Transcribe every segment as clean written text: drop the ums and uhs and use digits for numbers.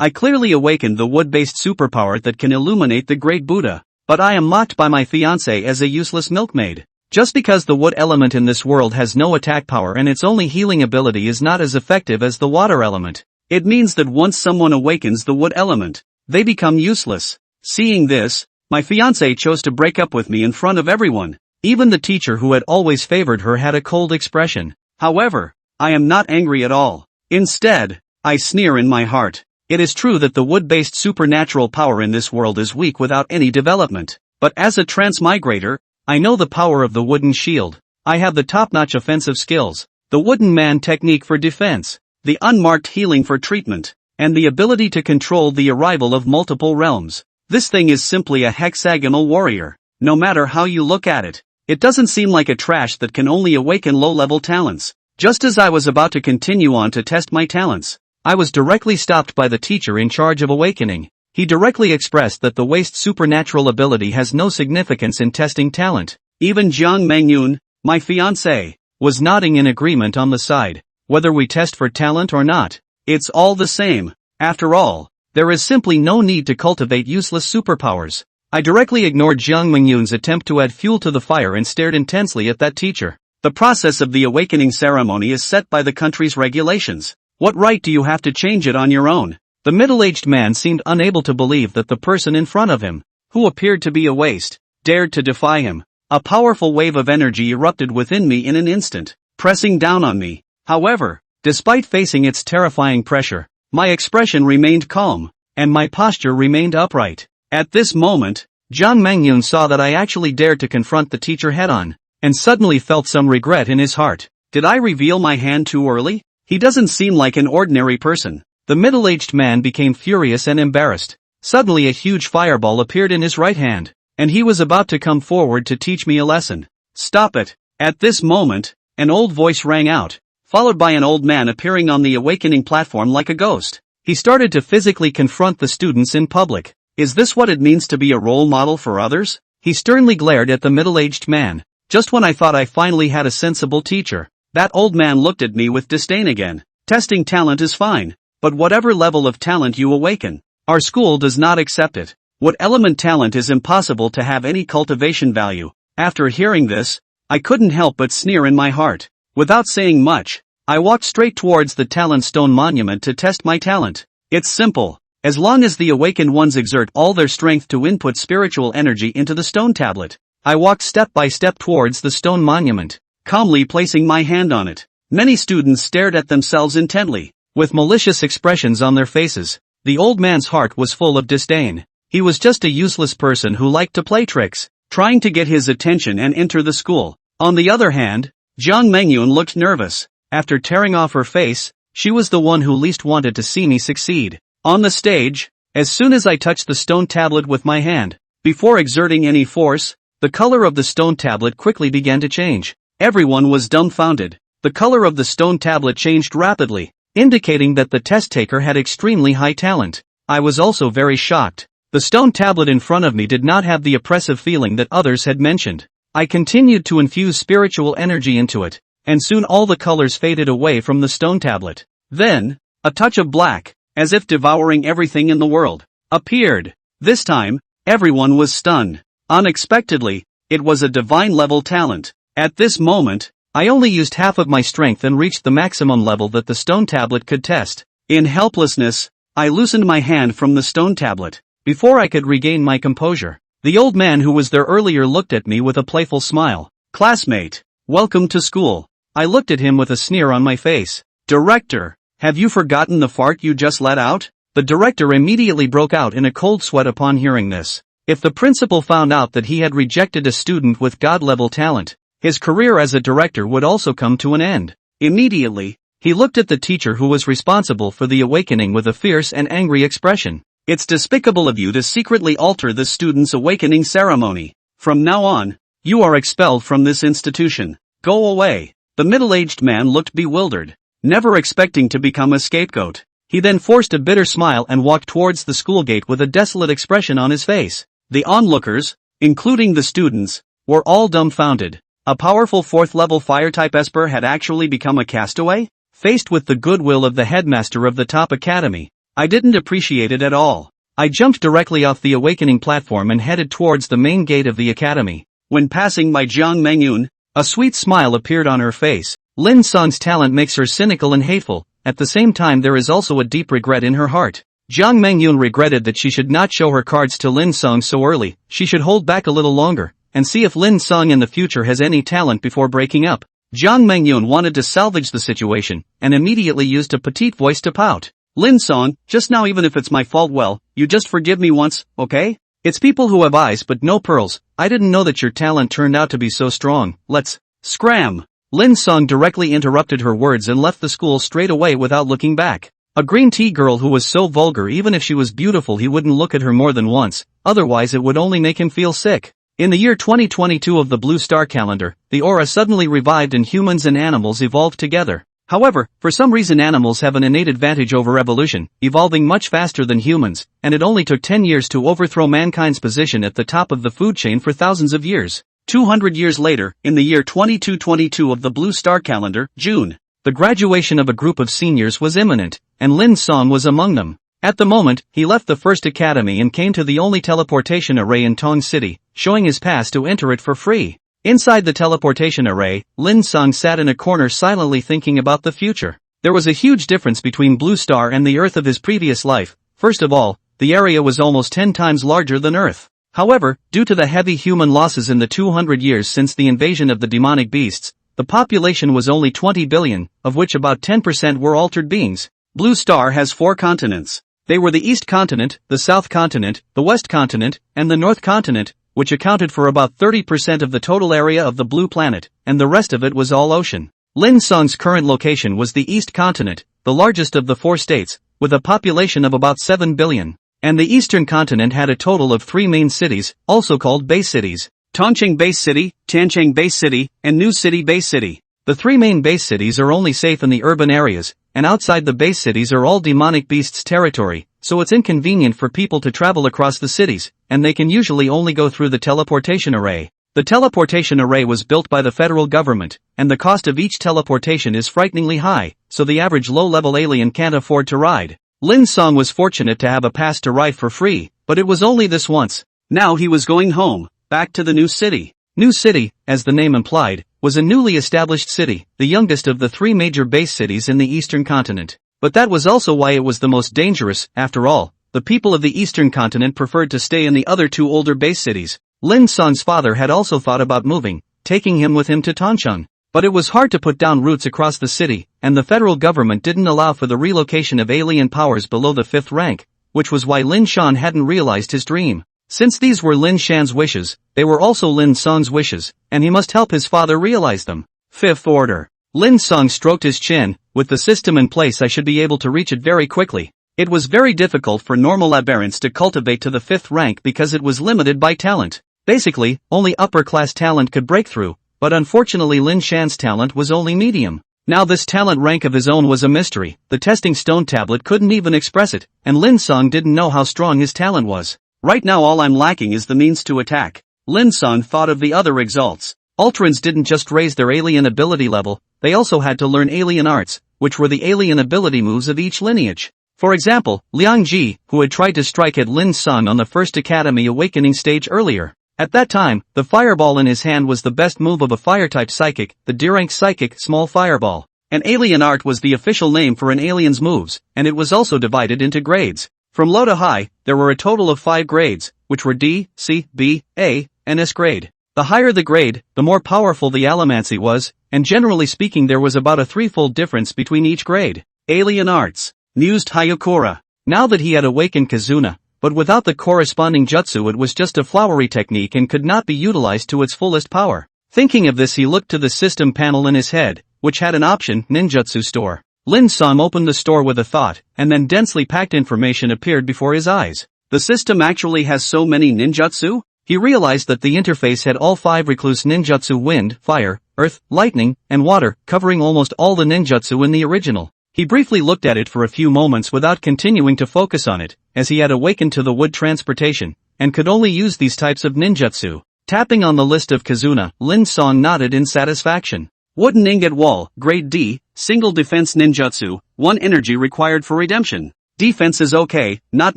I clearly awakened the wood-based superpower that can illuminate the great Buddha, but I am mocked by my fiancé as a useless milkmaid. Just because the wood element in this world has no attack power and its only healing ability is not as effective as the water element, it means that once someone awakens the wood element, they become useless. Seeing this, my fiancé chose to break up with me in front of everyone. Even the teacher who had always favored her had a cold expression. However, I am not angry at all. Instead, I sneer in my heart. It is true that the wood-based supernatural power in this world is weak without any development, but as a transmigrator, I know the power of the wooden shield. I have the top-notch offensive skills, the wooden man technique for defense, the unmarked healing for treatment, and the ability to control the arrival of multiple realms. This thing is simply a hexagonal warrior. No matter how you look at it, it doesn't seem like a trash that can only awaken low-level talents. Just as I was about to continue on to test my talents, I was directly stopped by the teacher in charge of awakening. He directly expressed that the waste supernatural ability has no significance in testing talent. Even Jiang Mengyun, my fiancé, was nodding in agreement on the side. Whether we test for talent or not, it's all the same. After all, there is simply no need to cultivate useless superpowers. I directly ignored Jiang Mengyun's attempt to add fuel to the fire and stared intensely at that teacher. The process of the awakening ceremony is set by the country's regulations. What right do you have to change it on your own? The middle-aged man seemed unable to believe that the person in front of him, who appeared to be a waste, dared to defy him. A powerful wave of energy erupted within me in an instant, pressing down on me. However, despite facing its terrifying pressure, my expression remained calm, and my posture remained upright. At this moment, Jiang Mengyun saw that I actually dared to confront the teacher head-on, and suddenly felt some regret in his heart. Did I reveal my hand too early? He doesn't seem like an ordinary person. The middle-aged man became furious and embarrassed. Suddenly a huge fireball appeared in his right hand, and he was about to come forward to teach me a lesson. Stop it! At this moment, an old voice rang out, followed by an old man appearing on the awakening platform like a ghost. He started to physically confront the students in public. Is this what it means to be a role model for others? He sternly glared at the middle-aged man. Just when I thought I finally had a sensible teacher, that old man looked at me with disdain again. Testing talent is fine, but whatever level of talent you awaken, our school does not accept it. What element talent is impossible to have any cultivation value. After hearing this, I couldn't help but sneer in my heart. Without saying much, I walked straight towards the talent stone monument to test my talent. It's simple. As long as the awakened ones exert all their strength to input spiritual energy into the stone tablet, I walked step by step towards the stone monument, calmly placing my hand on it. Many students stared at themselves intently, with malicious expressions on their faces. The old man's heart was full of disdain. He was just a useless person who liked to play tricks, trying to get his attention and enter the school. On the other hand, Jiang Mengyun looked nervous. After tearing off her face, she was the one who least wanted to see me succeed. On the stage, as soon as I touched the stone tablet with my hand, before exerting any force, the color of the stone tablet quickly began to change. Everyone was dumbfounded. The color of the stone tablet changed rapidly, indicating that the test taker had extremely high talent. I was also very shocked. The stone tablet in front of me did not have the oppressive feeling that others had mentioned. I continued to infuse spiritual energy into it, and soon all the colors faded away from the stone tablet. Then, a touch of black, as if devouring everything in the world, appeared. This time, everyone was stunned. Unexpectedly, it was a divine-level talent. At this moment, I only used half of my strength and reached the maximum level that the stone tablet could test. In helplessness, I loosened my hand from the stone tablet. Before I could regain my composure, the old man who was there earlier looked at me with a playful smile. Classmate, welcome to school. I looked at him with a sneer on my face. Director, have you forgotten the fart you just let out? The director immediately broke out in a cold sweat upon hearing this. If the principal found out that he had rejected a student with god-level talent, his career as a director would also come to an end. Immediately, he looked at the teacher who was responsible for the awakening with a fierce and angry expression. It's despicable of you to secretly alter the student's awakening ceremony. From now on, you are expelled from this institution. Go away. The middle-aged man looked bewildered, never expecting to become a scapegoat. He then forced a bitter smile and walked towards the school gate with a desolate expression on his face. The onlookers, including the students, were all dumbfounded. A powerful fourth-level fire-type esper had actually become a castaway? Faced with the goodwill of the headmaster of the top academy, I didn't appreciate it at all. I jumped directly off the awakening platform and headed towards the main gate of the academy. When passing by Jiang Mengyun, a sweet smile appeared on her face. Lin Cang's talent makes her cynical and hateful. At the same time there is also a deep regret in her heart. Jiang Mengyun regretted that she should not show her cards to Lin Cang so early. She should hold back a little longer, and see if Lin Cang in the future has any talent before breaking up. Jiang Mengyun wanted to salvage the situation, and immediately used a petite voice to pout. Lin Cang, just now even if it's my fault well, you just forgive me once, okay? It's people who have eyes but no pearls. I didn't know that your talent turned out to be so strong. Let's scram. Lin Cang directly interrupted her words and left the school straight away without looking back. A green tea girl who was so vulgar even if she was beautiful he wouldn't look at her more than once, otherwise it would only make him feel sick. In the year 2022 of the Blue Star calendar, the aura suddenly revived and humans and animals evolved together. However, for some reason animals have an innate advantage over evolution, evolving much faster than humans, and it only took 10 years to overthrow mankind's position at the top of the food chain for thousands of years. 200 years later, in the year 2222 of the Blue Star calendar, June, the graduation of a group of seniors was imminent, and Lin Cang was among them. At the moment, he left the first academy and came to the only teleportation array in Tong City, showing his pass to enter it for free. Inside the teleportation array, Lin Cang sat in a corner silently thinking about the future. There was a huge difference between Blue Star and the Earth of his previous life. First of all, the area was almost 10 times larger than Earth. However, due to the heavy human losses in the 200 years since the invasion of the demonic beasts, the population was only 20 billion, of which about 10% were altered beings. Blue Star has 4 continents. They were the East Continent, the South Continent, the West Continent, and the North Continent, which accounted for about 30% of the total area of the blue planet, and the rest of it was all ocean. Lin Cang's current location was the East Continent, the largest of the 4 states, with a population of about 7 billion. And the Eastern Continent had a total of 3 main cities, also called base cities. Tongcheng Base City, Tiancheng Base City, and New City Base City. The 3 main base cities are only safe in the urban areas, and outside the base cities are all demonic beasts' territory, so it's inconvenient for people to travel across the cities, and they can usually only go through the teleportation array. The teleportation array was built by the federal government, and the cost of each teleportation is frighteningly high, so the average low-level alien can't afford to ride. Lin Cang was fortunate to have a pass to ride for free, but it was only this once. Now he was going home, back to the new city. New City, as the name implied, was a newly established city, the youngest of the 3 major base cities in the Eastern Continent. But that was also why it was the most dangerous. After all, the people of the Eastern Continent preferred to stay in the other 2 older base cities. Lin Cang's father had also thought about moving, taking him with him to Tongcheng. But it was hard to put down roots across the city, and the federal government didn't allow for the relocation of alien powers below the 5th rank, which was why Lin Cang hadn't realized his dream. Since these were Lin Shan's wishes, they were also Lin Cang's wishes, and he must help his father realize them. 5th order. Lin Cang stroked his chin. With the system in place I should be able to reach it very quickly. It was very difficult for normal aberrants to cultivate to the 5th rank because it was limited by talent. Basically, only upper-class talent could break through, but unfortunately Lin Shan's talent was only medium. Now this talent rank of his own was a mystery. The testing stone tablet couldn't even express it, and Lin Cang didn't know how strong his talent was. Right now all I'm lacking is the means to attack. Lin Cang thought of the other exalts. Ultrans didn't just raise their alien ability level, they also had to learn alien arts, which were the alien ability moves of each lineage. For example, Liang Ji, who had tried to strike at Lin Cang on the first Academy Awakening stage earlier. At that time, the fireball in his hand was the best move of a fire-type psychic, the D-rank psychic small fireball. An alien art was the official name for an alien's moves, and it was also divided into grades. From low to high, there were a total of 5 grades, which were D, C, B, A, and S grade. The higher the grade, the more powerful the allomancy was, and generally speaking there was about a 3-fold difference between each grade. Alien arts. Mused Hayakura. Now that he had awakened Kizuna, but without the corresponding jutsu it was just a flowery technique and could not be utilized to its fullest power. Thinking of this he looked to the system panel in his head, which had an option, Ninjutsu Store. Lin Cang opened the store with a thought, and then densely packed information appeared before his eyes. The system actually has so many ninjutsu? He realized that the interface had all 5 recluse ninjutsu: wind, fire, earth, lightning, and water, covering almost all the ninjutsu in the original. He briefly looked at it for a few moments without continuing to focus on it, as he had awakened to the wood transportation, and could only use these types of ninjutsu. Tapping on the list of Kizuna, Lin Cang nodded in satisfaction. Wooden ingot wall, grade D, single defense ninjutsu, 1 energy required for redemption. Defense is okay, not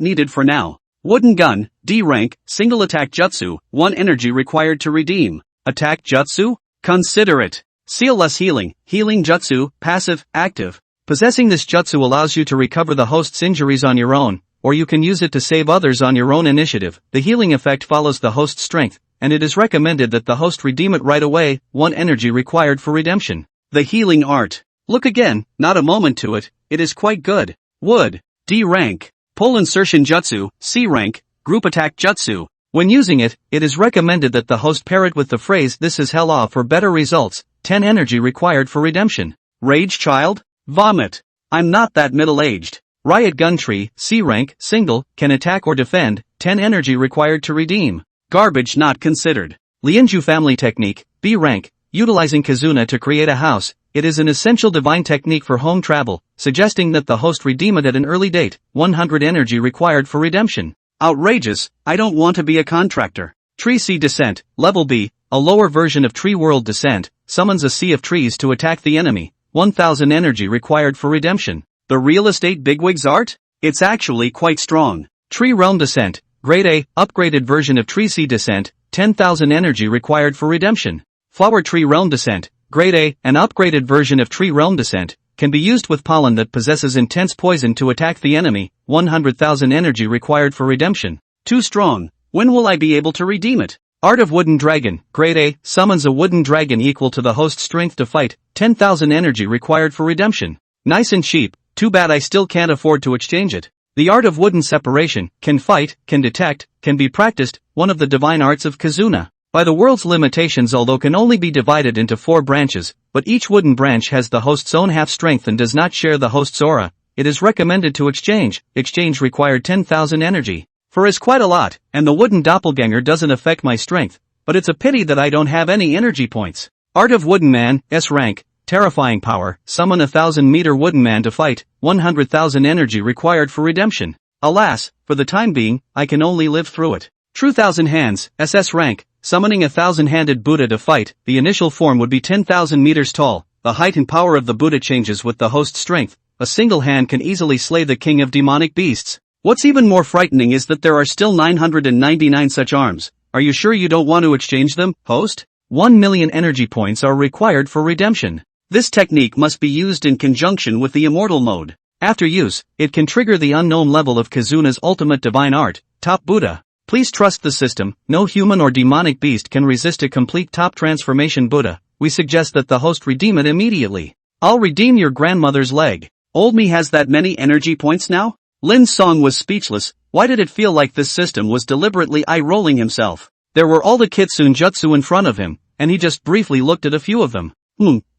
needed for now. Wooden gun, D rank, single attack jutsu, 1 energy required to redeem. Attack jutsu? Consider it. Seal less healing, healing jutsu, passive, active. Possessing this jutsu allows you to recover the host's injuries on your own, or you can use it to save others on your own initiative. The healing effect follows the host's strength, and it is recommended that the host redeem it right away, 1 energy required for redemption. The healing art. Look again, not a moment to it, it is quite good. Wood, D rank. Pole insertion jutsu, C rank, group attack jutsu. When using it, it is recommended that the host pair it with the phrase "this is hell off" for better results, 10 energy required for redemption. Rage child? Vomit. I'm not that middle-aged. Riot gun tree, C rank, single, can attack or defend, 10 energy required to redeem. Garbage not considered. Lianju family technique, B rank, utilizing Kizuna to create a house. It is an essential divine technique for home travel, suggesting that the host redeem it at an early date, 100 energy required for redemption. Outrageous, I don't want to be a contractor. Tree Sea Descent, Level B, a lower version of Tree World Descent, summons a sea of trees to attack the enemy, 1000 energy required for redemption. The real estate bigwigs art? It's actually quite strong. Tree Realm Descent, Grade A, upgraded version of Tree Sea Descent, 10,000 energy required for redemption. Flower Tree Realm Descent, Grade A, an upgraded version of Tree Realm Descent, can be used with pollen that possesses intense poison to attack the enemy, 100,000 energy required for redemption. Too strong. When will I be able to redeem it? Art of Wooden Dragon, Grade A, summons a wooden dragon equal to the host's strength to fight, 10,000 energy required for redemption. Nice and cheap, too bad I still can't afford to exchange it. The Art of Wooden Separation, can fight, can detect, can be practiced, one of the divine arts of Kizuna. By the world's limitations, although can only be divided into 4 branches, but each wooden branch has the host's own half strength and does not share the host's aura, it is recommended to exchange. Exchange required 10,000 energy. For is quite a lot, and the wooden doppelganger doesn't affect my strength, but it's a pity that I don't have any energy points. Art of Wooden Man, S rank, terrifying power, summon a 1,000-meter wooden man to fight, 100,000 energy required for redemption. Alas, for the time being, I can only live through it. True Thousand Hands, SS rank, summoning a 1,000-handed Buddha to fight, the initial form would be 10,000 meters tall, the height and power of the Buddha changes with the host's strength, a single hand can easily slay the king of demonic beasts. What's even more frightening is that there are still 999 such arms. Are you sure you don't want to exchange them, host? 1 million energy points are required for redemption. This technique must be used in conjunction with the immortal mode. After use, it can trigger the unknown level of Kizuna's ultimate divine art, Top Buddha. Please trust the system, no human or demonic beast can resist a complete top transformation Buddha. We suggest that the host redeem it immediately. I'll redeem your grandmother's leg. Old me has that many energy points now? Lin's song was speechless. Why did it feel like this system was deliberately eye-rolling himself? There were all the Kitsune Jutsu in front of him, and he just briefly looked at a few of them.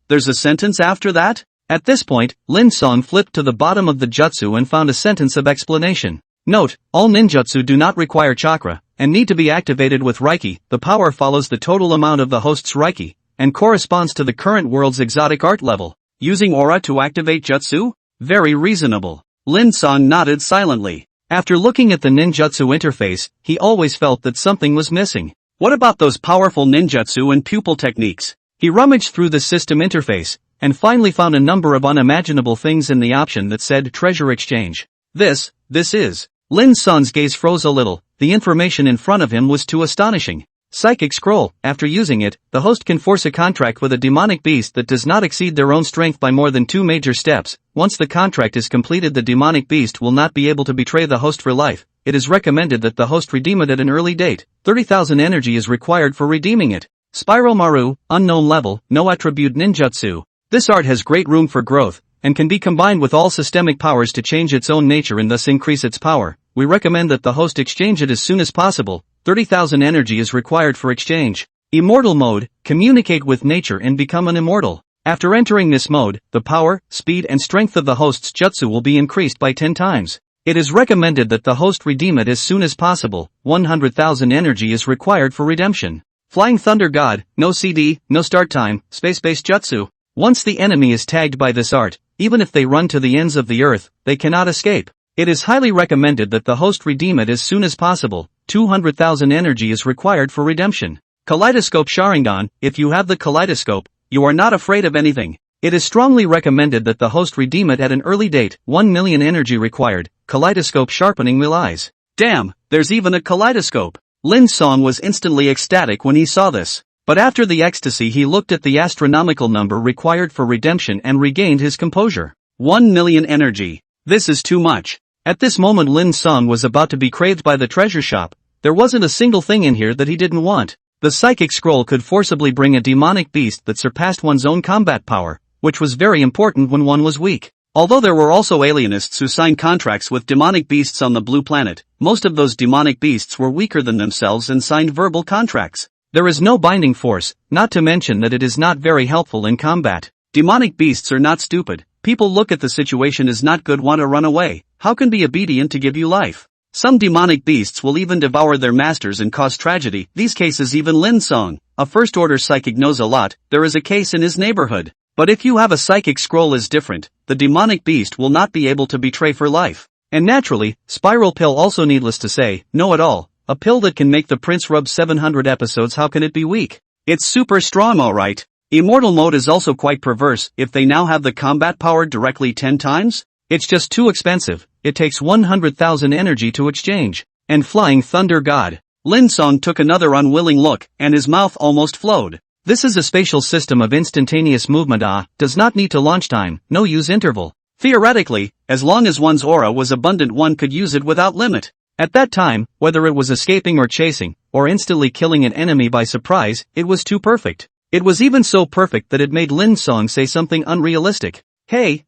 There's a sentence after that? At this point, Lin's song flipped to the bottom of the jutsu and found a sentence of explanation. Note, all ninjutsu do not require chakra, and need to be activated with Reiki. The power follows the total amount of the host's Reiki, and corresponds to the current world's exotic art level. Using aura to activate jutsu? Very reasonable. Lin Cang nodded silently. After looking at the ninjutsu interface, he always felt that something was missing. What about those powerful ninjutsu and pupil techniques? He rummaged through the system interface, and finally found a number of unimaginable things in the option that said treasure exchange. This is. Lin Cang's gaze froze a little, the information in front of him was too astonishing. Psychic Scroll. After using it, the host can force a contract with a demonic beast that does not exceed their own strength by more than 2 major steps. Once the contract is completed, the demonic beast will not be able to betray the host for life. It is recommended that the host redeem it at an early date. 30,000 energy is required for redeeming it. Spiral Maru, unknown level, no attribute ninjutsu. This art has great room for growth, and can be combined with all systemic powers to change its own nature and thus increase its power. We recommend that the host exchange it as soon as possible. 30,000 energy is required for exchange. Immortal mode, communicate with nature and become an immortal. After entering this mode, the power, speed and strength of the host's jutsu will be increased by 10 times. It is recommended that the host redeem it as soon as possible. 100,000 energy is required for redemption. Flying Thunder God, no CD, no start time, space-based jutsu. Once the enemy is tagged by this art, even if they run to the ends of the earth, they cannot escape. It is highly recommended that the host redeem it as soon as possible. 200,000 energy is required for redemption. Kaleidoscope Sharingan. If you have the kaleidoscope, you are not afraid of anything. It is strongly recommended that the host redeem it at an early date. 1 million energy required. kaleidoscope sharpening my eyes. Damn, there's even a kaleidoscope. Lin Cang was instantly ecstatic when he saw this. But after the ecstasy he looked at the astronomical number required for redemption and regained his composure. 1 million energy. This is too much. At this moment Lin Cang was about to be craved by the treasure shop. There wasn't a single thing in here that he didn't want. The psychic scroll could forcibly bring a demonic beast that surpassed one's own combat power, which was very important when one was weak. Although there were also alienists who signed contracts with demonic beasts on the blue planet, most of those demonic beasts were weaker than themselves and signed verbal contracts. There is no binding force, not to mention that it is not very helpful in combat. Demonic beasts are not stupid. People look at the situation as not good, want to run away. How can be obedient to give you life? Some demonic beasts will even devour their masters and cause tragedy. These cases even Lin Cang, a first-order psychic, knows a lot. There is a case in his neighborhood. But if you have a psychic scroll is different. The demonic beast will not be able to betray for life. And naturally, spiral pill also, needless to say, know it all. A pill that can make the prince rub 700 episodes, how can it be weak? It's super strong, alright. Immortal mode is also quite perverse. If they now have the combat power directly 10 times? It's just too expensive. It takes 100,000 energy to exchange. And Flying Thunder God. Lin Cang took another unwilling look, and his mouth almost flowed. This is a spatial system of instantaneous movement. Does not need to launch time, no use interval. Theoretically, as long as one's aura was abundant one could use it without limit. At that time, whether it was escaping or chasing, or instantly killing an enemy by surprise, it was too perfect. It was even so perfect that it made Lin Cang say something unrealistic. Hey,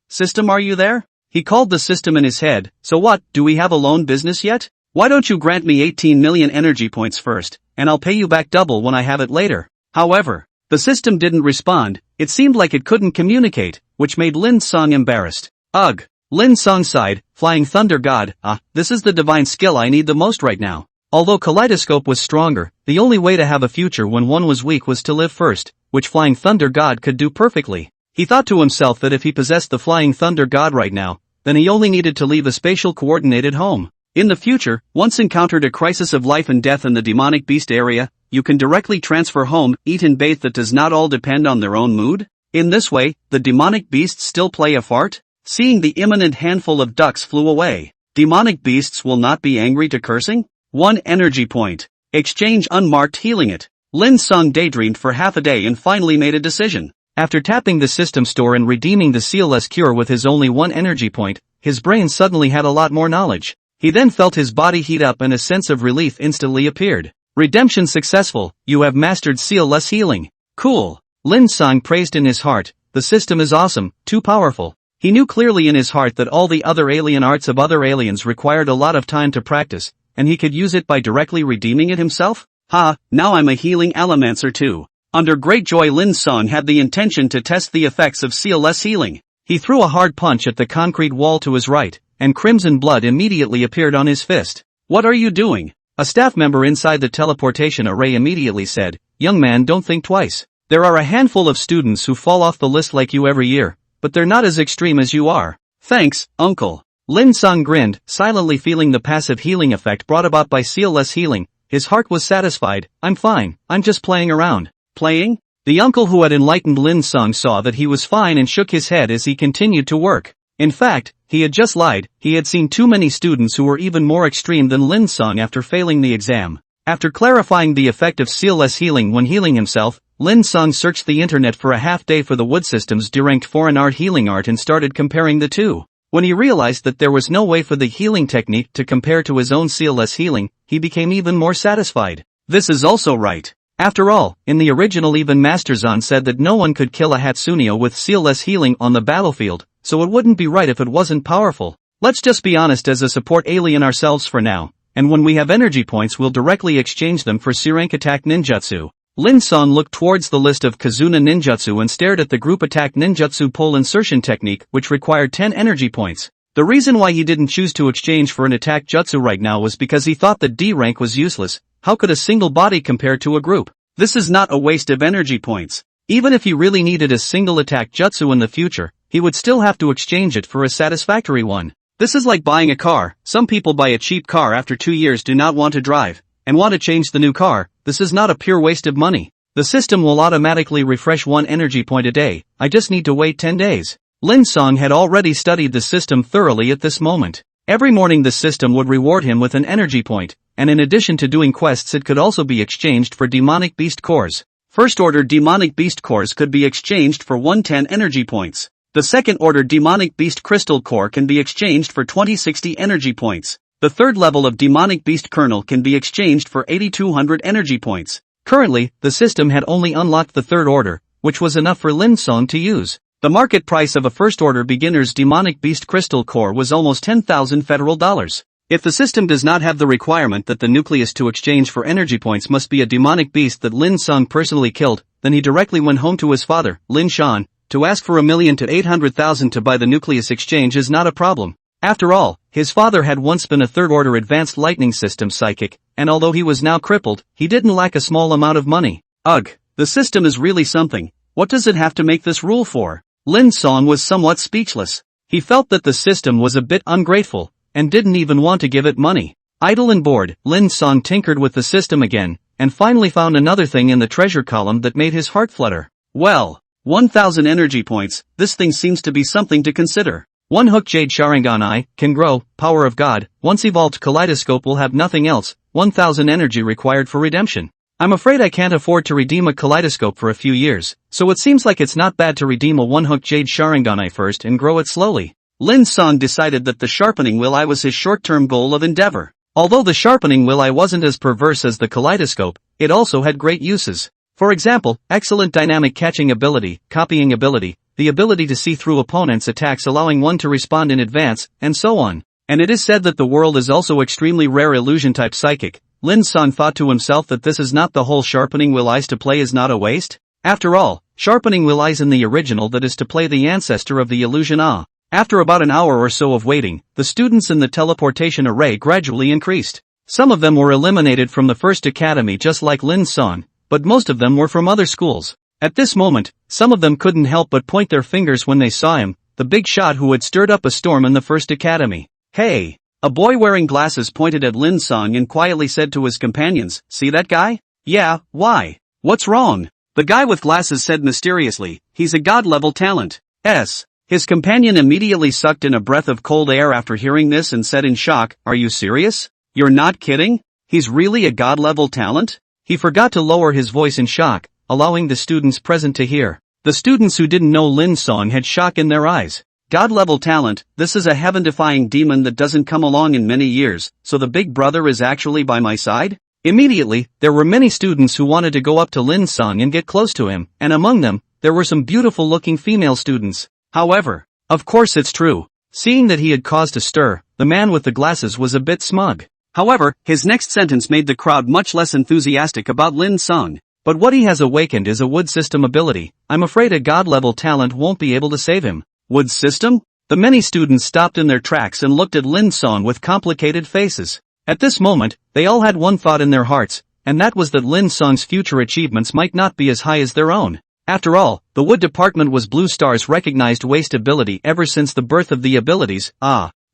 system, are you there? He called the system in his head. So what, do we have a loan business yet? Why don't you grant me 18 million energy points first, and I'll pay you back double when I have it later. However, the system didn't respond. It seemed like it couldn't communicate, which made Lin Cang embarrassed. Ugh. Lin Cang sighed. Flying Thunder God, this is the divine skill I need the most right now. Although Kaleidoscope was stronger, the only way to have a future when one was weak was to live first, which Flying Thunder God could do perfectly. He thought to himself that if he possessed the Flying Thunder God right now, then he only needed to leave a spatial coordinated home. In the future, once encountered a crisis of life and death in the demonic beast area, you can directly transfer home, eat and bathe. That does not all depend on their own mood. In this way, the demonic beasts still play a fart? Seeing the imminent handful of ducks flew away. Demonic beasts will not be angry to cursing? 1 energy point. Exchange unmarked, healing it. Lin Cang daydreamed for half a day and finally made a decision. After tapping the system store and redeeming the sealless cure with his only 1 energy point, his brain suddenly had a lot more knowledge. He then felt his body heat up and a sense of relief instantly appeared. Redemption successful, you have mastered sealless healing. Cool. Lin Cang praised in his heart, the system is awesome, too powerful. He knew clearly in his heart that all the other alien arts of other aliens required a lot of time to practice, and he could use it by directly redeeming it himself? Now I'm a healing allomancer too. Under great joy Lin Cang had the intention to test the effects of sealless healing. He threw a hard punch at the concrete wall to his right, and crimson blood immediately appeared on his fist. What are you doing? A staff member inside the teleportation array immediately said, young man, don't think twice. There are a handful of students who fall off the list like you every year, but they're not as extreme as you are. Thanks, uncle. Lin Cang grinned, silently feeling the passive healing effect brought about by sealless healing. His heart was satisfied. I'm fine, I'm just playing around. Playing? The uncle who had enlightened Lin Cang saw that he was fine and shook his head as he continued to work. In fact, he had just lied. He had seen too many students who were even more extreme than Lin Cang after failing the exam. After clarifying the effect of sealless healing when healing himself, Lin Cang searched the internet for a half day for the Wood System's deranked foreign art healing art and started comparing the two. When he realized that there was no way for the healing technique to compare to his own sealless healing, he became even more satisfied. This is also right. After all, in the original even Master Zan said that no one could kill a Hatsunio with sealless healing on the battlefield, so it wouldn't be right if it wasn't powerful. Let's just be honest as a support alien ourselves for now, and when we have energy points we'll directly exchange them for C-rank attack ninjutsu. Lin Cang looked towards the list of Kizuna ninjutsu and stared at the group attack ninjutsu pole insertion technique which required 10 energy points. The reason why he didn't choose to exchange for an attack jutsu right now was because he thought that D rank was useless. How could a single body compare to a group? This is not a waste of energy points. Even if he really needed a single attack jutsu in the future, he would still have to exchange it for a satisfactory one. This is like buying a car. Some people buy a cheap car after 2 years, do not want to drive, and want to change the new car. This is not a pure waste of money. The system will automatically refresh 1 energy point a day. I just need to wait 10 days. Lin Cang had already studied the system thoroughly at this moment. Every morning the system would reward him with an energy point, and in addition to doing quests it could also be exchanged for demonic beast cores. First order demonic beast cores could be exchanged for 110 energy points. The second order demonic beast crystal core can be exchanged for 2060 energy points. The third level of demonic beast kernel can be exchanged for 8200 energy points. Currently, the system had only unlocked the third order, which was enough for Lin Cang to use. The market price of a first-order beginner's demonic beast crystal core was almost 10,000 federal dollars. If the system does not have the requirement that the nucleus to exchange for energy points must be a demonic beast that Lin Cang personally killed, then he directly went home to his father, Lin Shan, to ask for 1,000,000 to 800,000 to buy the nucleus exchange is not a problem. After all, his father had once been a third-order advanced lightning system psychic, and although he was now crippled, he didn't lack a small amount of money. Ugh, the system is really something. What does it have to make this rule for? Lin Cang was somewhat speechless. He felt that the system was a bit ungrateful, and didn't even want to give it money. Idle and bored, Lin Cang tinkered with the system again, and finally found another thing in the treasure column that made his heart flutter. Well, 1,000 energy points, this thing seems to be something to consider. One hook jade Sharingan eye, can grow, power of God, once evolved kaleidoscope will have nothing else, 1,000 energy required for redemption. I'm afraid I can't afford to redeem a kaleidoscope for a few years, so it seems like it's not bad to redeem a one-hook jade Sharingan eye first and grow it slowly. Lin Cang decided that the sharpening will eye was his short-term goal of endeavor. Although the sharpening will eye wasn't as perverse as the kaleidoscope, it also had great uses. For example, excellent dynamic catching ability, copying ability, the ability to see through opponents' attacks allowing one to respond in advance, and so on. And it is said that the world is also extremely rare illusion-type psychic. Lin Cang thought to himself that this is not the whole sharpening will eyes to play is not a waste. After all, sharpening will eyes in the original that is to play the ancestor of the illusion Ah. After about an hour or so of waiting, the students in the teleportation array gradually increased. Some of them were eliminated from the first academy just like Lin Cang, but most of them were from other schools. At this moment, some of them couldn't help but point their fingers when they saw him, the big shot who had stirred up a storm in the first academy. Hey! A boy wearing glasses pointed at Lin Cang and quietly said to his companions, "See that guy?" "Yeah, why? What's wrong?" The guy with glasses said mysteriously, "He's a god-level talent." His companion immediately sucked in a breath of cold air after hearing this and said in shock, "Are you serious? You're not kidding? He's really a god-level talent?" He forgot to lower his voice in shock, allowing the students present to hear. The students who didn't know Lin Cang had shock in their eyes. God-level talent, this is a heaven-defying demon that doesn't come along in many years, so the big brother is actually by my side? Immediately, there were many students who wanted to go up to Lin Cang and get close to him, and among them, there were some beautiful-looking female students. However, of course it's true. Seeing that he had caused a stir, the man with the glasses was a bit smug. However, his next sentence made the crowd much less enthusiastic about Lin Cang. But what he has awakened is a wood system ability. I'm afraid a god-level talent won't be able to save him. Wood system? The many students stopped in their tracks and looked at Lin Cang with complicated faces. At this moment, they all had one thought in their hearts, and that was that Lin Cang's future achievements might not be as high as their own. After all, the wood department was Blue Star's recognized waste ability ever since the birth of the abilities,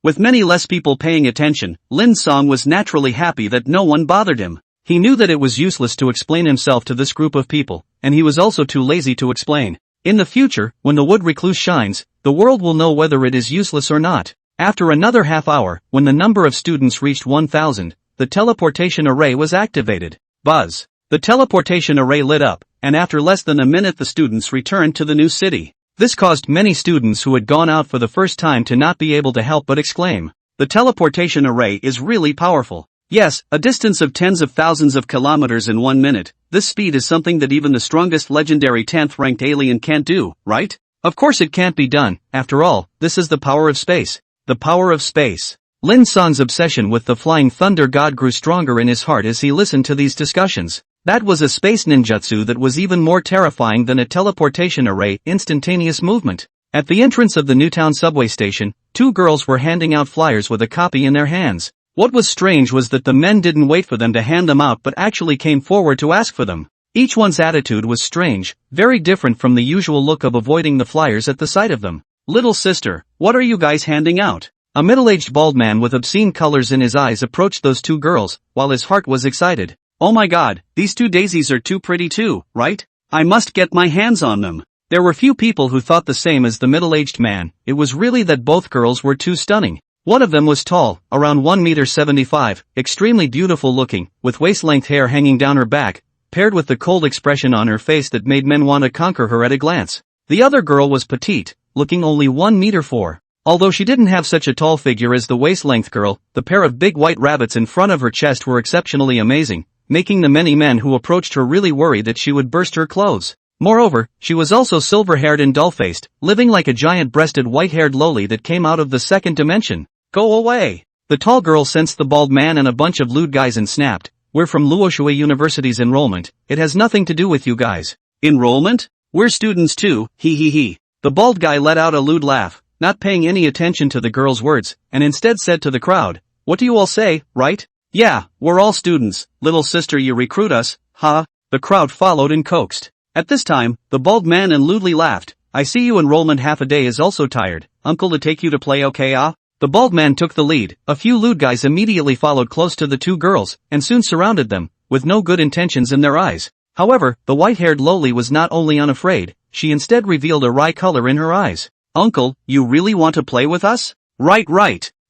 With many less people paying attention, Lin Cang was naturally happy that no one bothered him. He knew that it was useless to explain himself to this group of people, and he was also too lazy to explain. In the future, when the wood recluse shines, the world will know whether it is useless or not. After another half hour, when the number of students reached 1,000, the teleportation array was activated. Buzz! The teleportation array lit up, and after less than a minute the students returned to the new city. This caused many students who had gone out for the first time to not be able to help but exclaim, "The teleportation array is really powerful." Yes, a distance of tens of thousands of kilometers in 1 minute, this speed is something that even the strongest legendary 10th ranked alien can't do, right? Of course it can't be done, after all, this is the power of space. The power of space. Lin Cang's obsession with the flying thunder god grew stronger in his heart as he listened to these discussions. That was a space ninjutsu that was even more terrifying than a teleportation array, instantaneous movement. At the entrance of the Newtown subway station, two girls were handing out flyers with a copy in their hands. What was strange was that the men didn't wait for them to hand them out but actually came forward to ask for them. Each one's attitude was strange, very different from the usual look of avoiding the flyers at the sight of them. "Little sister, what are you guys handing out?" A middle-aged bald man with obscene colors in his eyes approached those two girls, while his heart was excited. "Oh my god, these two daisies are too pretty too, right? I must get my hands on them." There were few people who thought the same as the middle-aged man, it was really that both girls were too stunning. One of them was tall, around 1 meter 75, extremely beautiful looking, with waist-length hair hanging down her back, paired with the cold expression on her face that made men want to conquer her at a glance. The other girl was petite, looking only 1 meter 4. Although she didn't have such a tall figure as the waist-length girl, the pair of big white rabbits in front of her chest were exceptionally amazing, making the many men who approached her really worry that she would burst her clothes. Moreover, she was also silver-haired and dull-faced, living like a giant-breasted white-haired loli that came out of the second dimension. Go away! The tall girl sensed the bald man and a bunch of lewd guys and snapped, "We're from Luoxue University's enrollment, it has nothing to do with you guys." "Enrollment? We're students too, hee hee hee." The bald guy let out a lewd laugh, not paying any attention to the girl's words, and instead said to the crowd, "What do you all say, right? Yeah, we're all students, little sister you recruit us, huh?" The crowd followed and coaxed. At this time, the bald man and lewdly laughed. "I see you enrollment half a day is also tired, uncle to take you to play okay ah?" The bald man took the lead, a few lewd guys immediately followed close to the two girls, and soon surrounded them, with no good intentions in their eyes. However, the white-haired loli was not only unafraid, she instead revealed a wry color in her eyes. "Uncle, you really want to play with us?" Right.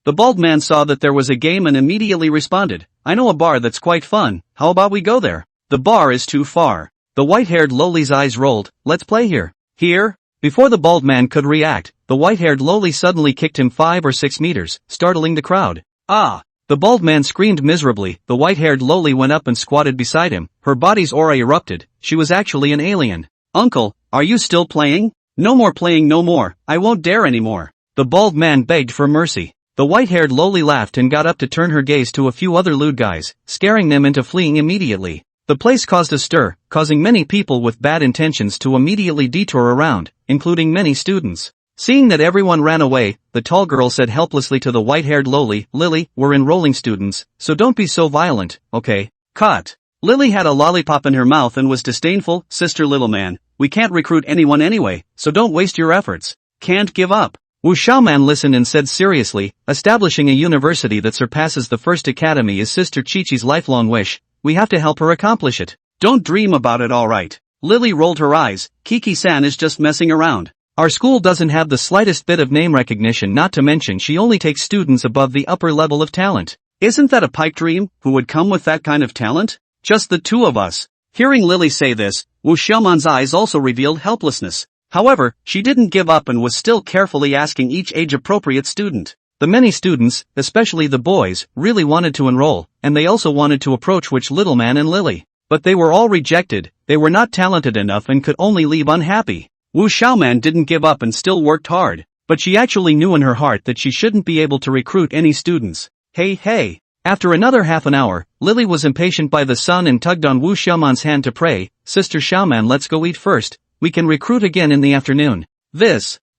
The bald man saw that there was a game and immediately responded, "I know a bar that's quite fun, how about we go there?" "The bar is too far." The white-haired loli's eyes rolled, "Let's play here." "Here?" Before the bald man could react, the white-haired loli suddenly kicked him 5 or 6 meters, startling the crowd. "Ah!" The bald man screamed miserably. The white-haired loli went up and squatted beside him, her body's aura erupted, she was actually an alien. "Uncle, are you still playing?" "No more playing, no more, I won't dare anymore." The bald man begged for mercy. The white-haired loli laughed and got up to turn her gaze to a few other lewd guys, scaring them into fleeing immediately. The place caused a stir, causing many people with bad intentions to immediately detour around, including many students. Seeing that everyone ran away, the tall girl said helplessly to the white-haired loli, "Lily, we're enrolling students, so don't be so violent, okay?" Cut. Lily had a lollipop in her mouth and was disdainful. "Sister little man, we can't recruit anyone anyway, so don't waste your efforts. Can't give up." Wu Xiaoman listened and said seriously, "Establishing a university that surpasses the first academy is Sister Chi-Chi's lifelong wish. We have to help her accomplish it." "Don't dream about it, alright." Lily rolled her eyes. "Kiki-san is just messing around. Our school doesn't have the slightest bit of name recognition, not to mention she only takes students above the upper level of talent." "Isn't that a pipe dream? Who would come with that kind of talent?" "Just the two of us." Hearing Lily say this, Wu Xiaoman's eyes also revealed helplessness. However, she didn't give up and was still carefully asking each age-appropriate student. The many students, especially the boys, really wanted to enroll, and they also wanted to approach which little man and Lily. But they were all rejected, they were not talented enough and could only leave unhappy. Wu Xiaoman didn't give up and still worked hard, but she actually knew in her heart that she shouldn't be able to recruit any students. Hey. After another half an hour, Lily was impatient by the sun and tugged on Wu Xiaoman's hand to pray, "Sister Xiaoman, let's go eat first, we can recruit again in the afternoon."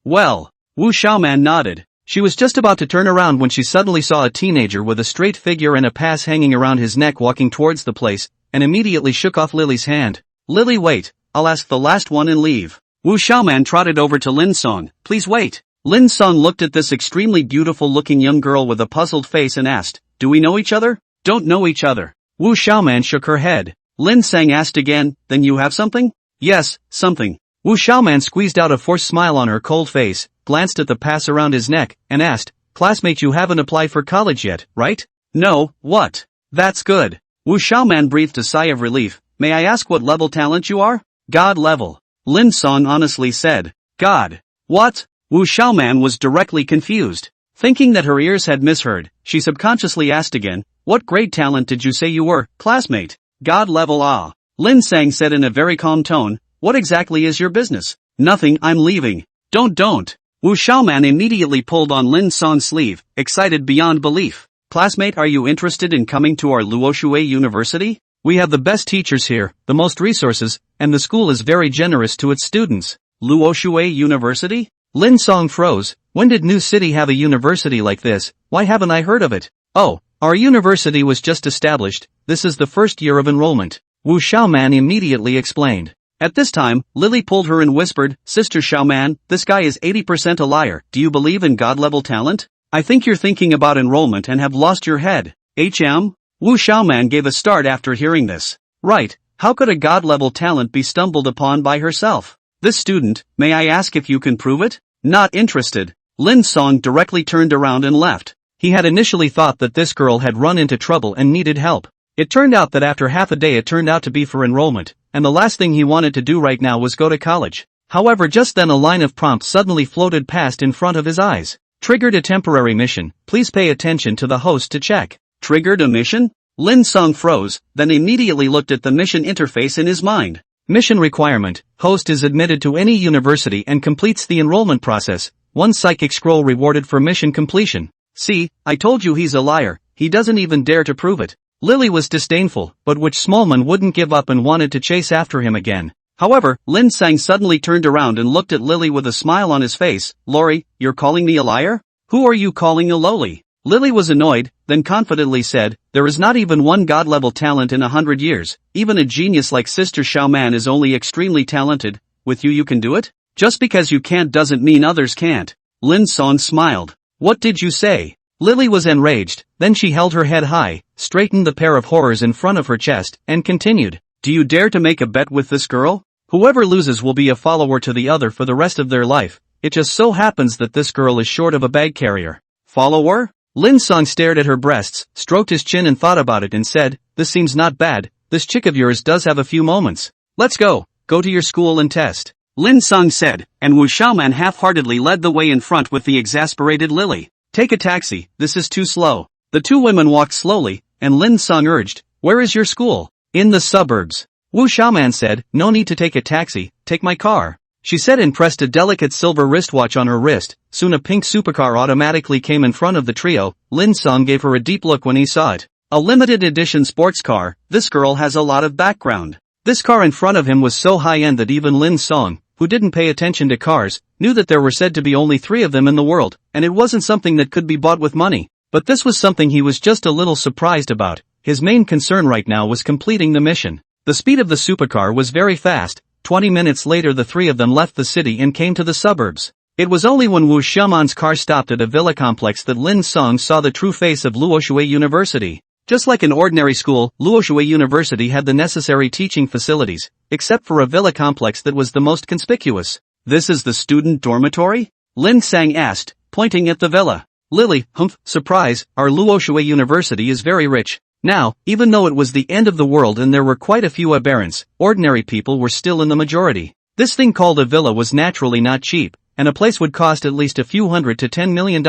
Well, Wu Xiaoman nodded. She was just about to turn around when she suddenly saw a teenager with a straight figure and a pass hanging around his neck walking towards the place, and immediately shook off Lily's hand. "Lily, wait, I'll ask the last one and leave." Wu Xiaoman trotted over to Lin Cang. "Please wait." Lin Cang looked at this extremely beautiful-looking young girl with a puzzled face and asked, "Do we know each other?" "Don't know each other." Wu Xiaoman shook her head. Lin Cang asked again, "Then you have something?" "Yes, something." Wu Xiaoman squeezed out a forced smile on her cold face, glanced at the pass around his neck, and asked, "Classmate, you haven't applied for college yet, right?" "No, what?" "That's good." Wu Xiaoman breathed a sigh of relief. "May I ask what level talent you are?" "God level." Lin Cang honestly said. "God. What?" Wu Xiaoman was directly confused. Thinking that her ears had misheard, she subconsciously asked again, "What grade talent did you say you were, classmate?" "God level ah." Lin Cang said in a very calm tone, "What exactly is your business?" "Nothing, I'm leaving." Don't. Wu Xiaoman immediately pulled on Lin Cang's sleeve, excited beyond belief. "Classmate, are you interested in coming to our Luoxue University? We have the best teachers here, the most resources, and the school is very generous to its students." "Luoxue University?" Lin Cang froze. When did New City have a university like this? Why haven't I heard of it? "Oh, our university was just established, this is the first year of enrollment." Wu Xiaoman immediately explained. At this time, Lily pulled her and whispered, "Sister Xiaoman, this guy is 80% a liar. Do you believe in God-level talent? I think you're thinking about enrollment and have lost your head." Wu Xiaoman gave a start after hearing this. Right, how could a God-level talent be stumbled upon by herself? "This student, may I ask if you can prove it?" "Not interested." Lin Cang directly turned around and left. He had initially thought that this girl had run into trouble and needed help. It turned out that after half a day it turned out to be for enrollment, and the last thing he wanted to do right now was go to college. However, just then a line of prompts suddenly floated past in front of his eyes. Triggered a temporary mission, please pay attention to the host to check. Triggered a mission? Lin Cang froze, then immediately looked at the mission interface in his mind. Mission requirement, host is admitted to any university and completes the enrollment process, 1 psychic scroll rewarded for mission completion. See, I told you he's a liar, he doesn't even dare to prove it. Lily was disdainful, but which Smallman wouldn't give up and wanted to chase after him again. However, Lin Cang suddenly turned around and looked at Lily with a smile on his face. Lori, you're calling me a liar? Who are you calling a lowly? Lily was annoyed, then confidently said, there is not even one god-level talent in 100 years, even a genius like Sister Xiao Man is only extremely talented, with you can do it? Just because you can't doesn't mean others can't. Lin Cang smiled. What did you say? Lily was enraged, then she held her head high, straightened the pair of horrors in front of her chest, and continued, do you dare to make a bet with this girl? Whoever loses will be a follower to the other for the rest of their life, it just so happens that this girl is short of a bag carrier. Follower? Lin Cang stared at her breasts, stroked his chin and thought about it and said, this seems not bad, this chick of yours does have a few moments. Let's go to your school and test. Lin Cang said, and Wu Xiaoman half-heartedly led the way in front with the exasperated Lily. Take a taxi, this is too slow. The two women walked slowly, and Lin Cang urged, where is your school? In the suburbs. Wu Xiaoman said, no need to take a taxi, take my car. She said and pressed a delicate silver wristwatch on her wrist. Soon a pink supercar automatically came in front of the trio. Lin Cang gave her a deep look when he saw it. A limited edition sports car, this girl has a lot of background. This car in front of him was so high-end that even Lin Cang, who didn't pay attention to cars, knew that there were said to be only 3 of them in the world, and it wasn't something that could be bought with money. But this was something he was just a little surprised about. His main concern right now was completing the mission. The speed of the supercar was very fast. 20 minutes later the 3 of them left the city and came to the suburbs. It was only when Wu Xiaoman's car stopped at a villa complex that Lin Cang saw the true face of Luoshui University. Just like an ordinary school, Luoshui University had the necessary teaching facilities, except for a villa complex that was the most conspicuous. This is the student dormitory? Lin Cang asked, pointing at the villa. Lily, surprise, our Luoshui University is very rich. Now, even though it was the end of the world and there were quite a few aberrants, ordinary people were still in the majority. This thing called a villa was naturally not cheap, and a place would cost at least a few $100 to $10 million.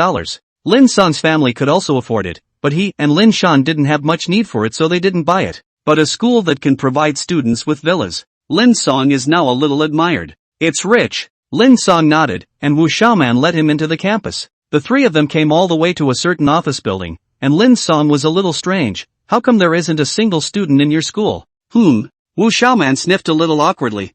Lin Cang's family could also afford it, but he and Lin Shan didn't have much need for it so they didn't buy it. But a school that can provide students with villas. Lin Cang is now a little admired. It's rich. Lin Cang nodded, and Wu Xiaoman led him into the campus. The 3 of them came all the way to a certain office building, and Lin Cang was a little strange. How come there isn't a single student in your school? Wu Xiaoman sniffed a little awkwardly.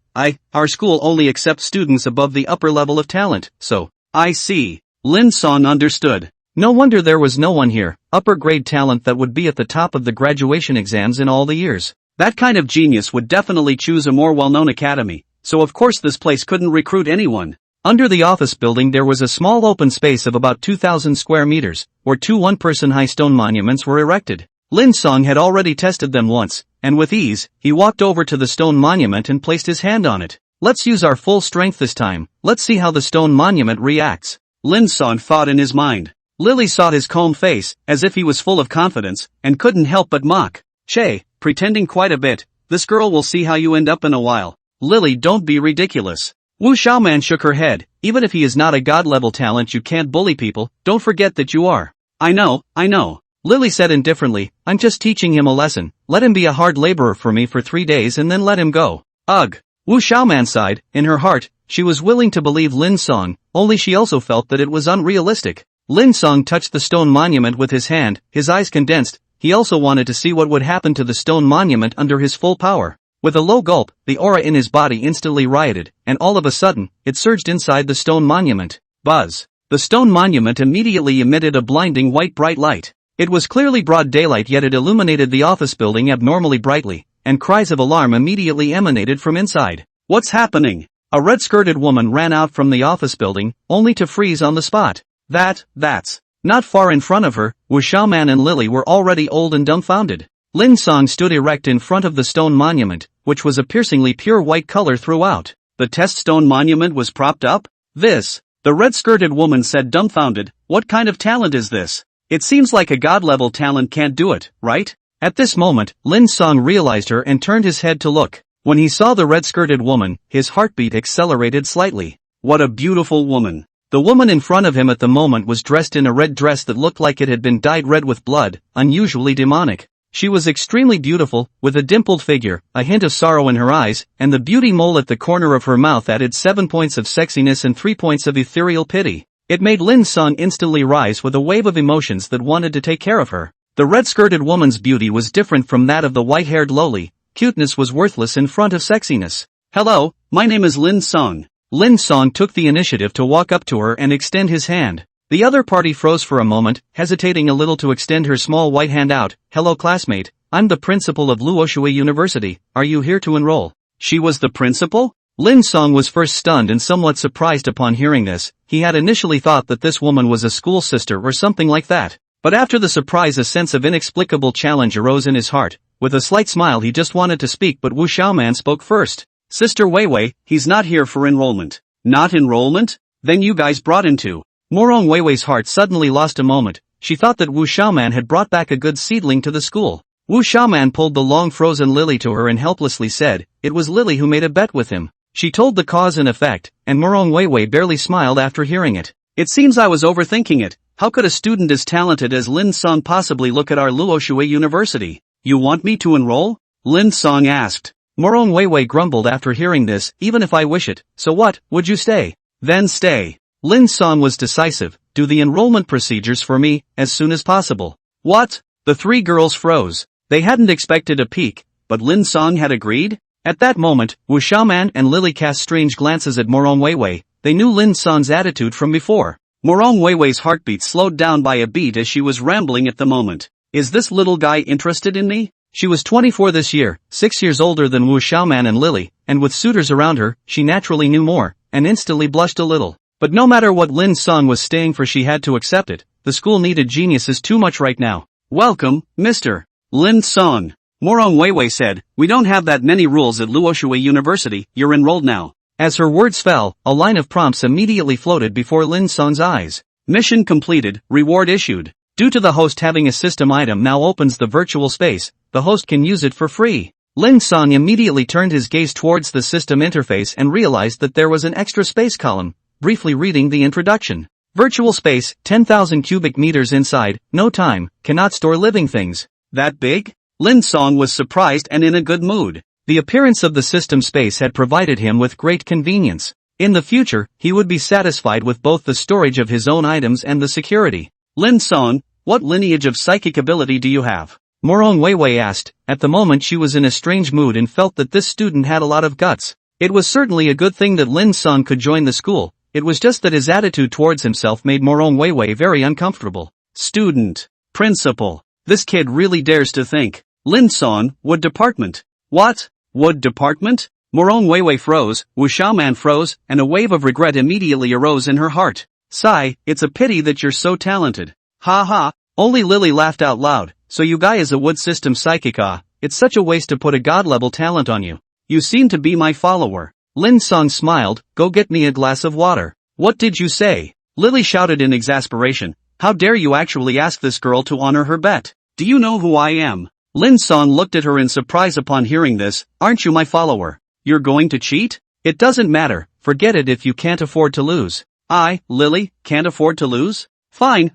Our school only accepts students above the upper level of talent, so. I see. Lin Cang understood. No wonder there was no one here, upper grade talent that would be at the top of the graduation exams in all the years. That kind of genius would definitely choose a more well-known academy, so of course this place couldn't recruit anyone. Under the office building there was a small open space of about 2,000 square meters, where 2 one-person high stone monuments were erected. Lin Cang had already tested them once, and with ease, he walked over to the stone monument and placed his hand on it. Let's use our full strength this time, let's see how the stone monument reacts. Lin Cang thought in his mind. Lily saw his calm face, as if he was full of confidence, and couldn't help but mock. Che, pretending quite a bit, this girl will see how you end up in a while. Lily, don't be ridiculous. Wu Xiaoman shook her head, even if he is not a god-level talent you can't bully people, don't forget that you are. I know. Lily said indifferently, I'm just teaching him a lesson, let him be a hard laborer for me for 3 days and then let him go. Ugh. Wu Xiaoman sighed. In her heart, she was willing to believe Lin Cang, only she also felt that it was unrealistic. Lin Cang touched the stone monument with his hand, his eyes condensed, he also wanted to see what would happen to the stone monument under his full power. With a low gulp, the aura in his body instantly rioted, and all of a sudden, it surged inside the stone monument. Buzz. The stone monument immediately emitted a blinding white bright light. It was clearly broad daylight yet it illuminated the office building abnormally brightly, and cries of alarm immediately emanated from inside. What's happening? A red-skirted woman ran out from the office building, only to freeze on the spot. That's. Not far in front of her, Wu Xiaoman and Lily were already old and dumbfounded. Lin Cang stood erect in front of the stone monument, which was a piercingly pure white color throughout. The test stone monument was propped up? The red-skirted woman said dumbfounded, what kind of talent is this? It seems like a god-level talent can't do it, right? At this moment, Lin Cang realized her and turned his head to look. When he saw the red-skirted woman, his heartbeat accelerated slightly. What a beautiful woman. The woman in front of him at the moment was dressed in a red dress that looked like it had been dyed red with blood, unusually demonic. She was extremely beautiful, with a dimpled figure, a hint of sorrow in her eyes, and the beauty mole at the corner of her mouth added 7 points of sexiness and 3 points of ethereal pity. It made Lin Cang instantly rise with a wave of emotions that wanted to take care of her. The red-skirted woman's beauty was different from that of the white-haired lowly. Cuteness was worthless in front of sexiness. Hello, my name is Lin Cang. Lin Cang took the initiative to walk up to her and extend his hand. The other party froze for a moment, hesitating a little to extend her small white hand out. Hello classmate, I'm the principal of Luoxue University, are you here to enroll? She was the principal? Lin Cang was first stunned and somewhat surprised upon hearing this. He had initially thought that this woman was a school sister or something like that. But after the surprise a sense of inexplicable challenge arose in his heart. With a slight smile he just wanted to speak but Wu Xiaoman spoke first. Sister Weiwei, he's not here for enrollment. Not enrollment? Then you guys brought him to. Morong Weiwei's heart suddenly lost a moment. She thought that Wu Xiaoman had brought back a good seedling to the school. Wu Xiaoman pulled the long frozen lily to her and helplessly said, it was Lily who made a bet with him. She told the cause and effect, and Morong Weiwei barely smiled after hearing it. It seems I was overthinking it. How could a student as talented as Lin Cang possibly look at our Luoxue University? You want me to enroll? Lin Cang asked. Morong Weiwei grumbled after hearing this, even if I wish it, so what, would you stay? Then stay. Lin Cang was decisive, do the enrollment procedures for me, as soon as possible. What? The three girls froze. They hadn't expected a peek, but Lin Cang had agreed? At that moment, Wu Xiaoman and Lily cast strange glances at Morong Weiwei. They knew Lin Cang's attitude from before. Morong Weiwei's heartbeat slowed down by a beat as she was rambling at the moment. Is this little guy interested in me? She was 24 this year, 6 years older than Wu Xiaoman and Lily, and with suitors around her, she naturally knew more, and instantly blushed a little. But no matter what Lin Cang was staying for she had to accept it. The school needed geniuses too much right now. Welcome, Mr. Lin Cang. Morong Weiwei said, we don't have that many rules at Luoxue University, you're enrolled now. As her words fell, a line of prompts immediately floated before Lin Cang's eyes. Mission completed, reward issued. Due to the host having a system item now opens the virtual space, the host can use it for free. Lin Cang immediately turned his gaze towards the system interface and realized that there was an extra space column. Briefly reading the introduction. Virtual space, 10,000 cubic meters inside, no time, cannot store living things. That big? Lin Cang was surprised and in a good mood. The appearance of the system space had provided him with great convenience. In the future, he would be satisfied with both the storage of his own items and the security. Lin Cang, what lineage of psychic ability do you have? Morong Weiwei asked. At the moment she was in a strange mood and felt that this student had a lot of guts. It was certainly a good thing that Lin Cang could join the school. It was just that his attitude towards himself made Morong Weiwei very uncomfortable. Student. Principal. This kid really dares to think. Lin Cang, Wood Department. What? Wood Department? Morong Weiwei froze, Wu Xiaoman froze, and a wave of regret immediately arose in her heart. Sigh, it's a pity that you're so talented. Ha ha, only Lily laughed out loud. So you guy is a wood system psychic ah, it's such a waste to put a god-level talent on you. You seem to be my follower. Lin Cang smiled, go get me a glass of water. What did you say? Lily shouted in exasperation. How dare you actually ask this girl to honor her bet? Do you know who I am? Lin Cang looked at her in surprise upon hearing this. Aren't you my follower? You're going to cheat? It doesn't matter, forget it if you can't afford to lose. I, Lily, can't afford to lose? Fine,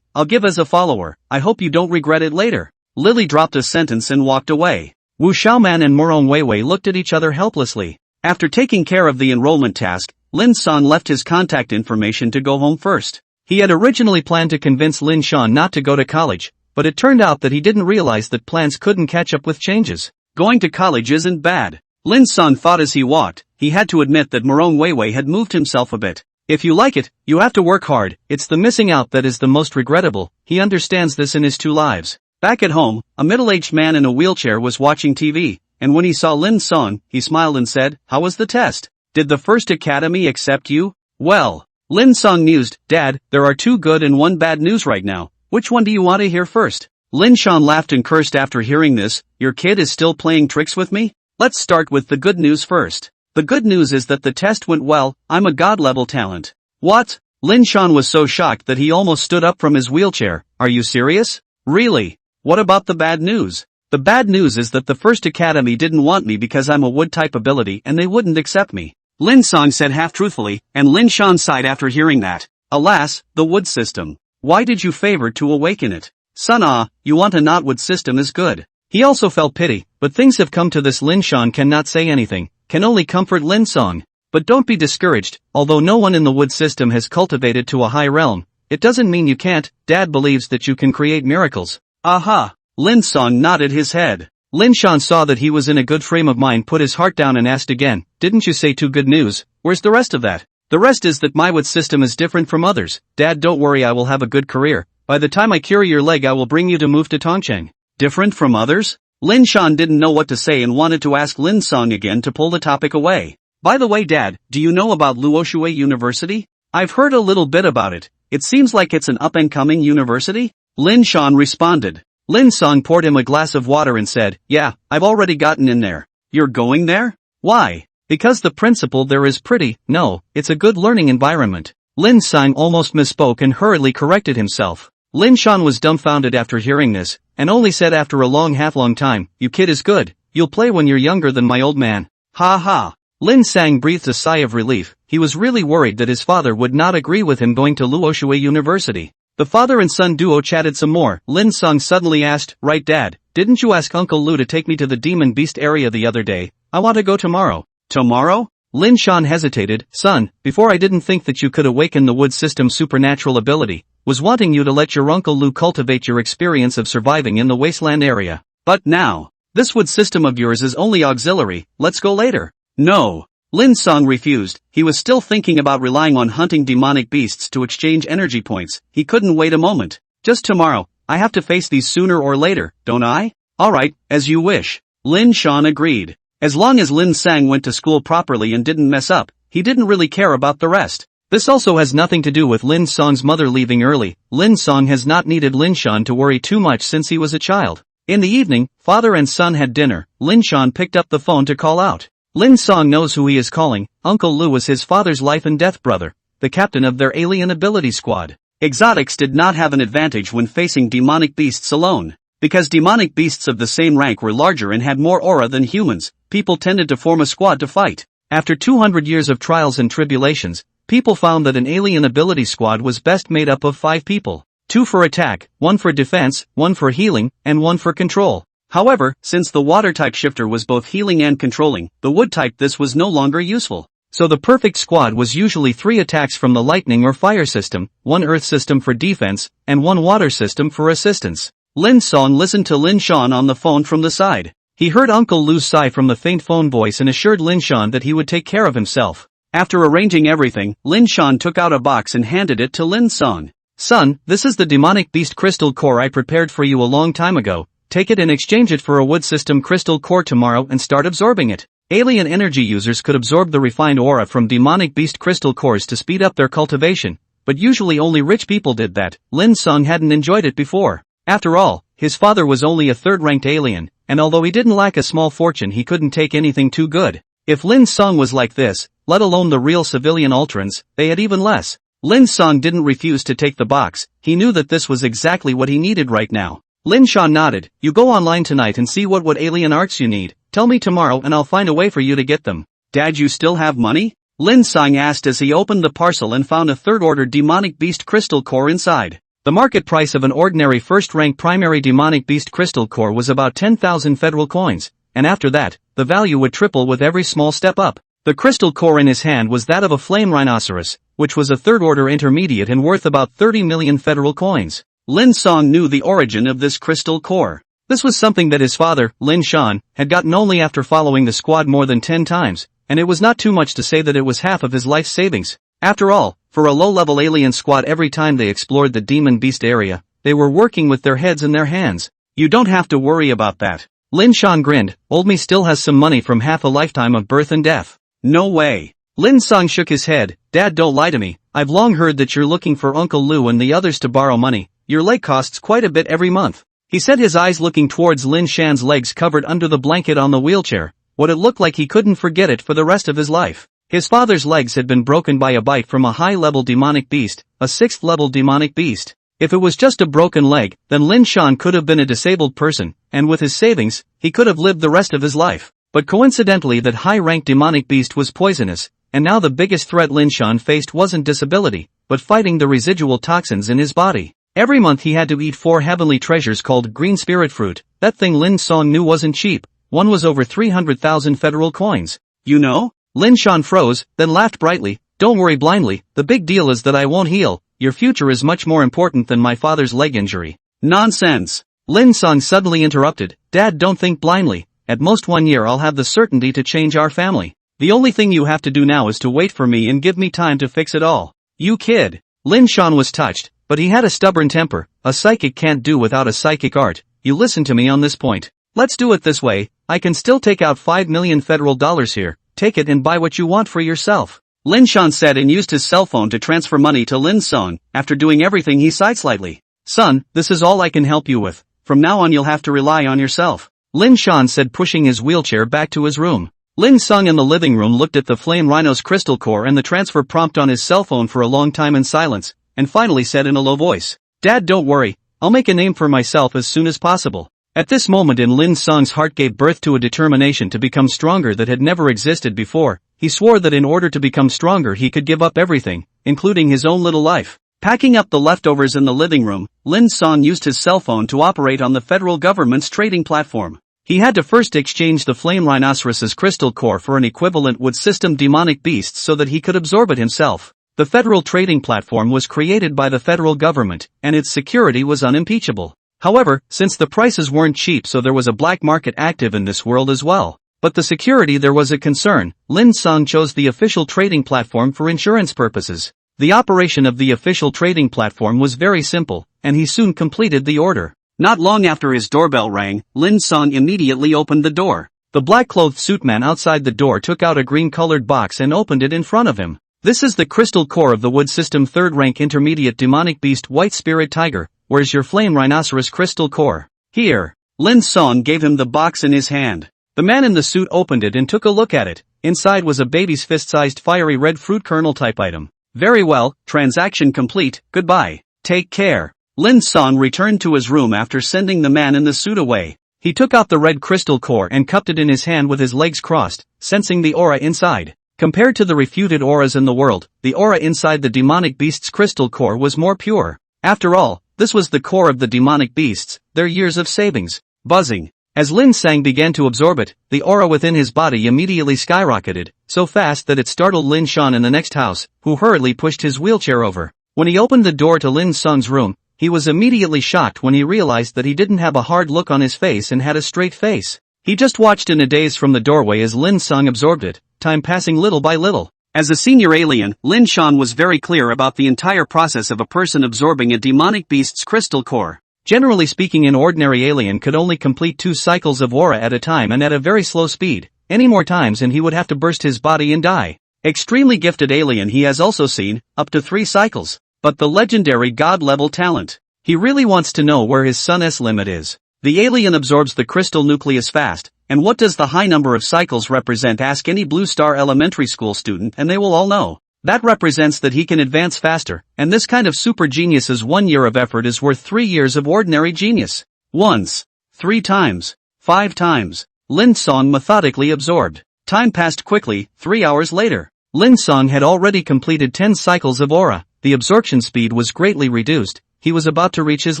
I'll give as a follower, I hope you don't regret it later. Lily dropped a sentence and walked away. Wu Xiaoman and Morong Weiwei looked at each other helplessly. After taking care of the enrollment task, Lin Cang left his contact information to go home first. He had originally planned to convince Lin Cang not to go to college, but it turned out that he didn't realize that plans couldn't catch up with changes. Going to college isn't bad. Lin Cang thought as he walked. He had to admit that Morong Weiwei had moved himself a bit. If you like it, you have to work hard. It's the missing out that is the most regrettable. He understands this in his two lives. Back at home, a middle-aged man in a wheelchair was watching TV, and when he saw Lin Cang, he smiled and said, how was the test? Did the first academy accept you? Well, Lin Cang mused, Dad, there are 2 good and 1 bad news right now. Which one do you want to hear first? Lin Cang laughed and cursed after hearing this. Your kid is still playing tricks with me? Let's start with the good news first. The good news is that the test went well. I'm a god-level talent. What? Lin Cang was so shocked that he almost stood up from his wheelchair. Are you serious? Really? What about the bad news? The bad news is that the first academy didn't want me because I'm a wood type ability and they wouldn't accept me. Lin Cang said half-truthfully, and Lin Cang sighed after hearing that. Alas, the wood system. Why did you favor to awaken it? Son, you want a not wood system is good. He also felt pity, but things have come to this. Lin Cang cannot say anything, can only comfort Lin Cang. But don't be discouraged, although no one in the wood system has cultivated to a high realm, it doesn't mean you can't. Dad believes that you can create miracles. Aha! Lin Cang nodded his head. Lin Cang saw that he was in a good frame of mind, put his heart down and asked again, didn't you say 2 good news? Where's the rest of that? The rest is that my wood system is different from others. Dad, don't worry, I will have a good career. By the time I cure your leg I will bring you to move to Tongcheng. Different from others? Lin Cang didn't know what to say and wanted to ask Lin Cang again to pull the topic away. By the way, Dad, do you know about Luoshui University? I've heard a little bit about it. It seems like it's an up-and-coming university? Lin Cang responded. Lin Cang poured him a glass of water and said, yeah, I've already gotten in there. You're going there? Why? Because the principal there is pretty. No, it's a good learning environment. Lin Cang almost misspoke and hurriedly corrected himself. Lin Cang was dumbfounded after hearing this, and only said after a long time, you kid is good, you'll play when you're younger than my old man. Ha ha. Lin Cang breathed a sigh of relief. He was really worried that his father would not agree with him going to Luoshui University. The father and son duo chatted some more. Lin Cang suddenly asked, right Dad, didn't you ask Uncle Lu to take me to the demon beast area the other day? I want to go tomorrow. Tomorrow? Lin Cang hesitated. Son, before I didn't think that you could awaken the wood system's supernatural ability, was wanting you to let your Uncle Lu cultivate your experience of surviving in the wasteland area. But now, this wood system of yours is only auxiliary, let's go later. No. Lin Cang refused. He was still thinking about relying on hunting demonic beasts to exchange energy points. He couldn't wait a moment. Just tomorrow, I have to face these sooner or later, don't I? Alright, as you wish. Lin Cang agreed. As long as Lin Cang went to school properly and didn't mess up, he didn't really care about the rest. This also has nothing to do with Lin Cang's mother leaving early. Lin Cang has not needed Lin Cang to worry too much since he was a child. In the evening, father and son had dinner. Lin Cang picked up the phone to call out. Lin Cang knows who he is calling. Uncle Lu was his father's life and death brother, the captain of their alien ability squad. Exotics did not have an advantage when facing demonic beasts alone. Because demonic beasts of the same rank were larger and had more aura than humans, people tended to form a squad to fight. After 200 years of trials and tribulations, people found that an alien ability squad was best made up of 5 people. 2 for attack, 1 for defense, 1 for healing, and 1 for control. However, since the water-type shifter was both healing and controlling, the wood-type this was no longer useful. So the perfect squad was usually 3 attacks from the lightning or fire system, 1 earth system for defense, and 1 water system for assistance. Lin Cang listened to Lin Cang on the phone from the side. He heard Uncle Lu's sigh from the faint phone voice and assured Lin Cang that he would take care of himself. After arranging everything, Lin Cang took out a box and handed it to Lin Cang. Son, this is the demonic beast crystal core I prepared for you a long time ago. Take it and exchange it for a wood system crystal core tomorrow and start absorbing it. Alien energy users could absorb the refined aura from demonic beast crystal cores to speed up their cultivation, but usually only rich people did that. Lin Cang hadn't enjoyed it before. After all, his father was only a third-ranked alien, and although he didn't lack a small fortune, he couldn't take anything too good. If Lin Cang was like this, let alone the real civilian Ultrans, they had even less. Lin Cang didn't refuse to take the box. He knew that this was exactly what he needed right now. Lin Cang nodded. You go online tonight and see what alien arts you need. Tell me tomorrow and I'll find a way for you to get them. Dad, you still have money? Lin Cang asked as he opened the parcel and found a third-order demonic beast crystal core inside. The market price of an ordinary first-rank primary demonic beast crystal core was about 10,000 federal coins, and after that, the value would triple with every small step up. The crystal core in his hand was that of a flame rhinoceros, which was a third-order intermediate and worth about 30 million federal coins. Lin Cang knew the origin of this crystal core. This was something that his father, Lin Cang, had gotten only after following the squad more than 10 times, and it was not too much to say that it was half of his life savings. After all, for a low-level alien squad, every time they explored the demon beast area, they were working with their heads in their hands. You don't have to worry about that. Lin Cang grinned. Old me still has some money from half a lifetime of birth and death. No way. Lin Cang shook his head. Dad, don't lie to me. I've long heard that you're looking for Uncle Lu and the others to borrow money. Your leg costs quite a bit every month. He said, his eyes looking towards Lin Cang's legs covered under the blanket on the wheelchair. What it looked like he couldn't forget it for the rest of his life. His father's legs had been broken by a bite from a high-level demonic beast, a 6th-level demonic beast. If it was just a broken leg, then Lin Cang could have been a disabled person, and with his savings, he could have lived the rest of his life. But coincidentally that high-ranked demonic beast was poisonous, and now the biggest threat Lin Cang faced wasn't disability, but fighting the residual toxins in his body. Every month he had to eat 4 heavenly treasures called green spirit fruit. That thing Lin Cang knew wasn't cheap. One was over 300,000 federal coins. You know? Lin Cang froze, then laughed brightly. Don't worry blindly, the big deal is that I won't heal. Your future is much more important than my father's leg injury. Nonsense! Lin Cang suddenly interrupted. Dad, don't think blindly. At most 1 year I'll have the certainty to change our family. The only thing you have to do now is to wait for me and give me time to fix it all. You kid! Lin Cang was touched, but he had a stubborn temper. A psychic can't do without a psychic art. You listen to me on this point. Let's do it this way. I can still take out $5 million federal dollars here. Take it and buy what you want for yourself. Lin Cang said and used his cell phone to transfer money to Lin Cang. After doing everything he sighed slightly. Son, this is all I can help you with. From now on you'll have to rely on yourself. Lin Cang said, pushing his wheelchair back to his room. Lin Cang in the living room looked at the Flame Rhino's crystal core and the transfer prompt on his cell phone for a long time in silence, and finally said in a low voice, Dad, don't worry, I'll make a name for myself as soon as possible. At this moment in Lin Cang's heart gave birth to a determination to become stronger that had never existed before. He swore that in order to become stronger he could give up everything, including his own little life. Packing up the leftovers in the living room, Lin Cang used his cell phone to operate on the federal government's trading platform. He had to first exchange the Flame Rhinoceros's crystal core for an equivalent wood system demonic beast so that he could absorb it himself. The federal trading platform was created by the federal government, and its security was unimpeachable. However, since the prices weren't cheap, so there was a black market active in this world as well. But the security there was a concern. Lin Cang chose the official trading platform for insurance purposes. The operation of the official trading platform was very simple, and he soon completed the order. Not long after his doorbell rang, Lin Cang immediately opened the door. The black-clothed suit man outside the door took out a green-colored box and opened it in front of him. This is the crystal core of the wood system 3rd rank intermediate demonic beast White Spirit Tiger. Where's your Flame Rhinoceros crystal core? Here. Lin Cang gave him the box in his hand. The man in the suit opened it and took a look at it. Inside was a baby's fist-sized fiery red fruit kernel type item. Very well, transaction complete, goodbye. Take care. Lin Cang returned to his room after sending the man in the suit away. He took out the red crystal core and cupped it in his hand with his legs crossed, sensing the aura inside. Compared to the refuted auras in the world, the aura inside the demonic beast's crystal core was more pure. After all, this was the core of the demonic beasts, their years of savings. Buzzing. As Lin Cang began to absorb it, the aura within his body immediately skyrocketed, so fast that it startled Lin Cang in the next house, who hurriedly pushed his wheelchair over. When he opened the door to Lin Cang's room, he was immediately shocked when he realized that he didn't have a hard look on his face and had a straight face. He just watched in a daze from the doorway as Lin Cang absorbed it, time passing little by little. As a senior alien, Lin Cang was very clear about the entire process of a person absorbing a demonic beast's crystal core. Generally speaking, an ordinary alien could only complete 2 cycles of aura at a time and at a very slow speed. Any more times and he would have to burst his body and die. Extremely gifted alien he has also seen, up to 3 cycles. But the legendary god-level talent. He really wants to know where his son's limit is. The alien absorbs the crystal nucleus fast. And what does the high number of cycles represent? Ask any Blue Star elementary school student and they will all know. That represents that he can advance faster, and this kind of super genius's 1 year of effort is worth 3 years of ordinary genius. Once. 3 times. 5 times. Lin Cang methodically absorbed. Time passed quickly. 3 hours later. Lin Cang had already completed 10 cycles of aura. The absorption speed was greatly reduced. He was about to reach his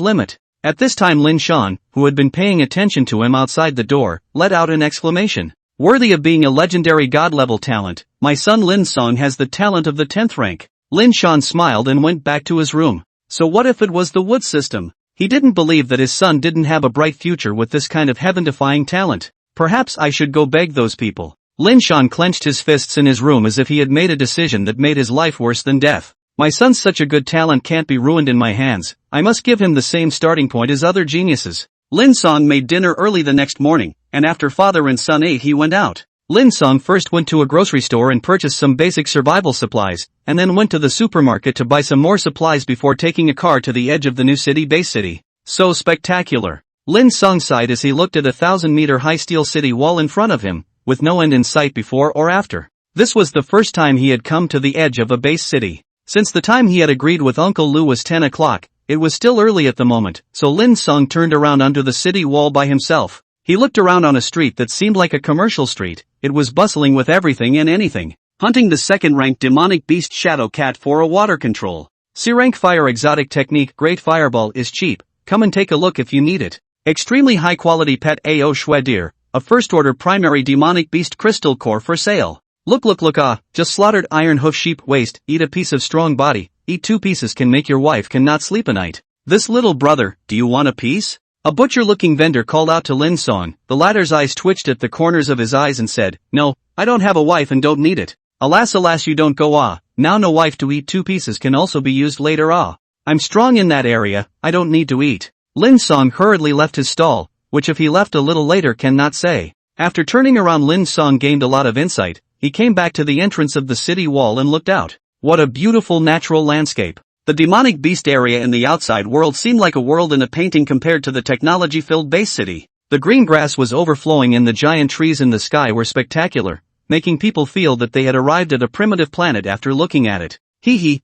limit. At this time Lin Cang, who had been paying attention to him outside the door, let out an exclamation. Worthy of being a legendary god-level talent, my son Lin Cang has the talent of the 10th rank. Lin Cang smiled and went back to his room. So what if it was the wood system? He didn't believe that his son didn't have a bright future with this kind of heaven-defying talent. Perhaps I should go beg those people. Lin Cang clenched his fists in his room as if he had made a decision that made his life worse than death. My son's such a good talent can't be ruined in my hands. I must give him the same starting point as other geniuses. Lin Cang made dinner early the next morning, and after father and son ate he went out. Lin Cang first went to a grocery store and purchased some basic survival supplies, and then went to the supermarket to buy some more supplies before taking a car to the edge of the new city base city. So spectacular. Lin Cang sighed as he looked at a 1,000-meter high steel city wall in front of him, with no end in sight before or after. This was the first time he had come to the edge of a base city. Since the time he had agreed with Uncle Lu was 10 o'clock, it was still early at the moment, so Lin Cang turned around under the city wall by himself. He looked around on a street that seemed like a commercial street. It was bustling with everything and anything. Hunting the second-ranked demonic beast Shadow Cat for a water control. C-rank fire exotic technique Great Fireball is cheap, come and take a look if you need it. Extremely high-quality pet AO Shue Deer, a first-order primary demonic beast crystal core for sale. Look just slaughtered iron hoof sheep waist, eat a piece of strong body, eat 2 pieces can make your wife cannot sleep a night. This little brother, do you want a piece? A butcher-looking vendor called out to Lin Cang. The latter's eyes twitched at the corners of his eyes and said, "No, I don't have a wife and don't need it." Alas you don't go now no wife to eat 2 pieces can also be used later I'm strong in that area, I don't need to eat. Lin Cang hurriedly left his stall, which if he left a little later cannot say. After turning around Lin Cang gained a lot of insight, he came back to the entrance of the city wall and looked out. What a beautiful natural landscape. The demonic beast area in the outside world seemed like a world in a painting compared to the technology-filled base city. The green grass was overflowing and the giant trees in the sky were spectacular, making people feel that they had arrived at a primitive planet after looking at it.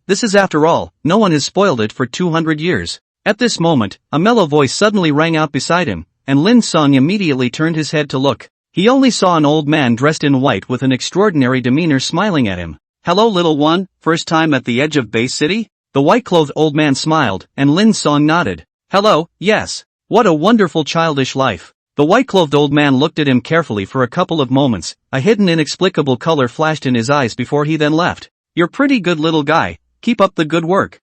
This is after all, no one has spoiled it for 200 years. At this moment, a mellow voice suddenly rang out beside him, and Lin Cang immediately turned his head to look. He only saw an old man dressed in white with an extraordinary demeanor smiling at him. "Hello little one, first time at the edge of base city?" The white-clothed old man smiled, and Lin Cang nodded. "Hello, yes. What a wonderful childish life." The white-clothed old man looked at him carefully for a couple of moments, a hidden inexplicable color flashed in his eyes before he then left. "You're pretty good little guy, keep up the good work."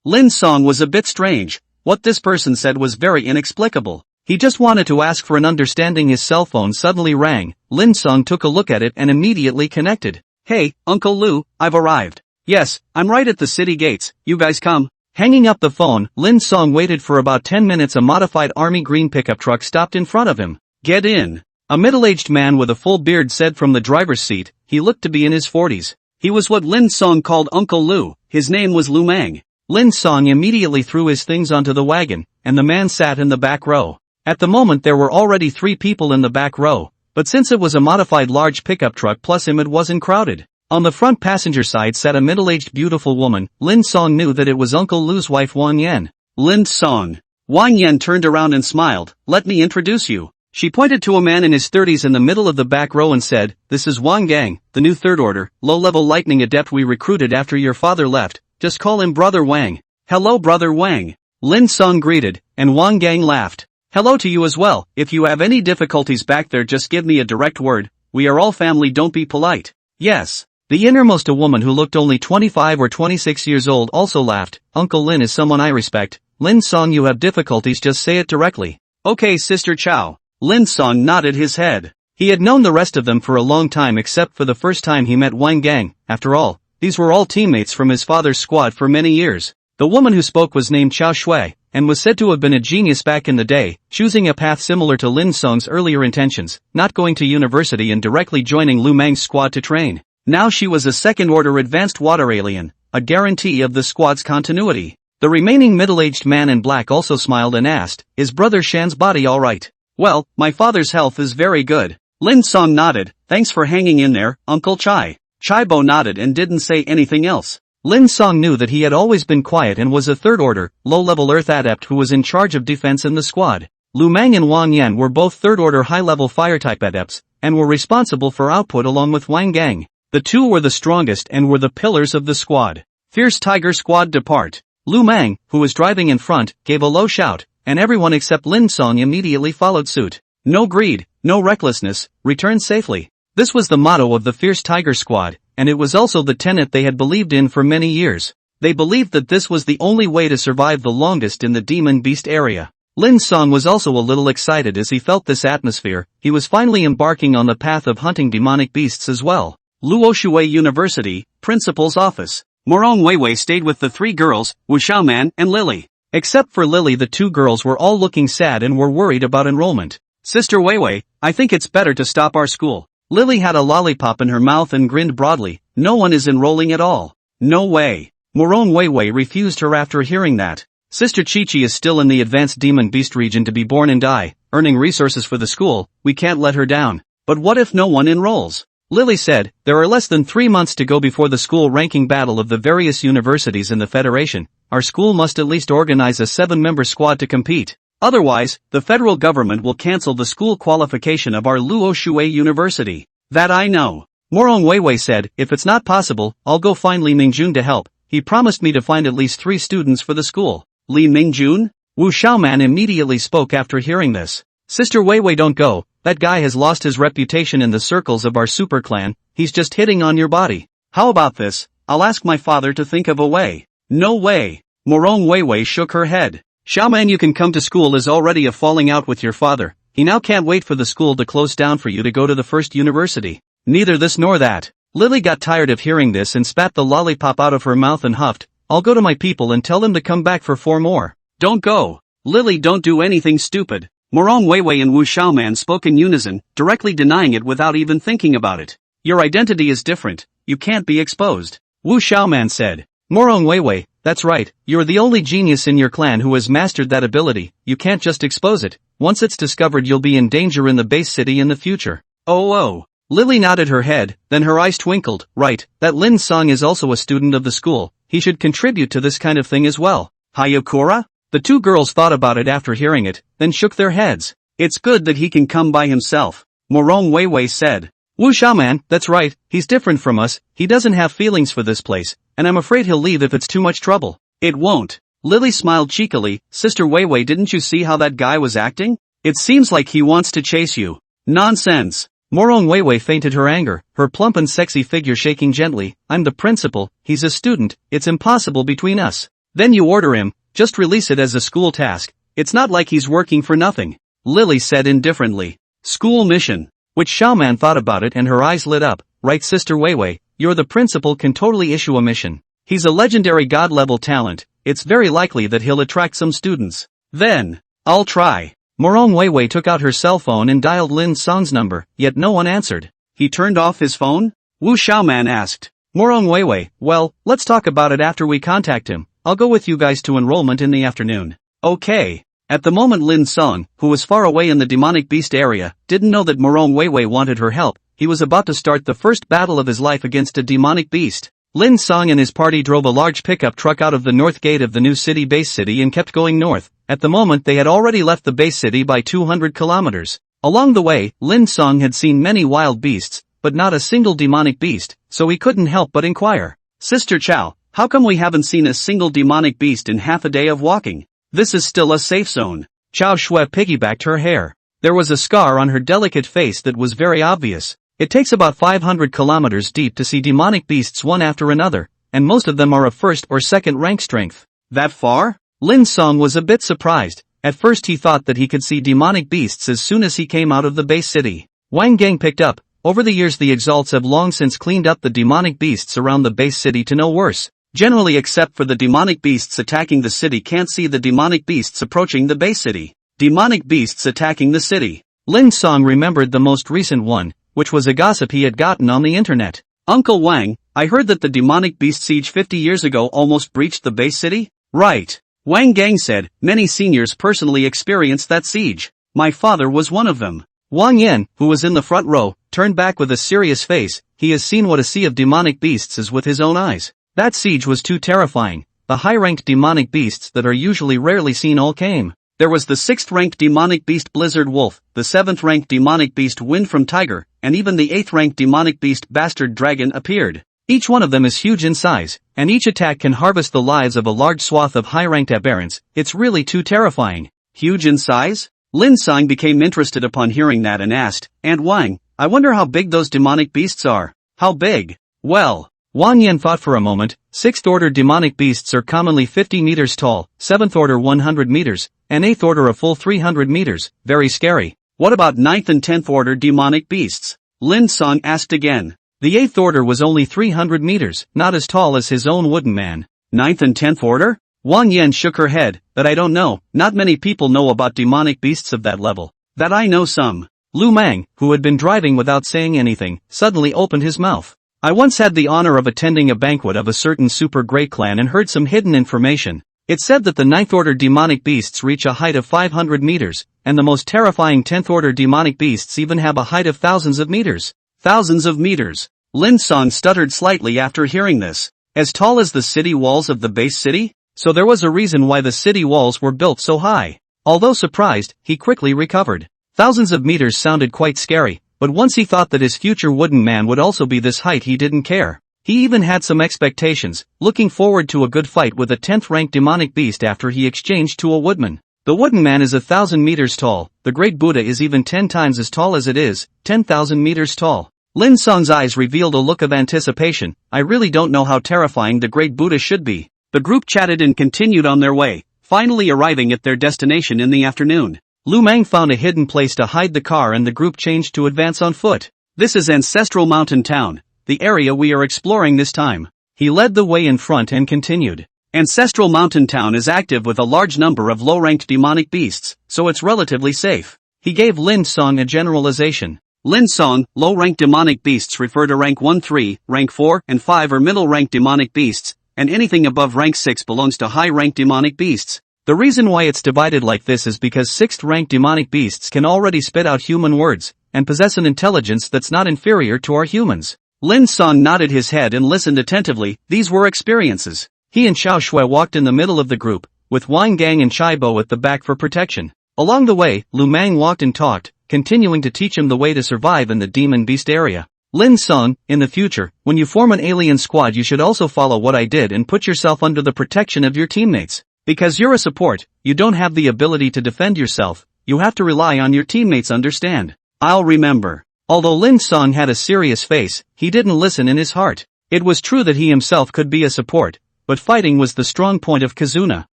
Lin Cang was a bit strange. What this person said was very inexplicable. He just wanted to ask for an understanding. His cell phone suddenly rang. Lin Cang took a look at it and immediately connected. "Hey, Uncle Lu, I've arrived." "Yes, I'm right at the city gates, you guys come." Hanging up the phone, Lin Cang waited for about 10 minutes. A modified army green pickup truck stopped in front of him. "Get in." A middle-aged man with a full beard said from the driver's seat. He looked to be in his 40s. He was what Lin Cang called Uncle Lu. His name was Lu Mang. Lin Cang immediately threw his things onto the wagon, and the man sat in the back row. At the moment there were already 3 people in the back row, but since it was a modified large pickup truck plus him it wasn't crowded. On the front passenger side sat a middle-aged beautiful woman. Lin Cang knew that it was Uncle Lu's wife Wang Yan. "Lin Cang." Wang Yan turned around and smiled. "Let me introduce you." She pointed to a man in his 30s in the middle of the back row and said, "This is Wang Gang, the new third order, low-level lightning adept we recruited after your father left. Just call him Brother Wang." "Hello Brother Wang." Lin Cang greeted, and Wang Gang laughed. "Hello to you as well. If you have any difficulties back there just give me a direct word. We are all family, don't be polite." "Yes." The innermost, a woman who looked only 25 or 26 years old, also laughed. "Uncle Lin is someone I respect. Lin Cang, you have difficulties, just say it directly." "Okay Sister Chow." Lin Cang nodded his head. He had known the rest of them for a long time except for the first time he met Wang Gang. After all, these were all teammates from his father's squad for many years. The woman who spoke was named Chao Shui, and was said to have been a genius back in the day, choosing a path similar to Lin Cang's earlier intentions, not going to university and directly joining Lu Mang's squad to train. Now she was a second-order advanced water alien, a guarantee of the squad's continuity. The remaining middle-aged man in black also smiled and asked, "Is Brother Shan's body alright?" "Well, my father's health is very good." Lin Cang nodded. "Thanks for hanging in there, Uncle Chai." Chaibo nodded and didn't say anything else. Lin Cang knew that he had always been quiet and was a third-order, low-level Earth adept who was in charge of defense in the squad. Lu Mang and Wang Yan were both third-order high-level fire-type adepts, and were responsible for output along with Wang Gang. The two were the strongest and were the pillars of the squad. "Fierce Tiger Squad depart." Lu Mang, who was driving in front, gave a low shout, and everyone except Lin Cang immediately followed suit. "No greed, no recklessness, return safely." This was the motto of the Fierce Tiger Squad, and it was also the tenet they had believed in for many years. They believed that this was the only way to survive the longest in the Demon Beast area. Lin Cang was also a little excited as he felt this atmosphere. He was finally embarking on the path of hunting demonic beasts as well. Luoshui University, Principal's Office. Morong Weiwei stayed with the 3 girls, Wu Xiaoman and Lily. Except for Lily, the 2 girls were all looking sad and were worried about enrollment. "Sister Weiwei, I think it's better to stop our school." Lily had a lollipop in her mouth and grinned broadly. "No one is enrolling at all." "No way." Morong Weiwei refused her after hearing that. "Sister Chi-Chi is still in the advanced demon beast region to be born and die, earning resources for the school. We can't let her down." "But what if no one enrolls?" Lily said, there are less than 3 months to go before the school ranking battle of the various universities in the Federation. Our school must at least organize a 7-member squad to compete. Otherwise, the federal government will cancel the school qualification of our Luo Shui University. That I know. Morong Weiwei said, if it's not possible, I'll go find Li Mingjun to help. He promised me to find at least 3 students for the school. Li Mingjun? Wu Xiaoman immediately spoke after hearing this. Sister Weiwei, don't go. That guy has lost his reputation in the circles of our super clan. He's just hitting on your body. How about this? I'll ask my father to think of a way. No way. Morong Weiwei shook her head. Xiaoman, you can come to school is already a falling out with your father. He now can't wait for the school to close down for you to go to the first university. Neither this nor that. Lily got tired of hearing this and spat the lollipop out of her mouth and huffed. I'll go to my people and tell them to come back for 4 more. Don't go. Lily, don't do anything stupid. Morong Weiwei and Wu Xiaoman spoke in unison, directly denying it without even thinking about it. Your identity is different. You can't be exposed. Wu Xiaoman said. Morong Weiwei, that's right. You're the only genius in your clan who has mastered that ability. You can't just expose it. Once it's discovered, you'll be in danger in the base city in the future. Oh. Lily nodded her head, then her eyes twinkled. Right, that Lin Cang is also a student of the school. He should contribute to this kind of thing as well. Hayakura? The 2 girls thought about it after hearing it, then shook their heads. It's good that he can come by himself. Morong Weiwei said. Wu Xiaoman, that's right, he's different from us. He doesn't have feelings for this place, and I'm afraid he'll leave if it's too much trouble. It won't. Lily smiled cheekily. Sister Weiwei, didn't you see how that guy was acting? It seems like he wants to chase you. Nonsense. Morong Weiwei feinted her anger, her plump and sexy figure shaking gently. I'm the principal, he's a student, it's impossible between us. Then you order him, just release it as a school task. It's not like he's working for nothing. Lily said indifferently. School mission. Which Xiaoman thought about it and her eyes lit up. Right, Sister Weiwei, you're the principal can totally issue a mission. He's a legendary god-level talent. It's very likely that he'll attract some students. Then, I'll try. Morong Weiwei took out her cell phone and dialed Lin Cang's number, yet no one answered. He turned off his phone? Wu Xiaoman asked. Morong Weiwei, well, let's talk about it after we contact him. I'll go with you guys to enrollment in the afternoon. Okay. At the moment Lin Cang, who was far away in the demonic beast area, didn't know that Morong Weiwei wanted her help. He was about to start the first battle of his life against a demonic beast. Lin Cang and his party drove a large pickup truck out of the north gate of the new city base city and kept going north. At the moment they had already left the base city by 200 kilometers. Along the way, Lin Cang had seen many wild beasts, but not a single demonic beast, so he couldn't help but inquire. Sister Chow, how come we haven't seen a single demonic beast in half a day of walking? This is still a safe zone. Chow Shui piggybacked her hair. There was a scar on her delicate face that was very obvious. It takes about 500 kilometers deep to see demonic beasts one after another, and most of them are of first or second rank strength. That far? Lin Cang was a bit surprised. At first he thought that he could see demonic beasts as soon as he came out of the base city. Wang Gang picked up. Over the years the exalts have long since cleaned up the demonic beasts around the base city to no worse. Generally except for the demonic beasts attacking the city can't see the demonic beasts approaching the base city. Demonic beasts attacking the city. Lin Cang remembered the most recent one, which was a gossip he had gotten on the internet. Uncle Wang, I heard that the demonic beast siege 50 years ago almost breached the base city? Right. Wang Gang said, many seniors personally experienced that siege. My father was one of them. Wang Yan, who was in the front row, turned back with a serious face. He has seen what a sea of demonic beasts is with his own eyes. That siege was too terrifying. The high-ranked demonic beasts that are usually rarely seen all came. There was the 6th-ranked demonic beast Blizzard Wolf, the 7th-ranked demonic beast Wind from Tiger, and even the 8th-ranked demonic beast Bastard Dragon appeared. Each one of them is huge in size, and each attack can harvest the lives of a large swath of high-ranked aberrants. It's really too terrifying. Huge in size? Lin Cang became interested upon hearing that and asked, Aunt Wang, I wonder how big those demonic beasts are. How big? Well, Wang Yan thought for a moment. 6th order demonic beasts are commonly 50 meters tall, 7th order 100 meters, and 8th order a full 300 meters, very scary. What about 9th and 10th order demonic beasts? Lin Cang asked again. The 8th order was only 300 meters, not as tall as his own wooden man. 9th and 10th order? Wang Yan shook her head, but I don't know, not many people know about demonic beasts of that level. That I know some. Lu Mang, who had been driving without saying anything, suddenly opened his mouth. I once had the honor of attending a banquet of a certain super great clan and heard some hidden information. It said that the 9th order demonic beasts reach a height of 500 meters, and the most terrifying 10th order demonic beasts even have a height of thousands of meters. Thousands of meters. Lin Cang stuttered slightly after hearing this. As tall as the city walls of the base city? So there was a reason why the city walls were built so high. Although surprised, he quickly recovered. Thousands of meters sounded quite scary, but once he thought that his future wooden man would also be this height, he didn't care. He even had some expectations, looking forward to a good fight with a 10th ranked demonic beast after he exchanged to a woodman. The wooden man is 1,000 meters tall, the great Buddha is even 10 times as tall as it is, 10,000 meters tall. Lin Cang's eyes revealed a look of anticipation. I really don't know how terrifying the great Buddha should be. The group chatted and continued on their way, finally arriving at their destination in the afternoon. Lu Mang found a hidden place to hide the car and the group changed to advance on foot. This is Ancestral Mountain Town, the area we are exploring this time. He led the way in front and continued. Ancestral Mountain Town is active with a large number of low-ranked demonic beasts, so it's relatively safe. He gave Lin Cang a generalization. Lin Cang, low-ranked demonic beasts refer to rank 1, 3, rank 4, and 5 are middle-ranked demonic beasts, and anything above rank 6 belongs to high-ranked demonic beasts. The reason why it's divided like this is because 6th-ranked demonic beasts can already spit out human words, and possess an intelligence that's not inferior to our humans. Lin Cang nodded his head and listened attentively. These were experiences. He and Xiao Shui walked in the middle of the group, with Wang Gang and Chaibo at the back for protection. Along the way, Lu Mang walked and talked, continuing to teach him the way to survive in the demon beast area. Lin Cang, in the future, when you form an alien squad you should also follow what I did and put yourself under the protection of your teammates. Because you're a support, you don't have the ability to defend yourself, you have to rely on your teammates, understand? I'll remember. Although Lin Cang had a serious face, he didn't listen in his heart. It was true that he himself could be a support, but fighting was the strong point of Kizuna.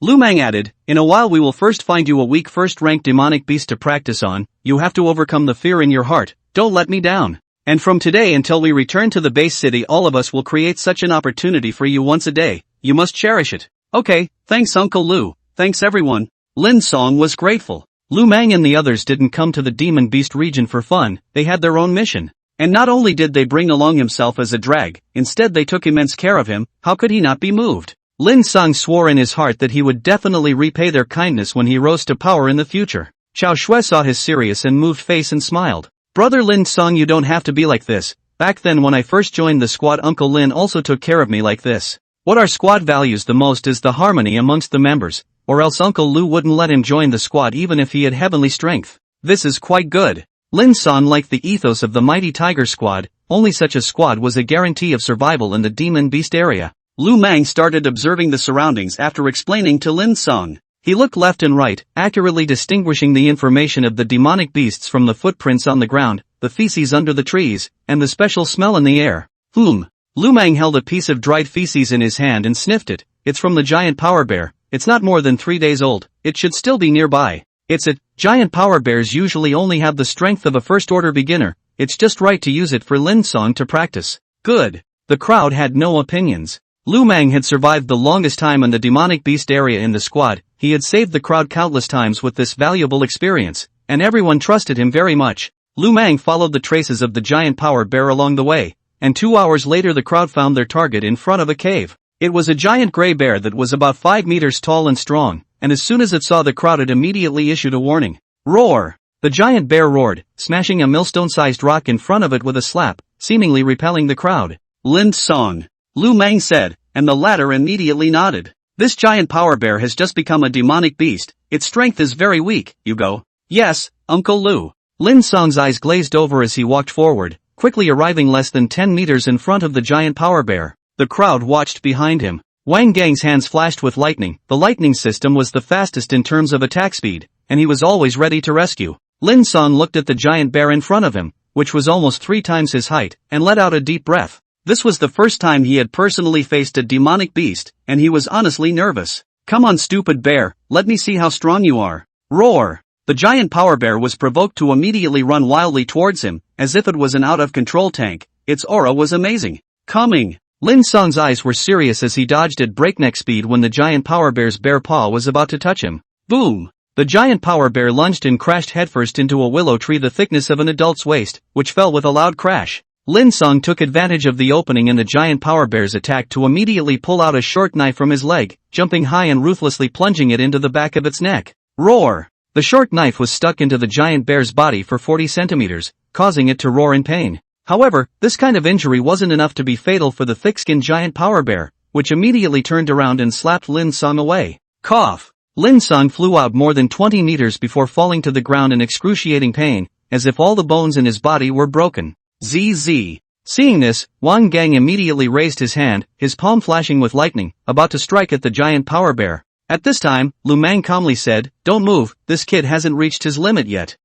Lu Mang added, in a while we will first find you a weak first-ranked demonic beast to practice on, you have to overcome the fear in your heart, don't let me down. And from today until we return to the base city all of us will create such an opportunity for you once a day, you must cherish it. Okay, thanks Uncle Lu, thanks everyone. Lin Cang was grateful. Lu Mang and the others didn't come to the demon beast region for fun, they had their own mission. And not only did they bring along himself as a drag, instead they took immense care of him, how could he not be moved? Lin Cang swore in his heart that he would definitely repay their kindness when he rose to power in the future. Xiao Shui saw his serious and moved face and smiled. Brother Lin Cang, you don't have to be like this. Back then when I first joined the squad Uncle Lin also took care of me like this. What our squad values the most is the harmony amongst the members, or else Uncle Lu wouldn't let him join the squad even if he had heavenly strength. This is quite good. Lin Cang liked the ethos of the mighty tiger squad, only such a squad was a guarantee of survival in the demon beast area. Lu Mang started observing the surroundings after explaining to Lin Cang. He looked left and right, accurately distinguishing the information of the demonic beasts from the footprints on the ground, the feces under the trees, and the special smell in the air. Lu Mang held a piece of dried feces in his hand and sniffed it. It's from the giant power bear. It's not more than 3 days old. It should still be nearby. Giant power bears usually only have the strength of a first-order beginner. It's just right to use it for Lin Cang to practice. Good. The crowd had no opinions. Lu Mang had survived the longest time in the demonic beast area in the squad. He had saved the crowd countless times with this valuable experience, and everyone trusted him very much. Lu Mang followed the traces of the giant power bear along the way, and 2 hours later the crowd found their target in front of a cave. It was a giant gray bear that was about 5 meters tall and strong, and as soon as it saw the crowd it immediately issued a warning. Roar! The giant bear roared, smashing a millstone-sized rock in front of it with a slap, seemingly repelling the crowd. Lin Cang, Lu Mang said, and the latter immediately nodded. This giant power bear has just become a demonic beast. Its strength is very weak, you go. Yes, Uncle Lu. Lin Cang's eyes glazed over as he walked forward, quickly arriving less than 10 meters in front of the giant power bear. The crowd watched behind him. Wang Gang's hands flashed with lightning. The lightning system was the fastest in terms of attack speed, and he was always ready to rescue. Lin Cang looked at the giant bear in front of him, which was almost 3 times his height, and let out a deep breath. This was the first time he had personally faced a demonic beast, and he was honestly nervous. Come on, stupid bear, let me see how strong you are. Roar! The giant power bear was provoked to immediately run wildly towards him, as if it was an out-of-control tank. Its aura was amazing. Coming! Lin Cang's eyes were serious as he dodged at breakneck speed when the giant power bear's bare paw was about to touch him. Boom! The giant power bear lunged and crashed headfirst into a willow tree the thickness of an adult's waist, which fell with a loud crash. Lin Cang took advantage of the opening in the giant power bear's attack to immediately pull out a short knife from his leg, jumping high and ruthlessly plunging it into the back of its neck. Roar! The short knife was stuck into the giant bear's body for 40 centimeters, causing it to roar in pain. However, this kind of injury wasn't enough to be fatal for the thick-skinned giant power bear, which immediately turned around and slapped Lin Cang away. Cough! Lin Cang flew out more than 20 meters before falling to the ground in excruciating pain, as if all the bones in his body were broken. ZZ. Seeing this, Wang Gang immediately raised his hand, his palm flashing with lightning, about to strike at the giant power bear. At this time, Lu Mang calmly said, "Don't move, this kid hasn't reached his limit yet."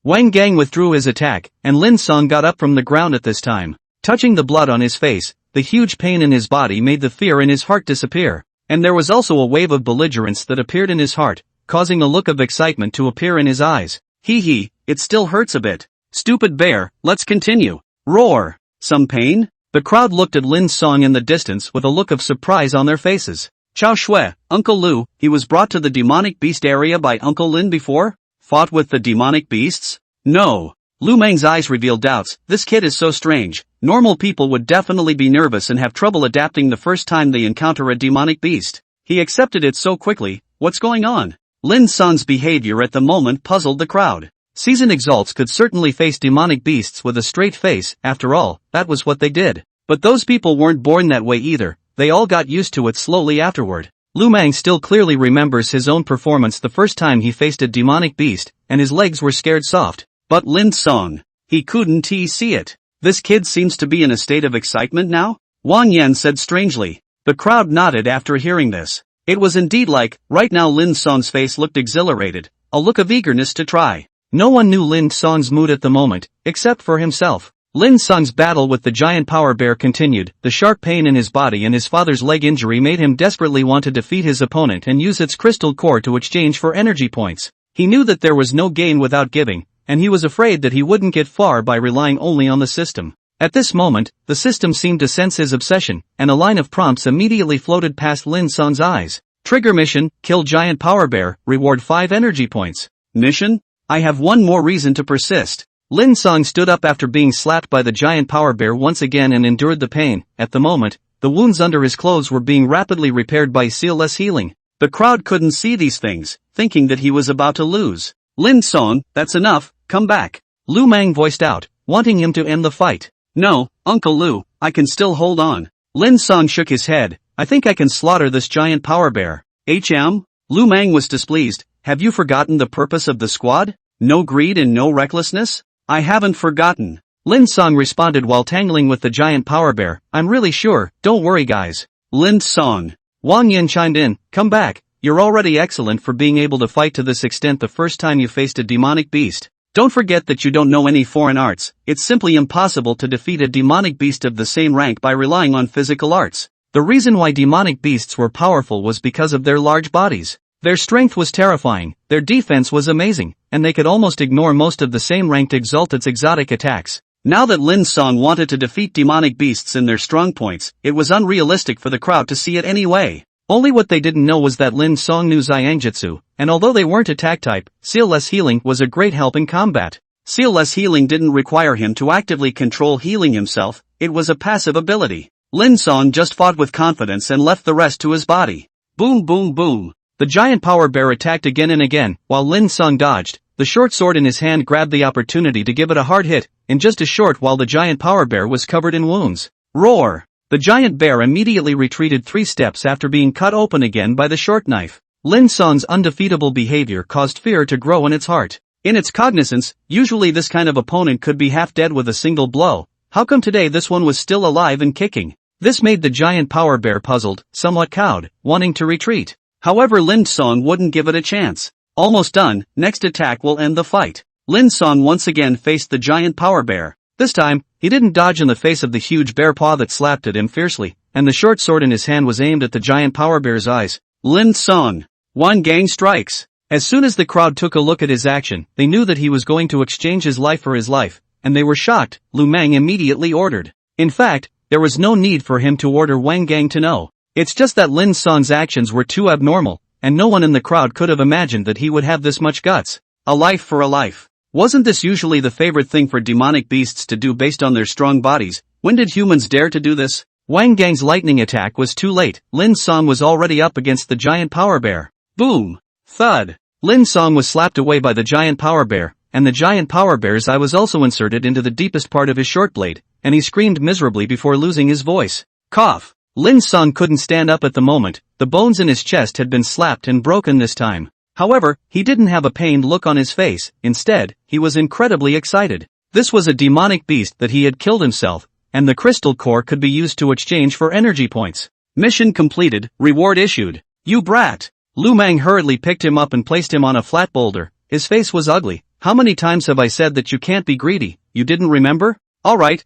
Wang Gang withdrew his attack, and Lin Cang got up from the ground at this time. Touching the blood on his face, the huge pain in his body made the fear in his heart disappear. And there was also a wave of belligerence that appeared in his heart, causing a look of excitement to appear in his eyes. Hee, it still hurts a bit. Stupid bear, let's continue. Roar! Some pain? The crowd looked at Lin Cang in the distance with a look of surprise on their faces. Chao Shui, Uncle Lu, he was brought to the demonic beast area by Uncle Lin before? Fought with the demonic beasts? No. Lu Mang's eyes revealed doubts. This kid is so strange. Normal people would definitely be nervous and have trouble adapting the first time they encounter a demonic beast. He accepted it so quickly. What's going on? Lin Cang's behavior at the moment puzzled the crowd. Seasoned exalts could certainly face demonic beasts with a straight face. After all, that was what they did. But those people weren't born that way either. They all got used to it slowly afterward. Lu Mang still clearly remembers his own performance the first time he faced a demonic beast, and his legs were scared soft. But Lin Cang, he couldn't see it. This kid seems to be in a state of excitement now? Wang Yan said strangely. The crowd nodded after hearing this. It was indeed like, right now Lin Cang's face looked exhilarated, a look of eagerness to try. No one knew Lin Cang's mood at the moment, except for himself. Lin Cang's battle with the giant power bear continued. The sharp pain in his body and his father's leg injury made him desperately want to defeat his opponent and use its crystal core to exchange for energy points. He knew that there was no gain without giving, and he was afraid that he wouldn't get far by relying only on the system. At this moment, the system seemed to sense his obsession, and a line of prompts immediately floated past Lin Cang's eyes. Trigger mission, kill giant power bear, reward 5 energy points. Mission? I have one more reason to persist. Lin Cang stood up after being slapped by the giant power bear once again and endured the pain. At the moment, the wounds under his clothes were being rapidly repaired by sealless healing. The crowd couldn't see these things, thinking that he was about to lose. Lin Cang, that's enough, come back. Lu Mang voiced out, wanting him to end the fight. No, Uncle Lu, I can still hold on. Lin Cang shook his head. I think I can slaughter this giant power bear. Lu Mang was displeased. Have you forgotten the purpose of the squad? No greed and no recklessness? I haven't forgotten. Lin Cang responded while tangling with the giant power bear. I'm really sure, don't worry guys. Lin Cang. Wang Yin chimed in, come back, you're already excellent for being able to fight to this extent the first time you faced a demonic beast. Don't forget that you don't know any foreign arts. It's simply impossible to defeat a demonic beast of the same rank by relying on physical arts. The reason why demonic beasts were powerful was because of their large bodies. Their strength was terrifying, their defense was amazing, and they could almost ignore most of the same-ranked exalted's exotic attacks. Now that Lin Cang wanted to defeat demonic beasts in their strong points, it was unrealistic for the crowd to see it anyway. Only what they didn't know was that Lin Cang knew Xiangjutsu, and although they weren't attack type, sealless healing was a great help in combat. Sealless healing didn't require him to actively control healing himself, it was a passive ability. Lin Cang just fought with confidence and left the rest to his body. Boom boom boom. The giant power bear attacked again and again, while Lin Cang dodged. The short sword in his hand grabbed the opportunity to give it a hard hit, in just a short while the giant power bear was covered in wounds. Roar! The giant bear immediately retreated 3 steps after being cut open again by the short knife. Lin Cang's undefeatable behavior caused fear to grow in its heart. In its cognizance, usually this kind of opponent could be half dead with a single blow. How come today this one was still alive and kicking? This made the giant power bear puzzled, somewhat cowed, wanting to retreat. However, Lin Cang wouldn't give it a chance. Almost done, next attack will end the fight. Lin Cang once again faced the giant power bear. This time, he didn't dodge in the face of the huge bear paw that slapped at him fiercely, and the short sword in his hand was aimed at the giant power bear's eyes. Lin Cang. Wang Gang strikes. As soon as the crowd took a look at his action, they knew that he was going to exchange his life for his life, and they were shocked. Lu Mang immediately ordered. In fact, there was no need for him to order Wang Gang to know. It's just that Lin Cang's actions were too abnormal, and no one in the crowd could have imagined that he would have this much guts. A life for a life. Wasn't this usually the favorite thing for demonic beasts to do based on their strong bodies? When did humans dare to do this? Wang Gang's lightning attack was too late. Lin Cang was already up against the giant power bear. Boom! Thud! Lin Cang was slapped away by the giant power bear, and the giant power bear's eye was also inserted into the deepest part of his short blade, and he screamed miserably before losing his voice. Cough. Lin Cang couldn't stand up at the moment, the bones in his chest had been slapped and broken this time. However, he didn't have a pained look on his face, instead, he was incredibly excited. This was a demonic beast that he had killed himself, and the crystal core could be used to exchange for energy points. Mission completed, reward issued. You brat! Lu Mang hurriedly picked him up and placed him on a flat boulder. His face was ugly. How many times have I said that you can't be greedy? You didn't remember? Alright.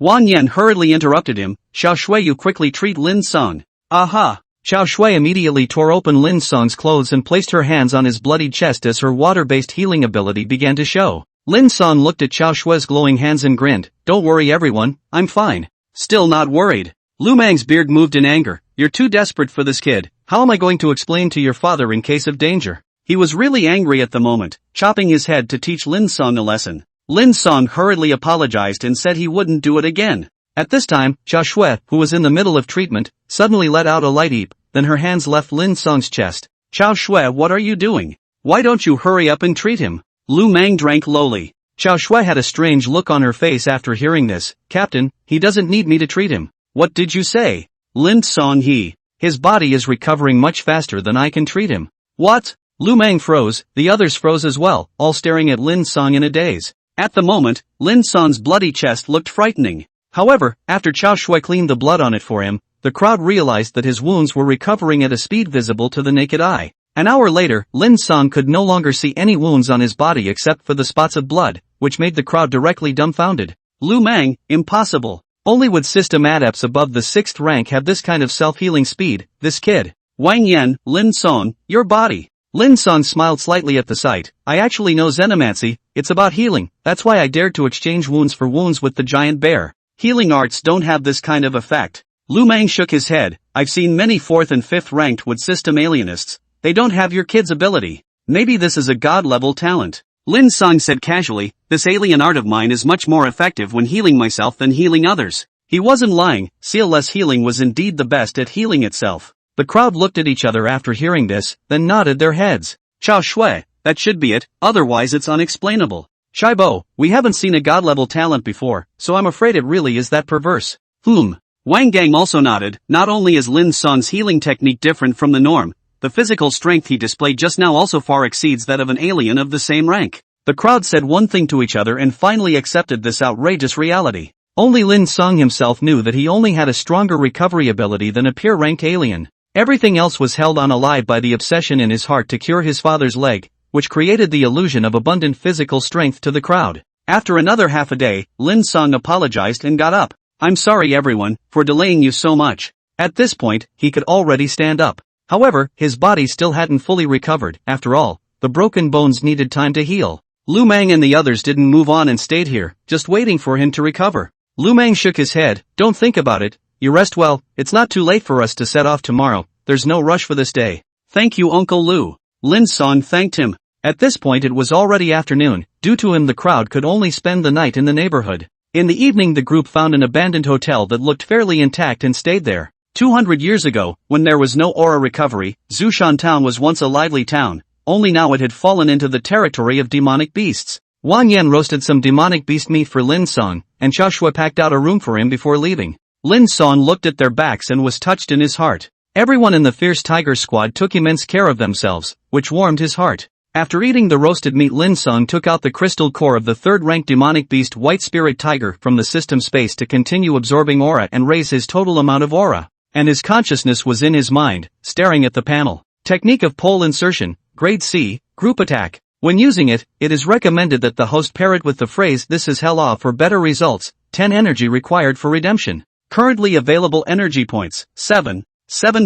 Wan Yan hurriedly interrupted him. Xiao Shui, you quickly treat Lin Cang. Aha! Xiao Shui immediately tore open Lin Cang's clothes and placed her hands on his bloodied chest as her water-based healing ability began to show. Lin Cang looked at Xiao Shui's glowing hands and grinned. Don't worry everyone, I'm fine. Still not worried. Lu Mang's beard moved in anger. You're too desperate for this kid. How am I going to explain to your father in case of danger? He was really angry at the moment, chopping his head to teach Lin Cang a lesson. Lin Cang hurriedly apologized and said he wouldn't do it again. At this time, Xiao Shui, who was in the middle of treatment, suddenly let out a light heap, then her hands left Lin Cang's chest. Xiao Shui, what are you doing? Why don't you hurry up and treat him? Lu Mang drank lowly. Xiao Shui had a strange look on her face after hearing this. Captain, he doesn't need me to treat him. What did you say? Lin Cang his body is recovering much faster than I can treat him. What? Lu Mang froze, the others froze as well, all staring at Lin Cang in a daze. At the moment, Lin Cang's bloody chest looked frightening. However, after Xiao Shui cleaned the blood on it for him, the crowd realized that his wounds were recovering at a speed visible to the naked eye. An hour later, Lin Cang could no longer see any wounds on his body except for the spots of blood, which made the crowd directly dumbfounded. Lu Mang, impossible. Only would system adepts above the 6th rank have this kind of self-healing speed. This kid. Wang Yan, Lin Cang, your body. Lin Cang smiled slightly at the sight. I actually know Zenomancy, it's about healing, that's why I dared to exchange wounds for wounds with the giant bear. Healing arts don't have this kind of effect. Lu Mang shook his head. I've seen many 4th and 5th ranked wood system alienists. They don't have your kid's ability. Maybe this is a god-level talent. Lin Cang said casually, this alien art of mine is much more effective when healing myself than healing others. He wasn't lying, seal-less healing was indeed the best at healing itself. The crowd looked at each other after hearing this, then nodded their heads. Xiao Shui, that should be it, otherwise it's unexplainable. Shibo, we haven't seen a god-level talent before, so I'm afraid it really is that perverse. Wang Gang also nodded. Not only is Lin Cang's healing technique different from the norm, the physical strength he displayed just now also far exceeds that of an alien of the same rank. The crowd said one thing to each other and finally accepted this outrageous reality. Only Lin Cang himself knew that he only had a stronger recovery ability than a peer-ranked alien. Everything else was held on alive by the obsession in his heart to cure his father's leg, which created the illusion of abundant physical strength to the crowd. After another half a day, Lin Cang apologized and got up. I'm sorry everyone, for delaying you so much. At this point, he could already stand up. However, his body still hadn't fully recovered. After all, the broken bones needed time to heal. Lu Mang and the others didn't move on and stayed here, just waiting for him to recover. Lu Mang shook his head. Don't think about it. You rest well, it's not too late for us to set off tomorrow. There's no rush for this day. Thank you Uncle Lu. Lin Cang thanked him. At this point it was already afternoon. Due to him the crowd could only spend the night in the neighborhood. In the evening the group found an abandoned hotel that looked fairly intact and stayed there. 200 years ago, when there was no aura recovery, Zushan Town was once a lively town, only now it had fallen into the territory of demonic beasts. Wang Yan roasted some demonic beast meat for Lin Cang, and Xiao Shui packed out a room for him before leaving. Lin Cang looked at their backs and was touched in his heart. Everyone in the Fierce Tiger Squad took immense care of themselves, which warmed his heart. After eating the roasted meat Lin Cang took out the crystal core of the 3rd-ranked demonic beast White Spirit Tiger from the system space to continue absorbing aura and raise his total amount of aura. And his consciousness was in his mind, staring at the panel. Technique of pole insertion, grade C, group attack. When using it, it is recommended that the host pair it with the phrase this is hell off for better results. 10 energy required for redemption. Currently available energy points, 7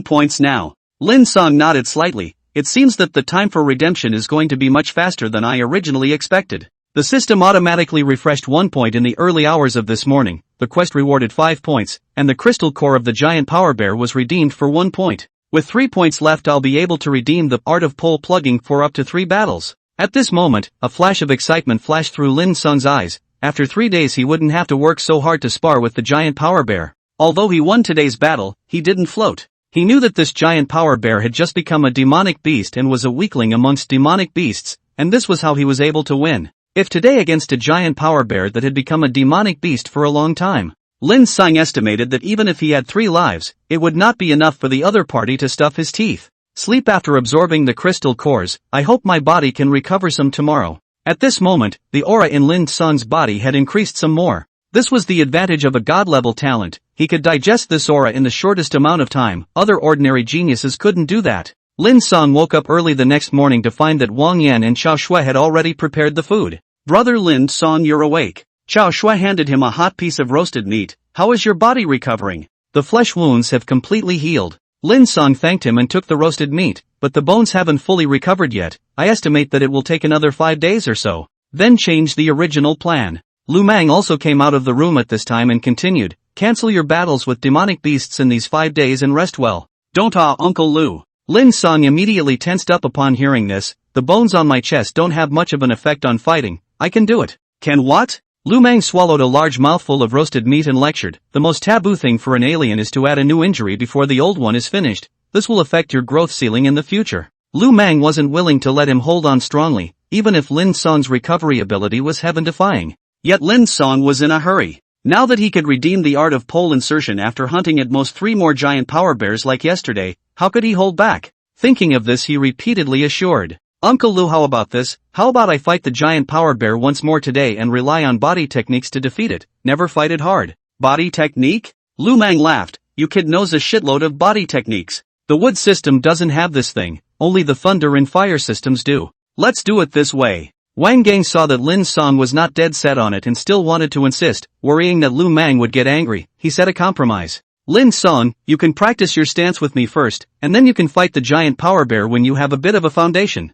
points now. Lin Cang nodded slightly. It seems that the time for redemption is going to be much faster than I originally expected. The system automatically refreshed 1 point in the early hours of this morning, the quest rewarded 5 points, and the crystal core of the giant power bear was redeemed for 1 point. With 3 points left I'll be able to redeem the art of pole plugging for up to 3 battles. At this moment, a flash of excitement flashed through Lin Cang's eyes. After 3 days he wouldn't have to work so hard to spar with the giant power bear. Although he won today's battle, he didn't float. He knew that this giant power bear had just become a demonic beast and was a weakling amongst demonic beasts, and this was how he was able to win. If today against a giant power bear that had become a demonic beast for a long time. Lin Cang estimated that even if he had 3 lives, it would not be enough for the other party to stuff his teeth. Sleep after absorbing the crystal cores. I hope my body can recover some tomorrow. At this moment, the aura in Lin Cang's body had increased some more. This was the advantage of a god-level talent. He could digest this aura in the shortest amount of time. Other ordinary geniuses couldn't do that. Lin Cang woke up early the next morning to find that Wang Yan and Xiao Shui had already prepared the food. Brother Lin Cang, you're awake. Xiao Shui handed him a hot piece of roasted meat. How is your body recovering? The flesh wounds have completely healed. Lin Cang thanked him and took the roasted meat, but the bones haven't fully recovered yet. I estimate that it will take another 5 days or so. Then change the original plan. Lu Mang also came out of the room at this time and continued, cancel your battles with demonic beasts in these 5 days and rest well. Don't Uncle Lu. Lin Cang immediately tensed up upon hearing this. The bones on my chest don't have much of an effect on fighting. I can do it. Can what? Lu Mang swallowed a large mouthful of roasted meat and lectured, the most taboo thing for an alien is to add a new injury before the old one is finished. This will affect your growth ceiling in the future. Lu Mang wasn't willing to let him hold on strongly, even if Lin Cang's recovery ability was heaven-defying. Yet Lin Cang was in a hurry. Now that he could redeem the art of pole insertion after hunting at most 3 more giant power bears like yesterday, how could he hold back? Thinking of this, he repeatedly assured, Uncle Lu, how about this? How about I fight the giant power bear once more today and rely on body techniques to defeat it, never fight it hard. Body technique? Lu Mang laughed, you kid knows a shitload of body techniques. The wood system doesn't have this thing, only the thunder and fire systems do. Let's do it this way. Wang Gang saw that Lin Cang was not dead set on it and still wanted to insist, worrying that Lu Mang would get angry. He set a compromise. Lin Cang, you can practice your stance with me first, and then you can fight the giant power bear when you have a bit of a foundation.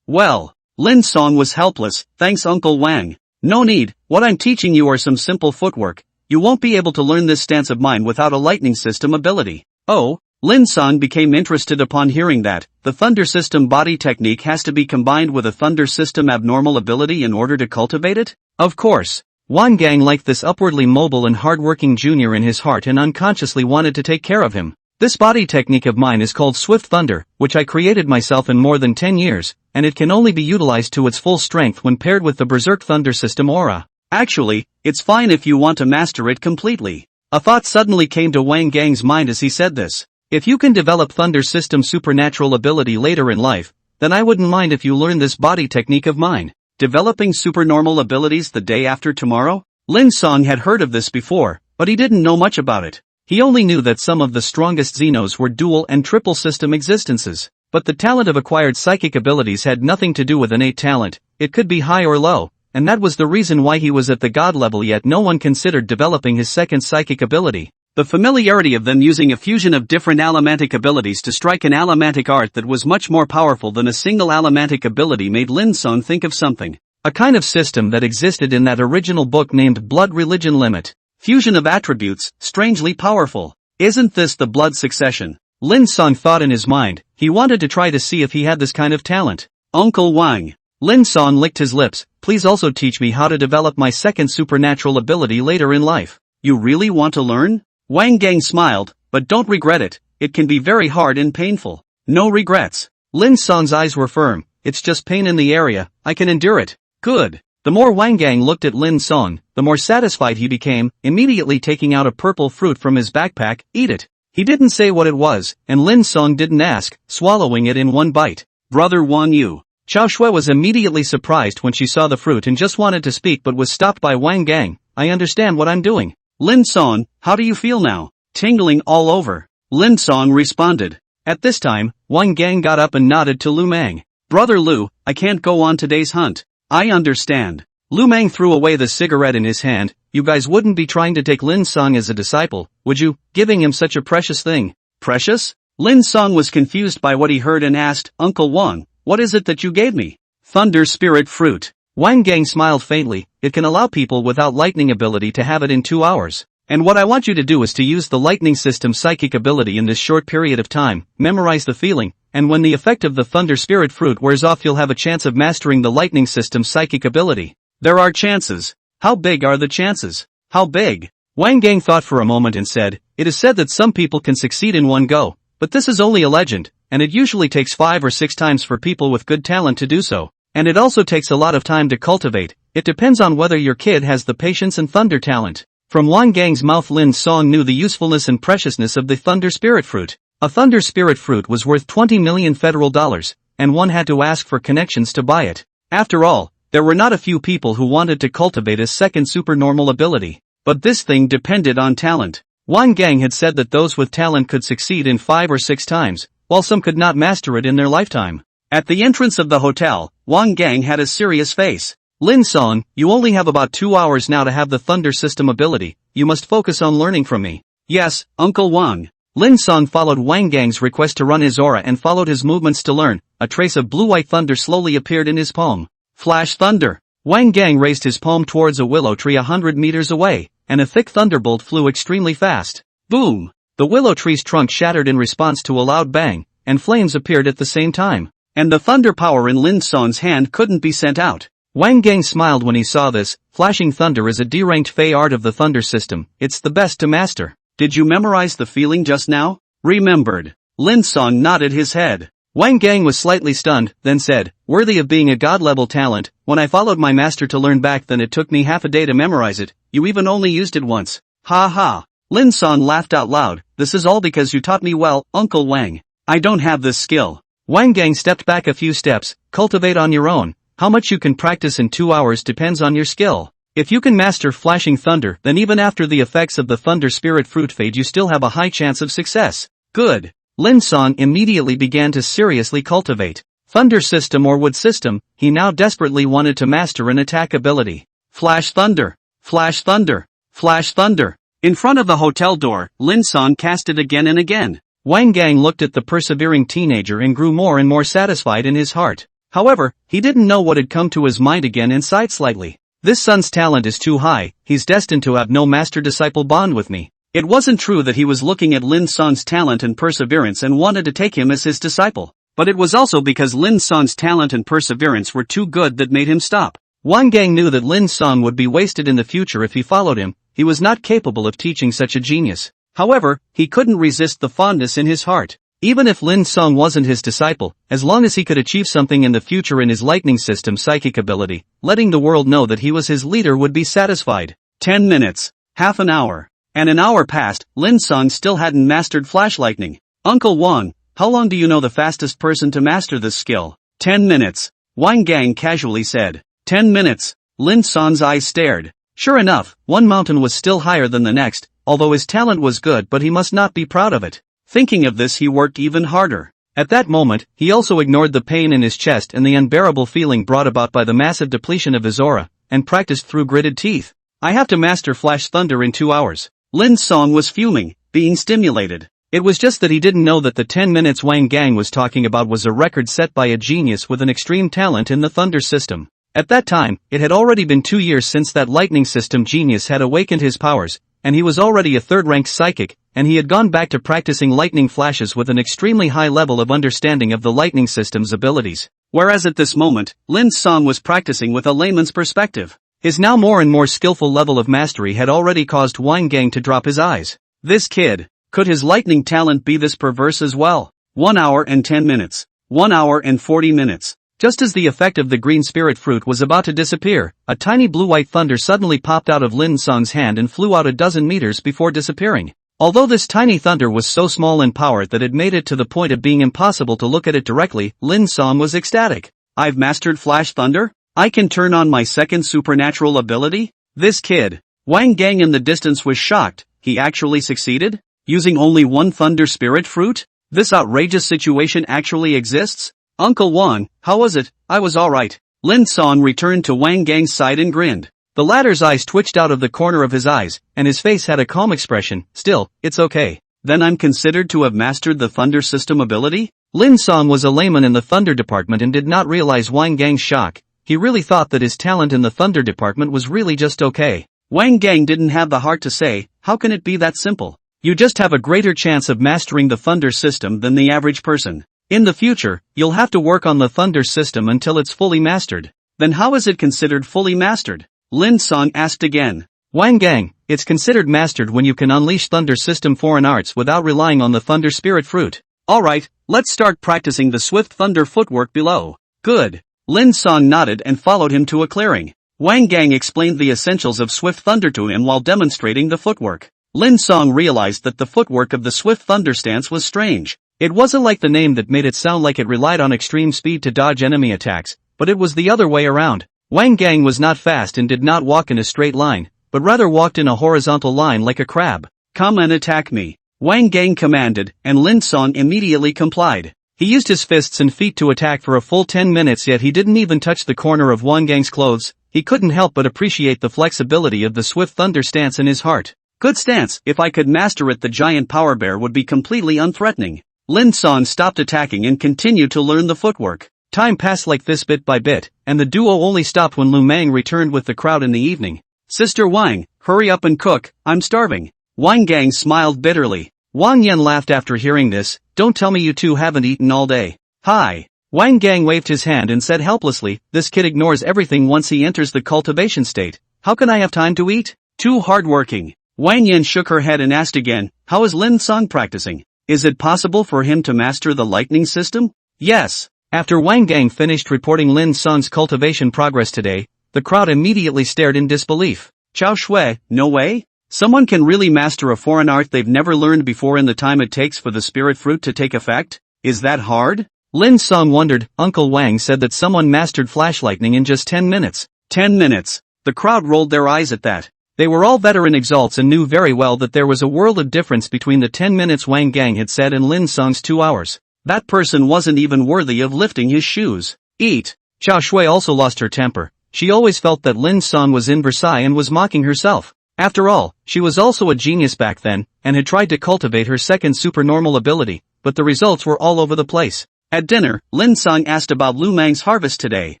Well, Lin Cang was helpless, thanks Uncle Wang. No need, what I'm teaching you are some simple footwork. You won't be able to learn this stance of mine without a lightning system ability. Oh? Lin Cang became interested upon hearing that. The thunder system body technique has to be combined with a thunder system abnormal ability in order to cultivate it? Of course. Wang Gang liked this upwardly mobile and hardworking junior in his heart and unconsciously wanted to take care of him. This body technique of mine is called Swift Thunder, which I created myself in more than 10 years, and it can only be utilized to its full strength when paired with the Berserk Thunder System aura. Actually, it's fine if you want to master it completely. A thought suddenly came to Wang Gang's mind as he said this. If you can develop Thunder System supernatural ability later in life, then I wouldn't mind if you learn this body technique of mine. Developing supernormal abilities the day after tomorrow? Lin Cang had heard of this before, but he didn't know much about it. He only knew that some of the strongest Xenos were dual and triple system existences, but the talent of acquired psychic abilities had nothing to do with innate talent. It could be high or low, and that was the reason why he was at the god level, yet no one considered developing his second psychic ability. The familiarity of them using a fusion of different allomantic abilities to strike an allomantic art that was much more powerful than a single allomantic ability made Lin Cang think of something. A kind of system that existed in that original book named Blood Religion Limit. Fusion of attributes, strangely powerful. Isn't this the blood succession? Lin Cang thought in his mind. He wanted to try to see if he had this kind of talent. Uncle Wang. Lin Cang licked his lips. Please also teach me how to develop my second supernatural ability later in life. You really want to learn? Wang Gang smiled, but don't regret it. It can be very hard and painful. No regrets. Lin Cang's eyes were firm. It's just pain in the area. I can endure it. Good. The more Wang Gang looked at Lin Cang, the more satisfied he became, immediately taking out a purple fruit from his backpack. Eat it. He didn't say what it was, and Lin Cang didn't ask, swallowing it in one bite. Brother Wang Yu. Xiao Shui was immediately surprised when she saw the fruit and just wanted to speak but was stopped by Wang Gang. I understand what I'm doing. Lin Cang, how do you feel now? Tingling all over. Lin Cang responded. At this time, Wang Gang got up and nodded to Lu Mang. Brother Lu, I can't go on today's hunt. I understand. Lu Mang threw away the cigarette in his hand. You guys wouldn't be trying to take Lin Cang as a disciple, would you, giving him such a precious thing? Precious? Lin Cang was confused by what he heard and asked, Uncle Wang, what is it that you gave me? Thunder Spirit Fruit. Wang Gang smiled faintly. It can allow people without lightning ability to have it in 2 hours. And what I want you to do is to use the lightning system psychic ability in this short period of time, memorize the feeling, and when the effect of the Thunder Spirit Fruit wears off you'll have a chance of mastering the lightning system psychic ability. There are chances. How big are the chances? How big? Wang Gang thought for a moment and said, it is said that some people can succeed in one go, but this is only a legend, and it usually takes 5 or 6 times for people with good talent to do so. And it also takes a lot of time to cultivate. It depends on whether your kid has the patience and thunder talent. From Wang Gang's mouth, Lin Cang knew the usefulness and preciousness of the thunder spirit fruit. A thunder spirit fruit was worth 20 million federal dollars, and one had to ask for connections to buy it. After all, there were not a few people who wanted to cultivate a second supernormal ability. But this thing depended on talent. Wang Gang had said that those with talent could succeed in 5 or 6 times, while some could not master it in their lifetime. At the entrance of the hotel, Wang Gang had a serious face. Lin Cang, you only have about 2 hours now to have the thunder system ability. You must focus on learning from me. Yes, Uncle Wang. Lin Cang followed Wang Gang's request to run his aura and followed his movements to learn. A trace of blue-white thunder slowly appeared in his palm. Flash thunder. Wang Gang raised his palm towards a willow tree 100 meters away, and a thick thunderbolt flew extremely fast. Boom! The willow tree's trunk shattered in response to a loud bang, and flames appeared at the same time. And the thunder power in Lin Cang's hand couldn't be sent out. Wang Gang smiled when he saw this. Flashing thunder is a D-ranked Fey art of the thunder system. It's the best to master. Did you memorize the feeling just now? Remembered. Lin Cang nodded his head. Wang Gang was slightly stunned, then said, worthy of being a god-level talent, when I followed my master to learn back then it took me half a day to memorize it, you even only used it once. Ha ha. Lin Cang laughed out loud, this is all because you taught me well, Uncle Wang. I don't have this skill. Wang Gang stepped back a few steps, cultivate on your own. How much you can practice in 2 hours depends on your skill. If you can master flashing thunder, then even after the effects of the thunder spirit fruit fade you still have a high chance of success. Good. Lin Cang immediately began to seriously cultivate thunder system or wood system. He now desperately wanted to master an attack ability. Flash thunder. Flash thunder. Flash thunder. In front of the hotel door, Lin Cang cast it again and again. Wang Gang looked at the persevering teenager and grew more and more satisfied in his heart. However, he didn't know what had come to his mind again and sighed slightly. This son's talent is too high, he's destined to have no master-disciple bond with me. It wasn't true that he was looking at Lin Cang's talent and perseverance and wanted to take him as his disciple. But it was also because Lin Cang's talent and perseverance were too good that made him stop. Wang Gang knew that Lin Cang would be wasted in the future if he followed him. He was not capable of teaching such a genius. However, he couldn't resist the fondness in his heart. Even if Lin Cang wasn't his disciple, as long as he could achieve something in the future in his lightning system psychic ability, letting the world know that he was his leader would be satisfied. 10 minutes. Half an hour. And an hour passed, Lin Cang still hadn't mastered flash lightning. Uncle Wang, how long do you know the fastest person to master this skill? 10 minutes. Wang Gang casually said. 10 minutes. Lin Cang's eyes stared. Sure enough, one mountain was still higher than the next, although his talent was good but he must not be proud of it. Thinking of this he worked even harder. At that moment, he also ignored the pain in his chest and the unbearable feeling brought about by the massive depletion of his aura, and practiced through gritted teeth. I have to master flash thunder in 2 hours. Lin Cang was fuming, being stimulated. It was just that he didn't know that the 10 minutes Wang Gang was talking about was a record set by a genius with an extreme talent in the thunder system. At that time, it had already been 2 years since that lightning system genius had awakened his powers, and he was already a third-ranked psychic, and he had gone back to practicing lightning flashes with an extremely high level of understanding of the lightning system's abilities. Whereas at this moment, Lin Cang was practicing with a layman's perspective. His now more and more skillful level of mastery had already caused Wang Gang to drop his eyes. This kid, could his lightning talent be this perverse as well? 1 hour and 10 minutes. 1 hour and 40 minutes. Just as the effect of the green spirit fruit was about to disappear, a tiny blue-white thunder suddenly popped out of Lin Cang's hand and flew out a dozen meters before disappearing. Although this tiny thunder was so small in power that it made it to the point of being impossible to look at it directly, Lin Cang was ecstatic. I've mastered flash thunder? I can turn on my second supernatural ability? This kid. Wang Gang in the distance was shocked. He actually succeeded? Using only one thunder spirit fruit? This outrageous situation actually exists? Uncle Wang, how was it? I was alright. Lin Cang returned to Wang Gang's side and grinned. The latter's eyes twitched out of the corner of his eyes, and his face had a calm expression. Still, it's okay. Then I'm considered to have mastered the thunder system ability? Lin Cang was a layman in the thunder department and did not realize Wang Gang's shock. He really thought that his talent in the thunder department was really just okay. Wang Gang didn't have the heart to say, how can it be that simple? You just have a greater chance of mastering the thunder system than the average person. In the future, you'll have to work on the thunder system until it's fully mastered. Then how is it considered fully mastered? Lin Cang asked again. Wang Gang, it's considered mastered when you can unleash thunder system foreign arts without relying on the thunder spirit fruit. Alright, let's start practicing the swift thunder footwork below. Good. Lin Cang nodded and followed him to a clearing. Wang Gang explained the essentials of Swift Thunder to him while demonstrating the footwork. Lin Cang realized that the footwork of the Swift Thunder stance was strange. It wasn't like the name that made it sound like it relied on extreme speed to dodge enemy attacks, but it was the other way around. Wang Gang was not fast and did not walk in a straight line, but rather walked in a horizontal line like a crab. Come and attack me, Wang Gang commanded, and Lin Cang immediately complied. He used his fists and feet to attack for a full 10 minutes, yet he didn't even touch the corner of Wang Gang's clothes. He couldn't help but appreciate the flexibility of the Swift Thunder stance in his heart. Good stance. If I could master it, the giant power bear would be completely unthreatening. Lin Cang stopped attacking and continued to learn the footwork. Time passed like this bit by bit, and the duo only stopped when Lu Mang returned with the crowd in the evening. Sister Wang, hurry up and cook, I'm starving. Wang Gang smiled bitterly. Wang Yan laughed after hearing this. Don't tell me you two haven't eaten all day. Hi. Wang Gang waved his hand and said helplessly, this kid ignores everything once he enters the cultivation state. How can I have time to eat? Too hardworking. Wang Yan shook her head and asked again, how is Lin Cang practicing? Is it possible for him to master the lightning system? Yes. After Wang Gang finished reporting Lin Cang's cultivation progress today, the crowd immediately stared in disbelief. Chao Shui, no way? Someone can really master a foreign art they've never learned before in the time it takes for the spirit fruit to take effect? Is that hard? Lin Cang wondered. Uncle Wang said that someone mastered flash lightning in just 10 minutes. 10 minutes. The crowd rolled their eyes at that. They were all veteran exalts and knew very well that there was a world of difference between the 10 minutes Wang Gang had said and Lin Cang's 2 hours. That person wasn't even worthy of lifting his shoes. Eat. Chao Shui also lost her temper. She always felt that Lin Cang was in Versailles and was mocking herself. After all, she was also a genius back then, and had tried to cultivate her second supernormal ability, but the results were all over the place. At dinner, Lin Cang asked about Lu Mang's harvest today.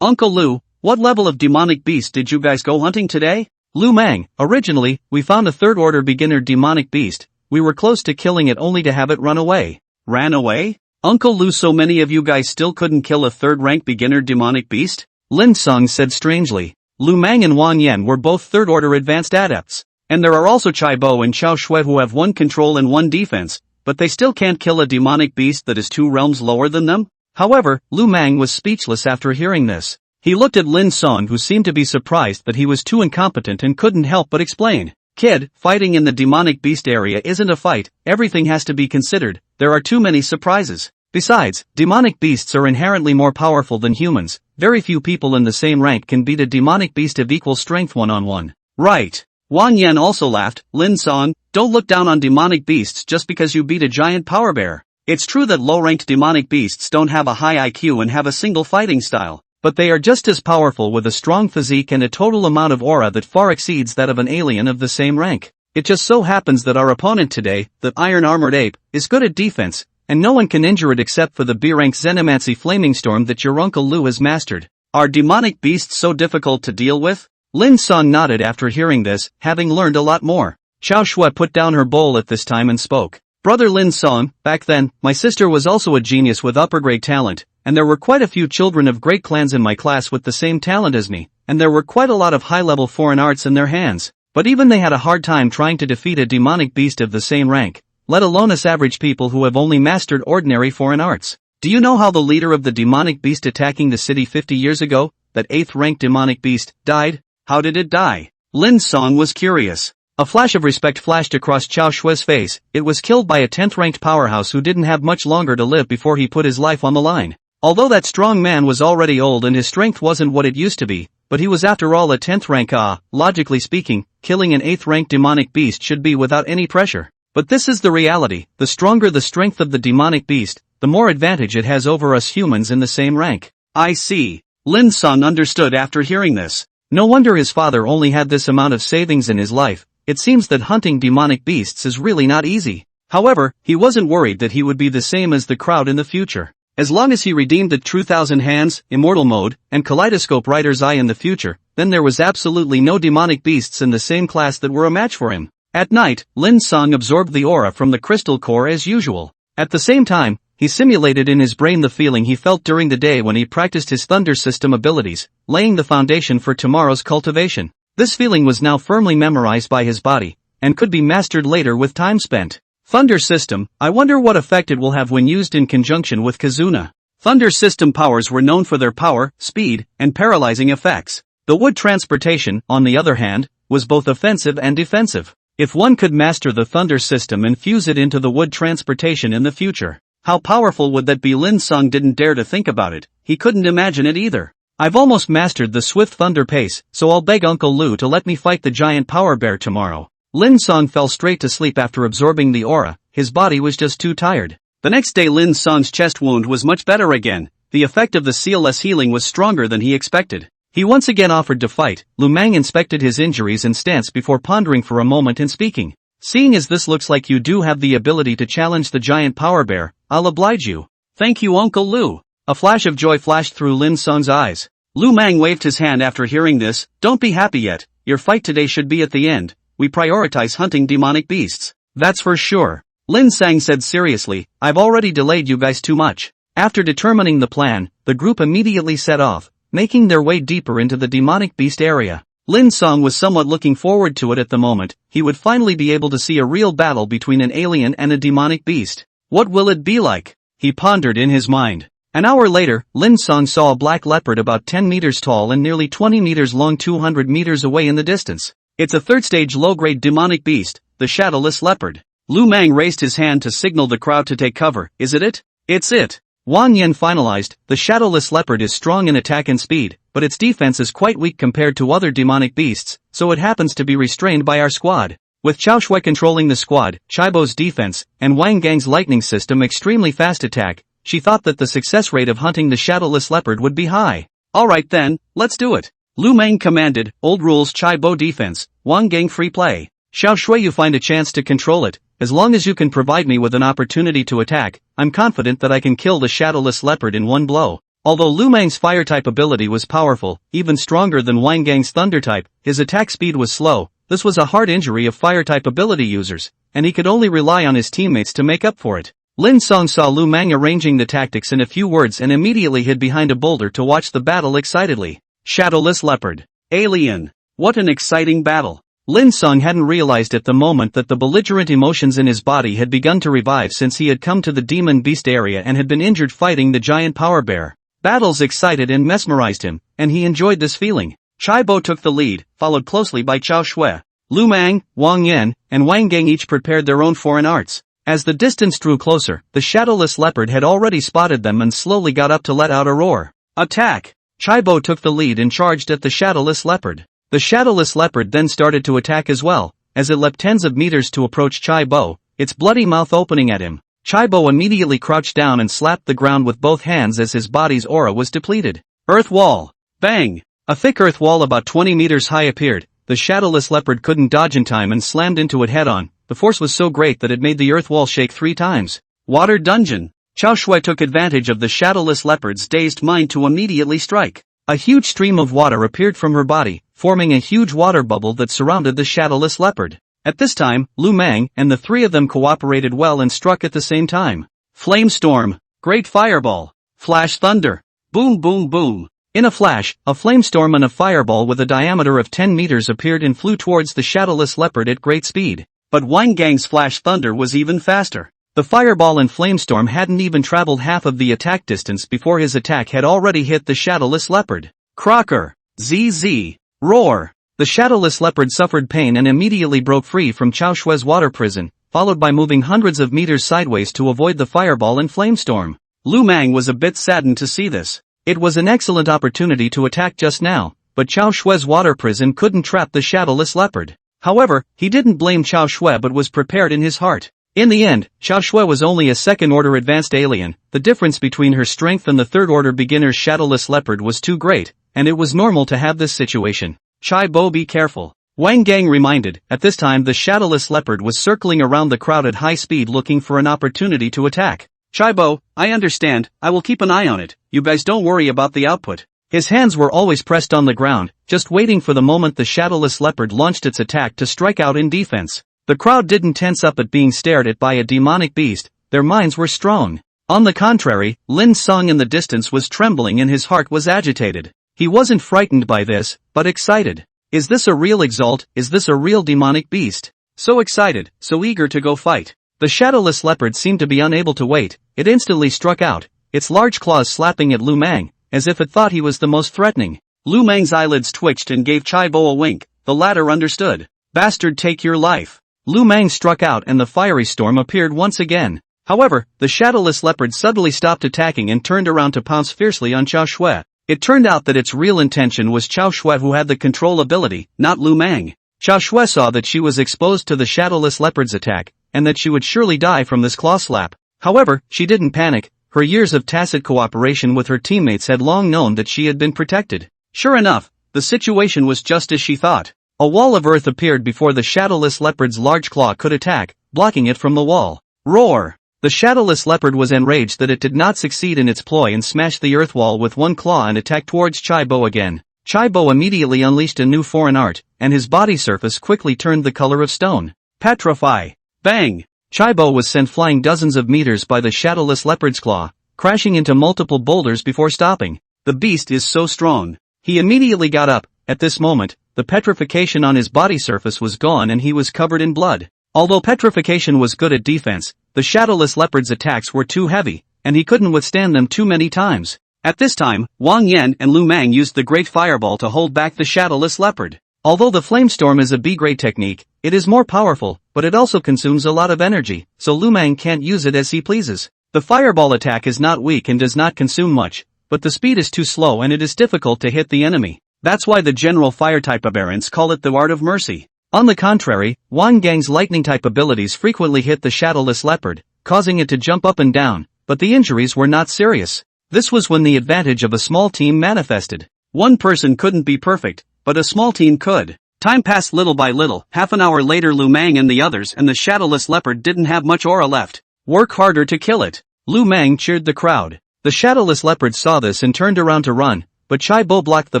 Uncle Lu, what level of demonic beast did you guys go hunting today? Lu Mang, originally, we found a third-order beginner demonic beast. We were close to killing it only to have it run away. Ran away? Uncle Lu, so many of you guys still couldn't kill a third-rank beginner demonic beast? Lin Cang said strangely. Lu Mang and Wan Yan were both third-order advanced adepts. And there are also Chai Bo and Chao Shui who have 1 control and 1 defense, but they still can't kill a demonic beast that is 2 realms lower than them? However, Lu Mang was speechless after hearing this. He looked at Lin Cang, who seemed to be surprised that he was too incompetent and couldn't help but explain. Kid, fighting in the demonic beast area isn't a fight, everything has to be considered, there are too many surprises. Besides, demonic beasts are inherently more powerful than humans. Very few people in the same rank can beat a demonic beast of equal strength one-on-one. Right. Wan Yan also laughed. Lin Cang, don't look down on demonic beasts just because you beat a giant power bear. It's true that low-ranked demonic beasts don't have a high IQ and have a single fighting style, but they are just as powerful with a strong physique and a total amount of aura that far exceeds that of an alien of the same rank. It just so happens that our opponent today, the iron-armored ape, is good at defense, and no one can injure it except for the B-rank Zenomancy Flaming Storm that your Uncle Lu has mastered. Are demonic beasts so difficult to deal with? Lin Cang nodded after hearing this, having learned a lot more. Chao Shui put down her bowl at this time and spoke. Brother Lin Cang, back then, my sister was also a genius with upper-grade talent, and there were quite a few children of great clans in my class with the same talent as me, and there were quite a lot of high-level foreign arts in their hands, but even they had a hard time trying to defeat a demonic beast of the same rank, let alone us average people who have only mastered ordinary foreign arts. Do you know how the leader of the demonic beast attacking the city 50 years ago, that 8th-ranked demonic beast, died? How did it die? Lin Cang was curious. A flash of respect flashed across Chao Shui's face. It was killed by a 10th-ranked powerhouse who didn't have much longer to live before he put his life on the line. Although that strong man was already old and his strength wasn't what it used to be, but he was after all a 10th rank. Logically speaking, killing an 8th-ranked demonic beast should be without any pressure. But this is the reality. The stronger the strength of the demonic beast, the more advantage it has over us humans in the same rank. I see. Lin Cang understood after hearing this. No wonder his father only had this amount of savings in his life. It seems that hunting demonic beasts is really not easy. However, he wasn't worried that he would be the same as the crowd in the future. As long as he redeemed the True Thousand Hands, Immortal Mode, and Kaleidoscope Rider's Eye in the future, then there was absolutely no demonic beasts in the same class that were a match for him. At night, Lin Cang absorbed the aura from the crystal core as usual. At the same time, he simulated in his brain the feeling he felt during the day when he practiced his thunder system abilities, laying the foundation for tomorrow's cultivation. This feeling was now firmly memorized by his body, and could be mastered later with time spent. Thunder system, I wonder what effect it will have when used in conjunction with Kizuna. Thunder system powers were known for their power, speed, and paralyzing effects. The wood transportation, on the other hand, was both offensive and defensive. If one could master the thunder system and fuse it into the wood transportation in the future, how powerful would that be? Lin Cang didn't dare to think about it, he couldn't imagine it either. I've almost mastered the swift thunder pace, so I'll beg Uncle Lu to let me fight the giant power bear tomorrow. Lin Cang fell straight to sleep after absorbing the aura, his body was just too tired. The next day Lin Cang's chest wound was much better again, the effect of the seal-less healing was stronger than he expected. He once again offered to fight. Lu Mang inspected his injuries and stance before pondering for a moment and speaking. Seeing as this looks like you do have the ability to challenge the giant power bear, I'll oblige you. Thank you Uncle Lu. A flash of joy flashed through Lin Cang's eyes. Lu Mang waved his hand after hearing this. Don't be happy yet, your fight today should be at the end. We prioritize hunting demonic beasts. That's for sure. Lin Cang said seriously, I've already delayed you guys too much. After determining the plan, the group immediately set off, making their way deeper into the demonic beast area. Lin Cang was somewhat looking forward to it at the moment, he would finally be able to see a real battle between an alien and a demonic beast. What will it be like? He pondered in his mind. An hour later, Lin Cang saw a black leopard about 10 meters tall and nearly 20 meters long 200 meters away in the distance. It's a third-stage low-grade demonic beast, the shadowless leopard. Lu Mang raised his hand to signal the crowd to take cover. Is it it? It's it. Wang Yan finalized, the shadowless leopard is strong in attack and speed, but its defense is quite weak compared to other demonic beasts, so it happens to be restrained by our squad. With Xiao Shui controlling the squad, Chaibo's defense, and Wang Gang's lightning system extremely fast attack, she thought that the success rate of hunting the shadowless leopard would be high. Alright then, let's do it. Lu Mang commanded, old rules Chaibo defense, Wang Gang free play. Xiao Shui you find a chance to control it. As long as you can provide me with an opportunity to attack, I'm confident that I can kill the shadowless leopard in one blow. Although Lu Mang's fire-type ability was powerful, even stronger than Wang Gang's thunder-type, his attack speed was slow. This was a hard injury of fire-type ability users, and he could only rely on his teammates to make up for it. Lin Cang saw Lu Mang arranging the tactics in a few words and immediately hid behind a boulder to watch the battle excitedly. Shadowless leopard. Alien. What an exciting battle. Lin Cang hadn't realized at the moment that the belligerent emotions in his body had begun to revive since he had come to the demon beast area and had been injured fighting the giant power bear. Battles excited and mesmerized him, and he enjoyed this feeling. Chaibo took the lead, followed closely by Xiao Shui. Lu Mang, Wang Yan, and Wang Gang each prepared their own foreign arts. As the distance drew closer, the shadowless leopard had already spotted them and slowly got up to let out a roar. Attack! Chaibo took the lead and charged at the shadowless leopard. The shadowless leopard then started to attack as well, as it leapt tens of meters to approach Chaibo, its bloody mouth opening at him. Chaibo immediately crouched down and slapped the ground with both hands as his body's aura was depleted. Earth wall! Bang! A thick earth wall about 20 meters high appeared. The shadowless leopard couldn't dodge in time and slammed into it head-on. The force was so great that it made the earth wall shake 3 times. Water dungeon! Xiao Shui took advantage of the shadowless leopard's dazed mind to immediately strike. A huge stream of water appeared from her body, forming a huge water bubble that surrounded the shadowless leopard. At this time, Lu Mang and the 3 of them cooperated well and struck at the same time. Flame storm, great fireball, flash thunder, boom boom boom. In a flash, a flame storm and a fireball with a diameter of 10 meters appeared and flew towards the shadowless leopard at great speed. But Wang Gang's flash thunder was even faster. The fireball and flamestorm hadn't even traveled half of the attack distance before his attack had already hit the shadowless leopard. Crocker! ZZ! Roar! The shadowless leopard suffered pain and immediately broke free from Xiao Shui's water prison, followed by moving hundreds of meters sideways to avoid the fireball and flamestorm. Lu Mang was a bit saddened to see this. It was an excellent opportunity to attack just now, but Xiao Shui's water prison couldn't trap the shadowless leopard. However, he didn't blame Xiao Shui but was prepared in his heart. In the end, Xiao Shui was only a second-order advanced alien. The difference between her strength and the third-order beginner's shadowless leopard was too great, and it was normal to have this situation. Chaibo, be careful. Wang Gang reminded. At this time the shadowless leopard was circling around the crowd at high speed looking for an opportunity to attack. Chaibo, I understand, I will keep an eye on it, you guys don't worry about the output. His hands were always pressed on the ground, just waiting for the moment the shadowless leopard launched its attack to strike out in defense. The crowd didn't tense up at being stared at by a demonic beast, their minds were strong. On the contrary, Lin Cang in the distance was trembling and his heart was agitated. He wasn't frightened by this, but excited. Is this a real exalt? Is this a real demonic beast? So excited, so eager to go fight. The shadowless leopard seemed to be unable to wait, it instantly struck out, its large claws slapping at Lu Mang, as if it thought he was the most threatening. Lu Mang's eyelids twitched and gave Chai Bo a wink. The latter understood. Bastard, take your life. Lu Mang struck out and the fiery storm appeared once again. However, the shadowless leopard suddenly stopped attacking and turned around to pounce fiercely on Xiao Shui. It turned out that its real intention was Xiao Shui, who had the control ability, not Lu Mang. Xiao Shui saw that she was exposed to the shadowless leopard's attack, and that she would surely die from this claw slap. However, she didn't panic. Her years of tacit cooperation with her teammates had long known that she had been protected. Sure enough, the situation was just as she thought. A wall of earth appeared before the shadowless leopard's large claw could attack, blocking it from the wall. Roar! The shadowless leopard was enraged that it did not succeed in its ploy and smashed the earth wall with one claw and attacked towards Chai Bo again. Chai Bo immediately unleashed a new foreign art, and his body surface quickly turned the color of stone. Petrify! Bang! Chai Bo was sent flying dozens of meters by the shadowless leopard's claw, crashing into multiple boulders before stopping. The beast is so strong. He immediately got up. At this moment, the petrification on his body surface was gone and he was covered in blood. Although petrification was good at defense, the shadowless leopard's attacks were too heavy, and he couldn't withstand them too many times. At this time, Wang Yan and Lu Mang used the Great Fireball to hold back the shadowless leopard. Although the Flamestorm is a B-grade technique, it is more powerful, but it also consumes a lot of energy, so Lu Mang can't use it as he pleases. The Fireball attack is not weak and does not consume much, but the speed is too slow and it is difficult to hit the enemy. That's why the general fire-type aberrants call it the Art of Mercy. On the contrary, Wang Gang's lightning-type abilities frequently hit the shadowless leopard, causing it to jump up and down, but the injuries were not serious. This was when the advantage of a small team manifested. One person couldn't be perfect, but a small team could. Time passed little by little. Half an hour later, Lu Mang and the others and the shadowless leopard didn't have much aura left. Work harder to kill it. Lu Mang cheered the crowd. The shadowless leopard saw this and turned around to run, but Chai Bo blocked the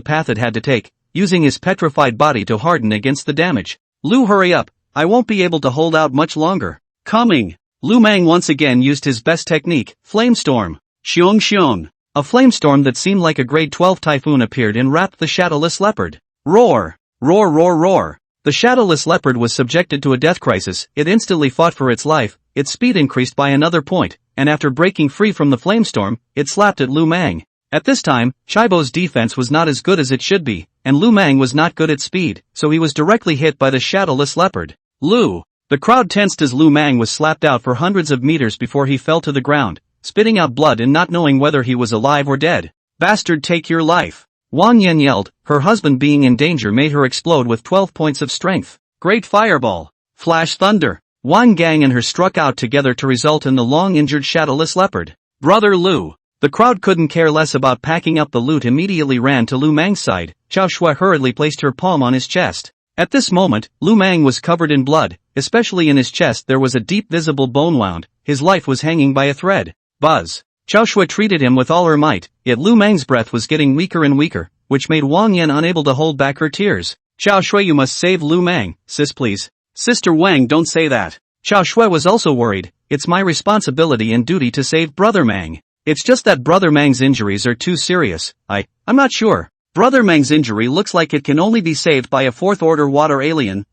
path it had to take, using his petrified body to harden against the damage. Lu, hurry up, I won't be able to hold out much longer. Coming! Lu Mang once again used his best technique, Flamestorm. Xiong xiong. A flamestorm that seemed like a grade 12 typhoon appeared and wrapped the shadowless leopard. Roar! Roar, roar, roar! The shadowless leopard was subjected to a death crisis. It instantly fought for its life, its speed increased by another point, and after breaking free from the flamestorm, it slapped at Lu Mang. At this time, Chai Bo's defense was not as good as it should be, and Lu Mang was not good at speed, so he was directly hit by the shadowless leopard. Lu! The crowd tensed as Lu Mang was slapped out for hundreds of meters before he fell to the ground, spitting out blood and not knowing whether he was alive or dead. Bastard, take your life! Wang Yan yelled. Her husband being in danger made her explode with 12 points of strength. Great Fireball! Flash Thunder! Wang Gang and her struck out together to result in the long-injured shadowless leopard. Brother Lu! The crowd couldn't care less about packing up the loot, immediately ran to Lu Mang's side. Xiao Shui hurriedly placed her palm on his chest. At this moment, Lu Mang was covered in blood, especially in his chest there was a deep visible bone wound. His life was hanging by a thread. Buzz! Xiao Shui treated him with all her might, yet Lu Mang's breath was getting weaker and weaker, which made Wang Yan unable to hold back her tears. Xiao Shui, you must save Lu Mang, sis, please. Sister Wang, don't say that. Xiao Shui was also worried. It's my responsibility and duty to save Brother Mang. It's just that Brother Mang's injuries are too serious. I'm not sure. Brother Mang's injury looks like it can only be saved by a fourth-order water alien.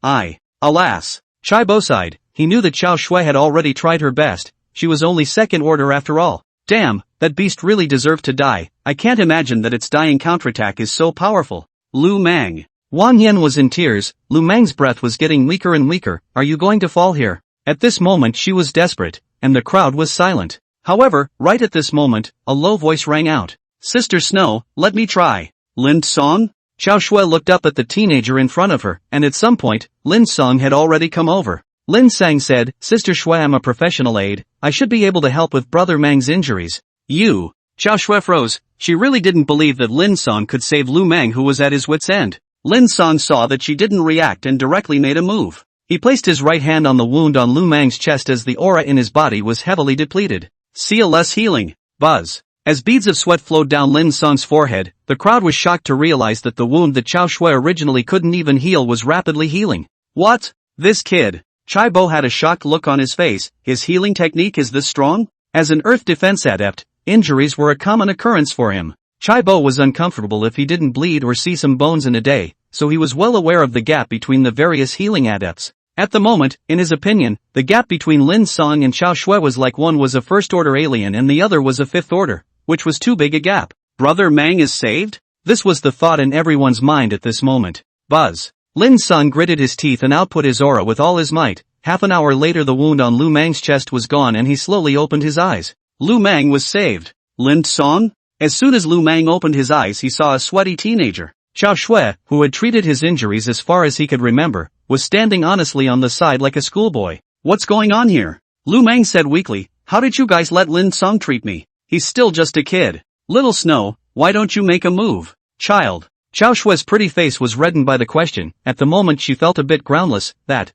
Alas. Chai Bo sighed. He knew that Xiao Shui had already tried her best. She was only second order after all. Damn, that beast really deserved to die. I can't imagine that its dying counterattack is so powerful. Lu Mang. Wang Yan was in tears. Lu Mang's breath was getting weaker and weaker. Are you going to fall here? At this moment she was desperate, and the crowd was silent. However, right at this moment, a low voice rang out. Sister Snow, let me try. Lin Cang? Xiao Shui looked up at the teenager in front of her, and at some point, Lin Cang had already come over. Lin Cang said, Sister Shui, I'm a professional aide. I should be able to help with Brother Mang's injuries. You? Xiao Shui froze. She really didn't believe that Lin Cang could save Lu Mang, who was at his wit's end. Lin Cang saw that she didn't react and directly made a move. He placed his right hand on the wound on Lu Mang's chest as the aura in his body was heavily depleted. See a less healing. Buzz. As beads of sweat flowed down Lin Cang's forehead, the crowd was shocked to realize that the wound that Xiao Shui originally couldn't even heal was rapidly healing. What? This kid? Chai Bo had a shocked look on his face. His healing technique is this strong? As an earth defense adept, injuries were a common occurrence for him. Chai Bo was uncomfortable if he didn't bleed or see some bones in a day, so he was well aware of the gap between the various healing adepts. At the moment, in his opinion, the gap between Lin Cang and Xiao Shui was like one was a first-order alien and the other was a fifth-order. which was too big a gap. Brother Mang is saved? This was the thought in everyone's mind at this moment. Buzz. Lin Cang gritted his teeth and output his aura with all his might. Half an hour later the wound on Lu Mang's chest was gone and he slowly opened his eyes. Lu Mang was saved. Lin Cang? As soon as Lu Mang opened his eyes he saw a sweaty teenager. Xiao Shui, who had treated his injuries as far as he could remember, was standing honestly on the side like a schoolboy. What's going on here? Lu Mang said weakly, how did you guys let Lin Cang treat me? He's still just a kid. Little Snow, why don't you make a move? Child. Xiao Shui's pretty face was reddened by the question. At the moment she felt a bit groundless. That.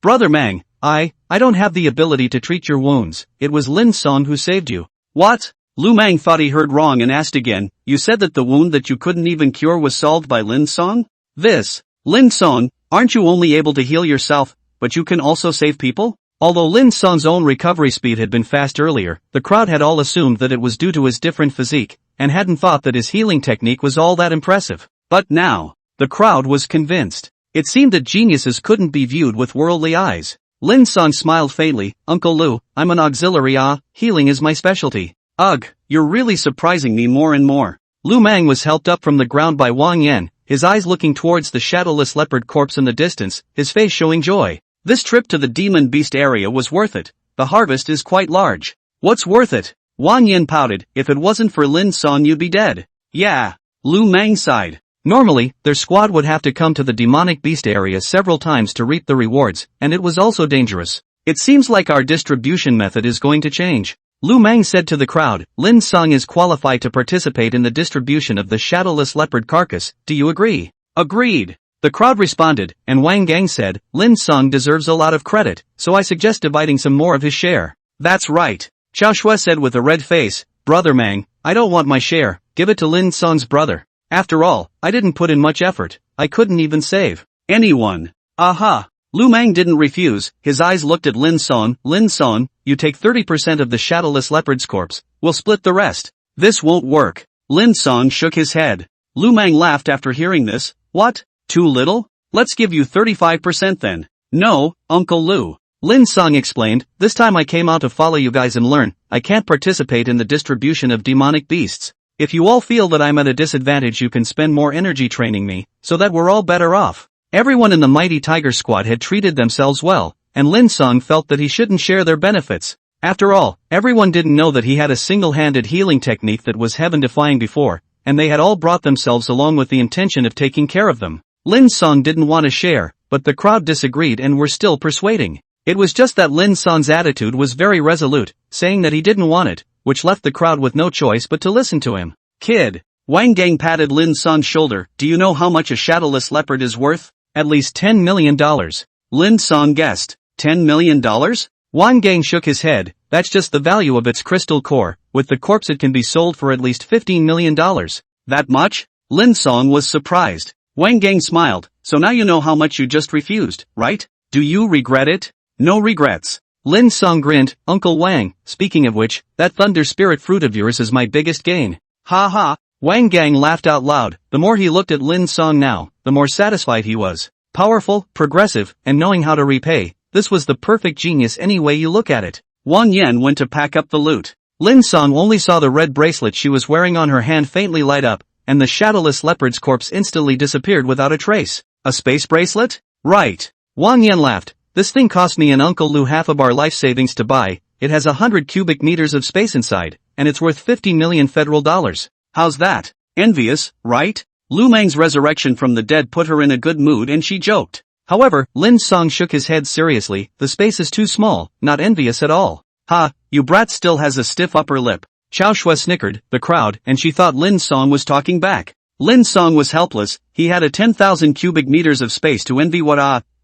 Brother Mang, I don't have the ability to treat your wounds. It was Lin Cang who saved you. What? Lu Mang thought he heard wrong and asked again, you said that the wound that you couldn't even cure was solved by Lin Cang? Lin Cang, aren't you only able to heal yourself, but you can also save people? Although Lin Cang's own recovery speed had been fast earlier, the crowd had all assumed that it was due to his different physique, and hadn't thought that his healing technique was all that impressive. But now, the crowd was convinced. It seemed that geniuses couldn't be viewed with worldly eyes. Lin Cang smiled faintly, Uncle Lu, I'm an auxiliary healing is my specialty. Ugh, you're really surprising me more and more. Lu Mang was helped up from the ground by Wang Yan, his eyes looking towards the shadowless leopard corpse in the distance, his face showing joy. This trip to the demon beast area was worth it. The harvest is quite large. What's worth it? Wang Yan pouted, if it wasn't for Lin Cang you'd be dead. Yeah. Lu Mang sighed. Normally, their squad would have to come to the demonic beast area several times to reap the rewards, and it was also dangerous. It seems like our distribution method is going to change. Lu Mang said to the crowd, Lin Cang is qualified to participate in the distribution of the shadowless leopard carcass, do you agree? Agreed. The crowd responded, and Wang Gang said, Lin Cang deserves a lot of credit, so I suggest dividing some more of his share. That's right. Xiao Shui said with a red face, Brother Mang, I don't want my share, give it to Lin Cang's brother. After all, I didn't put in much effort, I couldn't even save anyone. Aha. Lu Mang didn't refuse, his eyes looked at Lin Cang, you take 30% of the shadowless leopard's corpse, we'll split the rest. This won't work. Lin Cang shook his head. Lu Mang laughed after hearing this, what? Too little? Let's give you 35% then. No, Uncle Lu. Lin Cang explained, this time I came out to follow you guys and learn, I can't participate in the distribution of demonic beasts. If you all feel that I'm at a disadvantage you can spend more energy training me, so that we're all better off. Everyone in the mighty tiger squad had treated themselves well, and Lin Cang felt that he shouldn't share their benefits. After all, everyone didn't know that he had a single-handed healing technique that was heaven-defying before, and they had all brought themselves along with the intention of taking care of them. Lin Cang didn't want to share, but the crowd disagreed and were still persuading. It was just that Lin Cang's attitude was very resolute, saying that he didn't want it, which left the crowd with no choice but to listen to him. Kid. Wang Gang patted Lin Cang's shoulder, do you know how much a shadowless leopard is worth? At least $10 million. Lin Cang guessed. $10 million? Wang Gang shook his head, that's just the value of its crystal core, with the corpse it can be sold for at least $15 million. That much? Lin Cang was surprised. Wang Gang smiled, so now you know how much you just refused, right? Do you regret it? No regrets. Lin Cang grinned, Uncle Wang, speaking of which, that thunder spirit fruit of yours is my biggest gain. Ha ha. Wang Gang laughed out loud, the more he looked at Lin Cang now, the more satisfied he was. Powerful, progressive, and knowing how to repay, this was the perfect genius any way you look at it. Wang Yan went to pack up the loot. Lin Cang only saw the red bracelet she was wearing on her hand faintly light up, and the shadowless leopard's corpse instantly disappeared without a trace. A space bracelet? Right. Wang Yan laughed, this thing cost me and Uncle Lu half of our life savings to buy, it has 100 cubic meters of space inside, and it's worth 50 million federal dollars. How's that? Envious, right? Lu Mang's resurrection from the dead put her in a good mood and she joked. However, Lin Cang shook his head seriously, the space is too small, not envious at all. Ha, you brat still has a stiff upper lip. Xiao Shui snickered, the crowd, and she thought Lin Cang was talking back. Lin Cang was helpless, he had a 10,000 cubic meters of space to envy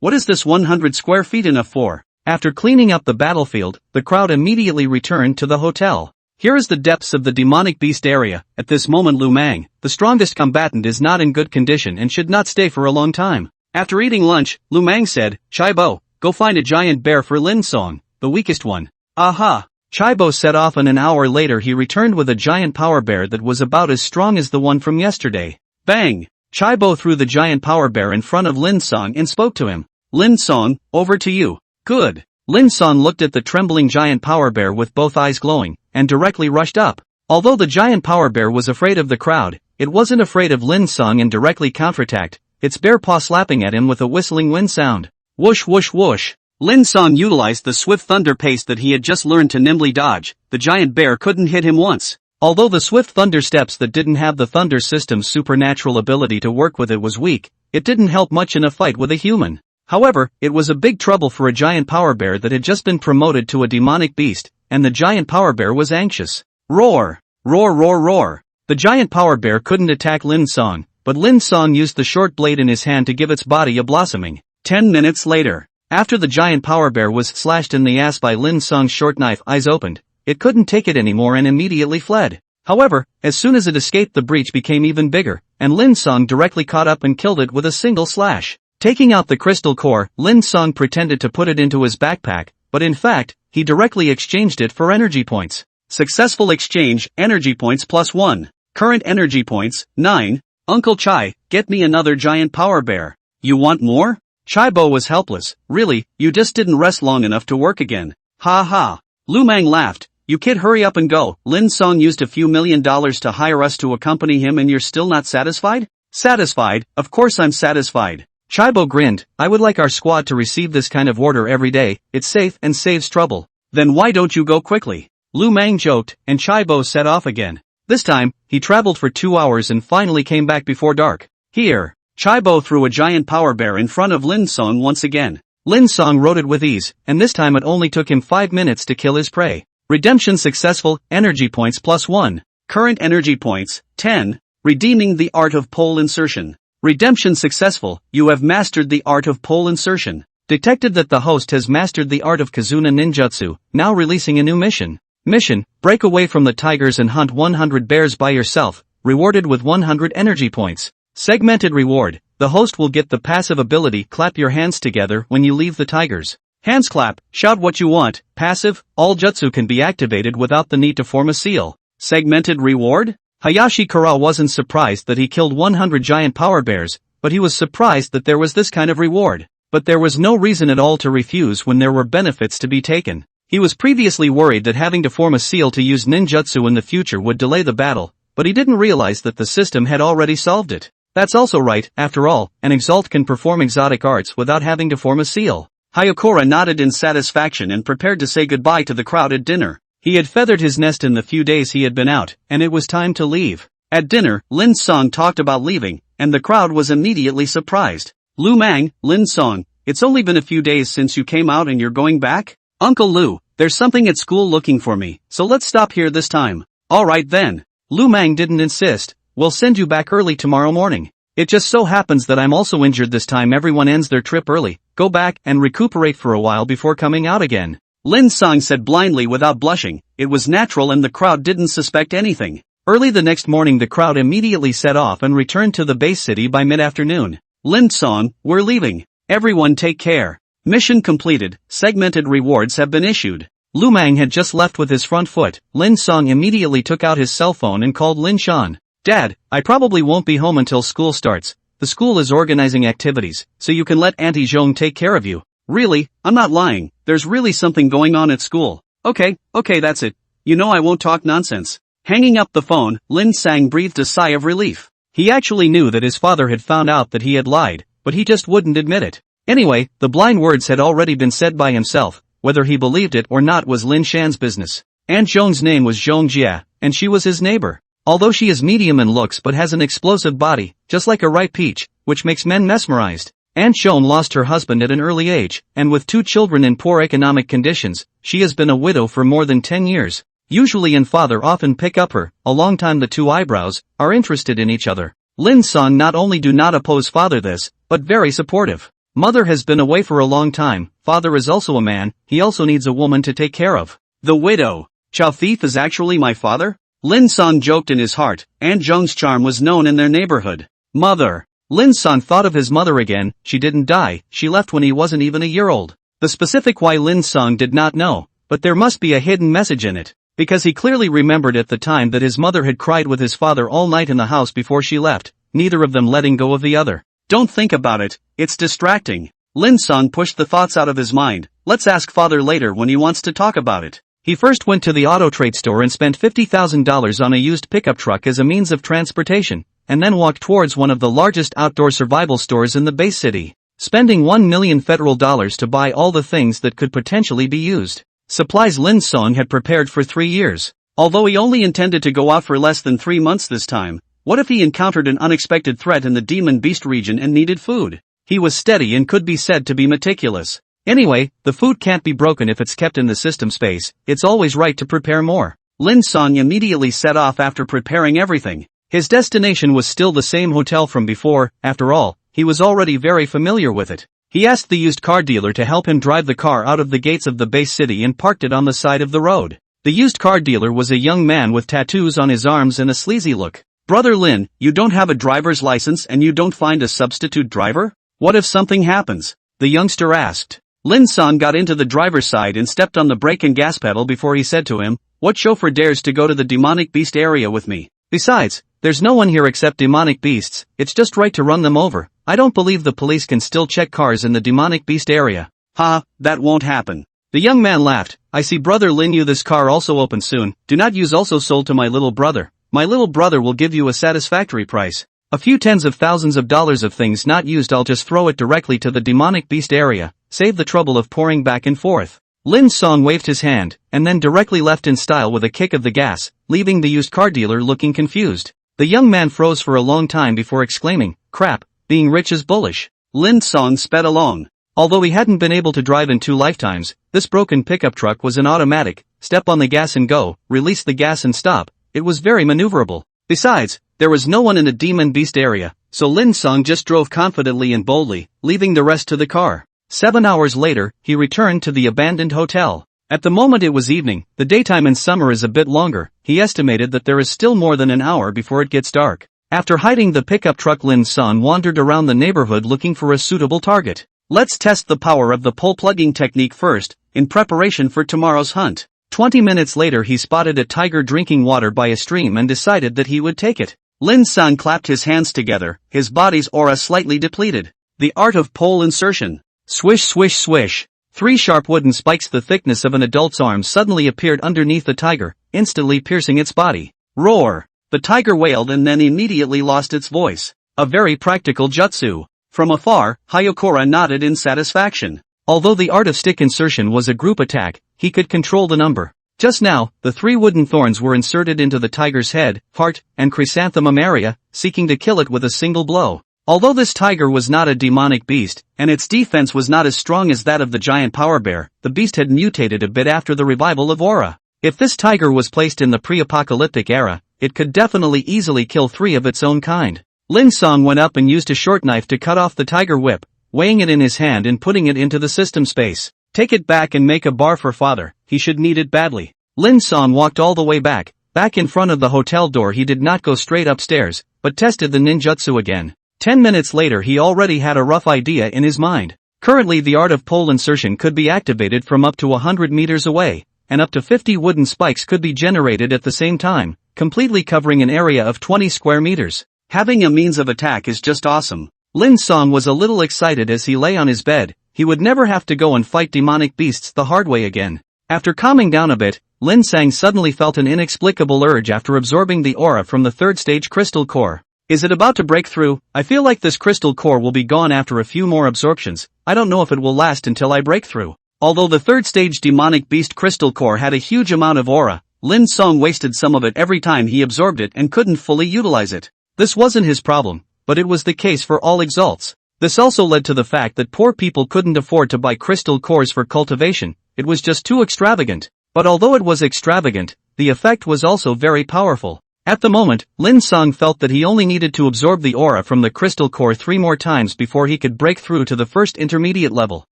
what is this 100 square feet enough for? After cleaning up the battlefield, the crowd immediately returned to the hotel. Here is the depths of the demonic beast area. At this moment Lu Mang, the strongest combatant, is not in good condition and should not stay for a long time. After eating lunch, Lu Mang said, Chaibo, go find a giant bear for Lin Cang, the weakest one. Aha! Chaibo set off and an hour later he returned with a giant power bear that was about as strong as the one from yesterday. Bang! Chaibo threw the giant power bear in front of Lin Cang and spoke to him. Lin Cang, over to you. Good. Lin Cang looked at the trembling giant power bear with both eyes glowing, and directly rushed up. Although the giant power bear was afraid of the crowd, it wasn't afraid of Lin Cang and directly counterattacked, its bare paw slapping at him with a whistling wind sound. Whoosh whoosh whoosh. Lin Cang utilized the swift thunder pace that he had just learned to nimbly dodge. The giant bear couldn't hit him once. Although the swift thunder steps that didn't have the thunder system's supernatural ability to work with it was weak, it didn't help much in a fight with a human. However, it was a big trouble for a giant power bear that had just been promoted to a demonic beast, and the giant power bear was anxious. Roar! Roar roar roar! The giant power bear couldn't attack Lin Cang, but Lin Cang used the short blade in his hand to give its body a blossoming. 10 minutes later, after the giant power bear was slashed in the ass by Lin Cang's short knife, eyes opened. It couldn't take it anymore and immediately fled. However, as soon as it escaped, the breach became even bigger, and Lin Cang directly caught up and killed it with a single slash. Taking out the crystal core, Lin Cang pretended to put it into his backpack, but in fact, he directly exchanged it for energy points. Successful exchange, energy points +1. Current energy points, 9. Uncle Chai, get me another giant power bear. You want more? Chaibo was helpless. Really, you just didn't rest long enough to work again. Ha ha. Lu Mang laughed. You kid, hurry up and go. Lin Cang used a few $1 million to hire us to accompany him and you're still not satisfied? Satisfied? Of course I'm satisfied. Chaibo grinned. I would like our squad to receive this kind of order every day. It's safe and saves trouble. Then why don't you go quickly? Lu Mang joked, and Chaibo set off again. This time, he traveled for 2 hours and finally came back before dark. Here. Chaibo threw a giant power bear in front of Lin Cang once again. Lin Cang rode it with ease, and this time it only took him 5 minutes to kill his prey. Redemption successful, energy points +1. Current energy points, 10. Redeeming the art of pole insertion. Redemption successful, you have mastered the art of pole insertion. Detected that the host has mastered the art of Kizuna ninjutsu, now releasing a new mission. Mission, break away from the tigers and hunt 100 bears by yourself, rewarded with 100 energy points. Segmented reward, the host will get the passive ability clap your hands together when you leave the tigers. Hands clap, shout what you want. Passive, all jutsu can be activated without the need to form a seal. Segmented reward? Hayashi Kara wasn't surprised that he killed 100 giant power bears, but he was surprised that there was this kind of reward. But there was no reason at all to refuse when there were benefits to be taken. He was previously worried that having to form a seal to use ninjutsu in the future would delay the battle, but he didn't realize that the system had already solved it. That's also right, after all, an exalt can perform exotic arts without having to form a seal. Hayakura nodded in satisfaction and prepared to say goodbye to the crowd at dinner. He had feathered his nest in the few days he had been out, and it was time to leave. At dinner, Lin Cang talked about leaving, and the crowd was immediately surprised. Lu Mang, Lin Cang, it's only been a few days since you came out and you're going back? Uncle Lu, there's something at school looking for me, so let's stop here this time. Alright then. Lu Mang didn't insist. We'll send you back early tomorrow morning. It just so happens that I'm also injured this time. Everyone ends their trip early. Go back and recuperate for a while before coming out again. Lin Cang said blindly without blushing. It was natural and the crowd didn't suspect anything. Early the next morning the crowd immediately set off and returned to the base city by mid-afternoon. Lin Cang, we're leaving. Everyone take care. Mission completed. Segmented rewards have been issued. Lu Mang had just left with his front foot. Lin Cang immediately took out his cell phone and called Lin Shan. Dad, I probably won't be home until school starts. The school is organizing activities, so you can let Auntie Zhong take care of you. Really? I'm not lying. There's really something going on at school. Okay, that's it. You know I won't talk nonsense. Hanging up the phone, Lin Cang breathed a sigh of relief. He actually knew that his father had found out that he had lied, but he just wouldn't admit it. Anyway, the blind words had already been said by himself. Whether he believed it or not was Lin Shan's business. Aunt Zhong's name was Zhong Jia, and she was his neighbor. Although she is medium in looks but has an explosive body, just like a ripe peach, which makes men mesmerized. Aunt Zhong lost her husband at an early age, and with 2 children in poor economic conditions, she has been a widow for more than 10 years. Usually and father often pick up her, a long time the 2 eyebrows, are interested in each other. Lin Cang not only do not oppose father this, but very supportive. Mother has been away for a long time, father is also a man, he also needs a woman to take care of. The widow. Chao Thief is actually my father? Lin Cang joked in his heart. Aunt Zhong's charm was known in their neighborhood. Mother. Lin Cang thought of his mother again. She didn't die, she left when he wasn't even a year old. The specific why Lin Cang did not know, but there must be a hidden message in it. Because he clearly remembered at the time that his mother had cried with his father all night in the house before she left, neither of them letting go of the other. Don't think about it, it's distracting. Lin Cang pushed the thoughts out of his mind. Let's ask father later when he wants to talk about it. He first went to the auto trade store and spent $50,000 on a used pickup truck as a means of transportation, and then walked towards one of the largest outdoor survival stores in the base city, spending $1 million federal dollars to buy all the things that could potentially be used. Supplies Lin Cang had prepared for 3 years. Although he only intended to go out for less than 3 months this time, what if he encountered an unexpected threat in the Demon Beast region and needed food? He was steady and could be said to be meticulous. Anyway, the food can't be broken if it's kept in the system space, it's always right to prepare more. Lin Cang immediately set off after preparing everything. His destination was still the same hotel from before, after all, he was already very familiar with it. He asked the used car dealer to help him drive the car out of the gates of the base city and parked it on the side of the road. The used car dealer was a young man with tattoos on his arms and a sleazy look. "Brother Lin, you don't have a driver's license and you don't find a substitute driver? What if something happens?" the youngster asked. Lin Cang got into the driver's side and stepped on the brake and gas pedal before he said to him, "What chauffeur dares to go to the demonic beast area with me? Besides, there's no one here except demonic beasts, it's just right to run them over. I don't believe the police can still check cars in the demonic beast area." "Ha, that won't happen." The young man laughed. "I see Brother Lin, you this car also opens soon, do not use also sold to my little brother. My little brother will give you a satisfactory price. A few tens of thousands of dollars of things not used, I'll just throw it directly to the demonic beast area, save the trouble of pouring back and forth." Lin Cang waved his hand, and then directly left in style with a kick of the gas, leaving the used car dealer looking confused. The young man froze for a long time before exclaiming, "Crap, being rich is bullish." Lin Cang sped along. Although he hadn't been able to drive in 2 lifetimes, this broken pickup truck was an automatic, step on the gas and go, release the gas and stop, it was very maneuverable. Besides, there was no one in the demon beast area, so Lin Cang just drove confidently and boldly, leaving the rest to the car. 7 hours later, he returned to the abandoned hotel. At the moment it was evening, the daytime in summer is a bit longer, he estimated that there is still more than an hour before it gets dark. After hiding the pickup truck, Lin Cang wandered around the neighborhood looking for a suitable target. Let's test the power of the pole plugging technique first, in preparation for tomorrow's hunt. 20 minutes later he spotted a tiger drinking water by a stream and decided that he would take it. Lin Cang clapped his hands together, his body's aura slightly depleted. The art of pole insertion. Swish swish swish. 3 sharp wooden spikes the thickness of an adult's arm suddenly appeared underneath the tiger, instantly piercing its body. Roar! The tiger wailed and then immediately lost its voice. A very practical jutsu. From afar, Hayokura nodded in satisfaction. Although the art of stick insertion was a group attack, he could control the number. Just now, the 3 wooden thorns were inserted into the tiger's head, heart, and chrysanthemum area, seeking to kill it with a single blow. Although this tiger was not a demonic beast, and its defense was not as strong as that of the giant power bear, the beast had mutated a bit after the revival of aura. If this tiger was placed in the pre-apocalyptic era, it could definitely easily kill 3 of its own kind. Lin Cang went up and used a short knife to cut off the tiger whip, weighing it in his hand and putting it into the system space. "Take it back and make a bar for father, he should need it badly." Lin Cang walked all the way back in front of the hotel door. He did not go straight upstairs, but tested the ninjutsu again. 10 minutes later he already had a rough idea in his mind. Currently the art of pole insertion could be activated from up to 100 meters away, and up to 50 wooden spikes could be generated at the same time, completely covering an area of 20 square meters. Having a means of attack is just awesome. Lin Cang was a little excited as he lay on his bed. He would never have to go and fight demonic beasts the hard way again. After calming down a bit, Lin Cang suddenly felt an inexplicable urge after absorbing the aura from the 3rd stage crystal core. Is it about to break through? I feel like this crystal core will be gone after a few more absorptions. I don't know if it will last until I break through. Although the 3rd stage demonic beast crystal core had a huge amount of aura, Lin Cang wasted some of it every time he absorbed it and couldn't fully utilize it. This wasn't his problem, but it was the case for all exalts. This also led to the fact that poor people couldn't afford to buy crystal cores for cultivation. It was just too extravagant. But although it was extravagant, the effect was also very powerful. At the moment, Lin Cang felt that he only needed to absorb the aura from the crystal core 3 more times before he could break through to the first intermediate level.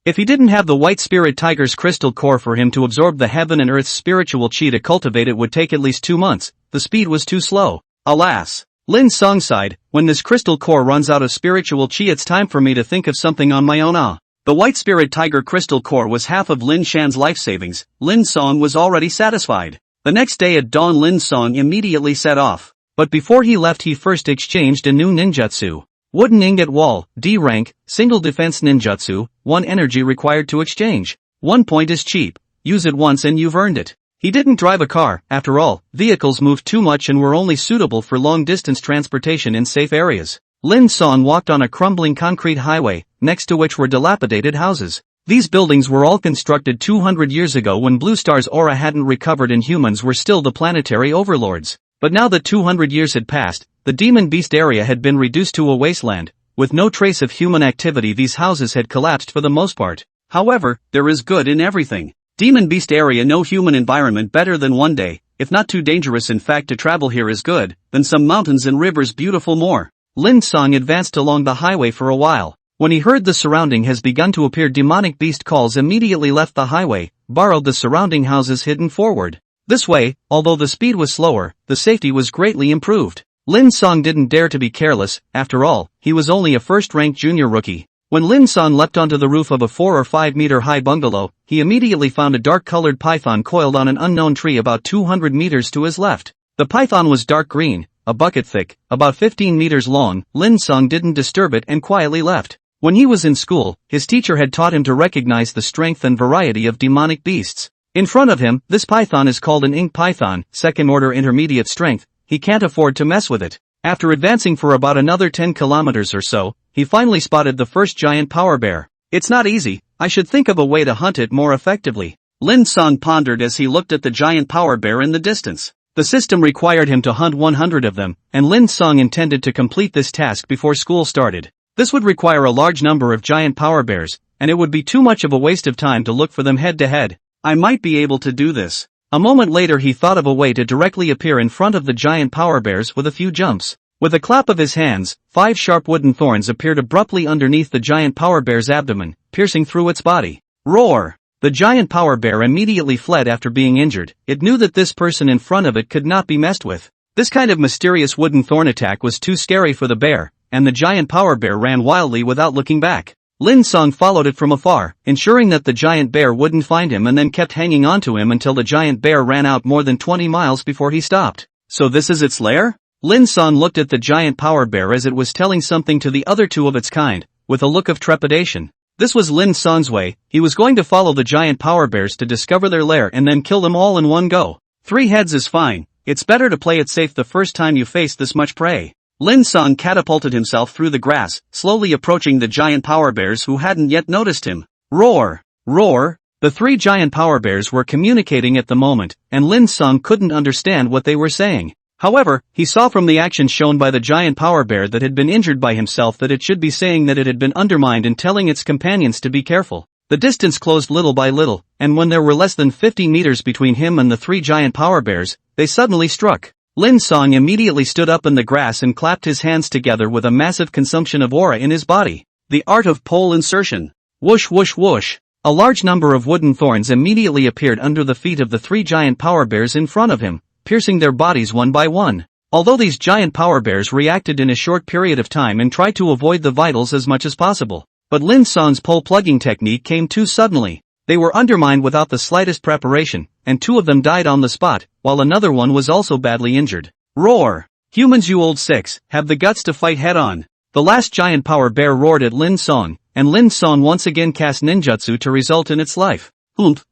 If he didn't have the white spirit tiger's crystal core for him to absorb the heaven and earth's spiritual chi to cultivate, it would take at least 2 months. The speed was too slow. Alas! Lin Cang sighed, when this crystal core runs out of spiritual chi, it's time for me to think of something on my own. The white spirit tiger crystal core was half of Lin Shan's life savings. Lin Cang was already satisfied. The next day at dawn Lin Cang immediately set off. But before he left he first exchanged a new ninjutsu. Wooden ingot wall, D rank, single defense ninjutsu, 1 energy required to exchange. 1 point is cheap, use it once and you've earned it. He didn't drive a car, after all, vehicles moved too much and were only suitable for long-distance transportation in safe areas. Lin Cang walked on a crumbling concrete highway, next to which were dilapidated houses. These buildings were all constructed 200 years ago when Blue Star's aura hadn't recovered and humans were still the planetary overlords. But now that 200 years had passed, the Demon Beast area had been reduced to a wasteland. With no trace of human activity, these houses had collapsed for the most part. However, there is good in everything. Demon Beast area, no human environment better than one day, if not too dangerous in fact to travel here is good, than some mountains and rivers beautiful more. Lin Cang advanced along the highway for a while. When he heard the surrounding has begun to appear, demonic beast calls, immediately left the highway, borrowed the surrounding houses hidden forward. This way, although the speed was slower, the safety was greatly improved. Lin Cang didn't dare to be careless, after all, he was only a first-ranked junior rookie. When Lin Cang leapt onto the roof of a 4 or 5 meter high bungalow, he immediately found a dark-colored python coiled on an unknown tree about 200 meters to his left. The python was dark green, a bucket thick, about 15 meters long. Lin Cang didn't disturb it and quietly left. When he was in school, his teacher had taught him to recognize the strength and variety of demonic beasts. In front of him, this python is called an ink python, second-order intermediate strength. He can't afford to mess with it. After advancing for about another 10 kilometers or so, he finally spotted the first giant power bear. It's not easy, I should think of a way to hunt it more effectively. Lin Cang pondered as he looked at the giant power bear in the distance. The system required him to hunt 100 of them, and Lin Cang intended to complete this task before school started. This would require a large number of giant power bears, and it would be too much of a waste of time to look for them head to head. I might be able to do this. A moment later he thought of a way to directly appear in front of the giant power bears with a few jumps. With a clap of his hands, 5 sharp wooden thorns appeared abruptly underneath the giant power bear's abdomen, piercing through its body. Roar! The giant power bear immediately fled after being injured. It knew that this person in front of it could not be messed with. This kind of mysterious wooden thorn attack was too scary for the bear, and the giant power bear ran wildly without looking back. Lin Cang followed it from afar, ensuring that the giant bear wouldn't find him, and then kept hanging onto him until the giant bear ran out more than 20 miles before he stopped. So this is its lair? Lin Cang looked at the giant power bear as it was telling something to the other two of its kind, with a look of trepidation. This was Lin Cang's way. He was going to follow the giant power bears to discover their lair and then kill them all in one go. 3 heads is fine. It's better to play it safe the first time you face this much prey. Lin Cang catapulted himself through the grass, slowly approaching the giant power bears who hadn't yet noticed him. Roar! Roar! The 3 giant power bears were communicating at the moment, and Lin Cang couldn't understand what they were saying. However, he saw from the action shown by the giant power bear that had been injured by himself that it should be saying that it had been undermined and telling its companions to be careful. The distance closed little by little, and when there were less than 50 meters between him and the 3 giant power bears, they suddenly struck. Lin Cang immediately stood up in the grass and clapped his hands together with a massive consumption of aura in his body. The art of pole insertion. Whoosh whoosh whoosh. A large number of wooden thorns immediately appeared under the feet of the 3 giant power bears in front of him, piercing their bodies one by one. Although these giant power bears reacted in a short period of time and tried to avoid the vitals as much as possible, but Lin Cang's pole plugging technique came too suddenly. They were undermined without the slightest preparation, and 2 of them died on the spot, while another one was also badly injured. Roar! Humans, you old six, have the guts to fight head-on. The last giant power bear roared at Lin Cang, and Lin Cang once again cast ninjutsu to result in its life.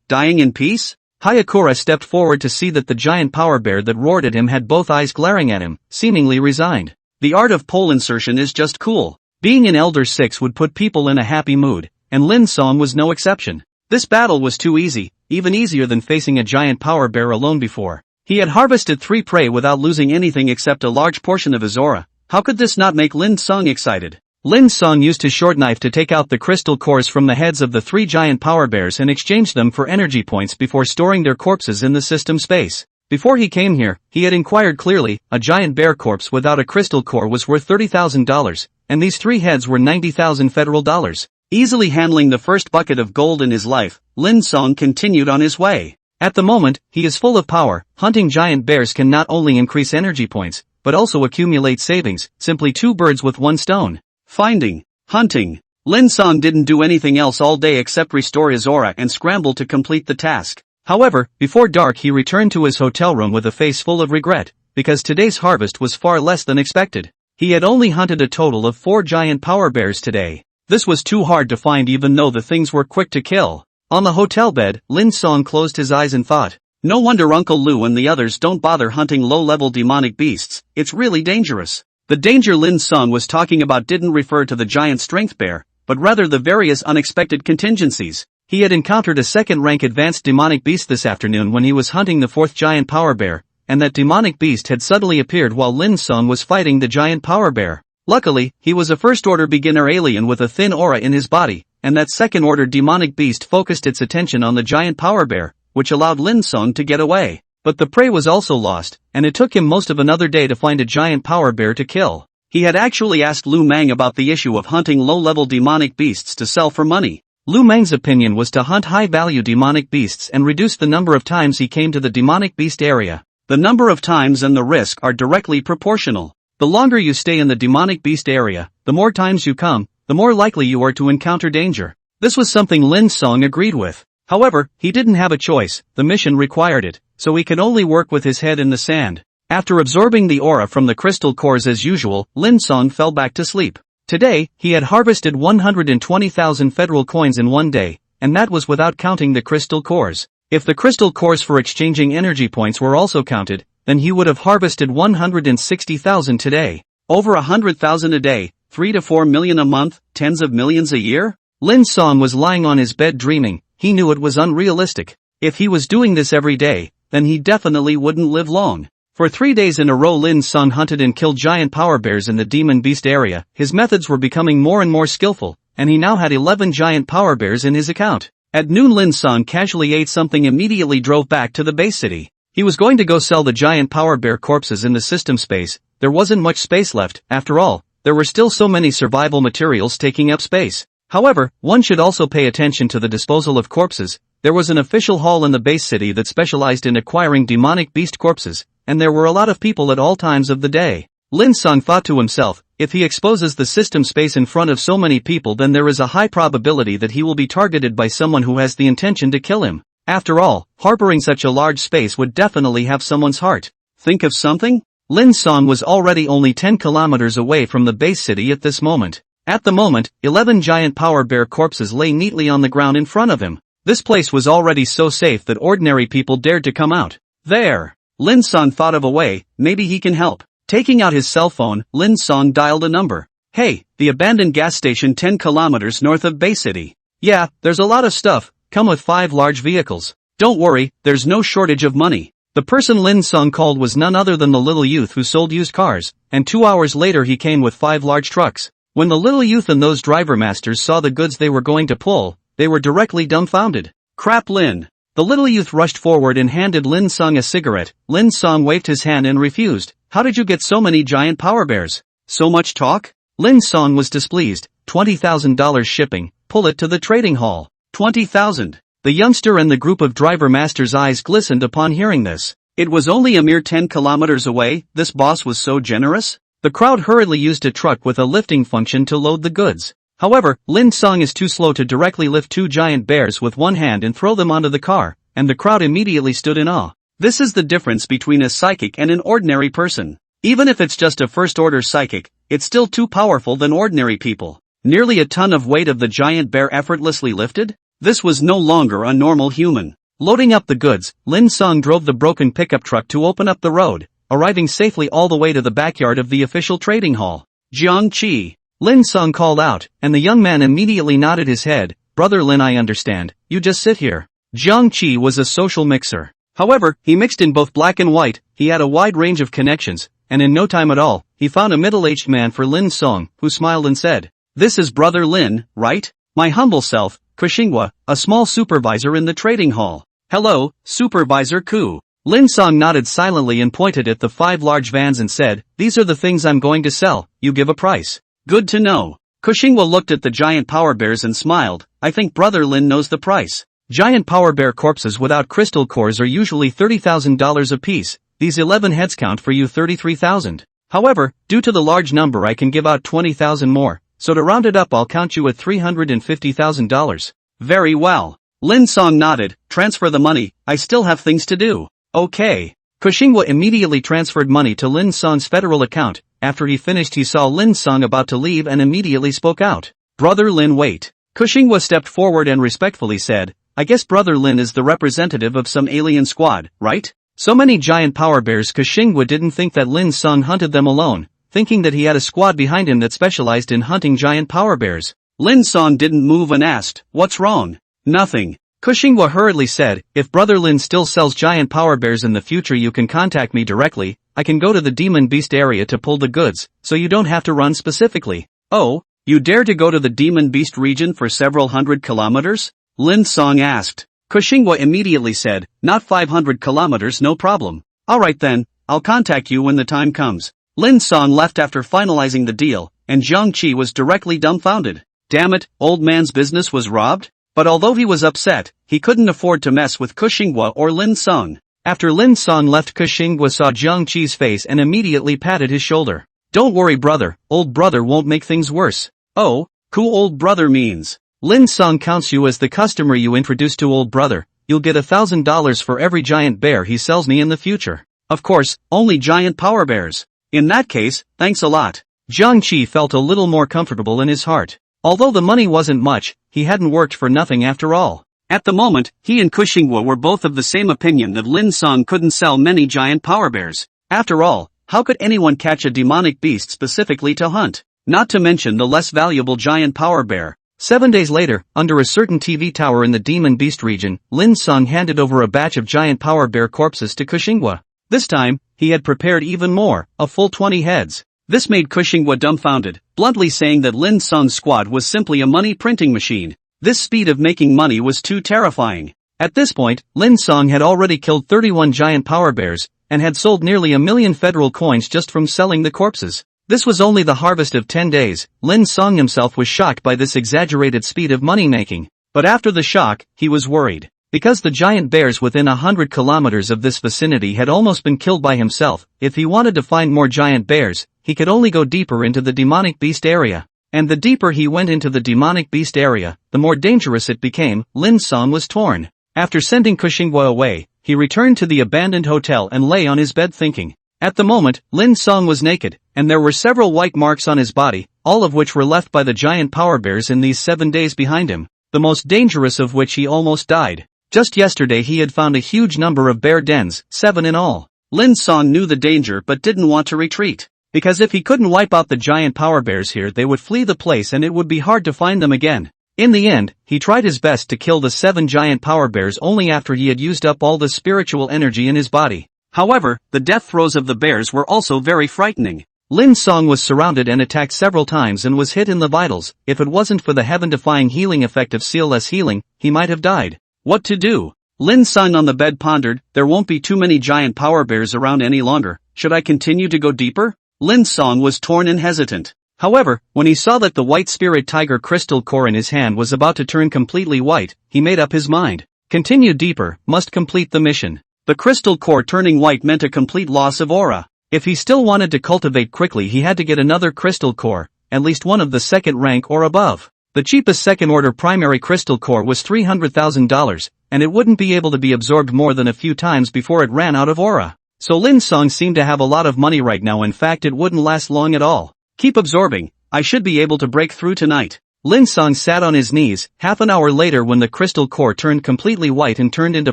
Dying in peace? Hayakura stepped forward to see that the giant power bear that roared at him had both eyes glaring at him, seemingly resigned. The art of pole insertion is just cool. Being an Elder 6 would put people in a happy mood, and Lin Cang was no exception. This battle was too easy, even easier than facing a giant power bear alone before. He had harvested 3 prey without losing anything except a large portion of his aura. How could this not make Lin Cang excited? Lin Cang used his short knife to take out the crystal cores from the heads of the 3 giant power bears and exchanged them for energy points before storing their corpses in the system space. Before he came here, he had inquired clearly. A giant bear corpse without a crystal core was worth $30,000, and these 3 heads were 90,000 federal dollars. Easily handling the first bucket of gold in his life, Lin Cang continued on his way. At the moment, he is full of power. Hunting giant bears can not only increase energy points, but also accumulate savings, simply 2 birds with 1 stone. Finding, hunting. Lin Cang didn't do anything else all day except restore his aura and scramble to complete the task. However, before dark he returned to his hotel room with a face full of regret, because today's harvest was far less than expected. He had only hunted a total of 4 giant power bears today. This was too hard to find even though the things were quick to kill. On the hotel bed, Lin Cang closed his eyes and thought. No wonder Uncle Lou and the others don't bother hunting low-level demonic beasts, it's really dangerous. The danger Lin Cang was talking about didn't refer to the giant strength bear, but rather the various unexpected contingencies. He had encountered a second-rank advanced demonic beast this afternoon when he was hunting the fourth giant power bear, and that demonic beast had suddenly appeared while Lin Cang was fighting the giant power bear. Luckily, he was a first-order beginner alien with a thin aura in his body, and that second-order demonic beast focused its attention on the giant power bear, which allowed Lin Cang to get away. But the prey was also lost, and it took him most of another day to find a giant power bear to kill. He had actually asked Lu Mang about the issue of hunting low-level demonic beasts to sell for money. Lu Mang's opinion was to hunt high-value demonic beasts and reduce the number of times he came to the demonic beast area. The number of times and the risk are directly proportional. The longer you stay in the demonic beast area, the more times you come, the more likely you are to encounter danger. This was something Lin Cang agreed with. However, he didn't have a choice, the mission required it, so he could only work with his head in the sand. After absorbing the aura from the crystal cores as usual, Lin Cang fell back to sleep. Today, he had harvested 120,000 federal coins in one day, and that was without counting the crystal cores. If the crystal cores for exchanging energy points were also counted, then he would have harvested 160,000 today. Over 100,000 a day, 3 to 4 million a month, tens of millions a year? Lin Cang was lying on his bed dreaming. He knew it was unrealistic. If he was doing this every day, then he definitely wouldn't live long. For 3 days in a row Lin Cang hunted and killed giant power bears in the demon beast area. His methods were becoming more and more skillful, and he now had 11 giant power bears in his account. At noon Lin Cang casually ate something immediately drove back to the base city. He was going to go sell the giant power bear corpses in the system space. There wasn't much space left, after all, there were still so many survival materials taking up space. However, one should also pay attention to the disposal of corpses. There was an official hall in the base city that specialized in acquiring demonic beast corpses, and there were a lot of people at all times of the day. Lin Cang thought to himself, if he exposes the system space in front of so many people then there is a high probability that he will be targeted by someone who has the intention to kill him. After all, harboring such a large space would definitely have someone's heart. Think of something? Lin Cang was already only 10 kilometers away from the base city at this moment. At the moment, 11 giant power bear corpses lay neatly on the ground in front of him. This place was already so safe that ordinary people dared to come out. There! Lin Cang thought of a way, maybe he can help. Taking out his cell phone, Lin Cang dialed a number. Hey, the abandoned gas station 10 kilometers north of Bay City. Yeah, there's a lot of stuff, come with 5 large vehicles. Don't worry, there's no shortage of money. The person Lin Cang called was none other than the little youth who sold used cars, and 2 hours later he came with 5 large trucks. When the little youth and those driver masters saw the goods they were going to pull, they were directly dumbfounded. Crap Lin. The little youth rushed forward and handed Lin Cang a cigarette. Lin Cang waved his hand and refused. How did you get so many giant power bears? So much talk? Lin Cang was displeased. $20,000 shipping, pull it to the trading hall. 20,000. The youngster and the group of driver masters' eyes glistened upon hearing this. It was only a mere 10 kilometers away, this boss was so generous? The crowd hurriedly used a truck with a lifting function to load the goods. However, Lin Cang is too slow to directly lift 2 giant bears with one hand and throw them onto the car, and the crowd immediately stood in awe. This is the difference between a psychic and an ordinary person. Even if it's just a first-order psychic, it's still too powerful than ordinary people. Nearly a ton of weight of the giant bear effortlessly lifted? This was no longer a normal human. Loading up the goods, Lin Cang drove the broken pickup truck to open up the road, arriving safely all the way to the backyard of the official trading hall. Jiang Qi. Lin Cang called out, and the young man immediately nodded his head. Brother Lin, I understand, you just sit here. Jiang Qi was a social mixer. However, he mixed in both black and white, he had a wide range of connections, and in no time at all, he found a middle-aged man for Lin Cang, who smiled and said, "This is Brother Lin, right? My humble self, Kuxingwa, a small supervisor in the trading hall." "Hello, Supervisor Ku." Lin Cang nodded silently and pointed at the 5 large vans and said, "These are the things I'm going to sell, you give a price." "Good to know." Kuxingwa looked at the giant power bears and smiled. "I think Brother Lin knows the price. Giant power bear corpses without crystal cores are usually $30,000 apiece. These 11 heads count for you 33,000. However, due to the large number I can give out 20,000 more, so to round it up I'll count you at $350,000. "Very well." Lin Cang nodded. "Transfer the money, I still have things to do." "Okay." Kuxingwa immediately transferred money to Lin Cang's federal account. After he finished he saw Lin Cang about to leave and immediately spoke out. "Brother Lin, wait." Kuxingwa stepped forward and respectfully said, I guess Brother Lin is the representative of some alien squad, right? So many giant power bears. Xinghua didn't think that Lin Cang hunted them alone, thinking that he had a squad behind him that specialized in hunting giant power bears. Lin Cang didn't move and asked, "What's wrong?" "Nothing." Xinghua hurriedly said, "If Brother Lin still sells giant power bears in the future, you can contact me directly. I can go to the Demon Beast area to pull the goods, so you don't have to run specifically." "Oh, you dare to go to the Demon Beast region for several hundred kilometers?" Lin Cang asked. Xinghua immediately said, "Not 500 kilometers, no problem." "Alright then, I'll contact you when the time comes." Lin Cang left after finalizing the deal, and Jiang Qi was directly dumbfounded. Damn it, old man's business was robbed? But although he was upset, he couldn't afford to mess with Xinghua or Lin Cang. After Lin Cang left, Xinghua saw Jiang Qi's face and immediately patted his shoulder. "Don't worry brother, old brother won't make things worse." "Oh, cool, old brother means Lin Cang counts you as the customer you introduce to old brother. You'll get $1,000 for every giant bear he sells me in the future. Of course, only giant power bears. In that case, thanks a lot." Jiang Qi felt a little more comfortable in his heart. Although the money wasn't much, he hadn't worked for nothing after all. At the moment, he and Xinghua were both of the same opinion that Lin Cang couldn't sell many giant power bears. After all, how could anyone catch a demonic beast specifically to hunt? Not to mention the less valuable giant power bear. 7 days later, under a certain TV tower in the Demon Beast region, Lin Cang handed over a batch of giant power bear corpses to Xinghua. This time, he had prepared even more, a full 20 heads. This made Xinghua dumbfounded, bluntly saying that Lin Cang's squad was simply a money printing machine. This speed of making money was too terrifying. At this point, Lin Cang had already killed 31 giant power bears, and had sold nearly 1 million federal coins just from selling the corpses. This was only the harvest of 10 days. Lin Cang himself was shocked by this exaggerated speed of money-making. But after the shock, he was worried. Because the giant bears within 100 kilometers of this vicinity had almost been killed by himself, if he wanted to find more giant bears, he could only go deeper into the demonic beast area. And the deeper he went into the demonic beast area, the more dangerous it became. Lin Cang was torn. After sending Xinghua away, he returned to the abandoned hotel and lay on his bed thinking. At the moment, Lin Cang was naked, and there were several white marks on his body, all of which were left by the giant power bears in these 7 days behind him, the most dangerous of which he almost died. Just yesterday he had found a huge number of bear dens, 7 in all. Lin Cang knew the danger but didn't want to retreat. Because if he couldn't wipe out the giant power bears here, they would flee the place and it would be hard to find them again. In the end, he tried his best to kill the 7 giant power bears only after he had used up all the spiritual energy in his body. However, the death throes of the bears were also very frightening. Lin Cang was surrounded and attacked several times and was hit in the vitals. If it wasn't for the heaven-defying healing effect of sealless healing, he might have died. What to do? Lin Cang on the bed pondered. There won't be too many giant power bears around any longer. Should I continue to go deeper? Lin Cang was torn and hesitant. However, when he saw that the white spirit tiger crystal core in his hand was about to turn completely white, he made up his mind. Continue deeper, must complete the mission. The crystal core turning white meant a complete loss of aura. If he still wanted to cultivate quickly, he had to get another crystal core, at least one of the second rank or above. The cheapest second-order primary crystal core was $300,000, and it wouldn't be able to be absorbed more than a few times before it ran out of aura. So Lin Cang seemed to have a lot of money right now. In fact, it wouldn't last long at all. Keep absorbing. I should be able to break through tonight. Lin Cang sat on his knees. Half an hour later, when the crystal core turned completely white and turned into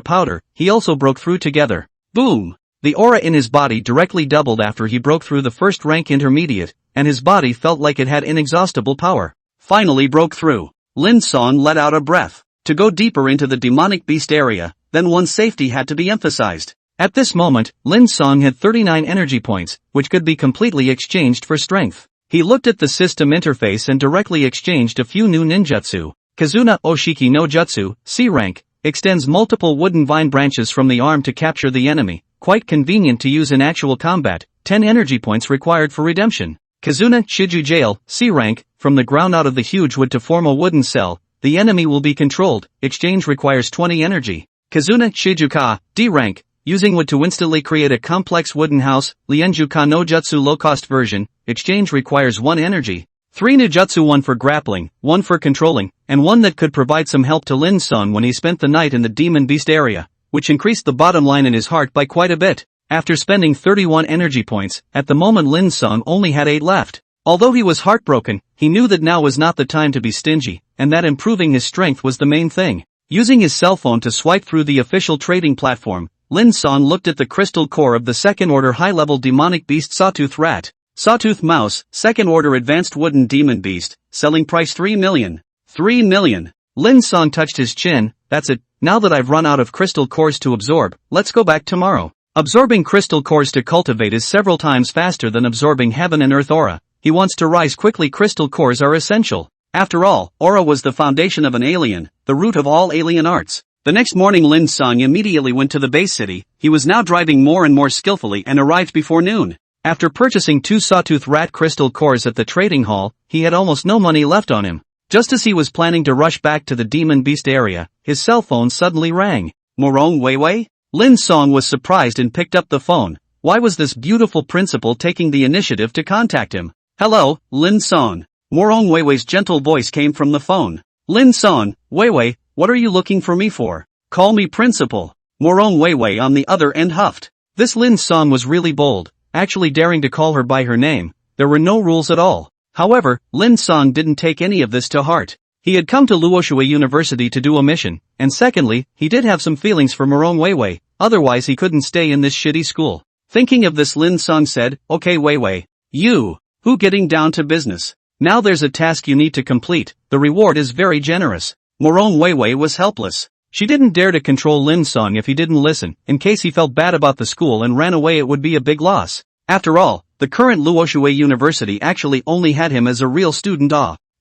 powder, he also broke through together. Boom! The aura in his body directly doubled after he broke through the first rank intermediate, and his body felt like it had inexhaustible power. Finally broke through. Lin Cang let out a breath. To go deeper into the demonic beast area, then one's safety had to be emphasized. At this moment, Lin Cang had 39 energy points, which could be completely exchanged for strength. He looked at the system interface and directly exchanged a few new ninjutsu. Kizuna Oshiki no Jutsu, C rank, extends multiple wooden vine branches from the arm to capture the enemy, quite convenient to use in actual combat, 10 energy points required for redemption. Kizuna Shiju Jail, C rank, from the ground out of the huge wood to form a wooden cell, the enemy will be controlled, exchange requires 20 energy. Kizuna Shijuka, D rank, using wood to instantly create a complex wooden house, Lienjuka no Jutsu low-cost version, exchange requires 1 energy. 3 ninjutsu, 1 for grappling, 1 for controlling, and 1 that could provide some help to Lin Cang when he spent the night in the demon beast area, which increased the bottom line in his heart by quite a bit. After spending 31 energy points, at the moment Lin Cang only had 8 left. Although he was heartbroken, he knew that now was not the time to be stingy, and that improving his strength was the main thing. Using his cell phone to swipe through the official trading platform, Lin Cang looked at the crystal core of the second-order high-level demonic beast Sawtooth Rat. Sawtooth Mouse, second-order advanced wooden demon beast, selling price 3 million. 3 million. Lin Cang touched his chin. That's it, now that I've run out of crystal cores to absorb, let's go back tomorrow. Absorbing crystal cores to cultivate is several times faster than absorbing heaven and earth aura. He wants to rise quickly. Crystal cores are essential. After all, aura was the foundation of an alien, the root of all alien arts. The next morning Lin Cang immediately went to the base city. He was now driving more and more skillfully and arrived before noon. After purchasing 2 Sawtooth Rat crystal cores at the trading hall, he had almost no money left on him. Just as he was planning to rush back to the demon beast area, his cell phone suddenly rang. Morong Weiwei? Lin Cang was surprised and picked up the phone. Why was this beautiful principal taking the initiative to contact him? Hello, Lin Cang. Morong Weiwei's gentle voice came from the phone. Lin Cang, Weiwei, what are you looking for me for? Call me principal. Morong Weiwei on the other end huffed. This Lin Cang was really bold, actually daring to call her by her name. There were no rules at all. However, Lin Cang didn't take any of this to heart. He had come to Luoxue University to do a mission, and secondly, he did have some feelings for Morong Weiwei, otherwise he couldn't stay in this shitty school. Thinking of this, Lin Cang said, Okay Weiwei. Who getting down to business? Now there's a task you need to complete. The reward is very generous. Morong Weiwei was helpless. She didn't dare to control Lin Cang if he didn't listen. In case he felt bad about the school and ran away, it would be a big loss. After all, the current Luoxue University actually only had him as a real student.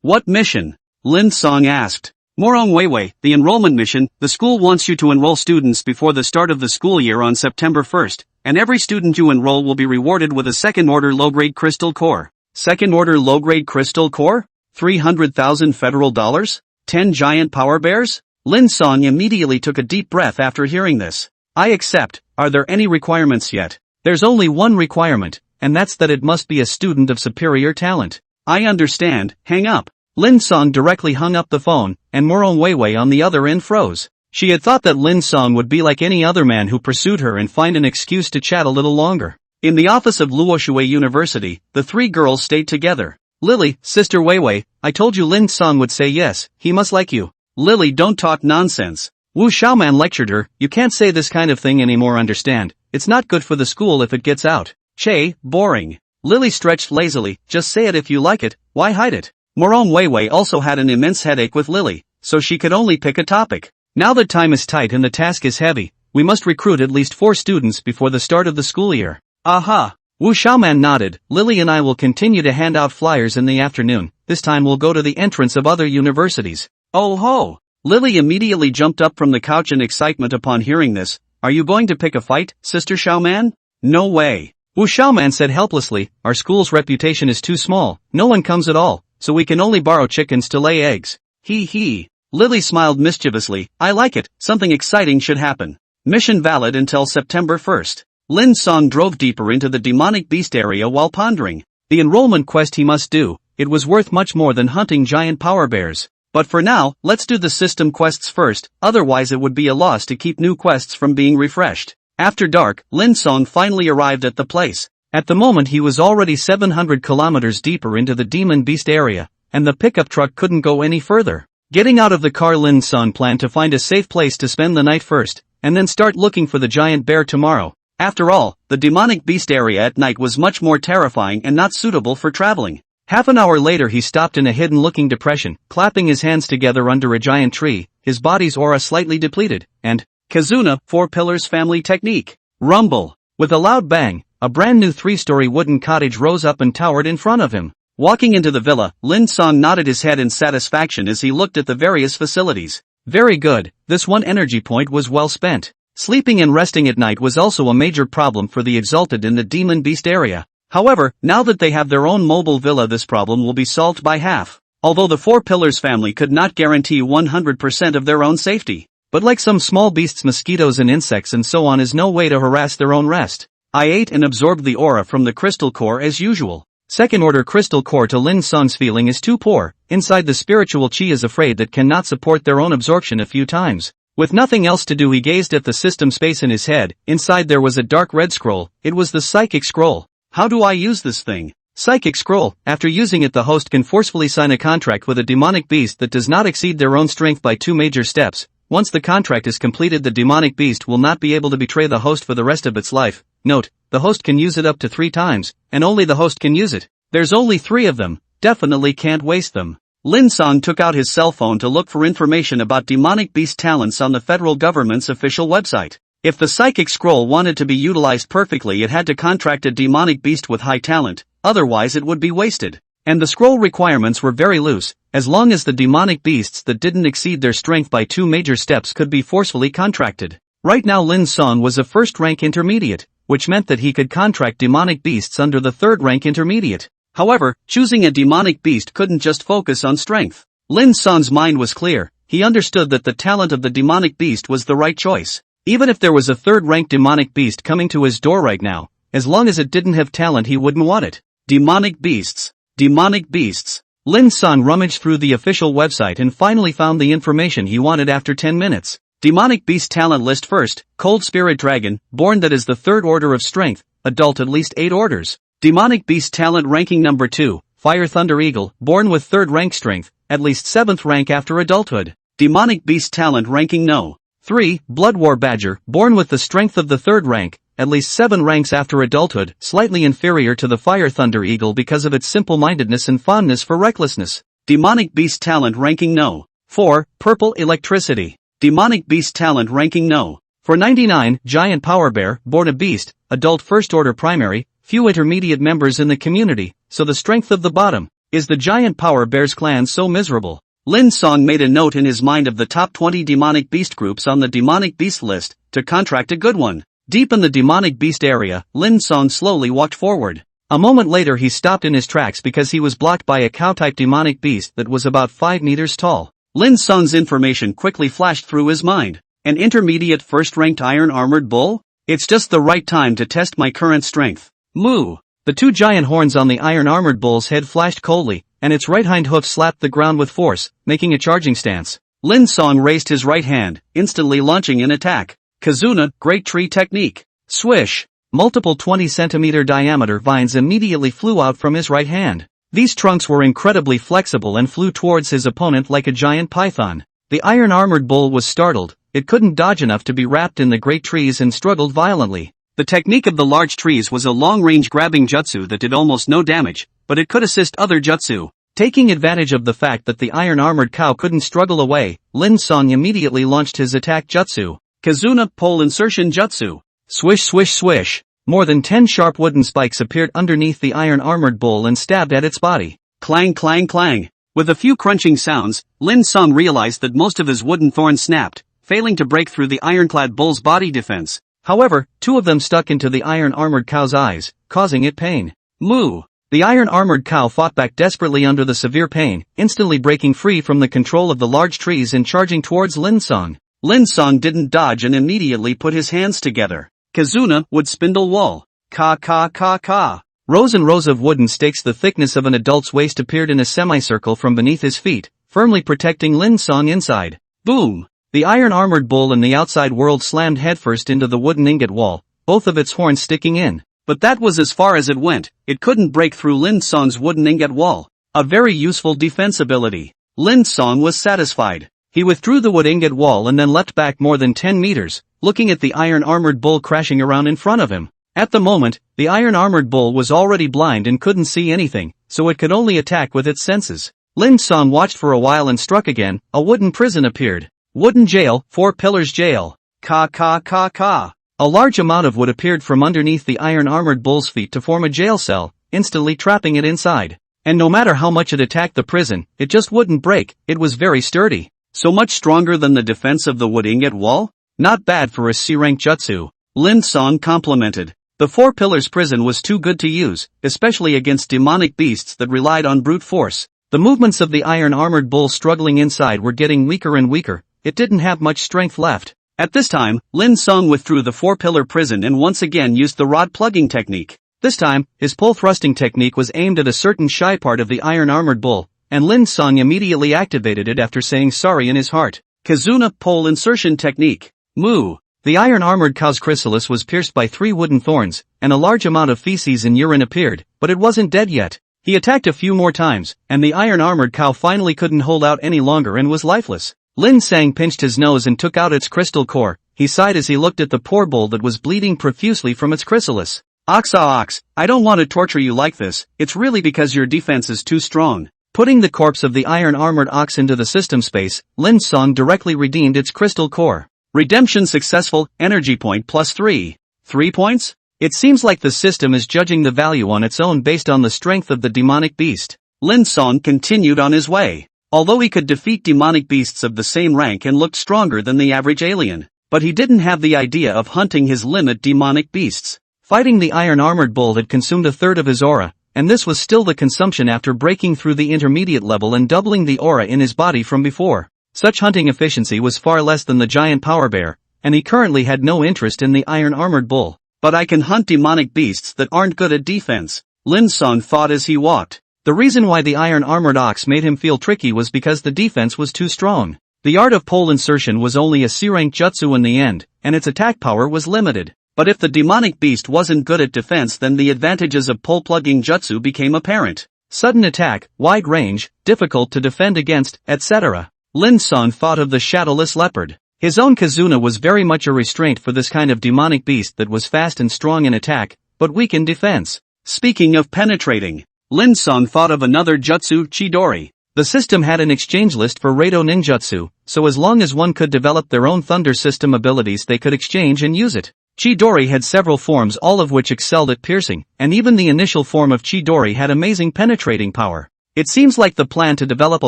What mission? Lin Cang asked. Morong Weiwei, the enrollment mission. The school wants you to enroll students before the start of the school year on September 1st, and every student you enroll will be rewarded with a second-order low-grade crystal core. Second-order low-grade crystal core? 300,000 federal dollars? 10 giant power bears? Lin Cang immediately took a deep breath after hearing this. I accept. Are there any requirements yet? There's only one requirement, and that's that it must be a student of superior talent. I understand. Hang up. Lin Cang directly hung up the phone, and Morong Weiwei on the other end froze. She had thought that Lin Cang would be like any other man who pursued her and find an excuse to chat a little longer. In the office of Luoxue University, the 3 girls stayed together. Lily, Sister Weiwei, I told you Lin Cang would say yes, he must like you. Lily, don't talk nonsense. Wu Xiaoman lectured her, you can't say this kind of thing anymore, understand? It's not good for the school if it gets out. Che, boring. Lily stretched lazily, just say it if you like it, why hide it? Morong Weiwei also had an immense headache with Lily, so she could only pick a topic. Now that time is tight and the task is heavy, we must recruit at least 4 students before the start of the school year. Aha! Wu Xiaoman nodded. Lily and I will continue to hand out flyers in the afternoon. This time we'll go to the entrance of other universities. Oh ho! Lily immediately jumped up from the couch in excitement upon hearing this. Are you going to pick a fight, Sister Xiaoman? No way. Wu Xiaoman said helplessly, our school's reputation is too small, no one comes at all, so we can only borrow chickens to lay eggs. Hee. Lily smiled mischievously, I like it, something exciting should happen. Mission valid until September 1st. Lin Cang drove deeper into the demonic beast area while pondering the enrollment quest he must do. It was worth much more than hunting giant power bears. But for now, let's do the system quests first, otherwise it would be a loss to keep new quests from being refreshed. After dark, Lin Cang finally arrived at the place. At the moment he was already 700 kilometers deeper into the demon beast area, and the pickup truck couldn't go any further. Getting out of the car, Lin Cang planned to find a safe place to spend the night first, and then start looking for the giant bear tomorrow. After all, the demonic beast area at night was much more terrifying and not suitable for traveling. Half an hour later he stopped in a hidden-looking depression, clapping his hands together under a giant tree, his body's aura slightly depleted, and Kizuna, 4 Pillars Family Technique. Rumble. With a loud bang, a brand new 3-story wooden cottage rose up and towered in front of him. Walking into the villa, Lin Cang nodded his head in satisfaction as he looked at the various facilities. Very good, this one energy point was well spent. Sleeping and resting at night was also a major problem for the exalted in the demon beast area. However, now that they have their own mobile villa, this problem will be solved by half. Although the 4 Pillars family could not guarantee 100% of their own safety. But like some small beasts, mosquitoes and insects and so on is no way to harass their own rest. I ate and absorbed the aura from the crystal core as usual. Second order crystal core to Lin Cang's feeling is too poor. Inside the spiritual chi is afraid that cannot support their own absorption a few times. With nothing else to do, he gazed at the system space in his head. Inside there was a dark red scroll. It was the psychic scroll. How do I use this thing? Psychic scroll. After using it, the host can forcefully sign a contract with a demonic beast that does not exceed their own strength by 2 major steps. Once the contract is completed, the demonic beast will not be able to betray the host for the rest of its life. Note, the host can use it up to 3 times, and only the host can use it. There's only 3 of them, definitely can't waste them. Lin Cang took out his cell phone to look for information about demonic beast talents on the federal government's official website. If the psychic scroll wanted to be utilized perfectly, it had to contract a demonic beast with high talent, otherwise it would be wasted. And the scroll requirements were very loose, as long as the demonic beasts that didn't exceed their strength by 2 major steps could be forcefully contracted. Right now Lin Cang was a first-rank intermediate, which meant that he could contract demonic beasts under the 3rd-rank intermediate. However, choosing a demonic beast couldn't just focus on strength. Lin Cang's mind was clear. He understood that the talent of the demonic beast was the right choice. Even if there was a 3rd-rank demonic beast coming to his door right now, as long as it didn't have talent he wouldn't want it. Demonic beasts. Demonic beasts. Lin Cang rummaged through the official website and finally found the information he wanted after 10 minutes. Demonic beast talent list first, Cold Spirit Dragon, born that is the 3rd order of strength, adult at least 8 orders. Demonic beast talent ranking number 2, Fire Thunder Eagle, born with 3rd rank strength, at least 7th rank after adulthood. Demonic beast talent ranking no. 3, Blood War Badger, born with the strength of the 3rd rank, at least 7 ranks after adulthood, slightly inferior to the Fire Thunder Eagle because of its simple-mindedness and fondness for recklessness. Demonic beast talent ranking no. 4, Purple Electricity. Demonic beast talent ranking no. For 99, Giant Power Bear, born a beast, adult 1st order primary, few intermediate members in the community, so the strength of the bottom. Is the Giant Power Bear's clan so miserable? Lin Cang made a note in his mind of the top 20 demonic beast groups on the demonic beast list, to contract a good one. Deep in the demonic beast area, Lin Cang slowly walked forward. A moment later he stopped in his tracks because he was blocked by a cow-type demonic beast that was about 5 meters tall. Lin Cang's information quickly flashed through his mind. An intermediate 1st-ranked iron-armored bull? It's just the right time to test my current strength. Moo! The 2 giant horns on the iron-armored bull's head flashed coldly, and its right hind hoof slapped the ground with force, making a charging stance. Lin Cang raised his right hand, instantly launching an attack. Kizuna, Great Tree Technique. Swish! Multiple 20-centimeter diameter vines immediately flew out from his right hand. These trunks were incredibly flexible and flew towards his opponent like a giant python. The iron-armored bull was startled. It couldn't dodge enough to be wrapped in the great trees and struggled violently. The technique of the large trees was a long-range grabbing jutsu that did almost no damage, but it could assist other jutsu. Taking advantage of the fact that the iron-armored cow couldn't struggle away, Lin Cang immediately launched his attack jutsu. Kizuna Pole Insertion Jutsu. Swish swish swish. More than 10 sharp wooden spikes appeared underneath the iron-armored bull and stabbed at its body. Clang clang clang. With a few crunching sounds, Lin Cang realized that most of his wooden thorns snapped, failing to break through the ironclad bull's body defense. However, 2 of them stuck into the iron-armored cow's eyes, causing it pain. Moo! The iron-armored cow fought back desperately under the severe pain, instantly breaking free from the control of the large trees and charging towards Lin Cang. Lin Cang didn't dodge and immediately put his hands together. Kizuna Wood Spindle Wall. Ka ka ka ka. Rows and rows of wooden stakes the thickness of an adult's waist appeared in a semicircle from beneath his feet, firmly protecting Lin Cang inside. Boom! The iron-armored bull in the outside world slammed headfirst into the wooden ingot wall, both of its horns sticking in. But that was as far as it went. It couldn't break through Lin Cang's wooden ingot wall. A very useful defense ability. Lin Cang was satisfied. He withdrew the wood ingot wall and then leapt back more than 10 meters, looking at the iron-armored bull crashing around in front of him. At the moment, the iron-armored bull was already blind and couldn't see anything, so it could only attack with its senses. Lin Cang watched for a while and struck again. A wooden prison appeared. Wooden jail, 4 pillars jail. Ka ka ka ka. A large amount of wood appeared from underneath the iron-armored bull's feet to form a jail cell, instantly trapping it inside. And no matter how much it attacked the prison, it just wouldn't break. It was very sturdy. So much stronger than the defense of the wood ingot wall? Not bad for a C-rank jutsu. Lin Cang complimented. The 4 pillars prison was too good to use, especially against demonic beasts that relied on brute force. The movements of the iron-armored bull struggling inside were getting weaker and weaker. It didn't have much strength left. At this time, Lin Cang withdrew the 4-pillar prison and once again used the rod plugging technique. This time, his pole thrusting technique was aimed at a certain shy part of the iron-armored bull, and Lin Cang immediately activated it after saying sorry in his heart. Kizuna Pole Insertion Technique. Moo! The iron-armored cow's chrysalis was pierced by 3 wooden thorns, and a large amount of feces and urine appeared, but it wasn't dead yet. He attacked a few more times, and the iron-armored cow finally couldn't hold out any longer and was lifeless. Lin Cang pinched his nose and took out its crystal core. He sighed as he looked at the poor bull that was bleeding profusely from its chrysalis. Ox, I don't want to torture you like this, it's really because your defense is too strong. Putting the corpse of the iron-armored ox into the system space, Lin Cang directly redeemed its crystal core. Redemption successful, energy point plus 3. 3 points? It seems like the system is judging the value on its own based on the strength of the demonic beast. Lin Cang continued on his way. Although he could defeat demonic beasts of the same rank and looked stronger than the average alien, but he didn't have the idea of hunting his limit demonic beasts. Fighting the iron-armored bull had consumed a third of his aura, and this was still the consumption after breaking through the intermediate level and doubling the aura in his body from before. Such hunting efficiency was far less than the giant power bear, and he currently had no interest in the iron-armored bull. But I can hunt demonic beasts that aren't good at defense, Lin Cang thought as he walked. The reason why the iron-armored ox made him feel tricky was because the defense was too strong. The art of pole insertion was only a C-rank jutsu in the end, and its attack power was limited. But if the demonic beast wasn't good at defense, then the advantages of pole plugging jutsu became apparent. Sudden attack, wide range, difficult to defend against, etc. Lin Cang thought of the shadowless leopard. His own Kizuna was very much a restraint for this kind of demonic beast that was fast and strong in attack, but weak in defense. Speaking of penetrating, Lin Cang thought of another jutsu, Chidori. The system had an exchange list for Rado ninjutsu, so as long as one could develop their own thunder system abilities they could exchange and use it. Chidori had several forms, all of which excelled at piercing, and even the initial form of Chidori had amazing penetrating power. It seems like the plan to develop a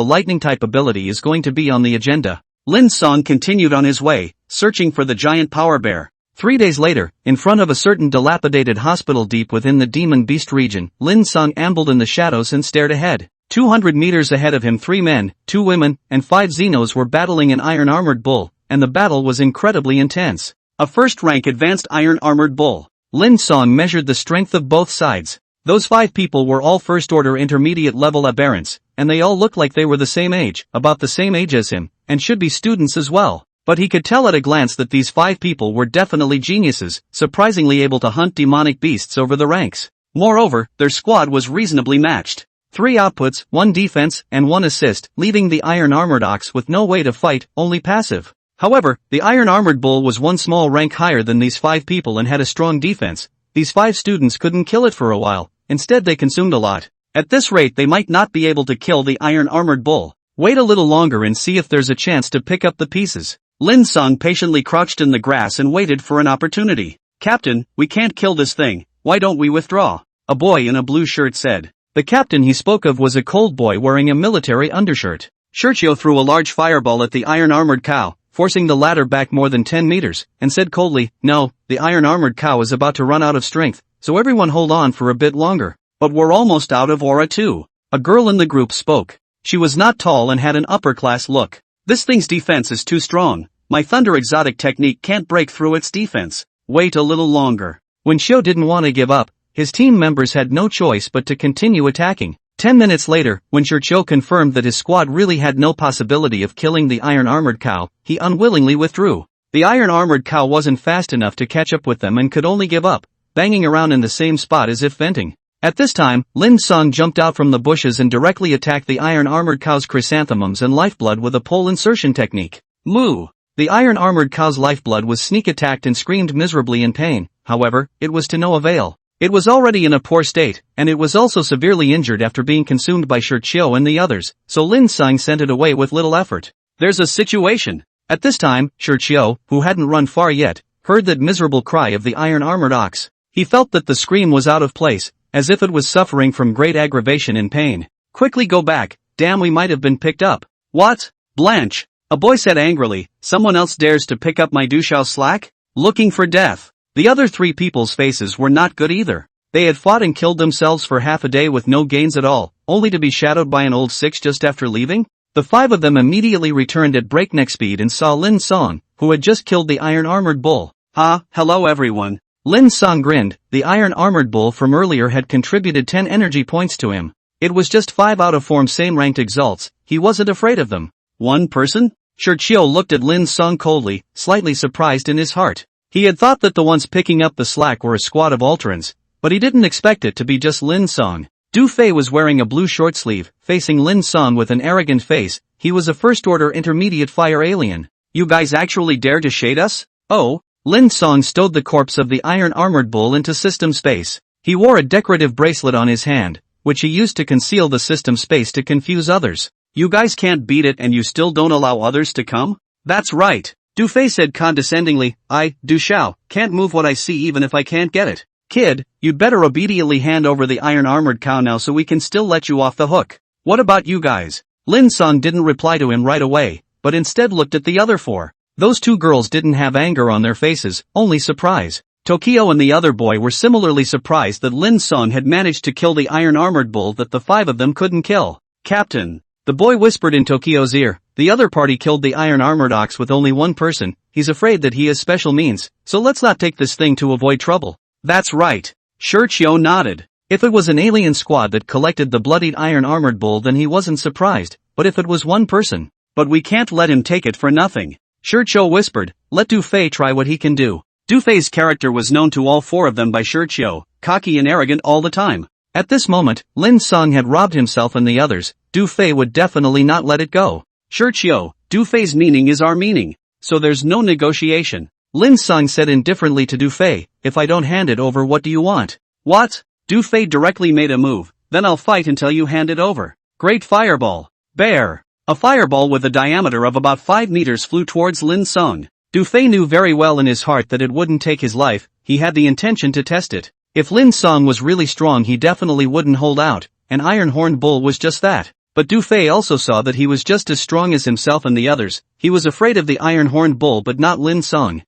lightning-type ability is going to be on the agenda. Lin Cang continued on his way, searching for the giant power bear. 3 days later, in front of a certain dilapidated hospital deep within the demon beast region, Lin Cang ambled in the shadows and stared ahead. 200 meters ahead of him 3 men, 2 women, and 5 Xenos were battling an iron-armored bull, and the battle was incredibly intense. A first-rank advanced iron-armored bull. Lin Cang measured the strength of both sides. Those 5 people were all first-order intermediate-level aberrants, and they all looked like they were the same age, about the same age as him, and should be students as well. But he could tell at a glance that these 5 people were definitely geniuses, surprisingly able to hunt demonic beasts over the ranks. Moreover, their squad was reasonably matched. 3 outputs, 1 defense, and 1 assist, leaving the iron-armored ox with no way to fight, only passive. However, the iron-armored bull was 1 small rank higher than these 5 people and had a strong defense. These 5 students couldn't kill it for a while, instead they consumed a lot. At this rate they might not be able to kill the iron-armored bull. Wait a little longer and see if there's a chance to pick up the pieces. Lin Cang patiently crouched in the grass and waited for an opportunity. Captain, we can't kill this thing, why don't we withdraw? A boy in a blue shirt said. The captain he spoke of was a cold boy wearing a military undershirt. Xiao threw a large fireball at the iron-armored cow, forcing the latter back more than 10 meters, and said coldly, "No, the iron-armored cow is about to run out of strength, so everyone hold on for a bit longer. But we're almost out of aura too." A girl in the group spoke. She was not tall and had an upper-class look. "This thing's defense is too strong. My thunder exotic technique can't break through its defense. Wait a little longer." When Xiao didn't want to give up, his team members had no choice but to continue attacking. 10 minutes later, when Xiao confirmed that his squad really had no possibility of killing the iron-armored cow, he unwillingly withdrew. The iron-armored cow wasn't fast enough to catch up with them and could only give up, banging around in the same spot as if venting. At this time, Lin Cang jumped out from the bushes and directly attacked the iron-armored cow's chrysanthemums and lifeblood with a pole insertion technique. Moo! The iron-armored cow's lifeblood was sneak-attacked and screamed miserably in pain. However, it was to no avail. It was already in a poor state, and it was also severely injured after being consumed by Xiao and the others, so Lin Cang sent it away with little effort. "There's a situation." At this time, Xiao, who hadn't run far yet, heard that miserable cry of the iron-armored ox. He felt that the scream was out of place, as if it was suffering from great aggravation and pain. "Quickly go back, damn, we might have been picked up." "What? Blanche," a boy said angrily, "someone else dares to pick up my Duxiao's slack? Looking for death." The other 3 people's faces were not good either. They had fought and killed themselves for half a day with no gains at all, only to be shadowed by an old 6 just after leaving. The 5 of them immediately returned at breakneck speed and saw Lin Cang, who had just killed the iron-armored bull. Hello everyone." Lin Cang grinned. The iron-armored bull from earlier had contributed 10 energy points to him. It was just 5 out of form same-ranked exalts, he wasn't afraid of them. "One person?" Xiao looked at Lin Cang coldly, slightly surprised in his heart. He had thought that the ones picking up the slack were a squad of Ultrans, but he didn't expect it to be just Lin Cang. Du Fei was wearing a blue short sleeve, facing Lin Cang with an arrogant face. he was a first-order intermediate fire alien. You guys actually dare to shade us? Oh, Lin Cang stowed the corpse of the iron-armored bull into system space. He wore a decorative bracelet on his hand, which he used to conceal the system space to confuse others. You guys can't beat it and you still don't allow others to come? That's right. Du Fei said condescendingly, Du Xiao, can't move what I see even if I can't get it. Kid, you'd better obediently hand over the iron-armored cow now so we can still let you off the hook. What about you guys? Lin Cang didn't reply to him right away, but instead looked at the other four. Those two girls didn't have anger on their faces, only surprise. Tokyo and the other boy were similarly surprised that Lin Cang had managed to kill the iron-armored bull that the five of them couldn't kill. Captain, the boy whispered in Tokyo's ear, the other party killed the iron-armored ox with only one person, he's afraid that he has special means, so let's not take this thing to avoid trouble. That's right. Xiao nodded. If it was an alien squad that collected the bloodied iron-armored bull then he wasn't surprised, but if it was one person. But we can't let him take it for nothing. Xiao whispered, let Du Fei try what he can do. Du Fei's character was known to all four of them by Xiao, cocky and arrogant all the time. At this moment, Lin Cang had robbed himself and the others, Du Fei would definitely not let it go. Xiao, Du Fei's meaning is our meaning, so there's no negotiation. Lin Cang said indifferently to Du Fei, if I don't hand it over what do you want? What? Du Fei directly made a move, then I'll fight until you hand it over. Great fireball. Bear. A fireball with a diameter of about 5 meters flew towards Lin Cang. Du Fei knew very well in his heart that it wouldn't take his life, he had the intention to test it. If Lin Cang was really strong he definitely wouldn't hold out, an iron-horned bull was just that. But Du Fei also saw that he was just as strong as himself and the others, he was afraid of the iron-horned bull but not Lin Cang.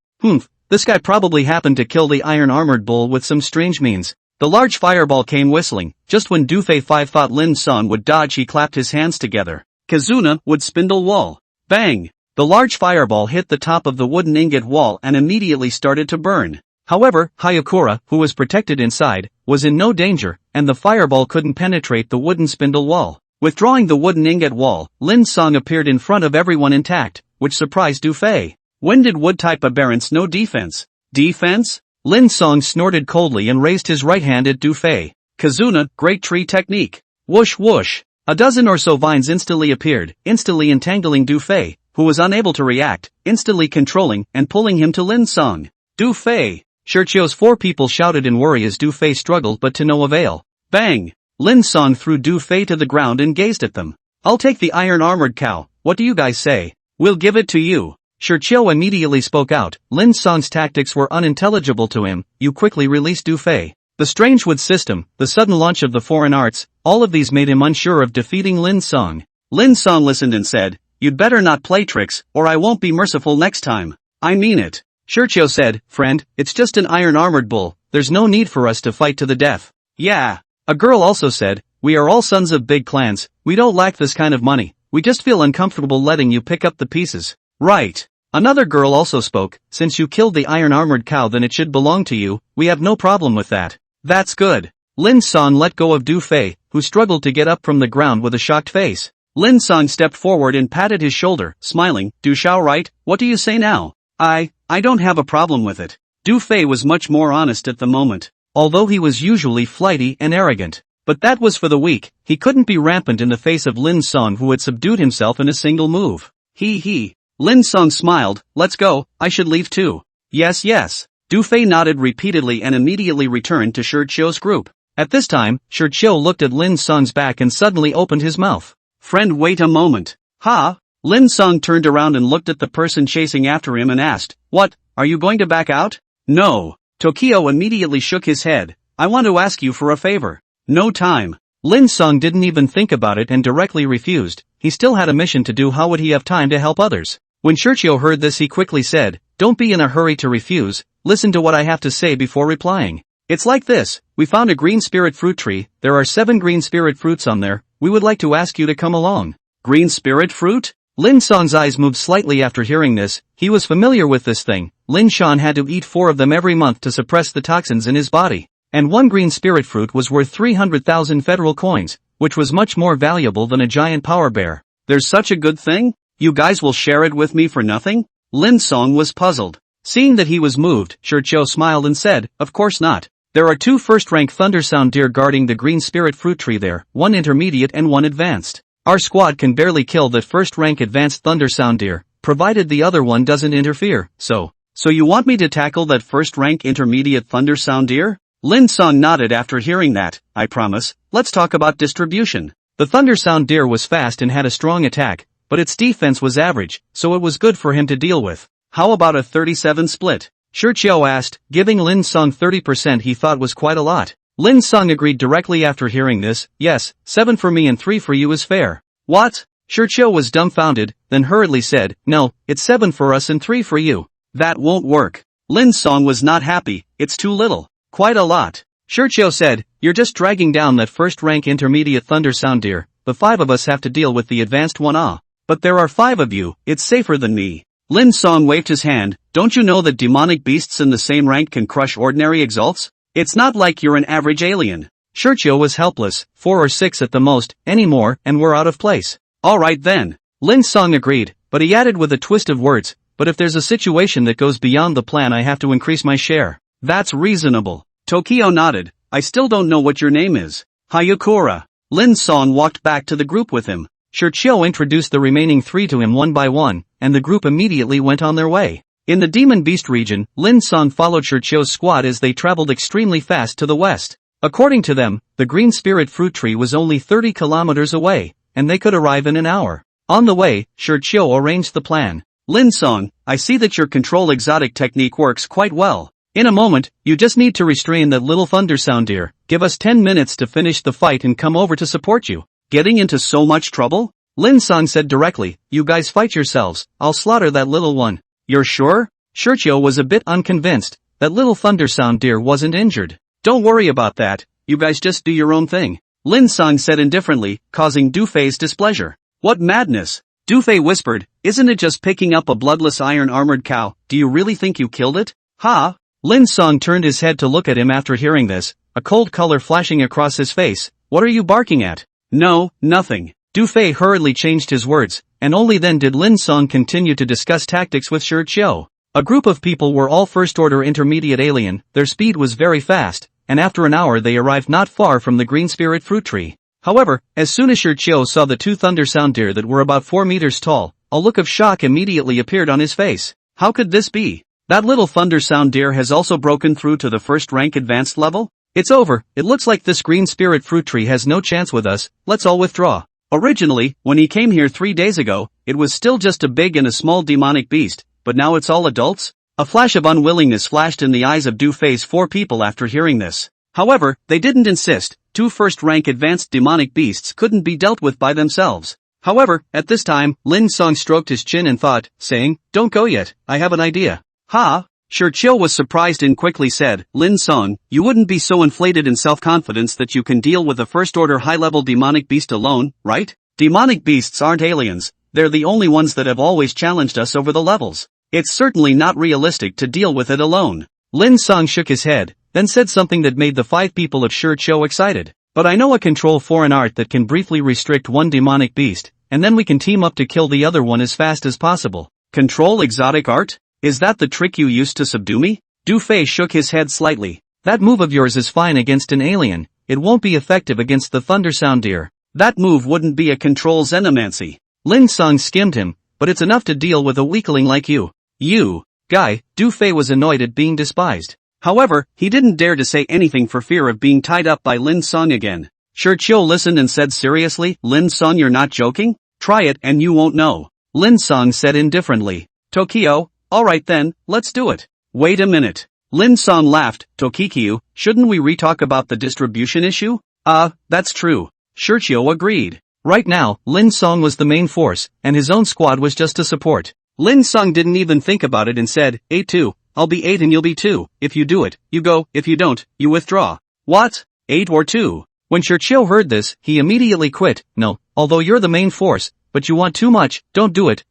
This guy probably happened to kill the iron-armored bull with some strange means. The large fireball came whistling, just when Du Fei 5 thought Lin Cang would dodge he clapped his hands together. Kizuna would spindle wall. Bang! The large fireball hit the top of the wooden ingot wall and immediately started to burn. However, Hayakura, who was protected inside, was in no danger, and the fireball couldn't penetrate the wooden spindle wall. Withdrawing the wooden ingot wall, Lin Cang appeared in front of everyone intact, which surprised Du Fei. When did wood-type aberrants know defense? Defense? Lin Cang snorted coldly and raised his right hand at Du Fei. Kizuna, great tree technique. Whoosh whoosh. A dozen or so vines instantly appeared, instantly entangling Du Fei, who was unable to react, instantly controlling and pulling him to Lin Cang. Du Fei! Xiao's four people shouted in worry as Du Fei struggled but to no avail. Bang! Lin Cang threw Du Fei to the ground and gazed at them. I'll take the iron-armored cow, what do you guys say? We'll give it to you. Xiao immediately spoke out, Lin Cang's tactics were unintelligible to him, you quickly released Du Fei. The strange wood system, the sudden launch of the foreign arts, all of these made him unsure of defeating Lin Cang. Lin Cang listened and said, you'd better not play tricks, or I won't be merciful next time. I mean it. Xiao said, friend, it's just an iron-armored bull, there's no need for us to fight to the death. Yeah. A girl also said, we are all sons of big clans, we don't lack this kind of money, we just feel uncomfortable letting you pick up the pieces. Right. Another girl also spoke, since you killed the iron-armored cow then it should belong to you, we have no problem with that. That's good. Lin Cang let go of Du Fei, who struggled to get up from the ground with a shocked face. Lin Cang stepped forward and patted his shoulder, smiling, Du Xiao right, what do you say now? I don't have a problem with it. Du Fei was much more honest at the moment, although he was usually flighty and arrogant. But that was for the weak, he couldn't be rampant in the face of Lin Cang who had subdued himself in a single move. He. Lin Cang smiled, let's go, I should leave too. Yes. Du Fei nodded repeatedly and immediately returned to Xiao's group. At this time, Xiao looked at Lin Cang's back and suddenly opened his mouth. Friend wait a moment. Ha? Lin Cang turned around and looked at the person chasing after him and asked, what, are you going to back out? No. Tokyo immediately shook his head, I want to ask you for a favor. No time. Lin Cang didn't even think about it and directly refused, he still had a mission to do, how would he have time to help others? When Xiao heard this he quickly said, don't be in a hurry to refuse, listen to what I have to say before replying. It's like this, we found a green spirit fruit tree, there are 7 green spirit fruits on there, we would like to ask you to come along. Green spirit fruit? Lin Cang's eyes moved slightly after hearing this, he was familiar with this thing, Lin Cang had to eat 4 of them every month to suppress the toxins in his body. And 1 green spirit fruit was worth 300,000 federal coins, which was much more valuable than a giant power bear. There's such a good thing? You guys will share it with me for nothing? Lin Cang was puzzled. Seeing that he was moved, Xiao smiled and said, of course not. There are 2 first-rank thundersound deer guarding the green spirit fruit tree there, 1 intermediate and 1 advanced. Our squad can barely kill that first-rank advanced thunder sound deer, provided the other one doesn't interfere, so you want me to tackle that first-rank intermediate thunder sound deer? Lin Cang nodded after hearing that. I promise. Let's talk about distribution. The thunder sound deer was fast and had a strong attack, but its defense was average, so it was good for him to deal with. How about a 37 split? Xiao asked, giving Lin Cang 30% he thought was quite a lot. Lin Cang agreed directly after hearing this. Yes, 7 for me and 3 for you is fair. What? Xiao was dumbfounded, then hurriedly said, no, it's 7 for us and 3 for you. That won't work. Lin Cang was not happy. It's too little. Quite a lot. Xiao said, you're just dragging down that first-rank intermediate thunder sound deer. The 5 of us have to deal with the advanced one. But there are 5 of you, it's safer than me. Lin Cang waved his hand. Don't you know that demonic beasts in the same rank can crush ordinary exalts? It's not like you're an average alien. Xiao was helpless, 4 or 6 at the most, any more, and we're out of place. Alright then. Lin Cang agreed, but he added with a twist of words, but if there's a situation that goes beyond the plan I have to increase my share. That's reasonable. Tokyo nodded. I still don't know what your name is. Hayakura. Lin Cang walked back to the group with him. Xiao introduced the remaining 3 to him one by one, and the group immediately went on their way. In the Demon Beast region, Lin Cang followed Xiao's squad as they traveled extremely fast to the west. According to them, the Green Spirit Fruit Tree was only 30 kilometers away, and they could arrive in an hour. On the way, Xiao arranged the plan. Lin Cang, I see that your control exotic technique works quite well. In a moment, you just need to restrain that little thunder sound deer. Give us 10 minutes to finish the fight and come over to support you. Getting into so much trouble? Lin Cang said directly, you guys fight yourselves, I'll slaughter that little one. You're sure? Xiao was a bit unconvinced. That little thunder sound deer wasn't injured. Don't worry about that, you guys just do your own thing. Lin Cang said indifferently, causing Du Fei's displeasure. What madness? Du Fei whispered, isn't it just picking up a bloodless iron-armored cow? Do you really think you killed it? Ha? Lin Cang turned his head to look at him after hearing this, a cold color flashing across his face. What are you barking at? No, nothing. Du Fei hurriedly changed his words, and only then did Lin Cang continue to discuss tactics with Xiao. A group of people were all first-order intermediate alien, their speed was very fast, and after an hour they arrived not far from the Green Spirit Fruit Tree. However, as soon as Xiao saw the 2 thunder sound deer that were about 4 meters tall, a look of shock immediately appeared on his face. How could this be? That little thunder sound deer has also broken through to the first-rank advanced level? It's over, it looks like this Green Spirit Fruit Tree has no chance with us, let's all withdraw. Originally, when he came here 3 days ago, it was still just a big and a small demonic beast, but now it's all adults? A flash of unwillingness flashed in the eyes of Du Fei's 4 people after hearing this. However, they didn't insist. 2 first-rank advanced demonic beasts couldn't be dealt with by themselves. However, at this time, Lin Cang stroked his chin and thought, saying, don't go yet, I have an idea. Ha? Xiao was surprised and quickly said, Lin Cang, you wouldn't be so inflated in self-confidence that you can deal with a first-order high-level demonic beast alone, right? Demonic beasts aren't aliens, they're the only ones that have always challenged us over the levels. It's certainly not realistic to deal with it alone. Lin Cang shook his head, then said something that made the 5 people of Xiao excited. But I know a control foreign art that can briefly restrict one demonic beast, and then we can team up to kill the other one as fast as possible. Control exotic art? Is that the trick you used to subdue me? Du Fei shook his head slightly. That move of yours is fine against an alien, it won't be effective against the thunder sound deer. That move wouldn't be a control xenomancy. Lin Cang skimmed him, but it's enough to deal with a weakling like you. You, guy, Du Fei was annoyed at being despised. However, he didn't dare to say anything for fear of being tied up by Lin Cang again. Xiao listened and said seriously, Lin Cang, you're not joking? Try it and you won't know. Lin Cang said indifferently. Tokyo, alright then, let's do it. Wait a minute. Lin Cang laughed. Tokikyu, shouldn't we re-talk about the distribution issue? That's true. Xiao agreed. Right now, Lin Cang was the main force, and his own squad was just a support. Lin Cang didn't even think about it and said, 8-2, I'll be 8 and you'll be 2, if you do it, you go, if you don't, you withdraw. What? 8 or 2? When Xiao heard this, he immediately quit. No, although you're the main force, but you want too much, don't do it.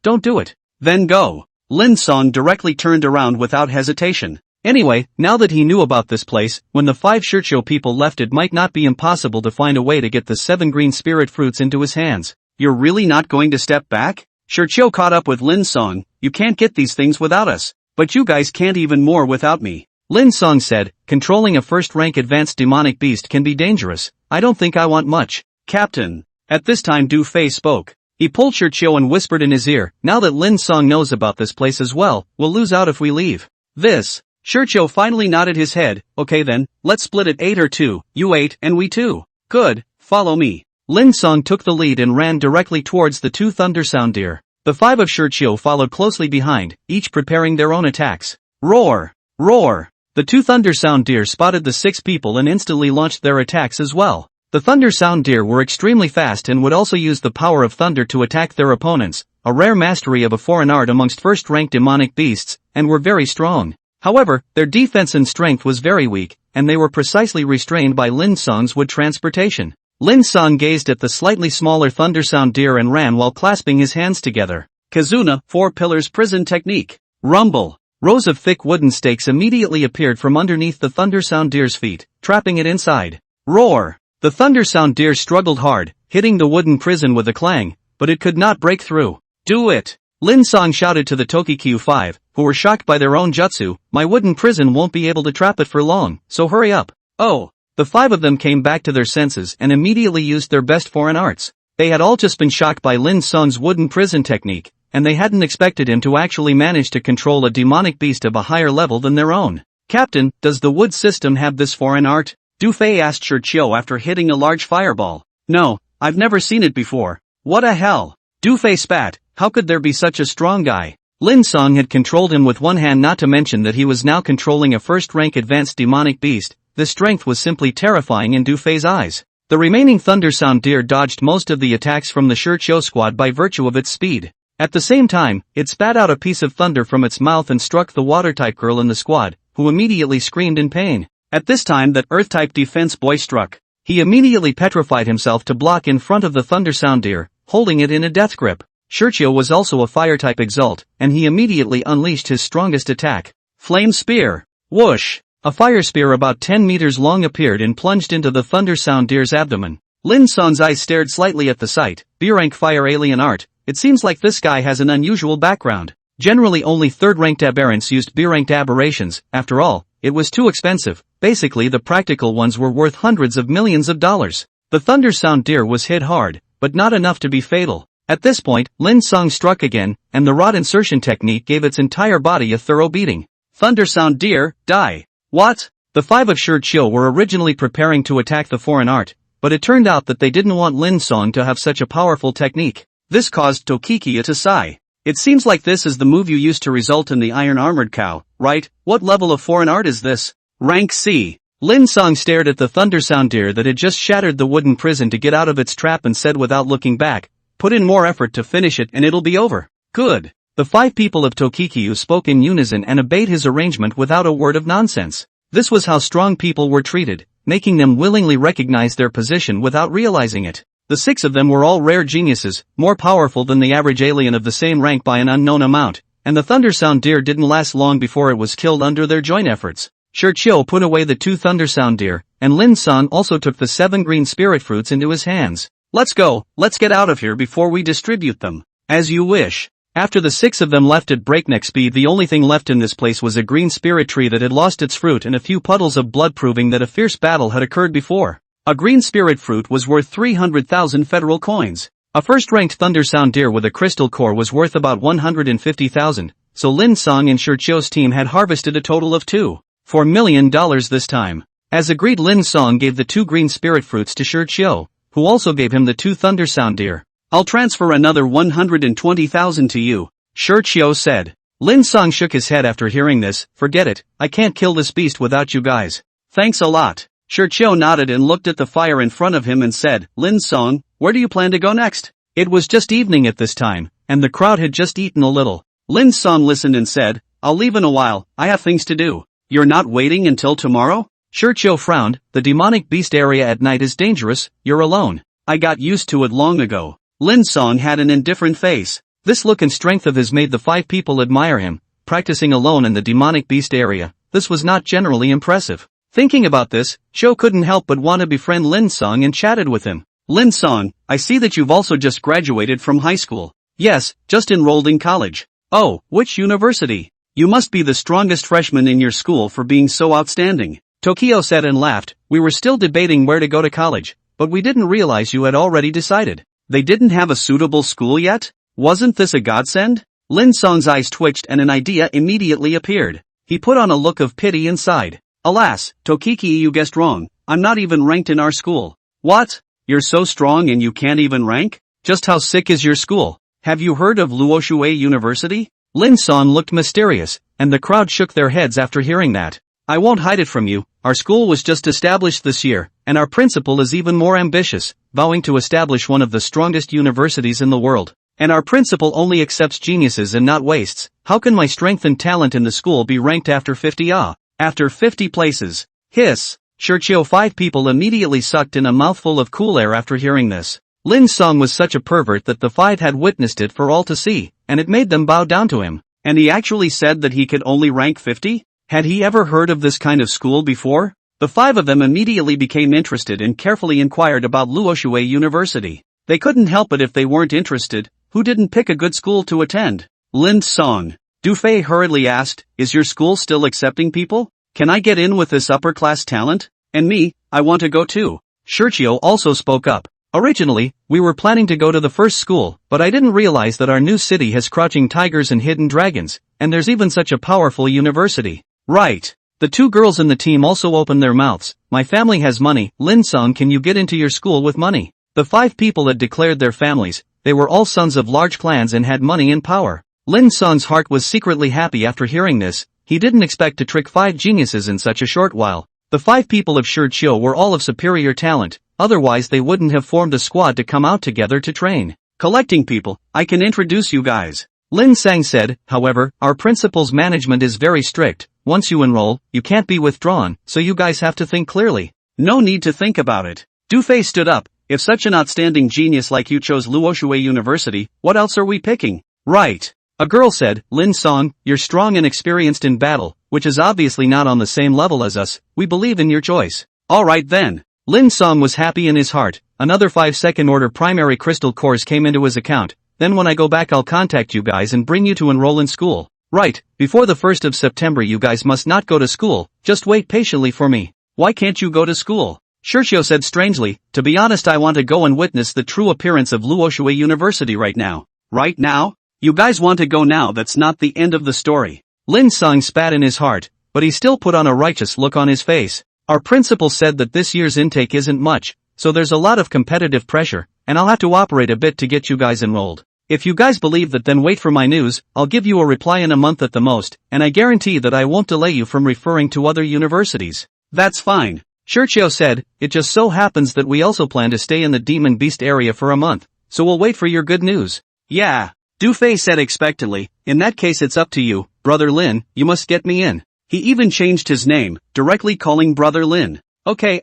Then go. Lin Cang directly turned around without hesitation. Anyway, now that he knew about this place, when the 5 Xiao people left it might not be impossible to find a way to get the 7 green spirit fruits into his hands. You're really not going to step back? Xiao caught up with Lin Cang, you can't get these things without us. But you guys can't even more without me. Lin Cang said, controlling a first-rank advanced demonic beast can be dangerous, I don't think I want much. Captain. At this time Du Fei spoke. He pulled Xiao and whispered in his ear, now that Lin Cang knows about this place as well, we'll lose out if we leave. This. Xiao finally nodded his head, okay then, let's split it 8 or 2, you 8 and we 2. Good, follow me. Lin Cang took the lead and ran directly towards the 2 thunder sound deer. The 5 of Xiao followed closely behind, each preparing their own attacks. Roar! Roar! The 2 thunder sound deer spotted the 6 people and instantly launched their attacks as well. The thunder sound deer were extremely fast and would also use the power of thunder to attack their opponents, a rare mastery of a foreign art amongst first-ranked demonic beasts, and were very strong. However, their defense and strength was very weak, and they were precisely restrained by Lin Cang's wood transportation. Lin Cang gazed at the slightly smaller thunder sound deer and ran while clasping his hands together. Kizuna, 4 pillars prison technique. Rumble. Rows of thick wooden stakes immediately appeared from underneath the thunder sound deer's feet, trapping it inside. Roar. The thunder sound deer struggled hard, hitting the wooden prison with a clang, but it could not break through. Do it! Lin Cang shouted to the Tokikyu 5, who were shocked by their own jutsu, my wooden prison won't be able to trap it for long, so hurry up. Oh! The 5 of them came back to their senses and immediately used their best foreign arts. They had all just been shocked by Lin Cang's wooden prison technique, and they hadn't expected him to actually manage to control a demonic beast of a higher level than their own. Captain, does the wood system have this foreign art? Du Fei asked Xiao after hitting a large fireball. No, I've never seen it before. What a hell? Du Fei spat, how could there be such a strong guy? Lin Cang had controlled him with one hand, not to mention that he was now controlling a first-rank advanced demonic beast. The strength was simply terrifying in Du Fei's eyes. The remaining thunder sound deer dodged most of the attacks from the Xiao squad by virtue of its speed. At the same time, it spat out a piece of thunder from its mouth and struck the water-type girl in the squad, who immediately screamed in pain. At this time that earth-type defense boy struck. He immediately petrified himself to block in front of the thunder sound deer, holding it in a death grip. Xiao was also a fire-type exalt, and he immediately unleashed his strongest attack. Flame Spear. Whoosh! A fire spear about 10 meters long appeared and plunged into the thunder sound deer's abdomen. Lin Cang's eyes stared slightly at the sight. B-rank fire alien art. It seems like this guy has an unusual background. Generally only third-ranked aberrants used B-ranked aberrations. After all, it was too expensive. Basically the practical ones were worth hundreds of millions of dollars. The thunder sound deer was hit hard, but not enough to be fatal. At this point, Lin Cang struck again, and the rod insertion technique gave its entire body a thorough beating. Thunder sound deer, die. What? The 5 of Xiao were originally preparing to attack the foreign art, but it turned out that they didn't want Lin Cang to have such a powerful technique. This caused Tokikia to sigh. It seems like this is the move you used to result in the iron armored cow, right? What level of foreign art is this? Rank C. Lin Cang stared at the thunder sound deer that had just shattered the wooden prison to get out of its trap and said without looking back, put in more effort to finish it and it'll be over. Good. The 5 people of Tokikyu spoke in unison and obeyed his arrangement without a word of nonsense. This was how strong people were treated, making them willingly recognize their position without realizing it. The 6 of them were all rare geniuses, more powerful than the average alien of the same rank by an unknown amount, and the thunder sound deer didn't last long before it was killed under their joint efforts. Xiao put away the 2 thunder sound deer, and Lin Cang also took the 7 green spirit fruits into his hands. Let's go, let's get out of here before we distribute them. As you wish. After the 6 of them left at breakneck speed, the only thing left in this place was a green spirit tree that had lost its fruit and a few puddles of blood, proving that a fierce battle had occurred before. A green spirit fruit was worth 300,000 federal coins. A first-ranked thunder sound deer with a crystal core was worth about 150,000, so Lin Cang and Xiao's team had harvested a total of $2.4 million this time. As agreed, Lin Cang gave the 2 green spirit fruits to Xiao, who also gave him the 2 thunder sound deer. I'll transfer another 120,000 to you, Xiao said. Lin Cang shook his head after hearing this. Forget it, I can't kill this beast without you guys. Thanks a lot. Xiao nodded and looked at the fire in front of him and said, Lin Cang, where do you plan to go next? It was just evening at this time, and the crowd had just eaten a little. Lin Cang listened and said, I'll leave in a while, I have things to do. You're not waiting until tomorrow? Xiao frowned. The demonic beast area at night is dangerous. You're alone. I got used to it long ago. Lin Cang had an indifferent face. This look and strength of his made the 5 people admire him. Practicing alone in the demonic beast area, this was not generally impressive. Thinking about this, Xiao couldn't help but want to befriend Lin Cang and chatted with him. Lin Cang, I see that you've also just graduated from high school. Yes, just enrolled in college. Oh, which university? You must be the strongest freshman in your school for being so outstanding. Tokyo said and laughed. We were still debating where to go to college, but we didn't realize you had already decided. They didn't have a suitable school yet? Wasn't this a godsend? Lin Cang's eyes twitched and an idea immediately appeared. He put on a look of pity and sighed. Alas, Tokiki, you guessed wrong. I'm not even ranked in our school. What? You're so strong and you can't even rank? Just how sick is your school? Have you heard of Luoxue University? Lin Cang looked mysterious, and the crowd shook their heads after hearing that. I won't hide it from you, our school was just established this year, and our principal is even more ambitious, vowing to establish one of the strongest universities in the world. And our principal only accepts geniuses and not wastes. How can my strength and talent in the school be ranked after 50? After 50 places. Hiss. Xiao 5 people immediately sucked in a mouthful of cool air after hearing this. Lin Cang was such a pervert that the 5 had witnessed it for all to see, and it made them bow down to him. And he actually said that he could only rank 50? Had he ever heard of this kind of school before? The 5 of them immediately became interested and carefully inquired about Luoxue University. They couldn't help it if they weren't interested. Who didn't pick a good school to attend? Lin Cang. Du Fei hurriedly asked, is your school still accepting people? Can I get in with this upper-class talent? And me, I want to go too. Xiao also spoke up. Originally, we were planning to go to the first school, but I didn't realize that our new city has crouching tigers and hidden dragons, and there's even such a powerful university. Right. The 2 girls in the team also opened their mouths. My family has money. Lin Cang, can you get into your school with money? The 5 people had declared their families. They were all sons of large clans and had money and power. Lin Cang's heart was secretly happy after hearing this. He didn't expect to trick 5 geniuses in such a short while. The 5 people of Xiao were all of superior talent, otherwise they wouldn't have formed a squad to come out together to train. Collecting people, I can introduce you guys. Lin Cang said, however, our principal's management is very strict. Once you enroll, you can't be withdrawn, so you guys have to think clearly. No need to think about it. Du Fei stood up. If such an outstanding genius like you chose Luoxue University, what else are we picking? Right. A girl said, Lin Cang, you're strong and experienced in battle, which is obviously not on the same level as us. We believe in your choice. Alright then. Lin Cang was happy in his heart. Another 5 second-order primary crystal cores came into his account. Then when I go back I'll contact you guys and bring you to enroll in school. Right, before the 1st of September you guys must not go to school, just wait patiently for me. Why can't you go to school? Xiao said strangely, to be honest I want to go and witness the true appearance of Luoxue University right now. Right now? You guys want to go now, that's not the end of the story. Lin Cang spat in his heart, but he still put on a righteous look on his face. Our principal said that this year's intake isn't much, so there's a lot of competitive pressure, and I'll have to operate a bit to get you guys enrolled. If you guys believe that, then wait for my news. I'll give you a reply in a month at the most, and I guarantee that I won't delay you from referring to other universities. That's fine. Xiao said, it just so happens that we also plan to stay in the Demon Beast area for a month, so we'll wait for your good news. Yeah. Du Fei said expectantly, in that case it's up to you, Brother Lin, you must get me in. He even changed his name, directly calling Brother Lin. Okay.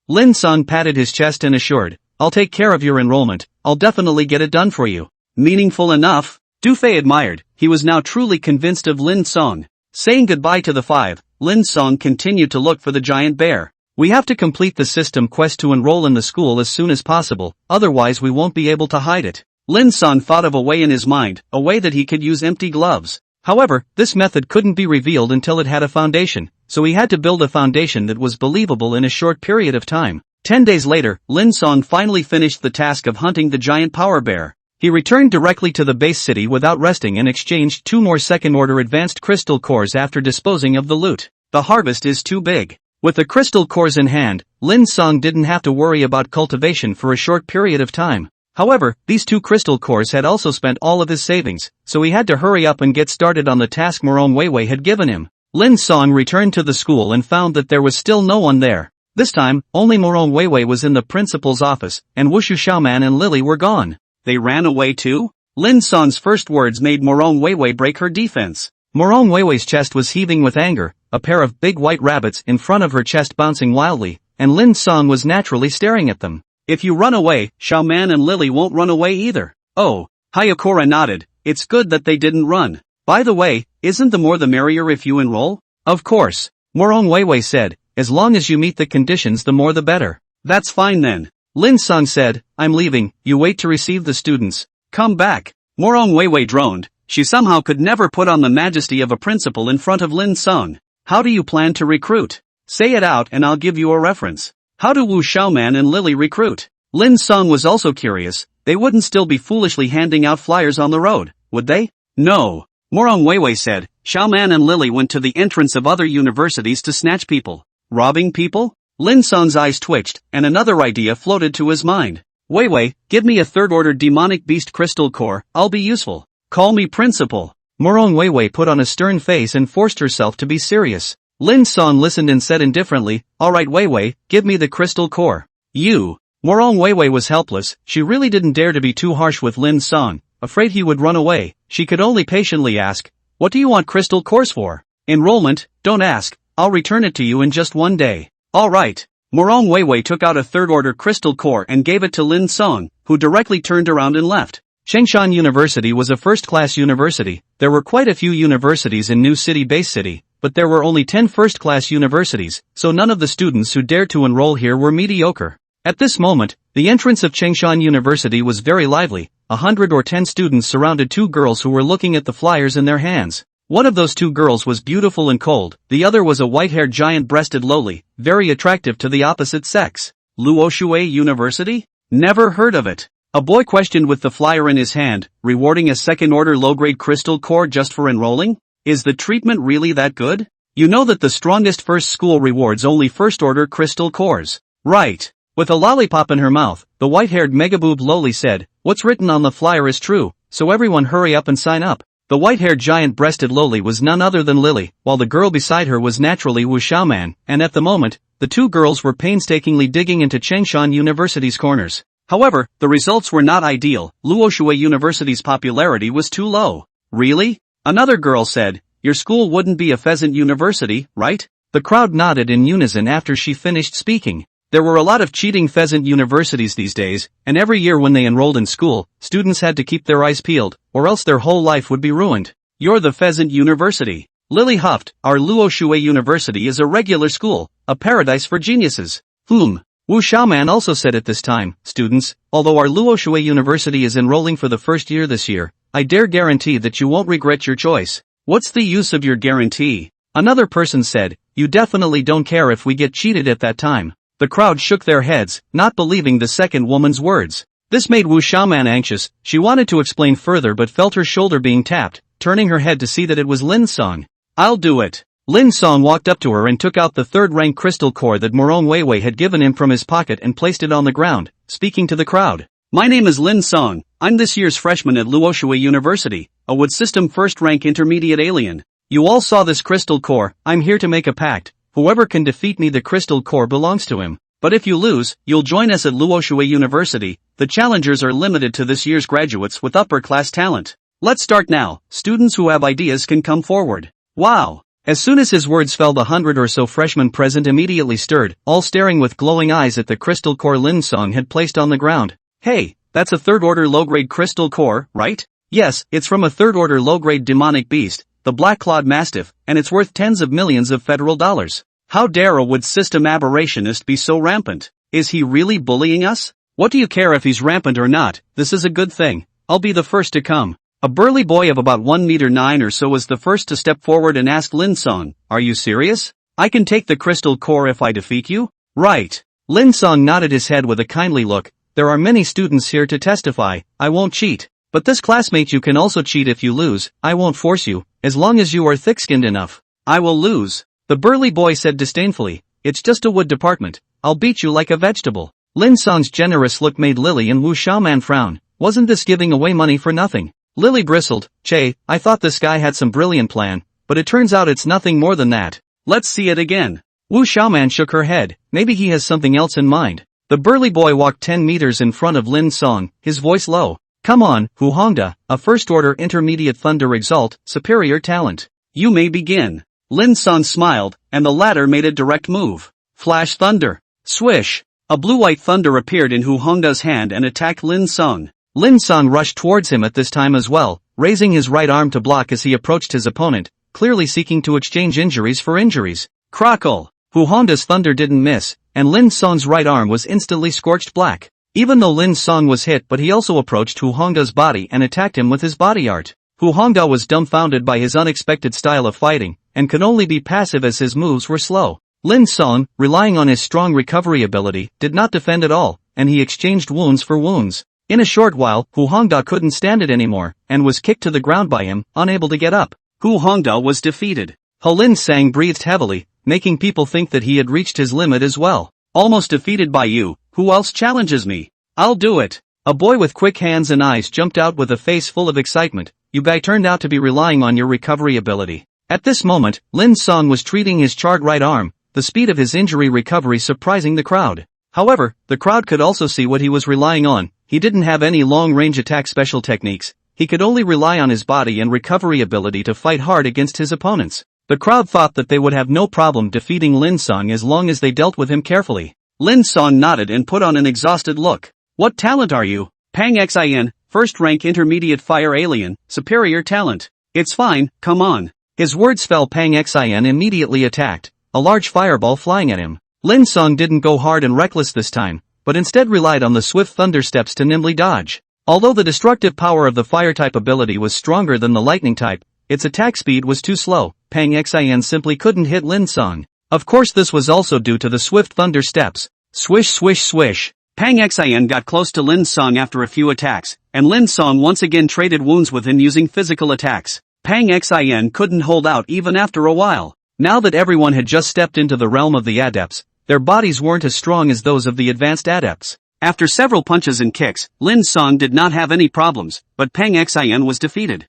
Lin Cang patted his chest and assured, I'll take care of your enrollment, I'll definitely get it done for you. Meaningful enough? Du Fei admired, he was now truly convinced of Lin Cang. Saying goodbye to the 5, Lin Cang continued to look for the giant bear. We have to complete the system quest to enroll in the school as soon as possible, otherwise we won't be able to hide it. Lin Cang thought of a way in his mind, a way that he could use empty gloves. However, this method couldn't be revealed until it had a foundation, so he had to build a foundation that was believable in a short period of time. 10 days later, Lin Cang finally finished the task of hunting the giant power bear. He returned directly to the base city without resting and exchanged 2 more second-order advanced crystal cores after disposing of the loot. The harvest is too big. With the crystal cores in hand, Lin Cang didn't have to worry about cultivation for a short period of time. However, these 2 crystal cores had also spent all of his savings, so he had to hurry up and get started on the task Morong Weiwei had given him. Lin Cang returned to the school and found that there was still no one there. This time, only Morong Weiwei was in the principal's office, and Wushu Xiaoman and Lily were gone. They ran away too? Lin Cang's first words made Morong Weiwei break her defense. Morong Weiwei's chest was heaving with anger, a pair of big white rabbits in front of her chest bouncing wildly, and Lin Cang was naturally staring at them. If you run away, Xiaoman and Lily won't run away either. Oh, Hayakura nodded, it's good that they didn't run. By the way, isn't the more the merrier if you enroll? Of course. Morong Weiwei said, as long as you meet the conditions the more the better. That's fine then. Lin Cang said, I'm leaving, you wait to receive the students. Come back. Morong Weiwei droned, she somehow could never put on the majesty of a principal in front of Lin Cang. How do you plan to recruit? Say it out and I'll give you a reference. How do Wu Xiaoman and Lily recruit? Lin Cang was also curious. They wouldn't still be foolishly handing out flyers on the road, would they? No. Morong Weiwei said, Xiaoman and Lily went to the entrance of other universities to snatch people. Robbing people? Lin Cang's eyes twitched, and another idea floated to his mind. Weiwei, give me a third-order demonic beast crystal core, I'll be useful. Call me principal. Morong Weiwei put on a stern face and forced herself to be serious. Lin Cang listened and said indifferently, alright Weiwei, give me the crystal core. You. Morong Weiwei was helpless. She really didn't dare to be too harsh with Lin Cang, afraid he would run away. She could only patiently ask, what do you want crystal cores for? Enrollment, don't ask, I'll return it to you in just one day. Alright. Morong Weiwei took out a third-order crystal core and gave it to Lin Cang, who directly turned around and left. Changshan University was a first-class university. There were quite a few universities in New City Base City, but there were only 10 first-class universities, so none of the students who dared to enroll here were mediocre. At this moment, the entrance of Changshan University was very lively. 110 students surrounded two girls who were looking at the flyers in their hands. One of those two girls was beautiful and cold, the other was a white-haired giant-breasted lowly, very attractive to the opposite sex. Luoshui University? Never heard of it. A boy questioned with the flyer in his hand, rewarding a second-order low-grade crystal core just for enrolling? Is the treatment really that good? You know that the strongest first school rewards only first-order crystal cores. Right. With a lollipop in her mouth, the white-haired megaboob lowly said, what's written on the flyer is true, so everyone hurry up and sign up. The white-haired giant-breasted lowly was none other than Lily, while the girl beside her was naturally Wu Xiaoman, and at the moment, the two girls were painstakingly digging into Changshan University's corners. However, the results were not ideal. Luoshui University's popularity was too low. Really? Another girl said, your school wouldn't be a pheasant university, right? The crowd nodded in unison after she finished speaking. There were a lot of cheating pheasant universities these days, and every year when they enrolled in school, students had to keep their eyes peeled, or else their whole life would be ruined. You're the pheasant university. Lily huffed, our Luoshui University is a regular school, a paradise for geniuses. Wu Xiaoman also said at this time, students, although our Luoshui University is enrolling for the first year this year, I dare guarantee that you won't regret your choice. What's the use of your guarantee? Another person said, you definitely don't care if we get cheated at that time. The crowd shook their heads, not believing the second woman's words. This made Wu Xiaoman anxious. She wanted to explain further but felt her shoulder being tapped, turning her head to see that it was Lin Cang. I'll do it. Lin Cang walked up to her and took out the third-rank crystal core that Morong Weiwei had given him from his pocket and placed it on the ground, speaking to the crowd. My name is Lin Cang. I'm this year's freshman at Luoshui University, a wood system first-rank intermediate alien. You all saw this crystal core. I'm here to make a pact. Whoever can defeat me, the crystal core belongs to him. But if you lose, you'll join us at Luoshui University. The challengers are limited to this year's graduates with upper-class talent. Let's start now. Students who have ideas can come forward. Wow! As soon as his words fell, the 100 or so freshmen present immediately stirred, all staring with glowing eyes at the crystal core Lin Cang had placed on the ground. Hey, that's a third-order low-grade crystal core, right? Yes, it's from a third-order low-grade demonic beast, the black-clawed mastiff, and it's worth tens of millions of federal dollars. How dare a wood system aberrationist be so rampant? Is he really bullying us? What do you care if he's rampant or not? This is a good thing. I'll be the first to come. A burly boy of about 1 meter 9 or so was the first to step forward and ask Lin Cang, are you serious? I can take the crystal core if I defeat you? Right. Lin Cang nodded his head with a kindly look. There are many students here to testify. I won't cheat. But this classmate, you can also cheat if you lose. I won't force you, as long as you are thick-skinned enough. I will lose. The burly boy said disdainfully, it's just a wood department. I'll beat you like a vegetable. Lin Cang's generous look made Lily and Wu Xiaoman frown. Wasn't this giving away money for nothing? Lily bristled, Che, I thought this guy had some brilliant plan, but it turns out it's nothing more than that. Let's see it again. Wu Xiaoman shook her head. Maybe he has something else in mind. The burly boy walked 10 meters in front of Lin Cang, his voice low. Come on, Hu Hongda, a first-order intermediate thunder exalt, superior talent. You may begin. Lin Cang smiled, and the latter made a direct move. Flash thunder. Swish. A blue-white thunder appeared in Hu Hongda's hand and attacked Lin Cang. Lin Cang rushed towards him at this time as well, raising his right arm to block as he approached his opponent, clearly seeking to exchange injuries for injuries. Crackle. Hu Hongda's thunder didn't miss, and Lin Cang's right arm was instantly scorched black. Even though Lin Cang was hit, but he also approached Hu Hongda's body and attacked him with his body art. Hu Hongda was dumbfounded by his unexpected style of fighting, and could only be passive as his moves were slow. Lin Cang, relying on his strong recovery ability, did not defend at all, and he exchanged wounds for wounds. In a short while, Hu Hongda couldn't stand it anymore, and was kicked to the ground by him, unable to get up. Hu Hongda was defeated. Lin Cang breathed heavily, making people think that he had reached his limit as well. Almost defeated by you, who else challenges me? I'll do it. A boy with quick hands and eyes jumped out with a face full of excitement. You guy turned out to be relying on your recovery ability. At this moment, Lin Cang was treating his charred right arm, the speed of his injury recovery surprising the crowd. However, the crowd could also see what he was relying on. He didn't have any long-range attack special techniques. He could only rely on his body and recovery ability to fight hard against his opponents. The crowd thought that they would have no problem defeating Lin Cang as long as they dealt with him carefully. Lin Cang nodded and put on an exhausted look. What talent are you? Pang Xin, first rank intermediate fire alien, superior talent. It's fine, come on. His words fell. Pang Xin immediately attacked, a large fireball flying at him. Lin Cang didn't go hard and reckless this time, but instead relied on the swift thunder steps to nimbly dodge. Although the destructive power of the fire-type ability was stronger than the lightning type, its attack speed was too slow. Pang Xin simply couldn't hit Lin Cang. Of course this was also due to the swift thunder steps. Swish swish swish. Pang Xin got close to Lin Cang after a few attacks, and Lin Cang once again traded wounds with him using physical attacks. Pang Xin couldn't hold out even after a while. Now that everyone had just stepped into the realm of the adepts, their bodies weren't as strong as those of the advanced adepts. After several punches and kicks, Lin Cang did not have any problems, but Pang Xin was defeated.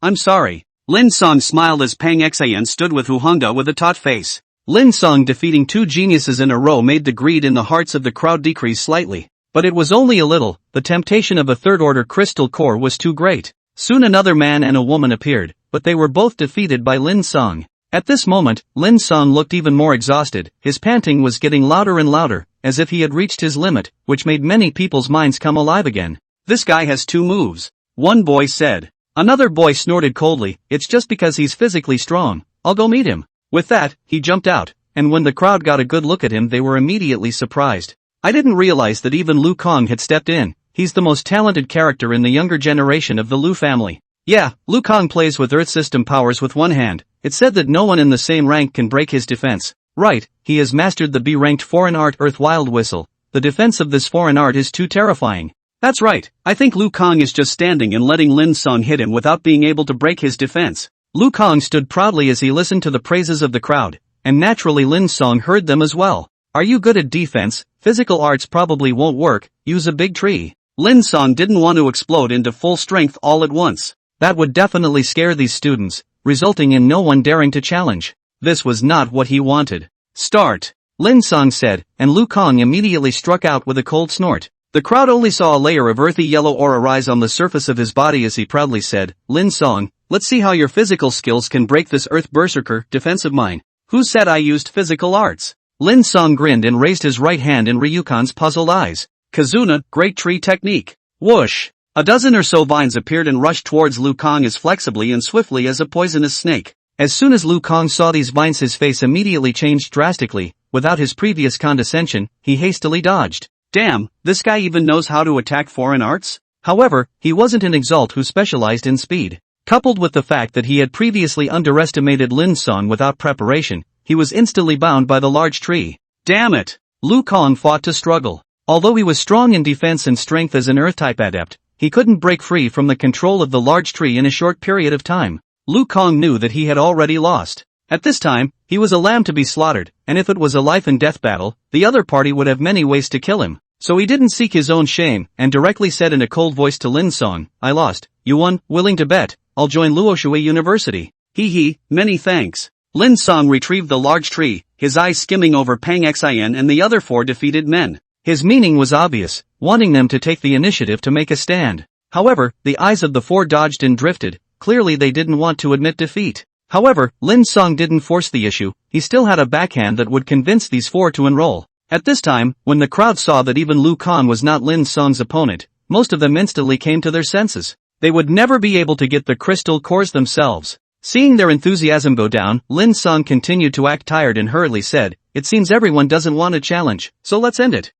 I'm sorry. Lin Cang smiled as Pang Xin stood with Hu Hongda with a taut face. Lin Cang defeating two geniuses in a row made the greed in the hearts of the crowd decrease slightly. But it was only a little. The temptation of a third-order crystal core was too great. Soon another man and a woman appeared, but they were both defeated by Lin Cang. At this moment, Lin Cang looked even more exhausted. His panting was getting louder and louder, as if he had reached his limit, which made many people's minds come alive again. This guy has two moves. One boy said. Another boy snorted coldly, it's just because he's physically strong. I'll go meet him. With that, he jumped out, and when the crowd got a good look at him they were immediately surprised. I didn't realize that even Lin Cang had stepped in. He's the most talented character in the younger generation of the Liu family. Yeah, Lin Cang plays with Earth system powers with one hand. It's said that no one in the same rank can break his defense. Right, he has mastered the B-ranked foreign art Earth Wild Whistle. The defense of this foreign art is too terrifying. That's right, I think Lin Cang is just standing and letting Lin Cang hit him without being able to break his defense. Lin Cang stood proudly as he listened to the praises of the crowd, and naturally Lin Cang heard them as well. Are you good at defense? Physical arts probably won't work, use a big tree. Lin Cang didn't want to explode into full strength all at once. That would definitely scare these students, resulting in no one daring to challenge. This was not what he wanted. Start! Lin Cang said, and Lin Cang immediately struck out with a cold snort. The crowd only saw a layer of earthy yellow aura rise on the surface of his body as he proudly said, Lin Cang, let's see how your physical skills can break this earth berserker defense of mine. Who said I used physical arts? Lin Cang grinned and raised his right hand in Ryukan's puzzled eyes. Kizuna, Great Tree Technique. Whoosh! A dozen or so vines appeared and rushed towards Lin Cang as flexibly and swiftly as a poisonous snake. As soon as Lin Cang saw these vines his face immediately changed drastically. Without his previous condescension, he hastily dodged. Damn, this guy even knows how to attack foreign arts? However, he wasn't an exalt who specialized in speed. Coupled with the fact that he had previously underestimated Lin Cang without preparation, he was instantly bound by the large tree. Damn it! Lin Cang fought to struggle. Although he was strong in defense and strength as an Earth-type adept, he couldn't break free from the control of the large tree in a short period of time. Lin Cang knew that he had already lost. At this time, he was a lamb to be slaughtered, and if it was a life-and-death battle, the other party would have many ways to kill him. So he didn't seek his own shame, and directly said in a cold voice to Lin Cang, I lost. You won, willing to bet? I'll join Luoshui University. Many thanks. Lin Cang retrieved the large tree, his eyes skimming over Pang Xin and the other four defeated men. His meaning was obvious, wanting them to take the initiative to make a stand. However, the eyes of the four dodged and drifted, clearly they didn't want to admit defeat. However, Lin Cang didn't force the issue, he still had a backhand that would convince these four to enroll. At this time, when the crowd saw that even Lin Cang was not Lin Cang's opponent, most of them instantly came to their senses. They would never be able to get the crystal cores themselves. Seeing their enthusiasm go down, Lin Cang continued to act tired and hurriedly said, it seems everyone doesn't want a challenge, so let's end it.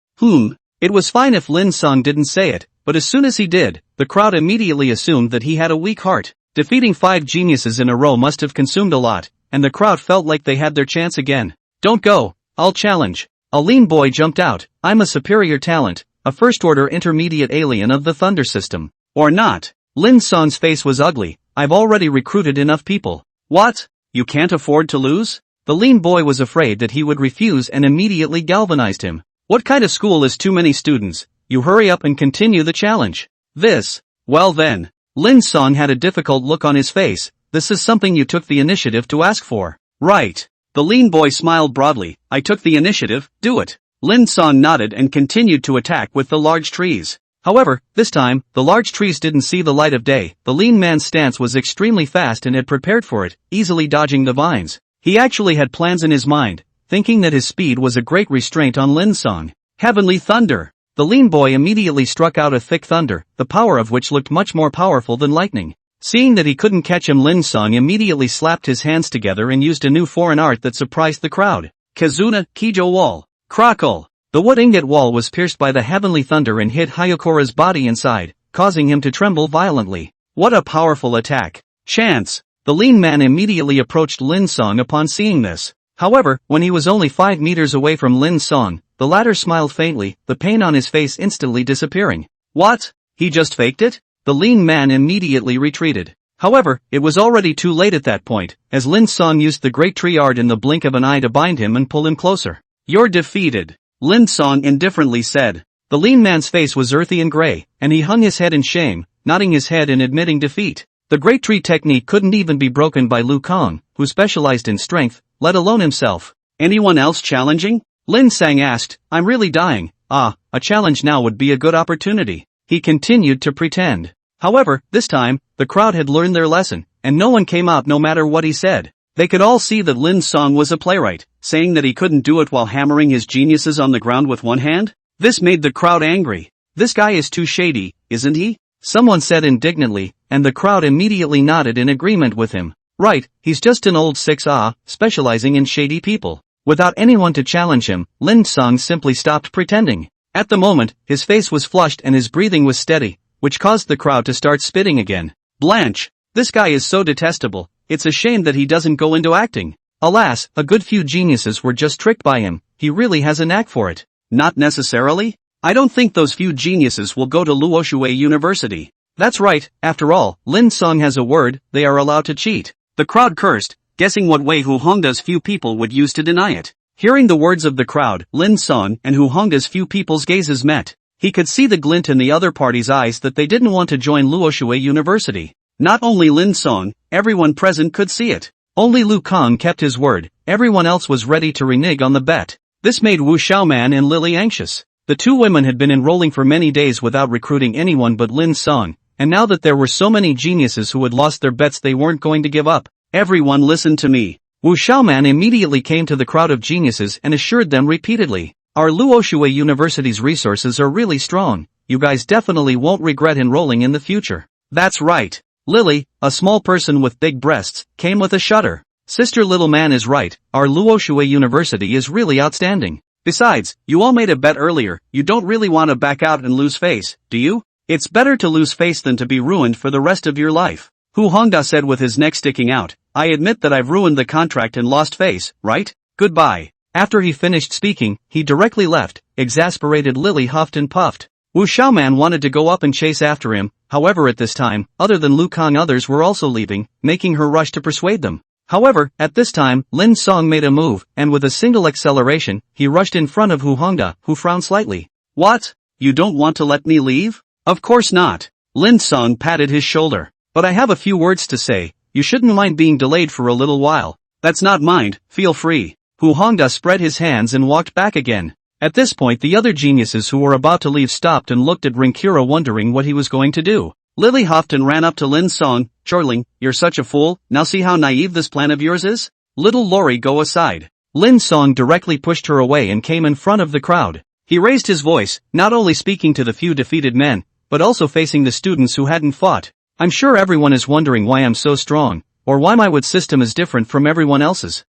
It was fine if Lin Cang didn't say it, but as soon as he did, the crowd immediately assumed that he had a weak heart. Defeating 5 geniuses in a row must have consumed a lot, and the crowd felt like they had their chance again. Don't go, I'll challenge. A lean boy jumped out. I'm a superior talent, a first-order intermediate alien of the Thunder System. Or not. Lin Cang's face was ugly. I've already recruited enough people. What? You can't afford to lose? The lean boy was afraid that he would refuse and immediately galvanized him. What kind of school is too many students? You hurry up and continue the challenge. This. Well then. Lin Cang had a difficult look on his face. This is something you took the initiative to ask for. Right. The lean boy smiled broadly. I took the initiative, do it. Lin Cang nodded and continued to attack with the large trees. However, this time, the large trees didn't see the light of day. The lean man's stance was extremely fast and had prepared for it, easily dodging the vines. He actually had plans in his mind, thinking that his speed was a great restraint on Lin Cang. Heavenly thunder! The lean boy immediately struck out a thick thunder, the power of which looked much more powerful than lightning. Seeing that he couldn't catch him, Lin Cang immediately slapped his hands together and used a new foreign art that surprised the crowd. Kizuna Kijo Wall. Crackle! The wood ingot wall was pierced by the heavenly thunder and hit Hayakura's body inside, causing him to tremble violently. What a powerful attack! Chance! The lean man immediately approached Lin Cang upon seeing this. However, when he was only 5 meters away from Lin Cang, the latter smiled faintly, the pain on his face instantly disappearing. What? He just faked it? The lean man immediately retreated. However, it was already too late at that point, as Lin Cang used the great tree art in the blink of an eye to bind him and pull him closer. You're defeated, Lin Cang indifferently said. The lean man's face was earthy and gray, and he hung his head in shame, nodding his head in admitting defeat. The great tree technique couldn't even be broken by Lin Cang, who specialized in strength, let alone himself. Anyone else challenging? Lin Cang asked. I'm really dying. A challenge now would be a good opportunity. He continued to pretend. However, this time, the crowd had learned their lesson, and no one came out no matter what he said. They could all see that Lin Cang was a playwright, saying that he couldn't do it while hammering his geniuses on the ground with one hand. This made the crowd angry. This guy is too shady, isn't he? Someone said indignantly, and the crowd immediately nodded in agreement with him. Right, he's just an old 6 specializing in shady people. Without anyone to challenge him, Lin Cang simply stopped pretending. At the moment, his face was flushed and his breathing was steady, which caused the crowd to start spitting again. Blanche, this guy is so detestable, it's a shame that he doesn't go into acting. Alas, a good few geniuses were just tricked by him, he really has a knack for it. Not necessarily? I don't think those few geniuses will go to Luoxue University. That's right, after all, Lin Cang has a word, they are allowed to cheat. The crowd cursed, guessing what way Hu Hongda's few people would use to deny it. Hearing the words of the crowd, Lin Cang and Hu Hongda's few people's gazes met. He could see the glint in the other party's eyes that they didn't want to join Luoxue University. Not only Lin Cang, everyone present could see it. Only Lin Cang kept his word, everyone else was ready to renege on the bet. This made Wu Xiaoman and Lily anxious. The two women had been enrolling for many days without recruiting anyone but Lin Cang, and now that there were so many geniuses who had lost their bets, they weren't going to give up. Everyone listen to me. Wu Xiaoman immediately came to the crowd of geniuses and assured them repeatedly, our Luoxue University's resources are really strong, you guys definitely won't regret enrolling in the future. That's right. Lily, a small person with big breasts, came with a shudder. Sister Little Man is right, our Luoxue University is really outstanding. Besides, you all made a bet earlier, you don't really want to back out and lose face, do you? It's better to lose face than to be ruined for the rest of your life. Hu Hongda said with his neck sticking out, I admit that I've ruined the contract and lost face, right? Goodbye. After he finished speaking, he directly left. Exasperated, Lily huffed and puffed. Wu Xiaoman wanted to go up and chase after him, however at this time, other than Lin Cang others were also leaving, making her rush to persuade them. However, at this time, Lin Cang made a move, and with a single acceleration, he rushed in front of Hu Hongda, who frowned slightly. What? You don't want to let me leave? Of course not. Lin Cang patted his shoulder. But I have a few words to say, you shouldn't mind being delayed for a little while. That's not mind, feel free. Hu Hongda spread his hands and walked back again. At this point the other geniuses who were about to leave stopped and looked at Rinkura wondering what he was going to do. Lily huffed and ran up to Lin Cang, chortling, you're such a fool, now see how naive this plan of yours is? Little Lori, go aside. Lin Cang directly pushed her away and came in front of the crowd. He raised his voice, not only speaking to the few defeated men, but also facing the students who hadn't fought. I'm sure everyone is wondering why I'm so strong, or why my wood system is different from everyone else's.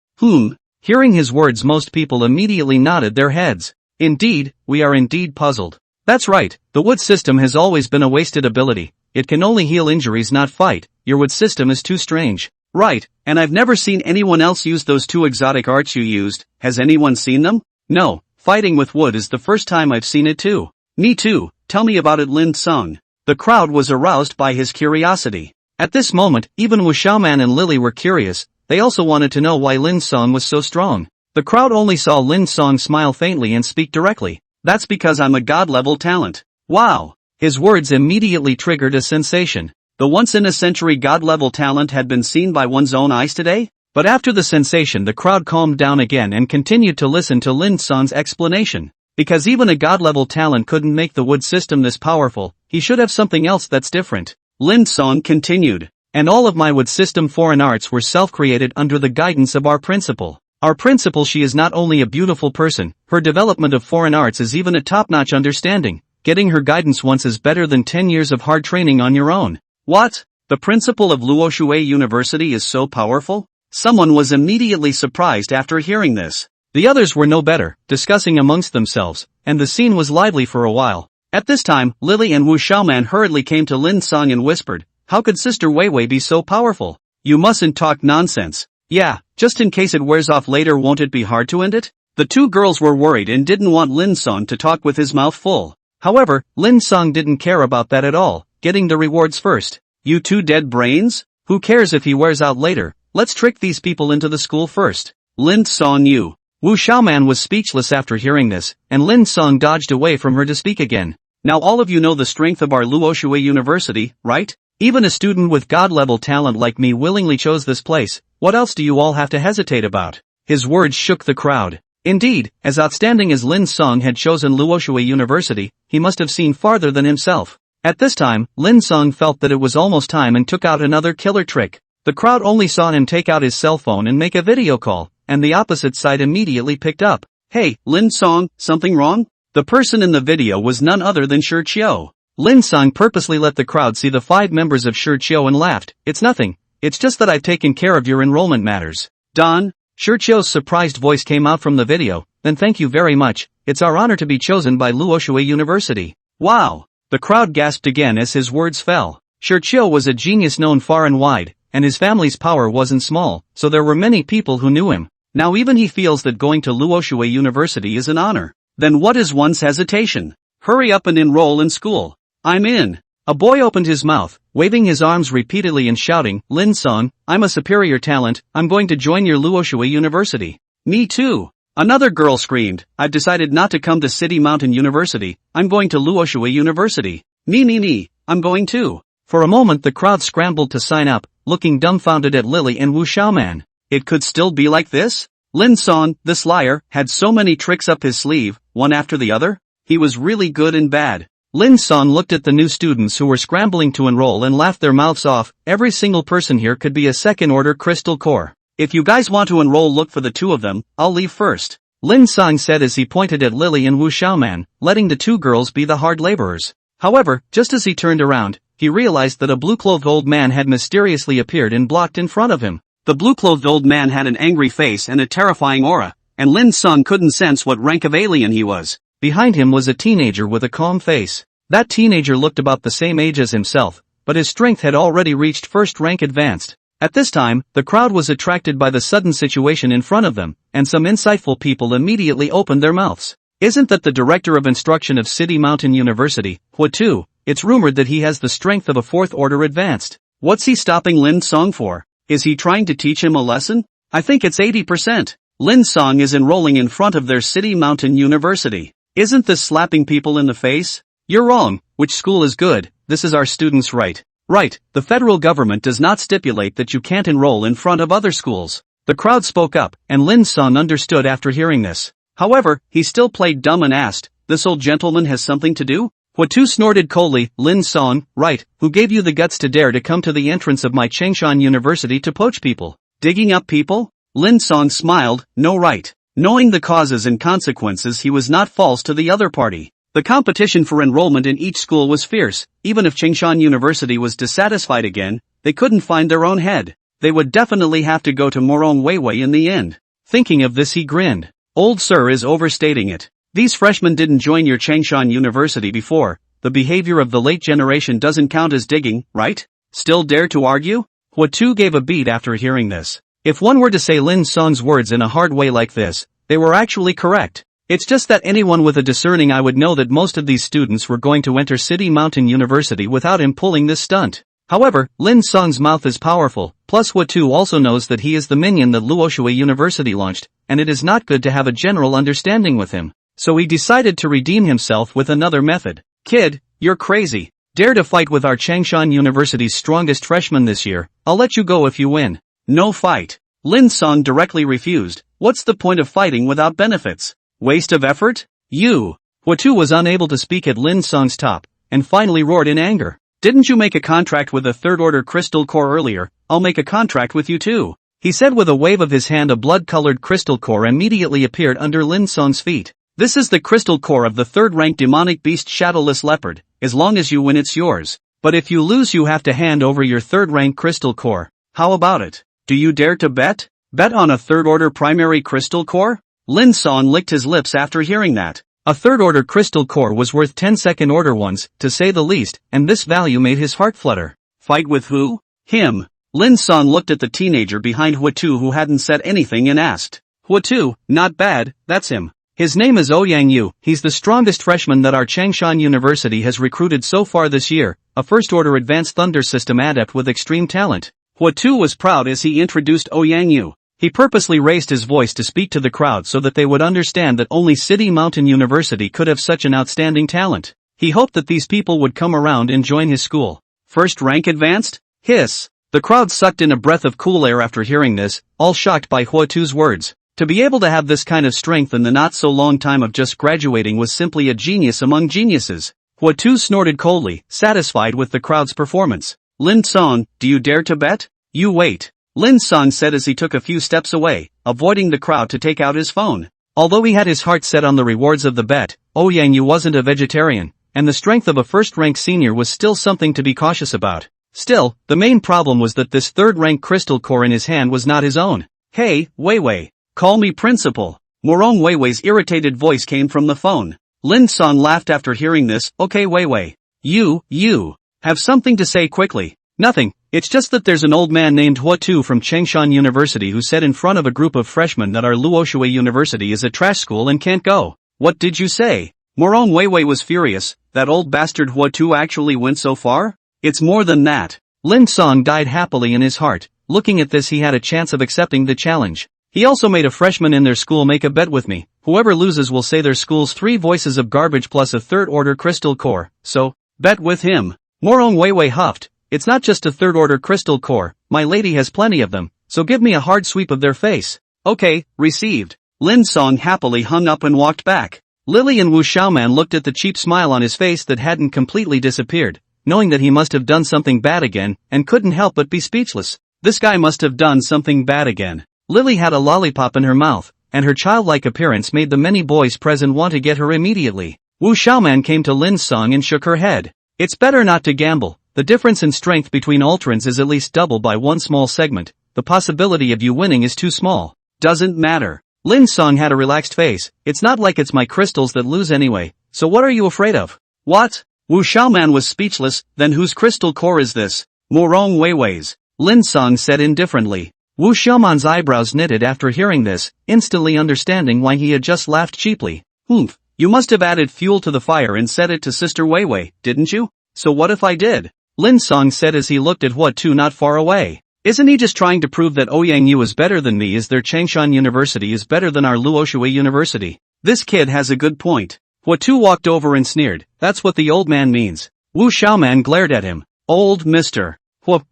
Hearing his words, most people immediately nodded their heads. Indeed, we are indeed puzzled. That's right, the wood system has always been a wasted ability. It can only heal injuries, not fight. Your wood system is too strange. Right, and I've never seen anyone else use those two exotic arts you used. Has anyone seen them? No, fighting with wood is the first time I've seen it too. Me too, tell me about it, Lin Cang. The crowd was aroused by his curiosity. At this moment, even Wu Xiaoman and Lily were curious. They also wanted to know why Lin Cang was so strong. The crowd only saw Lin Cang smile faintly and speak directly. That's because I'm a god-level talent. Wow! His words immediately triggered a sensation. The once-in-a-century god-level talent had been seen by one's own eyes today? But after the sensation, the crowd calmed down again and continued to listen to Lin Cang's explanation. Because even a god-level talent couldn't make the wood system this powerful, he should have something else that's different. Lin Cang continued. And all of my wood system foreign arts were self-created under the guidance of our principal. Our principal, she is not only a beautiful person, her development of foreign arts is even a top-notch understanding. Getting her guidance once is better than 10 years of hard training on your own. What? The principal of Luoshui University is so powerful? Someone was immediately surprised after hearing this. The others were no better, discussing amongst themselves, and the scene was lively for a while. At this time, Lily and Wu Xiaoman hurriedly came to Lin Cang and whispered, "How could Sister Weiwei be so powerful? You mustn't talk nonsense." "Yeah, just in case it wears off later, won't it be hard to end it?" The two girls were worried and didn't want Lin Cang to talk with his mouth full. However, Lin Cang didn't care about that at all, getting the rewards first. You two dead brains? Who cares if he wears out later? Let's trick these people into the school first. Lin Cang knew. Wu Xiaoman was speechless after hearing this, and Lin Cang dodged away from her to speak again. Now all of you know the strength of our Luoshui University, right? Even a student with god-level talent like me willingly chose this place. What else do you all have to hesitate about? His words shook the crowd. Indeed, as outstanding as Lin Cang had chosen Luoshui University, he must have seen farther than himself. At this time, Lin Cang felt that it was almost time and took out another killer trick. The crowd only saw him take out his cell phone and make a video call, and the opposite side immediately picked up. "Hey, Lin Cang, something wrong?" The person in the video was none other than Shi Qiu. Lin Cang purposely let the crowd see the 5 members of Shi Qiu and laughed. "It's nothing. It's just that I've taken care of your enrollment matters." "Don?" Shi Qiu's surprised voice came out from the video. "Then thank you very much. It's our honor to be chosen by Luoshui University." "Wow!" The crowd gasped again as his words fell. Shi Qiu was a genius known far and wide, and his family's power wasn't small, so there were many people who knew him. Now even he feels that going to Luoshui University is an honor. Then what is one's hesitation? Hurry up and enroll in school. I'm in. A boy opened his mouth, waving his arms repeatedly and shouting, "Lin Cang, I'm a superior talent, I'm going to join your Luoshui University." "Me too." Another girl screamed, "I've decided not to come to City Mountain University, I'm going to Luoshui University." Me, I'm going too." For a moment the crowd scrambled to sign up, looking dumbfounded at Lily and Wu Xiaoman. It could still be like this? Lin Cang, this liar, had so many tricks up his sleeve, one after the other? He was really good and bad. Lin Cang looked at the new students who were scrambling to enroll and laughed their mouths off. Every single person here could be a second-order crystal core. "If you guys want to enroll, look for the two of them, I'll leave first," Lin Cang said as he pointed at Lily and Wu Xiaoman, letting the two girls be the hard laborers. However, just as he turned around, he realized that a blue-clothed old man had mysteriously appeared and blocked in front of him. The blue-clothed old man had an angry face and a terrifying aura, and Lin Cang couldn't sense what rank of alien he was. Behind him was a teenager with a calm face. That teenager looked about the same age as himself, but his strength had already reached first rank advanced. At this time, the crowd was attracted by the sudden situation in front of them, and some insightful people immediately opened their mouths. "Isn't that the director of instruction of City Mountain University, Hua Tu? It's rumored that he has the strength of a 4th order advanced. What's he stopping Lin Cang for? Is he trying to teach him a lesson? I think it's 80%. Lin Cang is enrolling in front of their City Mountain University. Isn't this slapping people in the face? You're wrong. Which school is good? This is our students' right. Right, the federal government does not stipulate that you can't enroll in front of other schools." The crowd spoke up, and Lin Cang understood after hearing this. However, he still played dumb and asked, "This old gentleman has something to do?" Hua Tu snorted coldly, "Lin Cang, right, who gave you the guts to dare to come to the entrance of my Changshan University to poach people? Digging up people?" Lin Cang smiled, "No, right." Knowing the causes and consequences, he was not false to the other party. The competition for enrollment in each school was fierce. Even if Changshan University was dissatisfied again, they couldn't find their own head. They would definitely have to go to Morong Weiwei in the end. Thinking of this, he grinned. "Old sir is overstating it. These freshmen didn't join your Changshan University before. The behavior of the late generation doesn't count as digging, right? Still dare to argue?" Hua-tu gave a beat after hearing this. If one were to say Lin Cang's words in a hard way like this, they were actually correct. It's just that anyone with a discerning eye would know that most of these students were going to enter City Mountain University without him pulling this stunt. However, Lin Cang's mouth is powerful, plus Hua-tu also knows that he is the minion that Luoxue University launched, and it is not good to have a general understanding with him. So he decided to redeem himself with another method. Kid, you're crazy. Dare to fight with our Changshan University's strongest freshman this year, I'll let you go if you win. No fight. Lin Cang directly refused. What's the point of fighting without benefits? Waste of effort? You. Hua-tu was unable to speak at Lin Cang's top, and finally roared in anger. Didn't you make a contract with a third-order crystal core earlier? I'll make a contract with you too. He said with a wave of his hand. A blood-colored crystal core immediately appeared under Lin Cang's feet. This is the crystal core of the third-rank demonic beast Shadowless Leopard. As long as you win it's yours. But if you lose you have to hand over your third-rank crystal core. How about it? Do you dare to bet? Bet on a third-order primary crystal core? Lin Cang licked his lips after hearing that. A third-order crystal core was worth 10 second-order ones, to say the least, and this value made his heart flutter. Fight with who? Him. Lin Cang looked at the teenager behind Hua-tu who hadn't said anything and asked. Hua-tu, not bad, that's him. His name is Ouyang Yu. He's the strongest freshman that our Changshan University has recruited so far this year, a first-order advanced thunder system adept with extreme talent. Hua-tu was proud as he introduced Ouyang Yu. He purposely raised his voice to speak to the crowd so that they would understand that only City Mountain University could have such an outstanding talent. He hoped that these people would come around and join his school. First rank advanced? Hiss. The crowd sucked in a breath of cool air after hearing this, all shocked by Hua-tu's words. To be able to have this kind of strength in the not-so-long time of just graduating was simply a genius among geniuses. Hua-tu snorted coldly, satisfied with the crowd's performance. Lin Cang, do you dare to bet? You wait. Lin Cang said as he took a few steps away, avoiding the crowd to take out his phone. Although he had his heart set on the rewards of the bet, Ouyang Yu wasn't a vegetarian, and the strength of a first-rank senior was still something to be cautious about. Still, the main problem was that this third-rank crystal core in his hand was not his own. Hey, Weiwei. Call me principal. Morong Weiwei's irritated voice came from the phone. Lin Cang laughed after hearing this. Okay Weiwei. You. Have something to say quickly. Nothing, it's just that there's an old man named Hua-tu from Changshan University who said in front of a group of freshmen that our Luoxue University is a trash school and can't go. What did you say? Morong Weiwei was furious. That old bastard Hua-tu actually went so far? It's more than that. Lin Cang died happily in his heart. Looking at this he had a chance of accepting the challenge. He also made a freshman in their school make a bet with me. Whoever loses will say their school's 3 voices of garbage plus a third-order crystal core. So, bet with him. Morong Weiwei huffed. It's not just a third-order crystal core, my lady has plenty of them, so give me a hard sweep of their face. Okay, received. Lin Cang happily hung up and walked back. Lily and Wu Xiaoman looked at the cheap smile on his face that hadn't completely disappeared, knowing that he must have done something bad again, and couldn't help but be speechless. This guy must have done something bad again. Lily had a lollipop in her mouth, and her childlike appearance made the many boys present want to get her immediately. Wu Xiaoman came to Lin Cang and shook her head. It's better not to gamble. The difference in strength between Ultrans is at least double by one small segment. The possibility of you winning is too small. Doesn't matter. Lin Cang had a relaxed face. It's not like it's my crystals that lose anyway, so what are you afraid of? What? Wu Xiaoman was speechless. Then whose crystal core is this? Morong Weiwei's. Lin Cang said indifferently. Wu Xiaoman's eyebrows knitted after hearing this, instantly understanding why he had just laughed cheaply. Humph, you must have added fuel to the fire and said it to Sister Weiwei, didn't you? So what if I did? Lin Cang said as he looked at Hua-tu not far away. Isn't he just trying to prove that Ouyang Yu is better than me as their Changshan University is better than our Luoxue University? This kid has a good point. Hua-tu walked over and sneered. That's what the old man means. Wu Xiaoman glared at him. Old mister.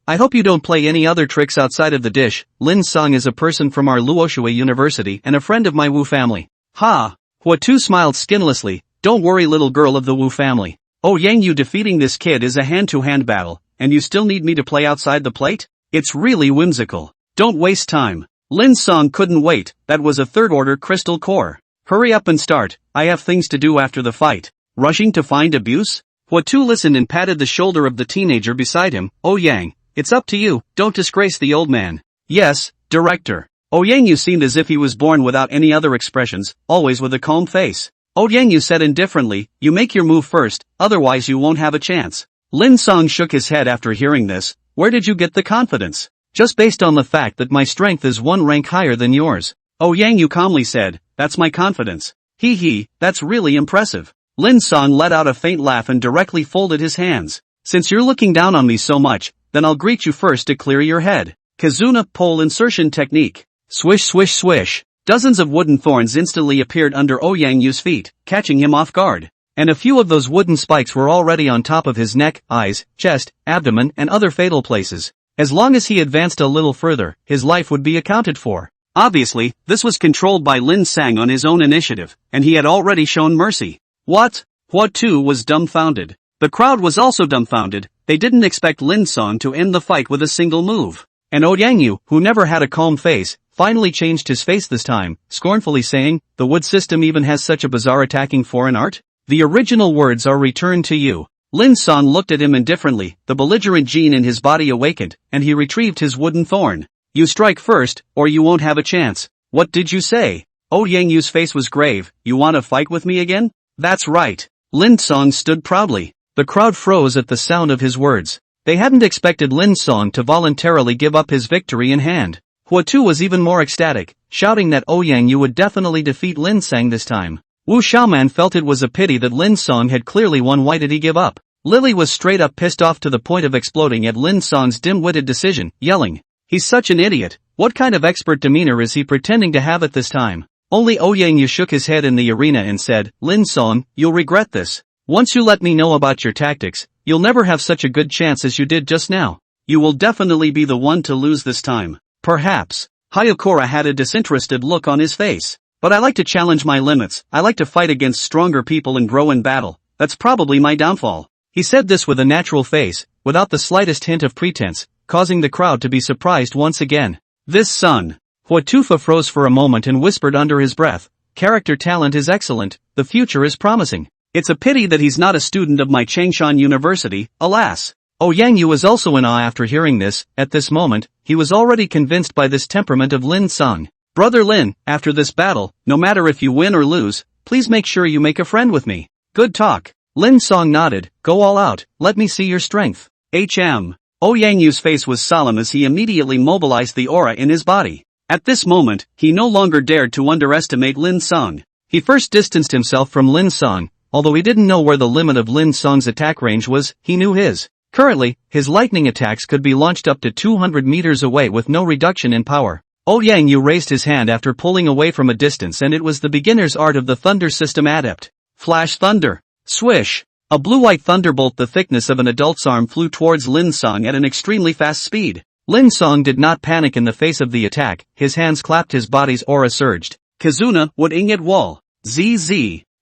I hope you don't play any other tricks outside of the dish. Lin Cang is a person from our Luoxue University and a friend of my Wu family. Ha! Hua-tu smiled skinlessly. Don't worry little girl of the Wu family. Ouyang Yu defeating this kid is a hand-to-hand battle, and you still need me to play outside the plate? It's really whimsical. Don't waste time. Lin Cang couldn't wait. That was a third-order crystal core. Hurry up and start. I have things to do after the fight. Rushing to find abuse? Hua-tu listened and patted the shoulder of the teenager beside him. Ouyang, it's up to you, don't disgrace the old man. Yes, director. Ouyang Yu seemed as if he was born without any other expressions, always with a calm face. Ouyang Yu said indifferently, you make your move first, otherwise you won't have a chance. Lin Cang shook his head after hearing this. Where did you get the confidence? just based on the fact that my strength is one rank higher than yours. Yang Yu calmly said, that's my confidence. Hee, that's really impressive. Lin Cang let out a faint laugh and directly folded his hands. Since you're looking down on me so much, then I'll greet you first to clear your head. Kizuna pole insertion technique. Swish swish swish. Dozens of wooden thorns instantly appeared under Yang Yu's feet, catching him off guard. And a few of those wooden spikes were already on top of his neck, eyes, chest, abdomen and other fatal places. As long as he advanced a little further, his life would be accounted for. Obviously, this was controlled by Lin Cang on his own initiative, and he had already shown mercy. What? Hua too was dumbfounded. The crowd was also dumbfounded. They didn't expect Lin Cang to end the fight with a single move. And Yang Yu, who never had a calm face, finally changed his face this time, scornfully saying, the wood system even has such a bizarre attacking foreign art? The original words are returned to you. Lin Cang looked at him indifferently, the belligerent gene in his body awakened, and he retrieved his wooden thorn. You strike first, or you won't have a chance. What did you say? Yang Yu's face was grave. You want to fight with me again? That's right. Lin Cang stood proudly. The crowd froze at the sound of his words. They hadn't expected Lin Cang to voluntarily give up his victory in hand. Hua Tu was even more ecstatic, shouting that Yang Yu would definitely defeat Lin Cang this time. Wu Xiaoman felt it was a pity that Lin Cang had clearly won. Why did he give up? Lily was straight up pissed off to the point of exploding at Lin Cang's dim-witted decision, yelling, he's such an idiot. What kind of expert demeanor is he pretending to have at this time? Only Yang Yu shook his head in the arena and said, Lin Cang, you'll regret this. Once you let me know about your tactics, you'll never have such a good chance as you did just now. You will definitely be the one to lose this time. Perhaps. Hayakura had a disinterested look on his face. But I like to challenge my limits. I like to fight against stronger people and grow in battle. That's probably my downfall. He said this with a natural face, without the slightest hint of pretense, causing the crowd to be surprised once again. This son. Huatufa froze for a moment and whispered under his breath, character talent is excellent, the future is promising. It's a pity that he's not a student of my Changshan University, alas. Yang Yu was also in awe after hearing this. At this moment, he was already convinced by this temperament of Lin Cang. Brother Lin, after this battle, no matter if you win or lose, please make sure you make a friend with me. Good talk. Lin Cang nodded, go all out, let me see your strength. Yang Yu's face was solemn as he immediately mobilized the aura in his body. At this moment, he no longer dared to underestimate Lin Cang. He first distanced himself from Lin Cang, although he didn't know where the limit of Lin Cang's attack range was, he knew his. Currently, his lightning attacks could be launched up to 200 meters away with no reduction in power. Yang Yu raised his hand after pulling away from a distance, and it was the beginner's art of the thunder system adept. Flash thunder. Swish. A blue-white thunderbolt the thickness of an adult's arm flew towards Lin Cang at an extremely fast speed. Lin Cang did not panic in the face of the attack, his hands clapped, his body's aura surged. Kizuna, wood ingot wall. ZZ.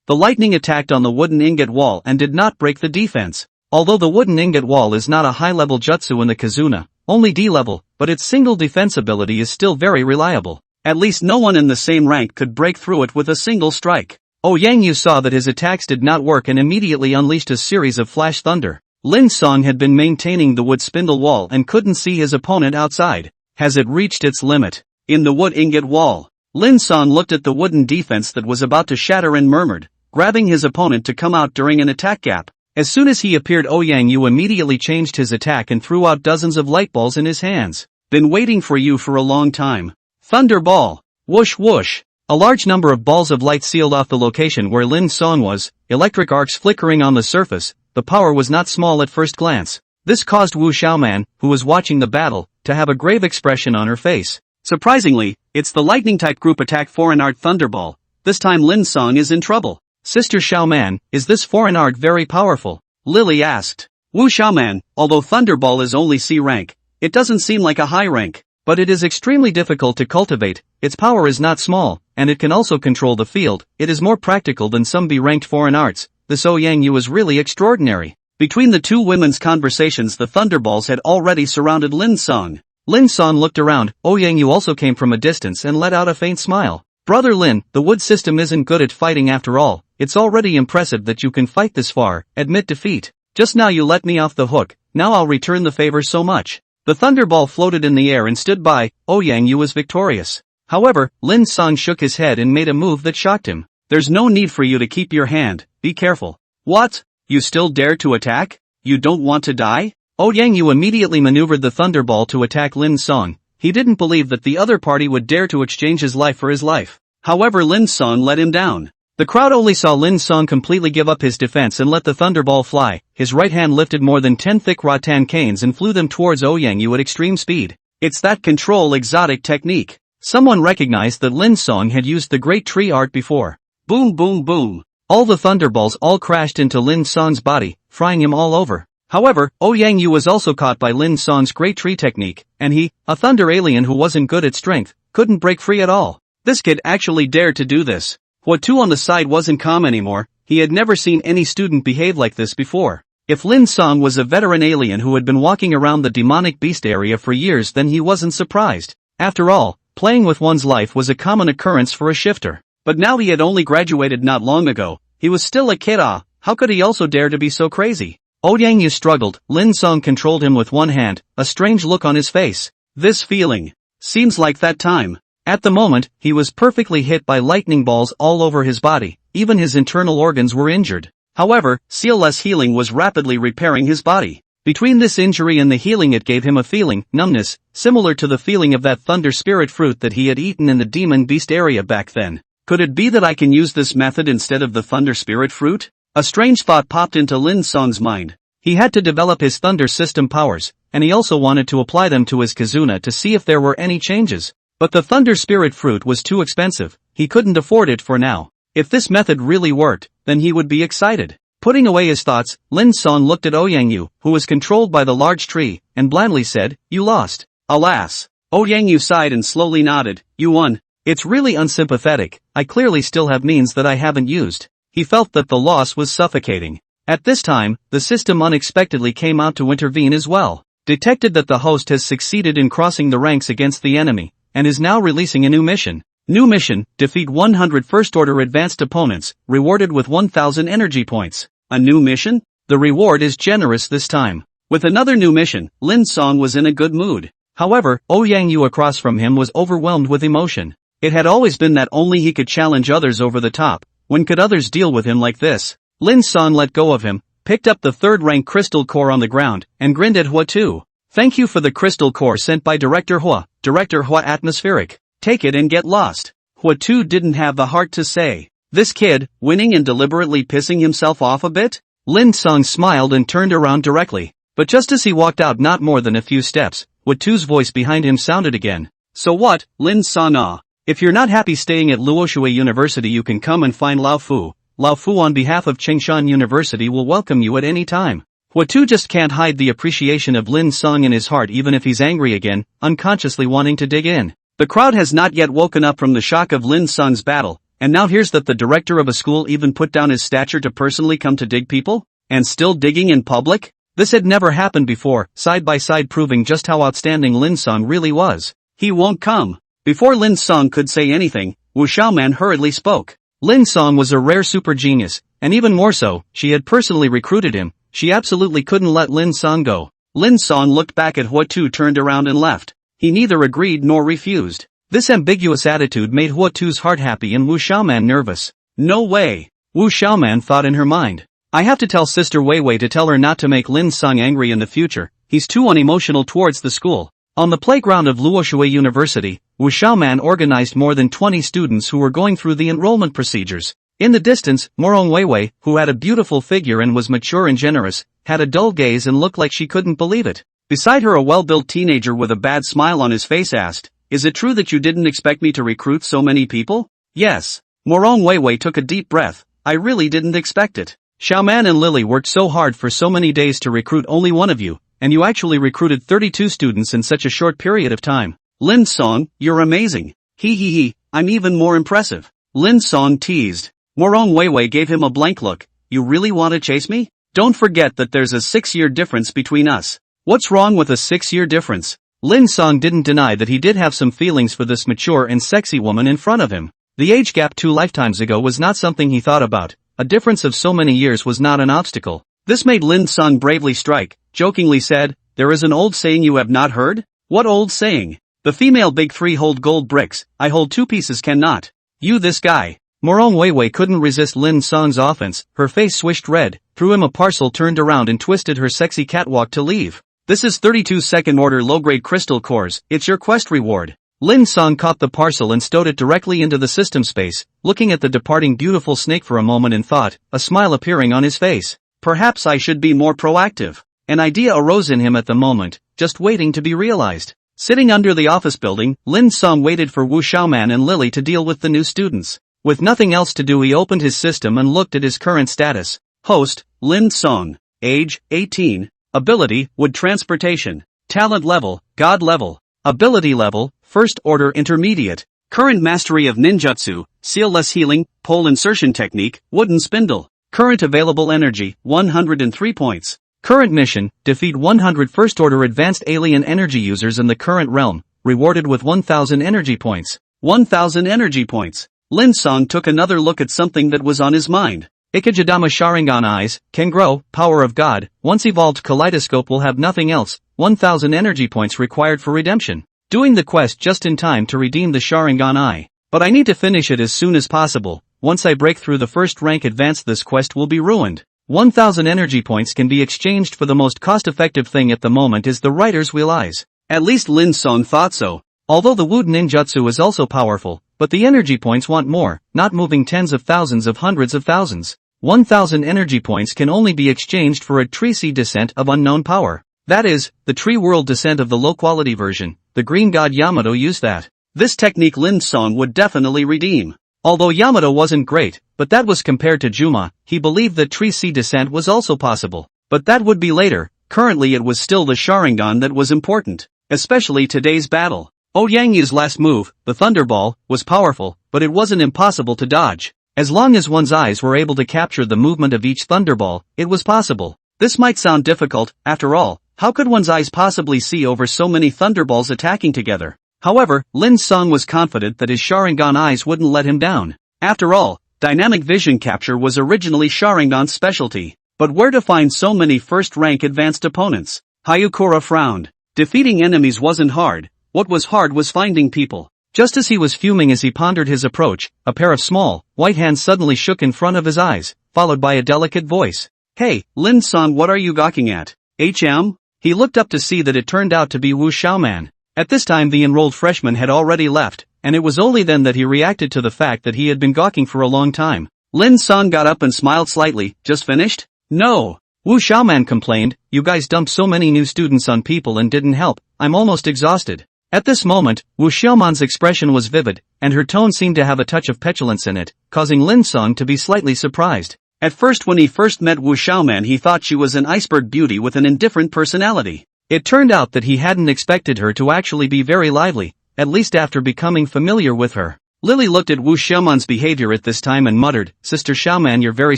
The lightning attacked on the wooden ingot wall and did not break the defense. Although the wooden ingot wall is not a high-level jutsu in the Kizuna, only D-level, but its single defense ability is still very reliable. At least no one in the same rank could break through it with a single strike. Yang Yu saw that his attacks did not work and immediately unleashed a series of flash thunder. Lin Cang had been maintaining the wood spindle wall and couldn't see his opponent outside. Has it reached its limit? In the wood ingot wall. Lin Cang looked at the wooden defense that was about to shatter and murmured, grabbing his opponent to come out during an attack gap. As soon as he appeared, Yang Yu immediately changed his attack and threw out dozens of light balls in his hands. Been waiting for you for a long time. Thunder ball. Whoosh whoosh. A large number of balls of light sealed off the location where Lin Cang was, electric arcs flickering on the surface. The power was not small at first glance. This caused Wu Xiaoman, who was watching the battle, to have a grave expression on her face. Surprisingly, it's the lightning-type group attack foreign art Thunderball. This time Lin Cang is in trouble. Sister Xiaoman, is this foreign art very powerful? Lily asked. Wu Xiaoman, although Thunderball is only C rank, it doesn't seem like a high rank. But it is extremely difficult to cultivate, its power is not small, and it can also control the field. It is more practical than some B-ranked foreign arts. This Yang Yu is really extraordinary. Between the two women's conversations, the thunderballs had already surrounded Lin Cang. Lin Cang looked around. Yang Yu also came from a distance and let out a faint smile. Brother Lin, the wood system isn't good at fighting after all. It's already impressive that you can fight this far. Admit defeat. Just now you let me off the hook, now I'll return the favor so much. The thunderball floated in the air and stood by. Yang Yu was victorious. However, Lin Cang shook his head and made a move that shocked him. There's no need for you to keep your hand, be careful. What? You still dare to attack? You don't want to die? Yang immediately maneuvered the thunderball to attack Lin Cang. He didn't believe that the other party would dare to exchange his life for his life. However, Lin Cang let him down. The crowd only saw Lin Cang completely give up his defense and let the thunderball fly. His right hand lifted more than 10 thick rattan canes and flew them towards Yang at extreme speed. It's that control exotic technique. Someone recognized that Lin Cang had used the great tree art before. Boom boom boom. All the thunderballs all crashed into Lin Cang's body, frying him all over. However, Yang was also caught by Lin Cang's great tree technique, and he, a thunder alien who wasn't good at strength, couldn't break free at all. This kid actually dared to do this. Hua-Tu on the side wasn't calm anymore. He had never seen any student behave like this before. If Lin Cang was a veteran alien who had been walking around the demonic beast area for years, then he wasn't surprised. After all, playing with one's life was a common occurrence for a shifter. But now he had only graduated not long ago. He was still a kid. How could he also dare to be so crazy? Yang struggled. Lin Cang controlled him with one hand, a strange look on his face. This feeling seems like that time. At the moment, he was perfectly hit by lightning balls all over his body. Even his internal organs were injured. However, Sealless healing was rapidly repairing his body. Between this injury and the healing, it gave him a feeling, numbness, similar to the feeling of that thunder spirit fruit that he had eaten in the demon beast area back then. Could it be that I can use this method instead of the thunder spirit fruit? A strange thought popped into Lin Cang's mind. He had to develop his thunder system powers, and he also wanted to apply them to his Kizuna to see if there were any changes. But the thunder spirit fruit was too expensive. He couldn't afford it for now. If this method really worked, then he would be excited. Putting away his thoughts, Lin Cang looked at Yang, who was controlled by the large tree, and blandly said, "You lost." Alas. Yang sighed and slowly nodded. "You won." It's really unsympathetic. I clearly still have means that I haven't used. He felt that the loss was suffocating. At this time, the system unexpectedly came out to intervene as well. Detected that the host has succeeded in crossing the ranks against the enemy, and is now releasing a new mission. New mission, defeat 100 first-order advanced opponents, rewarded with 1000 energy points. A new mission? The reward is generous this time. With another new mission, Lin Cang was in a good mood. However, Yang across from him was overwhelmed with emotion. It had always been that only he could challenge others over the top. When could others deal with him like this? Lin Cang let go of him, picked up the third-rank crystal core on the ground, and grinned at Hua-Tu. "Thank you for the crystal core sent by Director Hua. Director Hua atmospheric. Take it and get lost." Hua-Tu didn't have the heart to say. This kid, winning and deliberately pissing himself off a bit? Lin Cang smiled and turned around directly. But just as he walked out not more than a few steps, Hua-Tu's voice behind him sounded again. "So what, Lin Cang? If you're not happy staying at Luoxue University, you can come and find Lao Fu. Lao Fu on behalf of Changshan University will welcome you at any time." Hua-Tu just can't hide the appreciation of Lin Cang in his heart even if he's angry again, unconsciously wanting to dig in. The crowd has not yet woken up from the shock of Lin Cang's battle, and now here's that the director of a school even put down his stature to personally come to dig people? And still digging in public? This had never happened before, side by side proving just how outstanding Lin Cang really was. "He won't come." Before Lin Cang could say anything, Wu Xiaoman hurriedly spoke. Lin Cang was a rare super genius, and even more so, she had personally recruited him. She absolutely couldn't let Lin Cang go. Lin Cang looked back at Hua-Tu, turned around and left. He neither agreed nor refused. This ambiguous attitude made Hua-Tu's heart happy and Wu Xiaoman nervous. "No way," Wu Xiaoman thought in her mind. "I have to tell Sister Weiwei to tell her not to make Lin Cang angry in the future. He's too unemotional towards the school." On the playground of Luoxue University, Wu Xiaoman organized more than 20 students who were going through the enrollment procedures. In the distance, Morong Weiwei, who had a beautiful figure and was mature and generous, had a dull gaze and looked like she couldn't believe it. Beside her, a well-built teenager with a bad smile on his face asked, "Is it true that you didn't expect me to recruit so many people?" "Yes." Morong Weiwei took a deep breath. "I really didn't expect it. Xiaoman and Lily worked so hard for so many days to recruit only one of you, and you actually recruited 32 students in such a short period of time. Lin Cang, you're amazing. He, I'm even more impressive." Lin Cang teased. Morong Weiwei gave him a blank look. "You really want to chase me? Don't forget that there's a 6-year difference between us." "What's wrong with a 6-year difference?" Lin Cang didn't deny that he did have some feelings for this mature and sexy woman in front of him. The age gap 2 lifetimes ago was not something he thought about. A difference of so many years was not an obstacle. This made Lin Cang bravely strike, jokingly said, "There is an old saying you have not heard?" "What old saying?" "The female big 3 hold gold bricks, I hold 2 pieces cannot." "You this guy." Morong Weiwei couldn't resist Lin Cang's offense. Her face swished red, threw him a parcel, turned around and twisted her sexy catwalk to leave. This is 32 second order low-grade crystal cores, it's your quest reward. Lin Cang caught the parcel and stowed it directly into the system space, looking at the departing beautiful snake for a moment in thought, a smile appearing on his face. Perhaps I should be more proactive. An idea arose in him at the moment, just waiting to be realized. Sitting under the office building, Lin Cang waited for Wu Xiaoman and Lily to deal with the new students. With nothing else to do, he opened his system and looked at his current status. Host, Lin Cang. Age, 18. Ability, wood transportation. Talent level, God level. Ability level, first order intermediate. Current mastery of ninjutsu, seal-less healing, pole insertion technique, wooden spindle. Current available energy, 103 points. Current mission, defeat 100 first-order advanced alien energy users in the current realm, rewarded with 1000 energy points. 1000 energy points. Lin Cang took another look at something that was on his mind. Ikejidama Sharingan eyes, can grow, power of God, once evolved kaleidoscope will have nothing else, 1000 energy points required for redemption. Doing the quest just in time to redeem the Sharingan eye. But I need to finish it as soon as possible. Once I break through the first rank advance, this quest will be ruined. 1000 energy points can be exchanged for the most cost-effective thing at the moment is the writer's wheel eyes. At least Lin Cang thought so. Although the Wood ninjutsu is also powerful, but the energy points want more, not moving tens of thousands of hundreds of thousands. 1000 energy points can only be exchanged for a tree sea descent of unknown power. That is, the tree world descent of the low-quality version. The green god Yamato used that. This technique Lin Cang would definitely redeem. Although Yamato wasn't great, but that was compared to Juma, he believed that tree sea descent was also possible. But that would be later. Currently it was still the Sharingan that was important. Especially today's battle. Ouyang's last move, the Thunderball, was powerful, but it wasn't impossible to dodge. As long as one's eyes were able to capture the movement of each Thunderball, it was possible. This might sound difficult, after all, how could one's eyes possibly see over so many Thunderballs attacking together? However, Lin Cang was confident that his Sharingan eyes wouldn't let him down. After all, dynamic vision capture was originally Sharingan's specialty. But where to find so many first-rank advanced opponents? Hayukura frowned. Defeating enemies wasn't hard. What was hard was finding people. Just as he was fuming as he pondered his approach, a pair of small, white hands suddenly shook in front of his eyes, followed by a delicate voice. Hey, Lin Cang, what are you gawking at? HM? He looked up to see that it turned out to be Wu Xiaoman. At this time the enrolled freshman had already left, and it was only then that he reacted to the fact that he had been gawking for a long time. Lin Cang got up and smiled slightly. Just finished? No. Wu Xiaoman complained, you guys dumped so many new students on people and didn't help, I'm almost exhausted. At this moment, Wu Xiaoman's expression was vivid, and her tone seemed to have a touch of petulance in it, causing Lin Cang to be slightly surprised. At first when he first met Wu Xiaoman he thought she was an iceberg beauty with an indifferent personality. It turned out that he hadn't expected her to actually be very lively, at least after becoming familiar with her. Lily looked at Wu Xiaoman's behavior at this time and muttered, Sister Xiaoman, you're very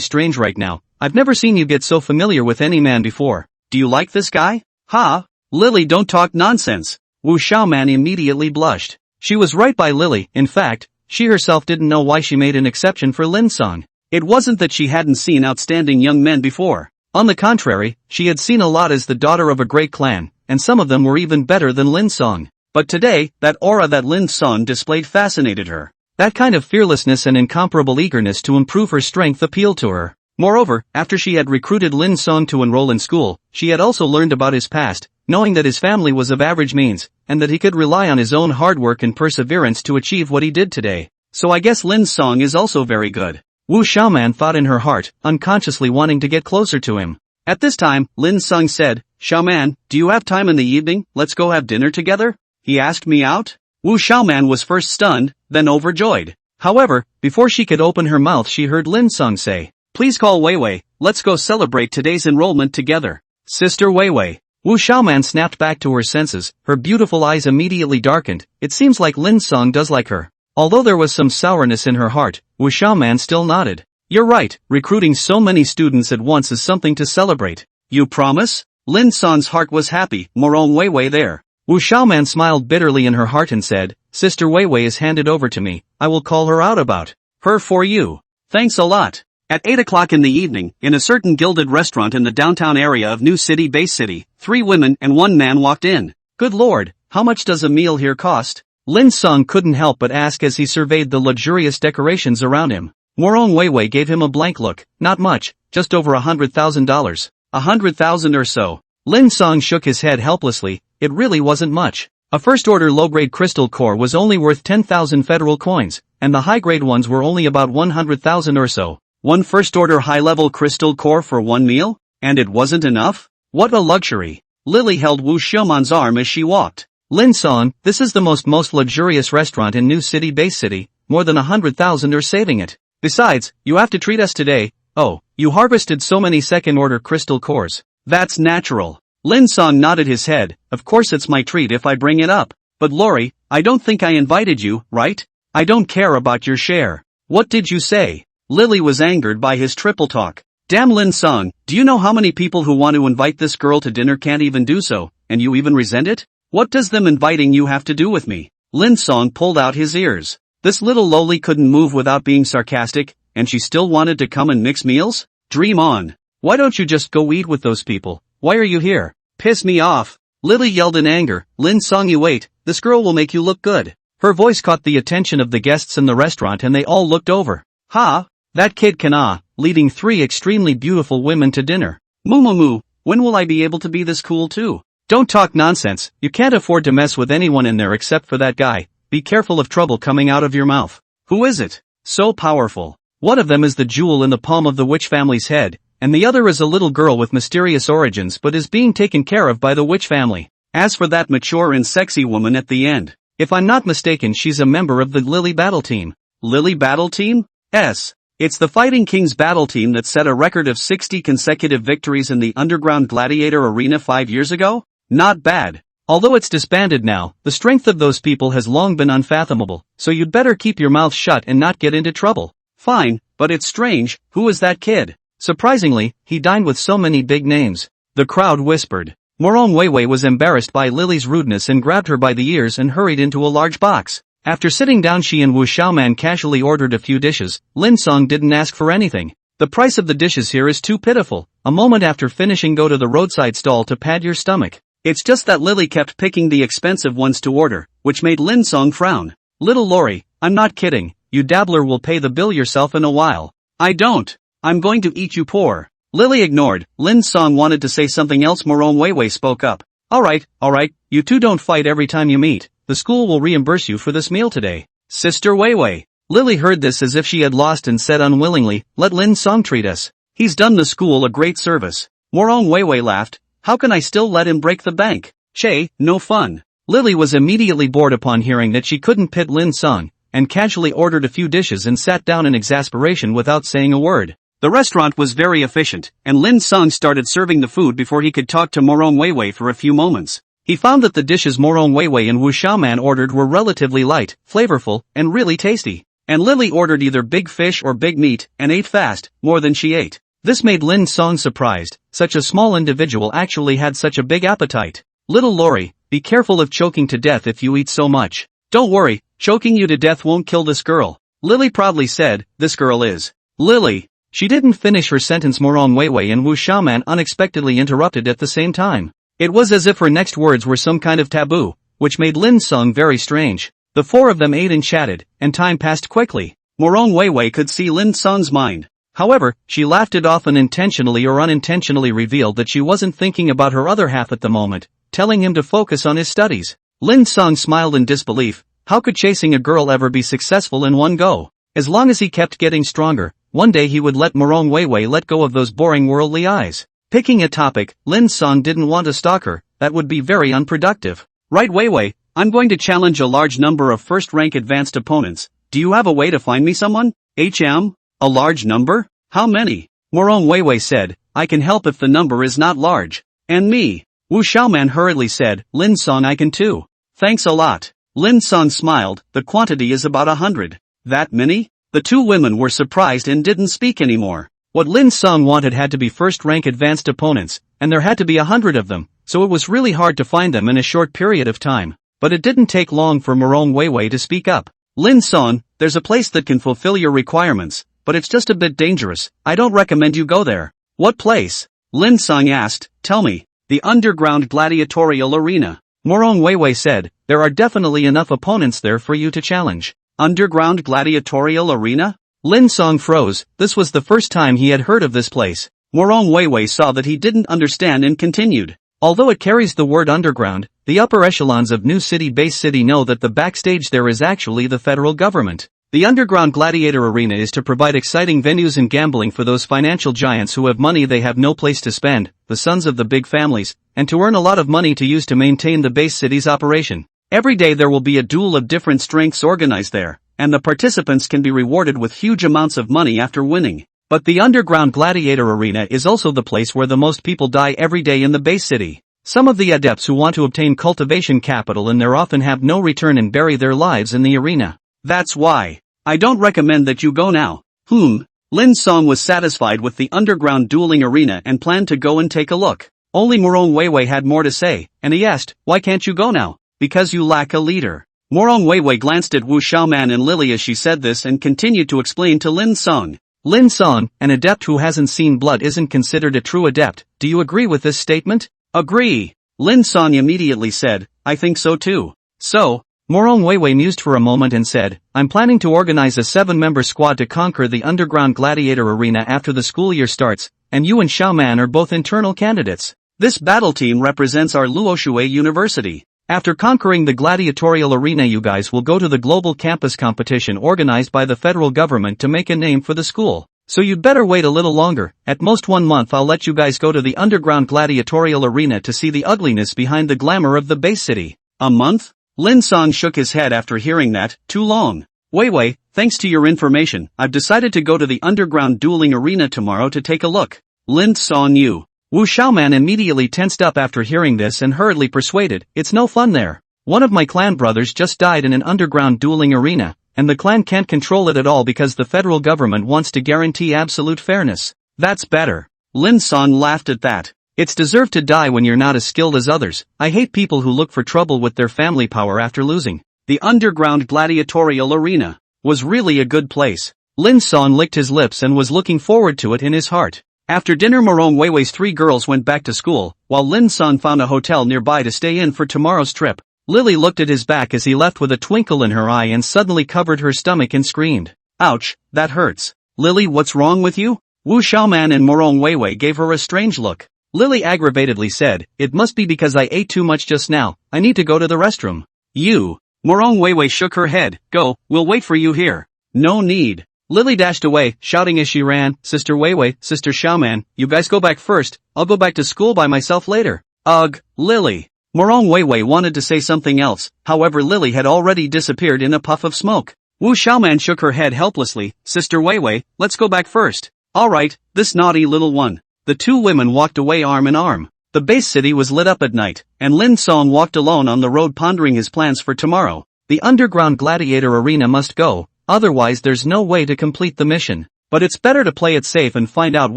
strange right now. I've never seen you get so familiar with any man before. Do you like this guy? Ha! Lily, don't talk nonsense. Wu Xiaoman immediately blushed. She was right by Lily. In fact, she herself didn't know why she made an exception for Lin Cang. It wasn't that she hadn't seen outstanding young men before. On the contrary, she had seen a lot as the daughter of a great clan, and some of them were even better than Lin Cang. But today, that aura that Lin Cang displayed fascinated her. That kind of fearlessness and incomparable eagerness to improve her strength appealed to her. Moreover, after she had recruited Lin Cang to enroll in school, she had also learned about his past, knowing that his family was of average means, and that he could rely on his own hard work and perseverance to achieve what he did today. So I guess Lin Cang is also very good. Wu Xiaoman thought in her heart, unconsciously wanting to get closer to him. At this time, Lin Cang said, Xiaoman, do you have time in the evening? Let's go have dinner together? He asked me out? Wu Xiaoman was first stunned, then overjoyed. However, before she could open her mouth she heard Lin Cang say, please call Weiwei, let's go celebrate today's enrollment together. Sister Weiwei. Wu Xiaoman snapped back to her senses, her beautiful eyes immediately darkened. It seems like Lin Cang does like her. Although there was some sourness in her heart, Wu Xiaoman still nodded. You're right, recruiting so many students at once is something to celebrate. You promise? Lin Cang's heart was happy. Morong Weiwei there. Wu Xiaoman smiled bitterly in her heart and said, Sister Weiwei is handed over to me. I will call her out about her for you. Thanks a lot. At 8 o'clock in the evening, in a certain gilded restaurant in the downtown area of New City Bay City, 3 women and 1 man walked in. Good lord, how much does a meal here cost? Lin Cang couldn't help but ask as he surveyed the luxurious decorations around him. Morong Weiwei gave him a blank look. Not much, just over $100,000. 100,000 or so. Lin Cang shook his head helplessly. It really wasn't much. A first-order low-grade crystal core was only worth 10,000 federal coins, and the high-grade ones were only about 100,000 or so. One first-order high-level crystal core for one meal? And it wasn't enough? What a luxury. Lily held Wu Xiaoman's arm as she walked. Lin Cang, this is the most luxurious restaurant in New City Base City, more than 100,000 are saving it. Besides, you have to treat us today. Oh, you harvested so many second-order crystal cores. That's natural. Lin Cang nodded his head. Of course it's my treat if I bring it up. But Lori, I don't think I invited you, right? I don't care about your share. What did you say? Lily was angered by his triple talk. Damn Lin Cang, do you know how many people who want to invite this girl to dinner can't even do so, and you even resent it? What does them inviting you have to do with me? Lin Cang pulled out his ears. This little loli couldn't move without being sarcastic, and she still wanted to come and mix meals? Dream on. Why don't you just go eat with those people? Why are you here? Piss me off. Lily yelled in anger. Lin Cang, you wait, this girl will make you look good. Her voice caught the attention of the guests in the restaurant and they all looked over. Ha! That kid can leading 3 extremely beautiful women to dinner. Moo, when will I be able to be this cool too? Don't talk nonsense, you can't afford to mess with anyone in there except for that guy. Be careful of trouble coming out of your mouth. Who is it? So powerful. One of them is the jewel in the palm of the witch family's head, and the other is a little girl with mysterious origins but is being taken care of by the witch family. As for that mature and sexy woman at the end, if I'm not mistaken she's a member of the Lily Battle Team. Lily Battle Team? Yes. It's the Fighting Kings battle team that set a record of 60 consecutive victories in the Underground Gladiator Arena 5 years ago? Not bad. Although it's disbanded now, the strength of those people has long been unfathomable, so you'd better keep your mouth shut and not get into trouble. Fine, but it's strange, who is that kid? Surprisingly, he dined with so many big names. The crowd whispered. Morong Weiwei was embarrassed by Lily's rudeness and grabbed her by the ears and hurried into a large box. After sitting down she and Wu Xiaoman casually ordered a few dishes. Lin Cang didn't ask for anything. The price of the dishes here is too pitiful. A moment after finishing go to the roadside stall to pad your stomach. It's just that Lily kept picking the expensive ones to order, which made Lin Cang frown. Little Lori, I'm not kidding, you dabbler will pay the bill yourself in a while. I don't. I'm going to eat you poor. Lily ignored. Lin Cang wanted to say something else. Morong Weiwei spoke up. Alright, you two don't fight every time you meet. The school will reimburse you for this meal today. Sister Weiwei. Lily heard this as if she had lost and said unwillingly, let Lin Cang treat us. He's done the school a great service. Morong Weiwei laughed. How can I still let him break the bank? Che, no fun. Lily was immediately bored upon hearing that she couldn't pit Lin Cang, and casually ordered a few dishes and sat down in exasperation without saying a word. The restaurant was very efficient, and Lin Cang started serving the food before he could talk to Morong Weiwei for a few moments. He found that the dishes Morong Weiwei and Wu Xiaoman ordered were relatively light, flavorful, and really tasty. And Lily ordered either big fish or big meat, and ate fast, more than she ate. This made Lin Cang surprised. Such a small individual actually had such a big appetite. Little Lori, be careful of choking to death if you eat so much. Don't worry, choking you to death won't kill this girl. Lily proudly said, this girl is Lily. She didn't finish her sentence. Morong Weiwei and Wu Xiaoman unexpectedly interrupted at the same time. It was as if her next words were some kind of taboo, which made Lin Cang very strange. The four of them ate and chatted, and time passed quickly. Morong Weiwei could see Lin Cang's mind. However, she laughed it off and intentionally or unintentionally revealed that she wasn't thinking about her other half at the moment, telling him to focus on his studies. Lin Cang smiled in disbelief. How could chasing a girl ever be successful in one go? As long as he kept getting stronger, one day he would let Morong Weiwei let go of those boring worldly eyes. Picking a topic, Lin Cang didn't want to stalk her, that would be very unproductive. Right Weiwei, I'm going to challenge a large number of first-rank advanced opponents. Do you have a way to find me someone? A large number? How many? Morong Weiwei said, I can help if the number is not large. And me? Wu Xiaoman hurriedly said, Lin Cang, I can too. Thanks a lot. Lin Cang smiled, the quantity is about 100. That many? The two women were surprised and didn't speak anymore. What Lin Cang wanted had to be first-rank advanced opponents, and there had to be 100 of them, so it was really hard to find them in a short period of time. But it didn't take long for Morong Weiwei to speak up. Lin Cang, there's a place that can fulfill your requirements, but it's just a bit dangerous. I don't recommend you go there. What place? Lin Cang asked. Tell me. The Underground Gladiatorial Arena. Morong Weiwei said, there are definitely enough opponents there for you to challenge. Underground Gladiatorial Arena? Lin Cang froze. This was the first time he had heard of this place. Morong Weiwei saw that he didn't understand and continued. Although it carries the word underground, the upper echelons of New City Base City know that the backstage there is actually the federal government. The underground gladiator arena is to provide exciting venues and gambling for those financial giants who have money they have no place to spend, the sons of the big families, and to earn a lot of money to use to maintain the base city's operation. Every day there will be a duel of different strengths organized there, and the participants can be rewarded with huge amounts of money after winning. But the underground gladiator arena is also the place where the most people die every day in the base city. Some of the adepts who want to obtain cultivation capital in there often have no return and bury their lives in the arena. That's why I don't recommend that you go now. Lin Cang was satisfied with the underground dueling arena and planned to go and take a look. Only Morong Weiwei had more to say, and he asked, "Why can't you go now?" "Because you lack a leader." Morong Weiwei glanced at Wu Xiaoman and Lily as she said this and continued to explain to Lin Cang. "Lin Cang, an adept who hasn't seen blood isn't considered a true adept. Do you agree with this statement?" "Agree." Lin Cang immediately said, "I think so too." "So?" Morong Weiwei mused for a moment and said, "I'm planning to organize a 7-member squad to conquer the underground gladiator arena after the school year starts, and you and Xiaoman are both internal candidates. This battle team represents our Luoshui University. After conquering the gladiatorial arena you guys will go to the global campus competition organized by the federal government to make a name for the school. So you'd better wait a little longer. At most 1 month I'll let you guys go to the underground gladiatorial arena to see the ugliness behind the glamour of the base city." "A month?" Lin Cang shook his head after hearing that. "Too long." "Weiwei, thanks to your information, I've decided to go to the underground dueling arena tomorrow to take a look." Lin Cang knew. Wu Xiaoman immediately tensed up after hearing this and hurriedly persuaded, "It's no fun there. One of my clan brothers just died in an underground dueling arena, and the clan can't control it at all because the federal government wants to guarantee absolute fairness." "That's better." Lin Cang laughed at that. "It's deserved to die when you're not as skilled as others. I hate people who look for trouble with their family power after losing." The underground gladiatorial arena was really a good place. Lin Cang licked his lips and was looking forward to it in his heart. After dinner Morong Weiwei's 3 girls went back to school, while Lin Cang found a hotel nearby to stay in for tomorrow's trip. Lily looked at his back as he left with a twinkle in her eye and suddenly covered her stomach and screamed, "Ouch, that hurts." "Lily, what's wrong with you?" Wu Xiaoman and Morong Weiwei gave her a strange look. Lily aggravatedly said, "It must be because I ate too much just now. I need to go to the restroom." "You." Morong Weiwei shook her head. "Go, we'll wait for you here." "No need." Lily dashed away, shouting as she ran, "Sister Weiwei, Sister Xiaoman, you guys go back first, I'll go back to school by myself later." "Ugh, Lily." Morong Weiwei wanted to say something else, however Lily had already disappeared in a puff of smoke. Wu Xiaoman shook her head helplessly, "Sister Weiwei, let's go back first." "Alright, this naughty little one." The 2 women walked away arm in arm. The base city was lit up at night, and Lin Cang walked alone on the road pondering his plans for tomorrow. The underground gladiator arena must go, otherwise there's no way to complete the mission. But it's better to play it safe and find out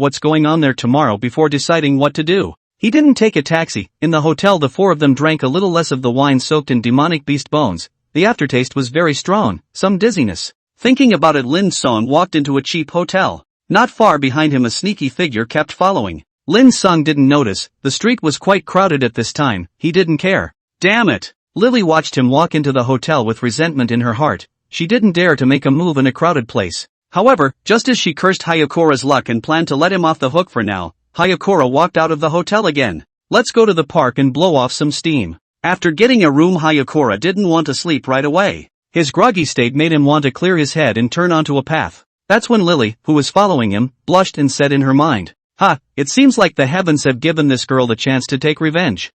what's going on there tomorrow before deciding what to do. He didn't take a taxi. In the hotel the 4 of them drank a little less of the wine soaked in demonic beast bones. The aftertaste was very strong, some dizziness. Thinking about it Lin Cang walked into a cheap hotel. Not far behind him a sneaky figure kept following. Lin Cang didn't notice, the street was quite crowded at this time, he didn't care. Damn it! Lily watched him walk into the hotel with resentment in her heart. She didn't dare to make a move in a crowded place. However, just as she cursed Hayakura's luck and planned to let him off the hook for now, Hayakura walked out of the hotel again. "Let's go to the park and blow off some steam." After getting a room Hayakura didn't want to sleep right away. His groggy state made him want to clear his head and turn onto a path. That's when Lily, who was following him, blushed and said in her mind, "Ha, it seems like the heavens have given this girl the chance to take revenge."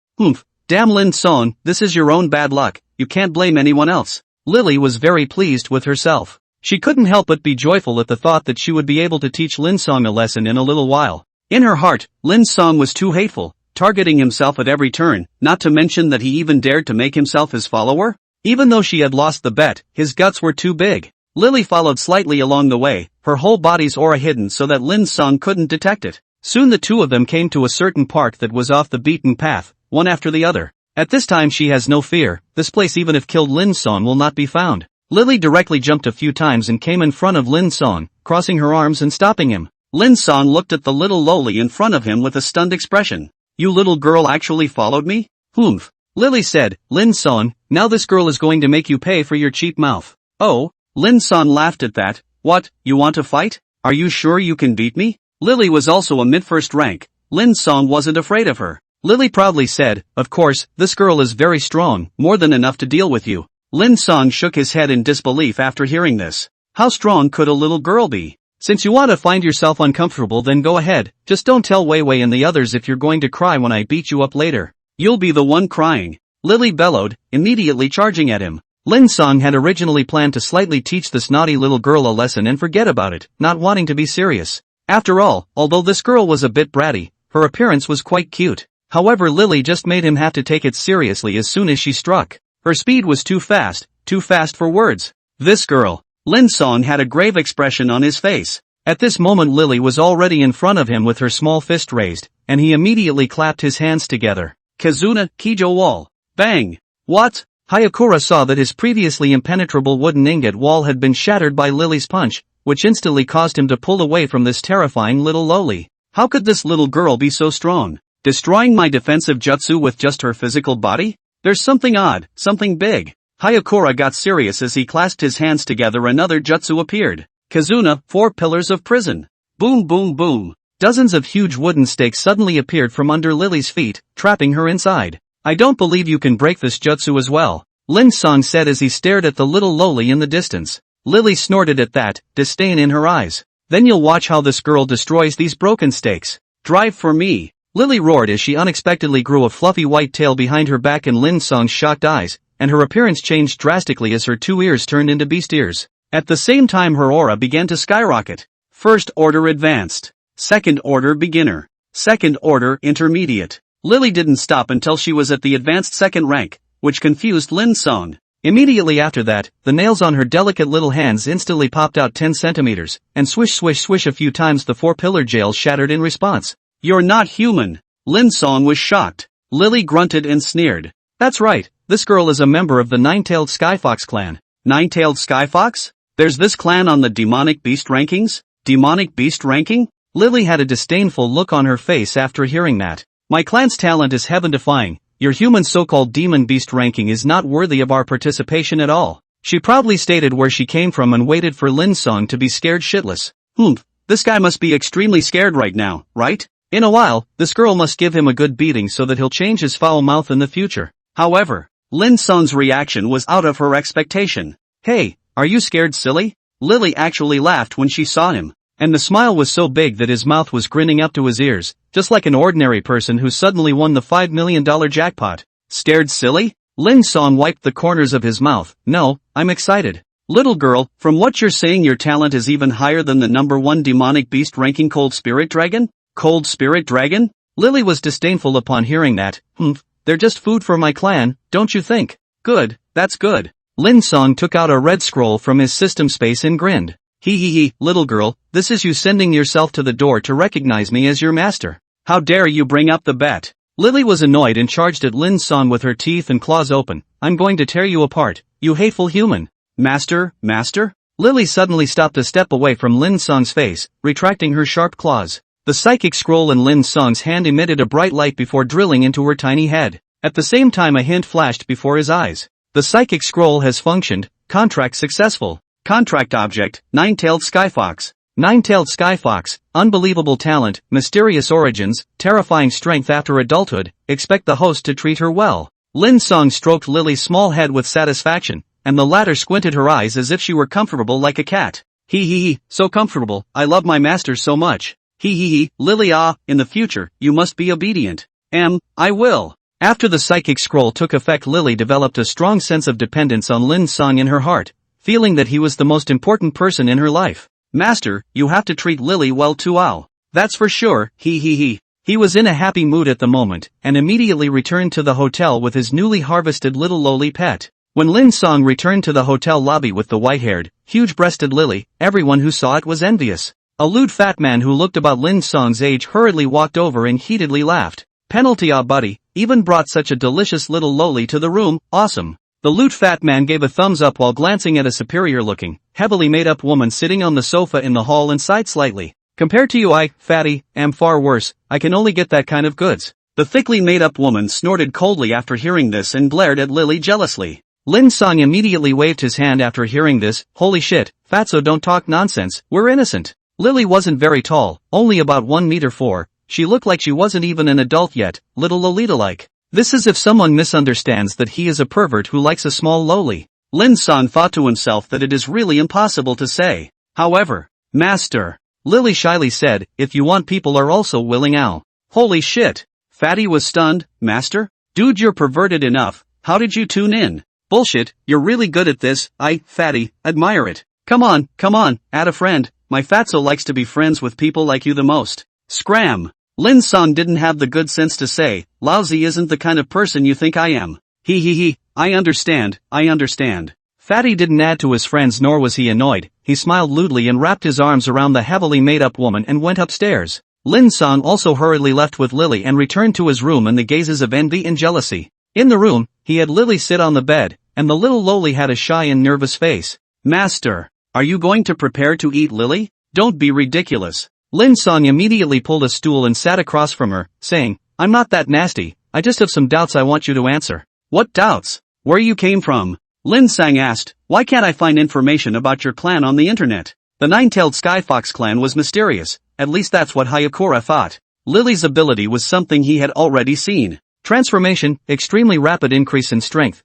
Damn Lin Cang, this is your own bad luck, you can't blame anyone else." Lily was very pleased with herself. She couldn't help but be joyful at the thought that she would be able to teach Lin Cang a lesson in a little while. In her heart, Lin Cang was too hateful, targeting himself at every turn, not to mention that he even dared to make himself his follower. Even though she had lost the bet, his guts were too big. Lily followed slightly along the way, her whole body's aura hidden so that Lin Cang couldn't detect it. Soon the 2 of them came to a certain park that was off the beaten path, one after the other. At this time she has no fear, this place even if killed Lin Cang will not be found. Lily directly jumped a few times and came in front of Lin Cang, crossing her arms and stopping him. Lin Cang looked at the little loli in front of him with a stunned expression. "You little girl actually followed me?" "Humph." Lily said, "Lin Cang, now this girl is going to make you pay for your cheap mouth." "Oh?" Lin Cang laughed at that. "What, you want to fight? Are you sure you can beat me?" Lily was also a mid-first rank. Lin Cang wasn't afraid of her. Lily proudly said, "Of course, this girl is very strong, more than enough to deal with you." Lin Cang shook his head in disbelief after hearing this. How strong could a little girl be? Since you want to find yourself uncomfortable, then go ahead, just don't tell Wei Wei and the others if you're going to cry when I beat you up later. You'll be the one crying. Lily bellowed, immediately charging at him. Lin Cang had originally planned to slightly teach this naughty little girl a lesson and forget about it, not wanting to be serious. After all, although this girl was a bit bratty, her appearance was quite cute. However, Lily just made him have to take it seriously as soon as she struck. Her speed was too fast for words. This girl. Lin Cang had a grave expression on his face. At this moment Lily was already in front of him with her small fist raised, and he immediately clapped his hands together. Kizuna, Kijo wall. Bang! What? Hayakura saw that his previously impenetrable wooden ingot wall had been shattered by Lily's punch, which instantly caused him to pull away from this terrifying little loli. How could this little girl be so strong? Destroying my defensive jutsu with just her physical body? There's something odd, something big. Hayakura got serious as he clasped his hands together. Another jutsu appeared. Kizuna, 4 pillars of prison. Boom boom boom. Dozens of huge wooden stakes suddenly appeared from under Lily's feet, trapping her inside. I don't believe you can break this jutsu as well, Lin Cang said as he stared at the little loli in the distance. Lily snorted at that, disdain in her eyes. Then you'll watch how this girl destroys these broken stakes. Drive for me. Lily roared as she unexpectedly grew a fluffy white tail behind her back in Lin Cang's shocked eyes, and her appearance changed drastically as her 2 ears turned into beast ears. At the same time her aura began to skyrocket. First order advanced. Second order beginner. Second order intermediate. Lily didn't stop until she was at the advanced second rank, which confused Lin Cang. Immediately after that, the nails on her delicate little hands instantly popped out 10 centimeters, and swish swish swish a few times the 4-pillar jail shattered in response. You're not human. Lin Cang was shocked. Lily grunted and sneered. That's right, this girl is a member of the Nine-Tailed Skyfox clan. Nine-Tailed Skyfox? There's this clan on the demonic beast rankings? Demonic beast ranking? Lily had a disdainful look on her face after hearing that. My clan's talent is heaven-defying. Your human so-called demon beast ranking is not worthy of our participation at all. She proudly stated where she came from and waited for Lin Cang to be scared shitless. This guy must be extremely scared right now, right? In a while, this girl must give him a good beating so that he'll change his foul mouth in the future. However, Lin Cang's reaction was out of her expectation. Hey, are you scared, silly? Lily actually laughed when she saw him. And the smile was so big that his mouth was grinning up to his ears, just like an ordinary person who suddenly won the $5 million jackpot. Scared, silly? Lin Cang wiped the corners of his mouth. No, I'm excited. Little girl, from what you're saying your talent is even higher than the #1 demonic beast ranking Cold Spirit Dragon? Cold Spirit Dragon? Lily was disdainful upon hearing that. They're just food for my clan, don't you think? Good, that's good. Lin Cang took out a red scroll from his system space and grinned. Hee, little girl, this is you sending yourself to the door to recognize me as your master. How dare you bring up the bet? Lily was annoyed and charged at Lin Cang with her teeth and claws open. I'm going to tear you apart, you hateful human. Master? Lily suddenly stopped a step away from Lin Cang's face, retracting her sharp claws. The psychic scroll in Lin Cang's hand emitted a bright light before drilling into her tiny head. At the same time a hint flashed before his eyes. The psychic scroll has functioned, contract successful. Contract object, Nine-Tailed Skyfox. Nine-Tailed Skyfox, unbelievable talent, mysterious origins, terrifying strength after adulthood, expect the host to treat her well. Lin Cang stroked Lily's small head with satisfaction, and the latter squinted her eyes as if she were comfortable like a cat. Hee, so comfortable, I love my master so much. Hee, Lily in the future, you must be obedient. I will. After the psychic scroll took effect Lily developed a strong sense of dependence on Lin Cang in her heart, feeling that he was the most important person in her life. Master, you have to treat Lily well too. That's for sure, He was in a happy mood at the moment, and immediately returned to the hotel with his newly harvested little lowly pet. When Lin Cang returned to the hotel lobby with the white-haired, huge-breasted Lily, everyone who saw it was envious. A lewd fat man who looked about Lin Cang's age hurriedly walked over and heatedly laughed. Penalty buddy, even brought such a delicious little lowly to the room, awesome. The lewd fat man gave a thumbs up while glancing at a superior-looking, heavily made-up woman sitting on the sofa in the hall and sighed slightly. Compared to you fatty, am far worse, I can only get that kind of goods. The thickly made-up woman snorted coldly after hearing this and glared at Lily jealously. Lin Cang immediately waved his hand after hearing this. Holy shit, fatso don't talk nonsense, we're innocent. Lily wasn't very tall, only about 1 meter 4 she looked like she wasn't even an adult yet, little Lolita-like. This is if someone misunderstands that he is a pervert who likes a small loli. Lin Cang thought to himself that it is really impossible to say. However, Master, Lily shyly said, if you want people are also willing Al. Holy shit. Fatty was stunned. Master? Dude, you're perverted enough, how did you tune in? Bullshit, you're really good at this, Fatty, admire it. Come on, add a friend, my fatso likes to be friends with people like you the most. Scram. Lin Cang didn't have the good sense to say, lousy isn't the kind of person you think I am. I understand. Fatty didn't add to his friends nor was he annoyed, he smiled lewdly and wrapped his arms around the heavily made-up woman and went upstairs. Lin Cang also hurriedly left with Lily and returned to his room in the gazes of envy and jealousy. In the room, he had Lily sit on the bed, and the little loli had a shy and nervous face. Master, are you going to prepare to eat Lily? Don't be ridiculous. Lin Cang immediately pulled a stool and sat across from her, saying, I'm not that nasty, I just have some doubts I want you to answer. What doubts? Where you came from? Lin Cang asked, why can't I find information about your clan on the internet? The nine-tailed Skyfox clan was mysterious, at least that's what Hayakura thought. Lily's ability was something he had already seen. Transformation, extremely rapid increase in strength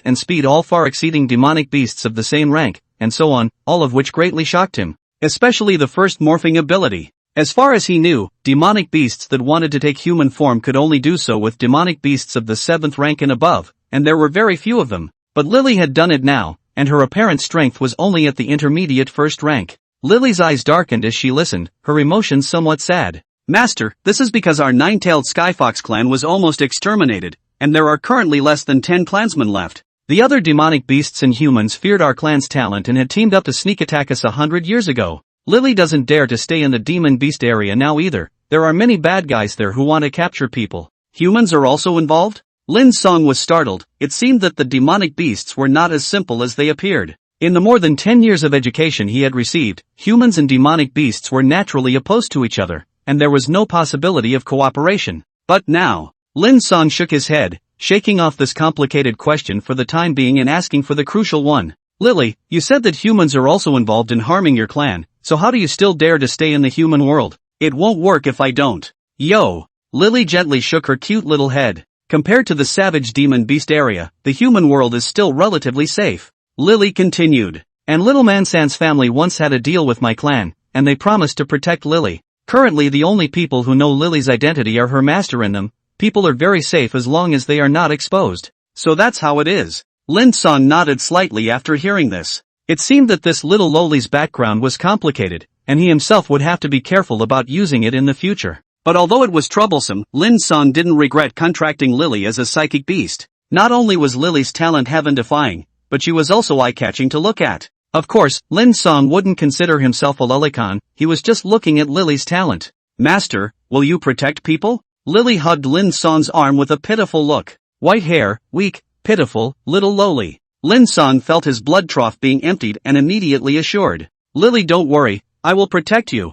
and speed all far exceeding demonic beasts of the same rank, and so on, all of which greatly shocked him. Especially the first morphing ability. As far as he knew, demonic beasts that wanted to take human form could only do so with demonic beasts of the 7th rank and above, and there were very few of them. But Lily had done it now, and her apparent strength was only at the intermediate 1st rank. Lily's eyes darkened as she listened, her emotions somewhat sad. Master, this is because our nine-tailed Skyfox clan was almost exterminated, and there are currently less than 10 clansmen left. The other demonic beasts and humans feared our clan's talent and had teamed up to sneak attack us 100 years ago. Lily doesn't dare to stay in the demon beast area now either. There are many bad guys there who want to capture people. Humans are also involved? Lin Cang was startled. It seemed that the demonic beasts were not as simple as they appeared. In the more than 10 years of education he had received, humans and demonic beasts were naturally opposed to each other, and there was no possibility of cooperation. But now, Lin Cang shook his head, shaking off this complicated question for the time being and asking for the crucial one. Lily, you said that humans are also involved in harming your clan, so how do you still dare to stay in the human world? It won't work if I don't. Yo! Lily gently shook her cute little head. Compared to the savage demon beast area, the human world is still relatively safe. Lily continued. And Little Mansan's family once had a deal with my clan, and they promised to protect Lily. Currently the only people who know Lily's identity are her master and them. People are very safe as long as they are not exposed. So that's how it is. Lin Cang nodded slightly after hearing this. It seemed that this little loli's background was complicated, and he himself would have to be careful about using it in the future. But although it was troublesome, Lin Cang didn't regret contracting Lily as a psychic beast. Not only was Lily's talent heaven-defying, but she was also eye-catching to look at. Of course, Lin Cang wouldn't consider himself a lolicon, he was just looking at Lily's talent. Master, will you protect people? Lily hugged Lin Cang's arm with a pitiful look. White hair, weak, pitiful, little loli. Lin Cang felt his blood trough being emptied and immediately assured. Lily, don't worry, I will protect you.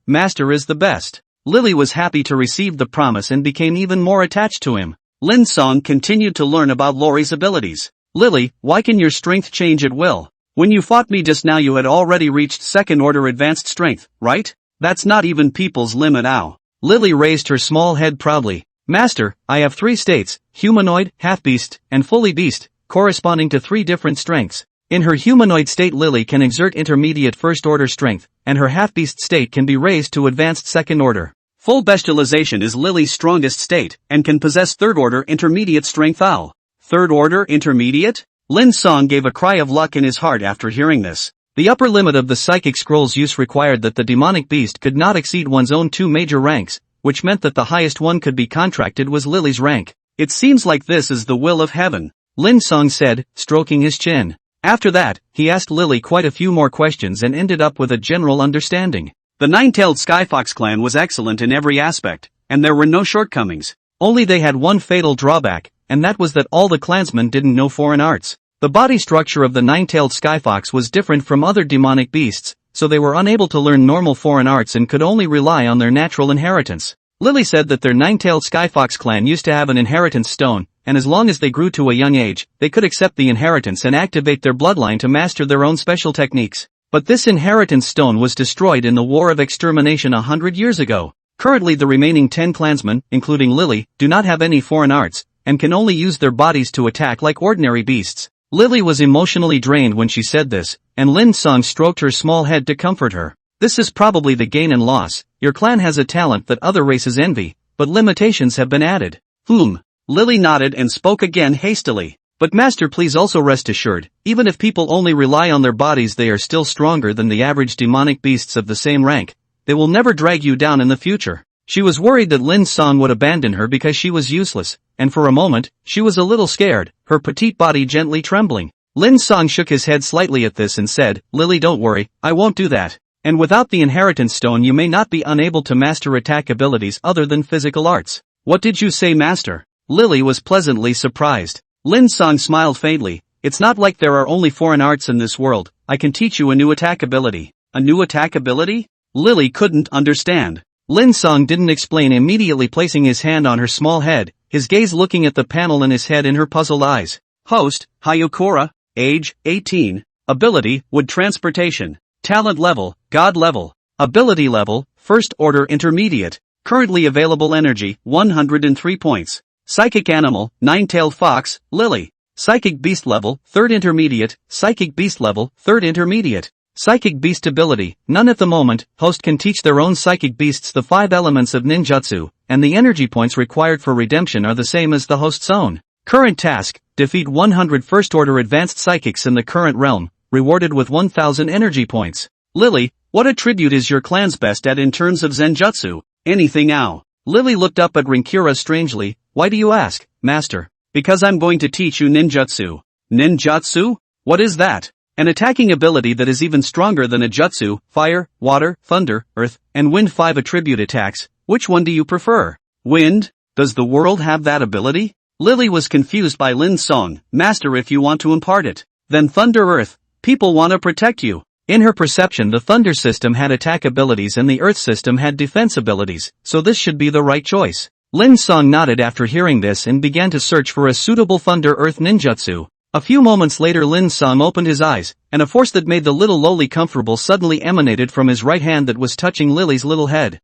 Master is the best. Lily was happy to receive the promise and became even more attached to him. Lin Cang continued to learn about Lori's abilities. Lily, why can your strength change at will? When you fought me just now you had already reached 2nd order advanced strength, right? That's not even people's limit. Ow. Lily raised her small head proudly. Master, I have 3 states, humanoid, half-beast, and fully beast, corresponding to 3 different strengths. In her humanoid state Lily can exert intermediate 1st order strength, and her half-beast state can be raised to advanced 2nd order. Full bestialization is Lily's strongest state, and can possess 3rd order intermediate strength. Ow. 3rd order intermediate? Lin Cang gave a cry of luck in his heart after hearing this. The upper limit of the psychic scroll's use required that the demonic beast could not exceed one's own 2 major ranks, which meant that the highest one could be contracted was Lily's rank. It seems like this is the will of heaven, Lin Cang said, stroking his chin. After that, he asked Lily quite a few more questions and ended up with a general understanding. The nine-tailed Skyfox clan was excellent in every aspect, and there were no shortcomings. Only they had one fatal drawback, and that was that all the clansmen didn't know foreign arts. The body structure of the nine-tailed Skyfox was different from other demonic beasts, so they were unable to learn normal foreign arts and could only rely on their natural inheritance. Lily said that their nine-tailed Skyfox clan used to have an inheritance stone, and as long as they grew to a young age, they could accept the inheritance and activate their bloodline to master their own special techniques. But this inheritance stone was destroyed in the War of Extermination 100 years ago. Currently the remaining 10 clansmen, including Lily, do not have any foreign arts, and can only use their bodies to attack like ordinary beasts. Lily was emotionally drained when she said this, and Lin Cang stroked her small head to comfort her. This is probably the gain and loss. Your clan has a talent that other races envy, but limitations have been added. Lily nodded and spoke again hastily. But master, please also rest assured, even if people only rely on their bodies, they are still stronger than the average demonic beasts of the same rank. They will never drag you down in the future. She was worried that Lin Cang would abandon her because she was useless, and for a moment, she was a little scared, her petite body gently trembling. Lin Cang shook his head slightly at this and said, Lily, don't worry, I won't do that. And without the inheritance stone you may not be unable to master attack abilities other than physical arts. What did you say, master? Lily was pleasantly surprised. Lin Cang smiled faintly. It's not like there are only foreign arts in this world. I can teach you a new attack ability. A new attack ability? Lily couldn't understand. Lin Cang didn't explain, immediately placing his hand on her small head, his gaze looking at the panel in his head in her puzzled eyes. Host, Hayakura. Age, 18. Ability, wood transportation. Talent level, God level. Ability level, First Order Intermediate. Currently available energy, 103 points. Psychic animal, nine-tailed fox, Lily. Psychic beast level, 3rd Intermediate. Psychic beast level, 3rd Intermediate. Psychic beast ability, none at the moment. Host can teach their own psychic beasts the 5 elements of ninjutsu, and the energy points required for redemption are the same as the host's own. Current task, defeat 100 First Order Advanced Psychics in the current realm, rewarded with 1000 energy points. Lily, what attribute is your clan's best at in terms of Zenjutsu? Anything ow. Lily looked up at Rinkura strangely. Why do you ask, master? Because I'm going to teach you ninjutsu. Ninjutsu? What is that? An attacking ability that is even stronger than a jutsu, fire, water, thunder, earth, and wind 5 attribute attacks. Which one do you prefer? Wind? Does the world have that ability? Lily was confused by Lin Cang. Master, if you want to impart it, then thunder earth. People want to protect you. In her perception, the thunder system had attack abilities and the earth system had defense abilities, so this should be the right choice. Lin Cang nodded after hearing this and began to search for a suitable thunder earth ninjutsu. A few moments later Lin Cang opened his eyes, and a force that made the little lowly comfortable suddenly emanated from his right hand that was touching Lily's little head.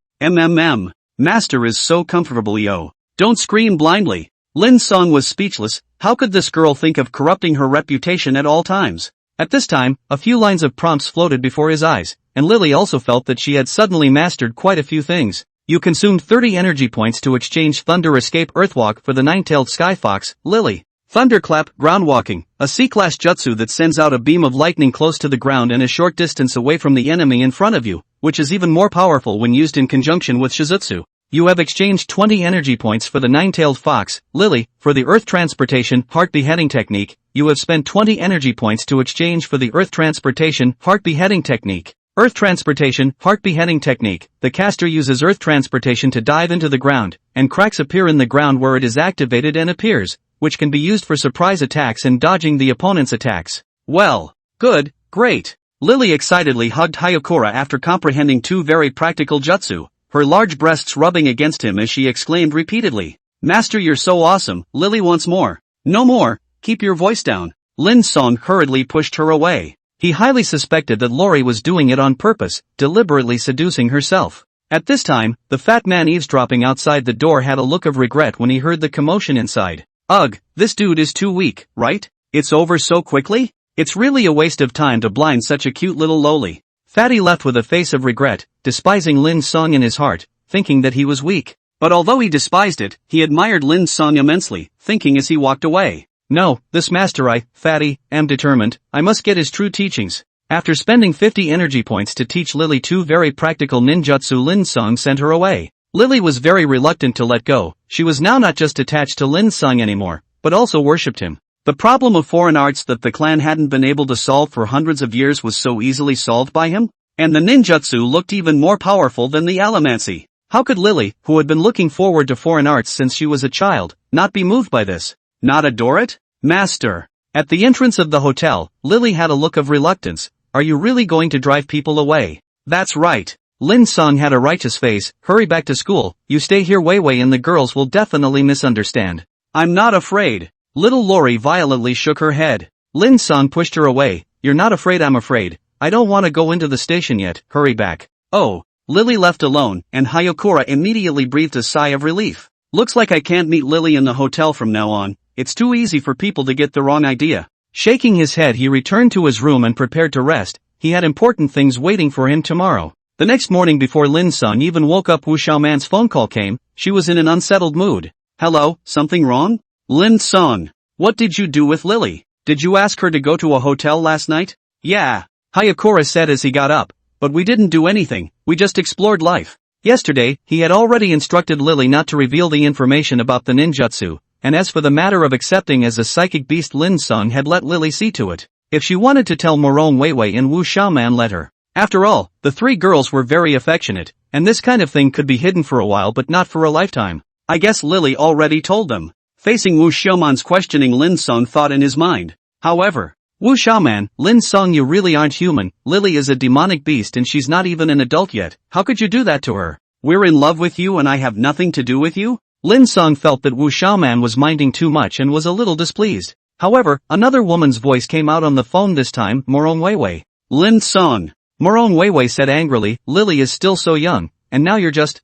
Master is so comfortable, yo. Don't scream blindly. Lin Cang was speechless. How could this girl think of corrupting her reputation at all times? At this time, a few lines of prompts floated before his eyes, and Lily also felt that she had suddenly mastered quite a few things. You consumed 30 energy points to exchange Thunder Escape Earthwalk for the nine-tailed Sky Fox, Lily. Thunderclap, Groundwalking, a C-class jutsu that sends out a beam of lightning close to the ground and a short distance away from the enemy in front of you, which is even more powerful when used in conjunction with Shizutsu. You have exchanged 20 energy points for the nine-tailed fox, Lily. For the Earth Transportation, Heart Beheading Technique, you have spent 20 energy points to exchange for the Earth Transportation, Heart Beheading Technique. Earth Transportation, Heart Beheading Technique. The caster uses Earth Transportation to dive into the ground, and cracks appear in the ground where it is activated and appears, which can be used for surprise attacks and dodging the opponent's attacks. Well, good, great. Lily excitedly hugged Hayakura after comprehending 2 very practical jutsu, her large breasts rubbing against him as she exclaimed repeatedly, Master, you're so awesome. Lily wants more. No more, keep your voice down. Lin Cang hurriedly pushed her away. He highly suspected that Lori was doing it on purpose, deliberately seducing herself. At this time, the fat man eavesdropping outside the door had a look of regret when he heard the commotion inside. Ugh, this dude is too weak, right? It's over so quickly? It's really a waste of time to blind such a cute little lowly. Fatty left with a face of regret, despising Lin Cang in his heart, thinking that he was weak. But although he despised it, he admired Lin Cang immensely, thinking as he walked away, no, this master Fatty, am determined, I must get his true teachings. After spending 50 energy points to teach Lily 2 very practical ninjutsu, Lin Cang sent her away. Lily was very reluctant to let go. She was now not just attached to Lin Cang anymore, but also worshipped him. The problem of foreign arts that the clan hadn't been able to solve for hundreds of years was so easily solved by him, and the ninjutsu looked even more powerful than the allomancy. How could Lily, who had been looking forward to foreign arts since she was a child, not be moved by this? Not adore it? Master. At the entrance of the hotel, Lily had a look of reluctance. Are you really going to drive people away? That's right. Lin Cang had a righteous face. Hurry back to school. You stay here, Wei and the girls will definitely misunderstand. I'm not afraid. Little Lori violently shook her head. Lin Cang pushed her away. You're not afraid, I'm afraid. I don't want to go into the station yet. Hurry back. Oh, Lily left alone, and Hayakura immediately breathed a sigh of relief. Looks like I can't meet Lily in the hotel from now on, it's too easy for people to get the wrong idea. Shaking his head, he returned to his room and prepared to rest. He had important things waiting for him tomorrow. The next morning before Lin Cang even woke up, Wu Xiaoman's phone call came. She was in an unsettled mood. Hello, something wrong? Lin Cang, what did you do with Lily? Did you ask her to go to a hotel last night? Yeah, Hayakura said as he got up. But we didn't do anything, we just explored life. Yesterday, he had already instructed Lily not to reveal the information about the ninjutsu, and as for the matter of accepting as a psychic beast, Lin Cang had let Lily see to it. If she wanted to tell Morong Weiwei and Wu Xiaoman, let her. After all, the three girls were very affectionate, and this kind of thing could be hidden for a while but not for a lifetime. I guess Lily already told them. Facing Wu Xiaoman's questioning, Lin Cang thought in his mind. However, Wu Xiaoman, Lin Cang, you really aren't human. Lily is a demonic beast and she's not even an adult yet. How could you do that to her? We're in love with you and I have nothing to do with you? Lin Cang felt that Wu Xiaoman was minding too much and was a little displeased. However, another woman's voice came out on the phone, this time, Morong Weiwei. Lin Cang. Morong Weiwei said angrily, Lily is still so young, and now you're just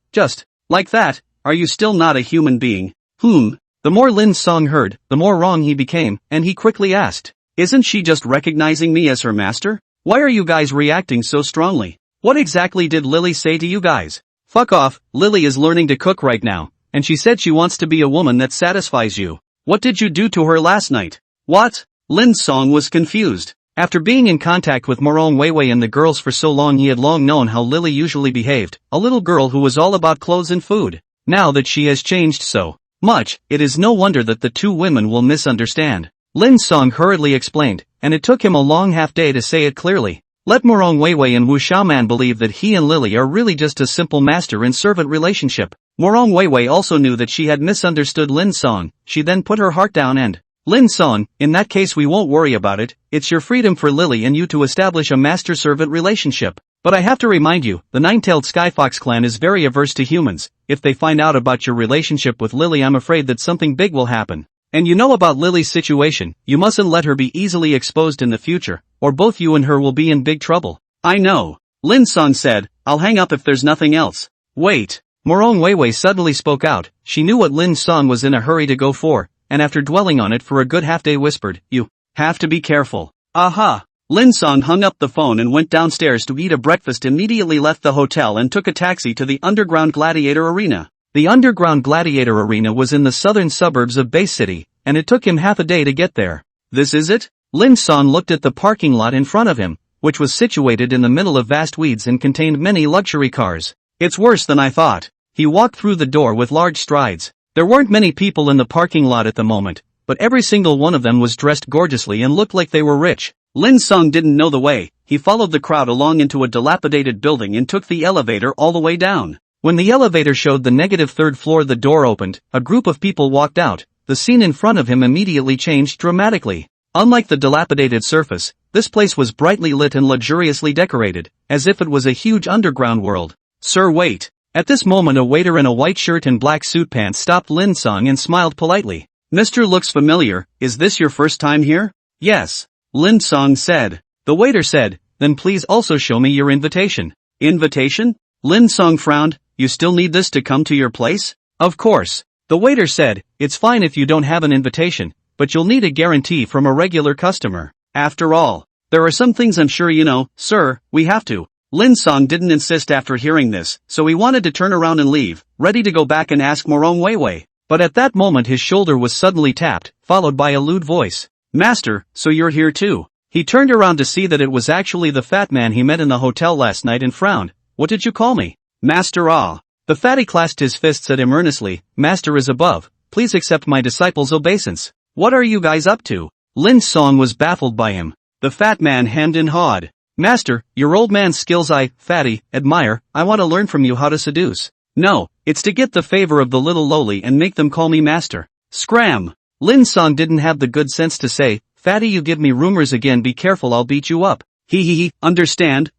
like that. Are you still not a human being? The more Lin Cang heard, the more wrong he became, and he quickly asked, isn't she just recognizing me as her master? Why are you guys reacting so strongly? What exactly did Lily say to you guys? Fuck off, Lily is learning to cook right now, and she said she wants to be a woman that satisfies you. What did you do to her last night? What? Lin Cang was confused. After being in contact with Morong Weiwei and the girls for so long, he had long known how Lily usually behaved, a little girl who was all about clothes and food. Now that she has changed so much, it is no wonder that the two women will misunderstand. Lin Cang hurriedly explained, and it took him a long half-day to say it clearly. Let Morong Weiwei and Wu Xiaoman believe that he and Lily are really just a simple master and servant relationship. Morong Weiwei also knew that she had misunderstood Lin Cang. She then put her heart down and, Lin Cang, in that case we won't worry about it. It's your freedom for Lily and you to establish a master-servant relationship. But I have to remind you, the Nine-Tailed Skyfox clan is very averse to humans. If they find out about your relationship with Lily, I'm afraid that something big will happen. And you know about Lily's situation, you mustn't let her be easily exposed in the future, or both you and her will be in big trouble. I know. Lin Cang said, I'll hang up if there's nothing else. Wait. Morong Weiwei suddenly spoke out. She knew what Lin Cang was in a hurry to go for, and after dwelling on it for a good half-day whispered, you have to be careful. Aha! Lin Cang hung up the phone and went downstairs to eat a breakfast, immediately left the hotel and took a taxi to the Underground Gladiator Arena. The Underground Gladiator Arena was in the southern suburbs of Bay City, and it took him half a day to get there. This is it? Lin Cang looked at the parking lot in front of him, which was situated in the middle of vast weeds and contained many luxury cars. It's worse than I thought. He walked through the door with large strides. There weren't many people in the parking lot at the moment, but every single one of them was dressed gorgeously and looked like they were rich. Lin Cang didn't know the way. He followed the crowd along into a dilapidated building and took the elevator all the way down. When the elevator showed the negative third floor, the door opened, a group of people walked out. The scene in front of him immediately changed dramatically. Unlike the dilapidated surface, this place was brightly lit and luxuriously decorated, as if it was a huge underground world. Sir, wait. At this moment, a waiter in a white shirt and black suit pants stopped Lin Cang and smiled politely. Mr. looks familiar, is this your first time here? Yes. Lin Cang said. The waiter said, then please also show me your invitation. Invitation? Lin Cang frowned, you still need this to come to your place? Of course. The waiter said, it's fine if you don't have an invitation, but you'll need a guarantee from a regular customer. After all, there are some things I'm sure you know, sir, we have to. Lin Cang didn't insist after hearing this, so he wanted to turn around and leave, ready to go back and ask Morong Weiwei. But at that moment his shoulder was suddenly tapped, followed by a lewd voice. Master, so you're here too. He turned around to see that it was actually the fat man he met in the hotel last night and frowned. What did you call me? Master, ah. The fatty clasped his fists at him earnestly. Master is above, please accept my disciple's obeisance. What are you guys up to? Lin Cang was baffled by him. The fat man hemmed and hawed. Master, your old man's skills I, fatty, admire. I want to learn from you how to seduce. No, it's to get the favor of the little lowly and make them call me master. Scram! Lin Cang didn't have the good sense to say, fatty, you give me rumors again, be careful, I'll beat you up. He, understand.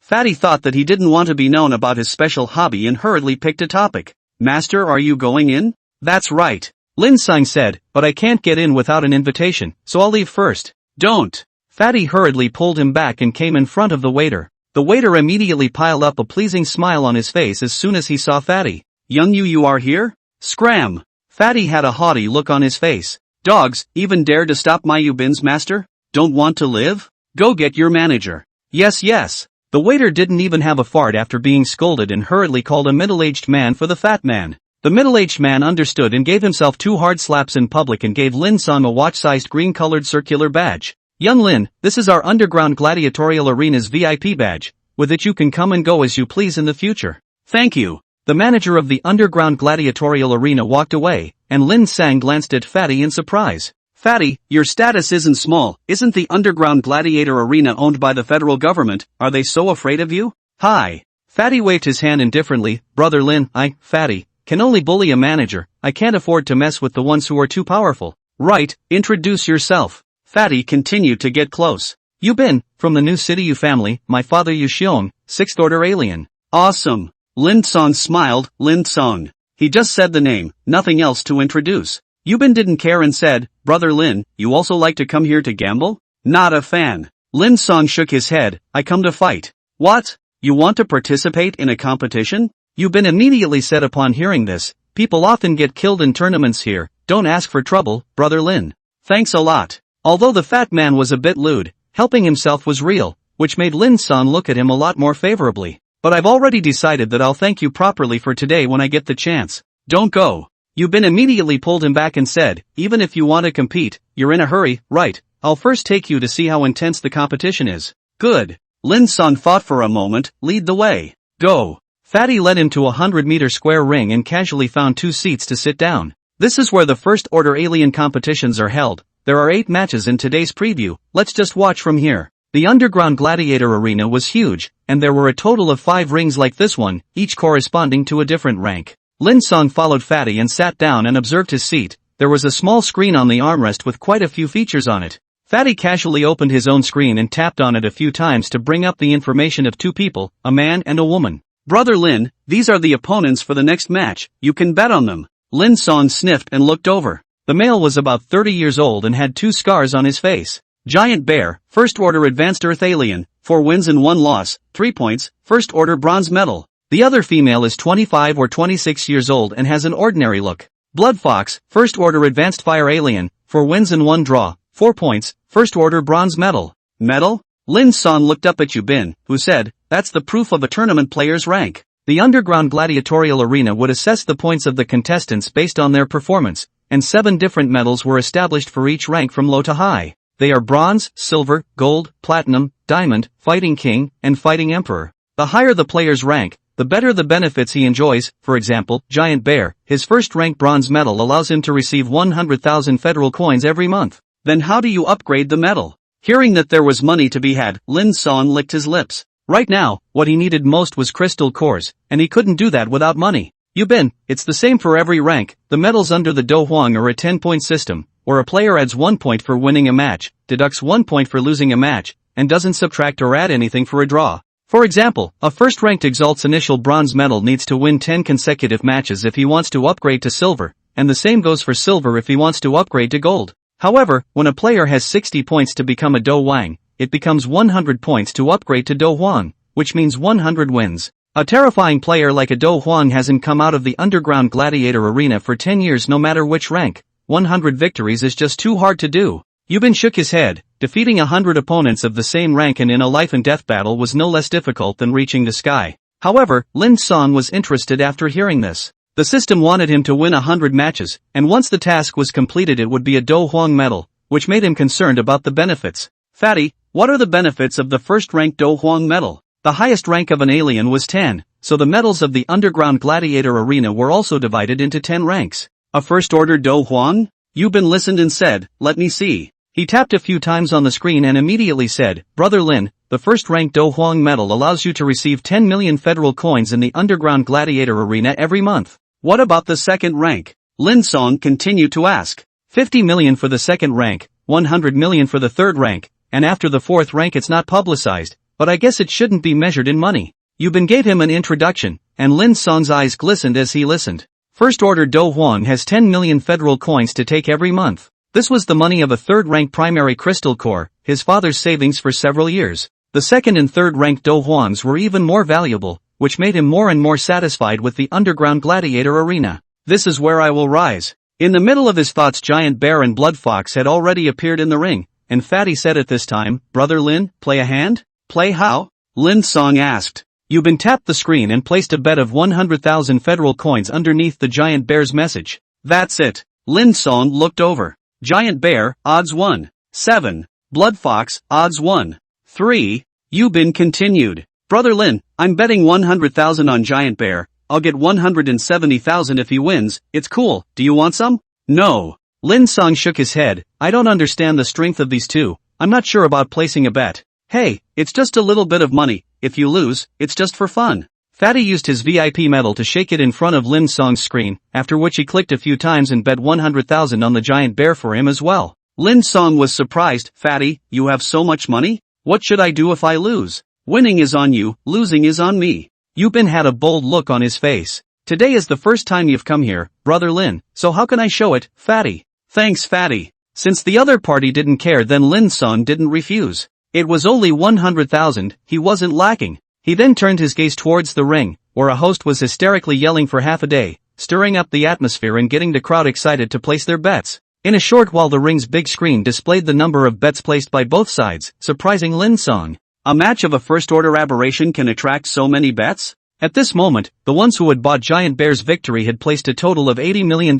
Fatty thought that he didn't want to be known about his special hobby and hurriedly picked a topic. Master, are you going in? That's right. Lin Cang said, but I can't get in without an invitation, so I'll leave first. Don't. Fatty hurriedly pulled him back and came in front of the waiter. The waiter immediately piled up a pleasing smile on his face as soon as he saw Fatty. Young you are here? Scram! Fatty had a haughty look on his face. Dogs, even dare to stop my Yubin's master? Don't want to live? Go get your manager. Yes. The waiter didn't even have a fart after being scolded and hurriedly called a middle-aged man for the fat man. The middle-aged man understood and gave himself 2 hard slaps in public and gave Lin Cang a watch-sized green-colored circular badge. Young Lin, this is our underground gladiatorial arena's VIP badge. With it you can come and go as you please in the future. Thank you. The manager of the underground gladiatorial arena walked away, and Lin Cang glanced at Fatty in surprise. Fatty, your status isn't small. Isn't the underground gladiator arena owned by the federal government? Are they so afraid of you? Hi. Fatty waved his hand indifferently. Brother Lin, Fatty, can only bully a manager. I can't afford to mess with the ones who are too powerful. Right, introduce yourself. Fatty continued to get close. Yubin, from the new city Yu family, my father Yu Xiong, 6th order alien. Awesome. Lin Cang smiled. Lin Cang. He just said the name, nothing else to introduce. Yubin didn't care and said, Brother Lin, you also like to come here to gamble? Not a fan. Lin Cang shook his head. I come to fight. What? You want to participate in a competition? Yubin immediately said upon hearing this, people often get killed in tournaments here, don't ask for trouble, Brother Lin. Thanks a lot. Although the fat man was a bit lewd, helping himself was real, which made Lin Cang look at him a lot more favorably. But I've already decided that I'll thank you properly for today when I get the chance. Don't go. Yubin immediately pulled him back and said, even if you want to compete, you're in a hurry, right? I'll first take you to see how intense the competition is. Good. Lin Cang thought for a moment. Lead the way. Go. Fatty led him to a 100-meter square ring and casually found 2 seats to sit down. This is where the first order alien competitions are held. There are 8 matches in today's preview. Let's just watch from here. The underground gladiator arena was huge, and there were a total of 5 rings like this one, each corresponding to a different rank. Lin Cang followed Fatty and sat down and observed his seat. There was a small screen on the armrest with quite a few features on it. Fatty casually opened his own screen and tapped on it a few times to bring up the information of 2 people, a man and a woman. Brother Lin, these are the opponents for the next match. You can bet on them. Lin Cang sniffed and looked over. The male was about 30 years old and had 2 scars on his face. Giant Bear, First Order Advanced Earth Alien, 4 wins and 1 loss, 3 points, First Order Bronze Medal. The other female is 25 or 26 years old and has an ordinary look. Blood Fox, First Order Advanced Fire Alien, 4 wins and 1 draw, 4 points, First Order Bronze Medal. Medal? Lin Cang looked up at Yubin, who said, that's the proof of a tournament player's rank. The underground gladiatorial arena would assess the points of the contestants based on their performance, and 7 different medals were established for each rank from low to high. They are bronze, silver, gold, platinum, diamond, fighting king, and fighting emperor. The higher the player's rank, the better the benefits he enjoys. For example, Giant Bear, his first rank bronze medal allows him to receive 100,000 federal coins every month. Then how do you upgrade the medal? Hearing that there was money to be had, Lin Cang licked his lips. Right now, what he needed most was crystal cores, and he couldn't do that without money. Yubin, it's the same for every rank. The medals under the Do Huang are a 10-point system, where a player adds 1 point for winning a match, deducts 1 point for losing a match, and doesn't subtract or add anything for a draw. For example, a first-ranked Exalt's initial bronze medal needs to win 10 consecutive matches if he wants to upgrade to silver, and the same goes for silver if he wants to upgrade to gold. However, when a player has 60 points to become a Do Wang, it becomes 100 points to upgrade to Do Huang, which means 100 wins. A terrifying player like a Do Huang hasn't come out of the underground gladiator arena for 10 years no matter which rank. 100 victories is just too hard to do. Yubin shook his head. Defeating 100 opponents of the same rank and in a life and death battle was no less difficult than reaching the sky. However, Lin Cang was interested after hearing this. The system wanted him to win 100 matches, and once the task was completed it would be a Do Huang medal, which made him concerned about the benefits. Fatty, what are the benefits of the first-ranked Do Huang medal? The highest rank of an alien was 10, so the medals of the underground gladiator arena were also divided into 10 ranks. A first-order Do Huang? Yubin listened and said, let me see. He tapped a few times on the screen and immediately said, Brother Lin, the first-ranked Do Huang medal allows you to receive 10 million federal coins in the underground gladiator arena every month. What about the second rank? Lin Cang continued to ask. 50 million for the second rank, 100 million for the third rank, and after the fourth rank it's not publicized, but I guess it shouldn't be measured in money. Yubin gave him an introduction, and Lin Cang's eyes glistened as he listened. First Order Do Huang has 10 million federal coins to take every month. This was the money of a third-rank primary crystal core, his father's savings for several years. The second and third ranked Do Hwangs were even more valuable, which made him more and more satisfied with the underground gladiator arena. This is where I will rise. In the middle of his thoughts, Giant Bear and Blood Fox had already appeared in the ring, and Fatty said at this time, "Brother Lin, play a hand?" "Play how?" Lin Cang asked. Yubin tapped the screen and placed a bet of 100,000 federal coins underneath the Giant Bear's message. "That's it." Lin Cang looked over. Giant Bear, odds 1-7. Blood Fox, odds 1-3. Yubin continued. "Brother Lin, I'm betting 100,000 on Giant Bear. I'll get 170,000 if he wins. It's cool. Do you want some?" "No." Lin Cang shook his head. "I don't understand the strength of these two. I'm not sure about placing a bet." "Hey, it's just a little bit of money. If you lose, it's just for fun." Fatty used his VIP medal to shake it in front of Lin Cang's screen, after which he clicked a few times and bet 100,000 on the Giant Bear for him as well. Lin Cang was surprised. "Fatty, you have so much money? What should I do if I lose? Winning is on you, losing is on me." Yubin had a bold look on his face. "Today is the first time you've come here, Brother Lin, so how can I show it, Fatty?" "Thanks, Fatty." Since the other party didn't care, then Lin Cang didn't refuse. It was only 100,000, he wasn't lacking. He then turned his gaze towards the ring, where a host was hysterically yelling for half a day, stirring up the atmosphere and getting the crowd excited to place their bets. In a short while the ring's big screen displayed the number of bets placed by both sides, surprising Lin Cang. A match of a first-order aberration can attract so many bets? At this moment, the ones who had bought Giant Bear's victory had placed a total of $80 million,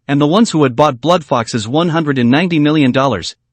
and the ones who had bought Blood Fox's $190 million,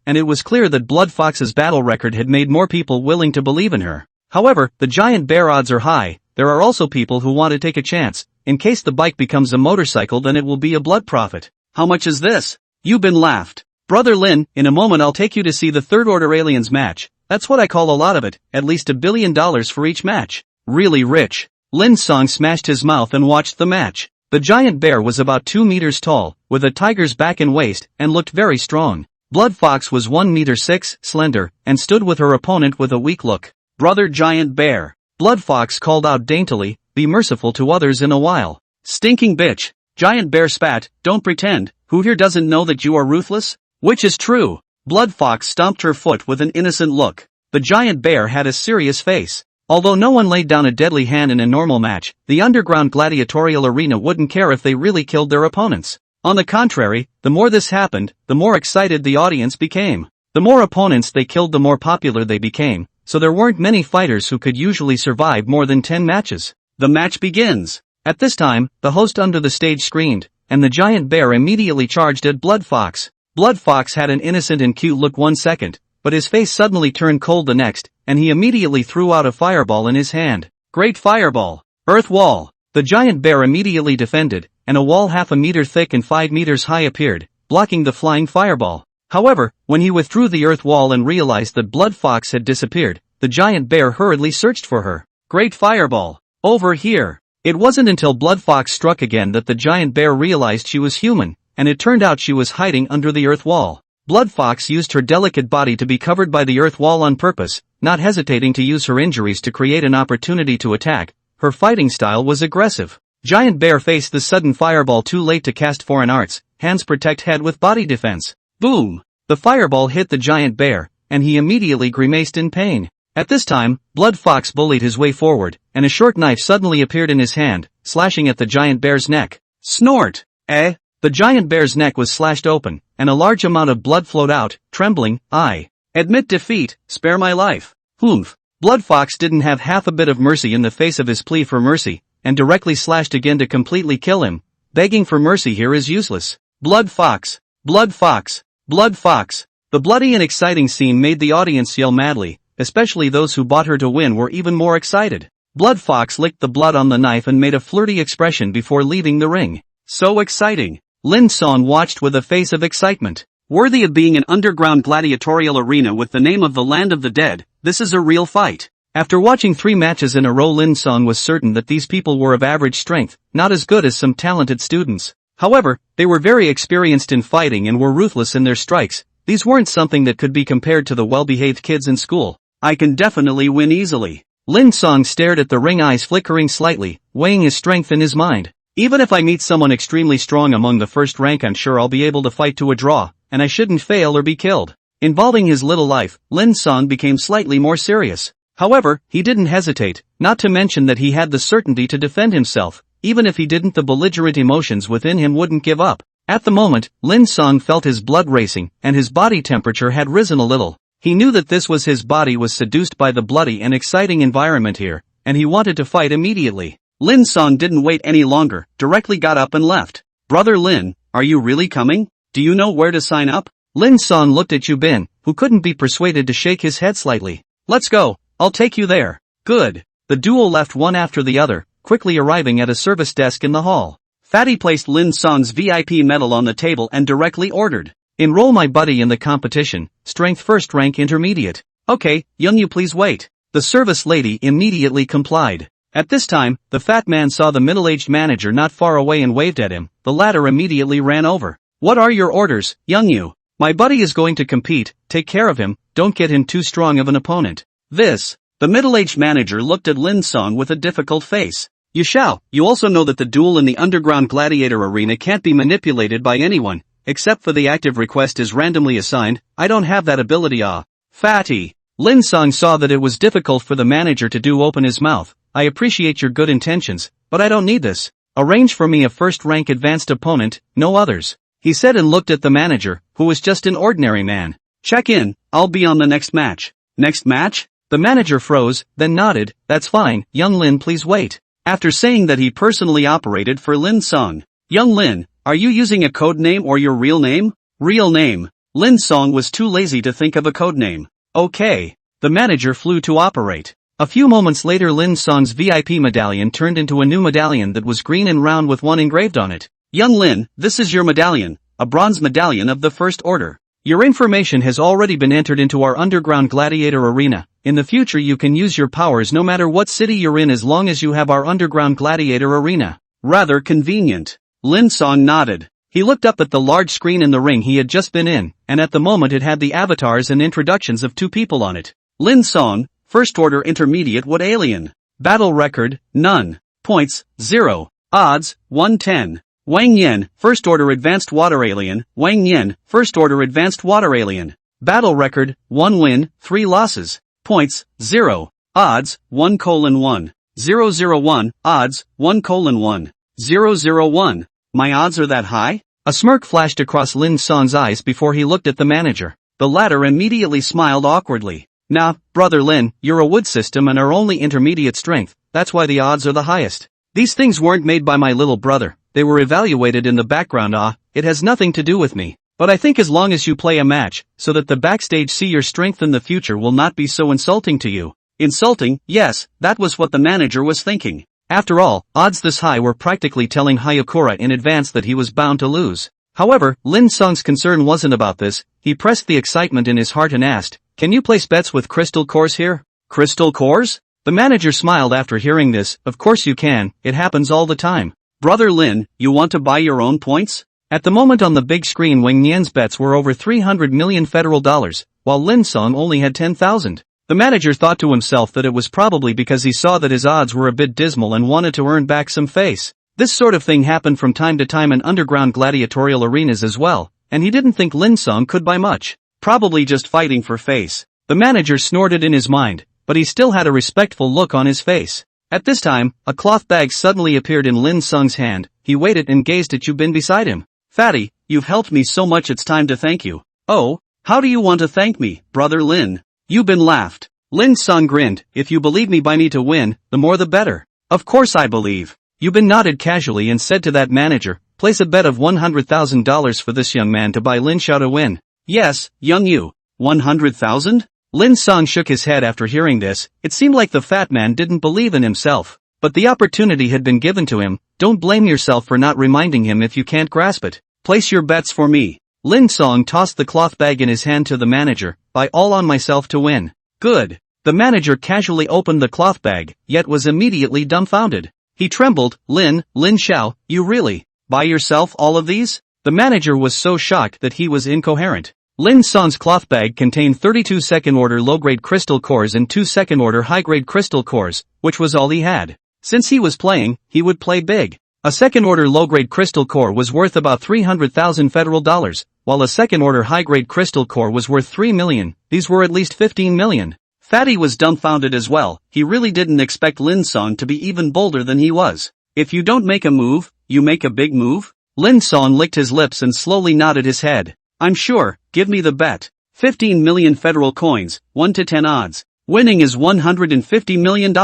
and it was clear that Blood Fox's battle record had made more people willing to believe in her. However, the Giant Bear odds are high. There are also people who want to take a chance. In case the bike becomes a motorcycle, then it will be a blood profit. "How much is this?" Yubin laughed. "Brother Lin, in a moment I'll take you to see the third-order aliens match. That's what I call a lot of it, at least $1 billion for each match." Really rich. Lin Cang smashed his mouth and watched the match. The Giant Bear was about 2 meters tall, with a tiger's back and waist, and looked very strong. Blood Fox was 1 meter 6, slender, and stood with her opponent with a weak look. "Brother Giant Bear." Blood Fox called out daintily, "Be merciful to others in a while." "Stinking bitch." Giant Bear spat, "Don't pretend. Who here doesn't know that you are ruthless?" "Which is true." Blood Fox stomped her foot with an innocent look. The Giant Bear had a serious face. Although no one laid down a deadly hand in a normal match, the underground gladiatorial arena wouldn't care if they really killed their opponents. On the contrary, the more this happened, the more excited the audience became. The more opponents they killed, the more popular they became, so there weren't many fighters who could usually survive more than 10 matches. The match begins. At this time, the host under the stage screamed, and the Giant Bear immediately charged at Blood Fox. Blood Fox had an innocent and cute look 1 second, but his face suddenly turned cold the next, and he immediately threw out a fireball in his hand. Great fireball! Earth wall! The Giant Bear immediately defended, and a wall half a meter thick and 5 meters high appeared, blocking the flying fireball. However, when he withdrew the earth wall and realized that Blood Fox had disappeared, the Giant Bear hurriedly searched for her. Great fireball! Over here! It wasn't until Blood Fox struck again that the Giant Bear realized she was human, and it turned out she was hiding under the earth wall. Blood Fox used her delicate body to be covered by the earth wall on purpose, not hesitating to use her injuries to create an opportunity to attack. Her fighting style was aggressive. Giant Bear faced the sudden fireball too late to cast foreign arts, hands protect head with body defense. Boom! The fireball hit the Giant Bear, and he immediately grimaced in pain. At this time, Blood Fox bullied his way forward, and a short knife suddenly appeared in his hand, slashing at the Giant Bear's neck. Snort! Eh? The Giant Bear's neck was slashed open, and a large amount of blood flowed out. Trembling, "I admit defeat, spare my life." Humph! Blood Fox didn't have half a bit of mercy in the face of his plea for mercy, and directly slashed again to completely kill him. Begging for mercy here is useless. Blood Fox! Blood Fox! Blood Fox! The bloody and exciting scene made the audience yell madly, especially those who bought her to win were even more excited. Blood Fox licked the blood on the knife and made a flirty expression before leaving the ring. So exciting! Lin Cang watched with a face of excitement. Worthy of being an underground gladiatorial arena with the name of the Land of the Dead, this is a real fight. After watching 3 matches in a row, Lin Cang was certain that these people were of average strength, not as good as some talented students. However, they were very experienced in fighting and were ruthless in their strikes. These weren't something that could be compared to the well-behaved kids in school. I can definitely win easily. Lin Cang stared at the ring, eyes flickering slightly, weighing his strength in his mind. Even if I meet someone extremely strong among the first rank, I'm sure I'll be able to fight to a draw, and I shouldn't fail or be killed. involving his little life, Lin Cang became slightly more serious. However, he didn't hesitate, not to mention that he had the certainty to defend himself. Even if he didn't, the belligerent emotions within him wouldn't give up. At the moment, Lin Cang felt his blood racing, and his body temperature had risen a little. He knew that this was his body was seduced by the bloody and exciting environment here, and he wanted to fight immediately. Lin Cang didn't wait any longer, directly got up and left. Brother Lin, are you really coming? Do you know where to sign up? Lin Cang looked at Yubin, who couldn't be persuaded to shake his head slightly. Let's go, I'll take you there. Good. The duo left one after the other, quickly arriving at a service desk in the hall. Fatty placed Lin Cang's VIP medal on the table and directly ordered, enroll my buddy in the competition, strength first rank intermediate. Okay, young you please wait. The service lady immediately complied. At this time, the fat man saw the middle-aged manager not far away and waved at him. The latter immediately ran over. What are your orders, young you? My buddy is going to compete, take care of him, don't get him too strong of an opponent. The middle-aged manager looked at Lin Cang with a difficult face. Xiao, you also know that the duel in the underground gladiator arena can't be manipulated by anyone, except for the active request is randomly assigned. I don't have that ability. Fatty. Lin Cang saw that it was difficult for the manager to open his mouth. I appreciate your good intentions, but I don't need this. Arrange for me a first-rank advanced opponent, no others. He said and looked at the manager, who was just an ordinary man. Check in, I'll be on the next match. Next match? The manager froze, then nodded, that's fine, young Lin please wait. After saying that he personally operated for Lin Cang. Young Lin, are you using a code name or your real name? Real name. Lin Cang was too lazy to think of a code name. Okay. The manager flew to operate. A few moments later Lin Cang's VIP medallion turned into a new medallion that was green and round with one engraved on it. Young Lin, this is your medallion, a bronze medallion of the first order. Your information has already been entered into our underground gladiator arena. In the future you can use your powers no matter what city you're in as long as you have our underground gladiator arena. Rather convenient. Lin Cang nodded. He looked up at the large screen in the ring he had just been in, and at the moment it had the avatars and introductions of two people on it. Lin Cang, First Order Intermediate Wood Alien. Battle record, none. Points, 0. Odds, 110. Wang Yan, First Order Advanced Water Alien. Wang Yan, First Order Advanced Water Alien. Battle record, 1 win, 3 losses. Points, 0. Odds, 1:1. 001. Odds, 1:1. 001. My odds are that high? A smirk flashed across Lin Cang's eyes before he looked at the manager. The latter immediately smiled awkwardly. Nah, brother Lin, you're a wood system and are only intermediate strength, that's why the odds are the highest. These things weren't made by my little brother, they were evaluated in the background. It has nothing to do with me. But I think as long as you play a match, so that the backstage see your strength in the future will not be so insulting to you. Insulting, yes, that was what the manager was thinking. After all, odds this high were practically telling Hayakura in advance that he was bound to lose. However, Lin Cang's concern wasn't about this. He pressed the excitement in his heart and asked, can you place bets with crystal cores here? Crystal cores? The manager smiled after hearing this. Of course you can, it happens all the time. Brother Lin, you want to buy your own points? At the moment on the big screen Wang Yan's bets were over 300 million federal dollars, while Lin Cang only had 10,000. The manager thought to himself that it was probably because he saw that his odds were a bit dismal and wanted to earn back some face. This sort of thing happened from time to time in underground gladiatorial arenas as well, and he didn't think Lin Cang could buy much. Probably just fighting for face. The manager snorted in his mind, but he still had a respectful look on his face. At this time, a cloth bag suddenly appeared in Lin Cang's hand. He waited and gazed at Yubin beside him. Fatty, you've helped me so much it's time to thank you. Oh, how do you want to thank me, brother Lin? Yubin laughed. Lin Cang grinned, if you believe me by me to win, the more the better. Of course I believe. Yubin nodded casually and said to that manager, place a bet of $100,000 for this young man to buy Lin Xiao to win. Yes, young you. 100,000? Lin Cang shook his head after hearing this. It seemed like the fat man didn't believe in himself. But the opportunity had been given to him. Don't blame yourself for not reminding him if you can't grasp it. Place your bets for me. Lin Cang tossed the cloth bag in his hand to the manager. Buy all on myself to win. Good. The manager casually opened the cloth bag, yet was immediately dumbfounded. He trembled. Lin Xiao, you really buy yourself all of these? The manager was so shocked that he was incoherent. Lin Cang's cloth bag contained 32 second-order low-grade crystal cores and 2 second-order high-grade crystal cores, which was all he had. Since he was playing, he would play big. A second-order low-grade crystal core was worth about 300,000 federal dollars, while a second-order high-grade crystal core was worth 3 million, these were at least 15 million. Fatty was dumbfounded as well. He really didn't expect Lin Cang to be even bolder than he was. If you don't make a move, you make a big move? Lin Cang licked his lips and slowly nodded his head. I'm sure, give me the bet. 15 million federal coins, 1 to 10 odds. Winning is $150 million.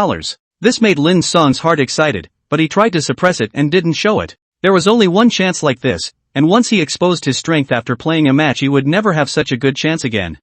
This made Lin Cang's heart excited, but he tried to suppress it and didn't show it. There was only one chance like this, and once he exposed his strength after playing a match he would never have such a good chance again.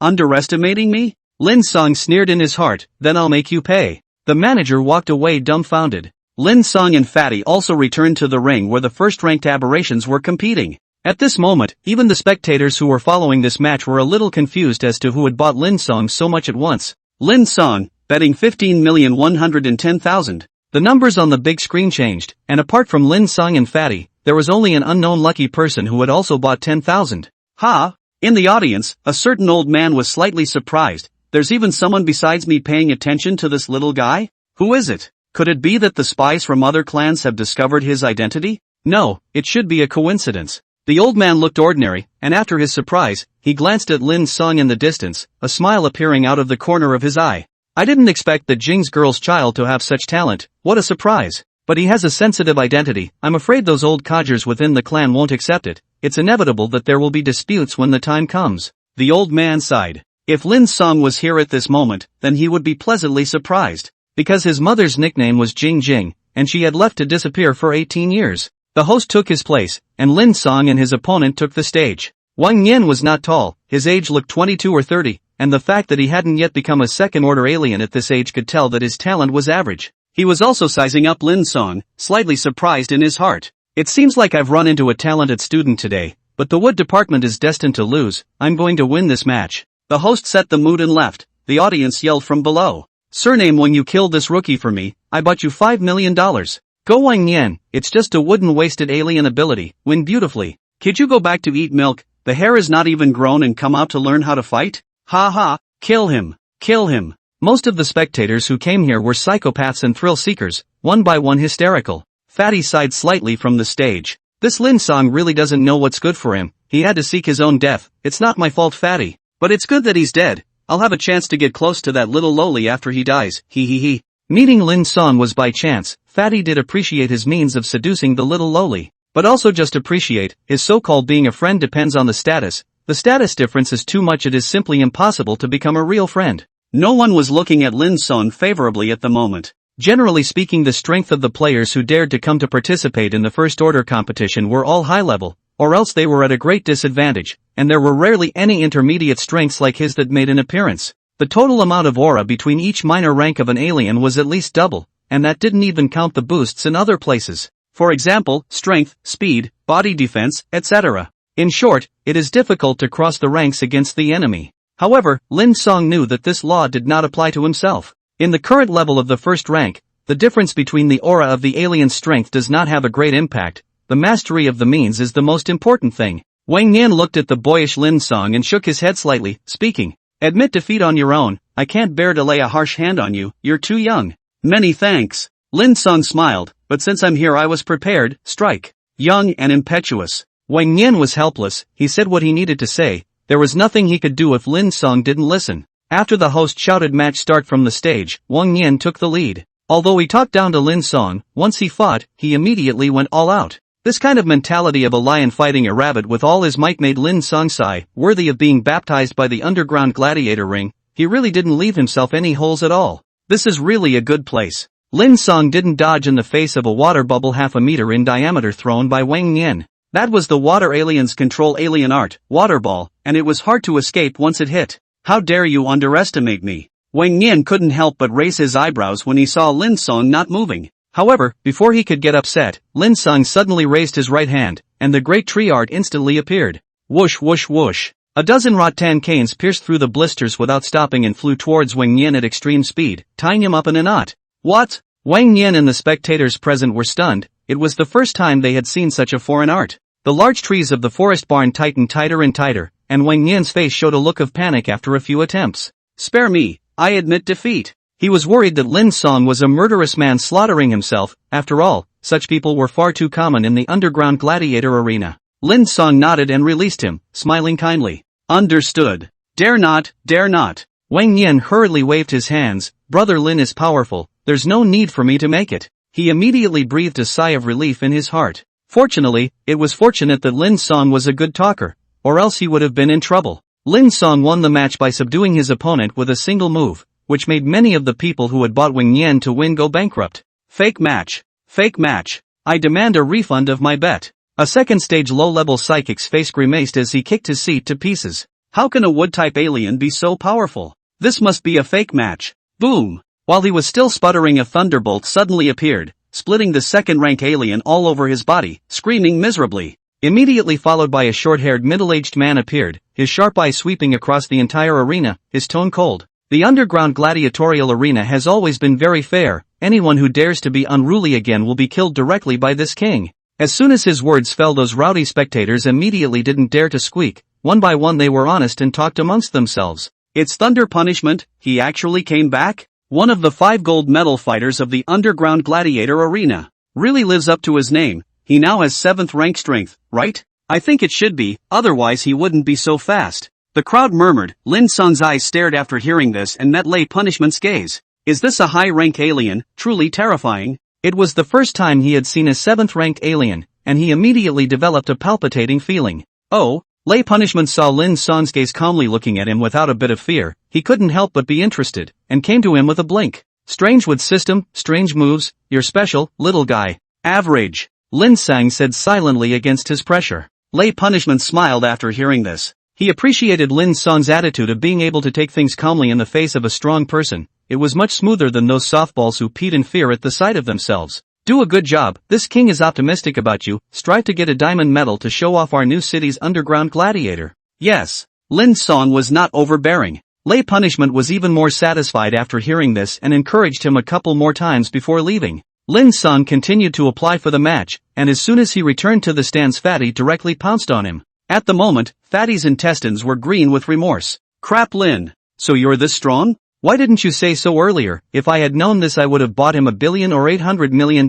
Underestimating me? Lin Cang sneered in his heart, then I'll make you pay. The manager walked away dumbfounded. Lin Cang and Fatty also returned to the ring where the first-ranked aberrations were competing. At this moment, even the spectators who were following this match were a little confused as to who had bought Lin Cang so much at once. Lin Cang, betting 15,110,000. The numbers on the big screen changed, and apart from Lin Cang and Fatty, there was only an unknown lucky person who had also bought 10,000. Ha! In the audience, a certain old man was slightly surprised. There's even someone besides me paying attention to this little guy? Who is it? Could it be that the spies from other clans have discovered his identity? No, it should be a coincidence. The old man looked ordinary, and after his surprise, he glanced at Lin Cang in the distance, a smile appearing out of the corner of his eye. I didn't expect the Jing's girl's child to have such talent, what a surprise. But he has a sensitive identity. I'm afraid those old codgers within the clan won't accept it. It's inevitable that there will be disputes when the time comes. The old man sighed. If Lin Cang was here at this moment, then he would be pleasantly surprised. Because his mother's nickname was Jing Jing, and she had left to disappear for 18 years. The host took his place, and Lin Cang and his opponent took the stage. Wang Yan was not tall, his age looked 22 or 30, and the fact that he hadn't yet become a second-order alien at this age could tell that his talent was average. He was also sizing up Lin Cang, slightly surprised in his heart. It seems like I've run into a talented student today, but the wood department is destined to lose. I'm going to win this match. The host set the mood and left. The audience yelled from below. Surname when you killed this rookie for me, I bought you $5 million. Go Wang Yan, it's just a wooden wasted alien ability, win beautifully. Could you go back to eat milk? The hair is not even grown and come out to learn how to fight? Ha ha, kill him, kill him. Most of the spectators who came here were psychopaths and thrill seekers, one by one hysterical. Fatty sighed slightly from the stage. This Lin Cang really doesn't know what's good for him, he had to seek his own death. It's not my fault, Fatty. But it's good that he's dead. I'll have a chance to get close to that little lowly after he dies, he. Meeting Lin Cang was by chance. Fatty did appreciate his means of seducing the little lowly. But also just appreciate, his so-called being a friend depends on the status. The status difference is too much, it is simply impossible to become a real friend. No one was looking at Lin Cang favorably at the moment. Generally speaking, the strength of the players who dared to come to participate in the first-order competition were all high-level, or else they were at a great disadvantage, and there were rarely any intermediate strengths like his that made an appearance. The total amount of aura between each minor rank of an alien was at least double, and that didn't even count the boosts in other places. For example, strength, speed, body defense, etc. In short, it is difficult to cross the ranks against the enemy. However, Lin Cang knew that this law did not apply to himself. In the current level of the first rank, the difference between the aura of the alien's strength does not have a great impact. The mastery of the means is the most important thing. Wang Yan looked at the boyish Lin Cang and shook his head slightly, speaking. Admit defeat on your own, I can't bear to lay a harsh hand on you, you're too young. Many thanks. Lin Cang smiled, but since I'm here I was prepared, strike. Young and impetuous. Wang Yan was helpless, he said what he needed to say, there was nothing he could do if Lin Cang didn't listen. After the host shouted match start from the stage, Wang Yan took the lead. Although he talked down to Lin Cang, once he fought, he immediately went all out. This kind of mentality of a lion fighting a rabbit with all his might made Lin Cang sigh, worthy of being baptized by the underground gladiator ring. He really didn't leave himself any holes at all. This is really a good place. Lin Cang didn't dodge in the face of a water bubble half a meter in diameter thrown by Wang Yan. That was the water alien's control alien art, water ball, and it was hard to escape once it hit. How dare you underestimate me? Wang Yan couldn't help but raise his eyebrows when he saw Lin Cang not moving. However, before he could get upset, Lin Cang suddenly raised his right hand, and the great tree art instantly appeared. Whoosh whoosh whoosh. A dozen rattan canes pierced through the blisters without stopping and flew towards Wang Yan at extreme speed, tying him up in a knot. What? Wang Yan and the spectators present were stunned. It was the first time they had seen such a foreign art. The large trees of the forest barn tightened tighter and tighter, and Wang Yan's face showed a look of panic after a few attempts. Spare me, I admit defeat. He was worried that Lin Cang was a murderous man slaughtering himself. After all, such people were far too common in the underground gladiator arena. Lin Cang nodded and released him, smiling kindly. Understood. Dare not, dare not. Wang Yan hurriedly waved his hands. Brother Lin is powerful, there's no need for me to make it. He immediately breathed a sigh of relief in his heart. Fortunately, it was fortunate that Lin Cang was a good talker, or else he would have been in trouble. Lin Cang won the match by subduing his opponent with a single move, which made many of the people who had bought Wang Yan to win go bankrupt. Fake match. Fake match. I demand a refund of my bet. A second-stage low-level psychic's face grimaced as he kicked his seat to pieces. How can a wood-type alien be so powerful? This must be a fake match. Boom! While he was still sputtering, a thunderbolt suddenly appeared, splitting the second-rank alien all over his body, screaming miserably. Immediately followed by a short-haired middle-aged man appeared, his sharp eye sweeping across the entire arena, his tone cold. The underground gladiatorial arena has always been very fair. Anyone who dares to be unruly again will be killed directly by this king. As soon as his words fell, those rowdy spectators immediately didn't dare to squeak. One by one they were honest and talked amongst themselves. It's Thunder Punishment, he actually came back? One of the 5 gold medal fighters of the underground gladiator arena. Really lives up to his name. He now has 7th rank strength, right? I think it should be, otherwise he wouldn't be so fast. The crowd murmured. Lin Cang's eyes stared after hearing this and met Lei Punishment's gaze. Is this a high-rank alien, truly terrifying? It was the first time he had seen a 7th-ranked alien, and he immediately developed a palpitating feeling. Oh, Lei Punishment saw Lin Cang's gaze calmly looking at him without a bit of fear. He couldn't help but be interested, and came to him with a blink. Strange wood system, strange moves, you're special, little guy. Average. Lin Cang said silently against his pressure. Lei Punishment smiled after hearing this. He appreciated Lin Cang's attitude of being able to take things calmly in the face of a strong person. It was much smoother than those softballs who peed in fear at the sight of themselves. Do a good job, this king is optimistic about you, strive to get a diamond medal to show off our new city's underground gladiator. Yes. Lin Cang was not overbearing. Lei Punishment was even more satisfied after hearing this and encouraged him a couple more times before leaving. Lin Cang continued to apply for the match, and as soon as he returned to the stands, Fatty directly pounced on him. At the moment, Fatty's intestines were green with remorse. Crap, Lin. So you're this strong? Why didn't you say so earlier? If I had known this I would have bought him $1 billion or $800 million.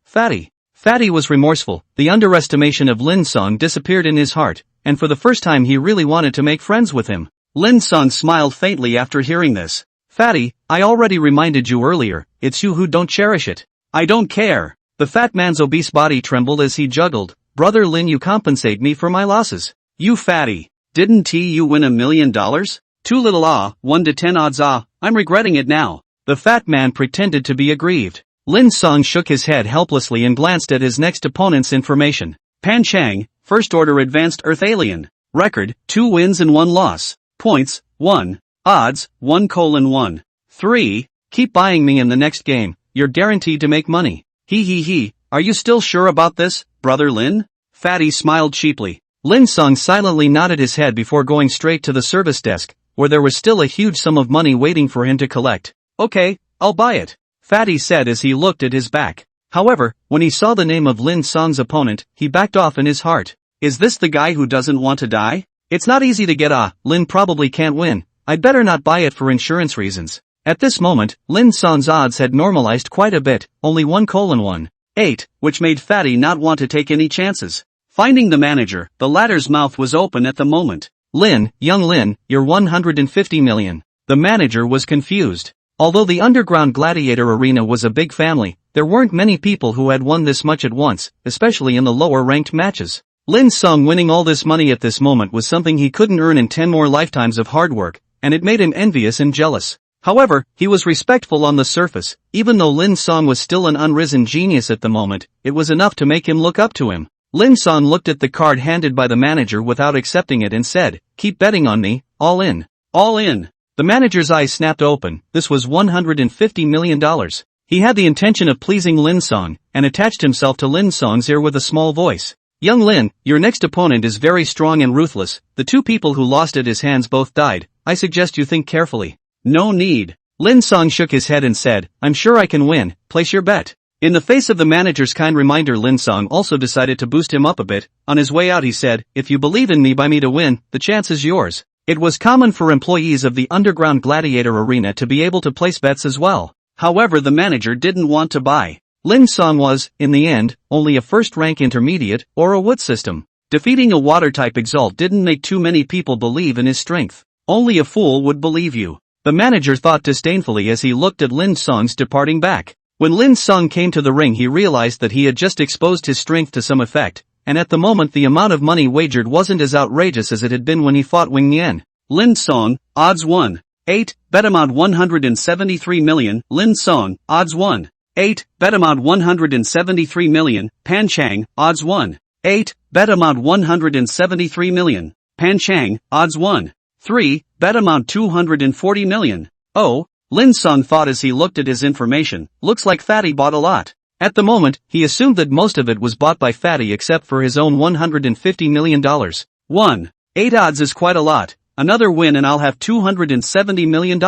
Fatty. Fatty was remorseful. The underestimation of Lin Cang disappeared in his heart, and for the first time he really wanted to make friends with him. Lin Cang smiled faintly after hearing this. Fatty, I already reminded you earlier, it's you who don't cherish it. I don't care. The fat man's obese body trembled as he juggled. Brother Lin, you compensate me for my losses. You fatty. Didn't you win $1 million? Too little 1 to 10 odds I'm regretting it now. The fat man pretended to be aggrieved. Lin Cang shook his head helplessly and glanced at his next opponent's information. Pan Chang, First Order Advanced Earth Alien. Record, 2 wins and 1 loss. Points, 1. Odds, 1:1. 3. Keep buying me in the next game. You're guaranteed to make money. He. Are you still sure about this, Brother Lin? Fatty smiled cheaply. Lin Cang silently nodded his head before going straight to the service desk, where there was still a huge sum of money waiting for him to collect. Okay, I'll buy it, Fatty said as he looked at his back. However, when he saw the name of Lin Cang's opponent, he backed off in his heart. Is this the guy who doesn't want to die? It's not easy to get Lin probably can't win. I'd better not buy it for insurance reasons. At this moment, Lin Cang's odds had normalized quite a bit, only 1:8, which made Fatty not want to take any chances. Finding the manager, the latter's mouth was open at the moment. Lin, young Lin, you're 150 million. The manager was confused. Although the underground gladiator arena was a big family, there weren't many people who had won this much at once, especially in the lower-ranked matches. Lin Cang winning all this money at this moment was something he couldn't earn in 10 more lifetimes of hard work, and it made him envious and jealous. However, he was respectful on the surface. Even though Lin Cang was still an unrisen genius at the moment, it was enough to make him look up to him. Lin Cang looked at the card handed by the manager without accepting it and said, "Keep betting on me, all in." All in. The manager's eyes snapped open. This was $150 million. He had the intention of pleasing Lin Cang, and attached himself to Lin Cang's ear with a small voice. Young Lin, your next opponent is very strong and ruthless. The 2 people who lost at his hands both died. I suggest you think carefully. No need. Lin Cang shook his head and said, I'm sure I can win, place your bet. In the face of the manager's kind reminder, Lin Cang also decided to boost him up a bit. On his way out he said, if you believe in me, buy me to win, the chance is yours. It was common for employees of the underground gladiator arena to be able to place bets as well. However, the manager didn't want to buy. Lin Cang was, in the end, only a first-rank intermediate, or a wood system. Defeating a water-type exalt didn't make too many people believe in his strength. Only a fool would believe you. The manager thought disdainfully as he looked at Lin Cang's departing back. When Lin Cang came to the ring he realized that he had just exposed his strength to some effect, and at the moment the amount of money wagered wasn't as outrageous as it had been when he fought Wang Nian. Lin Cang, odds 1.8, bet amount 173 million, Lin Cang, odds 1.8, bet amount 173 million, Pan Chang, odds 1.8, bet amount 173 million, Pan Chang, odds 1.3, bet amount 240 million. Oh, Lin Cang thought as he looked at his information, looks like Fatty bought a lot. At the moment, he assumed that most of it was bought by Fatty except for his own $150 million. 1.8 odds is quite a lot. Another win and I'll have $270 million.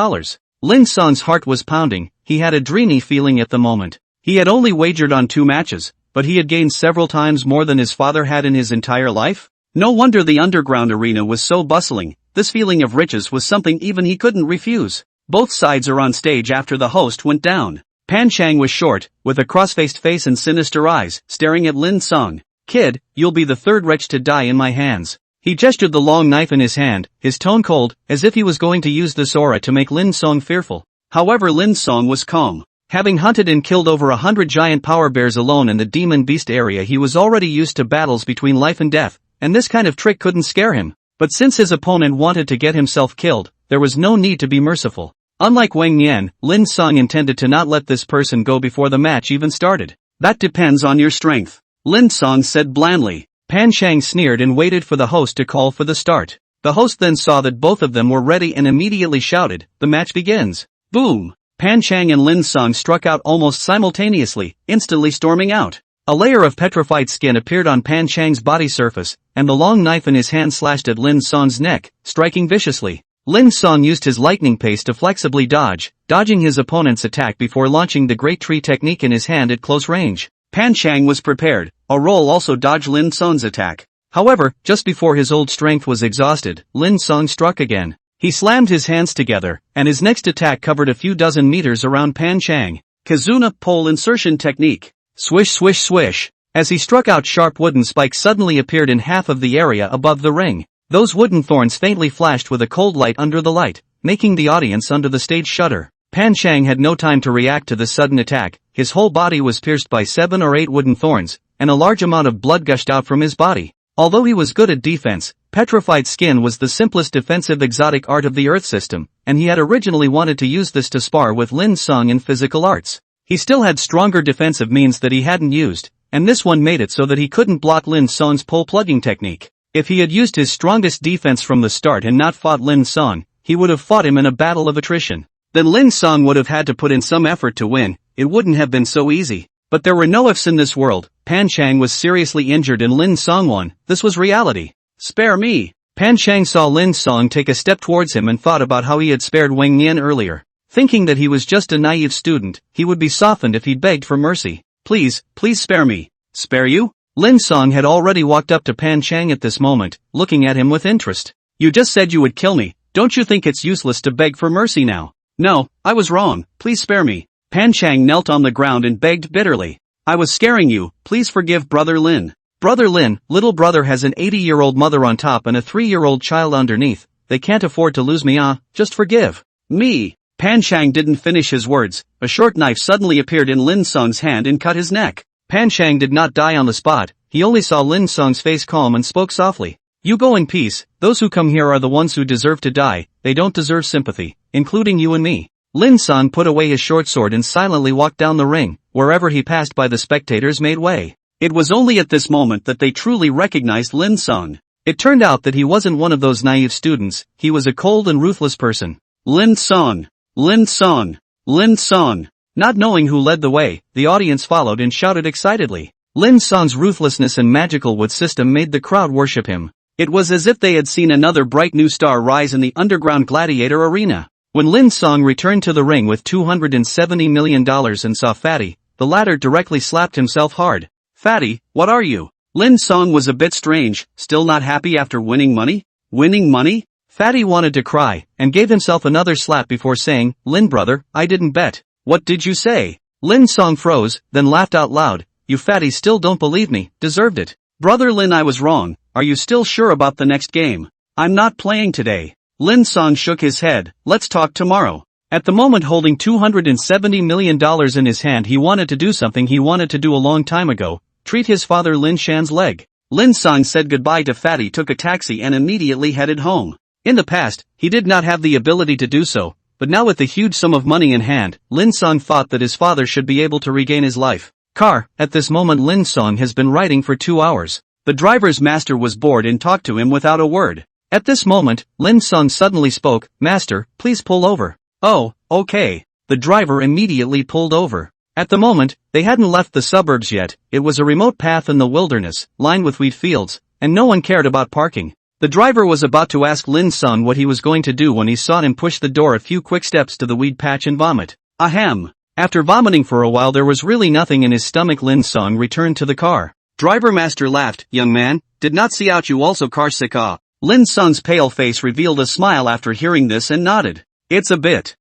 Lin Cang's heart was pounding, he had a dreamy feeling at the moment. He had only wagered on 2 matches, but he had gained several times more than his father had in his entire life. No wonder the underground arena was so bustling, this feeling of riches was something even he couldn't refuse. Both sides are on stage after the host went down. Pan Chang was short, with a cross-faced face and sinister eyes, staring at Lin Cang. Kid, you'll be the third wretch to die in my hands. He gestured the long knife in his hand, his tone cold, as if he was going to use this aura to make Lin Cang fearful. However, Lin Cang was calm. Having hunted and killed over 100 giant power bears alone in the demon beast area, he was already used to battles between life and death, and this kind of trick couldn't scare him. But since his opponent wanted to get himself killed, there was no need to be merciful. Unlike Wang Nian, Lin Cang intended to not let this person go before the match even started. That depends on your strength, Lin Cang said blandly. Pan Chang sneered and waited for the host to call for the start. The host then saw that both of them were ready and immediately shouted, "The match begins." Boom! Pan Chang and Lin Cang struck out almost simultaneously, instantly storming out. A layer of petrified skin appeared on Pan Chang's body surface, and the long knife in his hand slashed at Lin Cang's neck, striking viciously. Lin Cang used his lightning pace to flexibly dodging his opponent's attack before launching the Great Tree technique in his hand at close range. Pan Chang was prepared. A roll also dodged Lin Cang's attack. However, just before his old strength was exhausted, Lin Cang struck again. He slammed his hands together, and his next attack covered a few dozen meters around Pan Chang. Kizuna pole insertion technique. Swish swish swish. As he struck out, sharp wooden spikes suddenly appeared in half of the area above the ring. Those wooden thorns faintly flashed with a cold light under the light, making the audience under the stage shudder. Pan Chang had no time to react to this sudden attack. His whole body was pierced by 7 or 8 wooden thorns, and a large amount of blood gushed out from his body. Although he was good at defense, petrified skin was the simplest defensive exotic art of the Earth system, and he had originally wanted to use this to spar with Lin Cang in physical arts. He still had stronger defensive means that he hadn't used, and this one made it so that he couldn't block Lin Cang's pole plugging technique. If he had used his strongest defense from the start and not fought Lin Cang, he would have fought him in a battle of attrition. Then Lin Cang would have had to put in some effort to win. It wouldn't have been so easy. But there were no ifs in this world. Pan Chang was seriously injured and Lin Cang won. This was reality. Spare me. Pan Chang saw Lin Cang take a step towards him and thought about how he had spared Wang Nian earlier. Thinking that he was just a naive student, he would be softened if he begged for mercy. Please spare me. Spare you? Lin Cang had already walked up to Pan Chang at this moment, looking at him with interest. You just said you would kill me. Don't you think it's useless to beg for mercy now? No, I was wrong. Please spare me. Pan Chang knelt on the ground and begged bitterly. I was scaring you. Please forgive Brother Lin. Brother Lin, little brother has an 80-year-old mother on top and a 3-year-old child underneath. They can't afford to lose me. Just forgive me. Pan Chang didn't finish his words. A short knife suddenly appeared in Lin Cang's hand and cut his neck. Pan Chang did not die on the spot. He only saw Lin Cang's face calm and spoke softly. You go in peace. Those who come here are the ones who deserve to die. They don't deserve sympathy, including you and me. Lin Cang put away his short sword and silently walked down the ring. Wherever he passed by, the spectators made way. It was only at this moment that they truly recognized Lin Cang. It turned out that he wasn't one of those naive students. He was a cold and ruthless person. Lin Cang. Lin Cang. Lin Cang. Not knowing who led the way, the audience followed and shouted excitedly. Lin Cang's ruthlessness and magical wood system made the crowd worship him. It was as if they had seen another bright new star rise in the underground gladiator arena. When Lin Cang returned to the ring with $270 million and saw Fatty, the latter directly slapped himself hard. Fatty, what are you? Lin Cang was a bit strange, still not happy after winning money? Winning money? Fatty wanted to cry, and gave himself another slap before saying, Lin brother, I didn't bet. What did you say? Lin Cang froze, then laughed out loud. You fatties still don't believe me. Deserved it. Brother Lin, I was wrong. are you still sure about the next game? I'm not playing today. Lin Cang shook his head, let's talk tomorrow. At the moment holding $270 million in his hand, he wanted to do something he wanted to do a long time ago, treat his father Lin Shan's leg. Lin Cang said goodbye to Fatty, took a taxi and immediately headed home. In the past, he did not have the ability to do so, but now with the huge sum of money in hand, Lin Cang thought that his father should be able to regain his life. Car, at this moment Lin Cang has been riding for 2 hours. The driver's master was bored and talked to him without a word. At this moment, Lin Cang suddenly spoke, "Master, please pull over." "Oh, okay." The driver immediately pulled over. At the moment, they hadn't left the suburbs yet, it was a remote path in the wilderness, lined with wheat fields, and no one cared about parking. The driver was about to ask Lin Cang what he was going to do when he saw him push the door a few quick steps to the weed patch and vomit. Ahem. After vomiting for a while there was really nothing in his stomach. Lin Cang returned to the car. Driver master laughed, "Young man, did not see out you also car sick ah." Lin Cang's pale face revealed a smile after hearing this and nodded. "It's a bit.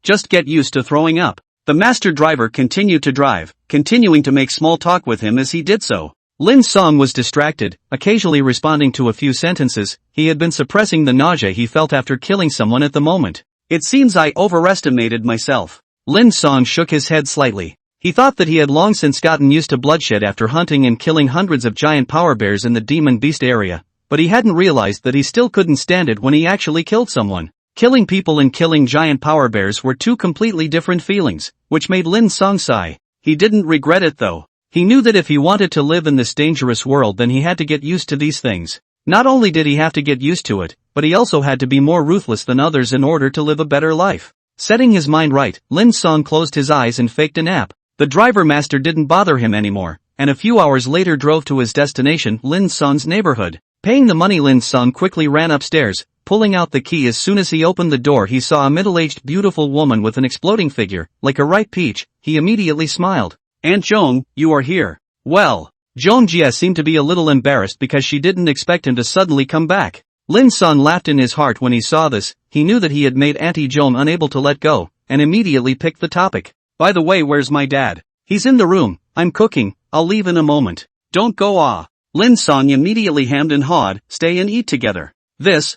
Just get used to throwing up." The master driver continued to drive, continuing to make small talk with him as he did so. Lin Cang was distracted, occasionally responding to a few sentences. He had been suppressing the nausea he felt after killing someone at the moment. "It seems I overestimated myself." Lin Cang shook his head slightly. He thought that he had long since gotten used to bloodshed after hunting and killing hundreds of giant power bears in the demon beast area, but he hadn't realized that he still couldn't stand it when he actually killed someone. Killing people and killing giant power bears were two completely different feelings, which made Lin Cang sigh. He didn't regret it though. He knew that if he wanted to live in this dangerous world then he had to get used to these things. Not only did he have to get used to it, but he also had to be more ruthless than others in order to live a better life. Setting his mind right, Lin Cang closed his eyes and faked a nap. The driver master didn't bother him anymore, and a few hours later drove to his destination, Lin Cang's neighborhood. Paying the money, Lin Cang quickly ran upstairs. Pulling out the key as soon as he opened the door he saw a middle-aged beautiful woman with an exploding figure, like a ripe peach. He immediately smiled. "Aunt Zhong, you are here." Well, Zhong Jia seemed to be a little embarrassed because she didn't expect him to suddenly come back. Lin Cang laughed in his heart when he saw this. He knew that he had made Auntie Zhong unable to let go, and immediately picked the topic. "By the way, where's my dad?" "He's in the room. I'm cooking. I'll leave in a moment." "Don't go ah." Lin Cang immediately hemmed and hawed, "Stay and eat together." This.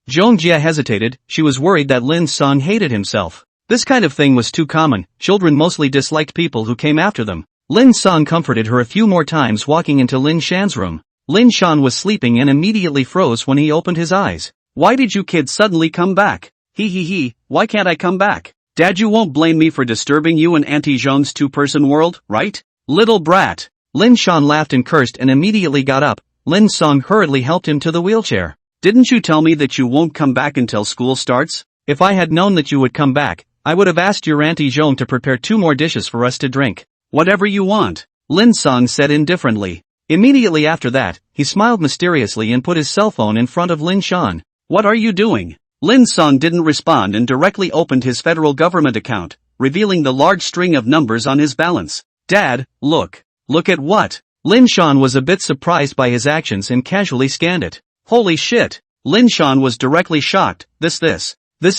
Zhong Jia hesitated. She was worried that Lin Cang hated himself. This kind of thing was too common. Children mostly disliked people who came after them. Lin Cang comforted her a few more times, walking into Lin Shan's room. Lin Shan was sleeping and immediately froze when he opened his eyes. "Why did you kids suddenly come back?" He, why can't I come back?" "Dad, you won't blame me for disturbing you and Auntie Zhong's two-person world, right? Little brat." Lin Shan laughed and cursed and immediately got up. Lin Cang hurriedly helped him to the wheelchair. "Didn't you tell me that you won't come back until school starts?" "If I had known that you would come back, I would have asked your Auntie Zhong to prepare 2 more dishes for us to drink." "Whatever you want," Lin Cang said indifferently. Immediately after that, he smiled mysteriously and put his cell phone in front of Lin Shan. "What are you doing?" Lin Cang didn't respond and directly opened his federal government account, revealing the large string of numbers on his balance. "Dad, look. Look at what?" Lin Shan was a bit surprised by his actions and casually scanned it. "Holy shit." Lin Shan was directly shocked. This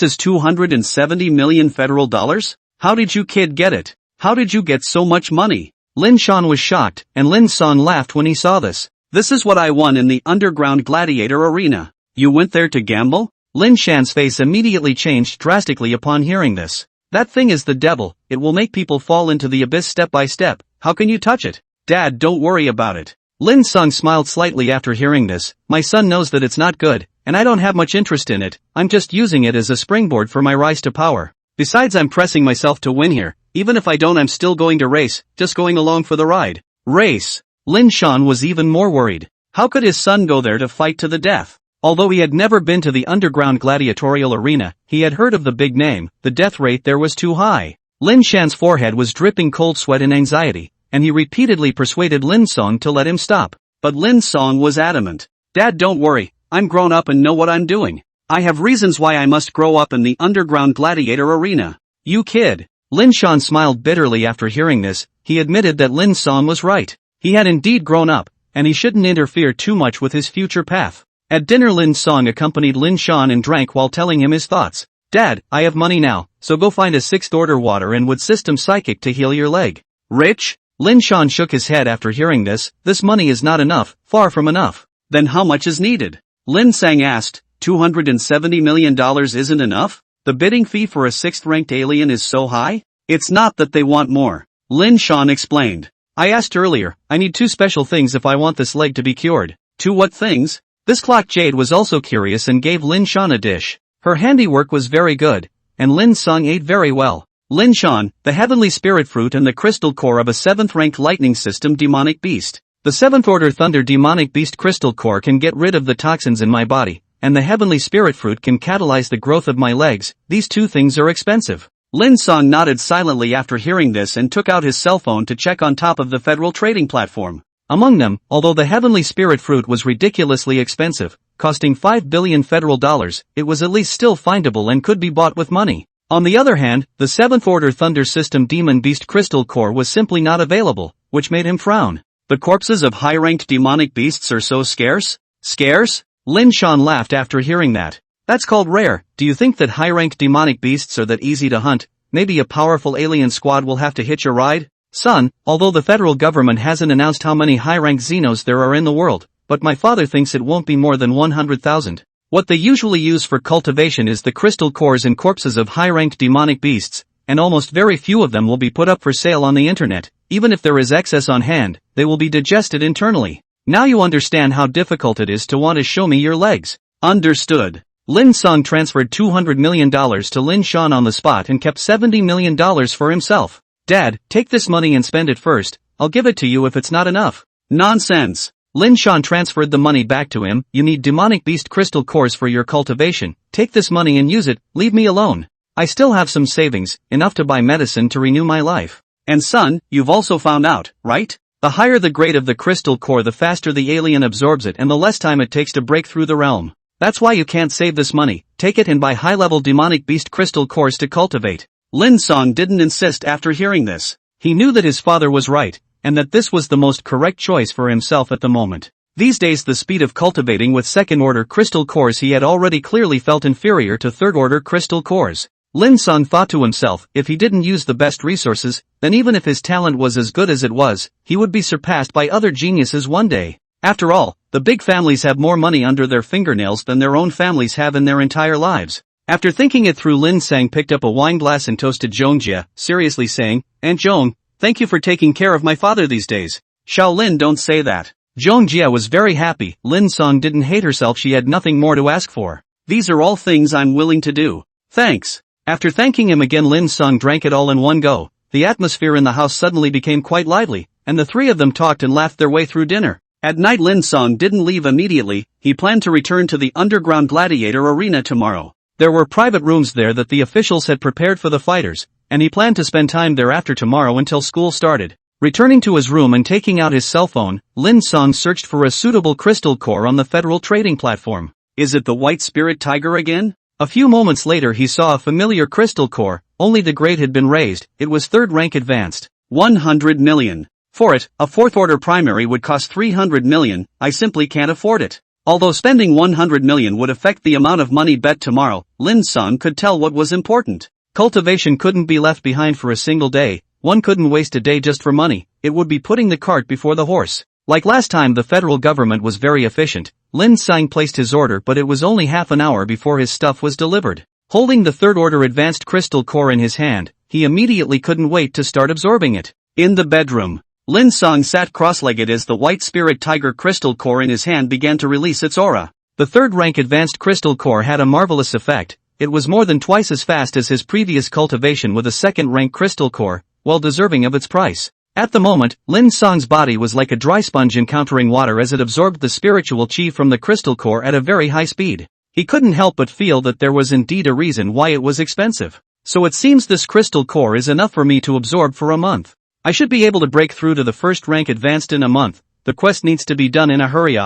is 270 million federal dollars? How did you kid get it? How did you get so much money? Lin Shan was shocked, and Lin Cang laughed when he saw this. "This is what I won in the underground gladiator arena." "You went there to gamble?" Lin Shan's face immediately changed drastically upon hearing this. "That thing is the devil, it will make people fall into the abyss step by step. How can you touch it?" "Dad, don't worry about it." Lin Cang smiled slightly after hearing this. "My son knows that it's not good, and I don't have much interest in it. I'm just using it as a springboard for my rise to power. Besides, I'm pressing myself to win here. Even if I don't, I'm still going to race, just going along for the ride." Race? Lin Shan was even more worried. How could his son go there to fight to the death? Although he had never been to the underground gladiatorial arena, he had heard of the big name. The death rate there was too high. Lin Shan's forehead was dripping cold sweat and anxiety, and he repeatedly persuaded Lin Cang to let him stop. But Lin Cang was adamant. "Dad, don't worry. I'm grown up and know what I'm doing. I have reasons why I must grow up in the underground gladiator arena." "You kid." Lin Shan smiled bitterly after hearing this. He admitted that Lin Cang was right. He had indeed grown up, and he shouldn't interfere too much with his future path. At dinner, Lin Cang accompanied Lin Shan and drank while telling him his thoughts. "Dad, I have money now, so go find a 6th order water and wood system psychic to heal your leg." "Rich?" Lin Shan shook his head after hearing this. "This money is not enough, far from enough. Then how much is needed? Lin Cang asked. $270 million isn't enough? The bidding fee for a 6th-ranked alien is so high? It's not that they want more. Lin Shan explained. I asked earlier, I need 2 special things if I want this leg to be cured. 2 what things? This clock Jade was also curious and gave Lin Shan a dish. Her handiwork was very good, and Lin Cang ate very well. Lin Shan, the heavenly spirit fruit and the crystal core of a 7th-ranked lightning system demonic beast. The 7th order thunder demonic beast crystal core can get rid of the toxins in my body, and the heavenly spirit fruit can catalyze the growth of my legs. These 2 things are expensive. Lin Cang nodded silently after hearing this and took out his cell phone to check on top of the federal trading platform. Among them, although the heavenly spirit fruit was ridiculously expensive, costing $5 billion federal dollars, it was at least still findable and could be bought with money. On the other hand, the 7th order thunder system demon beast crystal core was simply not available, which made him frown. The corpses of high-ranked demonic beasts are so scarce? Scarce? Lin Shan laughed after hearing that. That's called rare. Do you think that high-ranked demonic beasts are that easy to hunt? Maybe a powerful alien squad will have to hitch a ride? Son, although the federal government hasn't announced how many high-ranked Xenos there are in the world, but my father thinks it won't be more than 100,000. What they usually use for cultivation is the crystal cores and corpses of high-ranked demonic beasts, and almost very few of them will be put up for sale on the internet. Even if there is excess on hand, they will be digested internally. Now you understand how difficult it is to want to show me your legs. Understood. Lin Cang transferred $200 million to Lin Shan on the spot and kept $70 million for himself. Dad, take this money and spend it first. I'll give it to you if it's not enough. Nonsense. Lin Shan transferred the money back to him. You need demonic beast crystal cores for your cultivation. Take this money and use it. Leave me alone. I still have some savings, enough to buy medicine to renew my life. And son, you've also found out, right? The higher the grade of the crystal core, the faster the alien absorbs it and the less time it takes to break through the realm. That's why you can't save this money. Take it and buy high-level demonic beast crystal cores to cultivate. Lin Cang didn't insist after hearing this. He knew that his father was right, and that this was the most correct choice for himself at the moment. These days the speed of cultivating with 2nd-order crystal cores he had already clearly felt inferior to 3rd-order crystal cores. Lin Cang thought to himself, if he didn't use the best resources, then even if his talent was as good as it was, he would be surpassed by other geniuses one day. After all, the big families have more money under their fingernails than their own families have in their entire lives. After thinking it through, Lin Cang picked up a wine glass and toasted Zhong Jie, seriously saying, Aunt Zhong, thank you for taking care of my father these days. Xiao Lin, don't say that. Zhong Jie was very happy. Lin Cang didn't hate herself, she had nothing more to ask for. These are all things I'm willing to do. Thanks. After thanking him again, Lin Cang drank it all in one go. The atmosphere in the house suddenly became quite lively, and the 3 of them talked and laughed their way through dinner. At night Lin Cang didn't leave immediately. He planned to return to the underground gladiator arena tomorrow. There were private rooms there that the officials had prepared for the fighters, and he planned to spend time there after tomorrow until school started. Returning to his room and taking out his cell phone, Lin Cang searched for a suitable crystal core on the federal trading platform. Is it the white spirit tiger again? A few moments later he saw a familiar crystal core, only the grade had been raised. It was 3rd rank advanced. 100 million. For it, a 4th order primary would cost 300 million, I simply can't afford it. Although spending 100 million would affect the amount of money bet tomorrow, Lin Cang could tell what was important. Cultivation couldn't be left behind for a single day. One couldn't waste a day just for money. It would be putting the cart before the horse. Like last time, the federal government was very efficient. Lin Cang placed his order, but it was only half an hour before his stuff was delivered. Holding the 3rd order advanced crystal core in his hand, he immediately couldn't wait to start absorbing it. In the bedroom, Lin Cang sat cross-legged as the white spirit tiger crystal core in his hand began to release its aura. The 3rd rank advanced crystal core had a marvelous effect. It was more than twice as fast as his previous cultivation with a 2nd rank crystal core, well deserving of its price. At the moment, Lin Cang's body was like a dry sponge encountering water as it absorbed the spiritual chi from the crystal core at a very high speed. He couldn't help but feel that there was indeed a reason why it was expensive. So it seems this crystal core is enough for me to absorb for a month. I should be able to break through to the 1st rank advanced in a month. The quest needs to be done in a hurry.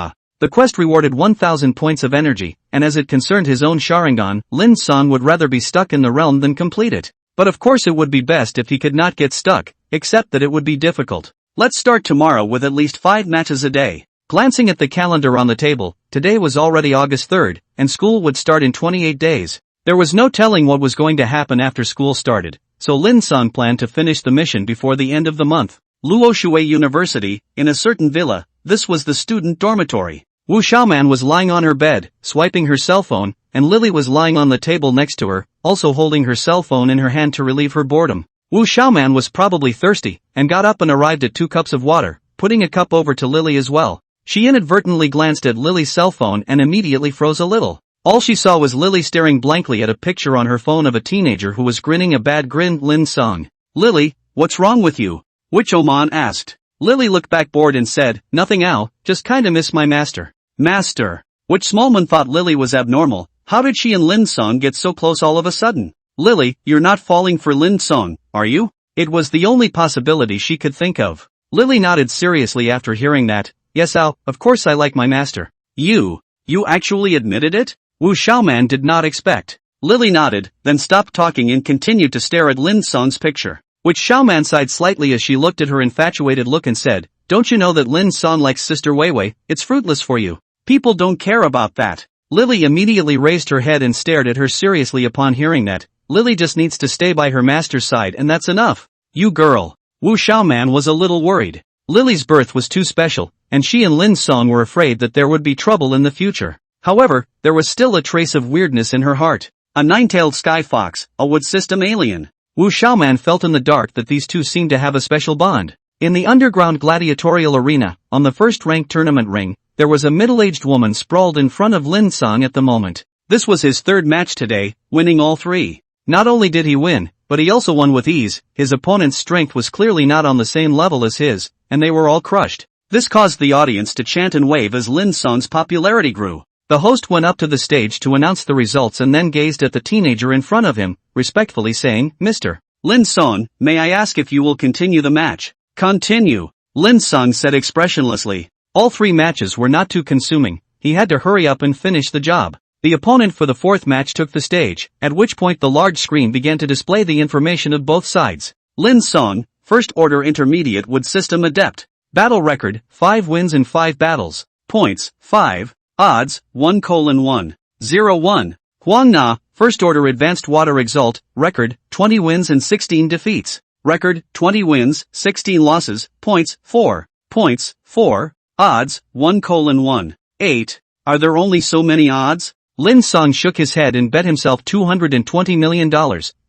The quest rewarded 1,000 points of energy, and as it concerned his own Sharingan, Lin Cang would rather be stuck in the realm than complete it. But of course it would be best if he could not get stuck, except that it would be difficult. Let's start tomorrow with at least 5 matches a day. Glancing at the calendar on the table, today was already August 3rd, and school would start in 28 days. There was no telling what was going to happen after school started, so Lin Cang planned to finish the mission before the end of the month. Luoshui University, in a certain villa, this was the student dormitory. Wu Xiaoman was lying on her bed, swiping her cell phone, and Lily was lying on the table next to her, also holding her cell phone in her hand to relieve her boredom. Wu Xiaoman was probably thirsty, and got up and arrived at 2 cups of water, putting a cup over to Lily as well. She inadvertently glanced at Lily's cell phone and immediately froze a little. All she saw was Lily staring blankly at a picture on her phone of a teenager who was grinning a bad grin. Lin Cang. Lily, what's wrong with you? Wu Xiaoman asked. Lily looked back bored and said, nothing Al, just kinda miss my master. Master. Which Smallman thought Lily was abnormal. How did she and Lin Cang get so close all of a sudden? Lily, you're not falling for Lin Cang, are you? It was the only possibility she could think of. Lily nodded seriously after hearing that. Yes Al, of course I like my master. You actually admitted it? Wu Xiaoman did not expect. Lily nodded, then stopped talking and continued to stare at Lin Cang's picture. Which Xiaoman sighed slightly as she looked at her infatuated look and said, don't you know that Lin Cang likes Sister Weiwei? It's fruitless for you. People don't care about that. Lily immediately raised her head and stared at her seriously upon hearing that. Lily just needs to stay by her master's side and that's enough. You girl. Wu Xiaoman was a little worried. Lily's birth was too special, and she and Lin Cang were afraid that there would be trouble in the future. However, there was still a trace of weirdness in her heart. A 9-tailed sky fox, a wood system alien. Wu Xiaoman felt in the dark that these two seemed to have a special bond. In the underground gladiatorial arena, on the first-ranked tournament ring, there was a middle-aged woman sprawled in front of Lin Cang at the moment. This was his 3rd match today, winning all 3. Not only did he win, but he also won with ease. His opponent's strength was clearly not on the same level as his, and they were all crushed. This caused the audience to chant and wave as Lin Cang's popularity grew. The host went up to the stage to announce the results and then gazed at the teenager in front of him, respectfully saying, Mr. Lin Cang, may I ask if you will continue the match? Continue, Lin Cang said expressionlessly. All 3 matches were not too consuming, he had to hurry up and finish the job. The opponent for the 4th match took the stage, at which point the large screen began to display the information of both sides. Lin Cang, First Order Intermediate Wood System Adept. Battle record, 5 wins in 5 battles. Points, 5. Odds, 1:1. 0-1. Huang Na, First Order Advanced Water Exalt. Record, 20 wins and 16 defeats. Record, 20 wins, 16 losses. Points, 4. Points, 4. Odds, 1:1. 8. Are there only so many odds? Lin Cang shook his head and bet himself $220 million,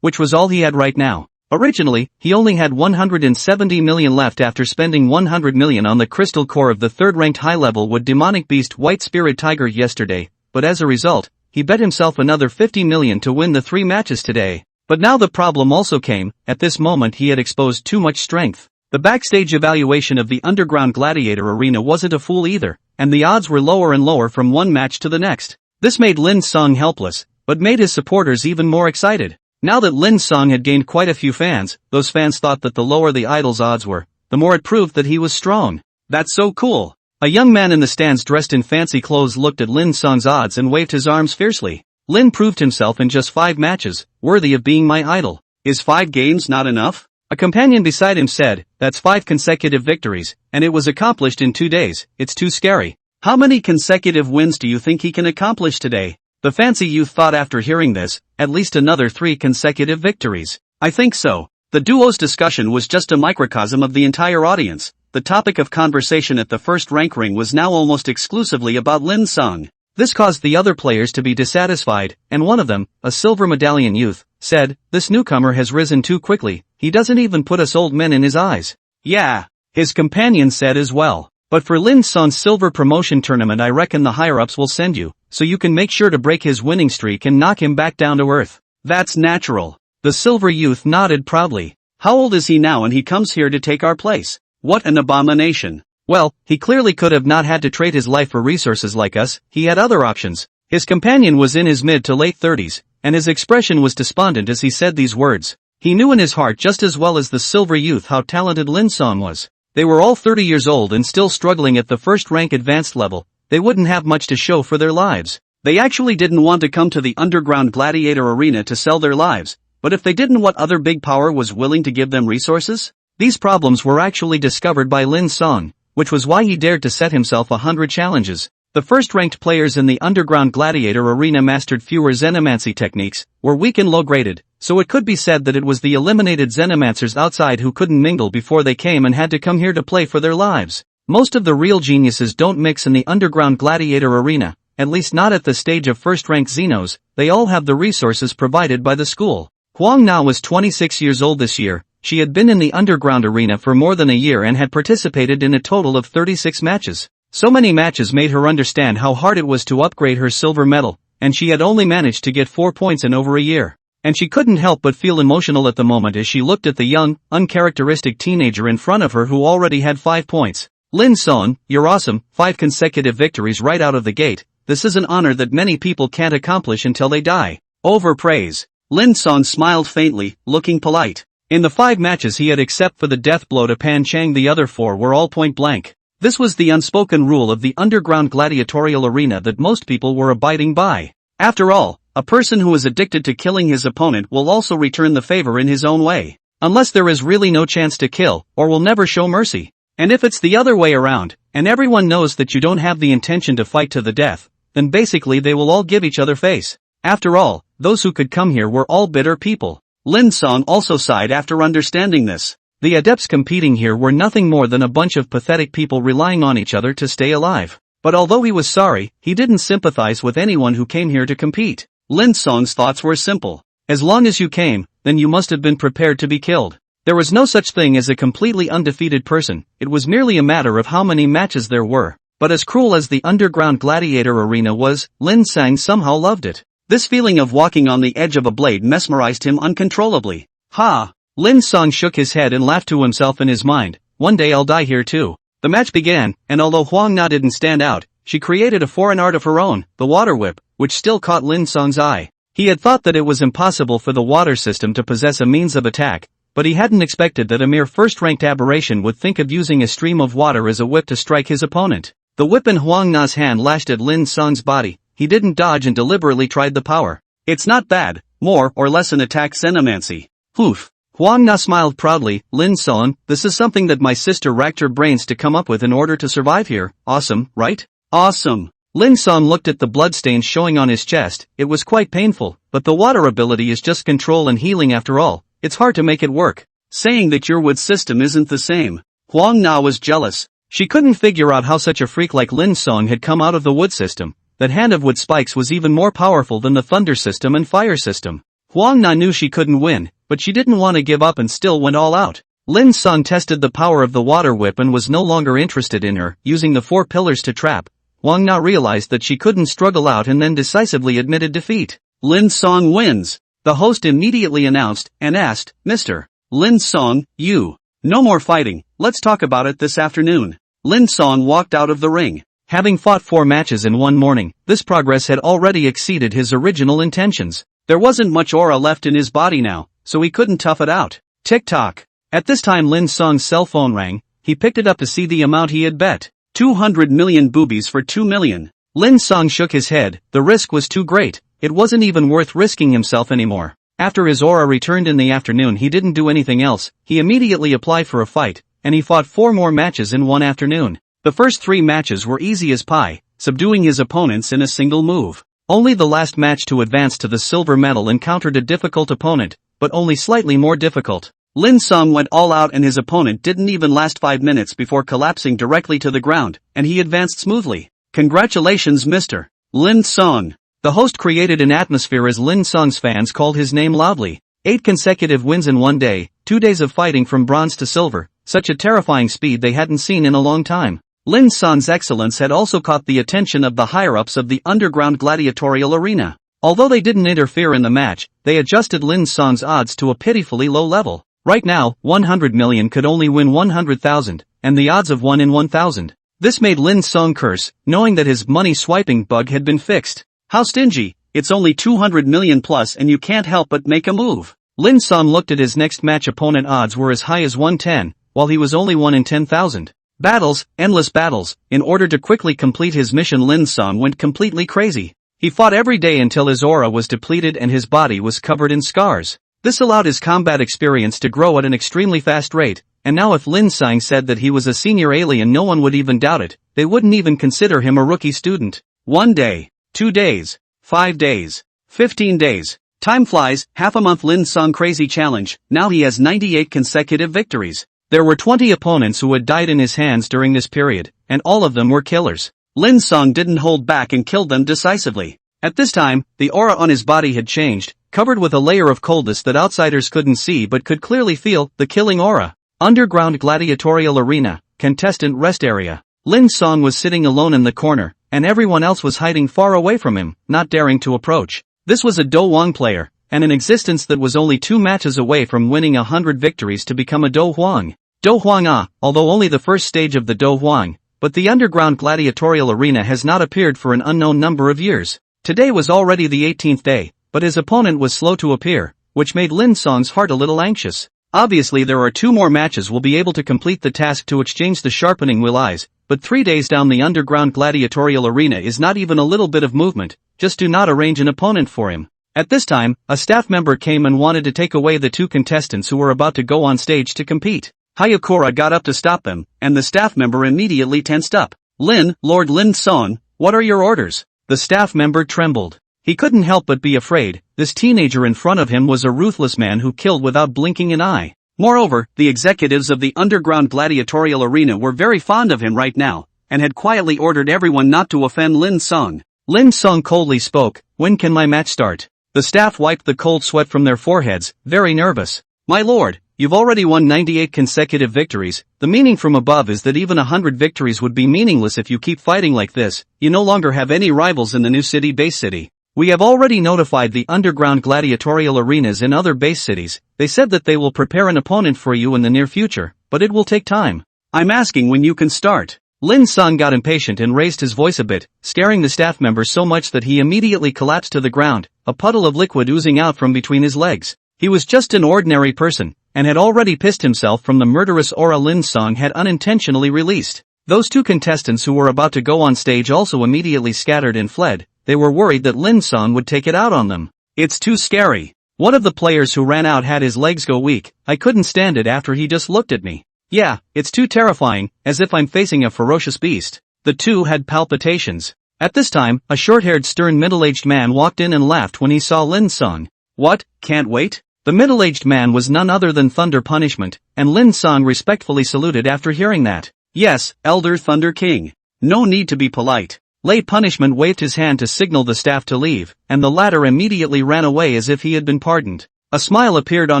which was all he had right now. Originally, he only had $170 million left after spending $100 million on the crystal core of the 3rd-ranked high-level wood demonic beast White Spirit Tiger yesterday, but as a result, he bet himself another $50 million to win the 3 matches today. But now the problem also came. At this moment he had exposed too much strength. The backstage evaluation of the underground gladiator arena wasn't a fool either, and the odds were lower and lower from one match to the next. This made Lin Cang helpless, but made his supporters even more excited. Now that Lin Cang had gained quite a few fans, those fans thought that the lower the idol's odds were, the more it proved that he was strong. That's so cool. A young man in the stands dressed in fancy clothes looked at Lin Cang's odds and waved his arms fiercely. Lin proved himself in just 5 matches, worthy of being my idol. Is 5 games not enough? A companion beside him said, that's 5 consecutive victories, and it was accomplished in 2 days. It's too scary. How many consecutive wins do you think he can accomplish today? The fancy youth thought after hearing this, at least another 3 consecutive victories. I think so. The duo's discussion was just a microcosm of the entire audience. The topic of conversation at the first rank ring was now almost exclusively about Lin Cang. This caused the other players to be dissatisfied, and one of them, a silver medallion youth, said, this newcomer has risen too quickly, he doesn't even put us old men in his eyes. Yeah, his companion said as well. But for Lin Cang's silver promotion tournament I reckon the higher-ups will send you, so you can make sure to break his winning streak and knock him back down to earth. That's natural. The silver youth nodded proudly. How old is he now and he comes here to take our place? What an abomination. Well, he clearly could have not had to trade his life for resources like us, he had other options. His companion was in his mid to late 30s, and his expression was despondent as he said these words. He knew in his heart just as well as the silver youth how talented Lin Cang was. They were all 30 years old and still struggling at the first rank advanced level. They wouldn't have much to show for their lives. They actually didn't want to come to the underground gladiator arena to sell their lives, but if they didn't, what other big power was willing to give them resources? These problems were actually discovered by Lin Cang, which was why he dared to set himself 100 challenges. The first-ranked players in the underground gladiator arena mastered fewer Zenomancy techniques, were weak and low-graded, so it could be said that it was the eliminated Zenomancers outside who couldn't mingle before they came and had to come here to play for their lives. Most of the real geniuses don't mix in the underground gladiator arena, at least not at the stage of first-rank Xenos. They all have the resources provided by the school. Huang Na was 26 years old this year. She had been in the underground arena for more than a year and had participated in a total of 36 matches. So many matches made her understand how hard it was to upgrade her silver medal, and she had only managed to get 4 points in over a year. And she couldn't help but feel emotional at the moment as she looked at the young, uncharacteristic teenager in front of her who already had 5 points. Lin Cang, you're awesome, 5 consecutive victories right out of the gate. This is an honor that many people can't accomplish until they die. Overpraise. Lin Cang smiled faintly, looking polite. In the 5 matches he had except for the death blow to Pan Chang, the other 4 were all point blank. This was the unspoken rule of the underground gladiatorial arena that most people were abiding by. After all, a person who is addicted to killing his opponent will also return the favor in his own way. Unless there is really no chance to kill, or will never show mercy. And if it's the other way around, and everyone knows that you don't have the intention to fight to the death, then basically they will all give each other face. After all, those who could come here were all bitter people. Lin Cang also sighed after understanding this. The adepts competing here were nothing more than a bunch of pathetic people relying on each other to stay alive. But although he was sorry, he didn't sympathize with anyone who came here to compete. Lin Cang's thoughts were simple. As long as you came, then you must have been prepared to be killed. There was no such thing as a completely undefeated person, it was merely a matter of how many matches there were. But as cruel as the underground gladiator arena was, Lin Cang somehow loved it. This feeling of walking on the edge of a blade mesmerized him uncontrollably. Ha! Lin Cang shook his head and laughed to himself in his mind, one day I'll die here too. The match began, and although Huang Na didn't stand out, she created a foreign art of her own, the water whip, which still caught Lin Cang's eye. He had thought that it was impossible for the water system to possess a means of attack, but he hadn't expected that a mere first-ranked aberration would think of using a stream of water as a whip to strike his opponent. The whip in Huang Na's hand lashed at Lin Cang's body. He didn't dodge and deliberately tried the power. It's not bad, more or less an attack xenomancy. Oof. Huang Na smiled proudly. Lin Cang, this is something that my sister racked her brains to come up with in order to survive here. Awesome, right? Awesome. Lin Cang looked at the bloodstains showing on his chest. It was quite painful, but the water ability is just control and healing after all. It's hard to make it work. Saying that your wood system isn't the same. Huang Na was jealous. She couldn't figure out how such a freak like Lin Cang had come out of the wood system. That hand of wood spikes was even more powerful than the thunder system and fire system. Huang Na knew she couldn't win, but she didn't want to give up and still went all out. Lin Cang tested the power of the water whip and was no longer interested in her. Using the 4 pillars to trap, Huang Na realized that she couldn't struggle out and then decisively admitted defeat. Lin Cang wins. The host immediately announced, and asked, Mr. Lin Cang, you. No more fighting, let's talk about it this afternoon. Lin Cang walked out of the ring. Having fought 4 matches in one morning, this progress had already exceeded his original intentions. There wasn't much aura left in his body now, so he couldn't tough it out. Tick-tock. At this time Lin Cang's cell phone rang. He picked it up to see the amount he had bet. 200 million boobies for 2 million. Lin Cang shook his head. The risk was too great. It wasn't even worth risking himself anymore. After his aura returned in the afternoon he didn't do anything else. He immediately applied for a fight, and he fought 4 more matches in one afternoon. The first 3 matches were easy as pie, subduing his opponents in a single move. Only the last match to advance to the silver medal encountered a difficult opponent, but only slightly more difficult. Lin Cang went all out and his opponent didn't even last 5 minutes before collapsing directly to the ground, and he advanced smoothly. Congratulations Mr. Lin Cang. The host created an atmosphere as Lin Cang's fans called his name loudly. 8 consecutive wins in one day, 2 days of fighting from bronze to silver, such a terrifying speed they hadn't seen in a long time. Lin Cang's excellence had also caught the attention of the higher-ups of the underground gladiatorial arena. Although they didn't interfere in the match, they adjusted Lin Cang's odds to a pitifully low level. Right now, 100 million could only win 100,000, and the odds of 1 in 1,000. This made Lin Cang curse, knowing that his money swiping bug had been fixed. How stingy, it's only 200 million plus and you can't help but make a move. Lin Cang looked at his next match opponent odds were as high as 110, while he was only 1 in 10,000. Battles, endless battles. In order to quickly complete his mission Lin Cang went completely crazy. He fought every day until his aura was depleted and his body was covered in scars. This allowed his combat experience to grow at an extremely fast rate, and now if Lin Cang said that he was a senior alien no one would even doubt it. They wouldn't even consider him a rookie student. 1 day, 2 days, 5 days, 15 days. Time flies, half a month Lin Cang crazy challenge, now he has 98 consecutive victories. There were 20 opponents who had died in his hands during this period, and all of them were killers. Lin Cang didn't hold back and killed them decisively. At this time, the aura on his body had changed, covered with a layer of coldness that outsiders couldn't see but could clearly feel, the killing aura. Underground gladiatorial arena, contestant rest area. Lin Cang was sitting alone in the corner, and everyone else was hiding far away from him, not daring to approach. This was a Do Huang player, and an existence that was only 2 matches away from winning 100 victories to become a Do Huang. Do Huang although only the first stage of the Do Huang, but the underground gladiatorial arena has not appeared for an unknown number of years. Today was already the 18th day, but his opponent was slow to appear, which made Lin Cang's heart a little anxious. Obviously there are 2 more matches will be able to complete the task to exchange the sharpening will eyes, but 3 days down the underground gladiatorial arena is not even a little bit of movement, just do not arrange an opponent for him. At this time, a staff member came and wanted to take away the 2 contestants who were about to go on stage to compete. Hayakura got up to stop them, and the staff member immediately tensed up. Lord Lin Cang, what are your orders? The staff member trembled. He couldn't help but be afraid. This teenager in front of him was a ruthless man who killed without blinking an eye. Moreover, the executives of the underground gladiatorial arena were very fond of him right now, and had quietly ordered everyone not to offend Lin Cang. Lin Cang coldly spoke, when can my match start? The staff wiped the cold sweat from their foreheads, very nervous. My lord, you've already won 98 consecutive victories. The meaning from above is that even 100 victories would be meaningless if you keep fighting like this. You no longer have any rivals in the new city base city. We have already notified the underground gladiatorial arenas in other base cities. They said that they will prepare an opponent for you in the near future, but it will take time. I'm asking when you can start. Lin Cang got impatient and raised his voice a bit, scaring the staff member so much that he immediately collapsed to the ground, a puddle of liquid oozing out from between his legs. He was just an ordinary person, and had already pissed himself from the murderous aura Lin Cang had unintentionally released. Those 2 contestants who were about to go on stage also immediately scattered and fled. They were worried that Lin Cang would take it out on them. It's too scary. One of the players who ran out had his legs go weak. I couldn't stand it after he just looked at me. Yeah, it's too terrifying, as if I'm facing a ferocious beast. The 2 had palpitations. At this time, a short-haired stern middle-aged man walked in and laughed when he saw Lin Cang. What, can't wait? The middle-aged man was none other than Thunder Punishment, and Lin Cang respectfully saluted after hearing that. Yes, Elder Thunder King. No need to be polite. Lay Punishment waved his hand to signal the staff to leave, and the latter immediately ran away as if he had been pardoned. A smile appeared on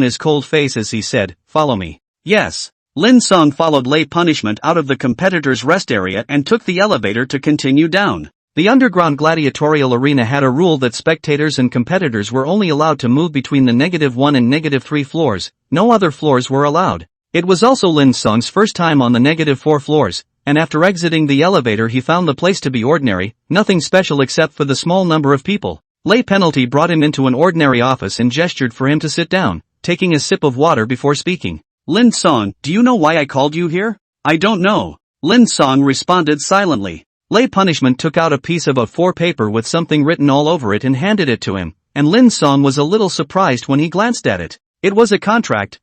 his cold face as he said, follow me. Yes. Lin Cang followed Lay Punishment out of the competitor's rest area and took the elevator to continue down. The underground gladiatorial arena had a rule that spectators and competitors were only allowed to move between the -1 and -3 floors. No other floors were allowed. It was also Lin Cang's first time on the -4 floors, and after exiting the elevator he found the place to be ordinary, nothing special except for the small number of people. Lay Penalty brought him into an ordinary office and gestured for him to sit down, taking a sip of water before speaking. Lin Cang, do you know why I called you here? I don't know. Lin Cang responded silently. Lay Punishment took out a piece of A4 paper with something written all over it and handed it to him, and Lin Cang was a little surprised when he glanced at it. It was a contract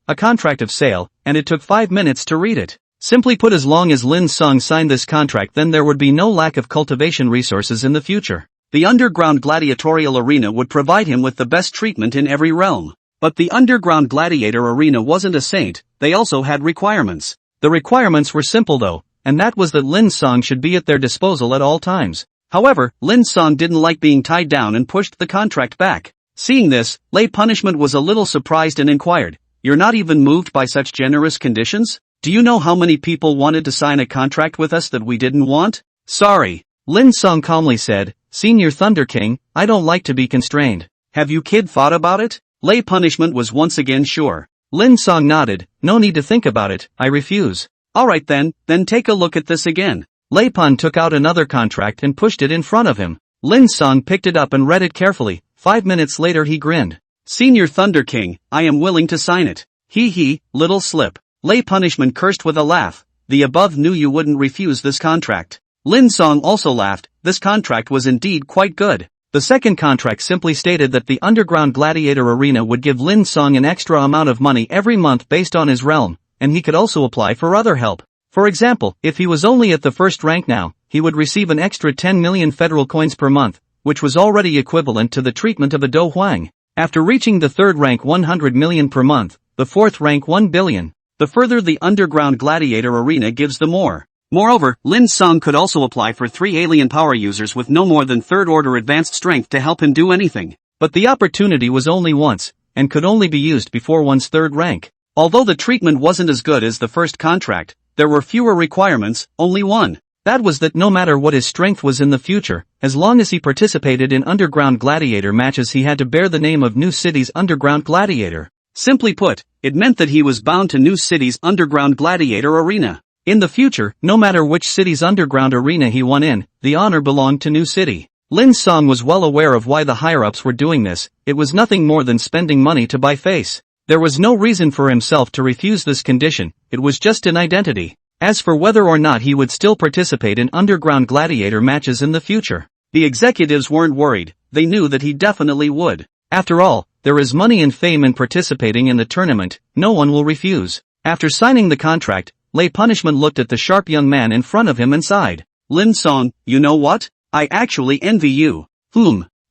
of sale, and it took 5 minutes to read it. Simply put, as long as Lin Cang signed this contract, then there would be no lack of cultivation resources in the future. The underground gladiatorial arena would provide him with the best treatment in every realm. But the underground gladiator arena wasn't a saint, they also had requirements. The requirements were simple though, and that was that Lin Cang should be at their disposal at all times. However, Lin Cang didn't like being tied down and pushed the contract back. Seeing this, Lay Punishment was a little surprised and inquired, "You're not even moved by such generous conditions? Do you know how many people wanted to sign a contract with us that we didn't want?" "Sorry," Lin Cang calmly said, "Senior Thunder King, I don't like to be constrained." "Have you kid thought about it?" Lay Punishment was once again sure. Lin Cang nodded, "No need to think about it, I refuse." "Alright then take a look at this again." Lay Pun took out another contract and pushed it in front of him. Lin Cang picked it up and read it carefully. 5 minutes later he grinned. "Senior Thunder King, I am willing to sign it." Hee, little slip." Lay Punishment cursed with a laugh. "The above knew you wouldn't refuse this contract." Lin Cang also laughed. This contract was indeed quite good. The second contract simply stated that the underground gladiator arena would give Lin Cang an extra amount of money every month based on his realm, and he could also apply for other help. For example, if he was only at the first rank now, he would receive an extra 10 million federal coins per month, which was already equivalent to the treatment of a Do Huang. After reaching the third rank 100 million per month, the fourth rank 1 billion. The further the underground gladiator arena gives the more. Moreover, Lin Cang could also apply for 3 alien power users with no more than 3rd order advanced strength to help him do anything. But the opportunity was only once, and could only be used before one's 3rd rank. Although the treatment wasn't as good as the first contract, there were fewer requirements, only one. That was that no matter what his strength was in the future, as long as he participated in underground gladiator matches he had to bear the name of New City's underground gladiator. Simply put, it meant that he was bound to New City's underground gladiator arena. In the future, no matter which city's underground arena he won in, the honor belonged to New City. Lin Cang was well aware of why the higher-ups were doing this. It was nothing more than spending money to buy face. There was no reason for himself to refuse this condition, it was just an identity. As for whether or not he would still participate in underground gladiator matches in the future, the executives weren't worried, they knew that he definitely would. After all, there is money and fame in participating in the tournament, no one will refuse. After signing the contract, Lay Punishment looked at the sharp young man in front of him and sighed. Lin Cang, you know what? I actually envy you.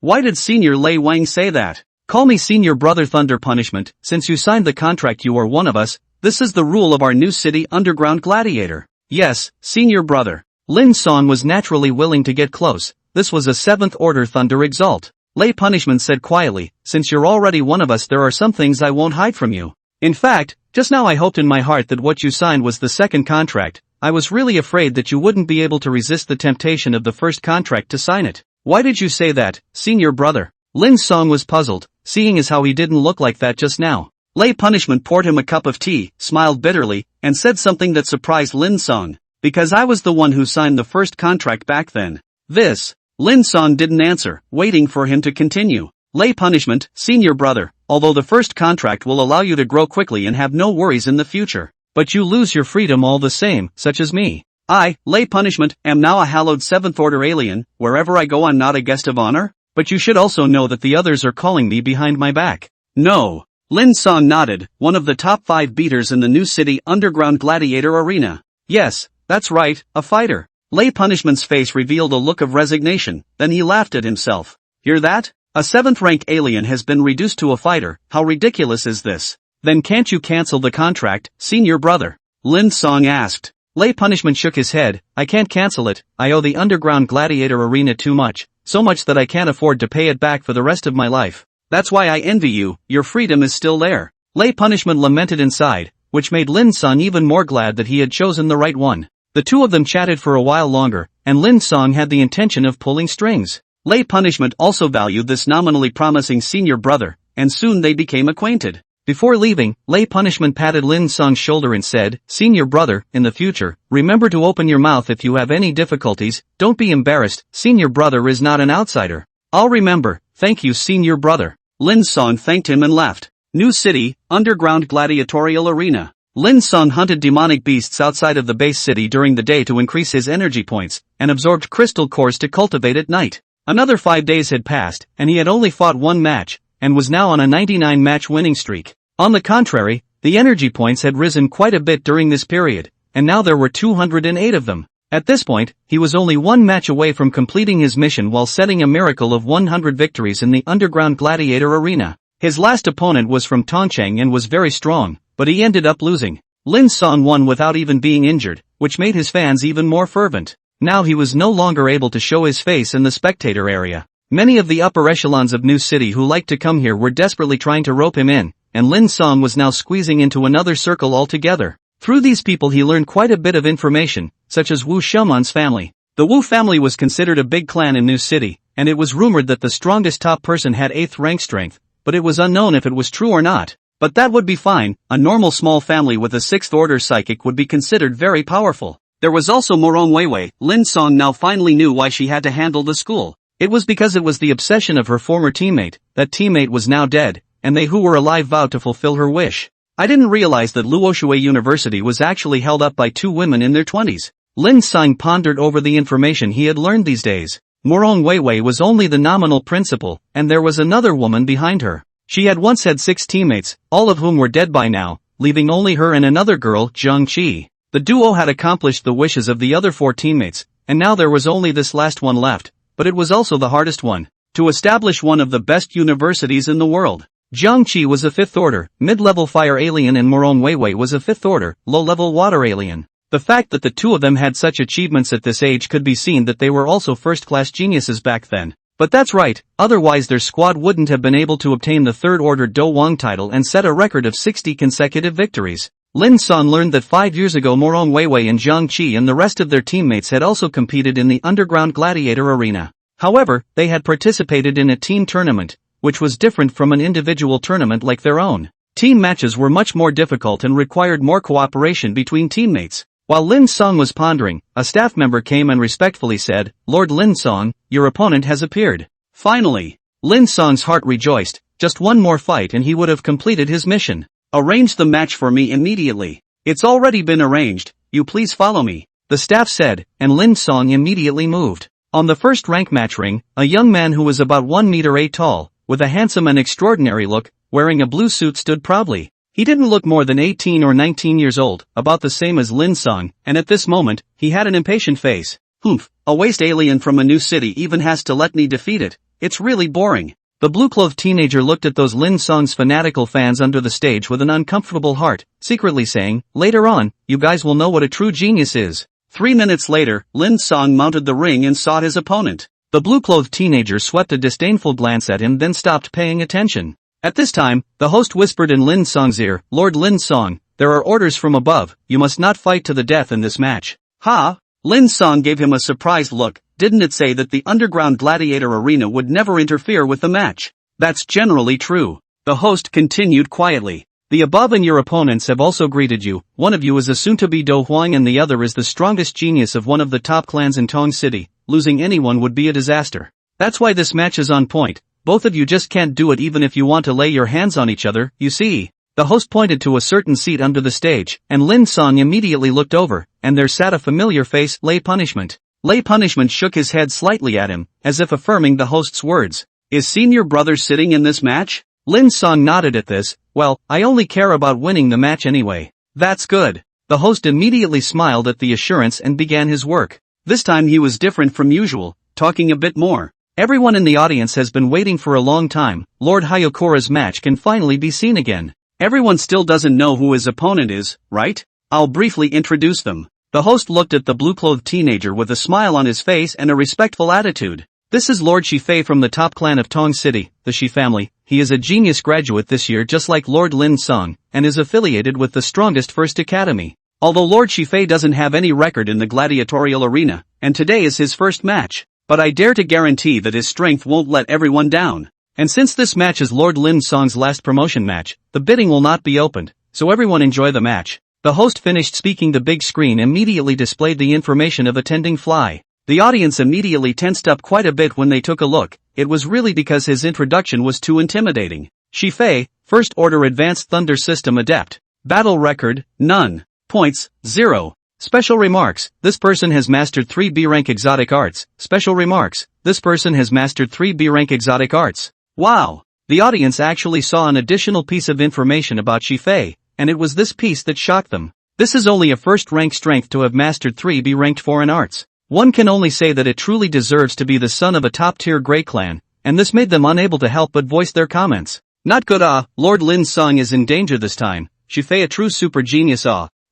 Why did Senior Lei Wang say that? Call me Senior Brother Thunder Punishment, since you signed the contract you are one of us. This is the rule of our New City Underground Gladiator. Yes, Senior Brother. Lin Cang was naturally willing to get close. This was a 7th Order Thunder Exalt. Lay Punishment said quietly, since you're already one of us there are some things I won't hide from you. In fact, just now I hoped in my heart that what you signed was the 2nd contract. I was really afraid that you wouldn't be able to resist the temptation of the first contract to sign it. Why did you say that, Senior Brother? Lin Cang was puzzled, seeing as how he didn't look like that just now. Lay Punishment poured him a cup of tea, smiled bitterly, and said something that surprised Lin Cang. Because I was the one who signed the first contract back then. This. Lin Cang didn't answer, waiting for him to continue. Lay Punishment, Senior Brother, although the first contract will allow you to grow quickly and have no worries in the future. But you lose your freedom all the same, such as me. I, Lay Punishment, am now a hallowed 7th Order alien. Wherever I go I'm not a guest of honor? But you should also know that the others are calling me behind my back. No. Lin Cang nodded, one of the top 5 beaters in the New City Underground Gladiator Arena. Yes, that's right, a fighter. Lay Punishment's face revealed a look of resignation, then he laughed at himself. Hear that? A 7th rank alien has been reduced to a fighter, how ridiculous is this? Then can't you cancel the contract, Senior Brother? Lin Cang asked. Lay Punishment shook his head, I can't cancel it, I owe the Underground Gladiator Arena too much, so much that I can't afford to pay it back for the rest of my life. That's why I envy you, your freedom is still there. Lay Punishment lamented inside, which made Lin Cang even more glad that he had chosen the right one. The two of them chatted for a while longer, and Lin Cang had the intention of pulling strings. Lay Punishment also valued this nominally promising Senior Brother, and soon they became acquainted. Before leaving, Lay Punishment patted Lin Cang's shoulder and said, Senior Brother, in the future, remember to open your mouth if you have any difficulties, don't be embarrassed, Senior Brother is not an outsider. I'll remember, thank you Senior Brother. Lin Cang thanked him and left. New City, Underground Gladiatorial Arena. Lin Cang hunted demonic beasts outside of the base city during the day to increase his energy points, and absorbed crystal cores to cultivate at night. Another 5 days had passed, and he had only fought 1 match, and was now on a 99-match winning streak. On the contrary, the energy points had risen quite a bit during this period, and now there were 208 of them. At this point, he was only 1 match away from completing his mission while setting a miracle of 100 victories in the Underground Gladiator Arena. His last opponent was from Tongcheng and was very strong, but he ended up losing. Lin Cang won without even being injured, which made his fans even more fervent. Now he was no longer able to show his face in the spectator area. Many of the upper echelons of New City who liked to come here were desperately trying to rope him in, and Lin Cang was now squeezing into another circle altogether. Through these people he learned quite a bit of information, such as Wu Xiaoman's family. The Wu family was considered a big clan in New City, and it was rumored that the strongest top person had 8th rank strength, but it was unknown if it was true or not. But that would be fine, a normal small family with a 6th order psychic would be considered very powerful. There was also Morong Weiwei. Lin Cang now finally knew why she had to handle the school. It was because it was the obsession of her former teammate. That teammate was now dead, and they who were alive vowed to fulfill her wish. I didn't realize that Luoshui University was actually held up by 2 women in their 20s. Lin Cang pondered over the information he had learned these days. Morong Weiwei was only the nominal principal, and there was another woman behind her. She had once had 6 teammates, all of whom were dead by now, leaving only her and another girl, Zhang Qi. The duo had accomplished the wishes of the other 4 teammates, and now there was only this last one left, but it was also the hardest one. To establish one of the best universities in the world. Jiang Qi was a 5th order, mid-level fire alien and Morong Weiwei was a 5th order, low-level water alien. The fact that the two of them had such achievements at this age could be seen that they were also first-class geniuses back then. But that's right, otherwise their squad wouldn't have been able to obtain the 3rd order Do Wang title and set a record of 60 consecutive victories. Lin Cang learned that 5 years ago Morong Weiwei and Jiang Qi and the rest of their teammates had also competed in the underground gladiator arena. However, they had participated in a team tournament, which was different from an individual tournament like their own. Team matches were much more difficult and required more cooperation between teammates. While Lin Cang was pondering, a staff member came and respectfully said, "Lord Lin Cang, your opponent has appeared." Finally, Lin Cang's heart rejoiced, just one more fight and he would have completed his mission. "Arrange the match for me immediately." "It's already been arranged, you please follow me," the staff said, and Lin Cang immediately moved. On the first rank match ring, a young man who was about 1 meter 8 tall, with a handsome and extraordinary look, wearing a blue suit stood proudly. He didn't look more than 18 or 19 years old, about the same as Lin Cang, and at this moment, he had an impatient face. "Humph, a waste alien from a new city even has to let me defeat it, it's really boring." The blue-clothed teenager looked at those Lin Cang's fanatical fans under the stage with an uncomfortable heart, secretly saying, "Later on, you guys will know what a true genius is." 3 minutes later, Lin Cang mounted the ring and sought his opponent. The blue-clothed teenager swept a disdainful glance at him then stopped paying attention. At this time, the host whispered in Lin Cang's ear, "Lord Lin Cang, there are orders from above, you must not fight to the death in this match." "Ha?" Lin Cang gave him a surprised look. "Didn't it say that the underground gladiator arena would never interfere with the match?" "That's generally true." The host continued quietly. "The above and your opponents have also greeted you. One of you is a soon-to-be Do Huang and the other is the strongest genius of one of the top clans in Tong City. Losing anyone would be a disaster. That's why this match is on point. Both of you just can't do it even if you want to lay your hands on each other, you see." The host pointed to a certain seat under the stage, and Lin Cang immediately looked over, and there sat a familiar face, Lay Punishment. Lay Punishment shook his head slightly at him, as if affirming the host's words. "Is senior brother sitting in this match?" Lin Cang nodded at this. "Well, I only care about winning the match anyway." "That's good." The host immediately smiled at the assurance and began his work. This time he was different from usual, talking a bit more. "Everyone in the audience has been waiting for a long time. Lord Hayokura's match can finally be seen again. Everyone still doesn't know who his opponent is, right? I'll briefly introduce them." The host looked at the blue-clothed teenager with a smile on his face and a respectful attitude. "This is Lord Shifei from the top clan of Tong City, the Shi family. He is a genius graduate this year just like Lord Lin Cang, and is affiliated with the strongest First Academy. Although Lord Shifei doesn't have any record in the gladiatorial arena, and today is his first match. But I dare to guarantee that his strength won't let everyone down. And since this match is Lord Lin Cang's last promotion match, the bidding will not be opened, so everyone enjoy the match." The host finished speaking. The big screen immediately displayed the information of attending fly. The audience immediately tensed up quite a bit when they took a look. It was really because his introduction was too intimidating. Shifei, First Order Advanced Thunder System Adept. Battle record, none. Points, 0. Special remarks, this person has mastered 3 B-rank exotic arts. Special remarks, this person has mastered 3 B-rank exotic arts. Wow! The audience actually saw an additional piece of information about Shifei, and it was this piece that shocked them. This is only a first-rank strength to have mastered 3 B-ranked foreign arts. One can only say that it truly deserves to be the son of a top-tier Grey clan, and this made them unable to help but voice their comments. "Not good. Lord Lin Cang is in danger this time. Shifei a true super genius.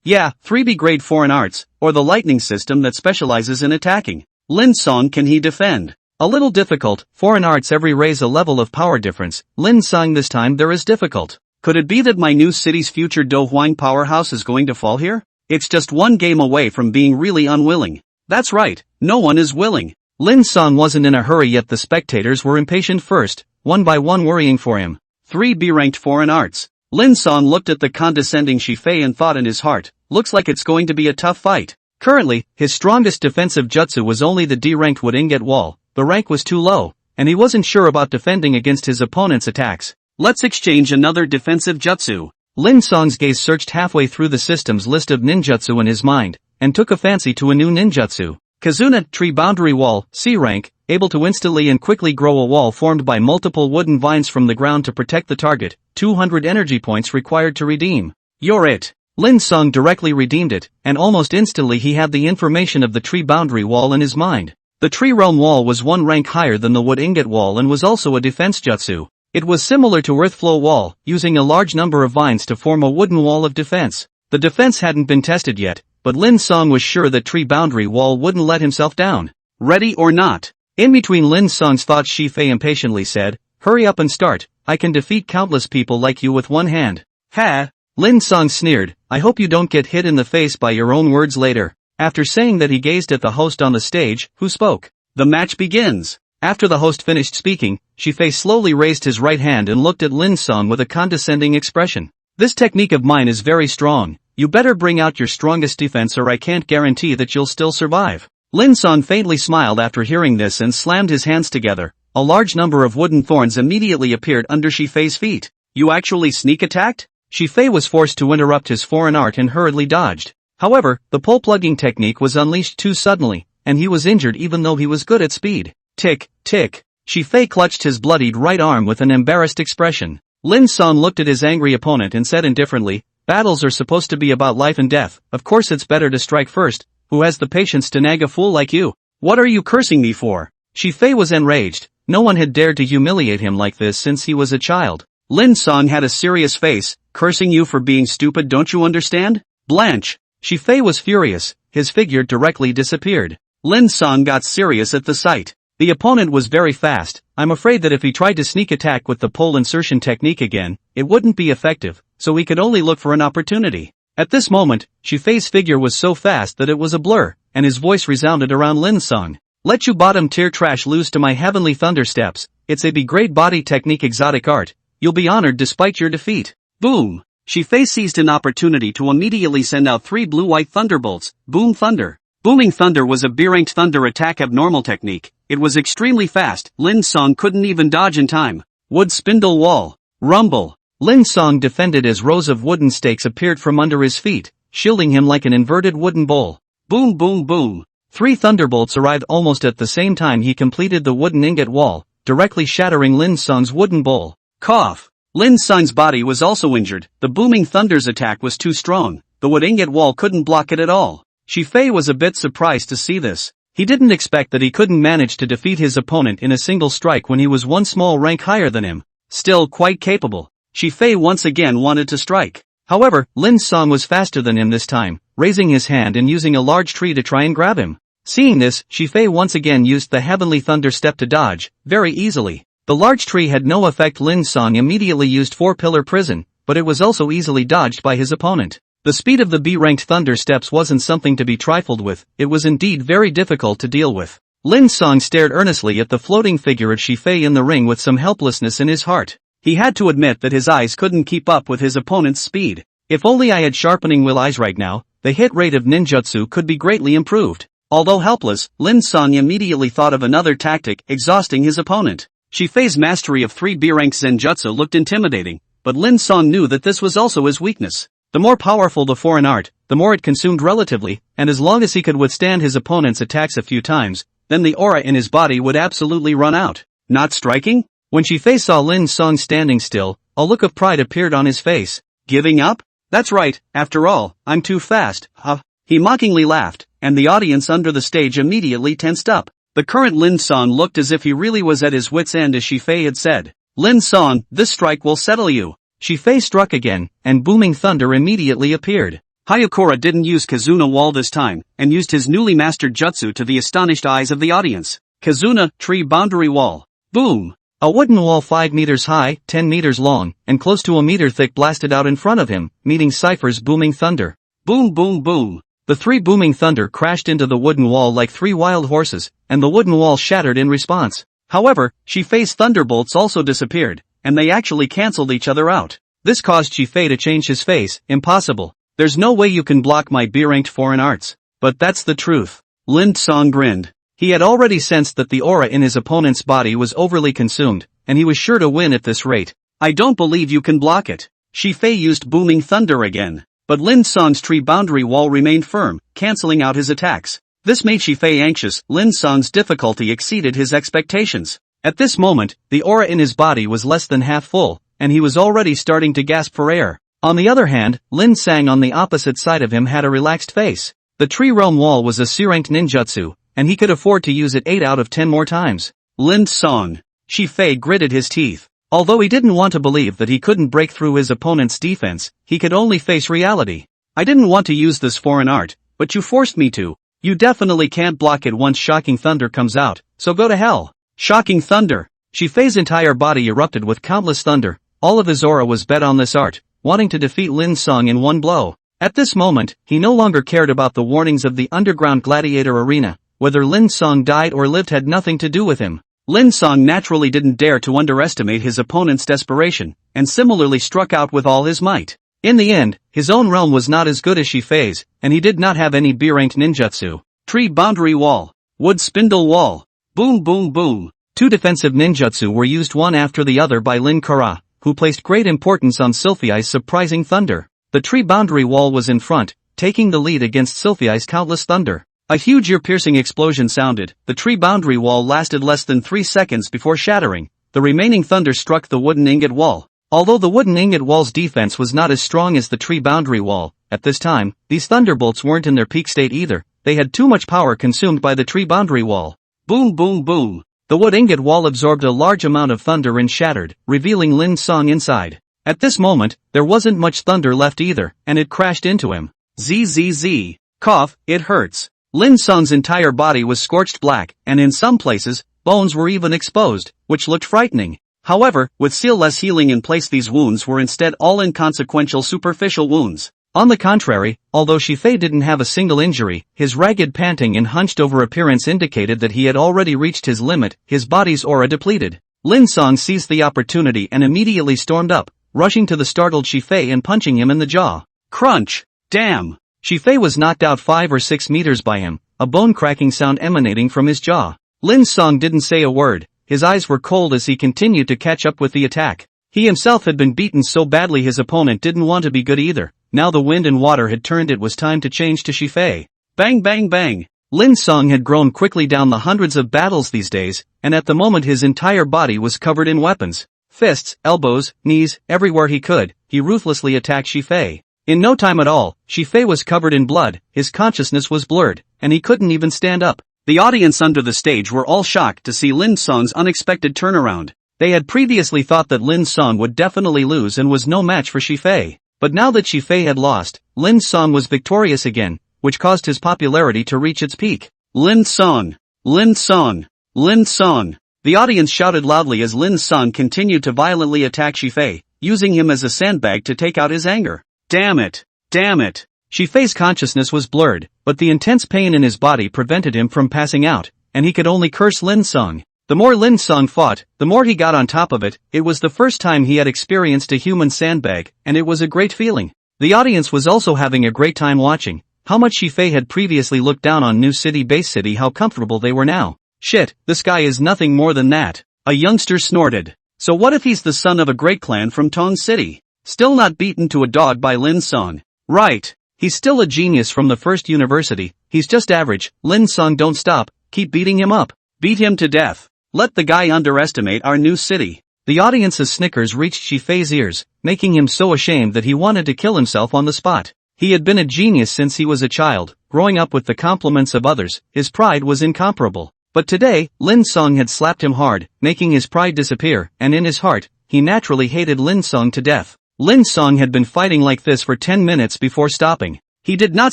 Yeah, 3B grade foreign arts, or the lightning system that specializes in attacking. Lin Cang, can he defend? A little difficult. Foreign arts every raise a level of power difference. Lin Cang this time there is difficult. Could it be that my new city's future Do Huang powerhouse is going to fall here? It's just one game away from being really unwilling." That's right, no one is willing. Lin Cang wasn't in a hurry yet the spectators were impatient first, one by one worrying for him. 3 B-ranked foreign arts. Lin Cang looked at the condescending Shifei and thought in his heart, looks like it's going to be a tough fight. Currently, his strongest defensive jutsu was only the D-ranked wood ingot wall. The rank was too low, and he wasn't sure about defending against his opponent's attacks. "Let's exchange another defensive jutsu." Lin Cang's gaze searched halfway through the system's list of ninjutsu in his mind, and took a fancy to a new ninjutsu. Kizuna, Tree Boundary Wall, C rank, able to instantly and quickly grow a wall formed by multiple wooden vines from the ground to protect the target, 200 energy points required to redeem. "You're it." Lin Cang directly redeemed it, and almost instantly he had the information of the Tree Boundary Wall in his mind. The Tree Realm Wall was 1 rank higher than the Wood Ingot Wall and was also a defense jutsu. It was similar to Earthflow Wall, using a large number of vines to form a wooden wall of defense. The defense hadn't been tested yet, but Lin Cang was sure that Tree Boundary Wall wouldn't let himself down. Ready or not? In between Lin Cang's thoughts, Shi-Fei impatiently said, "Hurry up and start, I can defeat countless people like you with one hand." Ha! Lin Cang sneered, "I hope you don't get hit in the face by your own words later." After saying that, he gazed at the host on the stage, who spoke. "The match begins." After the host finished speaking, Shi-Fei slowly raised his right hand and looked at Lin Cang with a condescending expression. "This technique of mine is very strong. You better bring out your strongest defense or I can't guarantee that you'll still survive." Lin Cang faintly smiled after hearing this and slammed his hands together. A large number of wooden thorns immediately appeared under Shi-Fei's feet. "You actually sneak attacked?" Shi-Fei was forced to interrupt his foreign art and hurriedly dodged. However, the pole plugging technique was unleashed too suddenly, and he was injured even though he was good at speed. Tick, tick. Shi-Fei clutched his bloodied right arm with an embarrassed expression. Lin Cang looked at his angry opponent and said indifferently, "Battles are supposed to be about life and death, of course it's better to strike first. Who has the patience to nag a fool like you? What are you cursing me for?" Shi-Fei was enraged. No one had dared to humiliate him like this since he was a child. Lin Cang had a serious face. "Cursing you for being stupid, don't you understand? Blanche." Shi-Fei was furious, his figure directly disappeared. Lin Cang got serious at the sight. The opponent was very fast. I'm afraid that if he tried to sneak attack with the pole insertion technique again, it wouldn't be effective, so he could only look for an opportunity. At this moment, Shi-Fei's figure was so fast that it was a blur, and his voice resounded around Lin Cang. "Let you bottom tier trash lose to my heavenly thunder steps. It's a great body technique exotic art. You'll be honored despite your defeat." Boom! Shi-Fei seized an opportunity to immediately send out 3 blue-white thunderbolts. Boom Thunder. Booming Thunder was a B-ranked thunder attack abnormal technique. It was extremely fast. Lin Cang couldn't even dodge in time. Wood Spindle Wall. Rumble. Lin Cang defended as rows of wooden stakes appeared from under his feet, shielding him like an inverted wooden bowl. Boom boom boom. 3 thunderbolts arrived almost at the same time he completed the wooden ingot wall, directly shattering Lin Cang's wooden bowl. Cough. Lin Cang's body was also injured. The booming thunder's attack was too strong. The wood ingot wall couldn't block it at all. Shi-Fei was a bit surprised to see this. He didn't expect that he couldn't manage to defeat his opponent in a single strike when he was one small rank higher than him. Still quite capable. Shi-Fei once again wanted to strike. However, Lin Cang was faster than him this time, raising his hand and using a large tree to try and grab him. Seeing this, Shi-Fei once again used the Heavenly Thunder Step to dodge, very easily. The large tree had no effect. Lin Cang immediately used 4-pillar prison, but it was also easily dodged by his opponent. The speed of the B-ranked Thunder Steps wasn't something to be trifled with, it was indeed very difficult to deal with. Lin Cang stared earnestly at the floating figure of Shi-Fei in the ring with some helplessness in his heart. He had to admit that his eyes couldn't keep up with his opponent's speed. If only I had sharpening will eyes right now, the hit rate of ninjutsu could be greatly improved. Although helpless, Lin Cang immediately thought of another tactic, exhausting his opponent. Shi-Fei's mastery of 3 B-rank Zenjutsu looked intimidating, but Lin Cang knew that this was also his weakness. The more powerful the foreign art, the more it consumed relatively, and as long as he could withstand his opponent's attacks a few times, then the aura in his body would absolutely run out. Not striking? When Shi-Fei saw Lin Cang standing still, a look of pride appeared on his face. Giving up? That's right, after all, I'm too fast, huh? He mockingly laughed, and the audience under the stage immediately tensed up. The current Lin Cang looked as if he really was at his wit's end as Shi-Fei had said. "Lin Cang, this strike will settle you." Shi-Fei struck again, and booming thunder immediately appeared. Hayakura didn't use Kizuna Wall this time, and used his newly mastered jutsu to the astonished eyes of the audience. Kizuna, Tree Boundary Wall. Boom! A wooden wall 5 meters high, 10 meters long, and close to a meter thick blasted out in front of him, meeting Cypher's booming thunder. Boom boom boom! The 3 booming thunder crashed into the wooden wall like 3 wild horses, and the wooden wall shattered in response. However, Shi-Fei's thunderbolts also disappeared, and they actually cancelled each other out. This caused Shi-Fei to change his face. Impossible. There's no way you can block my B-ranked foreign arts. But that's the truth. Lin Cang grinned. He had already sensed that the aura in his opponent's body was overly consumed, and he was sure to win at this rate. "I don't believe you can block it." Shi-Fei used booming thunder again. But Lin Cang's tree boundary wall remained firm, cancelling out his attacks. This made Shi-Fei anxious. Lin Cang's difficulty exceeded his expectations. At this moment, the aura in his body was less than half full, and he was already starting to gasp for air. On the other hand, Lin Cang on the opposite side of him had a relaxed face. The tree realm wall was a C-ranked ninjutsu, and he could afford to use it 8 out of 10 more times. Lin Cang. Shi-Fei gritted his teeth. Although he didn't want to believe that he couldn't break through his opponent's defense, he could only face reality. I didn't want to use this foreign art, but you forced me to. You definitely can't block it once Shocking Thunder comes out, so go to hell. Shocking Thunder. Xifei's entire body erupted with countless thunder. All of his aura was bet on this art, wanting to defeat Lin Cang in one blow. At this moment, he no longer cared about the warnings of the underground gladiator arena. Whether Lin Cang died or lived had nothing to do with him. Lin Cang naturally didn't dare to underestimate his opponent's desperation, and similarly struck out with all his might. In the end, his own realm was not as good as Xifei's, and he did not have any B-ranked ninjutsu. Tree boundary wall. Wood spindle wall. Boom boom boom. Two defensive ninjutsu were used one after the other by Lin Cang, who placed great importance on Silphei's surprising thunder. The tree boundary wall was in front, taking the lead against Silphei's countless thunder. A huge ear-piercing explosion sounded. The tree boundary wall lasted less than 3 seconds before shattering. The remaining thunder struck the wooden ingot wall. Although the wooden ingot wall's defense was not as strong as the tree boundary wall, at this time, these thunderbolts weren't in their peak state either. They had too much power consumed by the tree boundary wall. Boom boom boom. The wood ingot wall absorbed a large amount of thunder and shattered, revealing Lin Cang inside. At this moment, there wasn't much thunder left either, and it crashed into him. Zzz. Cough, it hurts. Lin Cang's entire body was scorched black, and in some places, bones were even exposed, which looked frightening. However, with seal-less healing in place, these wounds were instead all inconsequential superficial wounds. On the contrary, although Xifei didn't have a single injury, his ragged panting and hunched-over appearance indicated that he had already reached his limit, his body's aura depleted. Lin Cang seized the opportunity and immediately stormed up, rushing to the startled Xifei and punching him in the jaw. Crunch! Damn! Xifei was knocked out 5 or 6 meters by him, a bone-cracking sound emanating from his jaw. Lin Cang didn't say a word, his eyes were cold as he continued to catch up with the attack. He himself had been beaten so badly his opponent didn't want to be good either. Now the wind and water had turned, it was time to change to Xifei. Bang bang bang! Lin Cang had grown quickly down the hundreds of battles these days, and at the moment his entire body was covered in weapons. Fists, elbows, knees, everywhere he could, he ruthlessly attacked Xifei. In no time at all, Xifei was covered in blood, his consciousness was blurred, and he couldn't even stand up. The audience under the stage were all shocked to see Lin Cang's unexpected turnaround. They had previously thought that Lin Cang would definitely lose and was no match for Xifei. But now that Xifei had lost, Lin Cang was victorious again, which caused his popularity to reach its peak. Lin Cang! Lin Cang! Lin Cang! The audience shouted loudly as Lin Cang continued to violently attack Xifei, using him as a sandbag to take out his anger. Damn it! Damn it! Xifei's consciousness was blurred, but the intense pain in his body prevented him from passing out, and he could only curse Lin Cang. The more Lin Cang fought, the more he got on top of it. It was the first time he had experienced a human sandbag, and it was a great feeling. The audience was also having a great time watching. How much Xifei had previously looked down on New City Base City, how comfortable they were now. Shit, this guy is nothing more than that. A youngster snorted. So what if he's the son of a great clan from Tong City? Still not beaten to a dog by Lin Cang. Right. He's still a genius from the first university. He's just average. Lin Cang, don't stop. Keep beating him up. Beat him to death. Let the guy underestimate our new city. The audience's snickers reached Xifei's ears, making him so ashamed that he wanted to kill himself on the spot. He had been a genius since he was a child, growing up with the compliments of others. His pride was incomparable. But today, Lin Cang had slapped him hard, making his pride disappear, and in his heart, he naturally hated Lin Cang to death. Lin Cang had been fighting like this for 10 minutes before stopping. He did not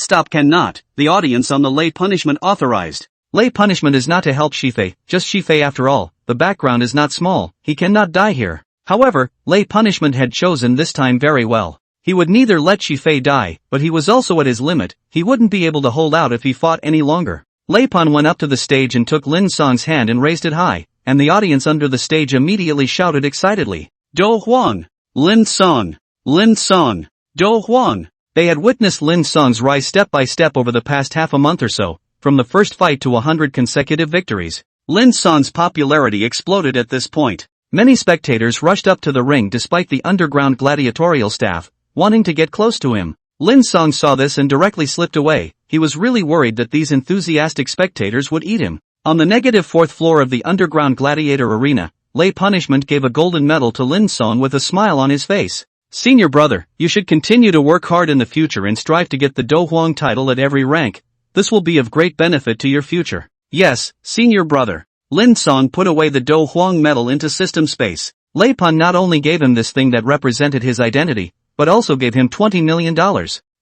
stop. Cannot. The audience on the lay punishment authorized. Lay punishment is not to help Xifei, just Xifei after all. The background is not small, he cannot die here. However, lay punishment had chosen this time very well. He would neither let Xifei die, but he was also at his limit. He wouldn't be able to hold out if he fought any longer. Lei Pun went up to the stage and took Lin Cang's hand and raised it high, and the audience under the stage immediately shouted excitedly, Do Huang! Lin Cang! Lin Cang! Do Huang! They had witnessed Lin Cang's rise step by step over the past half a month or so, from the first fight to 100 consecutive victories. Lin Cang's popularity exploded at this point. Many spectators rushed up to the ring despite the underground gladiatorial staff, wanting to get close to him. Lin Cang saw this and directly slipped away. He was really worried that these enthusiastic spectators would eat him. On the negative fourth floor of the underground gladiator arena, Lay Punishment gave a golden medal to Lin Cang with a smile on his face. Senior brother, you should continue to work hard in the future and strive to get the Do Huang title at every rank. This will be of great benefit to your future. Yes, senior brother. Lin Cang put away the Do Huang medal into system space. Lei Pan not only gave him this thing that represented his identity, but also gave him $20 million.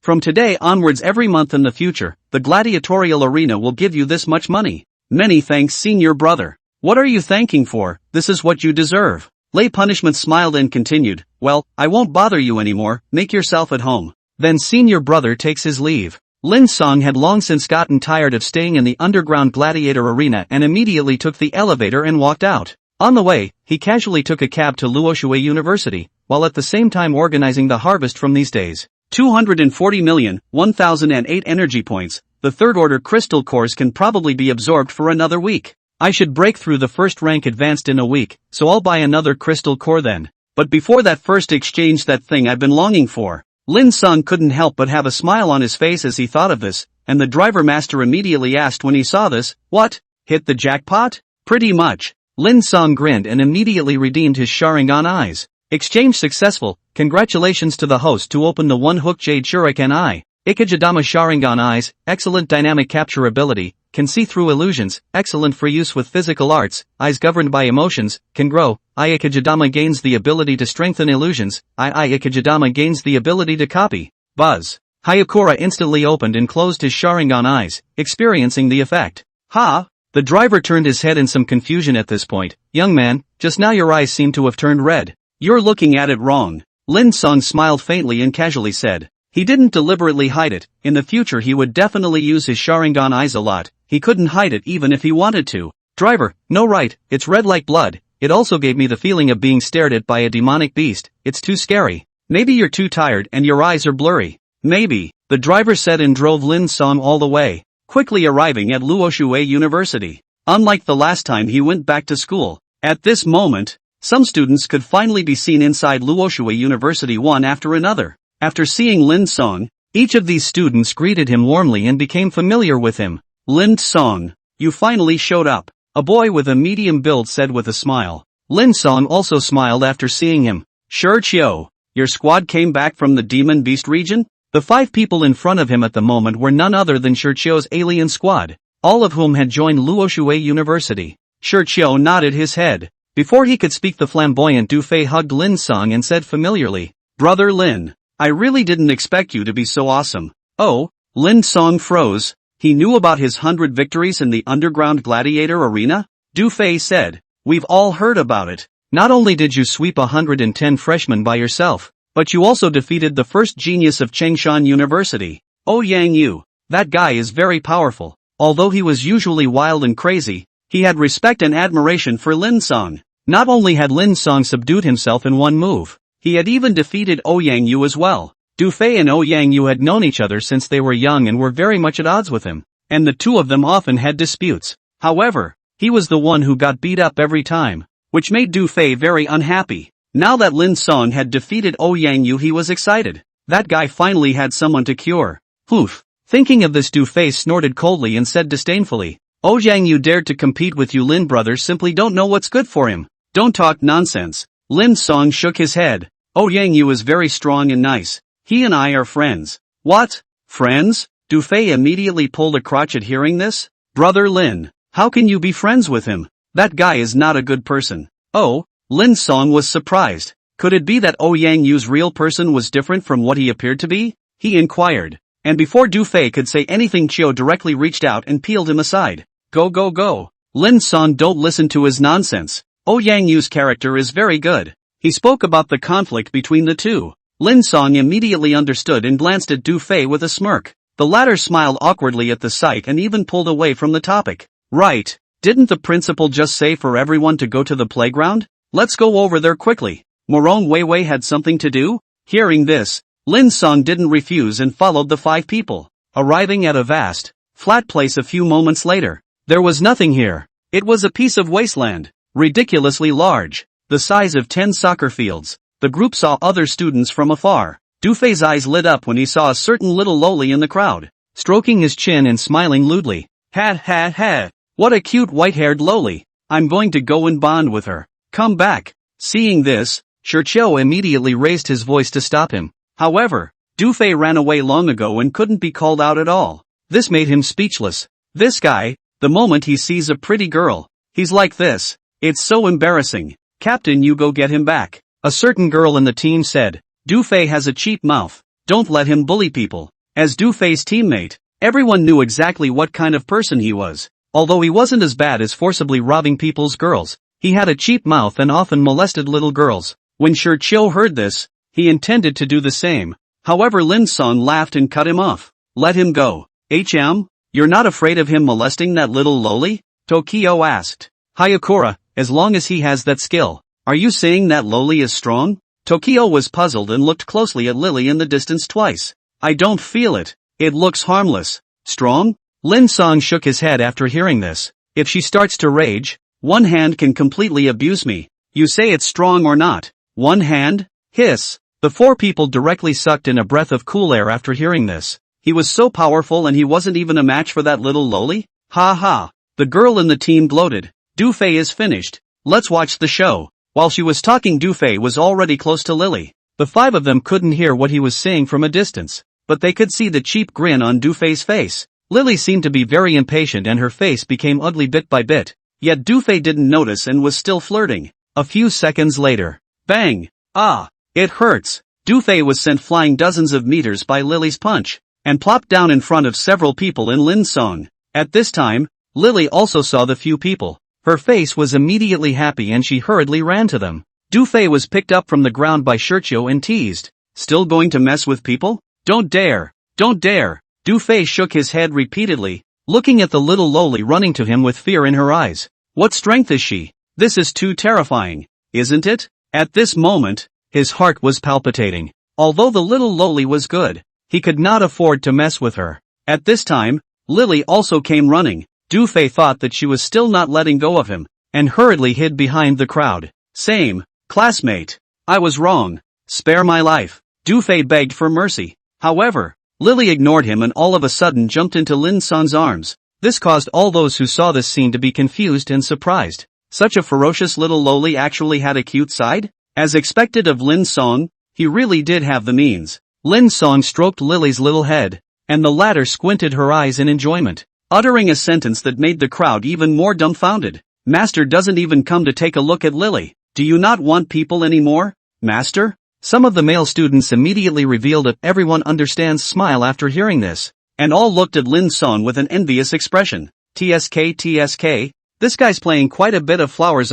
From today onwards every month in the future, the gladiatorial arena will give you this much money. Many thanks, senior brother. What are you thanking for? This is what you deserve. Lei Punishment smiled and continued, well, I won't bother you anymore, make yourself at home. Then senior brother takes his leave. Lin Cang had long since gotten tired of staying in the underground gladiator arena and immediately took the elevator and walked out. On the way, he casually took a cab to Luoxue University, while at the same time organizing the harvest from these days. 240,000,1008 energy points, the third-order crystal cores can probably be absorbed for another week. I should break through the first rank advanced in a week, so I'll buy another crystal core then. But before that first exchange, that thing I've been longing for. Lin Cang couldn't help but have a smile on his face as he thought of this, and the driver master immediately asked when he saw this, what? Hit the jackpot? Pretty much. Lin Cang grinned and immediately redeemed his Sharingan eyes. Exchange successful, congratulations to the host to open the one-hook Jade Shuriken eye. Ikejidama Sharingan eyes, excellent dynamic capture ability, can see through illusions, excellent for use with physical arts, eyes governed by emotions, can grow. Eye Ikejidama gains the ability to strengthen illusions, Eye Ikejidama gains the ability to copy. Buzz. Hayakura instantly opened and closed his Sharingan eyes, experiencing the effect. Ha! The driver turned his head in some confusion at this point. Young man, just now your eyes seem to have turned red. You're looking at it wrong. Lin Cang smiled faintly and casually said. He didn't deliberately hide it. In the future he would definitely use his Sharingan eyes a lot. He couldn't hide it even if he wanted to. Driver, no right, it's red like blood. It also gave me the feeling of being stared at by a demonic beast. It's too scary. Maybe you're too tired and your eyes are blurry. Maybe, the driver said and drove Lin Cang all the way, quickly arriving at Luoxue University. Unlike the last time he went back to school, at this moment, some students could finally be seen inside Luoxue University one after another. After seeing Lin Cang, each of these students greeted him warmly and became familiar with him. Lin Cang, you finally showed up, a boy with a medium build said with a smile. Lin Cang also smiled after seeing him. Sure Xiao, your squad came back from the Demon Beast region? The 5 people in front of him at the moment were none other than Xiao's alien squad, all of whom had joined Luoxue University. Xiao nodded his head. Before he could speak, the flamboyant Du Fei hugged Lin Cang and said familiarly, Brother Lin, I really didn't expect you to be so awesome. Oh, Lin Cang froze. He knew about his 100 victories in the underground gladiator arena? Du Fei said, we've all heard about it. Not only did you sweep 110 freshmen by yourself, but you also defeated the first genius of Changshan University. Oh Yang Yu, that guy is very powerful. Although he was usually wild and crazy, he had respect and admiration for Lin Cang. Not only had Lin Cang subdued himself in one move, he had even defeated Yang Yu as well. Du Fei and Yang Yu had known each other since they were young and were very much at odds with him, and the two of them often had disputes. However, he was the one who got beat up every time, which made Du Fei very unhappy. Now that Lin Cang had defeated Yang Yu, he was excited. That guy finally had someone to cure. Poof. Thinking of this, Du Fei snorted coldly and said disdainfully, Yang Yu dared to compete with you. Lin brothers simply don't know what's good for him. Don't talk nonsense. Lin Cang shook his head. Yang Yu is very strong and nice. He and I are friends. What? Friends? Du Fei immediately pulled a crotch at hearing this. Brother Lin, how can you be friends with him? That guy is not a good person. Oh, Lin Cang was surprised. Could it be that Yang Yu's real person was different from what he appeared to be? He inquired. And before Du Fei could say anything, Xiao directly reached out and peeled him aside. Go go go. Lin Cang, don't listen to his nonsense. Yang Yu's character is very good. He spoke about the conflict between the two. Lin Cang immediately understood and glanced at Du Fei with a smirk. The latter smiled awkwardly at the sight and even pulled away from the topic. Right. Didn't the principal just say for everyone to go to the playground? Let's go over there quickly. Morong Weiwei had something to do? Hearing this, Lin Cang didn't refuse and followed the 5 people, arriving at a vast, flat place a few moments later. There was nothing here. It was a piece of wasteland, ridiculously large, the size of 10 soccer fields. The group saw other students from afar. Du Fei's eyes lit up when he saw a certain little loli in the crowd, stroking his chin and smiling lewdly. Ha ha ha, what a cute white-haired loli. I'm going to go and bond with her. Come back. Seeing this, Xiao immediately raised his voice to stop him. However, Du Fei ran away long ago and couldn't be called out at all. This made him speechless. This guy, the moment he sees a pretty girl, he's like this. It's so embarrassing. Captain, you go get him back. A certain girl in the team said, Du Fei has a cheap mouth. Don't let him bully people. As Du Fei's teammate, everyone knew exactly what kind of person he was. Although he wasn't as bad as forcibly robbing people's girls, he had a cheap mouth and often molested little girls. When Chiu heard this, he intended to do the same. However, Lin Cang laughed and cut him off. Let him go. You're not afraid of him molesting that little loli? Tokio asked. Hayakura, as long as he has that skill. Are you saying that loli is strong? Tokio was puzzled and looked closely at Lily in the distance twice. I don't feel it. It looks harmless. Strong? Lin Cang shook his head after hearing this. If she starts to rage, one hand can completely abuse me. You say it's strong or not? One hand? Hiss. The four people directly sucked in a breath of cool air after hearing this. He was so powerful and he wasn't even a match for that little loli? Ha ha. The girl in the team gloated. Du Fei is finished. Let's watch the show. While she was talking, Du Fei was already close to Lily. The five of them couldn't hear what he was saying from a distance, but they could see the cheap grin on Du Fei's face. Lily seemed to be very impatient and her face became ugly bit by bit. Yet Du Fei didn't notice and was still flirting. A few seconds later. Bang! Ah! It hurts. Du Fei was sent flying dozens of meters by Lily's punch, and plopped down in front of several people in Lin Cang. At this time, Lily also saw the few people. Her face was immediately happy and she hurriedly ran to them. Du Fei was picked up from the ground by Chiu and teased. Still going to mess with people? Don't dare! Don't dare! Du Fei shook his head repeatedly, looking at the little loli running to him with fear in her eyes. What strength is she? This is too terrifying, isn't it? At this moment, his heart was palpitating. Although the little loli was good, he could not afford to mess with her. At this time, Lily also came running. Du Fei thought that she was still not letting go of him, and hurriedly hid behind the crowd. Same, classmate. I was wrong. Spare my life. Du Fei begged for mercy. However, Lily ignored him and all of a sudden jumped into Lin Cang's arms. This caused all those who saw this scene to be confused and surprised. Such a ferocious little loli actually had a cute side? As expected of Lin Cang, he really did have the means. Lin Cang stroked Lily's little head, and the latter squinted her eyes in enjoyment, uttering a sentence that made the crowd even more dumbfounded. Master doesn't even come to take a look at Lily. Do you not want people anymore, Master? Some of the male students immediately revealed a everyone understands smile after hearing this, and all looked at Lin Cang with an envious expression. TSK, this guy's playing quite a bit of flowers.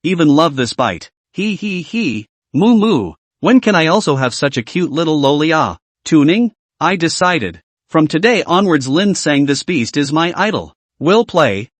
Even love this bite. He. Moo moo. When can I also have such a cute little loli? Tuning? I decided. From today onwards Lin Cang, this beast is my idol. Will play.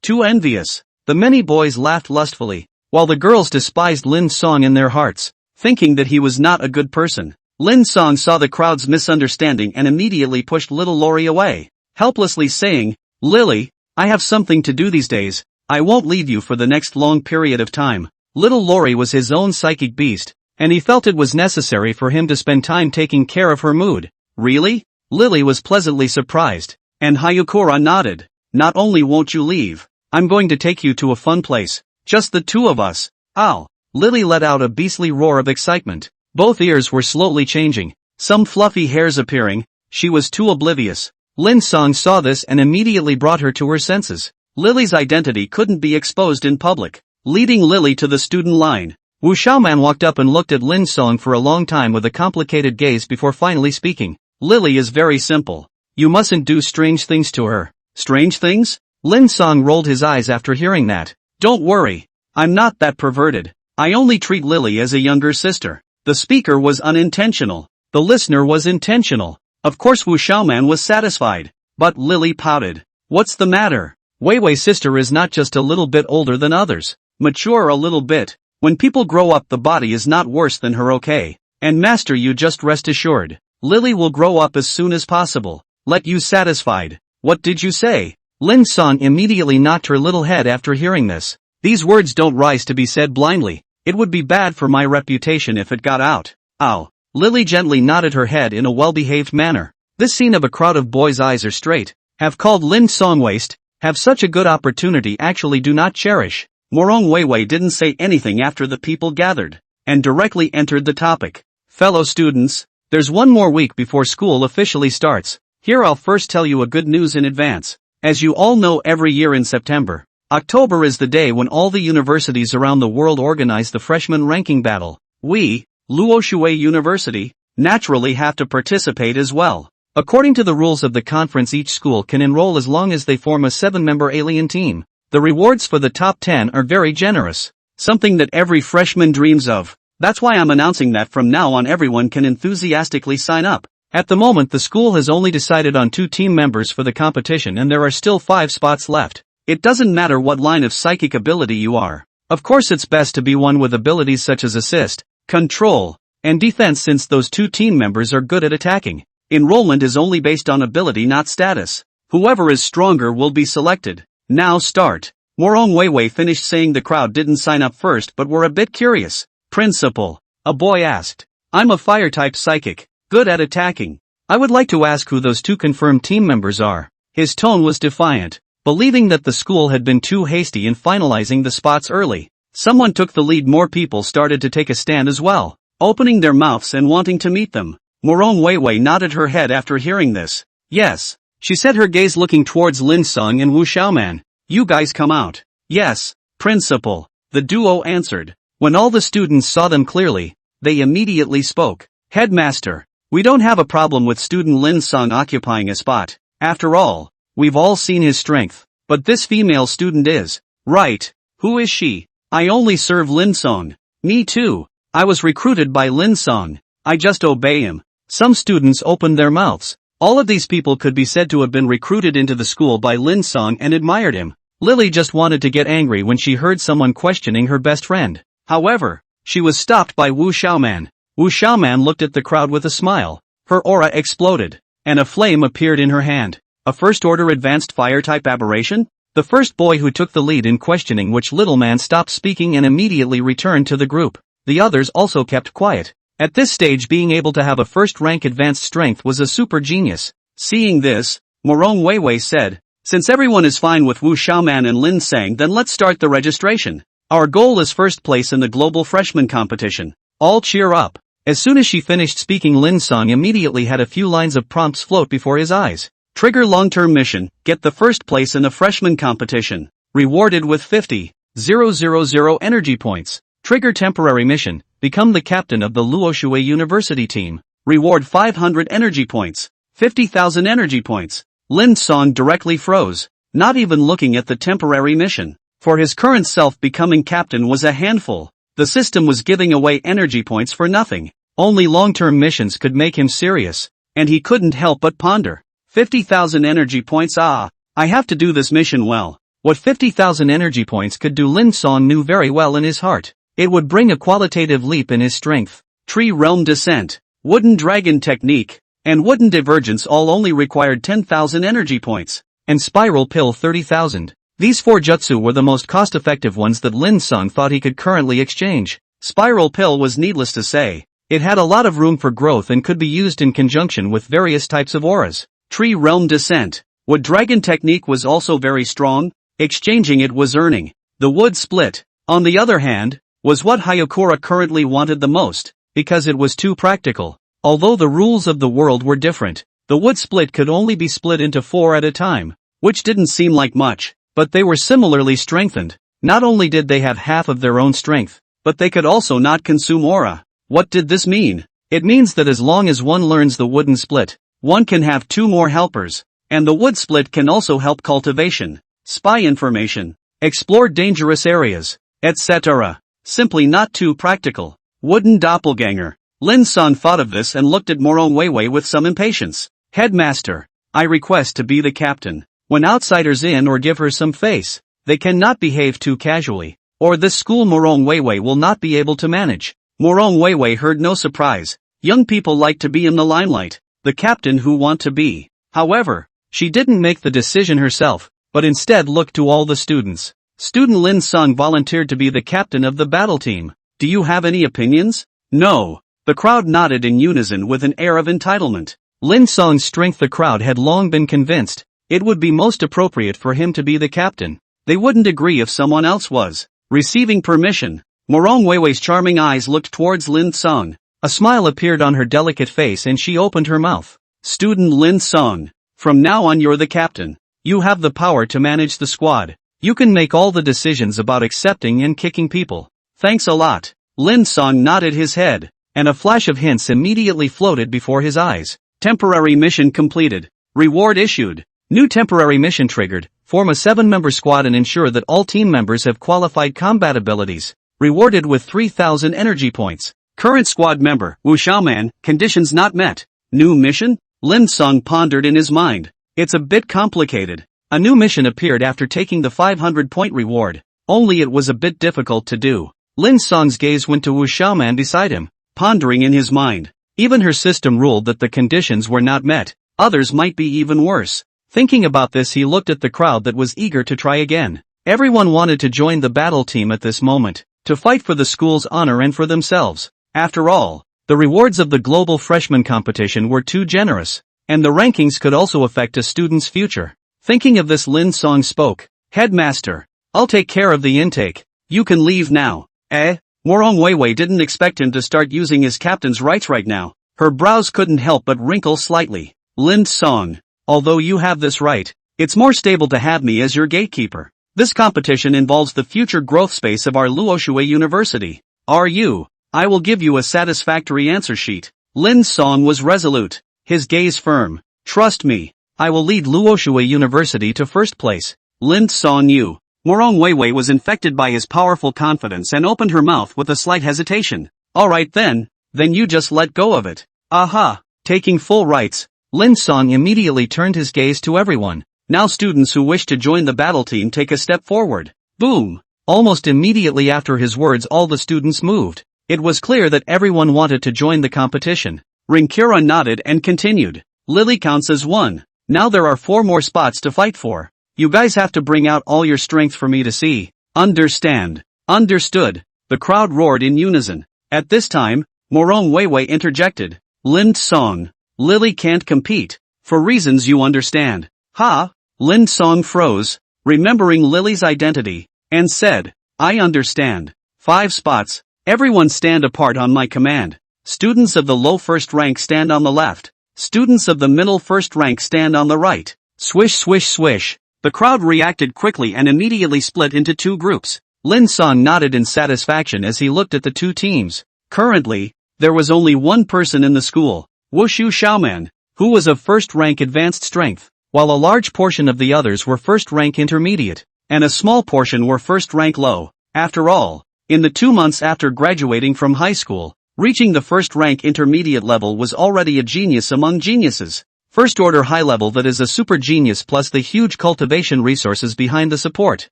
Too envious. The many boys laughed lustfully, while the girls despised Lin Cang in their hearts, thinking that he was not a good person. Lin Cang saw the crowd's misunderstanding and immediately pushed little Lori away, helplessly saying, Lily, I have something to do these days. I won't leave you for the next long period of time. Little Lori was his own psychic beast, and he felt it was necessary for him to spend time taking care of her mood. Really? Lily was pleasantly surprised, and Hayakura nodded. Not only won't you leave, I'm going to take you to a fun place. Just the two of us. Ow! Lily let out a beastly roar of excitement. Both ears were slowly changing, some fluffy hairs appearing. She was too oblivious. Lin Cang saw this and immediately brought her to her senses. Lily's identity couldn't be exposed in public. Leading Lily to the student line, Wu Xiaoman walked up and looked at Lin Cang for a long time with a complicated gaze before finally speaking. Lily is very simple. You mustn't do strange things to her. Strange things? Lin Cang rolled his eyes after hearing that. Don't worry. I'm not that perverted. I only treat Lily as a younger sister. The speaker was unintentional. The listener was intentional. Of course Wu Xiaoman was satisfied. But Lily pouted. What's the matter? Weiwei's sister is not just a little bit older than others. Mature a little bit. When people grow up, the body is not worse than her, okay? And Master, you just rest assured. Lily will grow up as soon as possible. Let you satisfied. What did you say? Lin Cang immediately knocked her little head after hearing this. These words don't rise to be said blindly. It would be bad for my reputation if it got out. Ow. Lily gently nodded her head in a well-behaved manner. This scene of a crowd of boys' eyes are straight, have called Lin Cang waste, have such a good opportunity actually do not cherish. Morong Weiwei didn't say anything after the people gathered, and directly entered the topic. Fellow students, there's one more week before school officially starts. Here I'll first tell you a good news in advance. As you all know, every year in September, October is the day when all the universities around the world organize the freshman ranking battle. We, Luoshui University, naturally have to participate as well. According to the rules of the conference, each school can enroll as long as they form a 7-member alien team. The rewards for the top 10 are very generous. Something that every freshman dreams of. That's why I'm announcing that from now on everyone can enthusiastically sign up. At the moment the school has only decided on 2 team members for the competition and there are still 5 spots left. It doesn't matter what line of psychic ability you are. Of course it's best to be one with abilities such as assist, control, and defense since those 2 team members are good at attacking. Enrollment is only based on ability, not status. Whoever is stronger will be selected. Now start. Morong Weiwei finished saying. The crowd didn't sign up first but were a bit curious. Principal, a boy asked. I'm a fire-type psychic, good at attacking. I would like to ask who those 2 confirmed team members are. His tone was defiant. Believing that the school had been too hasty in finalizing the spots early, someone took the lead. More people started to take a stand as well, opening their mouths and wanting to meet them. Morong Weiwei nodded her head after hearing this. Yes, she said, her gaze looking towards Lin Cang and Wu Xiaoman. You guys come out. Yes, Principal, the duo answered. When all the students saw them clearly, they immediately spoke. Headmaster, we don't have a problem with student Lin Cang occupying a spot. After all, we've all seen his strength. But this female student is. Right, who is she? I only serve Lin Cang. Me too. I was recruited by Lin Cang. I just obey him. Some students opened their mouths. All of these people could be said to have been recruited into the school by Lin Cang and admired him. Lily just wanted to get angry when she heard someone questioning her best friend. However, she was stopped by Wu Xiaoman. Wu Xiaoman looked at the crowd with a smile. Her aura exploded, and a flame appeared in her hand. A first-order advanced fire-type aberration? The first boy who took the lead in questioning which little man stopped speaking and immediately returned to the group. The others also kept quiet. At this stage, being able to have a first-rank advanced strength was a super genius. Seeing this, Morong Weiwei said, since everyone is fine with Wu Xiaoman and Lin Cang, then let's start the registration. Our goal is first place in the global freshman competition. All cheer up. As soon as she finished speaking, Lin Cang immediately had a few lines of prompts float before his eyes. Trigger long-term mission, get the first place in the freshman competition. Rewarded with 50,000 energy points. Trigger temporary mission, become the captain of the Luoshui University team. Reward 500 energy points. 50,000 energy points. Lin Cang directly froze, not even looking at the temporary mission. For his current self, becoming captain was a handful. The system was giving away energy points for nothing. Only long-term missions could make him serious, and he couldn't help but ponder. 50,000 energy points, I have to do this mission well. What 50,000 energy points could do, Lin Cang knew very well in his heart. It would bring a qualitative leap in his strength. Tree Realm Descent, Wooden Dragon Technique, and Wooden Divergence all only required 10,000 energy points, and Spiral Pill 30,000. These 4 jutsu were the most cost-effective ones that Lin Cang thought he could currently exchange. Spiral Pill was needless to say. It had a lot of room for growth and could be used in conjunction with various types of auras. Tree Realm Descent, Wood Dragon Technique was also very strong. Exchanging it was earning. The Wood Split, on the other hand, was what Hayakura currently wanted the most, because it was too practical. Although the rules of the world were different, the Wood Split could only be split into 4 at a time, which didn't seem like much, but they were similarly strengthened. Not only did they have half of their own strength, but they could also not consume aura. What did this mean? It means that as long as one learns the Wooden Split, one can have 2 more helpers, and the Wood Split can also help cultivation, spy information, explore dangerous areas, etc. Simply not too practical. Wooden Doppelganger. Lin Cang thought of this and looked at Morong Weiwei with some impatience. Headmaster, I request to be the captain. When outsiders in or give her some face, they cannot behave too casually, or this school Morong Weiwei will not be able to manage. Morong Weiwei heard no surprise. Young people like to be in the limelight, the captain who want to be. However, she didn't make the decision herself, but instead looked to all the students. Student Lin Cang volunteered to be the captain of the battle team. Do you have any opinions? No. The crowd nodded in unison with an air of entitlement. Lin Cang's strength, the crowd had long been convinced, it would be most appropriate for him to be the captain. They wouldn't agree if someone else was. Receiving permission, Morong Weiwei's charming eyes looked towards Lin Cang. A smile appeared on her delicate face and she opened her mouth. Student Lin Cang, from now on you're the captain. You have the power to manage the squad. You can make all the decisions about accepting and kicking people. Thanks a lot. Lin Cang nodded his head, and a flash of hints immediately floated before his eyes. Temporary mission completed. Reward issued. New temporary mission triggered. Form a 7-member squad and ensure that all team members have qualified combat abilities. Rewarded with 3,000 energy points. Current squad member, Wu Xiaoman, conditions not met. New mission? Lin Cang pondered in his mind. It's a bit complicated. A new mission appeared after taking the 500-point reward. Only it was a bit difficult to do. Lin Cang's gaze went to Wu Xiaoman beside him, pondering in his mind. Even her system ruled that the conditions were not met. Others might be even worse. Thinking about this, he looked at the crowd that was eager to try again. Everyone wanted to join the battle team at this moment, to fight for the school's honor and for themselves. After all, the rewards of the global freshman competition were too generous, and the rankings could also affect a student's future. Thinking of this, Lin Cang spoke. Headmaster, I'll take care of the intake. You can leave now. Morong Weiwei didn't expect him to start using his captain's rights right now. Her brows couldn't help but wrinkle slightly. Lin Cang, although you have this right, it's more stable to have me as your gatekeeper. This competition involves the future growth space of our Luoshui University. I will give you a satisfactory answer sheet. Lin Cang was resolute, his gaze firm. Trust me, I will lead Luoshui University to first place. Lin Cang knew. Morong Weiwei was infected by his powerful confidence and opened her mouth with a slight hesitation. Alright then you just let go of it. Aha! Taking full rights, Lin Cang immediately turned his gaze to everyone. Now students who wish to join the battle team take a step forward. Boom! Almost immediately after his words, all the students moved. It was clear that everyone wanted to join the competition. Rinkura nodded and continued. Lily counts as one. Now there are 4 more spots to fight for. You guys have to bring out all your strength for me to see. Understand. Understood. The crowd roared in unison. At this time, Morong Weiwei interjected. Lin Cang, Lily can't compete. For reasons you understand. Ha! Lin Cang froze, remembering Lily's identity, and said, I understand. 5 spots. Everyone stand apart on my command. Students of the low first rank stand on the left. Students of the middle first rank stand on the right. Swish swish swish. The crowd reacted quickly and immediately split into 2 groups. Lin Cang nodded in satisfaction as he looked at the 2 teams. Currently, there was only one person in the school, Wushu Xiaoman, who was of first rank advanced strength, while a large portion of the others were first rank intermediate, and a small portion were first rank low. After all, in the 2 months after graduating from high school, reaching the first rank intermediate level was already a genius among geniuses. First order high level, that is a super genius, plus the huge cultivation resources behind the support.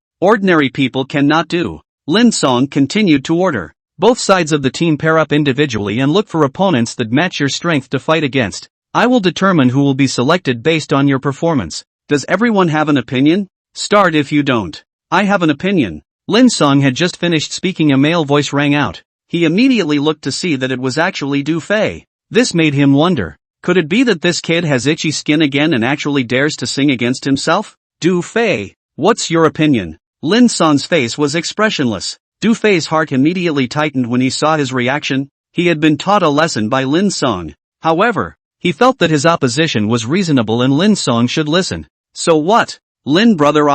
Ordinary people cannot do. Lin Cang continued to order. Both sides of the team pair up individually and look for opponents that match your strength to fight against. I will determine who will be selected based on your performance. Does everyone have an opinion? Start if you don't. I have an opinion. Lin Cang had just finished speaking. A male voice rang out. He immediately looked to see that it was actually Du Fei. This made him wonder. Could it be that this kid has itchy skin again and actually dares to sing against himself? Du Fei, what's your opinion? Lin Cang's face was expressionless. Du Fei's heart immediately tightened when he saw his reaction. He had been taught a lesson by Lin Cang. However, he felt that his opposition was reasonable and Lin Cang should listen. So what? Lin brother,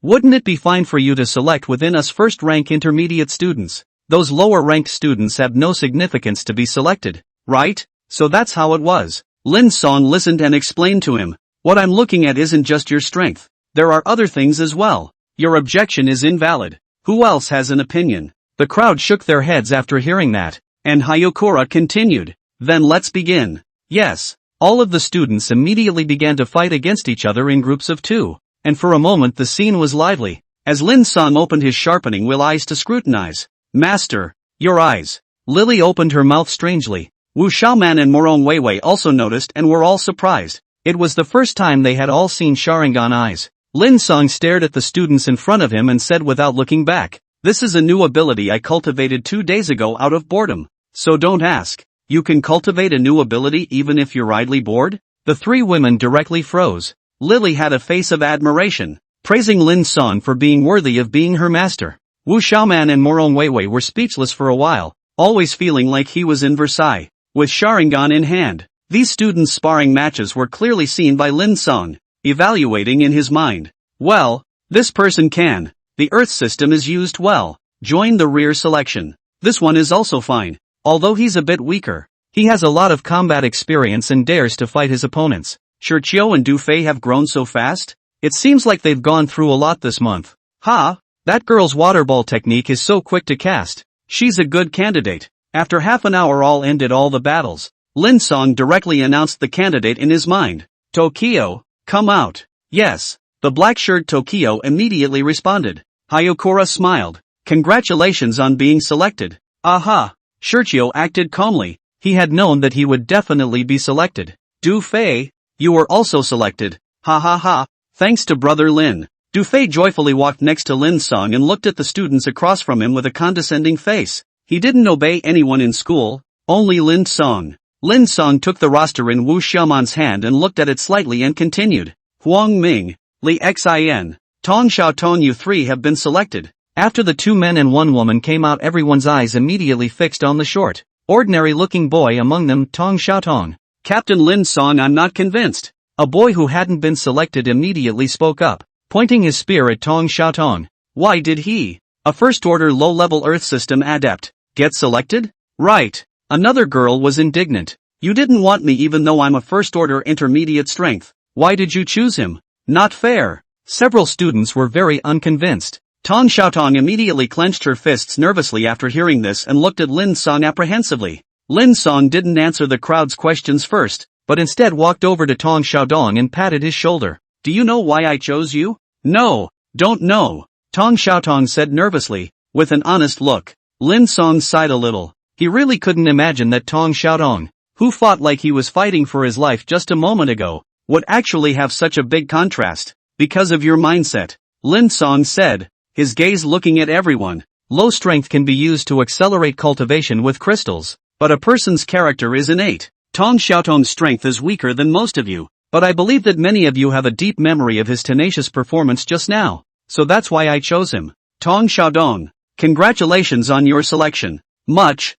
wouldn't it be fine for you to select within us first rank intermediate students? Those lower ranked students have no significance to be selected, right? So that's how it was. Lin Cang listened and explained to him. What I'm looking at isn't just your strength. There are other things as well. Your objection is invalid. Who else has an opinion? The crowd shook their heads after hearing that, and Hayokura continued. Then let's begin. Yes. All of the students immediately began to fight against each other in groups of 2, and for a moment the scene was lively, as Lin Cang opened his sharpening will eyes to scrutinize. Master, your eyes. Lily opened her mouth strangely. Wu Xiaoman and Morong Weiwei also noticed and were all surprised. It was the first time they had all seen Sharingan eyes. Lin Cang stared at the students in front of him and said without looking back, this is a new ability I cultivated 2 days ago out of boredom. So don't ask. You can cultivate a new ability even if you're idly bored? The 3 women directly froze. Lily had a face of admiration, praising Lin Cang for being worthy of being her master. Wu Xiaoman and Morong Weiwei were speechless for a while, always feeling like he was in Versailles, with Sharingan in hand. These students' sparring matches were clearly seen by Lin Cang, evaluating in his mind. Well, this person can. The Earth system is used well. Join the rear selection. This one is also fine. Although he's a bit weaker. He has a lot of combat experience and dares to fight his opponents. Sure, Xiao and Du Fei have grown so fast? It seems like they've gone through a lot this month. Ha! That girl's water ball technique is so quick to cast. She's a good candidate. After half an hour all ended all the battles. Lin Cang directly announced the candidate in his mind. Tokyo, come out. Yes. The black-shirt Tokyo immediately responded. Hayokura smiled. Congratulations on being selected. Aha. Shirchio acted calmly. He had known that he would definitely be selected. Du Fei, you were also selected. Ha ha ha. Thanks to brother Lin. Du Fei joyfully walked next to Lin Cang and looked at the students across from him with a condescending face. He didn't obey anyone in school, only Lin Cang. Lin Cang took the roster in Wu Xiaoman's hand and looked at it slightly and continued. Huang Ming, Li Xin, Tong Xiaotong, you three have been selected. After the 2 men and 1 woman came out, everyone's eyes immediately fixed on the short, ordinary-looking boy among them, Tong Xiaotong. Captain Lin Cang, I'm not convinced. A boy who hadn't been selected immediately spoke up, pointing his spear at Tong Xiaotong. Why did he, a first-order low-level Earth system adept, get selected? Right. Another girl was indignant. You didn't want me even though I'm a first-order intermediate strength. Why did you choose him? Not fair. Several students were very unconvinced. Tong Xiaotong immediately clenched her fists nervously after hearing this and looked at Lin Cang apprehensively. Lin Cang didn't answer the crowd's questions first, but instead walked over to Tong Xiaodong and patted his shoulder. Do you know why I chose you? No, don't know. Tong Xiaotong said nervously, with an honest look. Lin Cang sighed a little. He really couldn't imagine that Tong Xiaodong, who fought like he was fighting for his life just a moment ago, would actually have such a big contrast. Because of your mindset, Lin Cang said, his gaze looking at everyone. Low strength can be used to accelerate cultivation with crystals, but a person's character is innate. Tong Xiaotong's strength is weaker than most of you, but I believe that many of you have a deep memory of his tenacious performance just now, so that's why I chose him. Tong Xiaodong, congratulations on your selection. Much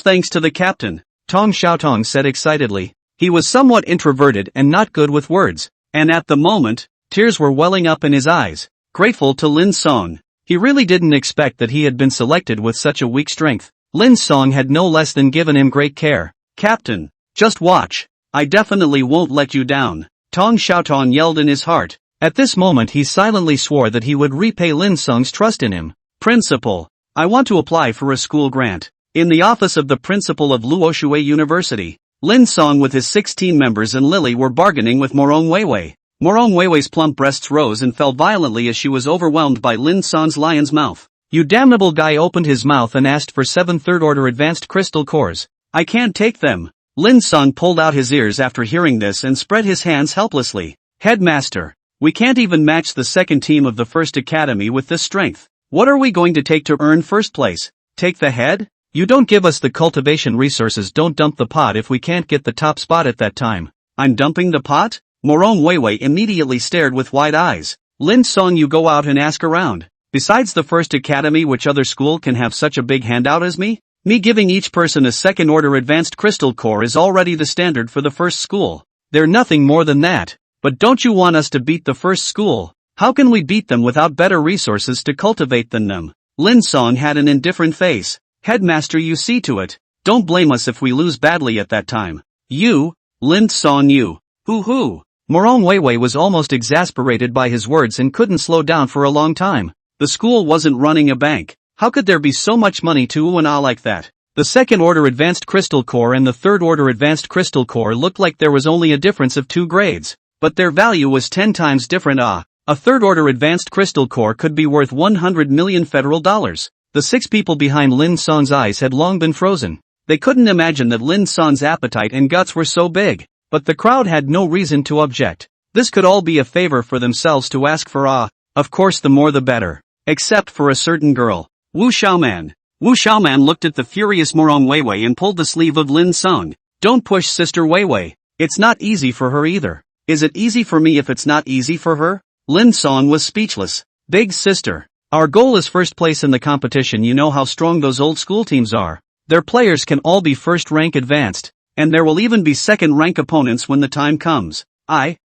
thanks to the captain, Tong Xiaotong said excitedly. He was somewhat introverted and not good with words, and at the moment, tears were welling up in his eyes. Grateful to Lin Cang. He really didn't expect that he had been selected with such a weak strength. Lin Cang had no less than given him great care. Captain, just watch. I definitely won't let you down. Tong Xiaotong yelled in his heart. At this moment he silently swore that he would repay Lin Cang's trust in him. Principal, I want to apply for a school grant. In the office of the principal of Luoshui University, Lin Cang with his 16 members and Lily were bargaining with Morong Weiwei. Morong Weiwei's plump breasts rose and fell violently as she was overwhelmed by Lin Cang's lion's mouth. You damnable guy opened his mouth and asked for 7 third-order advanced crystal cores. I can't take them. Lin Cang pulled out his ears after hearing this and spread his hands helplessly. Headmaster, we can't even match the second team of the first academy with this strength. What are we going to take to earn first place? Take the head? You don't give us the cultivation resources, don't dump the pot if we can't get the top spot at that time. I'm dumping the pot? Morong Weiwei immediately stared with wide eyes. Lin Cang, you go out and ask around. Besides the first academy, which other school can have such a big handout as me? Me giving each person a second-order advanced crystal core is already the standard for the first school. They're nothing more than that. But don't you want us to beat the first school? How can we beat them without better resources to cultivate than them? Lin Cang had an indifferent face. Headmaster, you see to it. Don't blame us if we lose badly at that time. You, Lin Cang, you. Hoo-hoo. Morong Weiwei was almost exasperated by his words and couldn't slow down for a long time. The school wasn't running a bank. How could there be so much money to ooh and ah like that? The second-order advanced crystal core and the third-order advanced crystal core looked like there was only a difference of 2 grades. But their value was 10 times different. A third-order advanced crystal core could be worth 100 million federal dollars. The 6 people behind Lin Cang's eyes had long been frozen. They couldn't imagine that Lin Cang's appetite and guts were so big. But the crowd had no reason to object. This could all be a favor for themselves to ask for. Of course, the more the better. Except for a certain girl. Wu Xiaoman. Wu Xiaoman looked at the furious Morong Weiwei and pulled the sleeve of Lin Cang. Don't push Sister Weiwei. It's not easy for her either. Is it easy for me if it's not easy for her? Lin Cang was speechless. Big sister. Our goal is first place in the competition. You know how strong those old school teams are. Their players can all be first rank advanced. And there will even be second rank opponents when the time comes.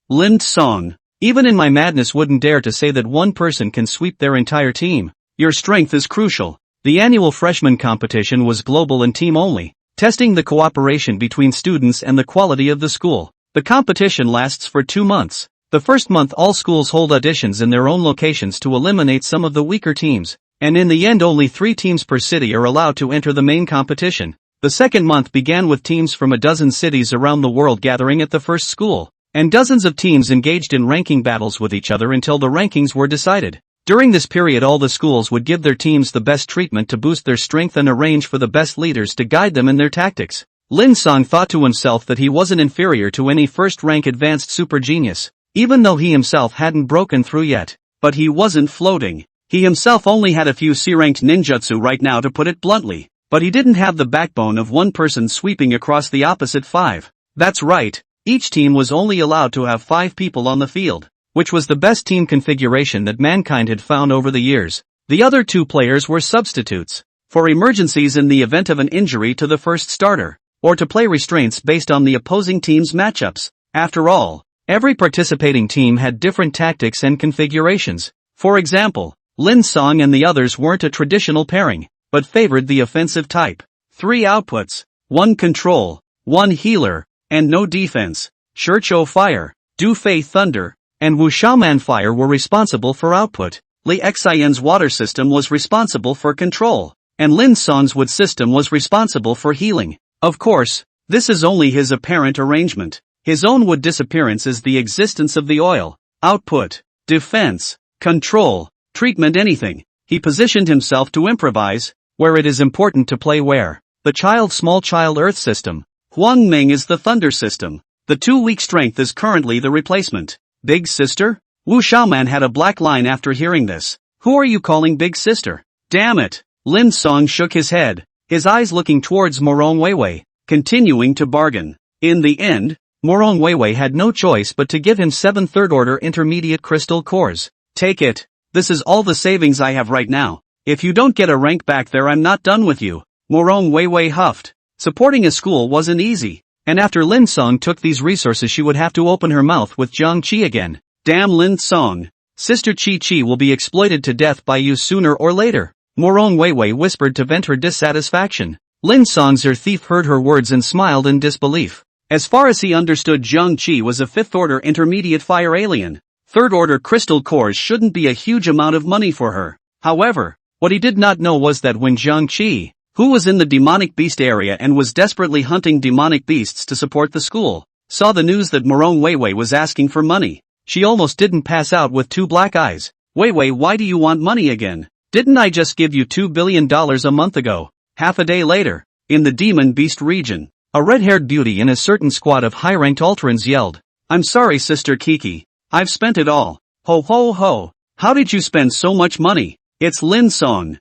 Lin Cang. Even in my madness wouldn't dare to say that one person can sweep their entire team. Your strength is crucial. The annual freshman competition was global and team only, testing the cooperation between students and the quality of the school. The competition lasts for 2 months. The first month all schools hold auditions in their own locations to eliminate some of the weaker teams, and in the end only 3 teams per city are allowed to enter the main competition. The second month began with teams from a dozen cities around the world gathering at the first school, and dozens of teams engaged in ranking battles with each other until the rankings were decided. During this period all the schools would give their teams the best treatment to boost their strength and arrange for the best leaders to guide them in their tactics. Lin Cang thought to himself that he wasn't inferior to any first-rank advanced super genius, even though he himself hadn't broken through yet. But he wasn't floating. He himself only had a few C-ranked ninjutsu right now, to put it bluntly, but he didn't have the backbone of one person sweeping across the opposite 5. That's right, each team was only allowed to have 5 people on the field, which was the best team configuration that mankind had found over the years. The other 2 players were substitutes, for emergencies in the event of an injury to the first starter, or to play restraints based on the opposing team's matchups. After all, every participating team had different tactics and configurations. For example, Lin Cang and the others weren't a traditional pairing, but favored the offensive type. 3 outputs, 1 control, 1 healer, and no defense. Xiao Fire, Du Fei Thunder, and Wu Xiaoman Fire were responsible for output. Li Xian's water system was responsible for control, and Lin Cang's wood system was responsible for healing. Of course, this is only his apparent arrangement. His own wood disappearance is the existence of the oil. Output, defense, control, treatment, anything. He positioned himself to improvise, where it is important to play where. The small child earth system. Huang Ming is the thunder system. The 2 weak strength is currently the replacement. Big sister? Wu Xiaoman had a black line after hearing this. Who are you calling big sister? Damn it. Lin Cang shook his head, his eyes looking towards Morong Weiwei, continuing to bargain. In the end, Morong Weiwei had no choice but to give him 7 third-order intermediate crystal cores. Take it. This is all the savings I have right now. If you don't get a rank back there, I'm not done with you. Morong Weiwei huffed. Supporting a school wasn't easy, and after Lin Cang took these resources she would have to open her mouth with Jiang Qi again. Damn Lin Cang. Sister Qi Qi will be exploited to death by you sooner or later. Morong Weiwei whispered to vent her dissatisfaction. Lin Cang's thief heard her words and smiled in disbelief. As far as he understood, Jiang Qi was a 5th-order intermediate fire alien. 3rd-order crystal cores shouldn't be a huge amount of money for her. However, what he did not know was that when Jiang Qi, who was in the demonic beast area and was desperately hunting demonic beasts to support the school, saw the news that Morong Weiwei was asking for money, she almost didn't pass out with 2 black eyes. Weiwei, why do you want money again? Didn't I just give you $2 billion a month ago? Half a day later, in the demon beast region, a red-haired beauty in a certain squad of high-ranked Ultrans yelled, I'm sorry Sister Kiki, I've spent it all. Ho ho ho. How did you spend so much money? It's Lin Cang.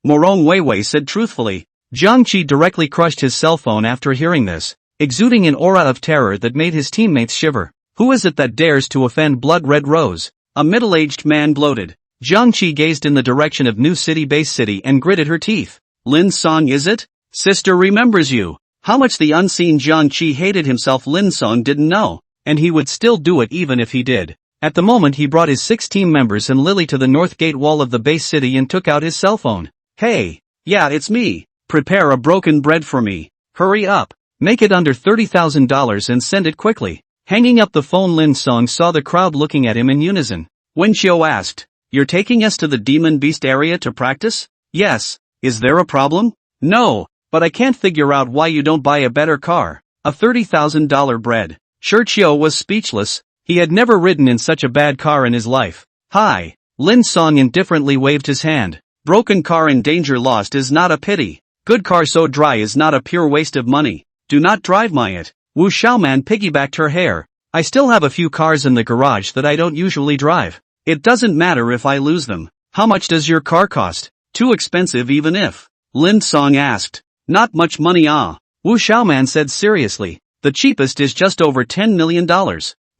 Morong Weiwei said truthfully. Jiang Qi directly crushed his cell phone after hearing this, exuding an aura of terror that made his teammates shiver. Who is it that dares to offend Blood Red Rose? A middle-aged man bloated. Jiang Qi gazed in the direction of New City Base City and gritted her teeth. Lin Cang, is it? Sister remembers you. How much the unseen Jiang Qi hated himself Lin Cang didn't know, and he would still do it even if he did. At the moment he brought his 6 team members and Lily to the north gate wall of the base city and took out his cell phone. Hey, yeah, it's me. Prepare a broken bread for me. Hurry up. Make it under $30,000 and send it quickly. Hanging up the phone, Lin Cang saw the crowd looking at him in unison. Wen Xiao asked, You're taking us to the demon beast area to practice? Yes. Is there a problem? No, but I can't figure out why you don't buy a better car. A $30,000 bread. Xiao was speechless. He had never ridden in such a bad car in his life. Hi. Lin Cang indifferently waved his hand. Broken car in danger lost is not a pity. Good car so dry is not a pure waste of money. Do not drive my it. Wu Xiaoman piggybacked her hair. I still have a few cars in the garage that I don't usually drive. It doesn't matter if I lose them. How much does your car cost? Too expensive even if. Lin Cang asked. Not much money Wu Xiaoman said seriously. The cheapest is just over $10 million.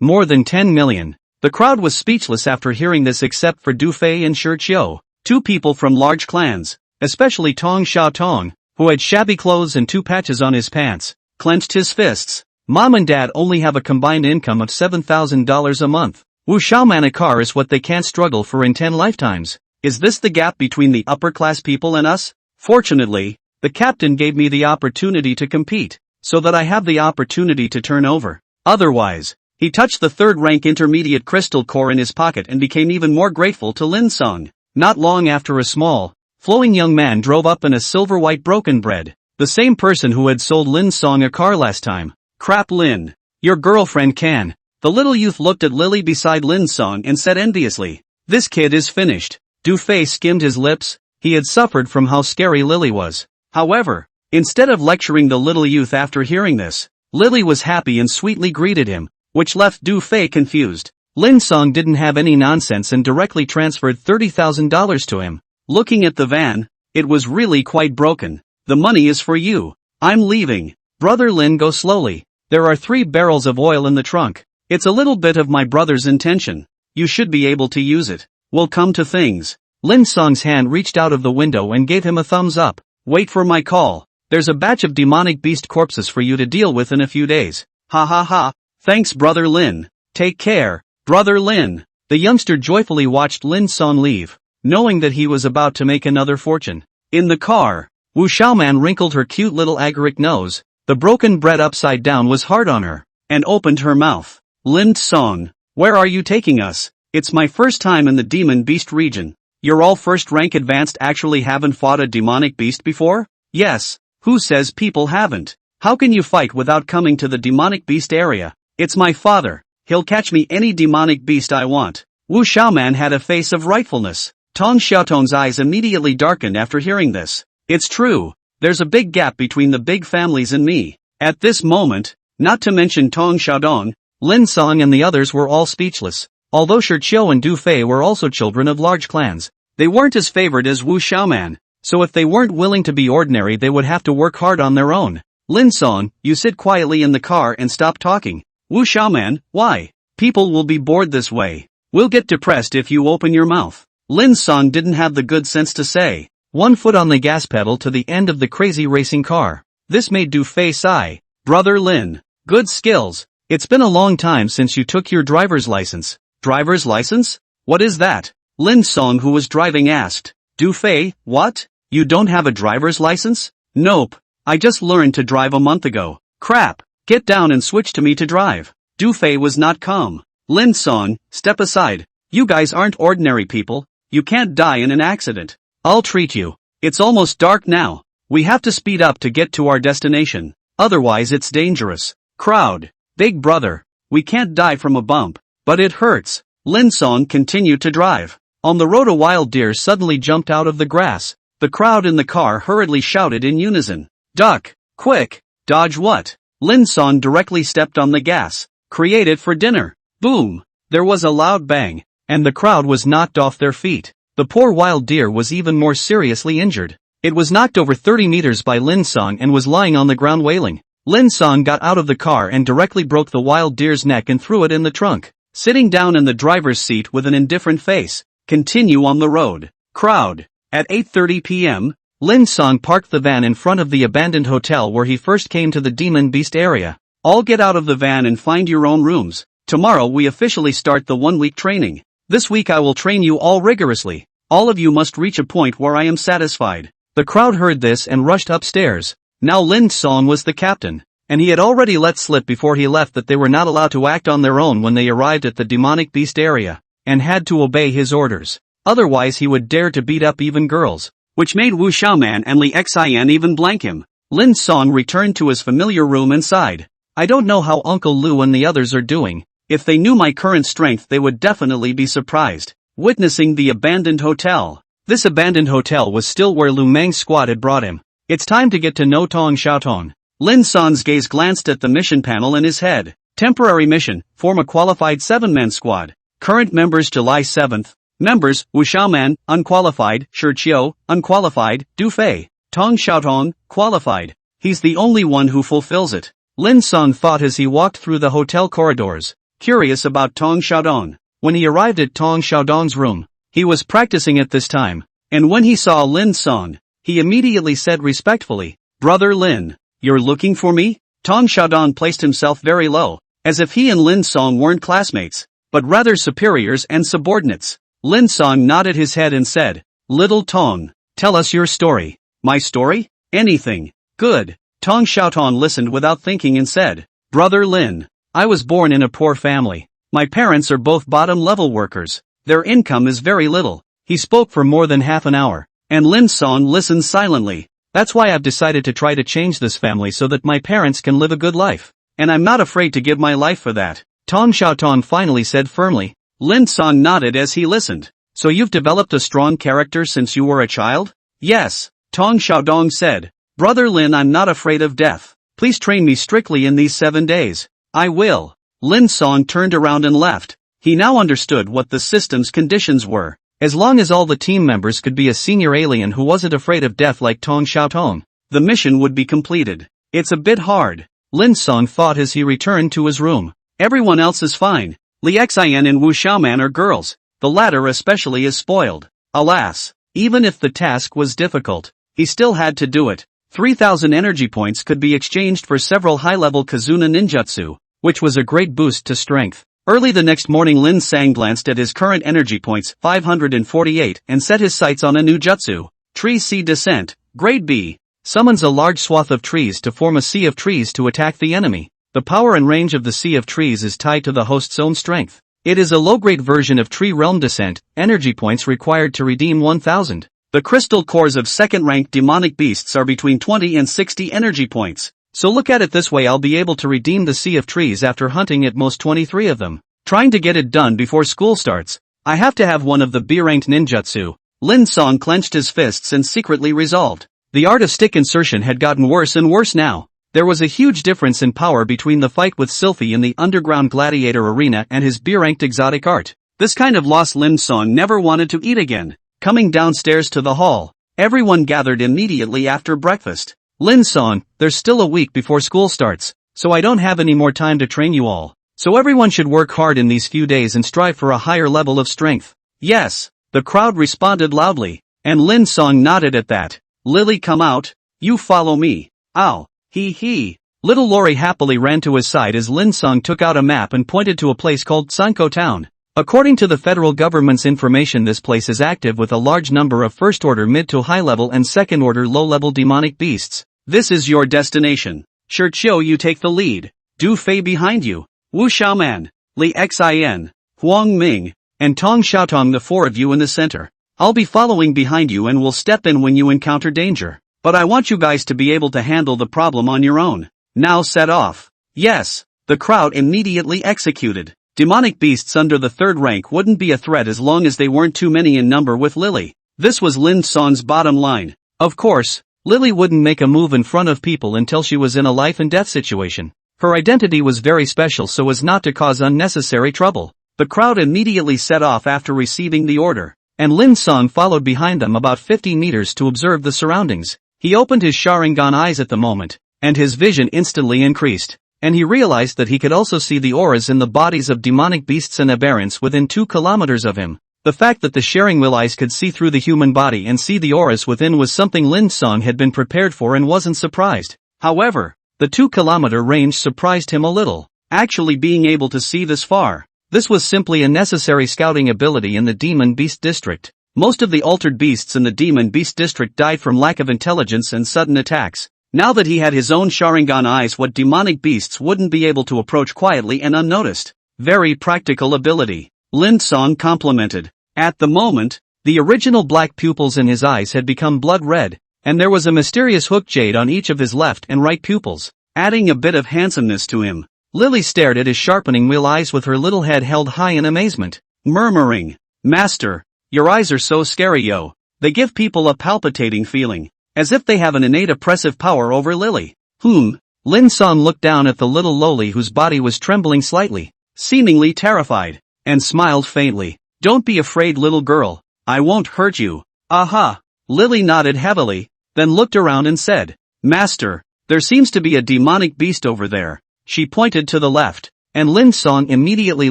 More than 10 million. The crowd was speechless after hearing this except for Du Fei and Xiao, 2 people from large clans, especially Tong Xiao Tong, who had shabby clothes and 2 patches on his pants, clenched his fists. Mom and Dad only have a combined income of $7,000 a month. Wu Xiaoman, a car is what they can't struggle for in 10 lifetimes. Is this the gap between the upper-class people and us? Fortunately, the captain gave me the opportunity to compete, so that I have the opportunity to turn over. Otherwise, he touched the third-rank intermediate crystal core in his pocket and became even more grateful to Lin Cang. Not long after, a small, flowing young man drove up in a silver-white broken bread. The same person who had sold Lin Cang a car last time. Crap, Lin. Your girlfriend can. The little youth looked at Lily beside Lin Cang and said enviously, "This kid is finished." Du Fei skimmed his lips. He had suffered from how scary Lily was. However, instead of lecturing the little youth after hearing this, Lily was happy and sweetly greeted him, which left Du Fei confused. Lin Cang didn't have any nonsense and directly transferred $30,000 to him. Looking at the van, it was really quite broken. "The money is for you. I'm leaving. Brother Lin, go slowly. There are 3 barrels of oil in the trunk. It's a little bit of my brother's intention. You should be able to use it. We'll come to things." Lin Cang's hand reached out of the window and gave him a thumbs up. "Wait for my call. There's a batch of demonic beast corpses for you to deal with in a few days." "Ha ha ha. Thanks, Brother Lin. Take care, Brother Lin." The youngster joyfully watched Lin Cang leave, knowing that he was about to make another fortune. In the car, Wu Xiaoman wrinkled her cute little agaric nose. The broken bread upside down was hard on her, and opened her mouth. "Lin Cang, where are you taking us? It's my first time in the demon beast region." "You're all first-rank advanced, actually haven't fought a demonic beast before?" "Yes. Who says people haven't? How can you fight without coming to the demonic beast area?" "It's my father. He'll catch me any demonic beast I want." Wu Xiaoman had a face of rightfulness. Tong Xiaotong's eyes immediately darkened after hearing this. "It's true. There's a big gap between the big families and me." At this moment, not to mention Tong Xiaodong, Lin Cang and the others were all speechless. Although Shiqiu and Du Fei were also children of large clans, they weren't as favored as Wu Xiaoman, so if they weren't willing to be ordinary they would have to work hard on their own. "Lin Cang, you sit quietly in the car and stop talking." "Wu Xiaoman, why? People will be bored this way. We'll get depressed if you open your mouth." Lin Cang didn't have the good sense to say. One foot on the gas pedal to the end of the crazy racing car. This made Du Fei sigh. "Brother Lin, good skills. It's been a long time since you took your driver's license." "Driver's license? What is that?" Lin Cang, who was driving, asked. "Du Fei, what? You don't have a driver's license?" "Nope. I just learned to drive a month ago." "Crap. Get down and switch to me to drive." Du Fei was not calm. "Lin Cang, step aside. You guys aren't ordinary people. You can't die in an accident. I'll treat you. It's almost dark now. We have to speed up to get to our destination. Otherwise it's dangerous." "Crowd. Big brother. We can't die from a bump. But it hurts." Lin Cang continued to drive. On the road, a wild deer suddenly jumped out of the grass. The crowd in the car hurriedly shouted in unison. "Duck! Quick! Dodge what?" Lin Cang directly stepped on the gas. "Created for dinner." Boom! There was a loud bang, and the crowd was knocked off their feet. The poor wild deer was even more seriously injured. It was knocked over 30 meters by Lin Cang and was lying on the ground wailing. Lin Cang got out of the car and directly broke the wild deer's neck and threw it in the trunk. Sitting down in the driver's seat with an indifferent face, continue on the road. Crowd. At 8:30 p.m., Lin Cang parked the van in front of the abandoned hotel where he first came to the demon beast area. "All get out of the van and find your own rooms. Tomorrow we officially start the 1-week training. This week I will train you all rigorously. All of you must reach a point where I am satisfied." The crowd heard this and rushed upstairs. Now Lin Cang was the captain, and he had already let slip before he left that they were not allowed to act on their own when they arrived at the demonic beast area, and had to obey his orders. Otherwise he would dare to beat up even girls, which made Wu Xiaoman and Li Xian even blank him. Lin Cang returned to his familiar room and sighed. "I don't know how Uncle Lu and the others are doing. If they knew my current strength they would definitely be surprised." Witnessing the abandoned hotel. This abandoned hotel was still where Lu Meng's squad had brought him. It's time to get to know Tong Xiaotong. Lin Cang's gaze glanced at the mission panel in his head. Temporary mission, form a qualified 7-man squad. Current members July 7th. Members, Wu Xiaoman, unqualified, Shiqiu, unqualified, Du Fei, Tong Xiaotong, qualified. He's the only one who fulfills it. Lin Cang thought as he walked through the hotel corridors, curious about Tong Xiaodong. When he arrived at Tong Xiaodong's room, he was practicing at this time, and when he saw Lin Cang, he immediately said respectfully, "Brother Lin, you're looking for me?" Tong Xiaodong placed himself very low, as if he and Lin Cang weren't classmates. but rather superiors and subordinates. Lin Cang nodded his head and said, "Little Tong, tell us your story." "My story? Anything. Good." Tong Xiaotong listened without thinking and said, "Brother Lin, I was born in a poor family. My parents are both bottom-level workers. Their income is very little." He spoke for more than half an hour, and Lin Cang listened silently. "That's why I've decided to try to change this family so that my parents can live a good life. And I'm not afraid to give my life for that," Tong Xiaotong finally said firmly. Lin Cang nodded as he listened. "So you've developed a strong character since you were a child?" "Yes," Tong Xiaodong said. "Brother Lin, I'm not afraid of death. Please train me strictly in these 7 days." "I will." Lin Cang turned around and left. He now understood what the system's conditions were. As long as all the team members could be a senior alien who wasn't afraid of death like Tong Xiaotong, the mission would be completed. "It's a bit hard," Lin Cang thought as he returned to his room. "Everyone else is fine. Li Xian and Wu Xiaoman are girls. The latter especially is spoiled." Alas, even if the task was difficult, he still had to do it. 3,000 energy points could be exchanged for several high-level Kizuna ninjutsu, which was a great boost to strength. Early the next morning, Lin Cang glanced at his current energy points, 548, and set his sights on a new jutsu. Tree Sea Descent, Grade B. Summons a large swath of trees to form a sea of trees to attack the enemy. The power and range of the sea of trees is tied to the host's own strength. It is a low-grade version of Tree Realm Descent, energy points required to redeem 1,000. The crystal cores of second-ranked demonic beasts are between 20 and 60 energy points. So look at it this way, I'll be able to redeem the Sea of Trees after hunting at most 23 of them. Trying to get it done before school starts. I have to have one of the B-ranked ninjutsu. Lin Cang clenched his fists and secretly resolved. The art of stick insertion had gotten worse and worse now. There was a huge difference in power between the fight with Sylphie in the underground gladiator arena and his B-ranked exotic art. This kind of loss Lin Cang never wanted to eat again. Coming downstairs to the hall, everyone gathered immediately after breakfast. "Lin Cang, there's still a week before school starts, so I don't have any more time to train you all. So everyone should work hard in these few days and strive for a higher level of strength." "Yes," the crowd responded loudly, and Lin Cang nodded at that. "Lily, come out. You follow me." "Ow, he. Little Lori happily ran to his side as Lin Cang took out a map and pointed to a place called Sanko Town. According to the federal government's information, this place is active with a large number of first-order mid to high-level and second-order low-level demonic beasts. This is your destination. Shi Qiu, you take the lead. Du Fei behind you. Wu Xiaoman, Li Xian, Huang Ming, and Tong Xiaotong, the 4 of you in the center. I'll be following behind you and will step in when you encounter danger. But I want you guys to be able to handle the problem on your own. Now set off." Yes, the crowd immediately executed. Demonic beasts under the 3rd rank wouldn't be a threat as long as they weren't too many in number with Lily. This was Lin Cang's bottom line. Of course, Lily wouldn't make a move in front of people until she was in a life and death situation. Her identity was very special so as not to cause unnecessary trouble. The crowd immediately set off after receiving the order, and Lin Cang followed behind them about 50 meters to observe the surroundings. He opened his Sharingan eyes at the moment, and his vision instantly increased. And he realized that he could also see the auras in the bodies of demonic beasts and aberrants within 2 kilometers of him. The fact that the Sharingan eyes could see through the human body and see the auras within was something Lin Cang had been prepared for and wasn't surprised. However, the 2-kilometer range surprised him a little. Actually being able to see this far. This was simply a necessary scouting ability in the Demon Beast District. Most of the altered beasts in the Demon Beast District died from lack of intelligence and sudden attacks. Now that he had his own Sharingan eyes, what demonic beasts wouldn't be able to approach quietly and unnoticed? Very practical ability. Lin Cang complimented. At the moment, the original black pupils in his eyes had become blood red, and there was a mysterious hooked jade on each of his left and right pupils, adding a bit of handsomeness to him. Lily stared at his sharpening wheel eyes with her little head held high in amazement, murmuring, "Master, your eyes are so scary, yo. They give people a palpitating feeling. As if they have an innate oppressive power over Lily." Lin Cang looked down at the little loli whose body was trembling slightly, seemingly terrified, and smiled faintly. "Don't be afraid, little girl. I won't hurt you." "Aha." Lily nodded heavily, then looked around and said, "Master, there seems to be a demonic beast over there." She pointed to the left, and Lin Cang immediately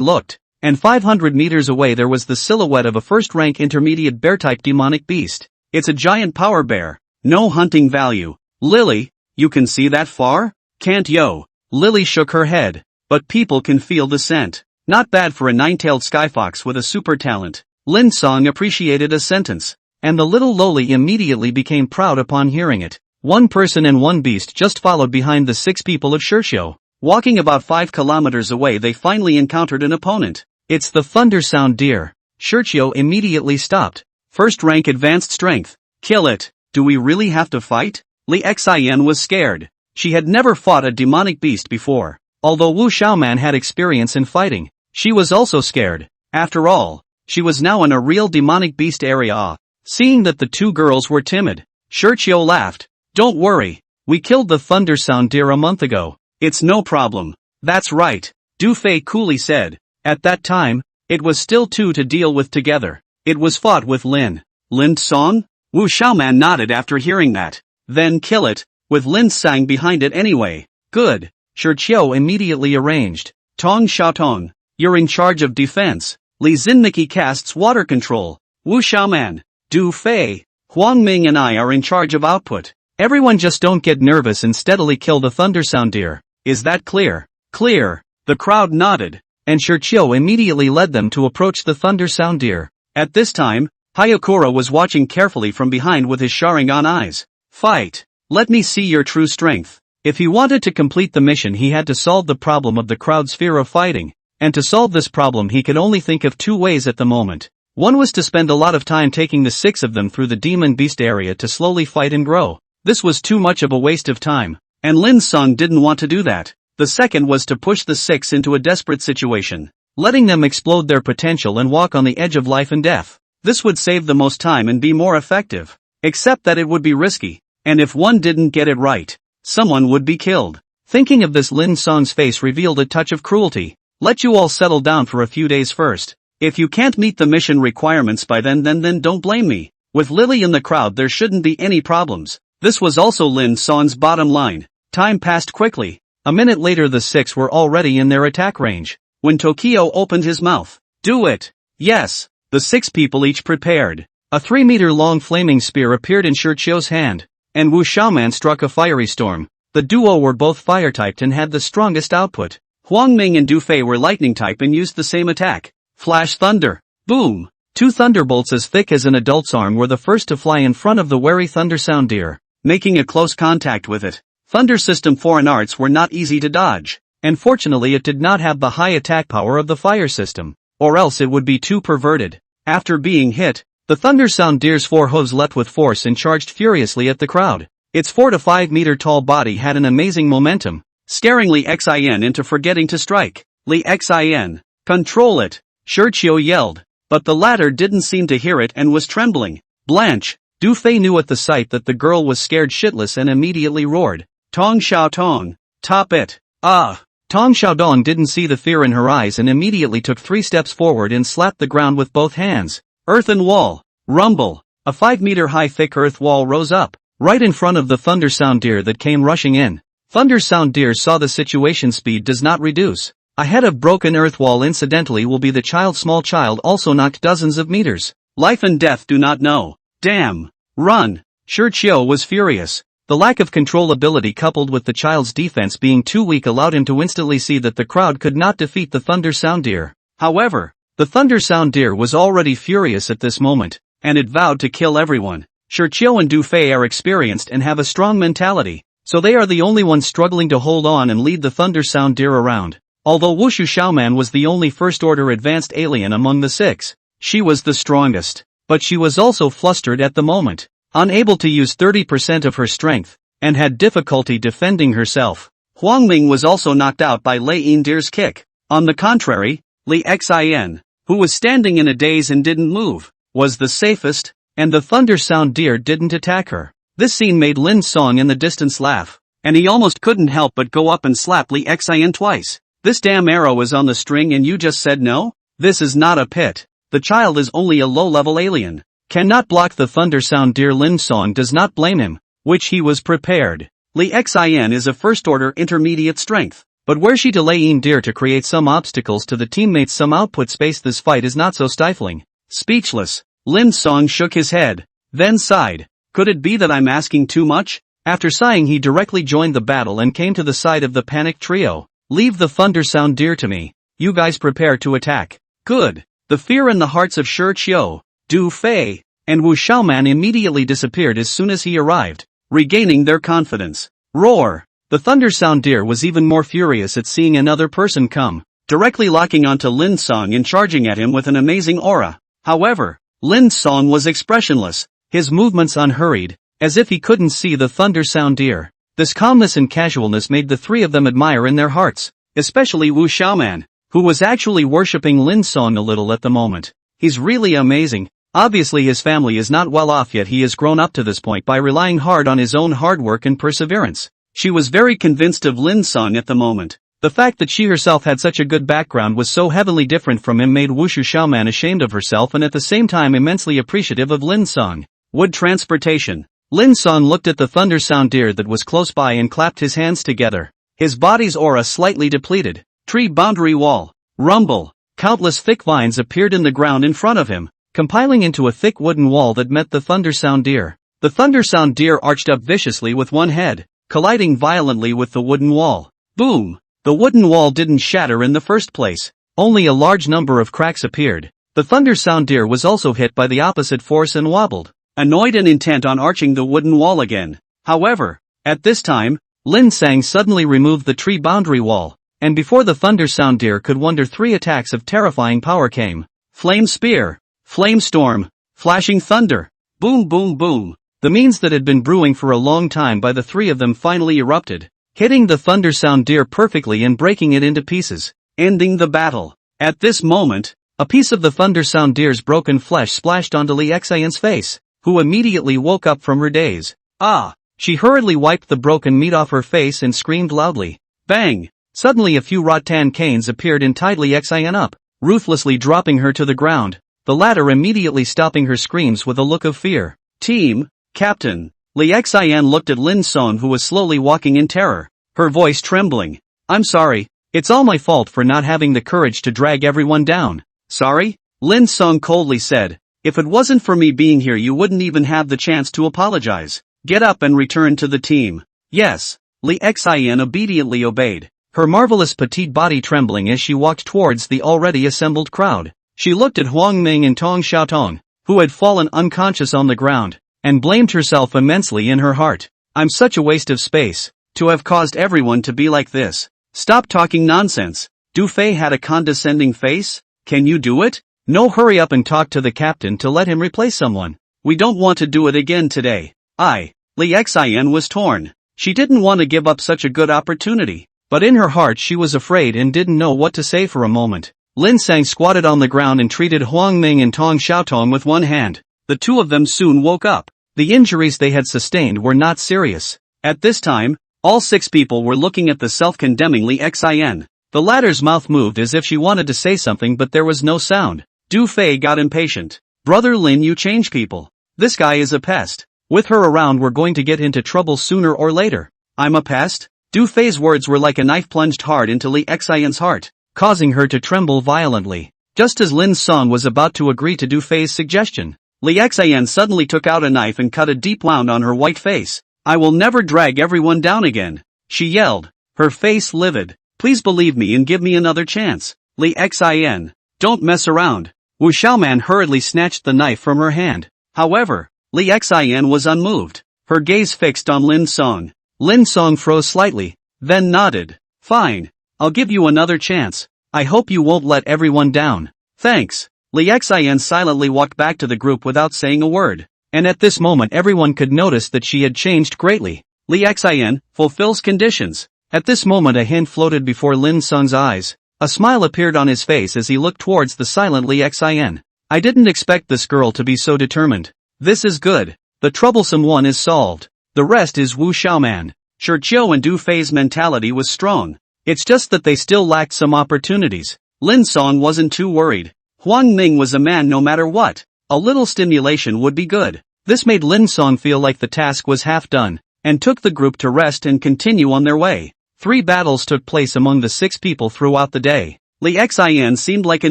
looked, and 500 meters away there was the silhouette of a first-rank intermediate bear-type demonic beast. It's a giant power bear. No hunting value. "Lily, you can see that far?" "Can't yo." Lily shook her head. "But people can feel the scent. Not bad for a nine-tailed skyfox with a super talent. Lin Cang appreciated a sentence, and the little loli immediately became proud upon hearing it. One person and one beast just followed behind the 6 people of Xiao. Walking about 5 kilometers away, they finally encountered an opponent. It's the Thunder Sound Deer. Xiao immediately stopped. First rank advanced strength. Kill it. Do we really have to fight? Li Xian was scared. She had never fought a demonic beast before. Although Wu Xiaoman had experience in fighting, she was also scared. After all, she was now in a real demonic beast area. Seeing that the 2 girls were timid, Xiao laughed. Don't worry, we killed the Thunder Sound Deer a month ago. It's no problem. That's right, Du Fei coolly said. At that time, it was still 2 to deal with together. It was fought with Lin Cang? Wu Xiaoman nodded after hearing that. Then kill it, with Lin Cang behind it anyway. Good. Xiao immediately arranged. Tong Xiaotong, you're in charge of defense. Li Zinmiki casts water control. Wu Xiaoman, Du Fei, Huang Ming and I are in charge of output. Everyone just don't get nervous and steadily kill the Thunder Sound Deer. Is that clear? Clear. The crowd nodded, and Xiao immediately led them to approach the Thunder Sound Deer. At this time, Hayakura was watching carefully from behind with his Sharingan eyes. Fight. Let me see your true strength. If he wanted to complete the mission, he had to solve the problem of the crowd's fear of fighting. And to solve this problem, he could only think of 2 ways at the moment. One was to spend a lot of time taking the 6 of them through the demon beast area to slowly fight and grow. This was too much of a waste of time, and Lin Cang didn't want to do that. The second was to push the 6 into a desperate situation, letting them explode their potential and walk on the edge of life and death. This would save the most time and be more effective. Except that it would be risky, and if one didn't get it right, someone would be killed. Thinking of this, Lin Cang's face revealed a touch of cruelty. Let you all settle down for a few days first. If you can't meet the mission requirements by then don't blame me. With Lily in the crowd, there shouldn't be any problems. This was also Lin Cang's bottom line. Time passed quickly. A minute later, the 6 were already in their attack range. When Tokyo opened his mouth. Do it. Yes. The 6 people each prepared. A 3-meter-long flaming spear appeared in Xiao's hand, and Wu Xiaoman struck a fiery storm. The duo were both fire-typed and had the strongest output. Huang Ming and Du Fei were lightning-type and used the same attack. Flash thunder. Boom. 2 thunderbolts as thick as an adult's arm were the first to fly in front of the wary Thunder Sound Deer, making a close contact with it. Thunder System foreign arts were not easy to dodge, and fortunately it did not have the high attack power of the fire system, or else it would be too perverted. After being hit, the Thunder Sound Deer's 4 hooves leapt with force and charged furiously at the crowd. Its 4 to 5 meter tall body had an amazing momentum, scaring Li Xin into forgetting to strike. Li Xin, control it, Xiao yelled, but the latter didn't seem to hear it and was trembling. Blanche. Du Fei knew at the sight that the girl was scared shitless and immediately roared. Tong Xiaotong, top it. Ah! Tong Xiaodong didn't see the fear in her eyes and immediately took 3 steps forward and slapped the ground with both hands. Earthen wall. Rumble. A 5-meter high thick earth wall rose up, right in front of the Thunder Sound Deer that came rushing in. Thunder Sound Deer saw the situation. Speed does not reduce. A head of broken earth wall incidentally will be the child. Small child also knocked dozens of meters. Life and death do not know. Damn. Run. Xiao was furious. The lack of controllability coupled with the child's defense being too weak allowed him to instantly see that the crowd could not defeat the Thunder Sound Deer. However, the Thunder Sound Deer was already furious at this moment, and it vowed to kill everyone. Xiao and Du Fei are experienced and have a strong mentality, so they are the only ones struggling to hold on and lead the Thunder Sound Deer around. Although Wu Xiaoman was the only first-order advanced alien among the 6, she was the strongest. But she was also flustered at the moment, unable to use 30% of her strength, and had difficulty defending herself. Huang Ming was also knocked out by Lei Deer's kick. On the contrary, Li Xin, who was standing in a daze and didn't move, was the safest, and the Thunder Sound Deer didn't attack her. This scene made Lin Cang in the distance laugh, and he almost couldn't help but go up and slap Li Xin twice. This damn arrow is on the string and you just said no? This is not a pit. The child is only a low-level alien. Cannot block the Thunder Sound Deer. Lin Cang does not blame him, which he was prepared. Li Xin is a first-order intermediate strength, but were she to Lei Deer to create some obstacles to the teammates some output space, this fight is not so stifling. Speechless, Lin Cang shook his head, then sighed. Could it be that I'm asking too much? After sighing, he directly joined the battle and came to the side of the panicked trio. Leave the Thunder Sound Deer to me. You guys prepare to attack. Good. The fear in the hearts of Shi Qiu, Du Fei, and Wu Xiaoman immediately disappeared as soon as he arrived, regaining their confidence. Roar! The thunder sound deer was even more furious at seeing another person come, directly locking onto Lin Cang and charging at him with an amazing aura. However, Lin Cang was expressionless, his movements unhurried, as if he couldn't see the thunder sound deer. This calmness and casualness made the three of them admire in their hearts, especially Wu Xiaoman, who was actually worshipping Lin Cang a little at the moment. He's really amazing. Obviously his family is not well off yet. He has grown up to this point by relying hard on his own hard work and perseverance. She was very convinced of Lin Cang at the moment. The fact that she herself had such a good background was so heavily different from him made Wu Xiaoman ashamed of herself and at the same time immensely appreciative of Lin Cang. Wood transportation. Lin Cang looked at the thunder sound deer that was close by and clapped his hands together. His body's aura slightly depleted. Tree boundary wall. Rumble. Countless thick vines appeared in the ground in front of him, compiling into a thick wooden wall that met the thunder sound deer. The thunder sound deer arched up viciously with one head, colliding violently with the wooden wall. Boom! The wooden wall didn't shatter in the first place. Only a large number of cracks appeared. The thunder sound deer was also hit by the opposite force and wobbled, annoyed and intent on arching the wooden wall again. However, at this time, Lin Cang suddenly removed the tree boundary wall, and before the thunder sound deer could wonder, three attacks of terrifying power came. Flame spear, flame storm, flashing thunder, boom boom boom. The means that had been brewing for a long time by the three of them finally erupted, hitting the thunder sound deer perfectly and breaking it into pieces, ending the battle. At this moment, a piece of the thunder sound deer's broken flesh splashed onto Li Xian's face, who immediately woke up from her daze. Ah! She hurriedly wiped the broken meat off her face and screamed loudly. Bang! Suddenly a few rattan canes appeared and tied Li Xian up, ruthlessly dropping her to the ground, the latter immediately stopping her screams with a look of fear. Team Captain. Li Xian looked at Lin Cang, who was slowly walking in terror, her voice trembling. I'm sorry, it's all my fault for not having the courage to drag everyone down. Sorry? Lin Cang coldly said. If it wasn't for me being here you wouldn't even have the chance to apologize. Get up and return to the team. Yes. Li Xian obediently obeyed, her marvelous petite body trembling as she walked towards the already assembled crowd. She looked at Huang Ming and Tong Xiaotong, who had fallen unconscious on the ground, and blamed herself immensely in her heart. I'm such a waste of space, to have caused everyone to be like this. Stop talking nonsense. Du Fei had a condescending face. Can you do it? No, hurry up and talk to the captain to let him replace someone. We don't want to do it again today. Li Xian was torn. She didn't want to give up such a good opportunity, but in her heart she was afraid and didn't know what to say for a moment. Lin Cang squatted on the ground and treated Huang Ming and Tong Xiaotong with one hand. The two of them soon woke up. The injuries they had sustained were not serious. At this time, all six people were looking at the self-condemning Li Xian. The latter's mouth moved as if she wanted to say something, but there was no sound. Du Fei got impatient. Brother Lin, you change people. This guy is a pest. With her around we're going to get into trouble sooner or later. I'm a pest? Du Fei's words were like a knife plunged hard into Li Xian's heart, causing her to tremble violently. Just as Lin Cang was about to agree to Du Fei's suggestion, Li Xian suddenly took out a knife and cut a deep wound on her white face. I will never drag everyone down again, she yelled, her face livid. Please believe me and give me another chance. Li Xian, don't mess around. Wu Xiaoman hurriedly snatched the knife from her hand. However, Li Xian was unmoved, her gaze fixed on Lin Cang. Lin Cang froze slightly, then nodded. Fine. I'll give you another chance. I hope you won't let everyone down. Thanks. Li Xian silently walked back to the group without saying a word, and at this moment everyone could notice that she had changed greatly. Li Xian fulfills conditions. At this moment a hint floated before Lin Cang's eyes. A smile appeared on his face as he looked towards the silent Li Xian. I didn't expect this girl to be so determined. This is good. The troublesome one is solved. The rest is Wu Xiaoman. Shi Qiu and Du Fei's mentality was strong. It's just that they still lacked some opportunities. Lin Cang wasn't too worried. Huang Ming was a man no matter what. A little stimulation would be good. This made Lin Cang feel like the task was half done, and took the group to rest and continue on their way. 3 battles took place among the 6 people throughout the day. Li Xian seemed like a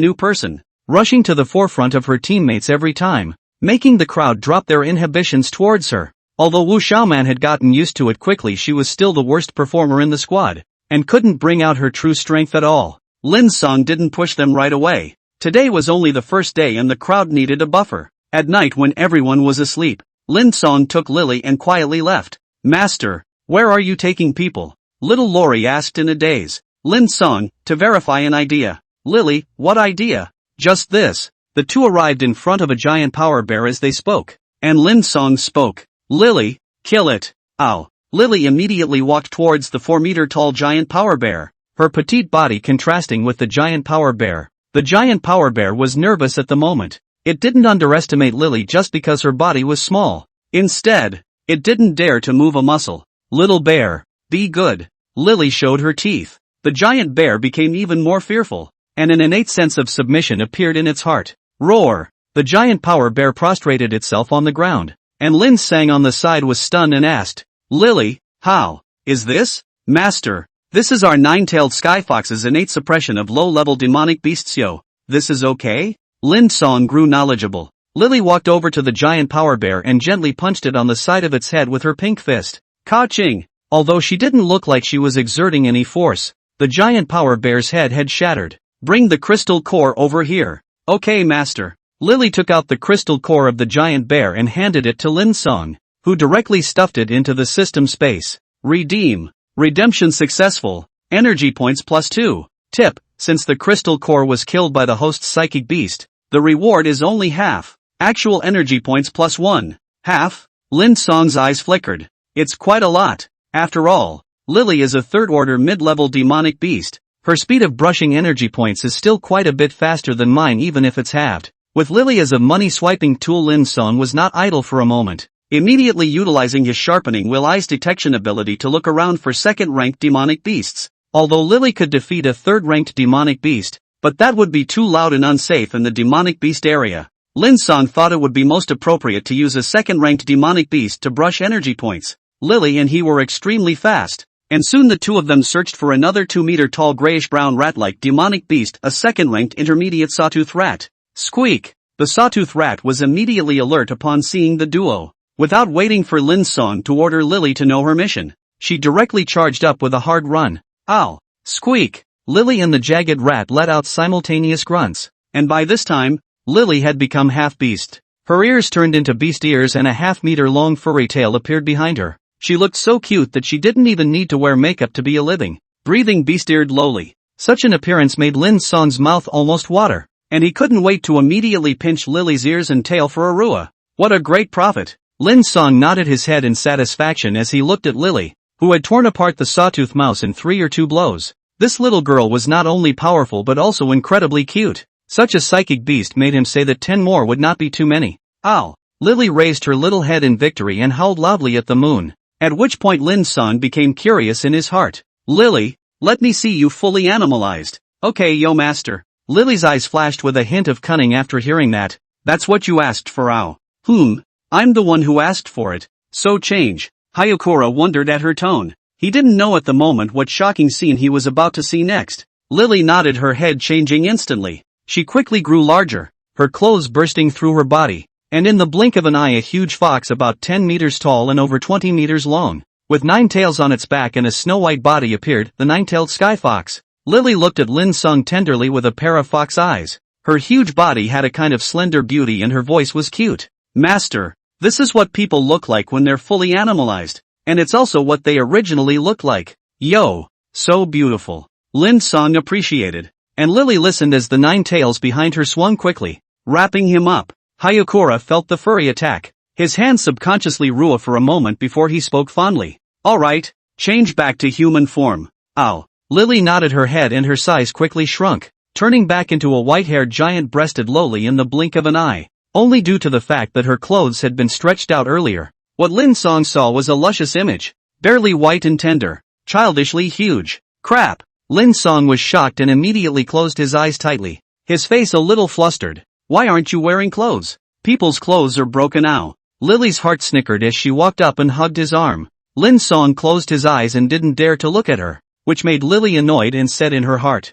new person, rushing to the forefront of her teammates every time, making the crowd drop their inhibitions towards her. Although Wu Xiaoman had gotten used to it quickly, she was still the worst performer in the squad, and couldn't bring out her true strength at all. Lin Cang didn't push them right away. Today was only the first day and the crowd needed a buffer. At night when everyone was asleep, Lin Cang took Lily and quietly left. Master, where are you taking people? Little Lori asked in a daze. Lin Cang, to verify an idea. Lily, what idea? Just this. The two arrived in front of a giant power bear as they spoke. And Lin Cang spoke. Lily, kill it. Ow. Lily immediately walked towards the 4-meter-tall giant power bear, her petite body contrasting with the giant power bear. The giant power bear was nervous at the moment. It didn't underestimate Lily just because her body was small. Instead, it didn't dare to move a muscle. Little bear, be good. Lily showed her teeth. The giant bear became even more fearful, and an innate sense of submission appeared in its heart. Roar! The giant power bear prostrated itself on the ground, and Lin Cang on the side was stunned and asked, Lily, how is this? Master, this is our 9-tailed sky fox's innate suppression of low-level demonic beasts. Yo, this is okay? Lin Cang grew knowledgeable. Lily walked over to the giant power bear and gently punched it on the side of its head with her pink fist. Ka-ching! Although she didn't look like she was exerting any force, the giant power bear's head had shattered. Bring the crystal core over here. Okay, master. Lily took out the crystal core of the giant bear and handed it to Lin Cang, who directly stuffed it into the system space. Redeem. Redemption successful. Energy points +2. Tip, since the crystal core was killed by the host's psychic beast, the reward is only half. Actual energy points +1. Half? Lin Cang's eyes flickered. It's quite a lot. After all, Lily is a third-order mid-level demonic beast. Her speed of brushing energy points is still quite a bit faster than mine even if it's halved. With Lily as a money-swiping tool, Lin Cang was not idle for a moment, immediately utilizing his sharpening will eyes detection ability to look around for second-ranked demonic beasts. Although Lily could defeat a third-ranked demonic beast, but that would be too loud and unsafe in the demonic beast area. Lin Cang thought it would be most appropriate to use a second-ranked demonic beast to brush energy points. Lily and he were extremely fast, and soon the two of them searched for another 2-meter-tall grayish-brown rat-like demonic beast, a second-ranked intermediate sawtooth rat. Squeak! The sawtooth rat was immediately alert upon seeing the duo. Without waiting for Lin Cang to order Lily to know her mission, she directly charged up with a hard run. Ow! Squeak! Lily and the jagged rat let out simultaneous grunts, and by this time, Lily had become half-beast. Her ears turned into beast ears and a half-meter-long furry tail appeared behind her. She looked so cute that she didn't even need to wear makeup to be a living, breathing beast-eared lowly. Such an appearance made Lin Cang's mouth almost water, and he couldn't wait to immediately pinch Lily's ears and tail for a rua. What a great profit! Lin Cang nodded his head in satisfaction as he looked at Lily, who had torn apart the sawtooth mouse in 3 or 2 blows. This little girl was not only powerful but also incredibly cute. Such a psychic beast made him say that 10 more would not be too many. Ow! Lily raised her little head in victory and howled loudly at the moon, at which point Lin Cang became curious in his heart. Lily, let me see you fully animalized. Okay, yo master. Lily's eyes flashed with a hint of cunning after hearing that. That's what you asked for, ow. I'm the one who asked for it. So change. Hayakura wondered at her tone. He didn't know at the moment what shocking scene he was about to see next. Lily nodded her head, changing instantly. She quickly grew larger, her clothes bursting through her body, and in the blink of an eye a huge fox about 10 meters tall and over 20 meters long, with 9 tails on its back and a snow-white body appeared, the 9-tailed sky fox. Lily looked at Lin Cang tenderly with a pair of fox eyes. Her huge body had a kind of slender beauty and her voice was cute. Master, this is what people look like when they're fully animalized, and it's also what they originally looked like. Yo, so beautiful. Lin Cang appreciated, and Lily listened as the 9 tails behind her swung quickly, wrapping him up. Hayakura felt the furry attack. His hand subconsciously rua for a moment before he spoke fondly. Alright, change back to human form. Ow. Lily nodded her head and her size quickly shrunk, turning back into a white-haired giant-breasted lowly in the blink of an eye, only due to the fact that her clothes had been stretched out earlier. What Lin Cang saw was a luscious image, barely white and tender, childishly huge. Crap! Lin Cang was shocked and immediately closed his eyes tightly, his face a little flustered. Why aren't you wearing clothes? People's clothes are broken now. Lily's heart snickered as she walked up and hugged his arm. Lin Cang closed his eyes and didn't dare to look at her, which made Lily annoyed and said in her heart,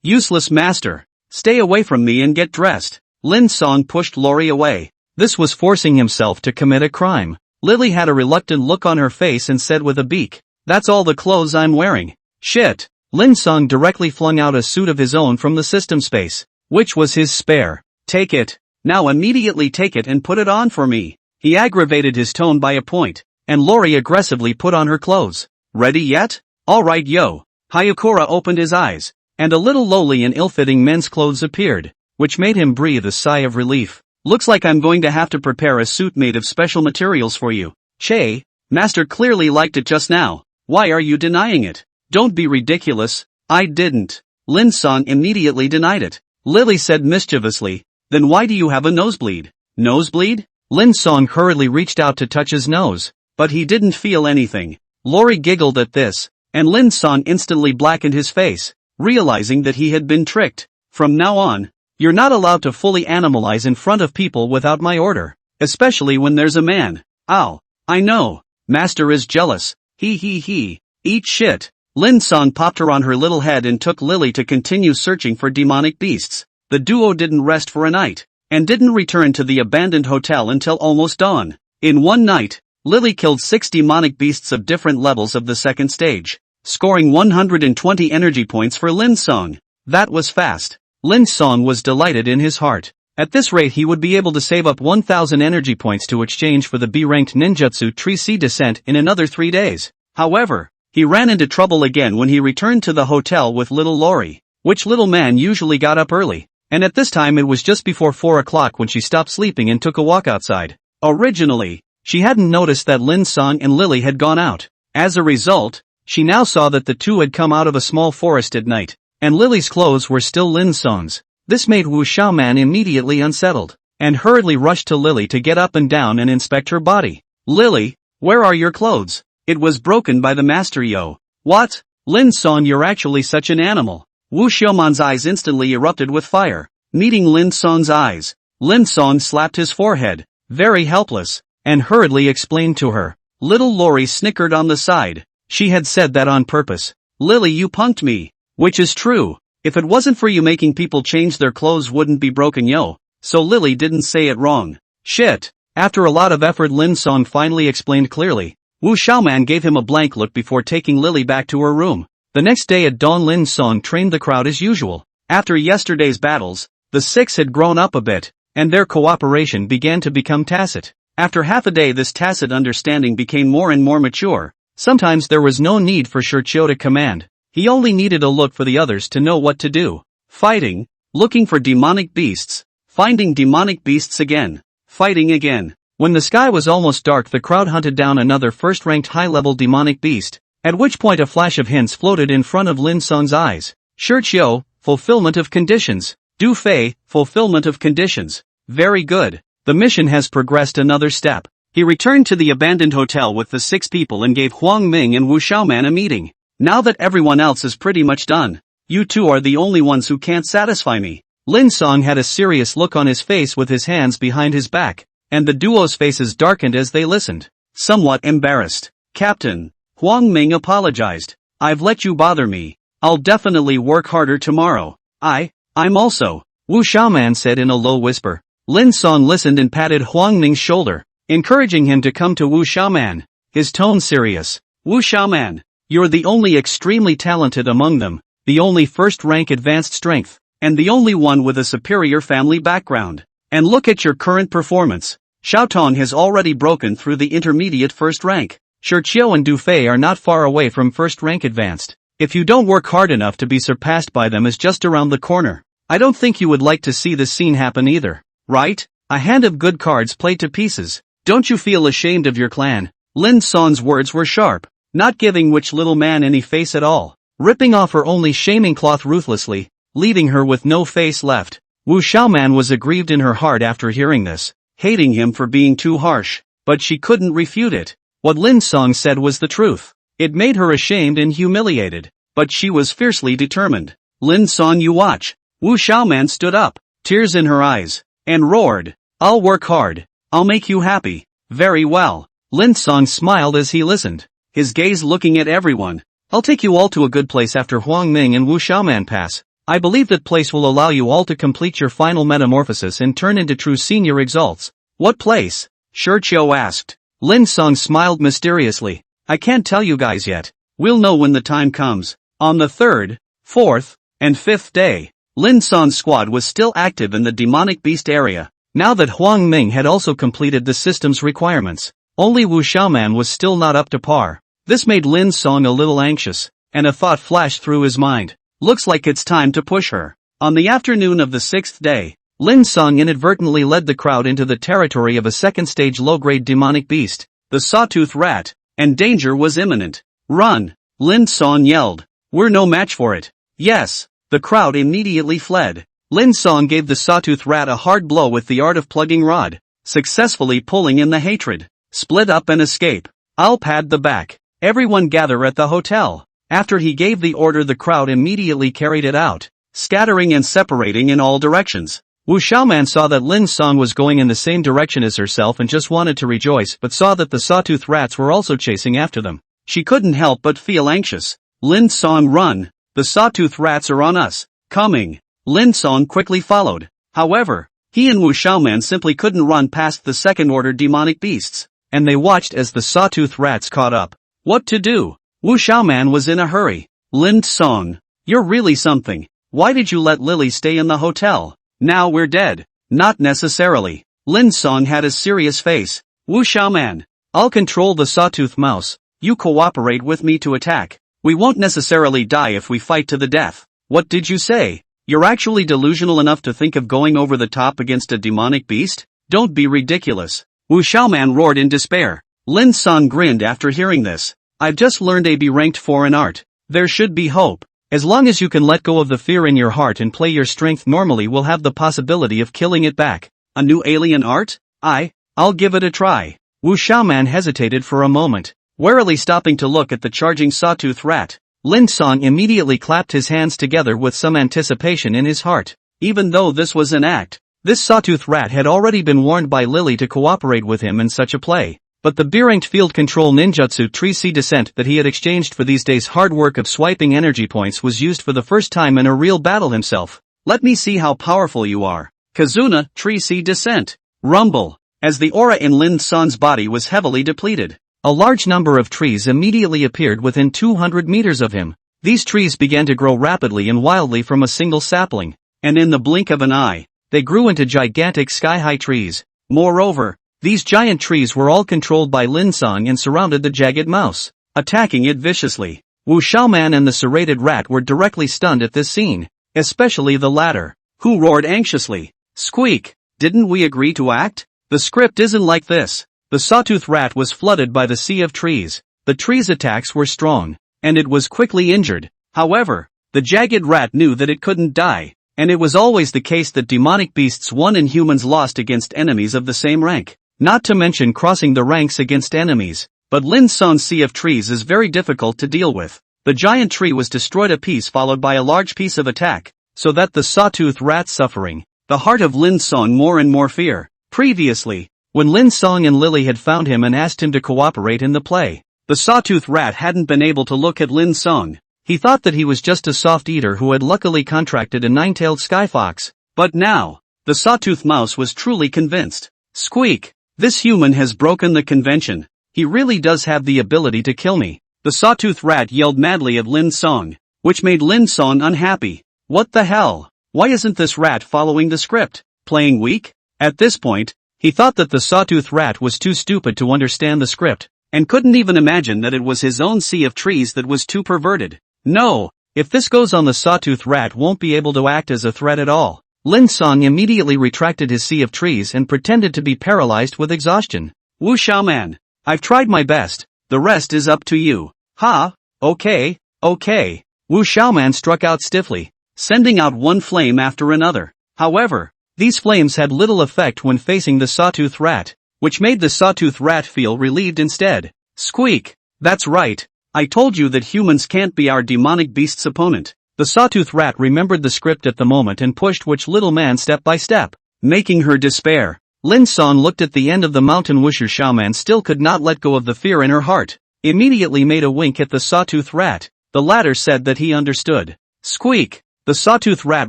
useless master. Stay away from me and get dressed. Lin Cang pushed Lori away. This was forcing himself to commit a crime. Lily had a reluctant look on her face and said with a beak, that's all the clothes I'm wearing. Shit. Lin Cang directly flung out a suit of his own from the system space, which was his spare. Take it. Now immediately take it and put it on for me. He aggravated his tone by a point, and Lori aggressively put on her clothes. Ready yet? Alright yo. Hayakura opened his eyes, and a little lowly and ill-fitting men's clothes appeared, which made him breathe a sigh of relief. Looks like I'm going to have to prepare a suit made of special materials for you. Che, Master clearly liked it just now. Why are you denying it? Don't be ridiculous. I didn't. Lin Cang immediately denied it. Lily said mischievously, then why do you have a nosebleed? Nosebleed? Lin Cang hurriedly reached out to touch his nose, but he didn't feel anything. Lori giggled at this, and Lin Cang instantly blackened his face, realizing that he had been tricked. From now on, you're not allowed to fully animalize in front of people without my order, especially when there's a man. Ow. I know. Master is jealous. He. Eat shit. Lin Cang popped her on her little head and took Lily to continue searching for demonic beasts. The duo didn't rest for a night, and didn't return to the abandoned hotel until almost dawn. In one night, Lily killed 6 demonic beasts of different levels of the second stage, scoring 120 energy points for Lin Cang. That was fast. Lin Cang was delighted in his heart. At this rate he would be able to save up 1,000 energy points to exchange for the B-ranked ninjutsu Tree Sea Descent in another 3 days. However, he ran into trouble again when he returned to the hotel with little Lori, which little man usually got up early, and at this time it was just before 4 o'clock when she stopped sleeping and took a walk outside. Originally, she hadn't noticed that Lin Cang and Lily had gone out. As a result, she now saw that the two had come out of a small forest at night, and Lily's clothes were still Lin Cang's. This made Wu Xiaoman immediately unsettled, and hurriedly rushed to Lily to get up and down and inspect her body. Lily, where are your clothes? It was broken by the master yo. What? Lin Cang, you're actually such an animal. Wu Xiaoman's eyes instantly erupted with fire. Meeting Lin Cang's eyes, Lin Cang slapped his forehead, very helpless, and hurriedly explained to her. Little Lori snickered on the side. She had said that on purpose. Lily, you punked me. Which is true. If it wasn't for you making people change their clothes wouldn't be broken yo. So Lily didn't say it wrong. Shit. After a lot of effort Lin Cang finally explained clearly. Wu Xiaoman gave him a blank look before taking Lily back to her room. The next day at dawn Lin Cang trained the crowd as usual. After yesterday's battles, the 6 had grown up a bit, and their cooperation began to become tacit. After half a day this tacit understanding became more and more mature. Sometimes there was no need for Shirchio to command. He only needed a look for the others to know what to do. Fighting, looking for demonic beasts, finding demonic beasts again, fighting again. When the sky was almost dark the crowd hunted down another first-ranked high-level demonic beast, at which point a flash of hints floated in front of Lin Cang's eyes. Shirchio, fulfillment of conditions. Du Fei, fulfillment of conditions. Very good. The mission has progressed another step. He returned to the abandoned hotel with the 6 people and gave Huang Ming and Wu Xiaoman a meeting. Now that everyone else is pretty much done, you two are the only ones who can't satisfy me. Lin Cang had a serious look on his face with his hands behind his back, and the duo's faces darkened as they listened. Somewhat embarrassed. Captain, Huang Ming apologized. I've let you bother me. I'll definitely work harder tomorrow. I'm also. Wu Xiaoman said in a low whisper. Lin Cang listened and patted Huang Ming's shoulder, encouraging him to come to Wu Xiaoman, his tone serious. Wu Xiaoman, you're the only extremely talented among them, the only first-rank advanced strength, and the only one with a superior family background. And look at your current performance. Xiaotong has already broken through the intermediate first rank. Shirchio and Du Fei are not far away from first rank advanced. If you don't work hard enough to be surpassed by them is just around the corner. I don't think you would like to see this scene happen either. Right? A hand of good cards played to pieces. Don't you feel ashamed of your clan? Lin Cang's words were sharp, not giving which little man any face at all, ripping off her only shaming cloth ruthlessly, leaving her with no face left. Wu Xiaoman was aggrieved in her heart after hearing this, hating him for being too harsh, but she couldn't refute it. What Lin Cang said was the truth. It made her ashamed and humiliated, but she was fiercely determined. Lin Cang, you watch. Wu Xiaoman stood up, tears in her eyes, and roared, I'll work hard. I'll make you happy. Very well. Lin Cang smiled as he listened, his gaze looking at everyone. I'll take you all to a good place after Huang Ming and Wu Xiaoman pass. I believe that place will allow you all to complete your final metamorphosis and turn into true senior exalts. What place? Shirchio asked. Lin Cang smiled mysteriously. I can't tell you guys yet. We'll know when the time comes. On the third, fourth, and fifth day, Lin Cang's squad was still active in the demonic beast area. Now that Huang Ming had also completed the system's requirements, only Wu Xiaoman was still not up to par. This made Lin Cang a little anxious, and a thought flashed through his mind. Looks like it's time to push her. On the afternoon of the sixth day, Lin Cang inadvertently led the crowd into the territory of a second-stage low-grade demonic beast, the sawtooth rat, and danger was imminent. Run! Lin Cang yelled. We're no match for it. Yes. The crowd immediately fled. Lin Cang gave the sawtooth rat a hard blow with the art of plugging rod, successfully pulling in the hatred. Split up and escape. I'll pad the back. Everyone gather at the hotel. After he gave the order, the crowd immediately carried it out, scattering and separating in all directions. Wu Xiaoman saw that Lin Cang was going in the same direction as herself and just wanted to rejoice, but saw that the sawtooth rats were also chasing after them. She couldn't help but feel anxious. Lin Cang, run! The sawtooth rats are on us. Coming. Lin Cang quickly followed. However, he and Wu Xiaoman simply couldn't run past the second-order demonic beasts, and they watched as the sawtooth rats caught up. What to do? Wu Xiaoman was in a hurry. Lin Cang, you're really something. Why did you let Lily stay in the hotel? Now we're dead. Not necessarily. Lin Cang had a serious face. Wu Xiaoman, I'll control the sawtooth mouse. You cooperate with me to attack. We won't necessarily die if we fight to the death. What did you say? You're actually delusional enough to think of going over the top against a demonic beast? Don't be ridiculous. Wu Xiaoman roared in despair. Lin Cang grinned after hearing this. I've just learned AB ranked 4 in art. There should be hope. As long as you can let go of the fear in your heart and play your strength normally, we'll have the possibility of killing it back. A new alien art? I'll give it a try. Wu Xiaoman hesitated for a moment, warily stopping to look at the charging sawtooth rat. Lin Cang immediately clapped his hands together with some anticipation in his heart. Even though this was an act, this sawtooth rat had already been warned by Lily to cooperate with him in such a play. But the B-ranked field control ninjutsu Tree C Descent that he had exchanged for these days' hard work of swiping energy points was used for the first time in a real battle himself. Let me see how powerful you are. Kizuna, Tree C Descent. Rumble. As the aura in Lin Cang's body was heavily depleted, a large number of trees immediately appeared within 200 meters of him. These trees began to grow rapidly and wildly from a single sapling, and in the blink of an eye, they grew into gigantic sky-high trees. Moreover, these giant trees were all controlled by Lin Cang and surrounded the jagged mouse, attacking it viciously. Wu Xiaoman and the serrated rat were directly stunned at this scene, especially the latter, who roared anxiously. Squeak! Didn't we agree to act? The script isn't like this. The sawtooth rat was flooded by the sea of trees. The tree's attacks were strong, and it was quickly injured. However, the jagged rat knew that it couldn't die, and it was always the case that demonic beasts won and humans lost against enemies of the same rank. Not to mention crossing the ranks against enemies. But Lin Cang's sea of trees is very difficult to deal with. The giant tree was destroyed a piece followed by a large piece of attack, so that the sawtooth rat's suffering. The heart of Lin Cang more and more fear. Previously, when Lin Cang and Lily had found him and asked him to cooperate in the play, the sawtooth rat hadn't been able to look at Lin Cang. He thought that he was just a soft eater who had luckily contracted a nine-tailed skyfox. But now, the sawtooth mouse was truly convinced. Squeak! This human has broken the convention. He really does have the ability to kill me. The sawtooth rat yelled madly at Lin Cang, which made Lin Cang unhappy. What the hell? Why isn't this rat following the script? Playing weak? At this point, he thought that the sawtooth rat was too stupid to understand the script, and couldn't even imagine that it was his own sea of trees that was too perverted. No, if this goes on, the sawtooth rat won't be able to act as a threat at all. Lin Cang immediately retracted his sea of trees and pretended to be paralyzed with exhaustion. Wu Xiaoman, I've tried my best, the rest is up to you. Ha, okay. Wu Xiaoman struck out stiffly, sending out one flame after another. However, these flames had little effect when facing the sawtooth rat, which made the sawtooth rat feel relieved instead. Squeak! That's right, I told you that humans can't be our demonic beast's opponent. The sawtooth rat remembered the script at the moment and pushed which little man step by step, making her despair. Lin Cang looked at the end of the mountain. Wu Xiaoman still could not let go of the fear in her heart. Immediately made a wink at the sawtooth rat. The latter said that he understood. Squeak! The sawtooth rat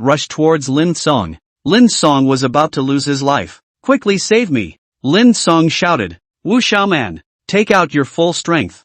rushed towards Lin Cang. Lin Cang was about to lose his life. Quickly save me! Lin Cang shouted. Wu Xiaoman, take out your full strength.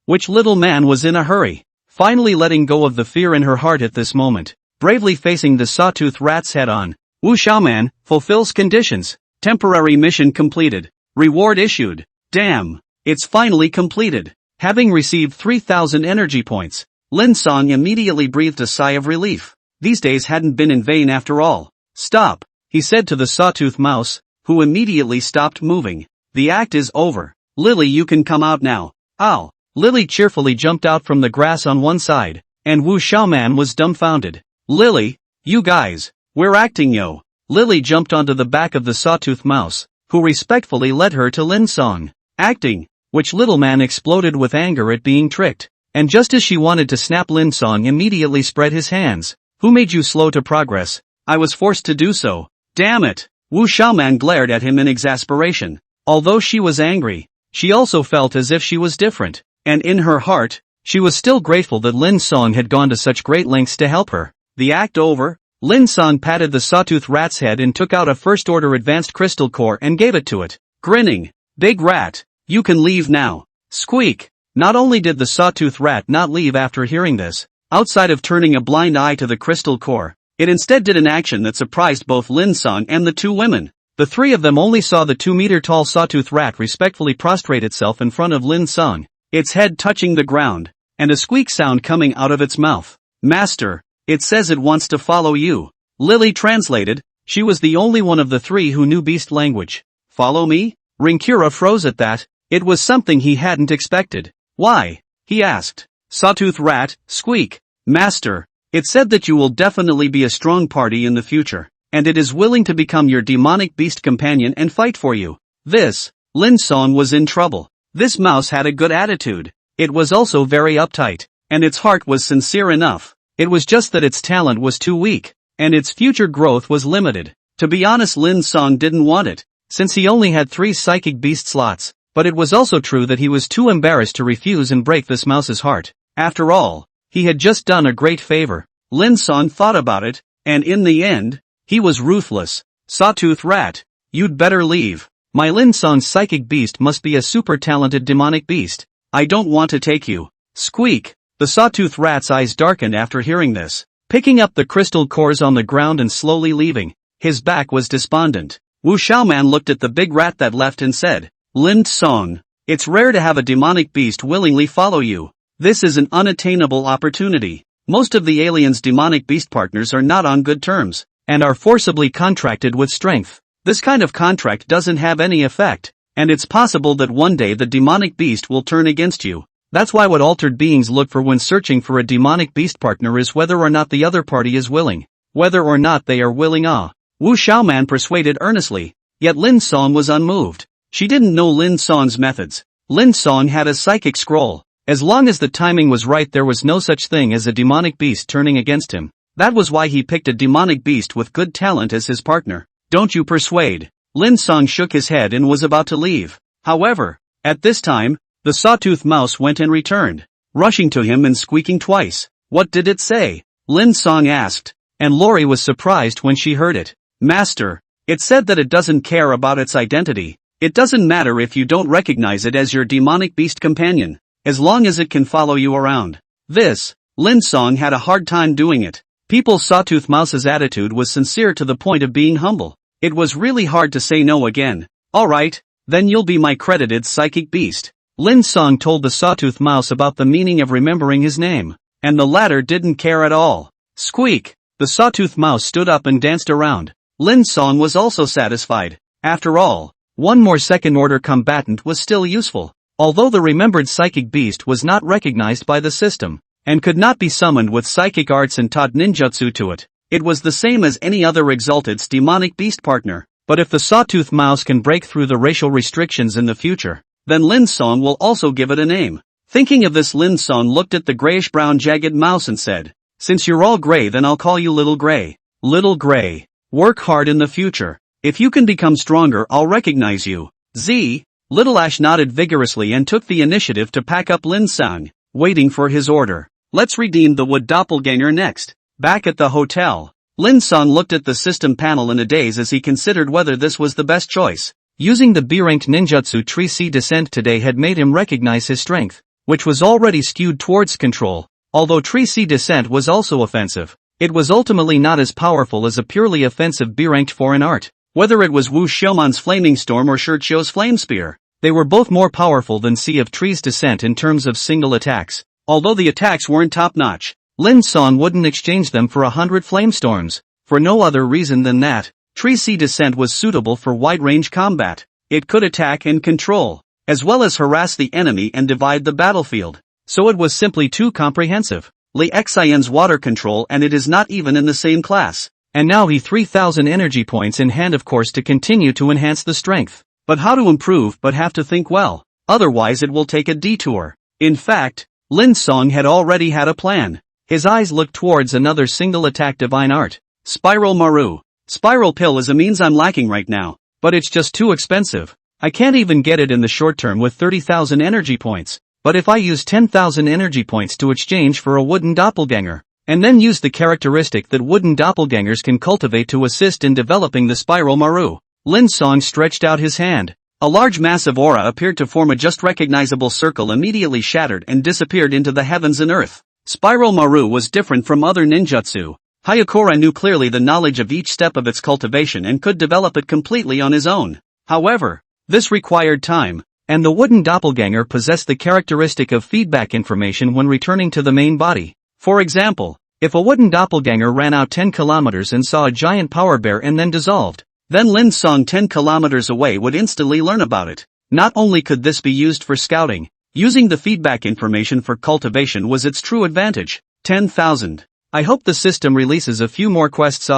Which little man was in a hurry? finally letting go of the fear in her heart at this moment, bravely facing the sawtooth rats head-on. Wu Xiaoman fulfills conditions. Temporary mission completed. Reward issued. Damn, it's finally completed. Having received 3,000 energy points, Lin Cang immediately breathed a sigh of relief. These days hadn't been in vain after all. Stop, he said to the sawtooth mouse, who immediately stopped moving. The act is over. Lily, you can come out now. Ow. Lily cheerfully jumped out from the grass on one side, and Wu Xiaoman was dumbfounded. Lily, you guys, we're acting, yo. Lily jumped onto the back of the sawtooth mouse, who respectfully led her to Lin Cang. Acting, which little man exploded with anger at being tricked. And just as she wanted to snap, Lin Cang immediately spread his hands. Who made you slow to progress? I was forced to do so. Damn it! Wu Xiaoman glared at him in exasperation. Although she was angry, she also felt as if she was different, and in her heart, she was still grateful that Lin Cang had gone to such great lengths to help her. The act over, Lin Cang patted the sawtooth rat's head and took out a first-order advanced crystal core and gave it to it. Grinning, big rat, you can leave now. Squeak! Not only did the sawtooth rat not leave after hearing this, outside of turning a blind eye to the crystal core, it instead did an action that surprised both Lin Cang and the two women. The three of them only saw the 2-meter-tall sawtooth rat respectfully prostrate itself in front of Lin Cang, its head touching the ground, and a squeak sound coming out of its mouth. Master, it says it wants to follow you. Lily translated. She was the only one of the three who knew beast language. Follow me? Rinkura froze at that. It was something he hadn't expected. Why? He asked. Sawtooth rat, squeak. Master, it said that you will definitely be a strong party in the future, and it is willing to become your demonic beast companion and fight for you. This, Lin Cang was in trouble. This mouse had a good attitude. It was also very uptight, and its heart was sincere enough. It was just that its talent was too weak, and its future growth was limited. To be honest, Lin Cang didn't want it, since he only had 3 psychic beast slots, but it was also true that he was too embarrassed to refuse and break this mouse's heart. After all, he had just done a great favor. Lin Cang thought about it, and in the end, he was ruthless. Sawtooth rat, you'd better leave. My Lin Cang's psychic beast must be a super talented demonic beast. I don't want to take you. Squeak! The sawtooth rat's eyes darkened after hearing this. Picking up the crystal cores on the ground and slowly leaving, his back was despondent. Wu Xiaoman looked at the big rat that left and said, Lin Cang, it's rare to have a demonic beast willingly follow you. This is an unattainable opportunity. Most of the aliens' demonic beast partners are not on good terms, and are forcibly contracted with strength. This kind of contract doesn't have any effect, and it's possible that one day the demonic beast will turn against you. That's why what altered beings look for when searching for a demonic beast partner is whether or not the other party is willing. Whether or not they are willing. Wu Xiaoman persuaded earnestly, yet Lin Cang was unmoved. She didn't know Lin Cang's methods. Lin Cang had a psychic scroll. As long as the timing was right, there was no such thing as a demonic beast turning against him. That was why he picked a demonic beast with good talent as his partner. Don't you persuade. Lin Cang shook his head and was about to leave. However, at this time, the sawtooth mouse went and returned, rushing to him and squeaking twice. What did it say? Lin Cang asked, and Lori was surprised when she heard it. Master, it said that it doesn't care about its identity. It doesn't matter if you don't recognize it as your demonic beast companion, as long as it can follow you around. This, Lin Cang had a hard time doing it. People's sawtooth mouse's attitude was sincere to the point of being humble. It was really hard to say no again. Alright, then you'll be my credited psychic beast. Lin Cang told the sawtooth mouse about the meaning of remembering his name, and the latter didn't care at all. Squeak! The sawtooth mouse stood up and danced around. Lin Cang was also satisfied. After all, one more second-order combatant was still useful, although the remembered psychic beast was not recognized by the system, and could not be summoned with psychic arts and taught ninjutsu to it. It was the same as any other Exalted's demonic beast partner, but if the sawtooth mouse can break through the racial restrictions in the future, then Lin Cang will also give it a name. Thinking of this, Lin Cang looked at the grayish-brown jagged mouse and said, Since you're all gray, then I'll call you Little Gray. Little Gray. Work hard in the future. If you can become stronger, I'll recognize you. Z. Little Ash nodded vigorously and took the initiative to pack up Lin Cang, waiting for his order. Let's redeem the wood doppelganger next. Back at the hotel, Lin Cang looked at the system panel in a daze as he considered whether this was the best choice. Using the B-ranked ninjutsu Tree C descent today had made him recognize his strength, which was already skewed towards control. Although Tree C Descent was also offensive, it was ultimately not as powerful as a purely offensive B-ranked foreign art. Whether it was Wu Xiaoman's Flaming Storm or Shirtio's Flame Spear, they were both more powerful than Sea of Trees Descent in terms of single attacks. Although the attacks weren't top-notch, Lin Cang wouldn't exchange them for 100 Flame Storms, for no other reason than that. Tree C Descent was suitable for wide-range combat. It could attack and control, as well as harass the enemy and divide the battlefield. So it was simply too comprehensive. Li Xian's water control, and it is not even in the same class. And now he 3,000 energy points in hand, of course, to continue to enhance the strength. But how to improve? But have to think well. Otherwise it will take a detour. In fact, Lin Cang had already had a plan. His eyes looked towards another single attack divine art. Spiral Maru. Spiral Pill is a means I'm lacking right now. But it's just too expensive. I can't even get it in the short term with 30,000 energy points. But if I use 10,000 energy points to exchange for a wooden doppelganger, and then use the characteristic that wooden doppelgangers can cultivate to assist in developing the Spiral Maru. Lin Cang stretched out his hand. A large mass of aura appeared to form a just recognizable circle, immediately shattered and disappeared into the heavens and earth. Spiral Maru was different from other ninjutsu. Hayakura knew clearly the knowledge of each step of its cultivation and could develop it completely on his own. However, this required time, and the wooden doppelganger possessed the characteristic of feedback information when returning to the main body. For example, if a wooden doppelganger ran out 10 kilometers and saw a giant power bear and then dissolved, then Lin Cang 10 kilometers away would instantly learn about it. Not only could this be used for scouting, using the feedback information for cultivation was its true advantage. 10,000. I hope the system releases a few more quests.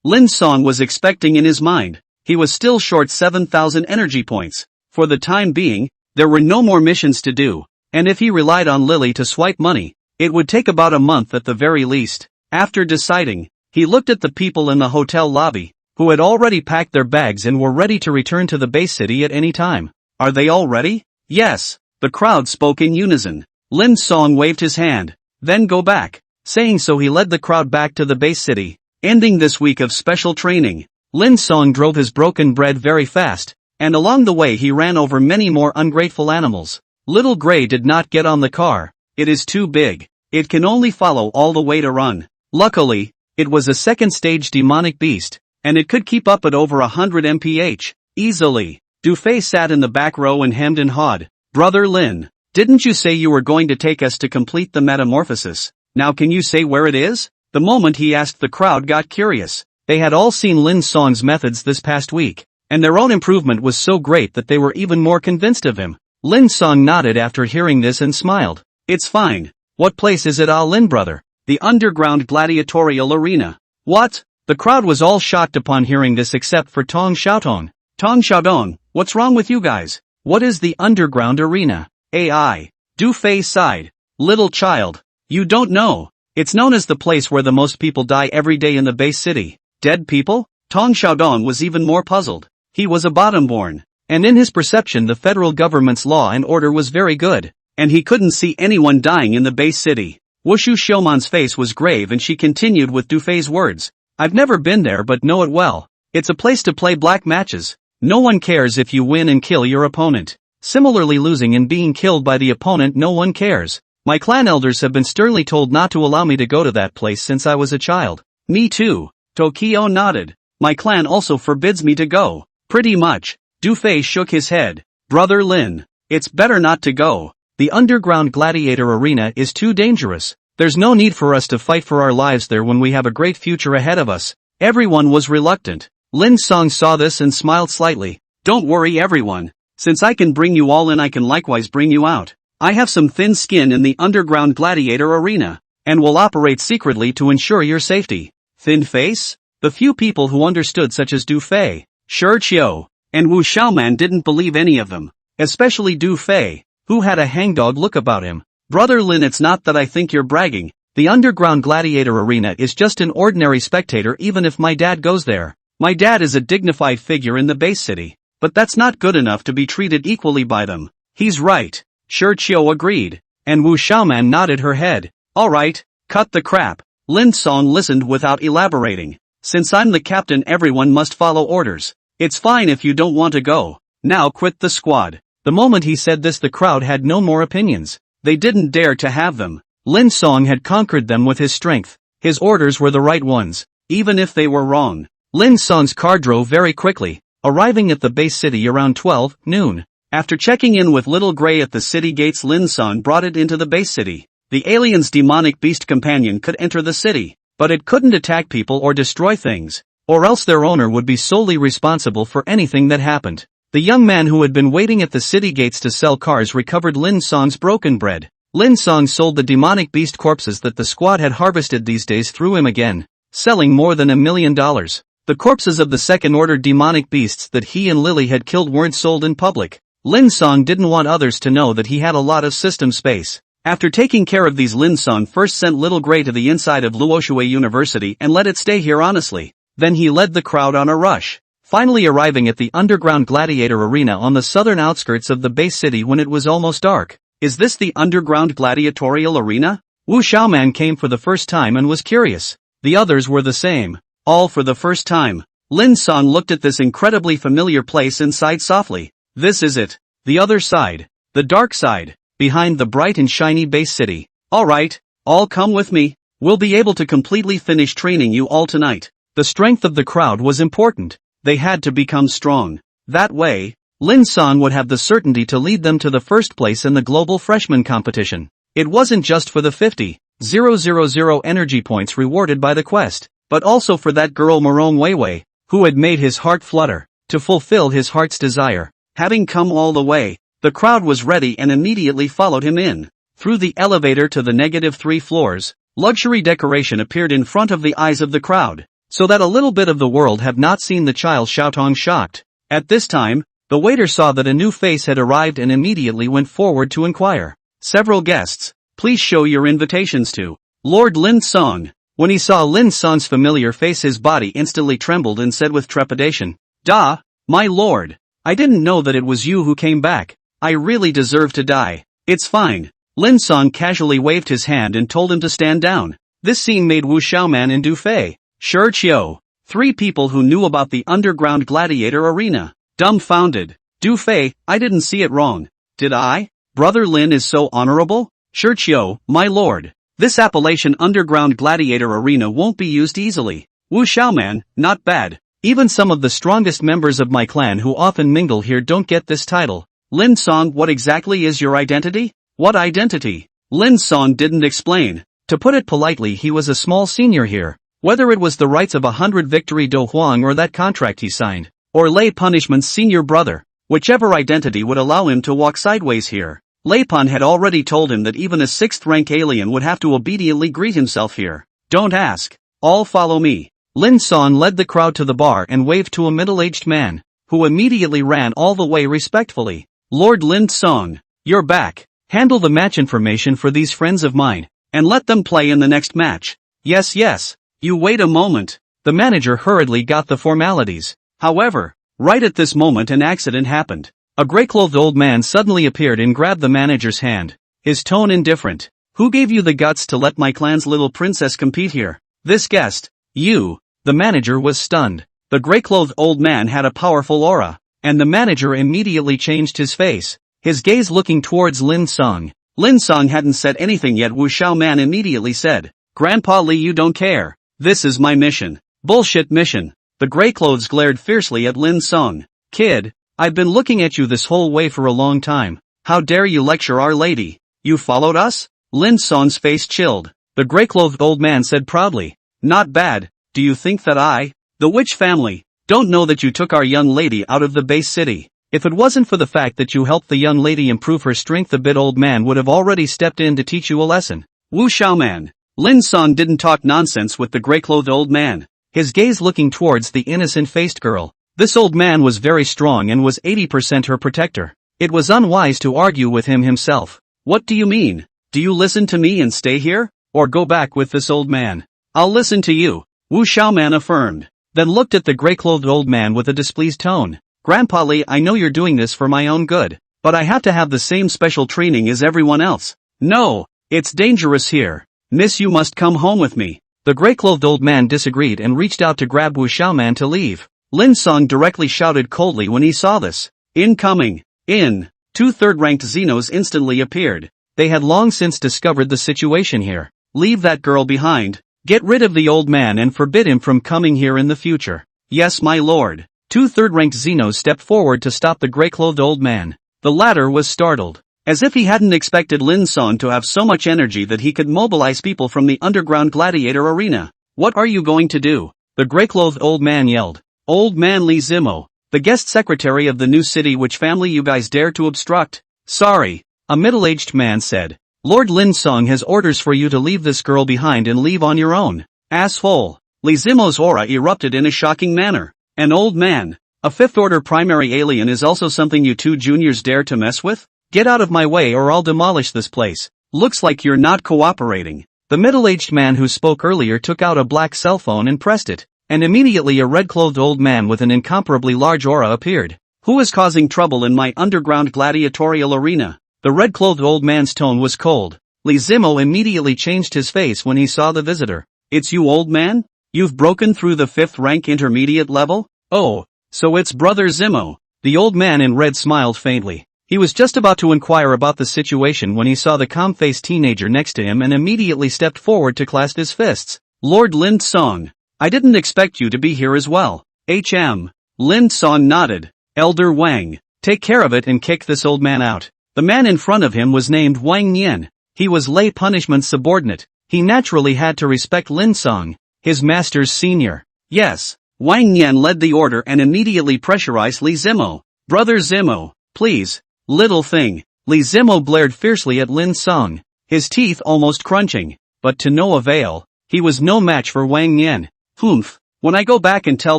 Lin Cang was expecting in his mind. He was still short 7,000 energy points. For the time being, there were no more missions to do, and if he relied on Lily to swipe money, it would take about a month at the very least. After deciding, he looked at the people in the hotel lobby, who had already packed their bags and were ready to return to the base city at any time. Are they all ready? Yes. The crowd spoke in unison. Lin Cang waved his hand. Then go back. Saying so, he led the crowd back to the base city. Ending this week of special training, Lin Cang drove his broken bread very fast, and along the way he ran over many more ungrateful animals. Little Gray did not get on the car. It is too big. It can only follow all the way to run. Luckily, it was a second stage demonic beast, and it could keep up at over 100 mph, easily. Dufay sat in the back row and hemmed and hawed. Brother Lin, didn't you say you were going to take us to complete the metamorphosis? Now can you say where it is? The moment he asked, the crowd got curious. They had all seen Lin Cang's methods this past week, and their own improvement was so great that they were even more convinced of him. Lin Cang nodded after hearing this and smiled. It's fine. What place is it, Lin brother? The underground gladiatorial arena. What? The crowd was all shocked upon hearing this except for Tong Xiaotong. Tong Xiaodong, what's wrong with you guys? What is the underground arena? AI. Dufay sighed. Little child. You don't know. It's known as the place where the most people die every day in the base city. Dead people? Tong Xiaodong was even more puzzled. He was a bottom-born, and in his perception the federal government's law and order was very good, and he couldn't see anyone dying in the base city. Wushu Xiuman's face was grave and she continued with Dufay's words. I've never been there but know it well. It's a place to play black matches. No one cares if you win and kill your opponent. Similarly, losing and being killed by the opponent, no one cares. My clan elders have been sternly told not to allow me to go to that place since I was a child. Me too. Tokyo nodded. My clan also forbids me to go. Pretty much. Dufay shook his head. Brother Lin, it's better not to go. The underground gladiator arena is too dangerous. There's no need for us to fight for our lives there when we have a great future ahead of us. Everyone was reluctant. Lin Cang saw this and smiled slightly. Don't worry everyone. Since I can bring you all in, I can likewise bring you out. I have some thin skin in the underground gladiator arena, and will operate secretly to ensure your safety. Thin face? The few people who understood, such as Dufay, Shirtio, and Wu Xiaoman, didn't believe any of them. Especially Dufay, who had a hangdog look about him. Brother Lin, it's not that I think you're bragging. The underground gladiator arena is just an ordinary spectator even if my dad goes there. My dad is a dignified figure in the base city, but that's not good enough to be treated equally by them. He's right. Shirtio agreed, and Wu Xiaoman nodded her head. Alright, cut the crap. Lin Cang listened without elaborating. Since I'm the captain, everyone must follow orders. It's fine if you don't want to go. Now quit the squad. The moment he said this, the crowd had no more opinions. They didn't dare to have them. Lin Cang had conquered them with his strength. His orders were the right ones, even if they were wrong. Lin Cang's car drove very quickly, arriving at the base city around 12 noon. After checking in with Little Gray at the city gates, Lin Cang brought it into the base city. The alien's demonic beast companion could enter the city, but it couldn't attack people or destroy things, or else their owner would be solely responsible for anything that happened. The young man who had been waiting at the city gates to sell cars recovered Lin Cang's broken bread. Lin Cang sold the demonic beast corpses that the squad had harvested these days through him again, selling more than $1 million. The corpses of the second-order demonic beasts that he and Lily had killed weren't sold in public. Lin Cang didn't want others to know that he had a lot of system space. After taking care of these, Lin Cang first sent Little Gray to the inside of Luoshui University and let it stay here honestly. Then he led the crowd on a rush, finally arriving at the underground gladiator arena on the southern outskirts of the base city when it was almost dark. Is this the underground gladiatorial arena? Wu Xiaoman came for the first time and was curious. The others were the same, all for the first time. Lin Cang looked at this incredibly familiar place and sighed softly. This is it. The other side. The dark side. Behind the bright and shiny base city. Alright, all come with me. We'll be able to completely finish training you all tonight. The strength of the crowd was important. They had to become strong. That way, Lin Cang would have the certainty to lead them to the first place in the global freshman competition. It wasn't just for the 50,000 energy points rewarded by the quest, but also for that girl Morong Weiwei, who had made his heart flutter, to fulfill his heart's desire. Having come all the way, the crowd was ready and immediately followed him in. Through the elevator to the -3 floors, luxury decoration appeared in front of the eyes of the crowd, so that a little bit of the world had not seen the child Xiaotong shocked. At this time, the waiter saw that a new face had arrived and immediately went forward to inquire. Several guests, please show your invitations to Lord Lin Cang. When he saw Lin Cang's familiar face, his body instantly trembled and said with trepidation, "Da, my lord, I didn't know that it was you who came back. I really deserve to die." "It's fine." Lin Cang casually waved his hand and told him to stand down. This scene made Wu Xiaoman and Du Fei, Shi Qiu, three people who knew about the underground gladiator arena, dumbfounded. Du Fei, I didn't see it wrong, did I? Brother Lin is so honorable? Shi Qiu, my lord, this appellation underground gladiator arena won't be used easily. Wu Xiaoman, not bad. Even some of the strongest members of my clan who often mingle here don't get this title. Lin Cang, what exactly is your identity? What identity? Lin Cang didn't explain. To put it politely, he was a small senior here. Whether it was the rights of 100 victory Do Huang or that contract he signed, or Lei Punishment's senior brother, whichever identity would allow him to walk sideways here. Lei Pun had already told him that even a 6th rank alien would have to obediently greet himself here. Don't ask. All follow me. Lin Cang led the crowd to the bar and waved to a middle-aged man, who immediately ran all the way respectfully. Lord Lin Cang, you're back. Handle the match information for these friends of mine, and let them play in the next match. Yes, yes. You wait a moment. The manager hurriedly got the formalities. However, right at this moment an accident happened. A gray-clothed old man suddenly appeared and grabbed the manager's hand. His tone indifferent. Who gave you the guts to let my clan's little princess compete here? This guest. You. The manager was stunned. The gray-clothed old man had a powerful aura, and the manager immediately changed his face, his gaze looking towards Lin Cang. Lin Cang hadn't said anything yet. Wu Xiaoman immediately said, Grandpa Li, you don't care. This is my mission. Bullshit mission. The gray clothes glared fiercely at Lin Cang. Kid, I've been looking at you this whole way for a long time. How dare you lecture our lady? You followed us? Lin Cang's face chilled. The gray-clothed old man said proudly, not bad. Do you think that I, the witch family, don't know that you took our young lady out of the base city? If it wasn't for the fact that you helped the young lady improve her strength a bit, old man would have already stepped in to teach you a lesson. Wu Xiaoman. Lin Cang didn't talk nonsense with the gray-clothed old man, his gaze looking towards the innocent-faced girl. This old man was very strong and was 80% her protector. It was unwise to argue with him himself. What do you mean? Do you listen to me and stay here, or go back with this old man? I'll listen to you, Wu Xiaoman affirmed, then looked at the gray-clothed old man with a displeased tone. Grandpa Li, I know you're doing this for my own good, but I have to have the same special training as everyone else. No, it's dangerous here. Miss, you must come home with me. The gray-clothed old man disagreed and reached out to grab Wu Xiaoman to leave. Lin Cang directly shouted coldly when he saw this. Incoming. In. 2 third-ranked Xenos instantly appeared. They had long since discovered the situation here. Leave that girl behind. Get rid of the old man and forbid him from coming here in the future. Yes, my lord. 2 third-ranked Xenos stepped forward to stop the gray-clothed old man. The latter was startled. As if he hadn't expected Lin Cang to have so much energy that he could mobilize people from the underground gladiator arena. What are you going to do? The gray-clothed old man yelled. Old man Li Zimo, the guest secretary of the new city, which family you guys dare to obstruct? Sorry, a middle-aged man said. Lord Lin Cang has orders for you to leave this girl behind and leave on your own. Asshole. Li Zimo's aura erupted in a shocking manner. An old man. A fifth-order primary alien is also something you two juniors dare to mess with? Get out of my way or I'll demolish this place. Looks like you're not cooperating. The middle-aged man who spoke earlier took out a black cell phone and pressed it, and immediately a red-clothed old man with an incomparably large aura appeared. Who is causing trouble in my underground gladiatorial arena? The red-clothed old man's tone was cold. Li Zimo immediately changed his face when he saw the visitor. It's you, old man? You've broken through the 5th rank intermediate level? Oh, so it's Brother Zimo. The old man in red smiled faintly. He was just about to inquire about the situation when he saw the calm-faced teenager next to him and immediately stepped forward to clasp his fists. Lord Lin Cang, I didn't expect you to be here as well. Lin Cang nodded. Elder Wang, take care of it and kick this old man out. The man in front of him was named Wang Nian. He was lay punishment subordinate. He naturally had to respect Lin Cang, his master's senior. Yes, Wang Nian led the order and immediately pressurized Li Zimo. Brother Zimo, please. Little thing. Li Zimo blared fiercely at Lin Cang, his teeth almost crunching, but to no avail. He was no match for Wang Nian. Humph. When I go back and tell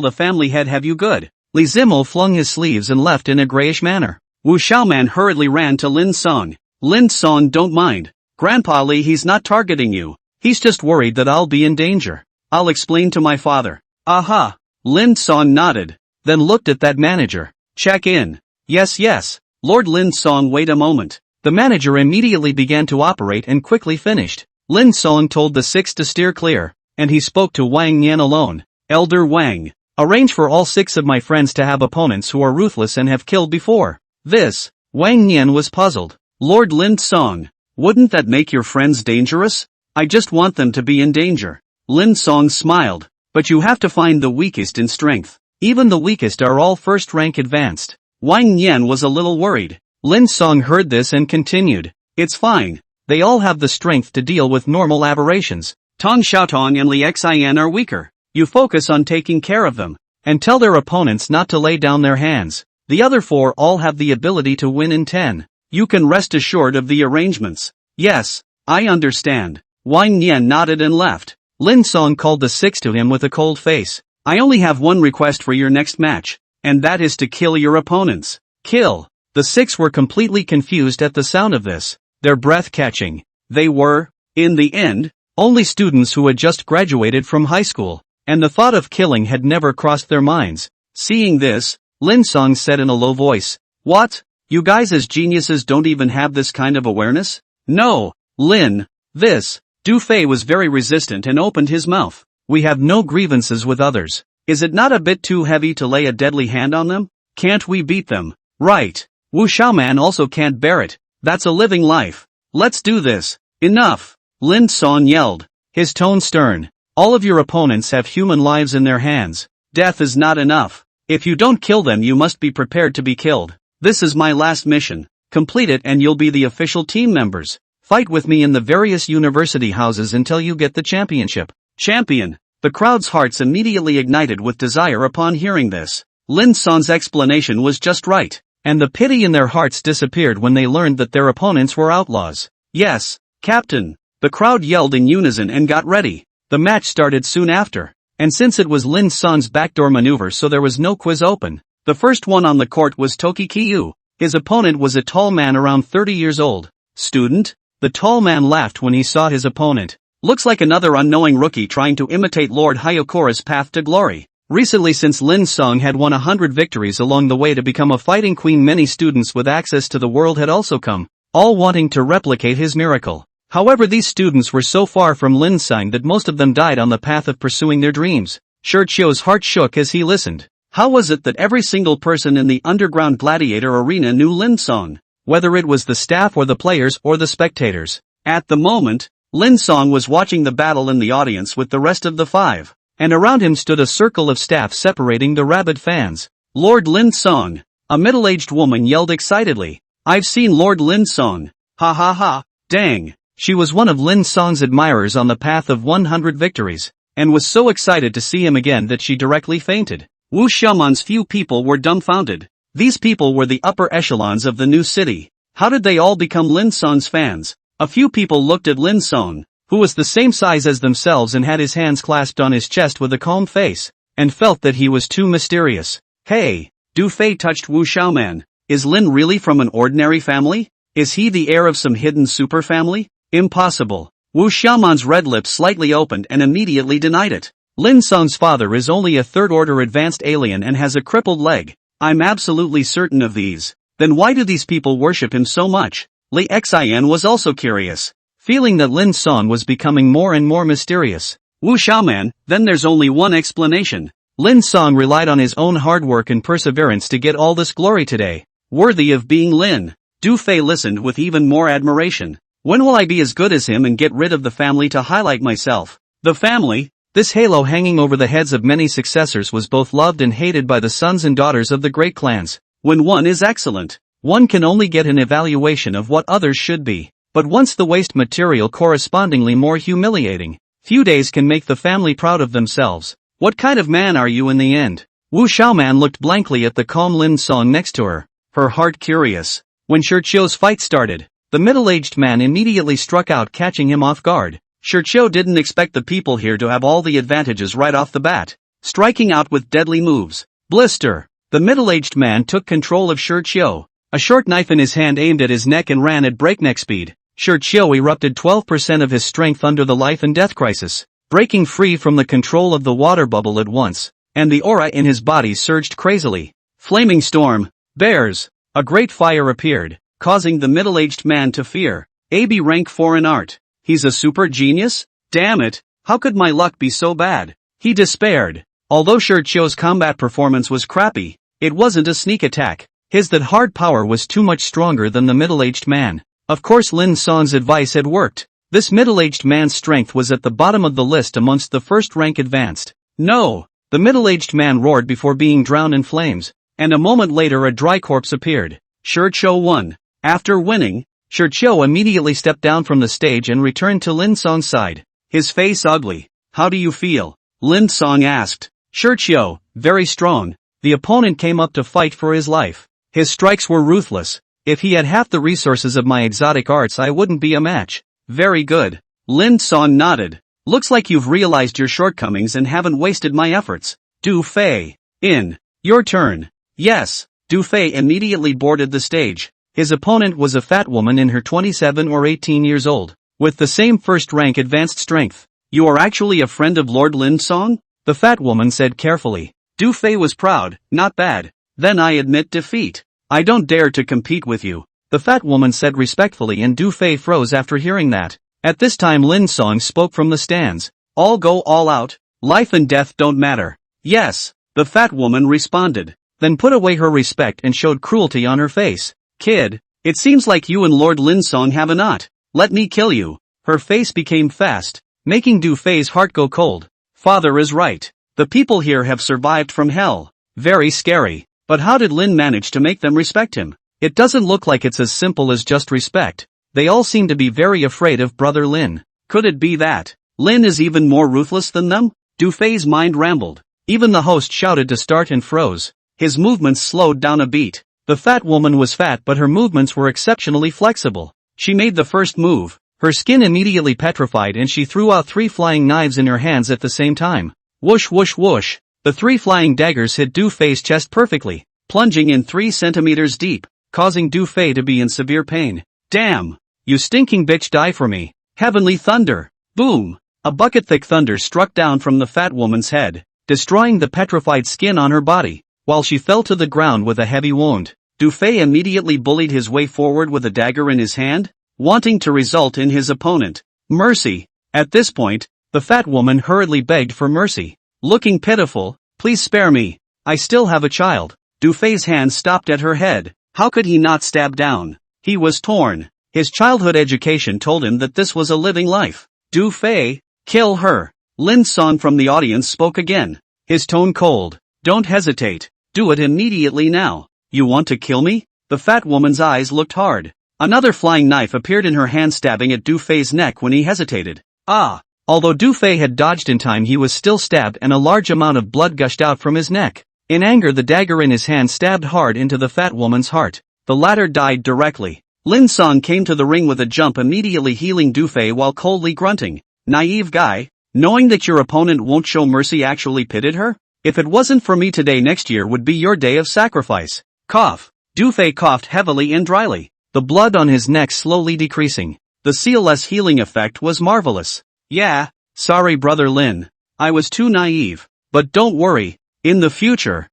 the family head have you good. Li Zimo flung his sleeves and left in a grayish manner. Wu Xiaoman hurriedly ran to Lin Cang. Lin Cang, don't mind. Grandpa Li, he's not targeting you. He's just worried that I'll be in danger. I'll explain to my father. Aha. Lin Cang nodded, then looked at that manager. Check in. Yes. Lord Lin Cang, wait a moment. The manager immediately began to operate and quickly finished. Lin Cang told the 6 to steer clear, and he spoke to Wang Nian alone. Elder Wang, arrange for all 6 of my friends to have opponents who are ruthless and have killed before. This. Wang Nian was puzzled. Lord Lin Cang, wouldn't that make your friends dangerous? I just want them to be in danger. Lin Cang smiled. But you have to find the weakest in strength. Even the weakest are all first rank advanced. Wang Nian was a little worried. Lin Cang heard this and continued. It's fine. They all have the strength to deal with normal aberrations. Tong Xiaotong and Li Xian are weaker. You focus on taking care of them. And tell their opponents not to lay down their hands. The other 4 all have the ability to win in 10. You can rest assured of the arrangements. Yes, I understand. Wang Nian nodded and left. Lin Cang called the 6 to him with a cold face. I only have one request for your next match. And that is to kill your opponents. Kill. The 6 were completely confused at the sound of this. Their breath catching. They were, in the end, only students who had just graduated from high school. And the thought of killing had never crossed their minds. Seeing this, Lin Cang said in a low voice. What? You guys as geniuses don't even have this kind of awareness? No, Lin. This. Du Fei was very resistant and opened his mouth. We have no grievances with others. Is it not a bit too heavy to lay a deadly hand on them? Can't we beat them? Right. Wu Xiaoman also can't bear it. That's a living life. Let's do this. Enough. Lin Cang yelled. His tone stern. All of your opponents have human lives in their hands. Death is not enough. If you don't kill them you must be prepared to be killed. This is my last mission. Complete it and you'll be the official team members. Fight with me in the various university houses until you get the championship. Champion. The crowd's hearts immediately ignited with desire upon hearing this. Lin Cang's explanation was just right, and the pity in their hearts disappeared when they learned that their opponents were outlaws. Yes, Captain. The crowd yelled in unison and got ready. The match started soon after, and since it was Lin Cang's backdoor maneuver so there was no quiz open. The first one on the court was Toki Kyu. His opponent was a tall man around 30 years old. Student? The tall man laughed when he saw his opponent. Looks like another unknowing rookie trying to imitate Lord Hyokura's path to glory. Recently, since Lin Cang had won 100 victories along the way to become a fighting queen, many students with access to the world had also come, all wanting to replicate his miracle. However, these students were so far from Lin Cang that most of them died on the path of pursuing their dreams. Shirchio's heart shook as he listened. How was it that every single person in the underground gladiator arena knew Lin Cang? whether it was the staff or the players or the spectators. At the moment, Lin Cang was watching the battle in the audience with the rest of the 5, and around him stood a circle of staff separating the rabid fans. Lord Lin Cang, a middle-aged woman yelled excitedly. I've seen Lord Lin Cang. Ha ha ha, dang. She was one of Lin Cang's admirers on the path of 100 victories, and was so excited to see him again that she directly fainted. Wu Xiaoman's few people were dumbfounded. These people were the upper echelons of the new city. How did they all become Lin Cang's fans? A few people looked at Lin Cang, who was the same size as themselves and had his hands clasped on his chest with a calm face, and felt that he was too mysterious. Hey, Du Fei touched Wu Xiaoman. Is Lin really from an ordinary family? Is he the heir of some hidden super family? Impossible. Wu Xiaoman's red lips slightly opened and immediately denied it. Lin Cang's father is only a third-order advanced alien and has a crippled leg. I'm absolutely certain of these. Then why do these people worship him so much? Li Xian was also curious, feeling that Lin Cang was becoming more and more mysterious. Wu Xiaoman, then there's only one explanation. Lin Cang relied on his own hard work and perseverance to get all this glory today. Worthy of being Lin. Du Fei listened with even more admiration. When will I be as good as him and get rid of the family to highlight myself? The family? This halo hanging over the heads of many successors was both loved and hated by the sons and daughters of the great clans. When one is excellent, one can only get an evaluation of what others should be. But once the waste material correspondingly more humiliating, few days can make the family proud of themselves. What kind of man are you in the end? Wu Xiaoman looked blankly at the calm Lin Cang next to her, her heart curious. When Shirqiu's fight started, the middle-aged man immediately struck out, catching him off guard. Shirqiu didn't expect the people here to have all the advantages right off the bat, striking out with deadly moves. Blister! The middle-aged man took control of Shirqiu. A short knife in his hand aimed at his neck and ran at breakneck speed. Shirqiu erupted 12% of his strength under the life and death crisis, breaking free from the control of the water bubble at once, and the aura in his body surged crazily. Flaming storm, bears! A great fire appeared, causing the middle-aged man to fear. AB rank 4 in art. He's a super genius? Damn it, how could my luck be so bad? He despaired. Although Shirqiu's combat performance was crappy, it wasn't a sneak attack. His that hard power was too much stronger than the middle-aged man. Of course Lin Cang's advice had worked. This middle-aged man's strength was at the bottom of the list amongst the first-rank advanced. No! The middle-aged man roared before being drowned in flames, and a moment later a dry corpse appeared. Shirqiu won. After winning, Shirqiu immediately stepped down from the stage and returned to Lin Cang's side. His face ugly. How do you feel? Lin Cang asked. Shirqiu, very strong. The opponent came up to fight for his life. His strikes were ruthless. If he had half the resources of my exotic arts I wouldn't be a match. Very good. Lin Cang nodded. Looks like you've realized your shortcomings and haven't wasted my efforts. Du Fei. In. Your turn. Yes. Du Fei immediately boarded the stage. His opponent was a fat woman in her 27 or 18 years old, with the same first-rank advanced strength. You are actually a friend of Lord Lin Cang? The fat woman said carefully. Du Fei was proud. Not bad. Then I admit defeat. I don't dare to compete with you. The fat woman said respectfully, and Du Fei froze after hearing that. At this time Lin Cang spoke from the stands. All go all out. Life and death don't matter. Yes, the fat woman responded. Then put away her respect and showed cruelty on her face. Kid, it seems like you and Lord Lin Cang have a knot. Let me kill you. Her face became fast, making Du Fei's heart go cold. Father is right. The people here have survived from hell. Very scary. But how did Lin manage to make them respect him? It doesn't look like it's as simple as just respect. They all seem to be very afraid of brother Lin. Could it be that Lin is even more ruthless than them? Du Fei's mind rambled. Even the host shouted to start and froze. His movements slowed down a beat. The fat woman was fat, but her movements were exceptionally flexible. She made the first move. Her skin immediately petrified and she threw out 3 flying knives in her hands at the same time. Whoosh whoosh whoosh. The 3 flying daggers hit Du Fei's chest perfectly, plunging in 3 centimeters deep, causing Du Fei to be in severe pain. Damn! You stinking bitch, die for me. Heavenly thunder! Boom! A bucket-thick thunder struck down from the fat woman's head, destroying the petrified skin on her body, while she fell to the ground with a heavy wound. Du Fei immediately bullied his way forward with a dagger in his hand, wanting to result in his opponent. Mercy! At this point, the fat woman hurriedly begged for mercy. Looking pitiful, please spare me. I still have a child. Du Fei's hand stopped at her head. How could he not stab down? He was torn. His childhood education told him that this was a living life. Du Fei, kill her. Lin Cang from the audience spoke again. His tone cold. Don't hesitate. Do it immediately now. You want to kill me? The fat woman's eyes looked hard. Another flying knife appeared in her hand, stabbing at Du Fei's neck when he hesitated. Ah! Although Du Fei had dodged in time, he was still stabbed and a large amount of blood gushed out from his neck. In anger, the dagger in his hand stabbed hard into the fat woman's heart. The latter died directly. Lin Cang came to the ring with a jump, immediately healing Du Fei while coldly grunting. Naive guy. Knowing that your opponent won't show mercy actually pitted her? If it wasn't for me today, next year would be your day of sacrifice. Cough. Du Fei coughed heavily and dryly, the blood on his neck slowly decreasing. The CLS healing effect was marvelous. Yeah, sorry brother Lin. I was too naive. But don't worry. In the future,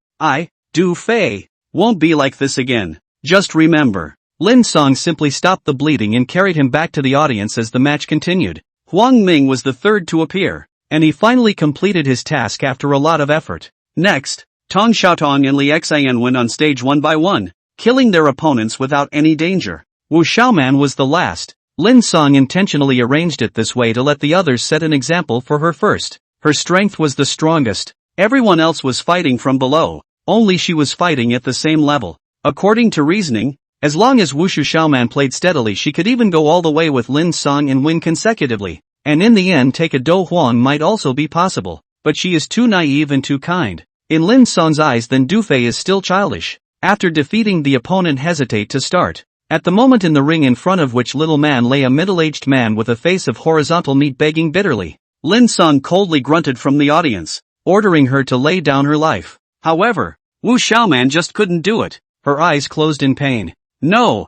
Du Fei, won't be like this again. Just remember. Lin Cang simply stopped the bleeding and carried him back to the audience as the match continued. Huang Ming was the third to appear, and he finally completed his task after a lot of effort. Next, Tong Xiaotong and Li Xian went on stage one by one, killing their opponents without any danger. Wu Xiaoman was the last. Lin Cang intentionally arranged it this way to let the others set an example for her first. Her strength was the strongest. Everyone else was fighting from below, only she was fighting at the same level. According to reasoning, as long as Wushu Xiaoman played steadily, she could even go all the way with Lin Cang and win consecutively. And in the end, take a Do Huang might also be possible. But she is too naive and too kind. In Lin Cang's eyes, then Du Fei is still childish. After defeating the opponent, hesitate to start. At the moment, in the ring in front of which little man lay a middle-aged man with a face of horizontal meat begging bitterly. Lin Cang coldly grunted from the audience, ordering her to lay down her life. However, Wu Xiaoman just couldn't do it. Her eyes closed in pain. No,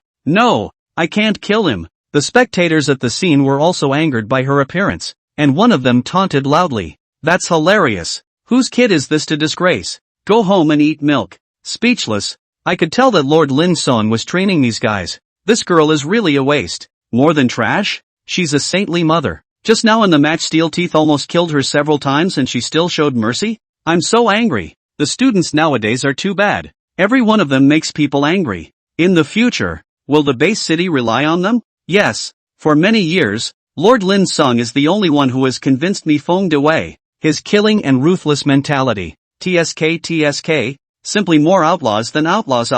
I can't kill him. The spectators at the scene were also angered by her appearance, and one of them taunted loudly. That's hilarious. Whose kid is this to disgrace? Go home and eat milk. Speechless, I could tell that Lord Lin Cang was training these guys. This girl is really a waste. More than trash? She's a saintly mother. Just now in the match, Steel Teeth almost killed her several times and she still showed mercy? I'm so angry. The students nowadays are too bad. Every one of them makes people angry. In the future, will the base city rely on them? Yes. For many years, Lord Lin Cang is the only one who has convinced me Feng Dewei. His killing and ruthless mentality. TSK. Simply more outlaws than outlaws.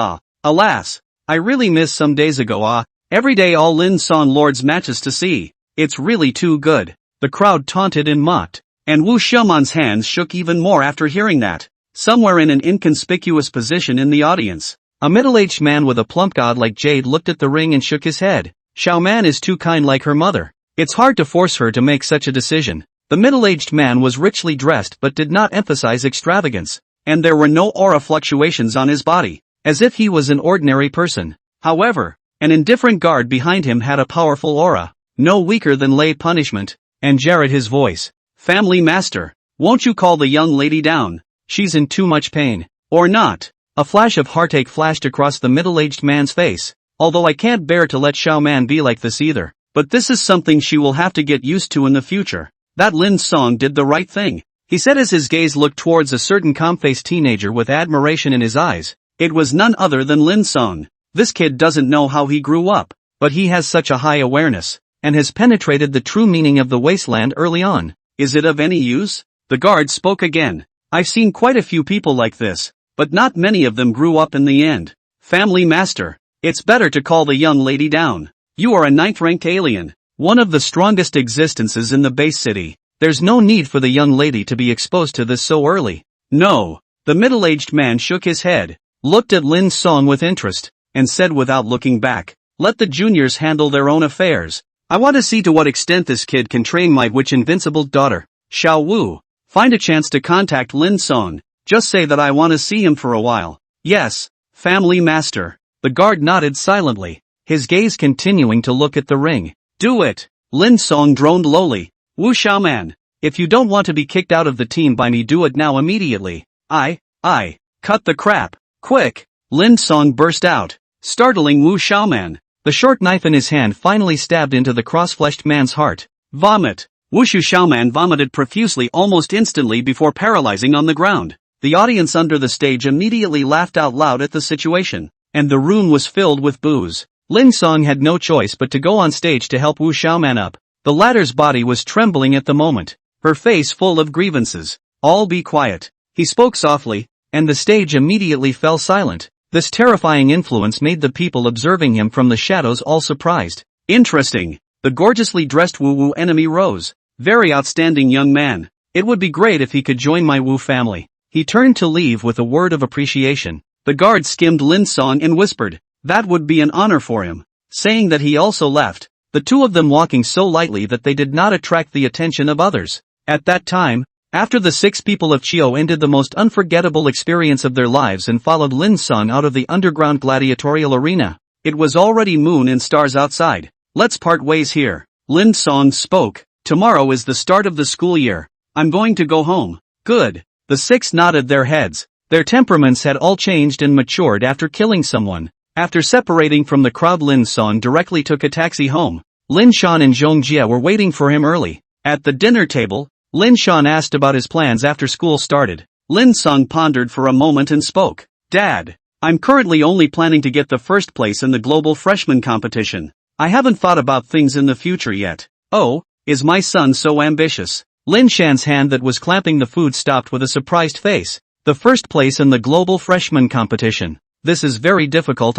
Alas. I really miss some days ago. Every day all Lin Cang Lord's matches to see. It's really too good. The crowd taunted and mocked. And Wu Xiaoman's hands shook even more after hearing that. Somewhere in an inconspicuous position in the audience, a middle-aged man with a plump god like Jade looked at the ring and shook his head. Xiaoman is too kind like her mother. It's hard to force her to make such a decision. The middle-aged man was richly dressed but did not emphasize extravagance. And there were no aura fluctuations on his body, as if he was an ordinary person. However, an indifferent guard behind him had a powerful aura, no weaker than lay punishment, and jarred his voice. Family master, won't you call the young lady down? She's in too much pain. Or not. A flash of heartache flashed across the middle-aged man's face. Although I can't bear to let Xiaoman be like this either. But this is something she will have to get used to in the future. That Lin Cang did the right thing, he said as his gaze looked towards a certain calm-faced teenager with admiration in his eyes. It was none other than Lin Cang. This kid doesn't know how he grew up, but he has such a high awareness, and has penetrated the true meaning of the wasteland early on. Is it of any use? The guard spoke again. I've seen quite a few people like this, but not many of them grew up in the end. Family master, it's better to call the young lady down. You are a 9th-ranked alien, one of the strongest existences in the base city. There's no need for the young lady to be exposed to this so early. No. The middle-aged man shook his head, looked at Lin Cang with interest, and said without looking back, let the juniors handle their own affairs. I want to see to what extent this kid can train my invincible daughter. Xiao Wu, find a chance to contact Lin Cang. Just say that I want to see him for a while. Yes, family master. The guard nodded silently, his gaze continuing to look at the ring. Do it. Lin Cang droned lowly. Wu Xiaoman, if you don't want to be kicked out of the team by me, do it now immediately. Cut the crap. Quick. Lin Cang burst out, startling Wu Xiaoman. The short knife in his hand finally stabbed into the cross-fleshed man's heart. Vomit. Wushu Xiaoman vomited profusely almost instantly before paralyzing on the ground. The audience under the stage immediately laughed out loud at the situation, and the room was filled with boos. Lin Cang had no choice but to go on stage to help Wu Xiaoman up. The latter's body was trembling at the moment, her face full of grievances. "All be quiet," he spoke softly, and the stage immediately fell silent. This terrifying influence made the people observing him from the shadows all surprised. "Interesting." The gorgeously dressed Wu Wu enemy rose. "Very outstanding young man. It would be great if he could join my Wu family." He turned to leave with a word of appreciation. The guard skimmed Lin Cang and whispered, "That would be an honor for him," saying that he also left, the two of them walking so lightly that they did not attract the attention of others. At that time, after the 6 people of Chio ended the most unforgettable experience of their lives and followed Lin Cang out of the underground gladiatorial arena, it was already moon and stars outside. "Let's part ways here." Lin Cang spoke. "Tomorrow is the start of the school year. I'm going to go home." "Good." The 6 nodded their heads. Their temperaments had all changed and matured after killing someone. After separating from the crowd, Lin Cang directly took a taxi home. Lin Shan and Zhong Jie were waiting for him early. At the dinner table, Lin Shan asked about his plans after school started. Lin Cang pondered for a moment and spoke. "Dad, I'm currently only planning to get the first place in the global freshman competition. I haven't thought about things in the future yet." "Oh, is my son so ambitious?" Lin Shan's hand that was clamping the food stopped with a surprised face. "The first place in the global freshman competition. This is very difficult."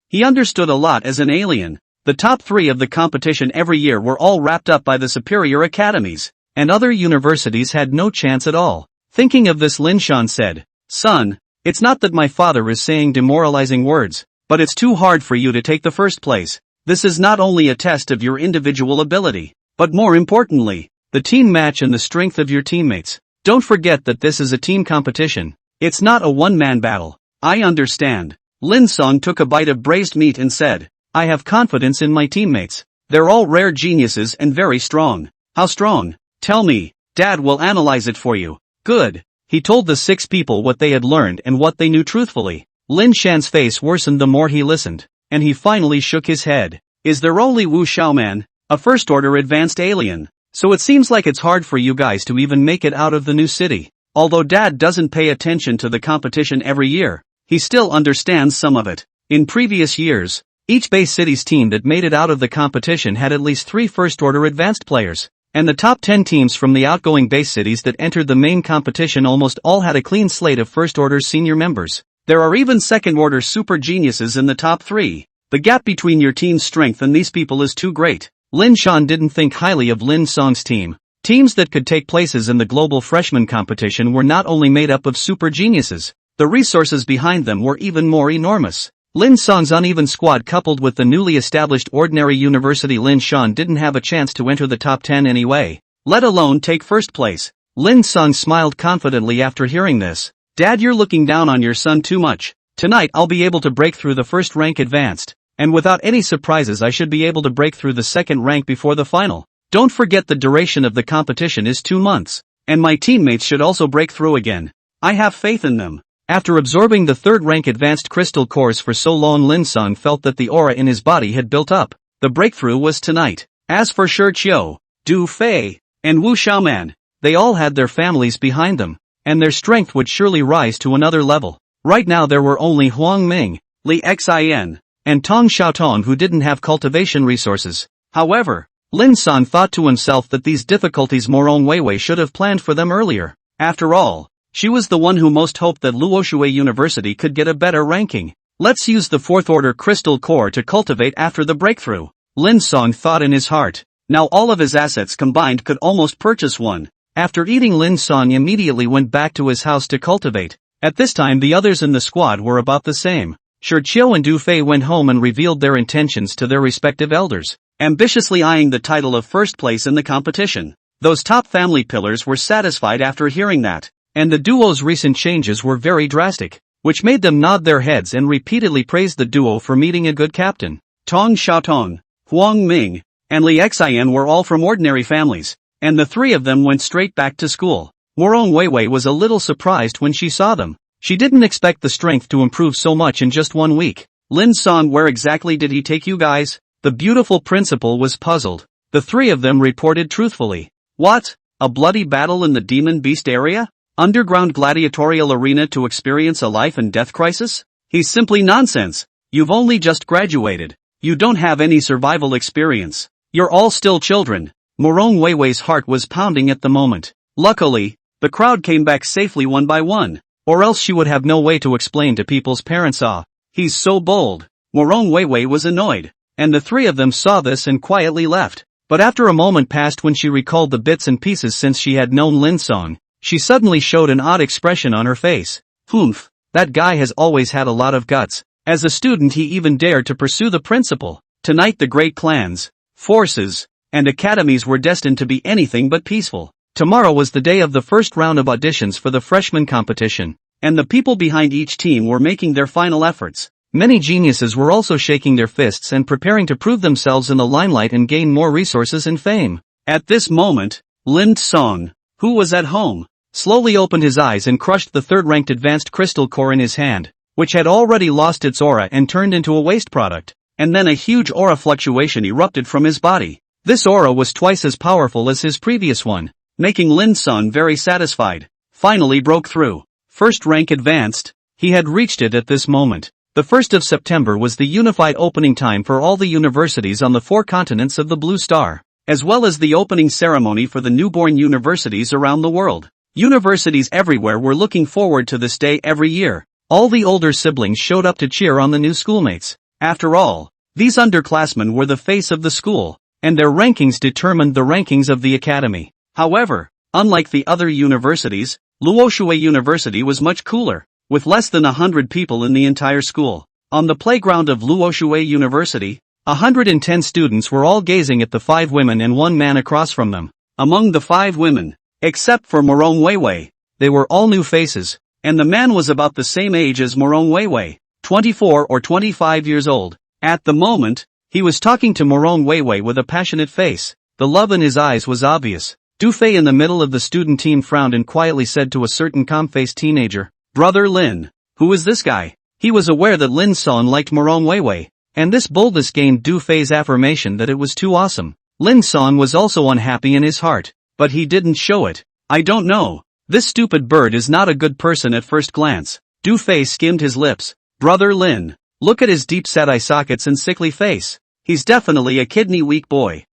He understood a lot as an alien. The top 3 of the competition every year were all wrapped up by the superior academies, and other universities had no chance at all. Thinking of this, Lin Shan said, "Son, it's not that my father is saying demoralizing words, but it's too hard for you to take the first place. This is not only a test of your individual ability, but more importantly, the team match and the strength of your teammates. Don't forget that this is a team competition. It's not a one-man battle." "I understand." Lin Cang took a bite of braised meat and said, "I have confidence in my teammates. They're all rare geniuses and very strong." "How strong? Tell me. Dad will analyze it for you." "Good." He told the 6 people what they had learned and what they knew truthfully. Lin Shan's face worsened the more he listened, and he finally shook his head. "Is there only Wu Xiaoman, a first-order advanced alien? So it seems like it's hard for you guys to even make it out of the new city." Although Dad doesn't pay attention to the competition every year, he still understands some of it. In previous years, each base city's team that made it out of the competition had at least 3 first-order advanced players, and the top 10 teams from the outgoing base cities that entered the main competition almost all had a clean slate of first-order senior members. There are even second-order super geniuses in the top 3. The gap between your team's strength and these people is too great. Lin Shan didn't think highly of Lin Cang's team. Teams that could take places in the global freshman competition were not only made up of super geniuses, the resources behind them were even more enormous. Lin Cang's uneven squad coupled with the newly established ordinary university Lin Shan didn't have a chance to enter the top 10 anyway, let alone take first place. Lin Cang smiled confidently after hearing this. "Dad, you're looking down on your son too much. Tonight I'll be able to break through the first rank advanced, and without any surprises I should be able to break through the second rank before the final. Don't forget the duration of the competition is 2 months, and my teammates should also break through again. I have faith in them." After absorbing the 3rd rank advanced crystal cores for so long, Lin Cang felt that the aura in his body had built up. The breakthrough was tonight. As for Shi Qiu, Du Fei, and Wu Xiaoman, they all had their families behind them, and their strength would surely rise to another level. Right now there were only Huang Ming, Li Xin, and Tong Xiaotong who didn't have cultivation resources. However, Lin Cang thought to himself that these difficulties Morong Weiwei should have planned for them earlier. After all, she was the one who most hoped that Luoxue University could get a better ranking. Let's use the 4th order crystal core to cultivate after the breakthrough, Lin Cang thought in his heart. Now all of his assets combined could almost purchase one. After eating, Lin Cang immediately went back to his house to cultivate. At this time the others in the squad were about the same. Shi Qiu and Du Fei went home and revealed their intentions to their respective elders, ambitiously eyeing the title of first place in the competition. Those top family pillars were satisfied after hearing that, and the duo's recent changes were very drastic, which made them nod their heads and repeatedly praise the duo for meeting a good captain. Tong Xiaotong, Huang Ming, and Li Xian were all from ordinary families, and the 3 of them went straight back to school. Morong Weiwei was a little surprised when she saw them. She didn't expect the strength to improve so much in just 1 week. Lin Cang, where exactly did he take you guys? The beautiful principal was puzzled. The 3 of them reported truthfully. What? A bloody battle in the demon beast area? Underground gladiatorial arena to experience a life and death crisis? He's simply nonsense. You've only just graduated. You don't have any survival experience. You're all still children. Morong Weiwei's heart was pounding at the moment. Luckily, the crowd came back safely one by one, or else she would have no way to explain to people's parents. He's so bold. Morong Weiwei was annoyed, and the three of them saw this and quietly left. But after a moment passed when she recalled the bits and pieces since she had known Lin Cang, she suddenly showed an odd expression on her face. Humph, that guy has always had a lot of guts. As a student he even dared to pursue the principal. Tonight the great clans, forces, and academies were destined to be anything but peaceful. Tomorrow was the day of the first round of auditions for the freshman competition, and the people behind each team were making their final efforts. Many geniuses were also shaking their fists and preparing to prove themselves in the limelight and gain more resources and fame. At this moment, Lin Cang, who was at home, slowly opened his eyes and crushed the third-ranked advanced crystal core in his hand, which had already lost its aura and turned into a waste product, and then a huge aura fluctuation erupted from his body. This aura was twice as powerful as his previous one, making Lin Cang very satisfied. Finally broke through. First rank advanced, he had reached it at this moment. The 1st of September was the unified opening time for all the universities on the 4 continents of the Blue Star, as well as the opening ceremony for the newborn universities around the world. Universities everywhere were looking forward to this day every year. All the older siblings showed up to cheer on the new schoolmates. After all, these underclassmen were the face of the school, and their rankings determined the rankings of the academy. However, unlike the other universities, Luoshui University was much cooler, with less than 100 people in the entire school. On the playground of Luoshui University, 110 students were all gazing at the 5 women and 1 man across from them. Among the 5 women, except for Morong Weiwei, they were all new faces, and the man was about the same age as Morong Weiwei, 24 or 25 years old. At the moment, he was talking to Morong Weiwei with a passionate face. The love in his eyes was obvious. Du Fei in the middle of the student team frowned and quietly said to a certain calm-faced teenager, "Brother Lin, who is this guy?" He was aware that Lin Cang liked Morong Weiwei, and this boldness gained Du Fei's affirmation that it was too awesome. Lin Cang was also unhappy in his heart, but he didn't show it. "I don't know. This stupid bird is not a good person at first glance." Du Fei skimmed his lips. "Brother Lin, look at his deep-set eye sockets and sickly face. He's definitely a kidney-weak boy."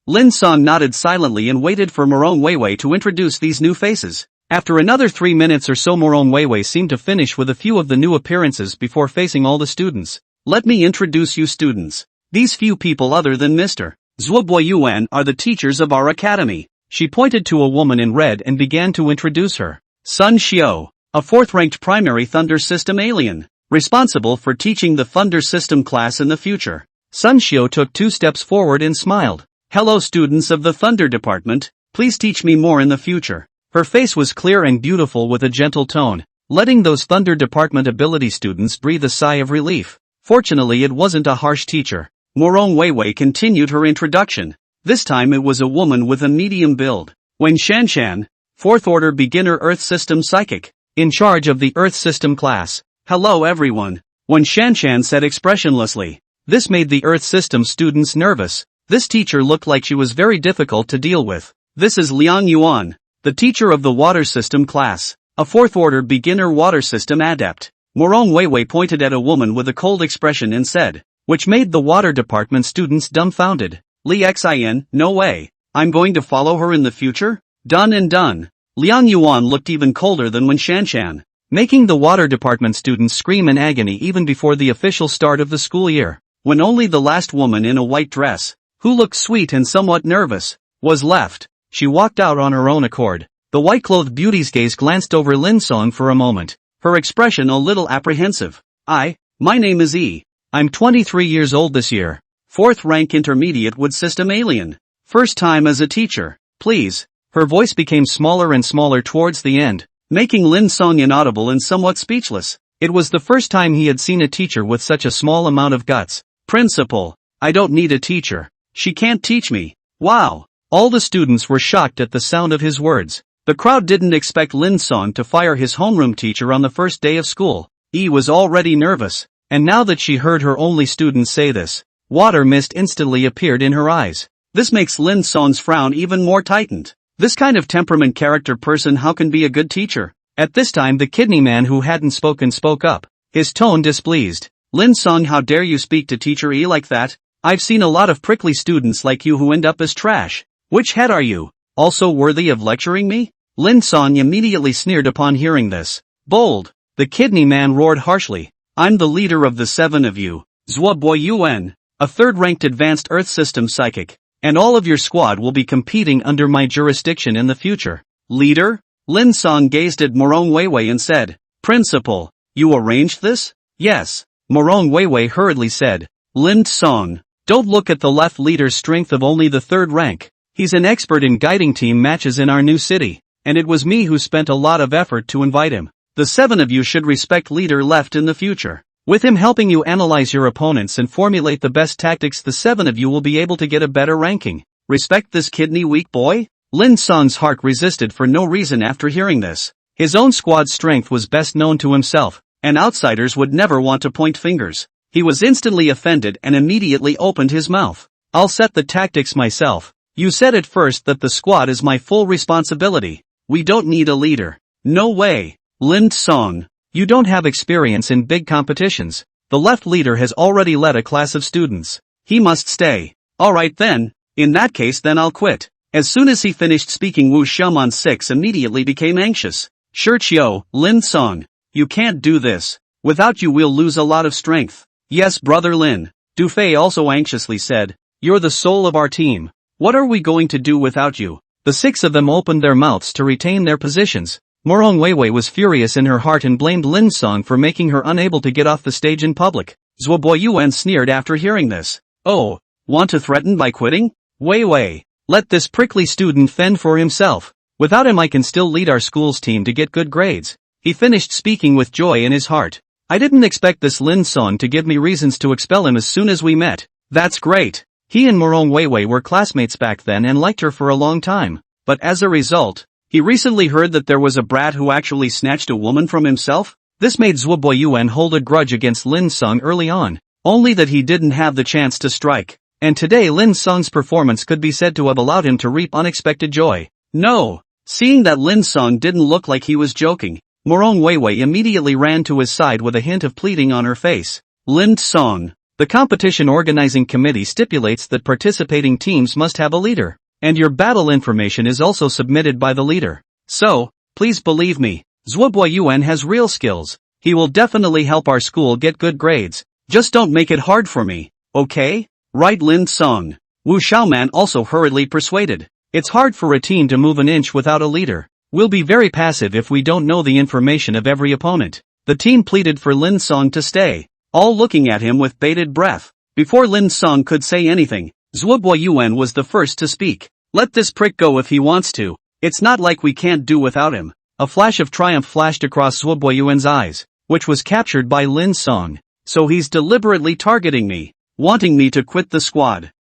Lin Cang nodded silently and waited for Morong Weiwei to introduce these new faces. After another 3 minutes or so Morong Weiwei seemed to finish with a few of the new appearances before facing all the students. "Let me introduce you students. These few people other than Mr. Zhuoboyuan are the teachers of our academy." She pointed to a woman in red and began to introduce her. Sun Xiao, a 4th-ranked primary Thunder System alien, responsible for teaching the Thunder System class in the future. Sun Xiao took 2 steps forward and smiled. "Hello students of the Thunder Department, please teach me more in the future." Her face was clear and beautiful with a gentle tone, letting those Thunder Department ability students breathe a sigh of relief. Fortunately it wasn't a harsh teacher. Morong Weiwei continued her introduction. This time it was a woman with a medium build. Wen Shanshan, 4th Order Beginner Earth System Psychic, in charge of the Earth System class. "Hello everyone," Wen Shanshan said expressionlessly. This made the Earth System students nervous. This teacher looked like she was very difficult to deal with. "This is Liang Yuan, the teacher of the Water System class, a 4th Order Beginner Water System Adept." Morong Weiwei pointed at a woman with a cold expression and said, which made the Water Department students dumbfounded. "Li Xin, no way. I'm going to follow her in the future?" Done and done. Liang Yuan looked even colder than Wen Shanshan, making the Water Department students scream in agony even before the official start of the school year. When only the last woman in a white dress, who looked sweet and somewhat nervous, was left, she walked out on her own accord. The white-clothed beauty's gaze glanced over Lin Cang for a moment, her expression a little apprehensive. My name is E. I'm 23 years old this year. 4th rank intermediate wood system alien. First time as a teacher, please." Her voice became smaller and smaller towards the end, making Lin Cang inaudible and somewhat speechless. It was the first time he had seen a teacher with such a small amount of guts. "Principal, I don't need a teacher. She can't teach me." Wow! All the students were shocked at the sound of his words. The crowd didn't expect Lin Cang to fire his homeroom teacher on the first day of school. Yi was already nervous, and now that she heard her only student say this, water mist instantly appeared in her eyes. This makes Lin Cang's frown even more tightened. This kind of temperament character person how can be a good teacher? At this time the kidney man who hadn't spoken spoke up, his tone displeased. Lin Cang, how dare you speak to Teacher E like that? I've seen a lot of prickly students like you who end up as trash. Which head are you? Also worthy of lecturing me? Lin Cang immediately sneered upon hearing this. Bold! The kidney man roared harshly. I'm the leader of the 7 of you. Zhuo Boy Yuan, a third-ranked advanced Earth system psychic. And all of your squad will be competing under my jurisdiction in the future. Leader? Lin Cang gazed at Morong Weiwei and said, Principal, you arranged this? Yes. Morong Weiwei hurriedly said. Lin Cang, don't look at the left leader's strength of only the 3rd rank. He's an expert in guiding team matches in our new city. And it was me who spent a lot of effort to invite him. The 7 of you should respect leader left in the future. With him helping you analyze your opponents and formulate the best tactics, the 7 of you will be able to get a better ranking. Respect this kidney weak boy? Lin Cang's heart resisted for no reason after hearing this. His own squad's strength was best known to himself, and outsiders would never want to point fingers. He was instantly offended and immediately opened his mouth. I'll set the tactics myself. You said at first that the squad is my full responsibility. We don't need a leader. No way. Lin Cang, you don't have experience in big competitions. The left leader has already led a class of students. He must stay. Alright then. In that case then I'll quit. As soon as he finished speaking, Wu Xiaoman 6 immediately became anxious. Sure Chio, Lin Cang, you can't do this. Without you we'll lose a lot of strength. Yes brother Lin. Du Fei also anxiously said. You're the soul of our team. What are we going to do without you? The 6 of them opened their mouths to retain their positions. Morong Weiwei was furious in her heart and blamed Lin Cang for making her unable to get off the stage in public. Zhuo Boy Yuan sneered after hearing this. Oh, want to threaten by quitting? Weiwei, let this prickly student fend for himself. Without him I can still lead our school's team to get good grades. He finished speaking with joy in his heart. I didn't expect this Lin Cang to give me reasons to expel him as soon as we met. That's great. He and Morong Weiwei were classmates back then and liked her for a long time. But as a result, he recently heard that there was a brat who actually snatched a woman from himself. This made Zhuo Boy Yuan hold a grudge against Lin Cang early on. Only that he didn't have the chance to strike. And today Lin Cang's performance could be said to have allowed him to reap unexpected joy. No. Seeing that Lin Cang didn't look like he was joking, Morong Weiwei immediately ran to his side with a hint of pleading on her face. Lin Cang, the competition organizing committee stipulates that participating teams must have a leader. And your battle information is also submitted by the leader. So, please believe me, Zhuo Boy Yuan has real skills. He will definitely help our school get good grades. Just don't make it hard for me, okay? Right Lin Cang. Wu Xiaoman also hurriedly persuaded. It's hard for a team to move an inch without a leader. We'll be very passive if we don't know the information of every opponent. The team pleaded for Lin Cang to stay, all looking at him with bated breath. Before Lin Cang could say anything, Zhuo Boy Yuan was the first to speak. Let this prick go if he wants to. It's not like we can't do without him. A flash of triumph flashed across Zhuo Boy Yuan's eyes, which was captured by Lin Cang. So he's deliberately targeting me, wanting me to quit the squad.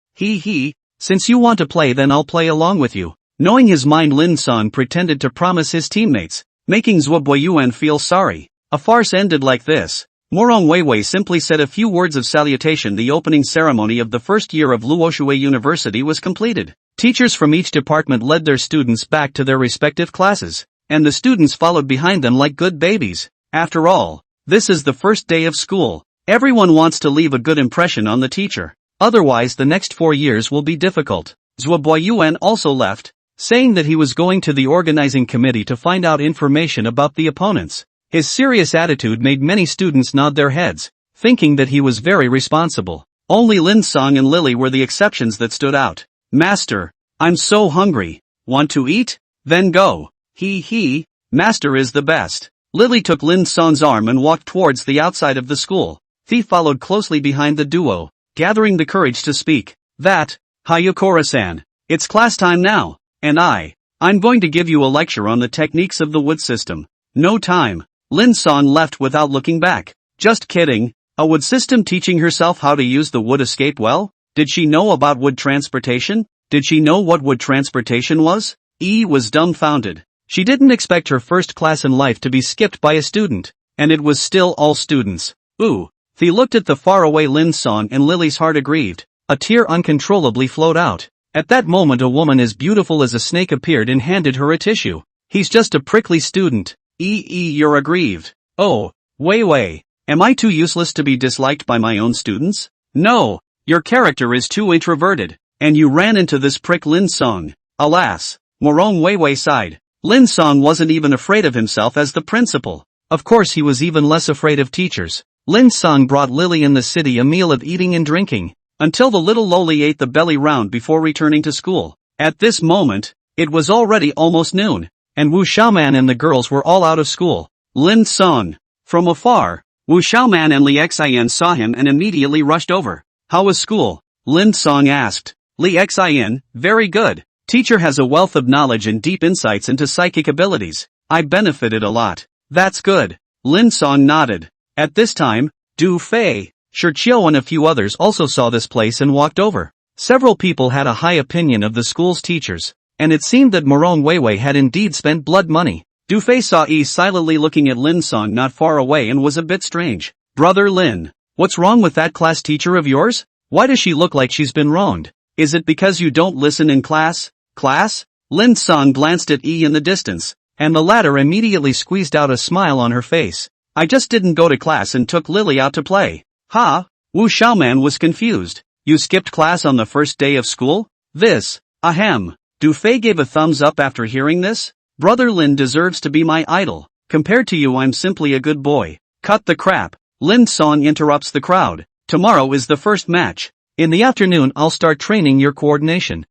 Since you want to play then I'll play along with you. Knowing his mind, Lin Cang pretended to promise his teammates, making Zhuo Boy Yuan feel sorry. A farce ended like this. Morong Weiwei simply said a few words of salutation. The opening ceremony of the first year of Luoshui University was completed. Teachers from each department led their students back to their respective classes, and the students followed behind them like good babies. After all, this is the first day of school. Everyone wants to leave a good impression on the teacher. Otherwise the next 4 years will be difficult. Zhuo Boy Yuan also left, saying that he was going to the organizing committee to find out information about the opponents. His serious attitude made many students nod their heads, thinking that he was very responsible. Only Lin Cang and Lily were the exceptions that stood out. Master, I'm so hungry. Want to eat? Then go. Master is the best. Lily took Lin Cang's arm and walked towards the outside of the school. Thief followed closely behind the duo, gathering the courage to speak. Hayukora-san, it's class time now, and I'm going to give you a lecture on the techniques of the wood system. No time. Lin Cang left without looking back. Just kidding. A wood system teaching herself how to use the wood escape well? Did she know about wood transportation? Did she know what wood transportation was? Was dumbfounded. She didn't expect her first class in life to be skipped by a student, and it was still all students. He looked at the faraway Lin Cang and Lily's heart aggrieved. A tear uncontrollably flowed out. At that moment a woman as beautiful as a snake appeared and handed her a tissue. He's just a prickly student. You're aggrieved. Oh, Weiwei. Am I too useless to be disliked by my own students? No, your character is too introverted, and you ran into this prick Lin Cang. Alas, Morong Weiwei sighed. Lin Cang wasn't even afraid of himself as the principal. Of course he was even less afraid of teachers. Lin Cang brought Lily in the city a meal of eating and drinking, until the little loli ate the belly round before returning to school. At this moment, it was already almost noon, and Wu Xiaoman and the girls were all out of school. Lin Cang. From afar, Wu Xiaoman and Li Xian saw him and immediately rushed over. How was school? Lin Cang asked. Li Xian, very good. Teacher has a wealth of knowledge and deep insights into psychic abilities. I benefited a lot. That's good. Lin Cang nodded. At this time, Du Fei, Xiao and a few others also saw this place and walked over. Several people had a high opinion of the school's teachers, and it seemed that Morong Weiwei had indeed spent blood money. Du Fei saw Yi silently looking at Lin Cang not far away and was a bit strange. Brother Lin, what's wrong with that class teacher of yours? Why does she look like she's been wronged? Is it because you don't listen in class? Class? Lin Cang glanced at Yi in the distance, and the latter immediately squeezed out a smile on her face. I just didn't go to class and took Lily out to play. Ha? Wu Xiaoman was confused. You skipped class on the first day of school? This. Ahem. Du Fei gave a thumbs up after hearing this. Brother Lin deserves to be my idol. Compared to you I'm simply a good boy. Cut the crap. Lin Cang interrupts the crowd. Tomorrow is the first match. In the afternoon I'll start training your coordination.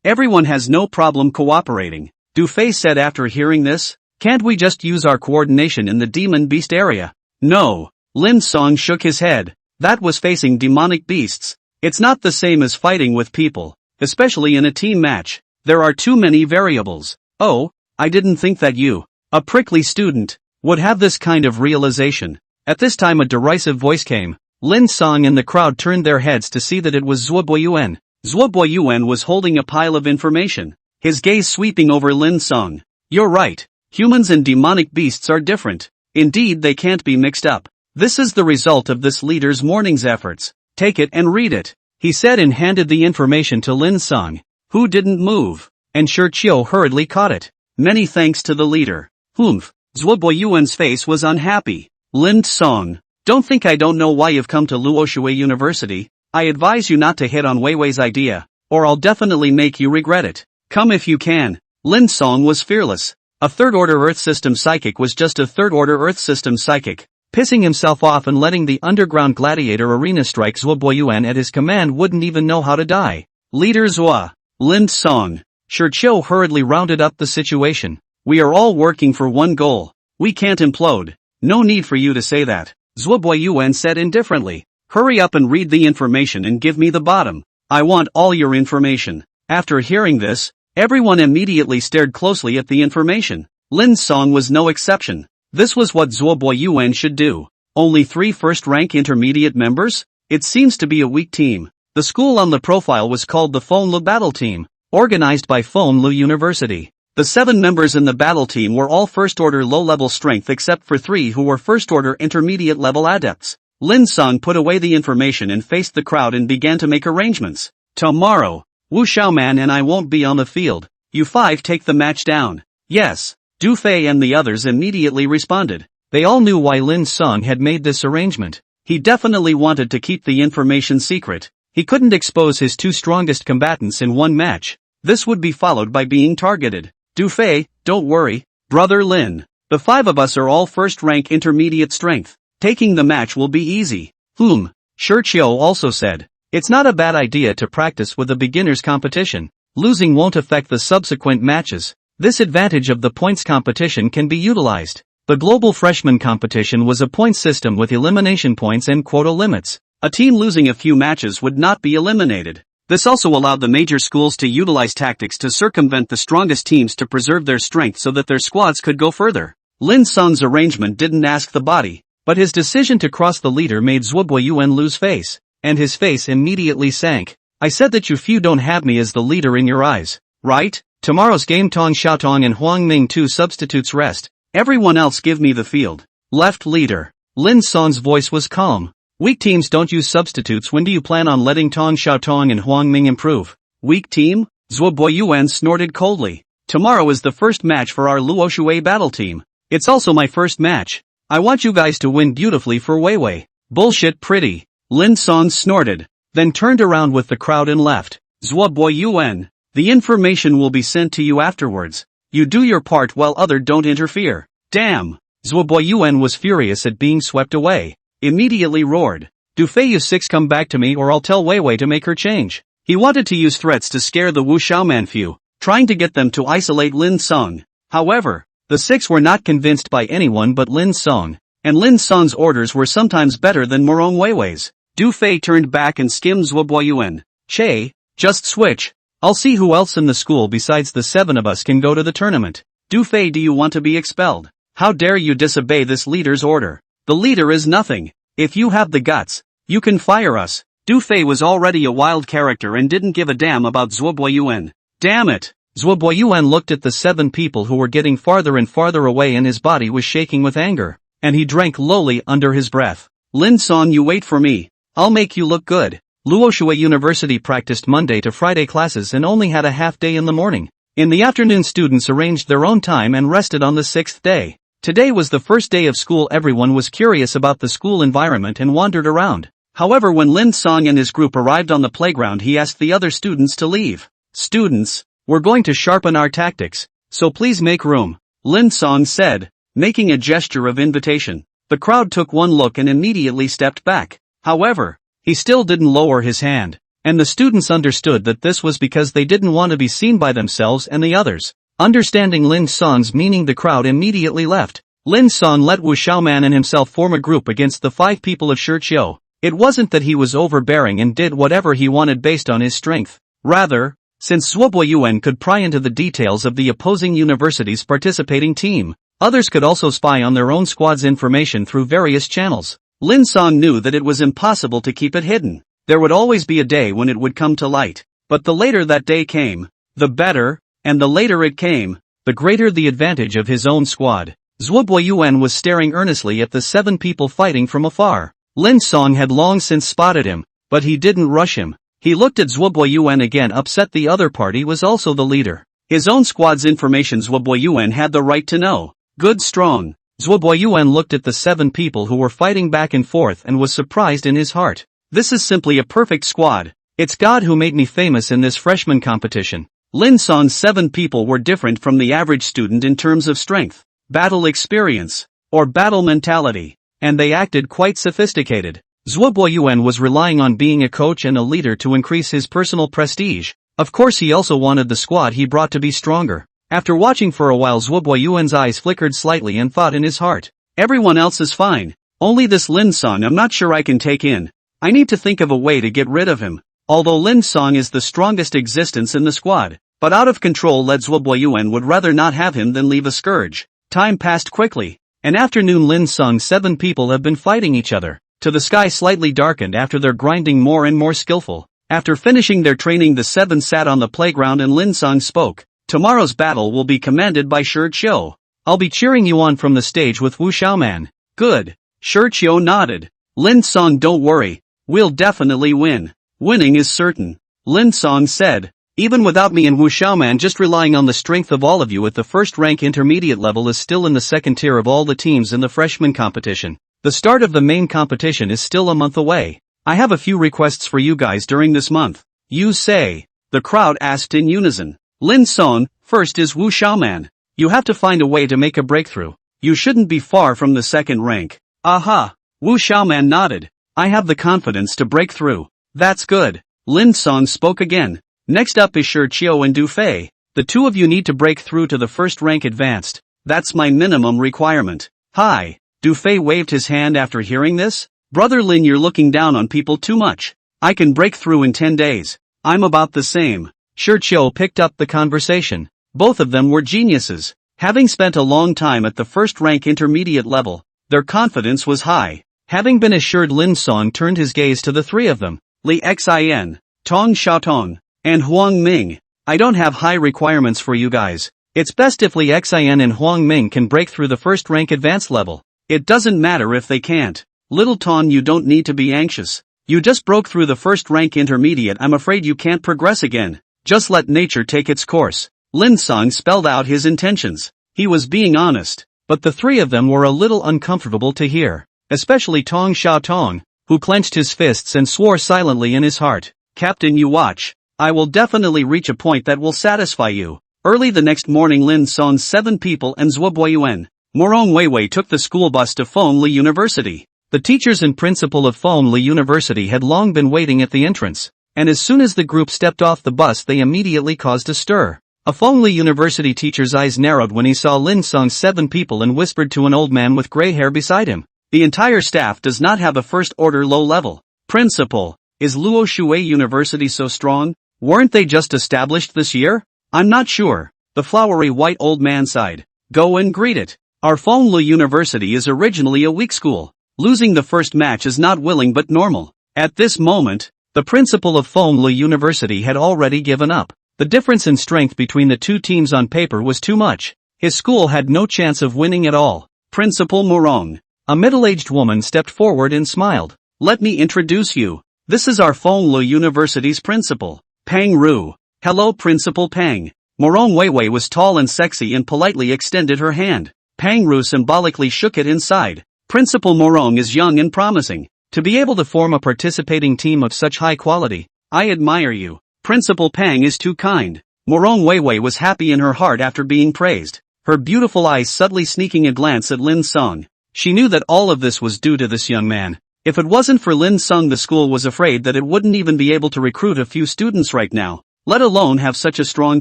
Everyone has no problem cooperating. Du Fei said after hearing this. Can't we just use our coordination in the demon beast area? No. Lin Cang shook his head. That was facing demonic beasts. It's not the same as fighting with people, especially in a team match. There are too many variables. Oh, I didn't think that you, a prickly student, would have this kind of realization. At this time a derisive voice came. Lin Cang and the crowd turned their heads to see that it was Zuo Boyuan. Zuo Boyuan was holding a pile of information, his gaze sweeping over Lin Cang. You're right. Humans and demonic beasts are different. Indeed they can't be mixed up. This is the result of this leader's morning's efforts. Take it and read it, he said and handed the information to Lin Cang, who didn't move, and Xiao hurriedly caught it. Many thanks to the leader. Humph. Zuo Boyuan's face was unhappy. Lin Cang, don't think I don't know why you've come to Luoshui University. I advise you not to hit on Weiwei's idea, or I'll definitely make you regret it. Come if you can. Lin Cang was fearless. A third-order Earth System psychic was just a third-order Earth System psychic. Pissing himself off and letting the underground gladiator arena strike Zuo Boyuan at his command wouldn't even know how to die. Leader Zuo, Lin Cang, Xiao hurriedly rounded up the situation. We are all working for one goal. We can't implode. No need for you to say that. Zuo Boyuan said indifferently. Hurry up and read the information and give me the bottom. I want all your information. After hearing this, everyone immediately stared closely at the information. Lin Cang was no exception. This was what Zuo Boyuan should do. Only 3 first-rank intermediate members? It seems to be a weak team. The school on the profile was called the Fenlu Battle Team, organized by Fenlu University. The 7 members in the battle team were all first-order low-level strength except for 3 who were first-order intermediate-level adepts. Lin Cang put away the information and faced the crowd and began to make arrangements. Tomorrow, Wu Xiaoman and I won't be on the field. You 5 take the match down. Yes. Du Fei and the others immediately responded. They all knew why Lin Cang had made this arrangement. He definitely wanted to keep the information secret. He couldn't expose his 2 strongest combatants in one match. This would be followed by being targeted. Du Fei, don't worry, brother Lin. The 5 of us are all first-rank intermediate strength. Taking the match will be easy. Xiao also said. It's not a bad idea to practice with a beginner's competition. Losing won't affect the subsequent matches. This advantage of the points competition can be utilized. The global freshman competition was a point system with elimination points and quota limits. A team losing a few matches would not be eliminated. This also allowed the major schools to utilize tactics to circumvent the strongest teams to preserve their strength so that their squads could go further. Lin Cang's arrangement didn't ask the body, but his decision to cross the leader made Zuo Boyuan lose face, and his face immediately sank. I said that you few don't have me as the leader in your eyes, right? Tomorrow's game Tong Xiaotong and Huang Ming 2 substitutes rest. Everyone else give me the field. Left leader. Lin Cang's voice was calm. Weak teams don't use substitutes. When do you plan on letting Tong Xiaotong and Huang Ming improve? Weak team? Zuo Boyuan snorted coldly. Tomorrow is the first match for our Luoshui battle team. It's also my first match. I want you guys to win beautifully for Wei Wei. Bullshit pretty. Lin Cang snorted, then turned around with the crowd and left. Zhuo Boy Yuan. The information will be sent to you afterwards. You do your part while other don't interfere. Damn! Zhuo Boy Yuan was furious at being swept away. Immediately roared. Do Fei you six come back to me or I'll tell Wei Wei to make her change. He wanted to use threats to scare the Wu Xiaoman few, trying to get them to isolate Lin Cang. However, the six were not convinced by anyone but Lin Cang, and Lin Cang's orders were sometimes better than Morong Wei Wei's. Du Fei turned back and skimmed Zhuo Boy Yuan. Che, just switch. I'll see who else in the school besides the seven of us can go to the tournament. Du Fei, do you want to be expelled? How dare you disobey this leader's order? The leader is nothing. If you have the guts, you can fire us. Du Fei was already a wild character and didn't give a damn about Zhuo Boy Yuan. Damn it! Zhuo Boy Yuan looked at the seven people who were getting farther and farther away and his body was shaking with anger, and he drank lowly under his breath. Lin Cang, you wait for me. I'll make you look good. Luoxue University practiced Monday to Friday classes and only had a half day in the morning. In the afternoon students arranged their own time and rested on the sixth day. Today was the first day of school. Everyone was curious about the school environment and wandered around. However, when Lin Cang and his group arrived on the playground, he asked the other students to leave. Students, we're going to sharpen our tactics, so please make room, Lin Cang said, making a gesture of invitation. The crowd took one look and immediately stepped back. However, he still didn't lower his hand, and the students understood that this was because they didn't want to be seen by themselves and the others. Understanding Lin Cang's meaning, the crowd immediately left. Lin Cang let Wu Xiaoman and himself form a group against the 5 people of Shiqiu. It wasn't that he was overbearing and did whatever he wanted based on his strength. Rather, since Zhuo Boy Yuan could pry into the details of the opposing university's participating team, others could also spy on their own squad's information through various channels. Lin Cang knew that it was impossible to keep it hidden. There would always be a day when it would come to light. But the later that day came, the better, and the later it came, the greater the advantage of his own squad. Zhuo Boy Yuan was staring earnestly at the 7 people fighting from afar. Lin Cang had long since spotted him, but he didn't rush him. He looked at Zhuo Boy Yuan again, upset. The other party was also the leader. His own squad's information Zhuo Boy Yuan had the right to know. Good strong. Zhuo Boy Yuan looked at the 7 people who were fighting back and forth and was surprised in his heart. This is simply a perfect squad. It's God who made me famous in this freshman competition. Lin Cang's 7 people were different from the average student in terms of strength, battle experience, or battle mentality, and they acted quite sophisticated. Zhuo Boy Yuan was relying on being a coach and a leader to increase his personal prestige. Of course, he also wanted the squad he brought to be stronger. After watching for a while, Zhuo Boy Yuan's eyes flickered slightly and thought in his heart, everyone else is fine. Only this Lin Cang I'm not sure I can take in. I need to think of a way to get rid of him. Although Lin Cang is the strongest existence in the squad, but out of control led Zhuo Boy Yuan would rather not have him than leave a scourge. Time passed quickly. An afternoon. Lin Cang's 7 people have been fighting each other, till the sky slightly darkened after their grinding more and more skillful. After finishing their training, the 7 sat on the playground and Lin Cang spoke. Tomorrow's battle will be commanded by Shiqiu. I'll be cheering you on from the stage with Wu Xiaoman. Good. Shiqiu nodded. Lin Cang, don't worry. We'll definitely win. Winning is certain. Lin Cang said. Even without me and Wu Xiaoman, just relying on the strength of all of you at the first rank intermediate level is still in the second tier of all the teams in the freshman competition. The start of the main competition is still a month away. I have a few requests for you guys during this month. You say. The crowd asked in unison. Lin Cang, first is Wu Xiaoman. You have to find a way to make a breakthrough. You shouldn't be far from the second rank. Aha! Wu Xiaoman nodded. I have the confidence to break through. That's good. Lin Cang spoke again. Next up is Shiqiu and Du Fei. The 2 of you need to break through to the first rank advanced. That's my minimum requirement. Hi. Du Fei waved his hand after hearing this. Brother Lin, you're looking down on people too much. I can break through in 10 days. I'm about the same. Shiqiu picked up the conversation. Both of them were geniuses. Having spent a long time at the first rank intermediate level, their confidence was high. Having been assured, Lin Cang turned his gaze to the 3 of them. Li Xin, Tong Xiaotong, and Huang Ming. I don't have high requirements for you guys. It's best if Li Xin and Huang Ming can break through the first rank advanced level. It doesn't matter if they can't. Little Ton, you don't need to be anxious. You just broke through the first rank intermediate. I'm afraid you can't progress again. Just let nature take its course. Lin Cang spelled out his intentions. He was being honest. but the three of them were a little uncomfortable to hear, especially Tong Xiaotong, who clenched his fists and swore silently in his heart. Captain, you watch. I will definitely reach a point that will satisfy you. Early the next morning, Lin Cang's 7 people and Zhuo Boyuan, Morong Weiwei took the school bus to Fengli University. The teachers and principal of Fengli University had long been waiting at the entrance, and as soon as the group stepped off the bus they immediately caused a stir. A Fengli University teacher's eyes narrowed when he saw Lin Cang's 7 people and whispered to an old man with gray hair beside him. The entire staff does not have a first-order low-level. Principal, is Luo Shui University so strong? Weren't they just established this year? I'm not sure. The flowery white old man sighed. Go and greet it. Our Fengli University is originally a weak school. Losing the first match is not willing but normal. At this moment, the principal of Fengli University had already given up. The difference in strength between the two teams on paper was too much. His school had no chance of winning at all. Principal Morong. A middle-aged woman stepped forward and smiled. Let me introduce you. This is our Fengli University's principal, Pang Ru. Hello Principal Pang. Morong Weiwei was tall and sexy and politely extended her hand. Pang Ru symbolically shook it inside. Principal Morong is young and promising. To be able to form a participating team of such high quality, I admire you. Principal Pang is too kind. Morong Weiwei was happy in her heart after being praised, her beautiful eyes subtly sneaking a glance at Lin Cang. She knew that all of this was due to this young man. If it wasn't for Lin Cang, the school was afraid that it wouldn't even be able to recruit a few students right now, let alone have such a strong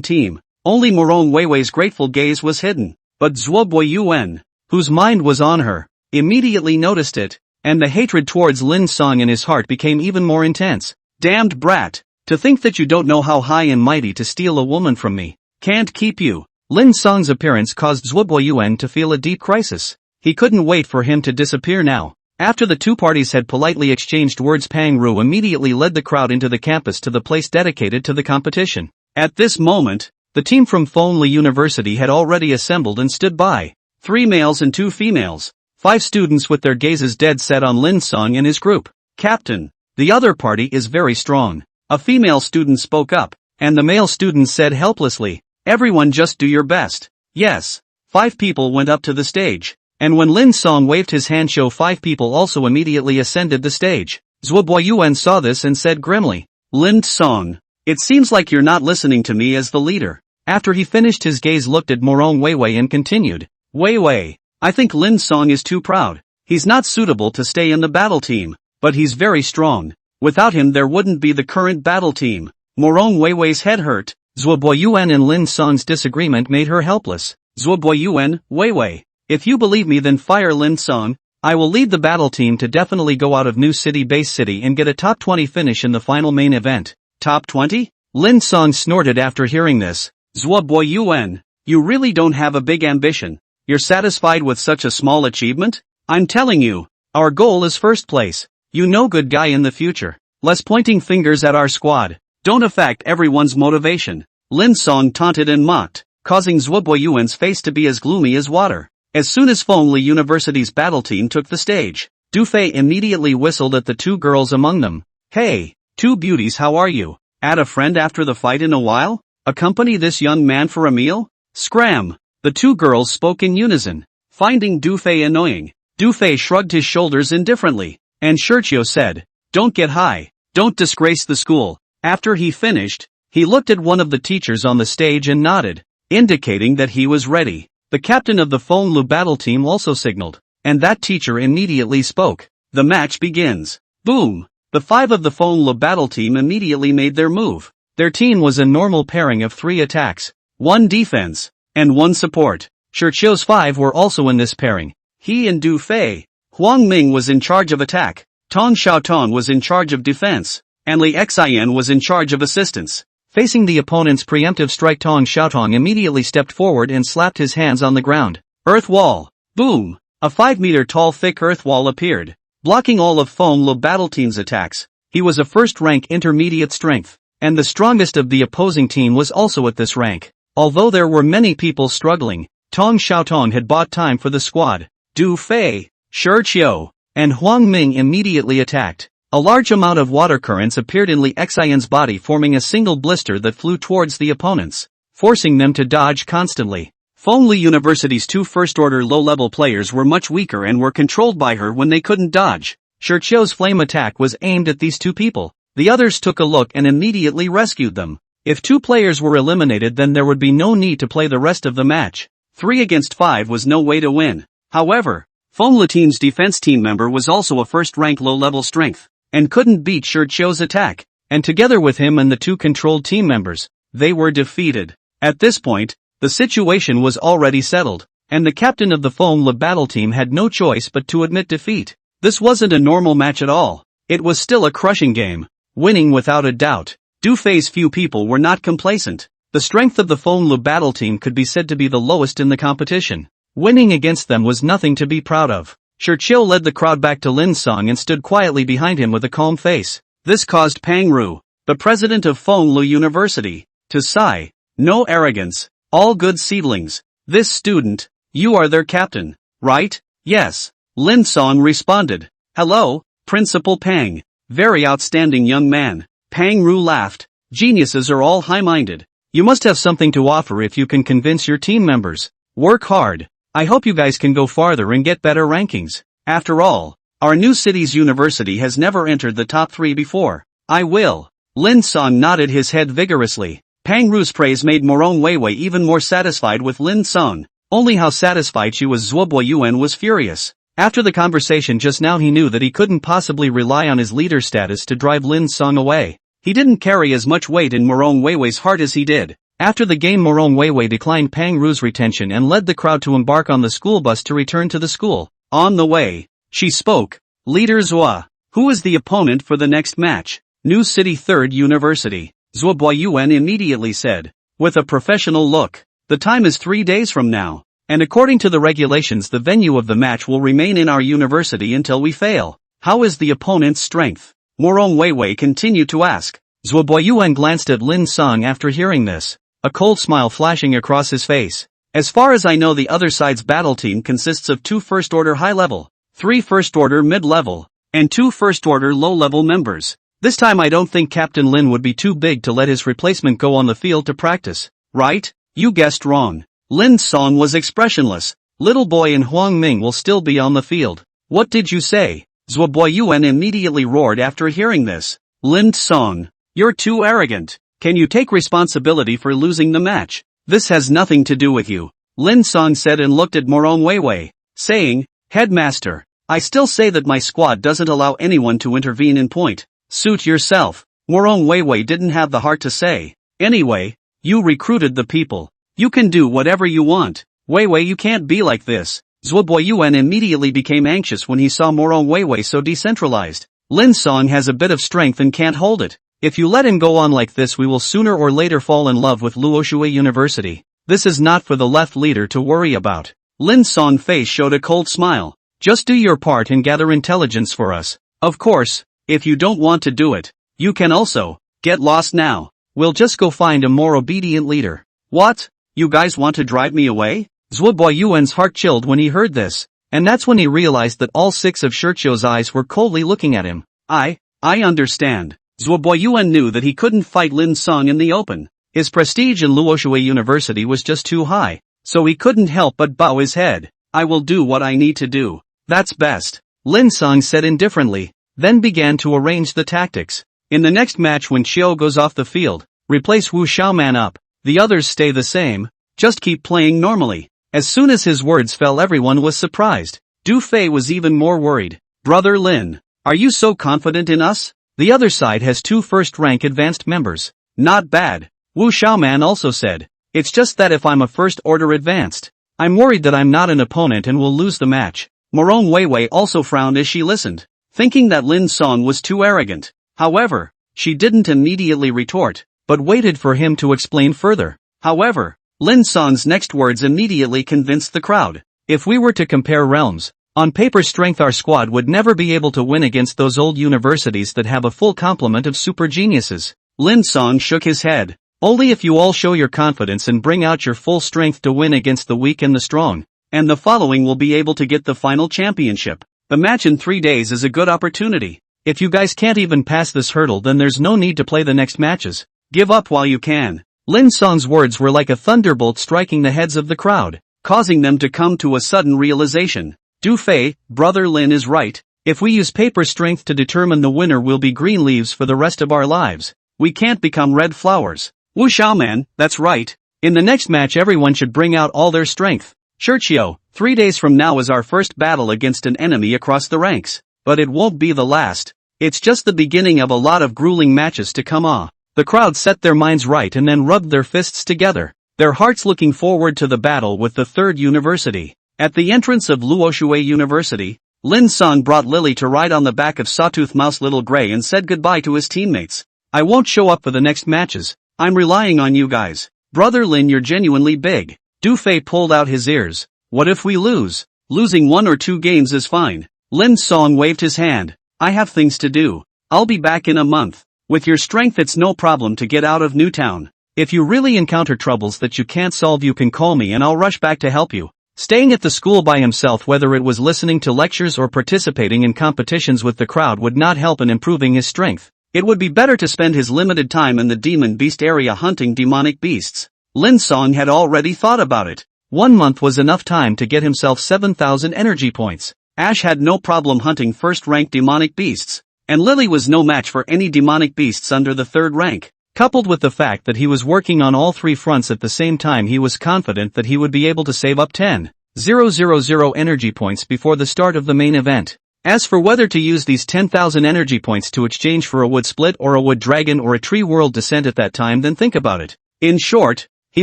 team. Only Morong Weiwei's grateful gaze was hidden. But Zhuo Boyuan, whose mind was on her, immediately noticed it, and the hatred towards Lin Cang in his heart became even more intense. Damned brat, to think that you don't know how high and mighty to steal a woman from me. Can't keep you. Lin Cang's appearance caused Zhuo Boyuan to feel a deep crisis. He couldn't wait for him to disappear now. After the two parties had politely exchanged words, Pang Ru immediately led the crowd into the campus to the place dedicated to the competition. At this moment, the team from Fengli University had already assembled and stood by. 3 males and 2 females. 5 students with their gazes dead set on Lin Cang and his group. Captain, the other party is very strong. A female student spoke up, and the male student said helplessly, everyone just do your best. Yes. 5 people went up to the stage, and when Lin Cang waved his hand, 5 people also immediately ascended the stage. Zhuo Boyuan saw this and said grimly, Lin Cang, it seems like you're not listening to me as the leader. After he finished, his gaze looked at Morong Weiwei and continued, Weiwei, I think Lin Cang is too proud. He's not suitable to stay in the battle team, but he's very strong. Without him there wouldn't be the current battle team. Morong Weiwei's head hurt. Zhuo Boyuan and Lin Cang's disagreement made her helpless. Zhuo Boyuan, Weiwei, if you believe me then fire Lin Cang. I will lead the battle team to definitely go out of New City Base City and get a top 20 finish in the final main event. Top 20? Lin Cang snorted after hearing this. Zhuo Boyuan, you really don't have a big ambition. You're satisfied with such a small achievement? I'm telling you, our goal is first place. You know, good guy, in the future. Less pointing fingers at our squad. Don't affect everyone's motivation. Lin Cang taunted and mocked, causing Zhuo Boyuan's face to be as gloomy as water. As soon as Fengli University's battle team took the stage, Du Fei immediately whistled at the 2 girls among them. Hey, 2 beauties, how are you? Add a friend after the fight in a while? Accompany this young man for a meal? Scram! The 2 girls spoke in unison, finding Du Fei annoying. Du Fei shrugged his shoulders indifferently, and Shirchio said, don't get high, don't disgrace the school. After he finished, he looked at one of the teachers on the stage and nodded, indicating that he was ready. The captain of the Fengli battle team also signaled, and that teacher immediately spoke. The match begins. Boom! The 5 of the Fengli battle team immediately made their move. Their team was a normal pairing of 3 attacks, 1 defense, and 1 support. Shirchio's 5 were also in this pairing. He and Du Fei. Huang Ming was in charge of attack, Tong Xiaotong was in charge of defense, and Li Xian was in charge of assistance. Facing the opponent's preemptive strike, Tong Xiaotong immediately stepped forward and slapped his hands on the ground. Earth wall. Boom! A 5-meter tall thick earth wall appeared, blocking all of Fengli battle team's attacks. He was a first-rank intermediate strength, and the strongest of the opposing team was also at this rank. Although there were many people struggling, Tong Xiaotong had bought time for the squad. Du Fei, Shirchio, and Huang Ming immediately attacked. A large amount of water currents appeared in Li Xian's body, forming a single blister that flew towards the opponents, forcing them to dodge constantly. Fengli University's two first-order low-level players were much weaker and were controlled by her when they couldn't dodge. Xiao's flame attack was aimed at these two people. The others took a look and immediately rescued them. If two players were eliminated, then there would be no need to play the rest of the match. 3 against 5 was no way to win. However, Fengli team's defense team member was also a first-rank low-level strength, and couldn't beat Xiao's attack, and together with him and the two controlled team members, they were defeated. At this point, the situation was already settled, and the captain of the Fengli battle team had no choice but to admit defeat. This wasn't a normal match at all. It was still a crushing game, winning without a doubt. Du Fei's few people were not complacent. The strength of the Fengli battle team could be said to be the lowest in the competition. Winning against them was nothing to be proud of. Xiao led the crowd back to Lin Cang and stood quietly behind him with a calm face. This caused Pang Ru, the president of Fengli University, to sigh. No arrogance, all good seedlings. This student, you are their captain, right? Yes. Lin Cang responded. Hello, Principal Pang. Very outstanding young man. Pang Ru laughed. Geniuses are all high-minded. You must have something to offer if you can convince your team members. Work hard. I hope you guys can go farther and get better rankings. After all, our new city's university has never entered the top 3 before. I will. Lin Cang nodded his head vigorously. Pang Ru's praise made Morong Weiwei even more satisfied with Lin Cang. Only how satisfied she was, Zuo Boyuan was furious. After the conversation just now, he knew that he couldn't possibly rely on his leader status to drive Lin Cang away. He didn't carry as much weight in Morong Weiwei's heart as he did. After the game, Morong Weiwei declined Pang Ru's retention and led the crowd to embark on the school bus to return to the school. On the way, she spoke. Leader Zhua, who is the opponent for the next match? New City 3rd University. Zuo Boyuan immediately said, with a professional look. The time is 3 days from now. And according to the regulations, the venue of the match will remain in our university until we fail. How is the opponent's strength? Morong Weiwei continued to ask. Zuo Boyuan glanced at Lin Cang after hearing this, a cold smile flashing across his face. As far as I know, the other side's battle team consists of 2 first-order high-level, 3 first-order mid-level, and 2 first-order low-level members. This time I don't think Captain Lin would be too big to let his replacement go on the field to practice, right? You guessed wrong. Lin Cang was expressionless. Little boy and Huang Ming will still be on the field. What did you say? Zuo Boyuan immediately roared after hearing this. Lin Cang, you're too arrogant. Can you take responsibility for losing the match? This has nothing to do with you. Lin Cang said and looked at Morong Weiwei, saying, Headmaster, I still say that my squad doesn't allow anyone to intervene in point. Suit yourself. Morong Weiwei didn't have the heart to say. Anyway, you recruited the people. You can do whatever you want. Weiwei, you can't be like this. Zuo Boyuan immediately became anxious when he saw Morong Weiwei so decentralized. Lin Cang has a bit of strength and can't hold it. If you let him go on like this, we will sooner or later fall in love with Luoshui University. This is not for the left leader to worry about. Lin Cang's face showed a cold smile. Just do your part and gather intelligence for us. Of course, if you don't want to do it, you can also get lost now. We'll just go find a more obedient leader. What? You guys want to drive me away? Zuo Boyuan's heart chilled when he heard this, and that's when he realized that all 6 of Xiao's eyes were coldly looking at him. I understand. Zuo Boyuan knew that he couldn't fight Lin Cang in the open. His prestige in Luoshui University was just too high, so he couldn't help but bow his head. I will do what I need to do. That's best. Lin Cang said indifferently, then began to arrange the tactics. In the next match, when Xiao goes off the field, replace Wu Xiaoman up. The others stay the same, just keep playing normally. As soon as his words fell, everyone was surprised. Du Fei was even more worried. Brother Lin, are you so confident in us? The other side has 2 first-rank advanced members. Not bad. Wu Xiaoman also said. It's just that if I'm a first-order advanced, I'm worried that I'm not an opponent and will lose the match. Morong Weiwei also frowned as she listened, thinking that Lin Cang was too arrogant. However, she didn't immediately retort, but waited for him to explain further. However, Lin Cang's next words immediately convinced the crowd. If we were to compare realms, on paper strength, our squad would never be able to win against those old universities that have a full complement of super geniuses. Lin Cang shook his head. Only if you all show your confidence and bring out your full strength to win against the weak and the strong, and the following will be able to get the final championship. The match in 3 days is a good opportunity. If you guys can't even pass this hurdle, then there's no need to play the next matches. Give up while you can. Lin Cang's words were like a thunderbolt striking the heads of the crowd, causing them to come to a sudden realization. Du Fei, brother Lin is right. If we use paper strength to determine the winner, we'll be green leaves for the rest of our lives. We can't become red flowers. Wu Xiaoman, that's right. In the next match everyone should bring out all their strength. Churchio, 3 days from now is our first battle against an enemy across the ranks. But it won't be the last. It's just the beginning of a lot of grueling matches to come. The crowd set their minds right and then rubbed their fists together, their hearts looking forward to the battle with the third university. At the entrance of Luoshui University, Lin Cang brought Lily to ride on the back of Sawtooth Mouse Little Gray and said goodbye to his teammates. I won't show up for the next matches. I'm relying on you guys. Brother Lin, you're genuinely big. Du Fei pulled out his ears. What if we lose? Losing 1 or 2 games is fine. Lin Cang waved his hand. I have things to do. I'll be back in a month. With your strength it's no problem to get out of Newtown. If you really encounter troubles that you can't solve you can call me and I'll rush back to help you. Staying at the school by himself, whether it was listening to lectures or participating in competitions with the crowd, would not help in improving his strength. It would be better to spend his limited time in the demon beast area hunting demonic beasts. Lin Cang had already thought about it. 1 month was enough time to get himself 7,000 energy points. Ash had no problem hunting first-ranked demonic beasts, and Lily was no match for any demonic beasts under the 3rd rank. Coupled with the fact that he was working on all 3 fronts at the same time, he was confident that he would be able to save up 10,000 energy points before the start of the main event. As for whether to use these 10,000 energy points to exchange for a wood split or a wood dragon or a tree world descent at that time, then think about it. In short, he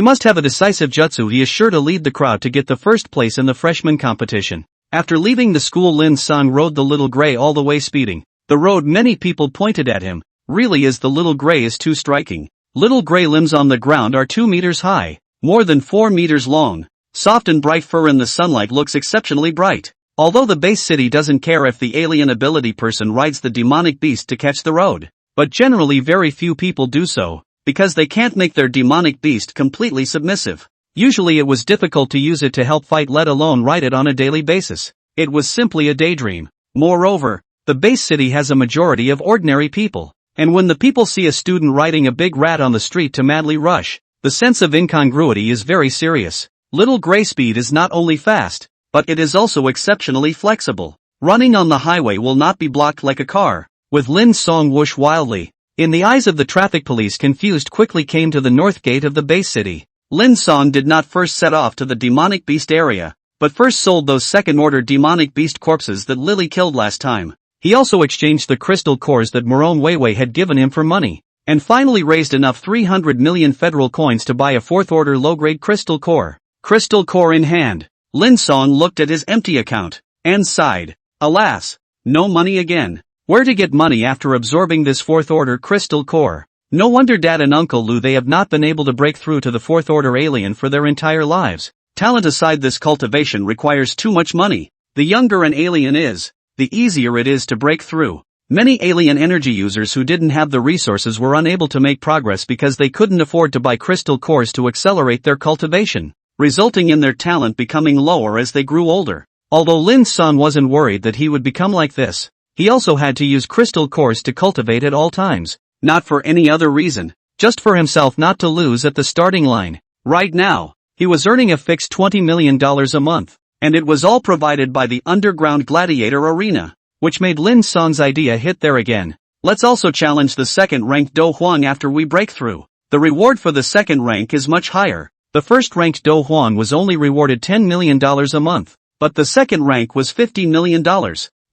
must have a decisive jutsu. He is sure to lead the crowd to get the first place in the freshman competition. After leaving the school, Lin Cang rode the Little Gray all the way, speeding. The road many people pointed at him. Really, as the Little Gray is too striking. Little Gray limbs on the ground are 2 meters high, more than 4 meters long. Soft and bright fur in the sunlight looks exceptionally bright. Although the base city doesn't care if the alien ability person rides the demonic beast to catch the road. But generally very few people do so, because they can't make their demonic beast completely submissive. Usually it was difficult to use it to help fight, let alone ride it on a daily basis. It was simply a daydream. Moreover, the base city has a majority of ordinary people. And when the people see a student riding a big rat on the street to madly rush, the sense of incongruity is very serious. Little Gray speed is not only fast, but it is also exceptionally flexible. Running on the highway will not be blocked like a car. With Lin Cang whoosh wildly. In the eyes of the traffic police, confused, quickly came to the north gate of the base city. Lin Cang did not first set off to the demonic beast area, but first sold those second-order demonic beast corpses that Lily killed last time. He also exchanged the crystal cores that Morone Weiwei had given him for money, and finally raised enough 300 million federal coins to buy a 4th-order low-grade crystal core. Crystal core in hand, Lin Cang looked at his empty account, and sighed. Alas, no money again. Where to get money after absorbing this 4th-order crystal core? No wonder Dad and Uncle Lu, they have not been able to break through to the 4th-order alien for their entire lives. Talent aside, this cultivation requires too much money. The younger an alien is, the easier it is to break through. Many alien energy users who didn't have the resources were unable to make progress because they couldn't afford to buy crystal cores to accelerate their cultivation, resulting in their talent becoming lower as they grew older. Although Lin Cang wasn't worried that he would become like this, he also had to use crystal cores to cultivate at all times, not for any other reason, just for himself not to lose at the starting line. Right now, he was earning a fixed $20 million a month. And it was all provided by the underground gladiator arena, which made Lin Cang's idea hit there again. Let's also challenge the second-ranked Do Huang after we break through. The reward for the second rank is much higher. The first-ranked Do Huang was only rewarded $10 million a month, but the second rank was $50 million.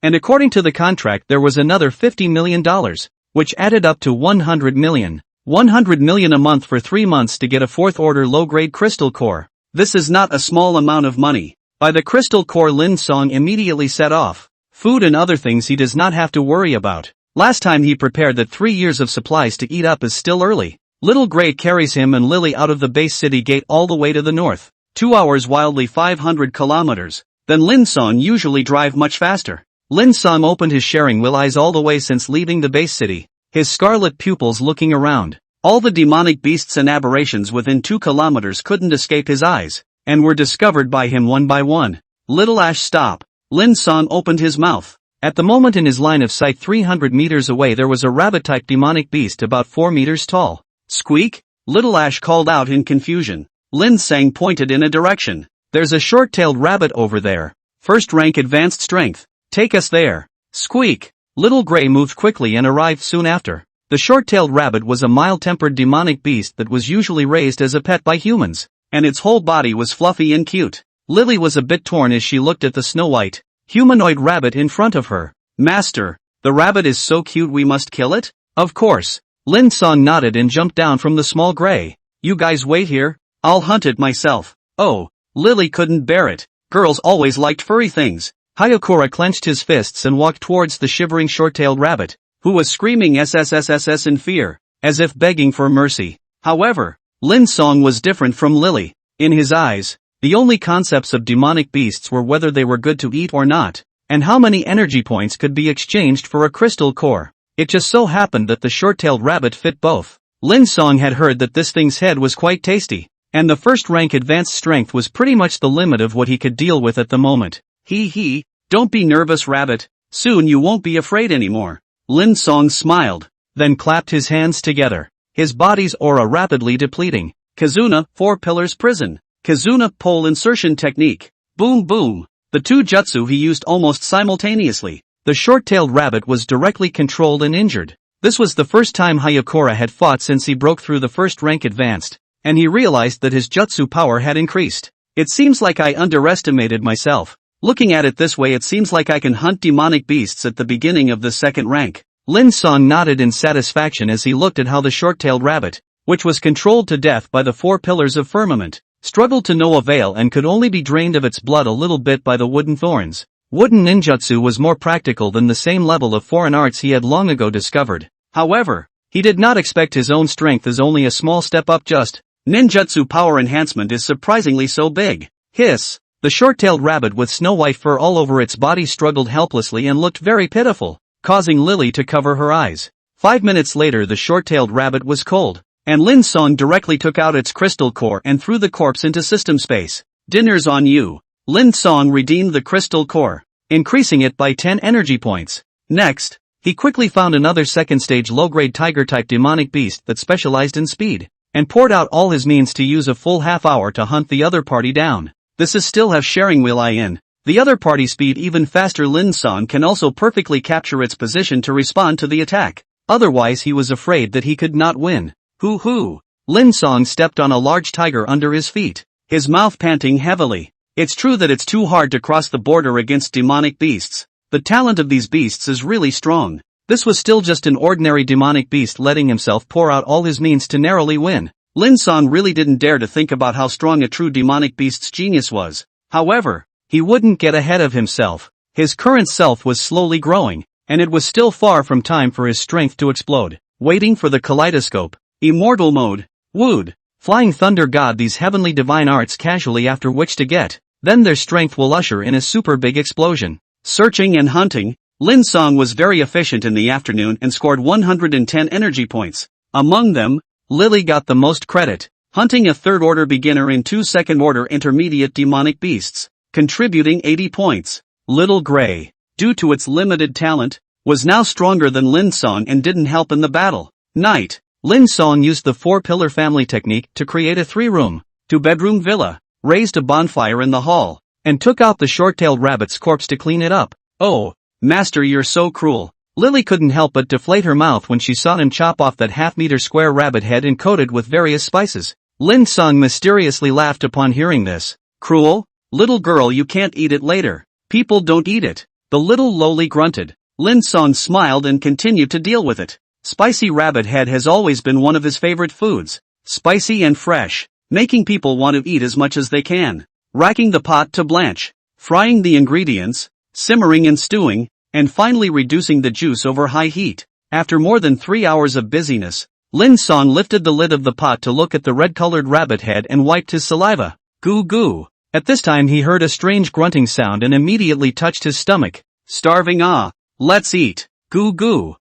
And according to the contract there was another $50 million, which added up to $100 million. $100 million a month for 3 months to get a 4th-order low-grade crystal core. This is not a small amount of money. By the crystal core, Lin Cang immediately set off. Food and other things he does not have to worry about. Last time he prepared that 3 years of supplies to eat up is still early. Little Gray carries him and Lily out of the base city gate all the way to the north. 2 hours, wildly 500 kilometers. Then Lin Cang usually drive much faster. Lin Cang opened his sharing will eyes all the way since leaving the base city, his scarlet pupils looking around. All the demonic beasts and aberrations within 2 kilometers couldn't escape his eyes, and were discovered by him one by one. Little Ash, stop. Lin Cang opened his mouth. At the moment in his line of sight 300 meters away there was a rabbit-type demonic beast about 4 meters tall. Squeak! Little Ash called out in confusion. Lin Cang pointed in a direction. There's a short-tailed rabbit over there. First rank advanced strength. Take us there. Squeak. Little Gray moved quickly and arrived soon after. The short-tailed rabbit was a mild-tempered demonic beast that was usually raised as a pet by humans, and its whole body was fluffy and cute. Lily was a bit torn as she looked at the snow-white, humanoid rabbit in front of her. Master, the rabbit is so cute we must kill it? Of course. Lin Cang nodded and jumped down from the small gray. You guys wait here, I'll hunt it myself. Oh, Lily couldn't bear it. Girls always liked furry things. Hayakura clenched his fists and walked towards the shivering short-tailed rabbit, who was screaming SSSSS in fear, as if begging for mercy. However, Lin Cang was different from Lily. In his eyes, the only concepts of demonic beasts were whether they were good to eat or not, and how many energy points could be exchanged for a crystal core. It just so happened that the short-tailed rabbit fit both. Lin Cang had heard that this thing's head was quite tasty, and the first rank advanced strength was pretty much the limit of what he could deal with at the moment. Hee, don't be nervous, rabbit. Soon you won't be afraid anymore. Lin Cang smiled, then clapped his hands together, his body's aura rapidly depleting. Kizuna, 4 Pillars Prison. Kizuna Pole Insertion Technique. Boom boom. The two jutsu he used almost simultaneously. The short-tailed rabbit was directly controlled and injured. This was the first time Hayakura had fought since he broke through the first rank advanced, and he realized that his jutsu power had increased. It seems like I underestimated myself. Looking at it this way, it seems like I can hunt demonic beasts at the beginning of the second rank. Lin Cang nodded in satisfaction as he looked at how the short-tailed rabbit, which was controlled to death by the 4 pillars of firmament, struggled to no avail and could only be drained of its blood a little bit by the wooden thorns. Wooden ninjutsu was more practical than the same level of foreign arts he had long ago discovered. However, he did not expect his own strength as only a small step up. Just ninjutsu power enhancement is surprisingly so big. Hiss. The short-tailed rabbit with snow-white fur all over its body struggled helplessly and looked very pitiful, causing Lily to cover her eyes. 5 minutes later the short-tailed rabbit was cold, and Lin Cang directly took out its crystal core and threw the corpse into system space. Dinner's on you. Lin Cang redeemed the crystal core, increasing it by 10 energy points. Next, he quickly found another second-stage low-grade tiger-type demonic beast that specialized in speed, and poured out all his means to use a full half hour to hunt the other party down. This is still have sharing will I in. The other party speed even faster. Lin Cang can also perfectly capture its position to respond to the attack. Otherwise he was afraid that he could not win. Hoo. Lin Cang stepped on a large tiger under his feet, his mouth panting heavily. It's true that it's too hard to cross the border against demonic beasts. The talent of these beasts is really strong. This was still just an ordinary demonic beast letting himself pour out all his means to narrowly win. Lin Cang really didn't dare to think about how strong a true demonic beast's genius was. However, he wouldn't get ahead of himself. His current self was slowly growing, and it was still far from time for his strength to explode. Waiting for the kaleidoscope. Immortal mode. Wood. Flying thunder god these heavenly divine arts casually, after which to get. Then their strength will usher in a super big explosion. Searching and hunting. Lin Cang was very efficient in the afternoon and scored 110 energy points. Among them, Lily got the most credit, hunting a third-order beginner and 2 second-order intermediate demonic beasts, contributing 80 points. Little Gray, due to its limited talent, was now stronger than Lin Cang and didn't help in the battle. Night. Lin Cang used the 4-pillar family technique to create a 3-room, 2-bedroom villa, raised a bonfire in the hall, and took out the short-tailed rabbit's corpse to clean it up. Oh, master, you're so cruel. Lily couldn't help but deflate her mouth when she saw him chop off that half-meter square rabbit head encoded with various spices. Lin Cang mysteriously laughed upon hearing this. Cruel? Little girl, you can't eat it later. People don't eat it. The little lowly grunted. Lin Cang smiled and continued to deal with it. Spicy rabbit head has always been one of his favorite foods. Spicy and fresh, making people want to eat as much as they can. Racking the pot to blanch. Frying the ingredients, simmering and stewing, and finally reducing the juice over high heat. After more than 3 hours of busyness, Lin Cang lifted the lid of the pot to look at the red-colored rabbit head and wiped his saliva. Goo goo. At this time he heard a strange grunting sound and immediately touched his stomach. Starving. Let's eat. Goo goo.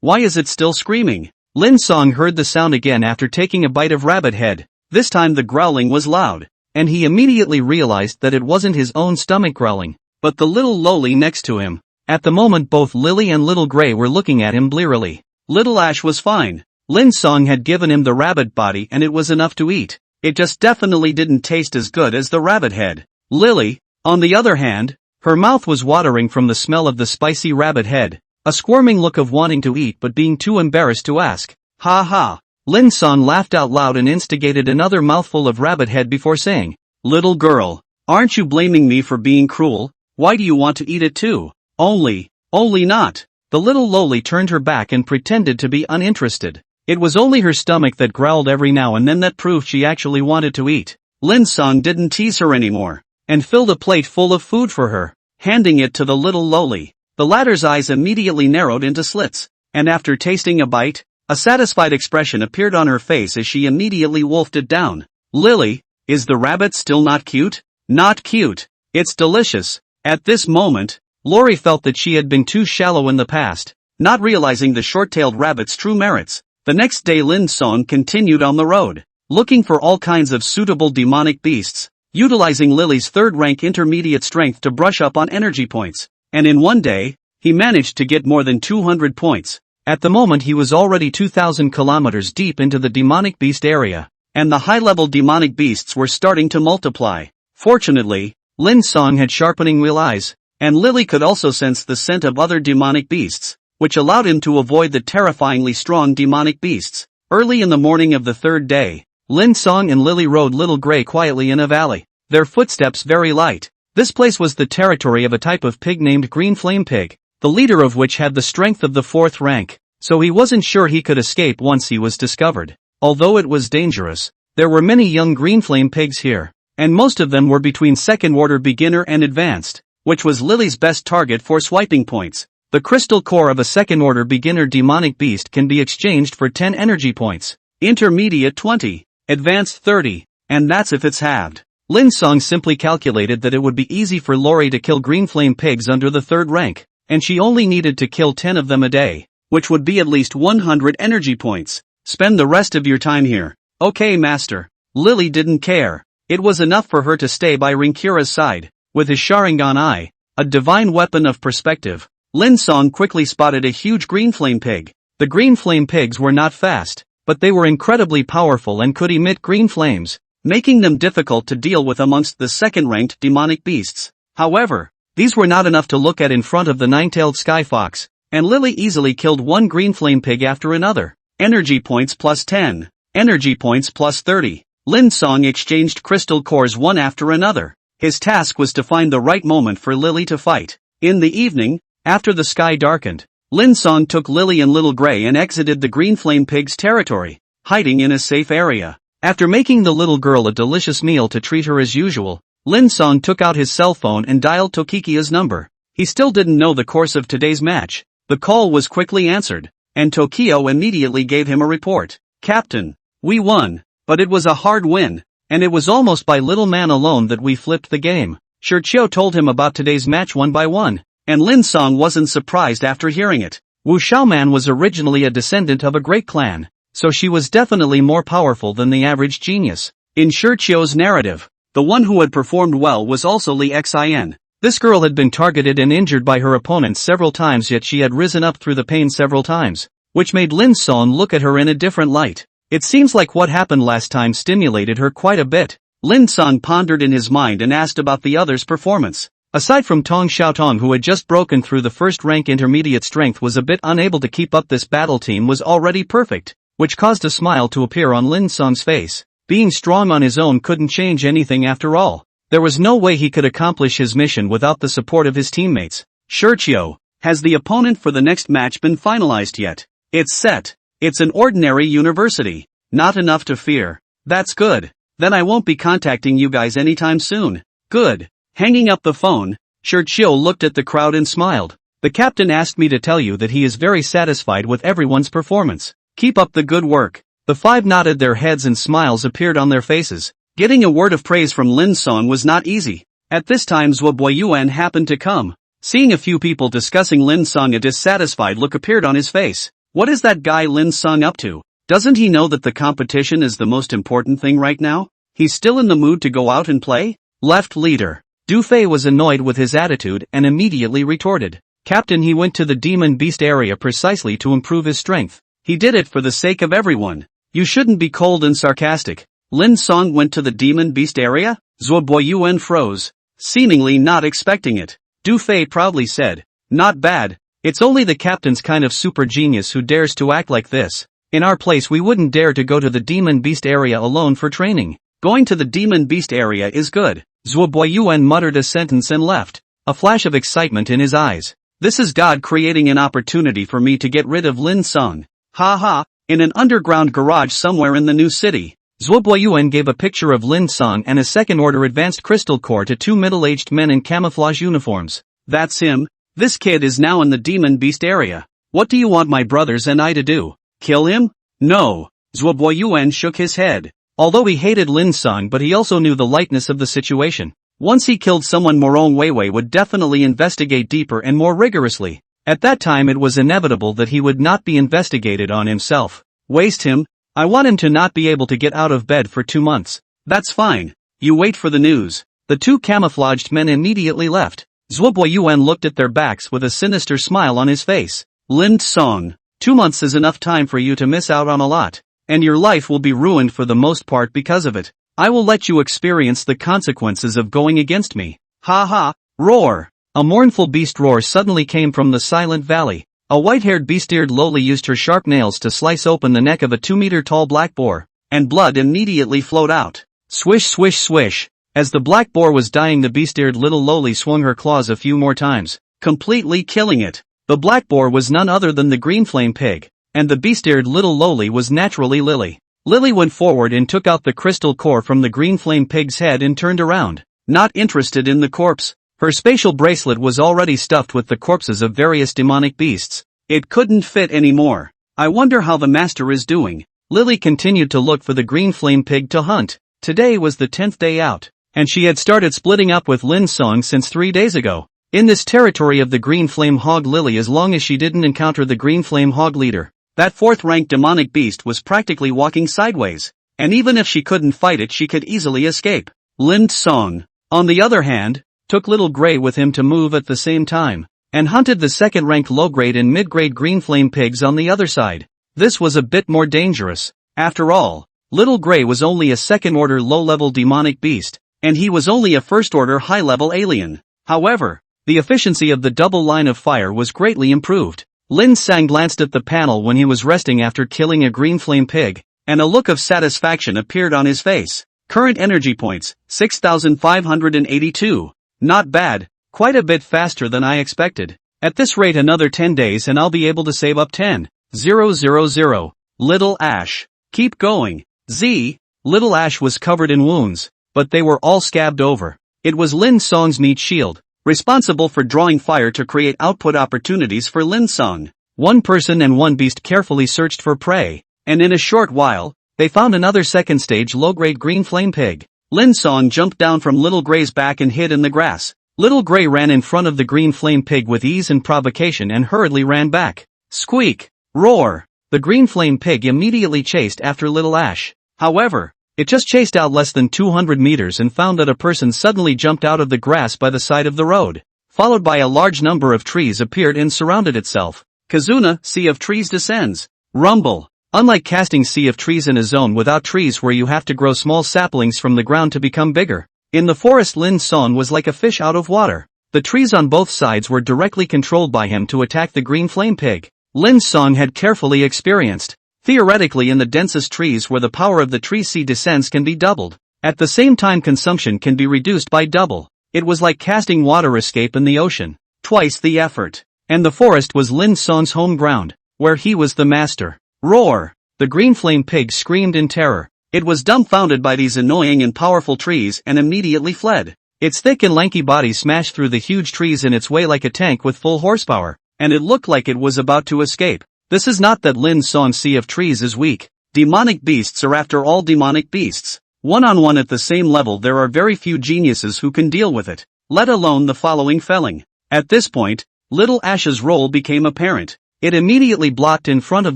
Why is it still screaming? Lin Cang heard the sound again after taking a bite of rabbit head. This time the growling was loud, and he immediately realized that it wasn't his own stomach growling, but the little lowly next to him. At the moment both Lily and Little Gray were looking at him blearily. Little Ash was fine. Lin Cang had given him the rabbit body and it was enough to eat. It just definitely didn't taste as good as the rabbit head. Lily, on the other hand, her mouth was watering from the smell of the spicy rabbit head, a squirming look of wanting to eat but being too embarrassed to ask. Ha ha. Lin Cang laughed out loud and instigated another mouthful of rabbit head before saying, "Little girl, aren't you blaming me for being cruel? Why do you want to eat it too?" Only not. The little loli turned her back and pretended to be uninterested. It was only her stomach that growled every now and then that proved she actually wanted to eat. Lin Cang didn't tease her anymore, and filled a plate full of food for her, handing it to the little loli. The latter's eyes immediately narrowed into slits, and after tasting a bite, a satisfied expression appeared on her face as she immediately wolfed it down. Lily, is the rabbit still not cute? Not cute. It's delicious. At this moment, Lori felt that she had been too shallow in the past, not realizing the short-tailed rabbit's true merits. The next day Lin Cang continued on the road, looking for all kinds of suitable demonic beasts, utilizing Lily's third-rank intermediate strength to brush up on energy points, and in one day, he managed to get more than 200 points. At the moment he was already 2,000 kilometers deep into the demonic beast area, and the high-level demonic beasts were starting to multiply. Fortunately, Lin Cang had sharpening wheel eyes, and Lily could also sense the scent of other demonic beasts, which allowed him to avoid the terrifyingly strong demonic beasts. Early in the morning of the third day, Lin Cang and Lily rode Little Gray quietly in a valley, their footsteps very light. This place was the territory of a type of pig named Green Flame Pig, the leader of which had the strength of the 4th rank, so he wasn't sure he could escape once he was discovered. Although it was dangerous, there were many young Green Flame Pigs here, and most of them were between second-order beginner and advanced, which was Lily's best target for swiping points. The crystal core of a second-order beginner demonic beast can be exchanged for 10 energy points, intermediate 20, advanced 30, and that's if it's halved. Lin Cang simply calculated that it would be easy for Lori to kill Green Flame Pigs under the 3rd rank, and she only needed to kill 10 of them a day, which would be at least 100 energy points. Spend the rest of your time here. Okay, master. Lily didn't care. It was enough for her to stay by Rinkura's side. With his Sharingan eye, a divine weapon of perspective, Lin Cang quickly spotted a huge Green Flame Pig. The Green Flame Pigs were not fast, but they were incredibly powerful and could emit green flames, making them difficult to deal with amongst the second-ranked demonic beasts. However, these were not enough to look at in front of the 9-tailed Sky Fox, and Lily easily killed one Green Flame Pig after another. Energy points plus 10. Energy points plus 30. Lin Cang exchanged crystal cores one after another. His task was to find the right moment for Lily to fight. In the evening, after the sky darkened, Lin Cang took Lily and Little Gray and exited the Green Flame Pig's territory, hiding in a safe area. After making the little girl a delicious meal to treat her as usual, Lin Cang took out his cell phone and dialed Tokikia's number. He still didn't know the course of today's match. The call was quickly answered, and Tokio immediately gave him a report. "Captain, we won, but it was a hard win, and it was almost by little man alone that we flipped the game." Xiao told him about today's match one by one, and Lin Cang wasn't surprised after hearing it. Wu Xiaoman was originally a descendant of a great clan, so she was definitely more powerful than the average genius. In Xiao's narrative, the one who had performed well was also Li Xin. This girl had been targeted and injured by her opponents several times, yet she had risen up through the pain several times, which made Lin Cang look at her in a different light. It seems like what happened last time stimulated her quite a bit. Lin Cang pondered in his mind and asked about the others' performance. Aside from Tong Xiaotong, who had just broken through the 1st rank intermediate strength, was a bit unable to keep up, this battle team was already perfect, which caused a smile to appear on Lin Cang's face. Being strong on his own couldn't change anything after all. There was no way he could accomplish his mission without the support of his teammates. Xiao, has the opponent for the next match been finalized yet? It's set. It's an ordinary university. Not enough to fear. That's good. Then I won't be contacting you guys anytime soon. Good. Hanging up the phone, Xiao looked at the crowd and smiled. The captain asked me to tell you that he is very satisfied with everyone's performance. Keep up the good work. The 5 nodded their heads and smiles appeared on their faces. Getting a word of praise from Lin Cang was not easy. At this time Zhuo Boyuan happened to come. Seeing a few people discussing Lin Cang, a dissatisfied look appeared on his face. What is that guy Lin Cang up to? Doesn't he know that the competition is the most important thing right now? He's still in the mood to go out and play? Left leader. Du Fei was annoyed with his attitude and immediately retorted. Captain, he went to the demon beast area precisely to improve his strength. He did it for the sake of everyone. You shouldn't be cold and sarcastic. Lin Cang went to the demon beast area? Zhuo Boyuan froze, seemingly not expecting it. Du Fei proudly said, not bad. It's only the captain's kind of super genius who dares to act like this. In our place we wouldn't dare to go to the demon beast area alone for training. Going to the demon beast area is good. Zhuo Boyuan muttered a sentence and left, a flash of excitement in his eyes. This is God creating an opportunity for me to get rid of Lin Cang. Ha ha, in an underground garage somewhere in the new city. Zhuo Boyuan gave a picture of Lin Cang and a second-order advanced crystal core to two middle-aged men in camouflage uniforms. That's him. This kid is now in the demon beast area. What do you want my brothers and I to do? Kill him? No. Zhuo Boyuan shook his head. Although he hated Lin Cang, but he also knew the lightness of the situation. Once he killed someone, Morong Weiwei would definitely investigate deeper and more rigorously. At that time it was inevitable that he would not be investigated on himself. Waste him? I want him to not be able to get out of bed for 2 months. That's fine. You wait for the news. The two camouflaged men immediately left. Zhuo Boyuan looked at their backs with a sinister smile on his face. Lin Cang, 2 months is enough time for you to miss out on a lot. And your life will be ruined for the most part because of it. I will let you experience the consequences of going against me. Ha ha, roar. A mournful beast roar suddenly came from the silent valley. A white-haired beast-eared loli used her sharp nails to slice open the neck of a 2-meter-tall black boar, and blood immediately flowed out. Swish swish swish. As the black boar was dying, the beast-eared little loli swung her claws a few more times, completely killing it. The black boar was none other than the green flame pig, and the beast-eared little loli was naturally Lily. Lily went forward and took out the crystal core from the green flame pig's head and turned around, not interested in the corpse. Her spatial bracelet was already stuffed with the corpses of various demonic beasts. It couldn't fit anymore. I wonder how the master is doing. Lily continued to look for the green flame pig to hunt. Today was the 10th day out, and she had started splitting up with Lin Cang since 3 days ago. In this territory of the green flame hog Lily, as long as she didn't encounter the green flame hog leader, that 4th-ranked demonic beast was practically walking sideways. And even if she couldn't fight it, she could easily escape. Lin Cang, on the other hand, took Little Grey with him to move at the same time, and hunted the second-ranked low-grade and mid-grade green flame pigs on the other side. This was a bit more dangerous. After all, Little Grey was only a second-order low-level demonic beast, and he was only a first-order high-level alien. However, the efficiency of the double line of fire was greatly improved. Lin Cang glanced at the panel when he was resting after killing a green flame pig, and a look of satisfaction appeared on his face. Current energy points, 6,582. Not bad, quite a bit faster than I expected. At this rate another 10 days and I'll be able to save up 10,000. Little Ash. Keep going. Z. Little Ash was covered in wounds, but they were all scabbed over. It was Lin Cang's meat shield, responsible for drawing fire to create output opportunities for Lin Cang. One person and one beast carefully searched for prey, and in a short while, they found another second-stage low-grade green flame pig. Lin Cang jumped down from Little Grey's back and hid in the grass. Little Grey ran in front of the green flame pig with ease and provocation and hurriedly ran back. Squeak! Roar! The green flame pig immediately chased after Little Ash. However, it just chased out less than 200 meters and found that a person suddenly jumped out of the grass by the side of the road. Followed by a large number of trees appeared and surrounded itself. Kizuna, Sea of Trees descends. Rumble. Unlike casting Sea of Trees in a zone without trees where you have to grow small saplings from the ground to become bigger, in the forest Lin Cang was like a fish out of water. The trees on both sides were directly controlled by him to attack the green flame pig. Lin Cang had carefully experienced. Theoretically, in the densest trees where the power of the tree sea descends can be doubled. At the same time, consumption can be reduced by double. It was like casting water escape in the ocean. Twice the effort. And the forest was Lin Cang's home ground, where he was the master. Roar! The green flame pig screamed in terror. It was dumbfounded by these annoying and powerful trees and immediately fled. Its thick and lanky body smashed through the huge trees in its way like a tank with full horsepower, and it looked like it was about to escape. This is not that Lin Cang's Sea of Trees is weak. Demonic beasts are after all demonic beasts. One-on-one at the same level there are very few geniuses who can deal with it, let alone the following felling. At this point, Little Ash's role became apparent. It immediately blocked in front of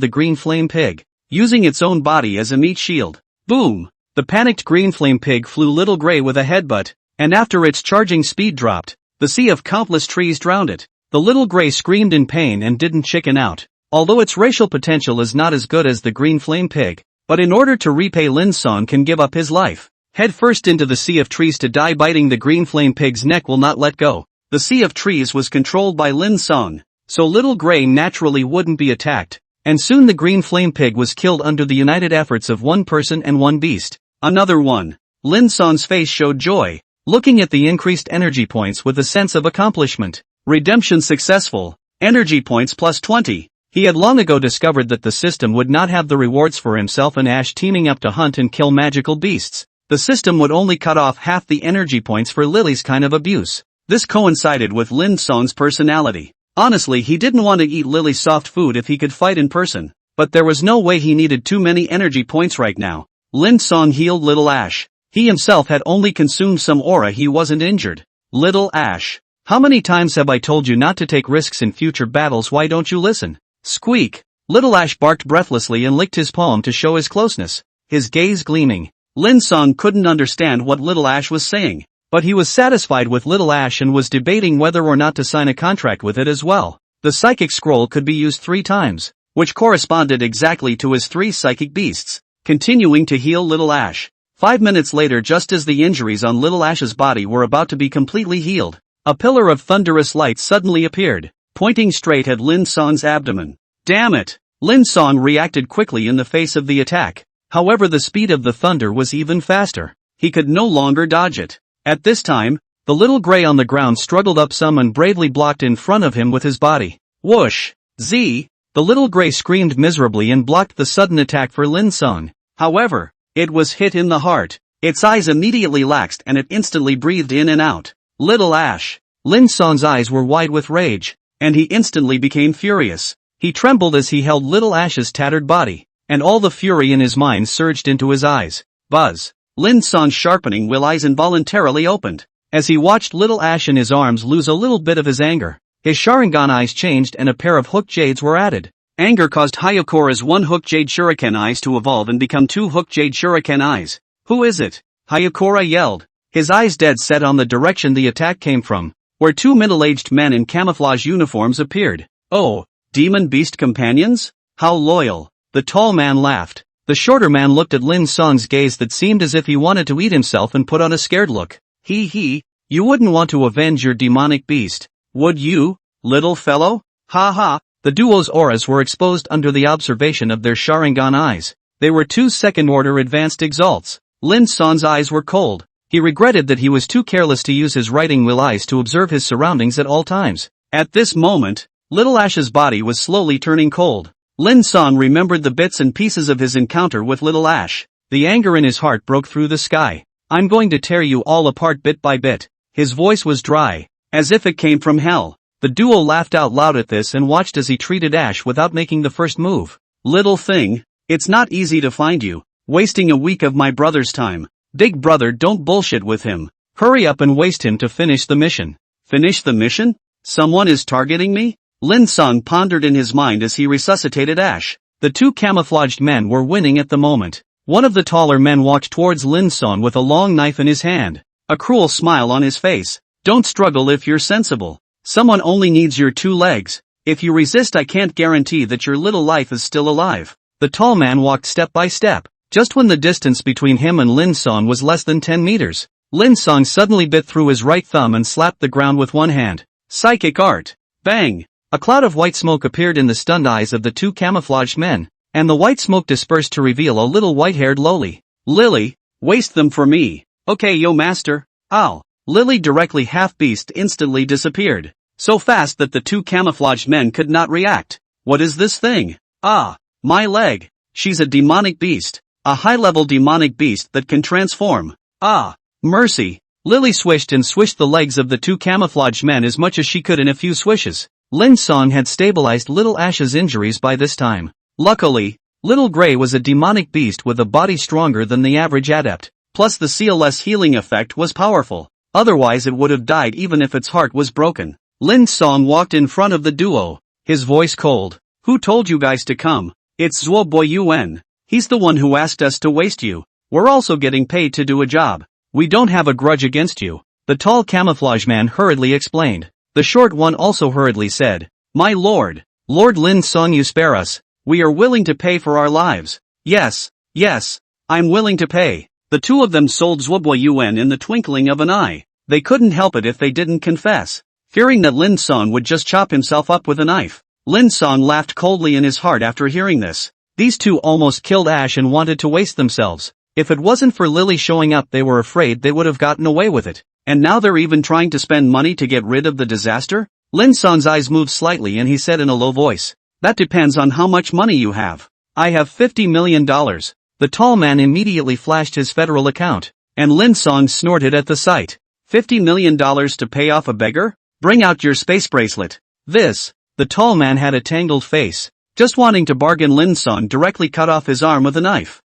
the green flame pig, using its own body as a meat shield. Boom! The panicked green flame pig flew Little Grey with a headbutt, and after its charging speed dropped, the sea of countless trees drowned it. The Little Grey screamed in pain and didn't chicken out. although its racial potential is not as good as the green flame pig, but in order to repay Lin Cang can give up his life. Head first into the sea of trees to die biting the green flame pig's neck will not let go. The sea of trees was controlled by Lin Cang, so Little Gray naturally wouldn't be attacked, and soon the green flame pig was killed under the united efforts of one person and one beast. Another one. Lin Cang's face showed joy, looking at the increased energy points with a sense of accomplishment. Redemption successful. Energy points plus 20. He had long ago discovered that the system would not have the rewards for himself and Ash teaming up to hunt and kill magical beasts. The system would only cut off half the energy points for Lily's kind of abuse. This coincided with Lin Cang's personality. Honestly, he didn't want to eat Lily's soft food if he could fight in person, but there was no way he needed too many energy points right now. Lin Cang healed Little Ash. He himself had only consumed some aura, he wasn't injured. Little Ash. How many times have I told you not to take risks in future battles? Why don't you listen? Squeak. Little Ash barked breathlessly and licked his palm to show his closeness, his gaze gleaming. Lin Cang couldn't understand what Little Ash was saying, but he was satisfied with Little Ash and was debating whether or not to sign a contract with it as well. The psychic scroll could be used 3 times, which corresponded exactly to his 3 psychic beasts, continuing to heal Little Ash. 5 minutes later, just as the injuries on Little Ash's body were about to be completely healed, a pillar of thunderous light suddenly appeared, pointing straight at Lin Cang's abdomen. Damn it! Lin Cang reacted quickly in the face of the attack. However, the speed of the thunder was even faster. He could no longer dodge it. At this time, the Little Gray on the ground struggled up some and bravely blocked in front of him with his body. Whoosh! Z! The Little Gray screamed miserably and blocked the sudden attack for Lin Cang. However, it was hit in the heart. Its eyes immediately laxed and it instantly breathed in and out. Little Ash. Lin Cang's eyes were wide with rage, and he instantly became furious. He trembled as he held Little Ash's tattered body, and all the fury in his mind surged into his eyes. Buzz. Lin Cang's sharpening will eyes involuntarily opened. As he watched Little Ash in his arms lose a little bit of his anger, his Sharingan eyes changed and a pair of hook jades were added. Anger caused Hyakura's 1 hook jade shuriken eyes to evolve and become 2 hook jade shuriken eyes. Who is it? Hyakura yelled, his eyes dead set on the direction the attack came from, where 2 middle-aged men in camouflage uniforms appeared. Oh, demon beast companions? How loyal. The tall man laughed. The shorter man looked at Lin Cang's gaze that seemed as if he wanted to eat himself and put on a scared look. He, you wouldn't want to avenge your demonic beast, would you, little fellow? Ha ha. The duo's auras were exposed under the observation of their Sharingan eyes. They were 2 second-order advanced exalts. Lin Cang's eyes were cold. He regretted that he was too careless to use his writing will eyes to observe his surroundings at all times. At this moment, Little Ash's body was slowly turning cold. Lin Cang remembered the bits and pieces of his encounter with Little Ash. The anger in his heart broke through the sky. I'm going to tear you all apart bit by bit. His voice was dry, as if it came from hell. The duo laughed out loud at this and watched as he treated Ash without making the first move. Little thing, it's not easy to find you, wasting a week of my brother's time. Big brother, don't bullshit with him. Hurry up and waste him to finish the mission. Finish the mission? Someone is targeting me? Lin Cang pondered in his mind as he resuscitated Ash. The 2 camouflaged men were winning at the moment. One of the taller men walked towards Lin Cang with a long knife in his hand, a cruel smile on his face. Don't struggle if you're sensible. Someone only needs your 2 legs. If you resist, I can't guarantee that your little life is still alive. The tall man walked step by step. Just when the distance between him and Lin Cang was less than 10 meters, Lin Cang suddenly bit through his right thumb and slapped the ground with one hand. Psychic art. Bang! A cloud of white smoke appeared in the stunned eyes of the 2 camouflaged men, and the white smoke dispersed to reveal a little white-haired Lily. Lily, waste them for me. Okay, yo master. Ow. Lily, directly half-beast, instantly disappeared, so fast that the 2 camouflaged men could not react. What is this thing? Ah, my leg. She's a demonic beast. A high-level demonic beast that can transform. Ah, mercy. Lily swished and swished the legs of the 2 camouflaged men as much as she could in a few swishes. Lin Cang had stabilized Little Ash's injuries by this time. Luckily, Little Gray was a demonic beast with a body stronger than the average adept, plus the CLS healing effect was powerful. Otherwise it would have died even if its heart was broken. Lin Cang walked in front of the duo, his voice cold. Who told you guys to come? It's Zhuo Boy Yuan. He's the one who asked us to waste you. We're also getting paid to do a job. We don't have a grudge against you. The tall camouflage man hurriedly explained. The short one also hurriedly said, My lord, Lord Lin Cang, you spare us. We are willing to pay for our lives. Yes, yes, I'm willing to pay. The two of them sold Zhuobo Yuan in the twinkling of an eye. They couldn't help it if they didn't confess. Fearing that Lin Cang would just chop himself up with a knife, Lin Cang laughed coldly in his heart after hearing this. These two almost killed Ash and wanted to waste themselves. If it wasn't for Lily showing up, they were afraid they would have gotten away with it. And now they're even trying to spend money to get rid of the disaster? Lin Cang's eyes moved slightly and he said in a low voice, "That depends on how much money you have. I have $50 million. The tall man immediately flashed his federal account, and Lin Cang snorted at the sight. $50 million to pay off a beggar? Bring out your space bracelet. The tall man had a tangled face. Just wanting to bargain, Lin Cang directly cut off his arm with a knife.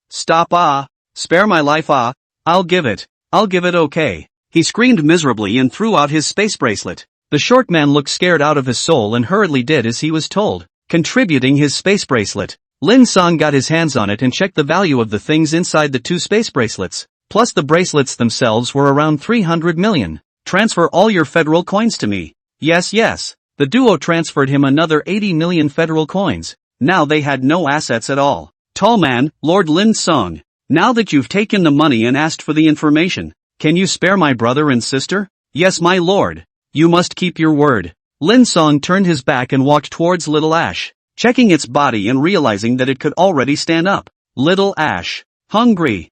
Stop, spare my life, I'll give it, okay. He screamed miserably and threw out his space bracelet. The short man looked scared out of his soul and hurriedly did as he was told, contributing his space bracelet. Lin Cang got his hands on it and checked the value of the things inside the two space bracelets, plus the bracelets themselves were around 300 million. Transfer all your federal coins to me. Yes. The duo transferred him another 80 million federal coins. Now they had no assets at all. Tall man, Lord Lin Cang, now that you've taken the money and asked for the information, can you spare my brother and sister? Yes, my lord. You must keep your word. Lin Cang turned his back and walked towards Little Ash, checking its body and realizing that it could already stand up. Little Ash. Hungry.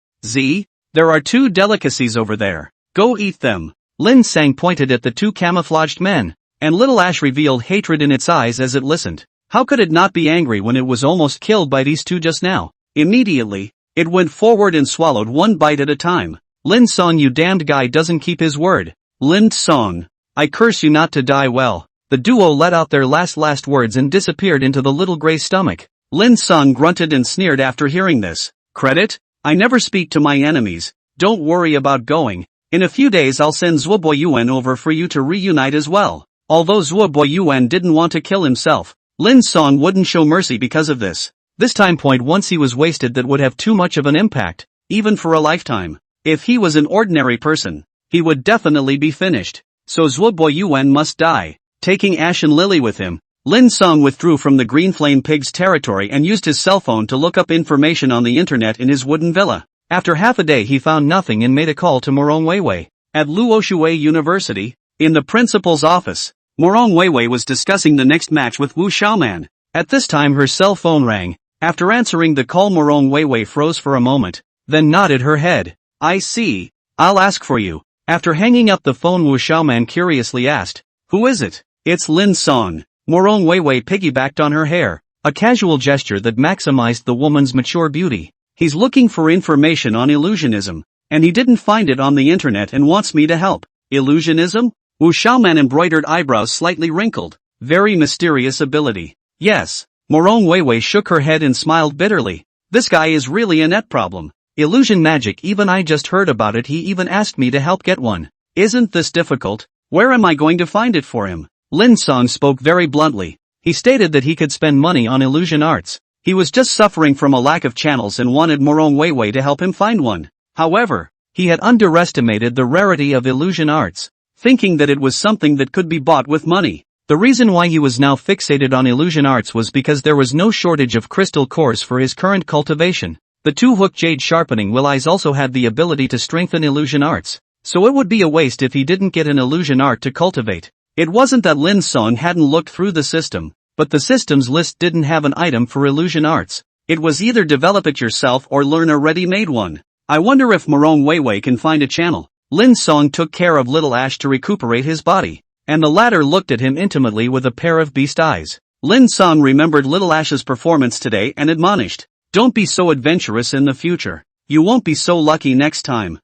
There are two delicacies over there. Go eat them. Lin Cang pointed at the two camouflaged men, and Little Ash revealed hatred in its eyes as it listened. How could it not be angry when it was almost killed by these two just now? Immediately, it went forward and swallowed one bite at a time. Lin Cang, you damned guy doesn't keep his word. Lin Cang, I curse you not to die well. The duo let out their last words and disappeared into the little gray stomach. Lin Cang grunted and sneered after hearing this. Credit? I never speak to my enemies. Don't worry about going. In a few days I'll send Zhuobo Yuan over for you to reunite as well. Although Zhuobo Yuan didn't want to kill himself, Lin Cang wouldn't show mercy because of this. This time point once he was wasted that would have too much of an impact, even for a lifetime. If he was an ordinary person, he would definitely be finished. So Zhuobo Yuan must die. Taking Ash and Lily with him, Lin Cang withdrew from the Green Flame Pig's territory and used his cell phone to look up information on the internet in his wooden villa. After half a day he found nothing and made a call to Morong Weiwei. At Luoshui University, in the principal's office, Morong Weiwei was discussing the next match with Wu Xiaoman. At this time her cell phone rang. After answering the call, Morong Weiwei froze for a moment, then nodded her head. I see. I'll ask for you. After hanging up the phone, Wu Xiaoman curiously asked, who is it? It's Lin Cang. Morong Weiwei piggybacked on her hair, a casual gesture that maximized the woman's mature beauty. He's looking for information on illusionism, and he didn't find it on the internet and wants me to help. Illusionism? Wu Xiaoman embroidered eyebrows slightly wrinkled. Very mysterious ability. Yes. Morong Weiwei shook her head and smiled bitterly. This guy is really a net problem. Illusion magic, even I just heard about it, he even asked me to help get one. Isn't this difficult? Where am I going to find it for him? Lin Cang spoke very bluntly. He stated that he could spend money on illusion arts. He was just suffering from a lack of channels and wanted Morong Weiwei to help him find one. However, he had underestimated the rarity of illusion arts, thinking that it was something that could be bought with money. The reason why he was now fixated on illusion arts was because there was no shortage of crystal cores for his current cultivation. The two-hook jade sharpening will eyes also had the ability to strengthen illusion arts, so it would be a waste if he didn't get an illusion art to cultivate. It wasn't that Lin Cang hadn't looked through the system, but the system's list didn't have an item for illusion arts. It was either develop it yourself or learn a ready-made one. I wonder if Morong Weiwei can find a channel. Lin Cang took care of Little Ash to recuperate his body, and the latter looked at him intimately with a pair of beast eyes. Lin Cang remembered Little Ash's performance today and admonished, don't be so adventurous in the future. You won't be so lucky next time.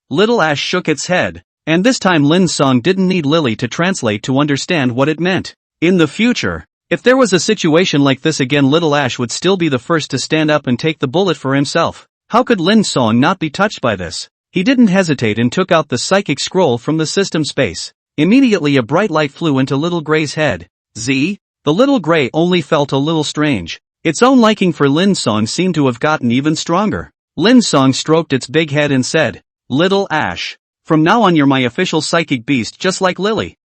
Little Ash shook its head, and this time Lin Cang didn't need Lily to translate to understand what it meant. In the future, if there was a situation like this again, Little Ash would still be the first to stand up and take the bullet for himself. How could Lin Cang not be touched by this? He didn't hesitate and took out the psychic scroll from the system space. Immediately a bright light flew into Little Gray's head. The Little Gray only felt a little strange. Its own liking for Lin Cang seemed to have gotten even stronger. Lin Cang stroked its big head and said, Little Ash, from now on you're my official psychic beast just like Lily.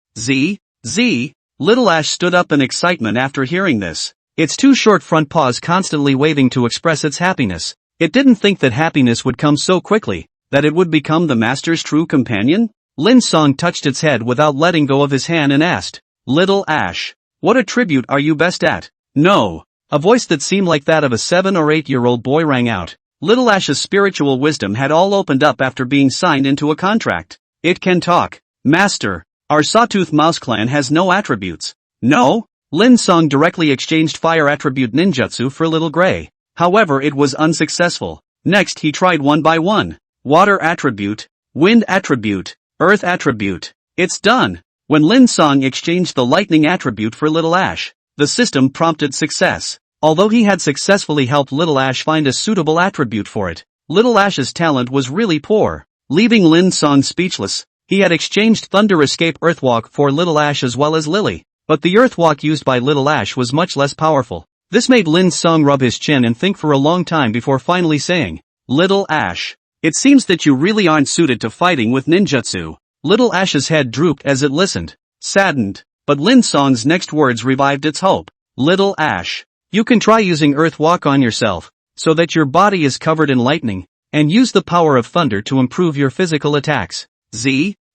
Little Ash stood up in excitement after hearing this. Its two short front paws constantly waving to express its happiness. It didn't think that happiness would come so quickly, that it would become the master's true companion? Lin Cang touched its head without letting go of his hand and asked, Little Ash, what attribute are you best at? No. A voice that seemed like that of a 7 or 8-year-old boy rang out. Little Ash's spiritual wisdom had all opened up after being signed into a contract. It can talk. Master, our Sawtooth Mouse clan has no attributes. No? Lin Cang directly exchanged fire attribute ninjutsu for Little Gray. However, it was unsuccessful. Next he tried one by one. Water attribute, wind attribute, earth attribute. It's done. When Lin Cang exchanged the lightning attribute for Little Ash, the system prompted success. Although he had successfully helped Little Ash find a suitable attribute for it, Little Ash's talent was really poor. Leaving Lin Cang speechless, he had exchanged Thunder Escape Earthwalk for Little Ash as well as Lily. But the Earthwalk used by Little Ash was much less powerful. This made Lin Cang rub his chin and think for a long time before finally saying, Little Ash, it seems that you really aren't suited to fighting with ninjutsu. Little Ash's head drooped as it listened, saddened, but Lin Cang's next words revived its hope. Little Ash, you can try using Earthwalk on yourself, so that your body is covered in lightning, and use the power of thunder to improve your physical attacks.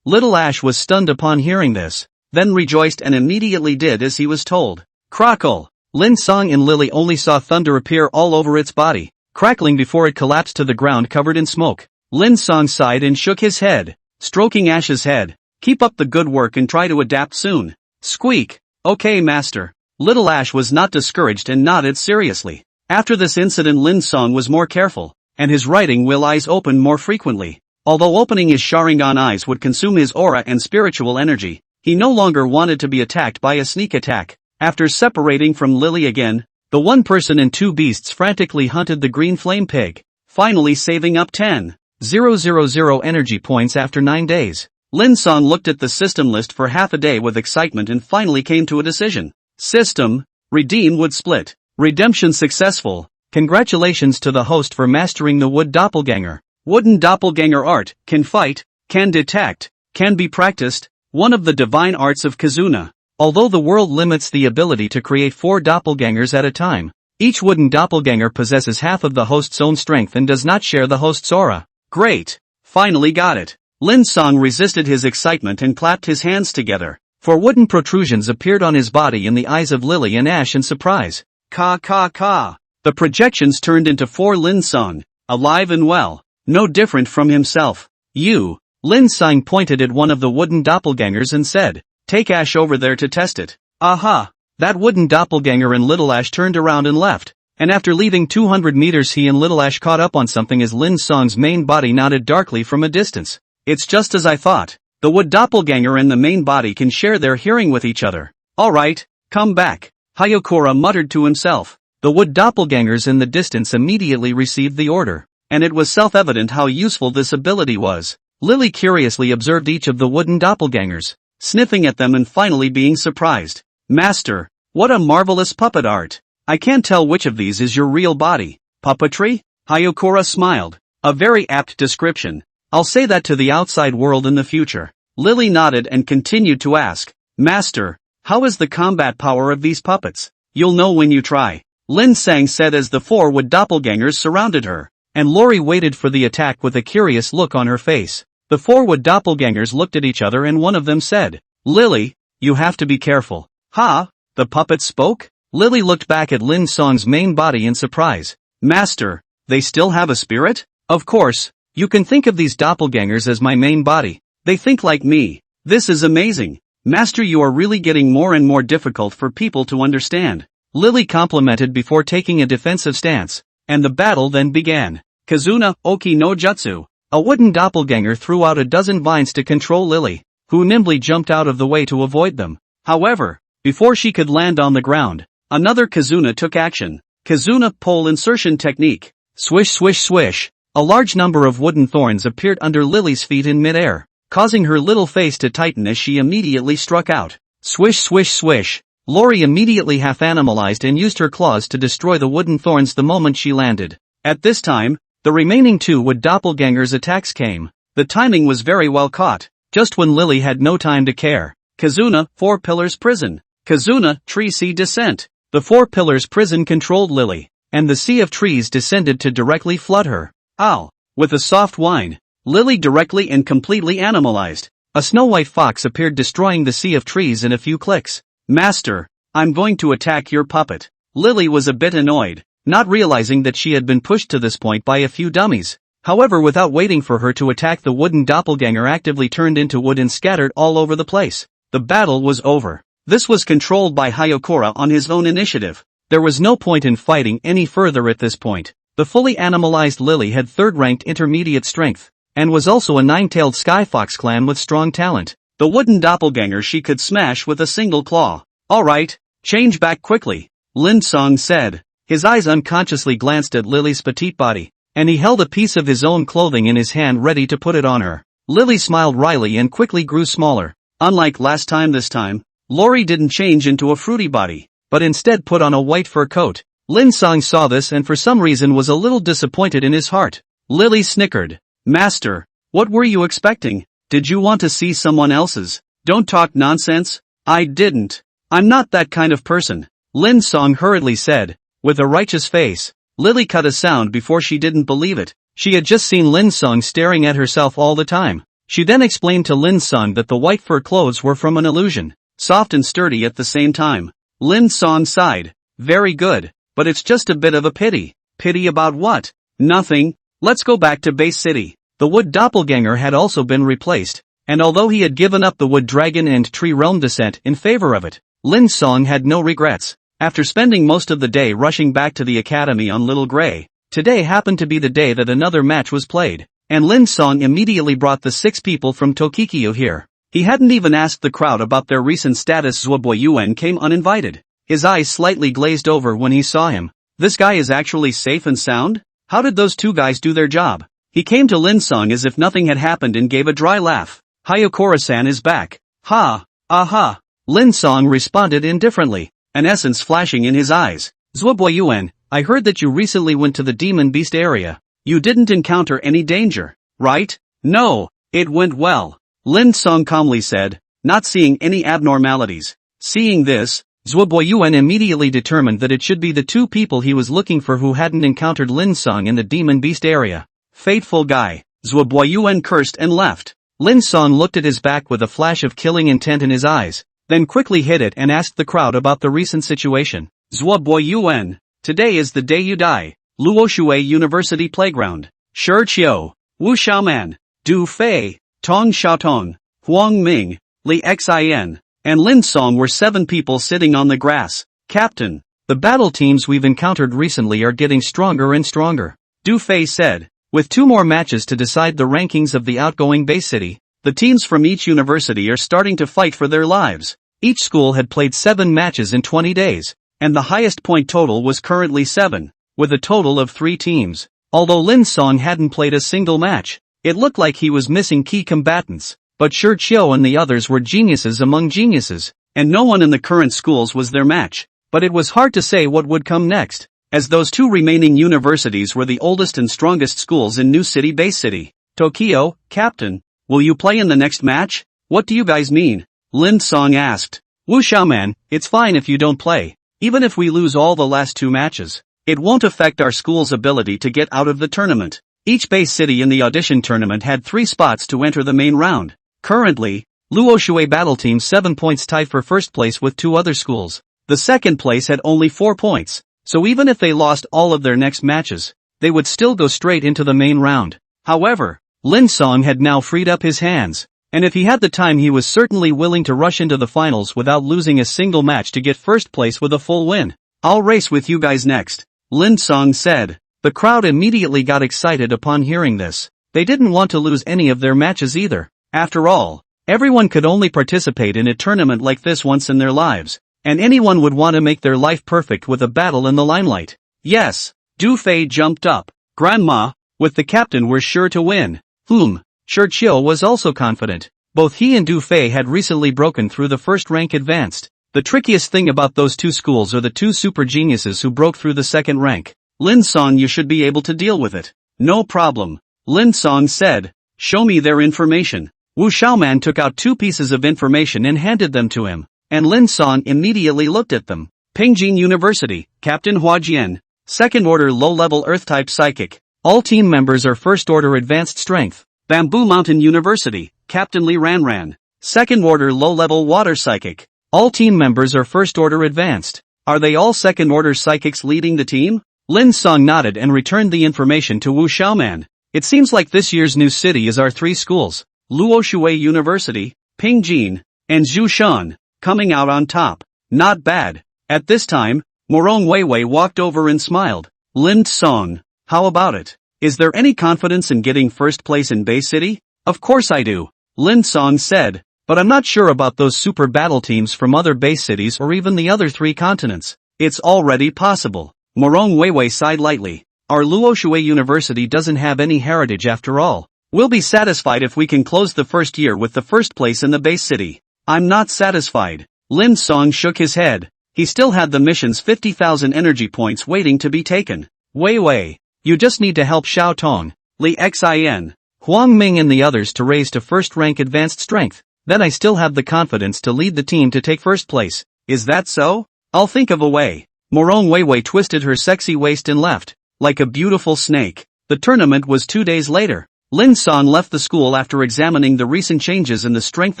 Little Ash was stunned upon hearing this, then rejoiced and immediately did as he was told. Crackle! Lin Cang and Lily only saw thunder appear all over its body, crackling before it collapsed to the ground covered in smoke. Lin Cang sighed and shook his head, stroking Ash's head. Keep up the good work and try to adapt soon. Squeak! Okay, master. Little Ash was not discouraged and nodded seriously. After this incident, Lin Cang was more careful, and his writing will eyes opened more frequently. Although opening his Sharingan eyes would consume his aura and spiritual energy, he no longer wanted to be attacked by a sneak attack. After separating from Lily again, the one person and two beasts frantically hunted the green flame pig, finally saving up 10,000 energy points after 9 days. Lin Cang looked at the system list for half a day with excitement and finally came to a decision. System, redeem wood split. Redemption successful. Congratulations to the host for mastering the wood doppelganger. Wooden doppelganger art, can fight, can detect, can be practiced, one of the divine arts of Kizuna. Although the world limits the ability to create 4 doppelgangers at a time, each wooden doppelganger possesses half of the host's own strength and does not share the host's aura. Great! Finally got it. Lin Cang resisted his excitement and clapped his hands together, for wooden protrusions appeared on his body in the eyes of Lily and Ash in surprise. Ka ka ka! The projections turned into 4 Lin Cang, alive and well, no different from himself. You! Lin Cang pointed at one of the wooden doppelgangers and said, take Ash over there to test it. Aha! That wooden doppelganger and Little Ash turned around and left, and after leaving 200 meters he and Little Ash caught up on something as Lin Cang's main body nodded darkly from a distance. It's just as I thought. The wood doppelganger and the main body can share their hearing with each other. Alright, come back. Hayokura muttered to himself. The wood doppelgangers in the distance immediately received the order, and it was self-evident how useful this ability was. Lily curiously observed each of the wooden doppelgangers, sniffing at them and finally being surprised. Master, what a marvelous puppet art. I can't tell which of these is your real body. Puppetry? Hayokura smiled. A very apt description. I'll say that to the outside world in the future. Lily nodded and continued to ask, Master, how is the combat power of these puppets? You'll know when you try. Lin Cang said as the 4 wood doppelgangers surrounded her, and Lori waited for the attack with a curious look on her face. The 4 wood doppelgangers looked at each other and one of them said, Lily, you have to be careful. Ha! The puppet spoke? Lily looked back at Lin Cang's main body in surprise. Master, they still have a spirit? Of course, you can think of these doppelgangers as my main body. They think like me. This is amazing. Master, you are really getting more and more difficult for people to understand. Lily complimented before taking a defensive stance, and the battle then began. Kizuna, Oki no Jutsu. A wooden doppelganger threw out a dozen vines to control Lily, who nimbly jumped out of the way to avoid them. However, before she could land on the ground, another Kizuna took action. Kizuna pole insertion technique. Swish swish swish. A large number of wooden thorns appeared under Lily's feet in midair, causing her little face to tighten as she immediately struck out. Swish swish swish. Lori immediately half-animalized and used her claws to destroy the wooden thorns the moment she landed. At this time, the remaining 2 wood doppelgangers' attacks came. The timing was very well caught, just when Lily had no time to care. Kizuna, 4 pillars prison. Kizuna, Tree Sea Descent. The four pillars prison controlled Lily, and the sea of trees descended to directly flood her. Ow! With a soft whine, Lily directly and completely animalized. A snow-white fox appeared, destroying the sea of trees in a few clicks. Master, I'm going to attack your puppet. Lily was a bit annoyed, not realizing that she had been pushed to this point by a few dummies. However, without waiting for her to attack, the wooden doppelganger actively turned into wood and scattered all over the place. The battle was over. This was controlled by Hayokura on his own initiative. There was no point in fighting any further at this point. The fully animalized Lily had third-ranked intermediate strength, and was also a nine-tailed Skyfox clan with strong talent. The wooden doppelganger she could smash with a single claw. Alright, change back quickly, Lin Cang said. His eyes unconsciously glanced at Lily's petite body, and he held a piece of his own clothing in his hand ready to put it on her. Lily smiled wryly and quickly grew smaller. Unlike last time, this time, Lori didn't change into a fruity body, but instead put on a white fur coat. Lin Cang saw this and for some reason was a little disappointed in his heart. Lily snickered. Master, what were you expecting? Did you want to see someone else's? Don't talk nonsense. I didn't. I'm not that kind of person, Lin Cang hurriedly said. With a righteous face, Lily cut a sound before she didn't believe it. She had just seen Lin Cang staring at herself all the time. She then explained to Lin Cang that the white fur clothes were from an illusion, soft and sturdy at the same time. Lin Cang sighed. Very good, but it's just a bit of a pity. Pity about what? Nothing. Let's go back to Base City. The wood doppelganger had also been replaced, and although he had given up the wood dragon and tree realm descent in favor of it, Lin Cang had no regrets. After spending most of the day rushing back to the academy on Little Gray, today happened to be the day that another match was played, and Lin Cang immediately brought the 6 people from Tokikyo here. He hadn't even asked the crowd about their recent status. Zuobo Yuan came uninvited. His eyes slightly glazed over when he saw him. This guy is actually safe and sound? How did those 2 guys do their job? He came to Lin Cang as if nothing had happened and gave a dry laugh. Hayokura-san is back. Ha! Aha! Lin Cang responded indifferently, an essence flashing in his eyes. Zuobo Yuan, I heard that you recently went to the Demon Beast area. You didn't encounter any danger, right? No, it went well, Lin Cang calmly said, not seeing any abnormalities. Seeing this, Zuobo Yuan immediately determined that it should be the 2 people he was looking for who hadn't encountered Lin Cang in the Demon Beast area. Fateful guy, Zuobo Yuan cursed and left. Lin Cang looked at his back with a flash of killing intent in his eyes, then quickly hid it and asked the crowd about the recent situation. Zuobo Yuan, today is the day you die. Luoshui University Playground. Shi Qiu, Wu Xiaoman, Du Fei, Tong Xiaotong, Huang Ming, Li Xin, and Lin Cang were 7 people sitting on the grass. Captain, the battle teams we've encountered recently are getting stronger and stronger, Du Fei said. With 2 more matches to decide the rankings of the outgoing base city, the teams from each university are starting to fight for their lives. Each school had played 7 matches in 20 days, and the highest point total was currently 7, with a total of 3 teams. Although Lin Cang hadn't played a single match, it looked like he was missing key combatants, but Shi Qiu and the others were geniuses among geniuses, and no one in the current schools was their match. But it was hard to say what would come next, as those 2 remaining universities were the oldest and strongest schools in New City Base City. Tokyo, Captain, will you play in the next match? What do you guys mean? Lin Cang asked. Wu Xiaoman, it's fine if you don't play. Even if we lose all the last 2 matches, it won't affect our school's ability to get out of the tournament. Each base city in the audition tournament had 3 spots to enter the main round. Currently, Luoshui Battle Team 7 points tied for first place with 2 other schools. The second place had only 4 points, so even if they lost all of their next matches, they would still go straight into the main round. However, Lin Cang had now freed up his hands, and if he had the time he was certainly willing to rush into the finals without losing a single match to get first place with a full win. I'll race with you guys next, Lin Cang said. The crowd immediately got excited upon hearing this. They didn't want to lose any of their matches either. After all, everyone could only participate in a tournament like this once in their lives, and anyone would want to make their life perfect with a battle in the limelight. Yes, Du Fei jumped up. Grandma, with the captain we're sure to win. Shi Qiu was also confident. Both he and Du Fei had recently broken through the first rank advanced. The trickiest thing about those 2 schools are the 2 super geniuses who broke through the second rank. Lin Cang, you should be able to deal with it. No problem, Lin Cang said. Show me their information. Wu Xiaoman took out 2 pieces of information and handed them to him. and Lin Cang immediately looked at them. Pingjin University, Captain Hua Jian. Second Order Low-Level Earth-Type Psychic. All team members are First Order Advanced Strength. Bamboo Mountain University, Captain Li Ranran. Second Order Low-Level Water Psychic. All team members are First Order Advanced. Are they all Second Order Psychics leading the team? Lin Cang nodded and returned the information to Wu Xiaoman. It seems like this year's new city is our three schools, Luoshui University, Pingjin, and Zhushan, coming out on top. Not bad. At this time, Morong Weiwei walked over and smiled. Lin Cang, how about it? Is there any confidence in getting first place in Bay City? Of course I do, Lin Cang said, but I'm not sure about those super battle teams from other base cities or even the other three continents. It's already possible. Morong Weiwei sighed lightly. Our Luoshui University doesn't have any heritage after all. We'll be satisfied if we can close the first year with the first place in the base city. I'm not satisfied. Lin Cang shook his head. He still had the mission's 50,000 energy points waiting to be taken. Weiwei, you just need to help Xiao Tong, Li Xin, Huang Ming and the others to raise to first rank advanced strength. Then I still have the confidence to lead the team to take first place. Is that so? I'll think of a way. Morong Weiwei twisted her sexy waist and left, like a beautiful snake. The tournament was 2 days later. Lin Cang left the school after examining the recent changes in the strength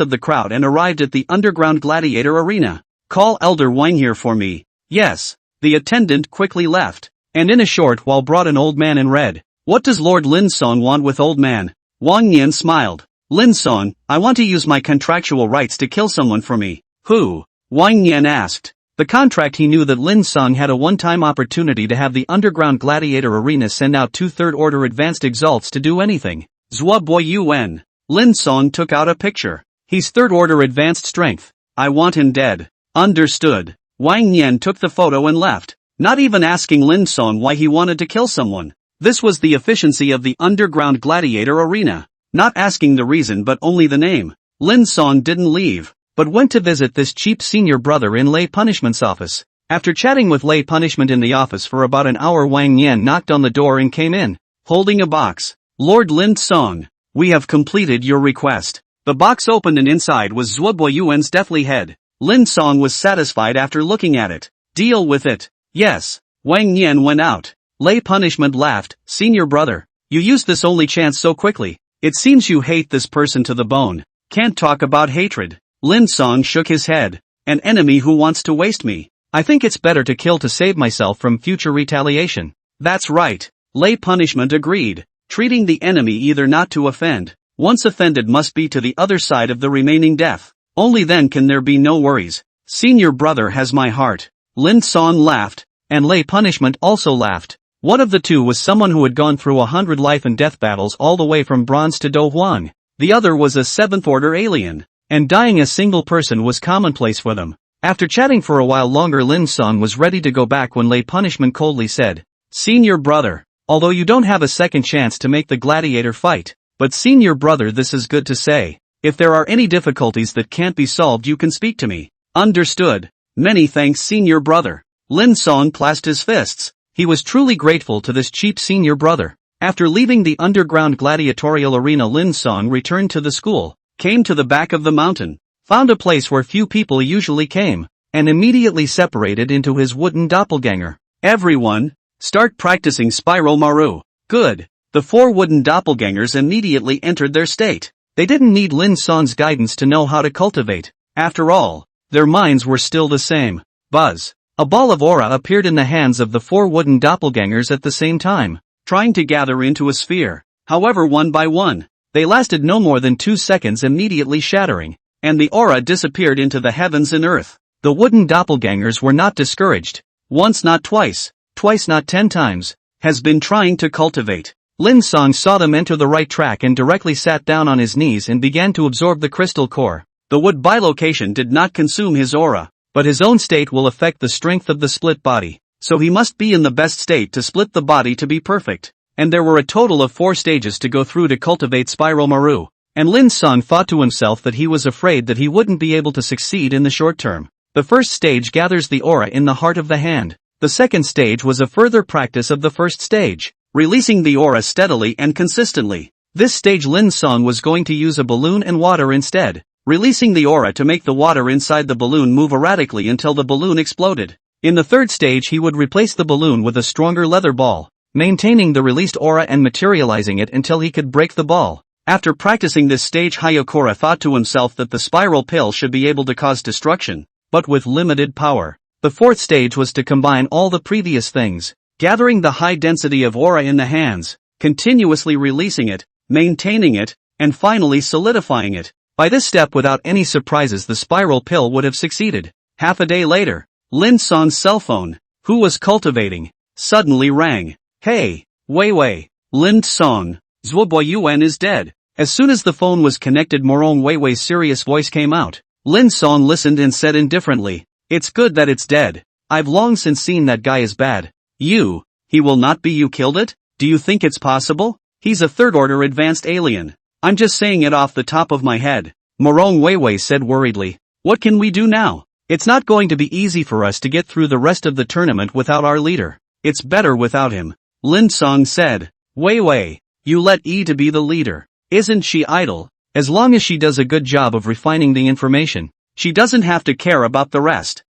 of the crowd and arrived at the underground gladiator arena. Call Elder Wang here for me. Yes. The attendant quickly left, and in a short while brought an old man in red. What does Lord Lin Cang want with old man? Wang Nian smiled. Lin Cang, I want to use my contractual rights to kill someone for me. Who? Wang Nian asked. The contract he knew that Lin Cang had a one-time opportunity to have the underground gladiator arena send out 2 third-order advanced exalts to do anything. Zhua Boi Yuan. Lin Cang took out a picture. He's third-order advanced strength. I want him dead. Understood. Wang Nian took the photo and left, not even asking Lin Cang why he wanted to kill someone. This was the efficiency of the underground gladiator arena. Not asking the reason but only the name. Lin Cang didn't leave, but went to visit this cheap senior brother in Lei Punishment's office. After chatting with Lei Punishment in the office for about an hour, Wang Nian knocked on the door and came in, holding a box. Lord Lin Cang, we have completed your request. The box opened and inside was Zhua Boi Yuan's deathly head. Lin Cang was satisfied after looking at it. Deal with it. Yes. Wang Nian went out. Lei Punishment laughed. Senior brother, you used this only chance so quickly. It seems you hate this person to the bone. Can't talk about hatred. Lin Cang shook his head. An enemy who wants to waste me. I think it's better to kill to save myself from future retaliation. That's right. Lei Punishment agreed. Treating the enemy either not to offend. Once offended must be to the other side of the remaining death. Only then can there be no worries. Senior brother has my heart. Lin Cang laughed, and Lei Punishment also laughed. One of the two was someone who had gone through 100 life and death battles all the way from bronze to Do Huang. The other was a 7th order alien, and dying a single person was commonplace for them. After chatting for a while longer, Lin Cang was ready to go back when Lei Punishment coldly said, Senior brother, although you don't have a second chance to make the gladiator fight, but senior brother, this is good to say. If there are any difficulties that can't be solved, you can speak to me. Understood. Many thanks, senior brother. Lin Cang clasped his fists. He was truly grateful to this cheap senior brother. After leaving the underground gladiatorial arena, Lin Cang returned to the school, came to the back of the mountain, found a place where few people usually came, and immediately separated into his wooden doppelganger. Everyone, start practicing Spiral Maru. Good. The 4 wooden doppelgangers immediately entered their state. They didn't need Lin Cang's guidance to know how to cultivate. After all, their minds were still the same. Buzz. A ball of aura appeared in the hands of the 4 wooden doppelgangers at the same time, trying to gather into a sphere. However, one by one, they lasted no more than 2 seconds, immediately shattering, and the aura disappeared into the heavens and earth. The wooden doppelgangers were not discouraged. Once not twice, twice not 10 times, has been trying to cultivate. Lin Cang saw them enter the right track and directly sat down on his knees and began to absorb the crystal core. The wood bilocation did not consume his aura, but his own state will affect the strength of the split body, so he must be in the best state to split the body to be perfect. And there were a total of 4 stages to go through to cultivate Spiral Maru, and Lin Cang thought to himself that he was afraid that he wouldn't be able to succeed in the short term. The first stage gathers the aura in the heart of the hand. The second stage was a further practice of the first stage, releasing the aura steadily and consistently. This stage Lin Cang was going to use a balloon and water instead. releasing the aura to make the water inside the balloon move erratically until the balloon exploded. In the third stage he would replace the balloon with a stronger leather ball, maintaining the released aura and materializing it until he could break the ball. After practicing this stage, Hayakura thought to himself that the spiral pill should be able to cause destruction, but with limited power. The fourth stage was to combine all the previous things, gathering the high density of aura in the hands, continuously releasing it, maintaining it, and finally solidifying it. By this step, without any surprises, the spiral pill would have succeeded. Half a day later, Lin Cang's cell phone, who was cultivating, suddenly rang. Hey, Wei Wei, Lin Cang, Zhuo Yuan is dead. As soon as the phone was connected, Morong Wei Wei's serious voice came out. Lin Cang listened and said indifferently, "It's good that it's dead. I've long since seen that guy is bad." He will not be. You killed it? Do you think it's possible? He's a third-order advanced alien. I'm just saying it off the top of my head. Morong Wei Wei said worriedly. What can we do now? It's not going to be easy for us to get through the rest of the tournament without our leader. It's better without him. Lin Cang said. Wei Wei, you let E to be the leader. Isn't she idle? As long as she does a good job of refining the information, she doesn't have to care about the rest.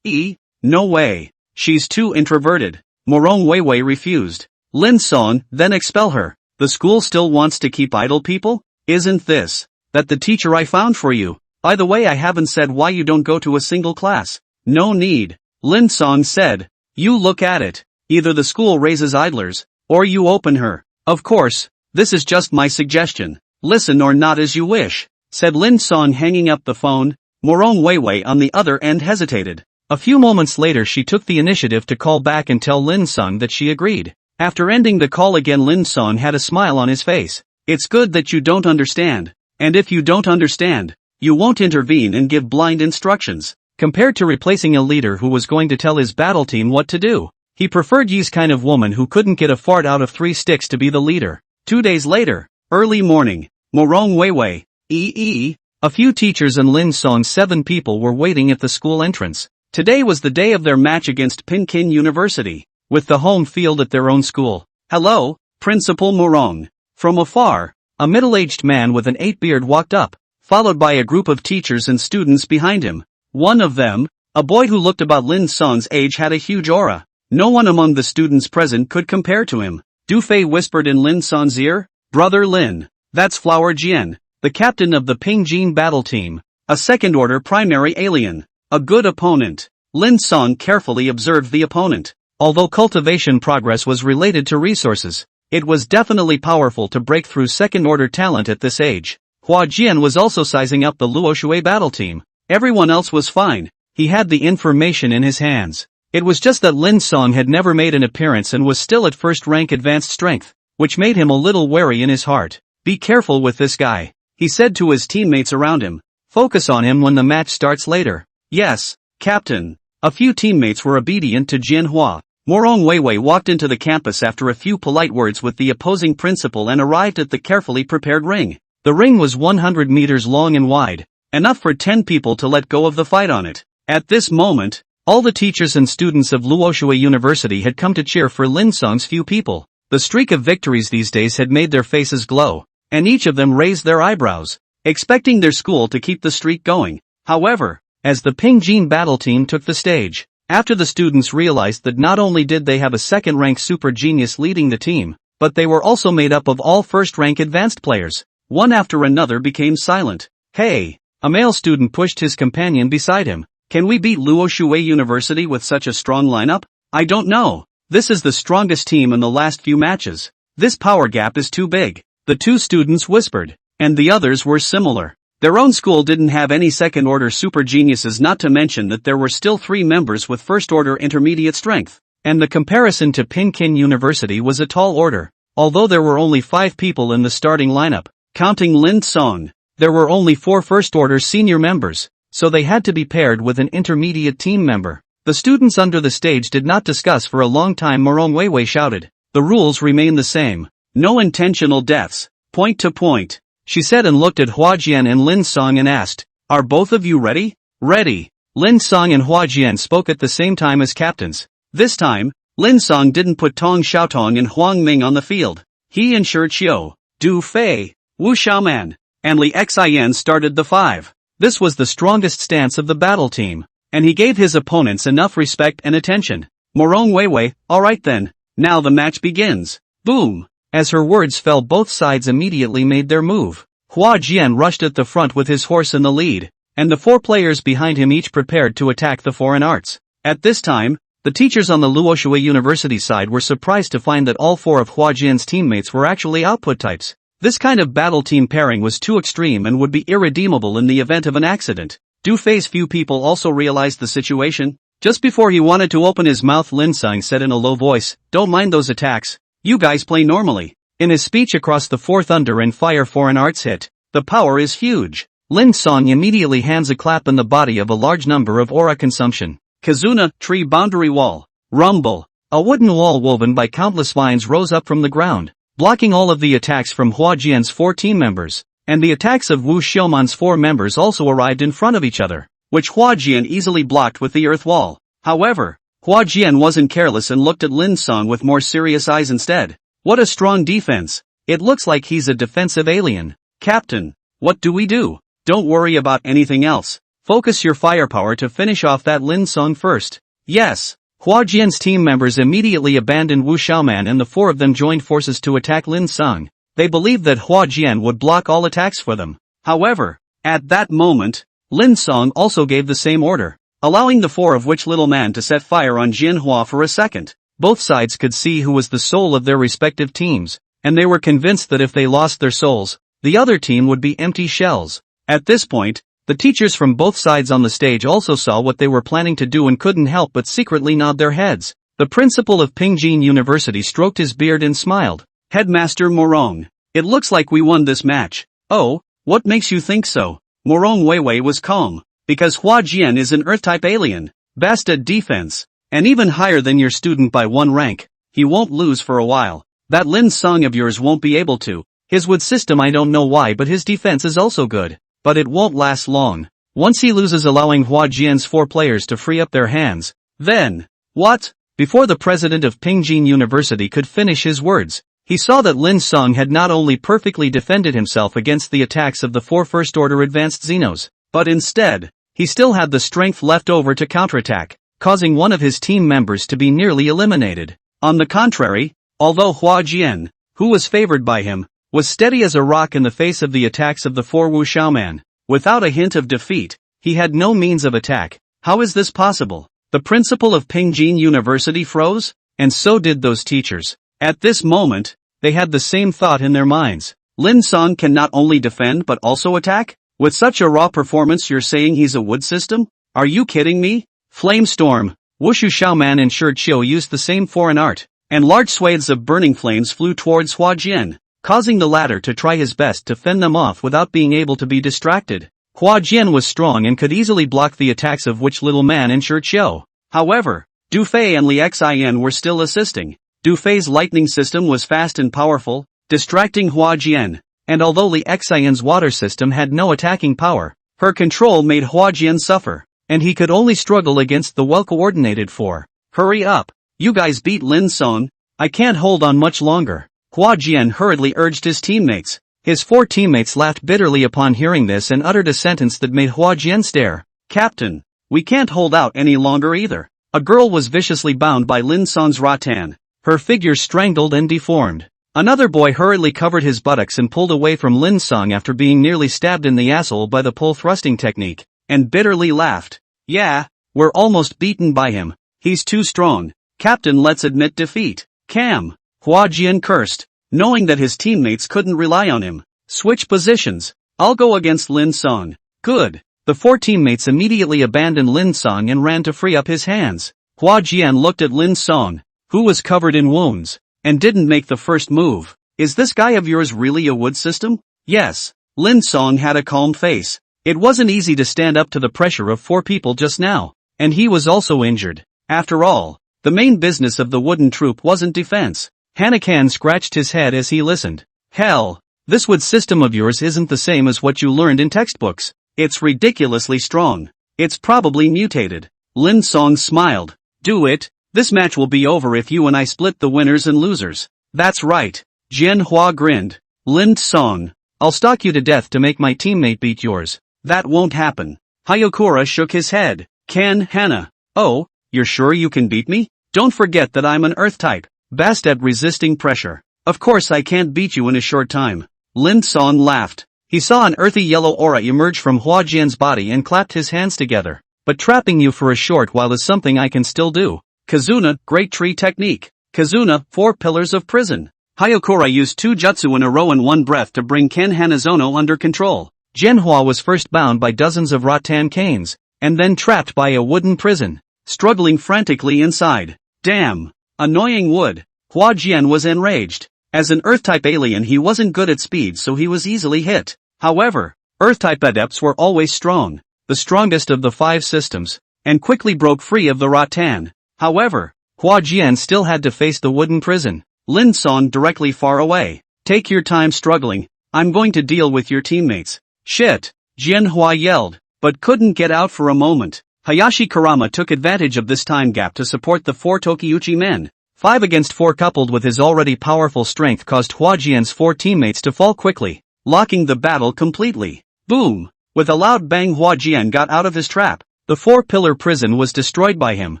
No way. She's too introverted. Morong Wei Wei refused. Lin Cang, then expel her. The school still wants to keep idle people? Isn't this that the teacher I found for you? By the way, I haven't said why you don't go to a single class. No need. Lin Cang said. You look at it. Either the school raises idlers, or you open her. Of course, this is just my suggestion. Listen or not as you wish, said Lin Cang, hanging up the phone. Morong Wei Wei on the other end hesitated. A few moments later she took the initiative to call back and tell Lin Cang that she agreed. After ending the call again, Lin Cang had a smile on his face. It's good that you don't understand. And if you don't understand, you won't intervene and give blind instructions. Compared to replacing a leader who was going to tell his battle team what to do, he preferred Yi's kind of woman who couldn't get a fart out of 3 sticks to be the leader. 2 days later, early morning, Morong Wei Wei, a few teachers and Lin Cang's 7 people were waiting at the school entrance. Today was the day of their match against Peking University, with the home field at their own school. Hello, Principal Morong. From afar, a middle-aged man with an 8-beard walked up, followed by a group of teachers and students behind him. One of them, a boy who looked about Lin Cang's age, had a huge aura. No one among the students present could compare to him. Du Fei whispered in Lin Cang's ear, Brother Lin, that's Flower Jian, the captain of the Pingjin battle team, a second-order primary alien. A good opponent. Lin Cang carefully observed the opponent. Although cultivation progress was related to resources, it was definitely powerful to break through second-order talent at this age. Hua Jian was also sizing up the Luoshui battle team. Everyone else was fine. He had the information in his hands. It was just that Lin Cang had never made an appearance and was still at first-rank advanced strength, which made him a little wary in his heart. Be careful with this guy, he said to his teammates around him. Focus on him when the match starts later. Yes, Captain. A few teammates were obedient to Jianhua. Morong Wei Wei walked into the campus after a few polite words with the opposing principal and arrived at the carefully prepared ring. The ring was 100 meters long and wide, enough for 10 people to let go of the fight on it. At this moment, all the teachers and students of Luoshui University had come to cheer for Lin Cang's few people. The streak of victories these days had made their faces glow, and each of them raised their eyebrows, expecting their school to keep the streak going. However, as the Pingjin battle team took the stage, after the students realized that not only did they have a second-rank super genius leading the team, but they were also made up of all first-rank advanced players, one after another became silent. Hey! A male student pushed his companion beside him. Can we beat Luoshui University with such a strong lineup? I don't know. This is the strongest team in the last few matches. This power gap is too big. The 2 students whispered, and the others were similar. Their own school didn't have any second-order super geniuses, not to mention that there were still 3 members with first-order intermediate strength. And the comparison to Peking University was a tall order. Although there were only 5 people in the starting lineup, counting Lin Cang, there were only 4 first-order senior members, so they had to be paired with an intermediate team member. The students under the stage did not discuss for a long time. Morong Wei Wei shouted, the rules remain the same. No intentional deaths. Point to point. She said and looked at Hua Jian and Lin Cang and asked, are both of you ready? Ready. Lin Cang and Hua Jian spoke at the same time as captains. This time, Lin Cang didn't put Tong Xiaotong and Huang Ming on the field. He ensured Xiao, Du Fei, Wu Xiaoman, and Li Xian started the 5. This was the strongest stance of the battle team, and he gave his opponents enough respect and attention. Morong Weiwei, alright then, now the match begins. Boom! As her words fell, both sides immediately made their move. Hua Jian rushed at the front with his horse in the lead, and the 4 players behind him each prepared to attack the foreign arts. At this time, the teachers on the Luoxue University side were surprised to find that all 4 of Hua Jian's teammates were actually output types. This kind of battle team pairing was too extreme and would be irredeemable in the event of an accident. Du Fei's few people also realized the situation. Just before he wanted to open his mouth, Lin Cang said in a low voice, "Don't mind those attacks. You guys play normally." In his speech across the 4 Thunder and Fire foreign arts hit, "The power is huge." Lin Cang immediately hands a clap in the body of a large number of aura consumption. Kizuna, tree boundary wall. Rumble. A wooden wall woven by countless vines rose up from the ground, blocking all of the attacks from Hua Jian's 4 team members, and the attacks of Wu Xiuman's 4 members also arrived in front of each other, which Hua Jian easily blocked with the earth wall. However, Hua Jian wasn't careless and looked at Lin Cang with more serious eyes instead. "What a strong defense. It looks like he's a defensive alien. Captain, what do we do?" "Don't worry about anything else. Focus your firepower to finish off that Lin Cang first." "Yes." Hua Jian's team members immediately abandoned Wu Xiaoman and the 4 of them joined forces to attack Lin Cang. They believed that Hua Jian would block all attacks for them. However, at that moment, Lin Cang also gave the same order, allowing the 4 of which little man to set fire on Jianhua for a second. Both sides could see who was the soul of their respective teams, and they were convinced that if they lost their souls, the other team would be empty shells. At this point, the teachers from both sides on the stage also saw what they were planning to do and couldn't help but secretly nod their heads. The principal of Pingjin University stroked his beard and smiled. "Headmaster Morong, it looks like we won this match." "Oh, what makes you think so?" Morong Weiwei was calm. "Because Hua Jian is an Earth-type alien. Basta defense. And even higher than your student by 1 rank. He won't lose for a while. That Lin Cang of yours won't be able to. His wood system, I don't know why, but his defense is also good. But it won't last long. Once he loses, allowing Hua Jian's 4 players to free up their hands, then..." "What?" Before the president of Pingjin University could finish his words, he saw that Lin Cang had not only perfectly defended himself against the attacks of the 4 first-order advanced Xenos, but instead, he still had the strength left over to counterattack, causing one of his team members to be nearly eliminated. On the contrary, although Hua Jian, who was favored by him, was steady as a rock in the face of the attacks of the 4 Wu Xiaoman, without a hint of defeat, he had no means of attack. How is this possible? The principal of Pingjin University froze, and so did those teachers. At this moment, they had the same thought in their minds. Lin Cang can not only defend but also attack? With such a raw performance, you're saying he's a wood system? Are you kidding me? Flame storm. Wushu Xiaoman ensured Qiu used the same foreign art, and large swathes of burning flames flew towards Hua Jian, causing the latter to try his best to fend them off without being able to be distracted. Hua Jian was strong and could easily block the attacks of which little man ensured Qiu. However, Du Fei and Li Xin were still assisting. Du Fei's lightning system was fast and powerful, distracting Hua Jian, and although Li Xin's water system had no attacking power, her control made Hua Jian suffer, and he could only struggle against the well-coordinated 4. "Hurry up! You guys beat Lin Cang. I can't hold on much longer." Hua Jian hurriedly urged his teammates. His 4 teammates laughed bitterly upon hearing this and uttered a sentence that made Hua Jian stare. "Captain, we can't hold out any longer either." A girl was viciously bound by Lin Cang's rattan, her figure strangled and deformed. Another boy hurriedly covered his buttocks and pulled away from Lin Cang after being nearly stabbed in the asshole by the pole thrusting technique, and bitterly laughed. "Yeah, we're almost beaten by him. He's too strong. Captain, let's admit defeat." "Cam," Hua Jian cursed, knowing that his teammates couldn't rely on him. "Switch positions. I'll go against Lin Cang." "Good." The 4 teammates immediately abandoned Lin Cang and ran to free up his hands. Hua Jian looked at Lin Cang, who was covered in wounds, and didn't make the first move. "Is this guy of yours really a wood system?" "Yes." Lin Cang had a calm face. It wasn't easy to stand up to the pressure of 4 people just now, and he was also injured. After all, the main business of the wooden troop wasn't defense. Hanakan scratched his head as he listened. "Hell, this wood system of yours isn't the same as what you learned in textbooks. It's ridiculously strong. It's probably mutated." Lin Cang smiled. "Do it. This match will be over if you and I split the winners and losers." "That's right." Jianhua grinned. "Lin Cang, I'll stalk you to death to make my teammate beat yours." That won't happen. Hayakura shook his head. Hana. Oh, you're sure you can beat me? Don't forget that I'm an earth type. Best at resisting pressure. Of course I can't beat you in a short time. Lin Cang laughed. He saw an earthy yellow aura emerge from Hua Jian's body and clapped his hands together. But trapping you for a short while is something I can still do. Kizuna, Great Tree Technique. Kizuna, 4 Pillars of Prison. Hayakura used 2 jutsu in a row in one breath to bring Ken Hanazono under control. Jianhua was first bound by dozens of rattan canes, and then trapped by a wooden prison, struggling frantically inside. Damn! Annoying wood. Hua Jian was enraged. As an Earth-type alien he wasn't good at speed so he was easily hit. However, Earth-type adepts were always strong, the strongest of the 5 systems, and quickly broke free of the rattan. However, Hua Jian still had to face the wooden prison. Lin Cang directly far away. Take your time struggling, I'm going to deal with your teammates. Shit! Jianhua yelled, but couldn't get out for a moment. Hayashi Kurama took advantage of this time gap to support the 4 Tokiuchi men. 5 against 4 coupled with his already powerful strength caused Hua Jian's 4 teammates to fall quickly, locking the battle completely. Boom! With a loud bang Hua Jian got out of his trap. The 4-pillar prison was destroyed by him,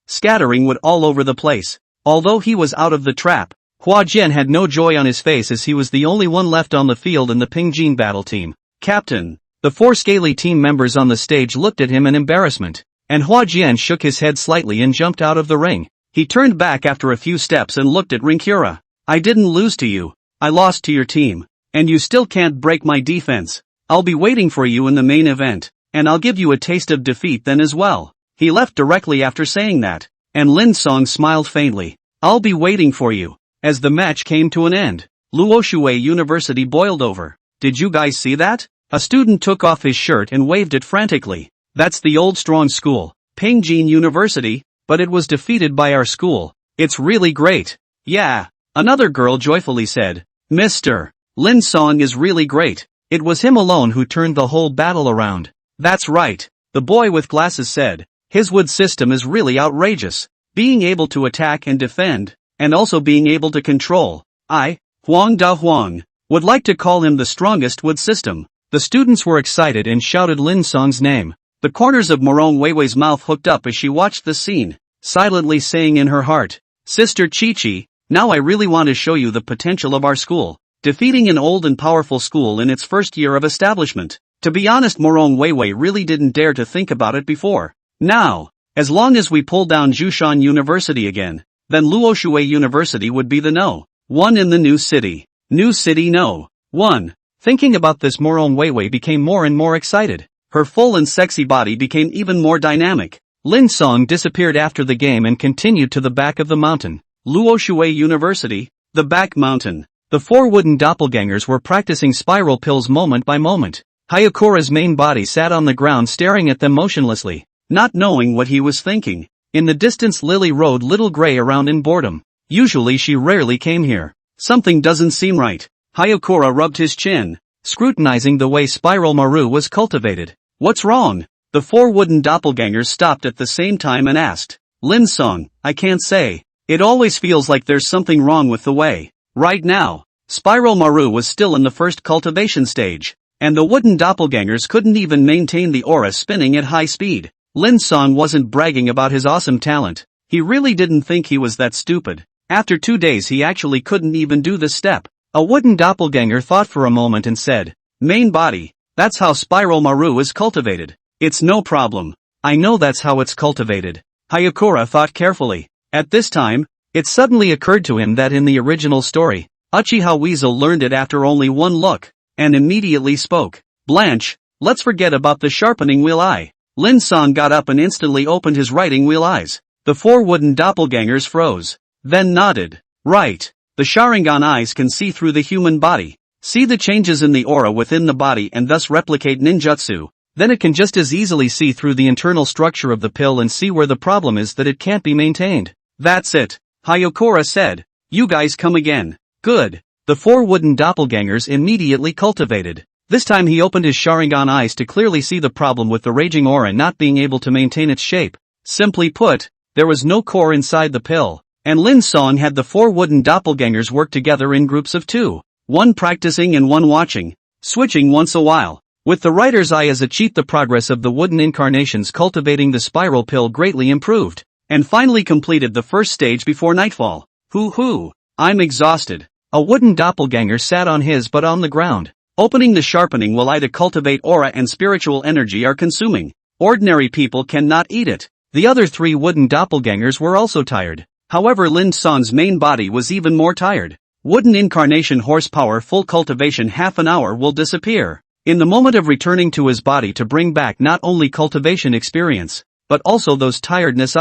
scattering wood all over the place. Although he was out of the trap, Hua Jian had no joy on his face as he was the only one left on the field in the Pingjin battle team. Captain! The 4 scaly team members on the stage looked at him in embarrassment, and Hua Jian shook his head slightly and jumped out of the ring. He turned back after a few steps and looked at Rinkura. I didn't lose to you, I lost to your team, and you still can't break my defense. I'll be waiting for you in the main event, and I'll give you a taste of defeat then as well. He left directly after saying that, and Lin Cang smiled faintly. I'll be waiting for you. As the match came to an end, Luoshui University boiled over. Did you guys see that? A student took off his shirt and waved it frantically. That's the old strong school, Pingjin University, but it was defeated by our school. It's really great. Yeah, another girl joyfully said. Mr. Lin Cang is really great. It was him alone who turned the whole battle around. That's right, the boy with glasses said. His wood system is really outrageous. Being able to attack and defend, and also being able to control. I, Huang Da Huang, would like to call him the strongest wood system. The students were excited and shouted Lin Cang's name. The corners of Morong Weiwei's mouth hooked up as she watched the scene, silently saying in her heart, Sister Chi-Chi, now I really want to show you the potential of our school. Defeating an old and powerful school in its first year of establishment. To be honest, Morong Weiwei really didn't dare to think about it before. Now, as long as we pull down Jushan University again, then Luoshui University would be the no. 1 in the new city. New city no. 1. Thinking about this, Morong Weiwei became more and more excited. Her full and sexy body became even more dynamic. Lin Cang disappeared after the game and continued to the back of the mountain. Luoshui University, the back mountain. The 4 wooden doppelgangers were practicing spiral pills moment by moment. Hayakura's main body sat on the ground staring at them motionlessly, not knowing what he was thinking. In the distance Lily rode Little Gray around in boredom. Usually she rarely came here. Something doesn't seem right. Hayakura rubbed his chin, scrutinizing the way Spiral Maru was cultivated. What's wrong? The 4 wooden doppelgangers stopped at the same time and asked. Lin Cang, I can't say. It always feels like there's something wrong with the way. Right now, Spiral Maru was still in the first cultivation stage, and the wooden doppelgangers couldn't even maintain the aura spinning at high speed. Lin Cang wasn't bragging about his awesome talent. He really didn't think he was that stupid. After 2 days he actually couldn't even do this step. A wooden doppelganger thought for a moment and said, Main body, that's how Spiral Maru is cultivated. It's no problem. I know that's how it's cultivated. Hayakura thought carefully. At this time, it suddenly occurred to him that in the original story, Uchiha Weasel learned it after only 1 look, and immediately spoke. Blanche, let's forget about the sharpening wheel eye. Lin Cang got up and instantly opened his writing wheel eyes. The 4 wooden doppelgangers froze, then nodded. Right. The Sharingan eyes can see through the human body, see the changes in the aura within the body and thus replicate ninjutsu. Then it can just as easily see through the internal structure of the pill and see where the problem is that it can't be maintained. That's it, Hayakura said. You guys come again. Good. The 4 wooden doppelgangers immediately cultivated. This time he opened his Sharingan eyes to clearly see the problem with the raging aura not being able to maintain its shape. Simply put, there was no core inside the pill. And Lin Cang had the 4 wooden doppelgangers work together in groups of 2, 1 practicing and 1 watching, switching once a while. With the writer's eye as a cheat, the progress of the wooden incarnations cultivating the spiral pill greatly improved, and finally completed the first stage before nightfall. Hoo, I'm exhausted. A wooden doppelganger sat on his butt on the ground. Opening the sharpening will I to cultivate aura and spiritual energy are consuming. Ordinary people cannot eat it. The other 3 wooden doppelgangers were also tired. However, Lin Cang's main body was even more tired. Wooden incarnation horsepower full cultivation half an hour will disappear. In the moment of returning to his body to bring back not only cultivation experience, but also those tiredness.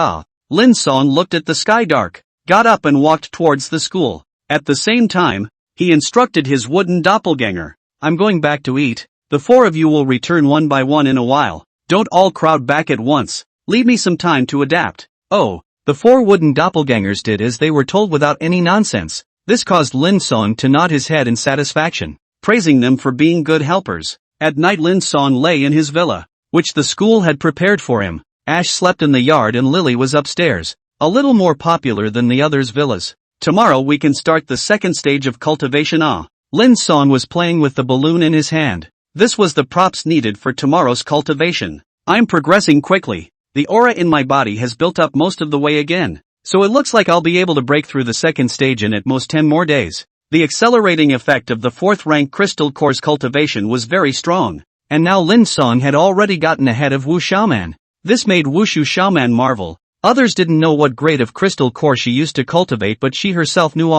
Lin Cang looked at the sky dark, got up and walked towards the school. At the same time, he instructed his wooden doppelganger. I'm going back to eat. The 4 of you will return one by one in a while. Don't all crowd back at once. Leave me some time to adapt. Oh, the 4 wooden doppelgangers did as they were told without any nonsense. This caused Lin Cang to nod his head in satisfaction, praising them for being good helpers. At night Lin Cang lay in his villa, which the school had prepared for him. Ash slept in the yard and Lily was upstairs, a little more popular than the others' villas. Tomorrow we can start the second stage of cultivation. Lin Cang was playing with the balloon in his hand. This was the props needed for tomorrow's cultivation. I'm progressing quickly. The aura in my body has built up most of the way again, so it looks like I'll be able to break through the second stage in at most 10 more days. The accelerating effect of the 4th rank crystal core's cultivation was very strong, and now Lin Cang had already gotten ahead of Wu Xiaoman. This made Wu Xiaoman marvel. Others didn't know what grade of crystal core she used to cultivate, but she herself knew.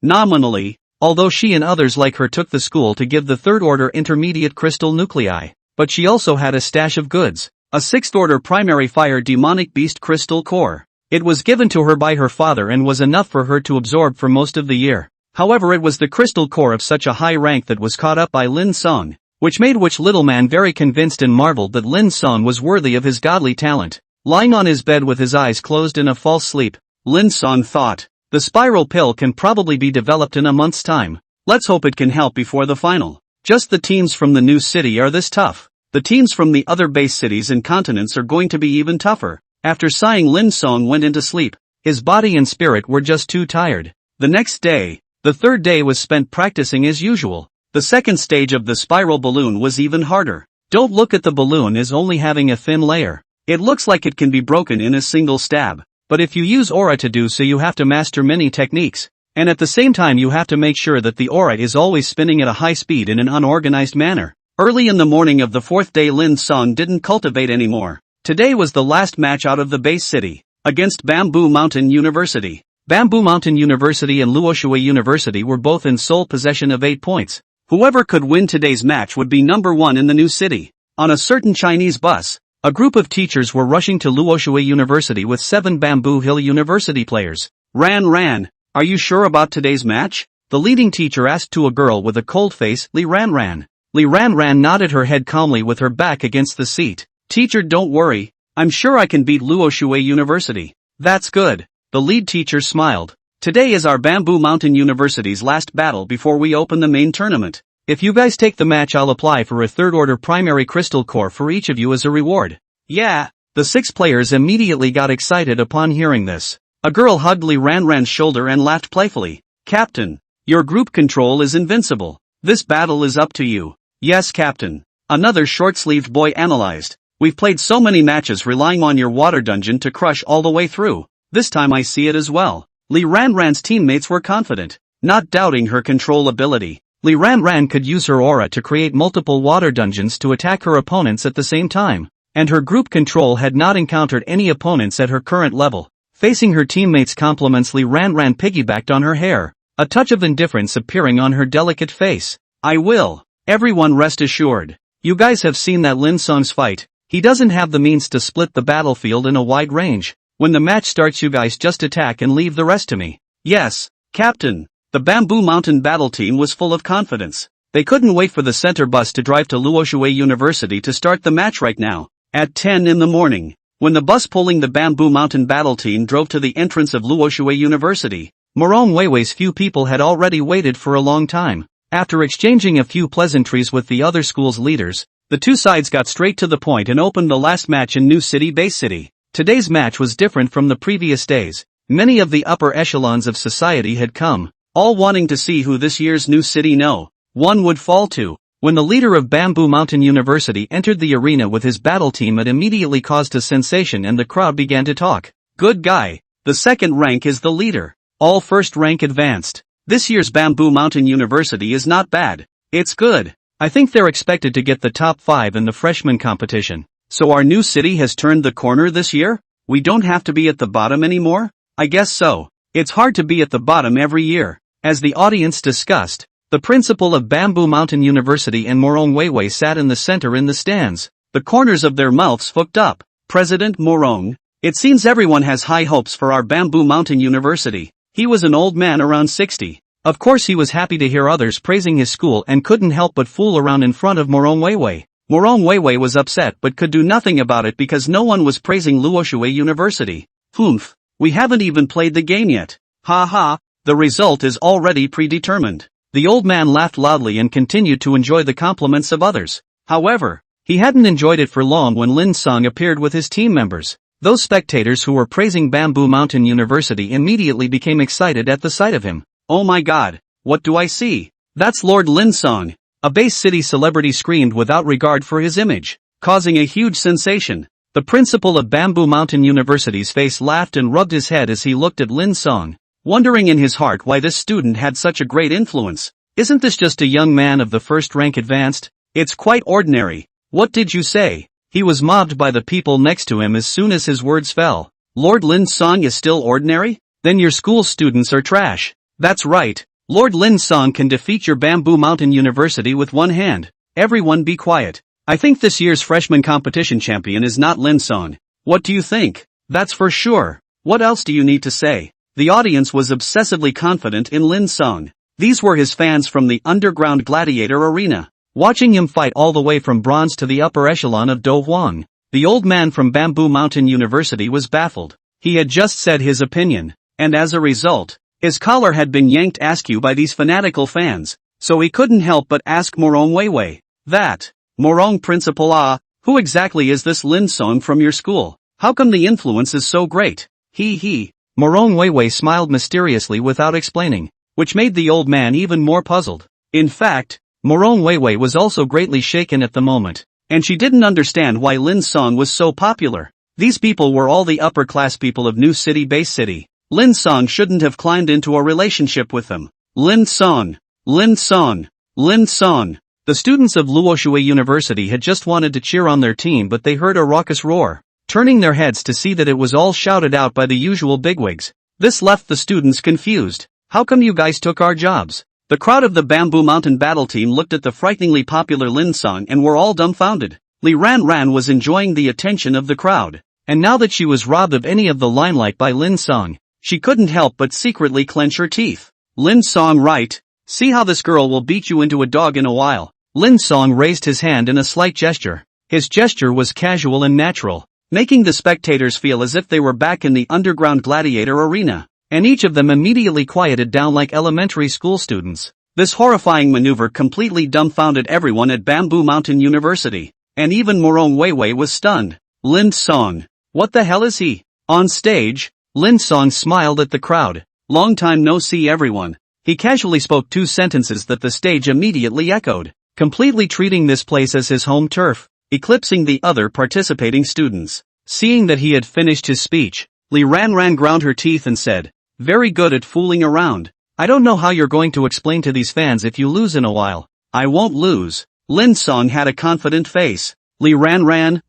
Nominally, although she and others like her took the school to give the 3rd order intermediate crystal nuclei, but she also had a stash of goods. A 6th order primary fire demonic beast crystal core. It was given to her by her father and was enough for her to absorb for most of the year. However, it was the crystal core of such a high rank that was caught up by Lin Cang, which made little man very convinced and marveled that Lin Cang was worthy of his godly talent. Lying on his bed with his eyes closed in a false sleep, Lin Cang thought, the spiral pill can probably be developed in a month's time. Let's hope it can help before the final. Just the teams from the new city are this tough. The teams from the other base cities and continents are going to be even tougher. After sighing, Lin Cang went into sleep. His body and spirit were just too tired. The next day, the 3rd day, was spent practicing as usual. The second stage of the spiral balloon was even harder. Don't look at the balloon as only having a thin layer. It looks like it can be broken in a single stab. But if you use aura to do so, you have to master many techniques. And at the same time you have to make sure that the aura is always spinning at a high speed in an unorganized manner. Early in the morning of the 4th day, Lin Cang didn't cultivate anymore. Today was the last match out of the base city, against Bamboo Mountain University. Bamboo Mountain University and Luoxue University were both in sole possession of 8 points. Whoever could win today's match would be number 1 in the new city. On a certain Chinese bus, a group of teachers were rushing to Luoxue University with 7 Bamboo Hill University players. Ran, are you sure about today's match? The leading teacher asked to a girl with a cold face. Li Ran nodded her head calmly with her back against the seat. Teacher, don't worry. I'm sure I can beat Luoxue University. That's good. The lead teacher smiled. Today is our Bamboo Mountain University's last battle before we open the main tournament. If you guys take the match, I'll apply for a 3rd order primary crystal core for each of you as a reward. Yeah. The 6 players immediately got excited upon hearing this. A girl hugged Li Ran's shoulder and laughed playfully. Captain, your group control is invincible. This battle is up to you. Yes, Captain. Another short-sleeved boy analyzed. We've played so many matches relying on your water dungeon to crush all the way through. This time I see it as well. Li Ran's teammates were confident, not doubting her control ability. Li Ran could use her aura to create multiple water dungeons to attack her opponents at the same time, and her group control had not encountered any opponents at her current level. Facing her teammates' compliments, Li Ran piggybacked on her hair, a touch of indifference appearing on her delicate face. I will. Everyone rest assured. You guys have seen that Lin Cang's fight. He doesn't have the means to split the battlefield in a wide range. When the match starts, you guys just attack and leave the rest to me. Yes, Captain. The Bamboo Mountain battle team was full of confidence. They couldn't wait for the center bus to drive to Luoxue University to start the match right now. At 10 in the morning, when the bus pulling the Bamboo Mountain battle team drove to the entrance of Luoxue University, Morong Weiwei's few people had already waited for a long time. After exchanging a few pleasantries with the other school's leaders, the two sides got straight to the point and opened the last match in New City Base City. Today's match was different from the previous days. Many of the upper echelons of society had come, all wanting to see who this year's new city No. 1 would fall to. When the leader of Bamboo Mountain University entered the arena with his battle team, it immediately caused a sensation and the crowd began to talk. Good guy. The second rank is the leader. All first rank advanced. This year's Bamboo Mountain University is not bad. It's good. I think they're expected to get the top 5 in the freshman competition. So our new city has turned the corner this year? We don't have to be at the bottom anymore? I guess so. It's hard to be at the bottom every year. As the audience discussed, the principal of Bamboo Mountain University and Morong Weiwei sat in the center in the stands, the corners of their mouths hooked up. President Morong, it seems everyone has high hopes for our Bamboo Mountain University. He was an old man around 60. Of course he was happy to hear others praising his school and couldn't help but fool around in front of Morong Weiwei. Morong Weiwei was upset but could do nothing about it because no one was praising Luoshui University. Humph, we haven't even played the game yet. Ha ha, the result is already predetermined. The old man laughed loudly and continued to enjoy the compliments of others. However, he hadn't enjoyed it for long when Lin Cang appeared with his team members. Those spectators who were praising Bamboo Mountain University immediately became excited at the sight of him. Oh my god, what do I see? That's Lord Lin Cang. A base city celebrity screamed without regard for his image, causing a huge sensation. The principal of Bamboo Mountain University's face laughed and rubbed his head as he looked at Lin Cang, wondering in his heart why this student had such a great influence. Isn't this just a young man of the first rank advanced? It's quite ordinary. What did you say? He was mobbed by the people next to him as soon as his words fell. Lord Lin Cang is still ordinary? Then your school students are trash. That's right. Lord Lin Cang can defeat your Bamboo Mountain University with one hand. Everyone be quiet. I think this year's freshman competition champion is not Lin Cang. What do you think? That's for sure. What else do you need to say? The audience was obsessively confident in Lin Cang. These were his fans from the underground gladiator arena, watching him fight all the way from bronze to the upper echelon of Do Huang. The old man from Bamboo Mountain University was baffled. He had just said his opinion, and as a result, his collar had been yanked askew by these fanatical fans, so he couldn't help but ask Morong Weiwei. That, Morong Principal, who exactly is this Lin Cang from your school? How come the influence is so great? He. Morong Weiwei smiled mysteriously without explaining, which made the old man even more puzzled. In fact, Morong Weiwei was also greatly shaken at the moment, and she didn't understand why Lin Cang was so popular. These people were all the upper-class people of New City Base City. Lin Cang shouldn't have climbed into a relationship with them. Lin Cang. Lin Cang. Lin Cang. The students of Luoshui University had just wanted to cheer on their team, but they heard a raucous roar, turning their heads to see that it was all shouted out by the usual bigwigs. This left the students confused. How come you guys took our jobs? The crowd of the Bamboo Mountain battle team looked at the frighteningly popular Lin Cang and were all dumbfounded. Li Ran was enjoying the attention of the crowd, and now that she was robbed of any of the limelight by Lin Cang, she couldn't help but secretly clench her teeth. Lin Cang, right? See how this girl will beat you into a dog in a while. Lin Cang raised his hand in a slight gesture. His gesture was casual and natural, making the spectators feel as if they were back in the underground gladiator arena, and each of them immediately quieted down like elementary school students. This horrifying maneuver completely dumbfounded everyone at Bamboo Mountain University, and even Morong Weiwei was stunned. Lin Cang, what the hell is he? On stage, Lin Cang smiled at the crowd. Long time no see everyone. He casually spoke 2 sentences that the stage immediately echoed, completely treating this place as his home turf, eclipsing the other participating students. Seeing that he had finished his speech, Li Ran ground her teeth and said, "Very good at fooling around. I don't know how you're going to explain to these fans if you lose in a while." "I won't lose." Lin Cang had a confident face. Li Ran,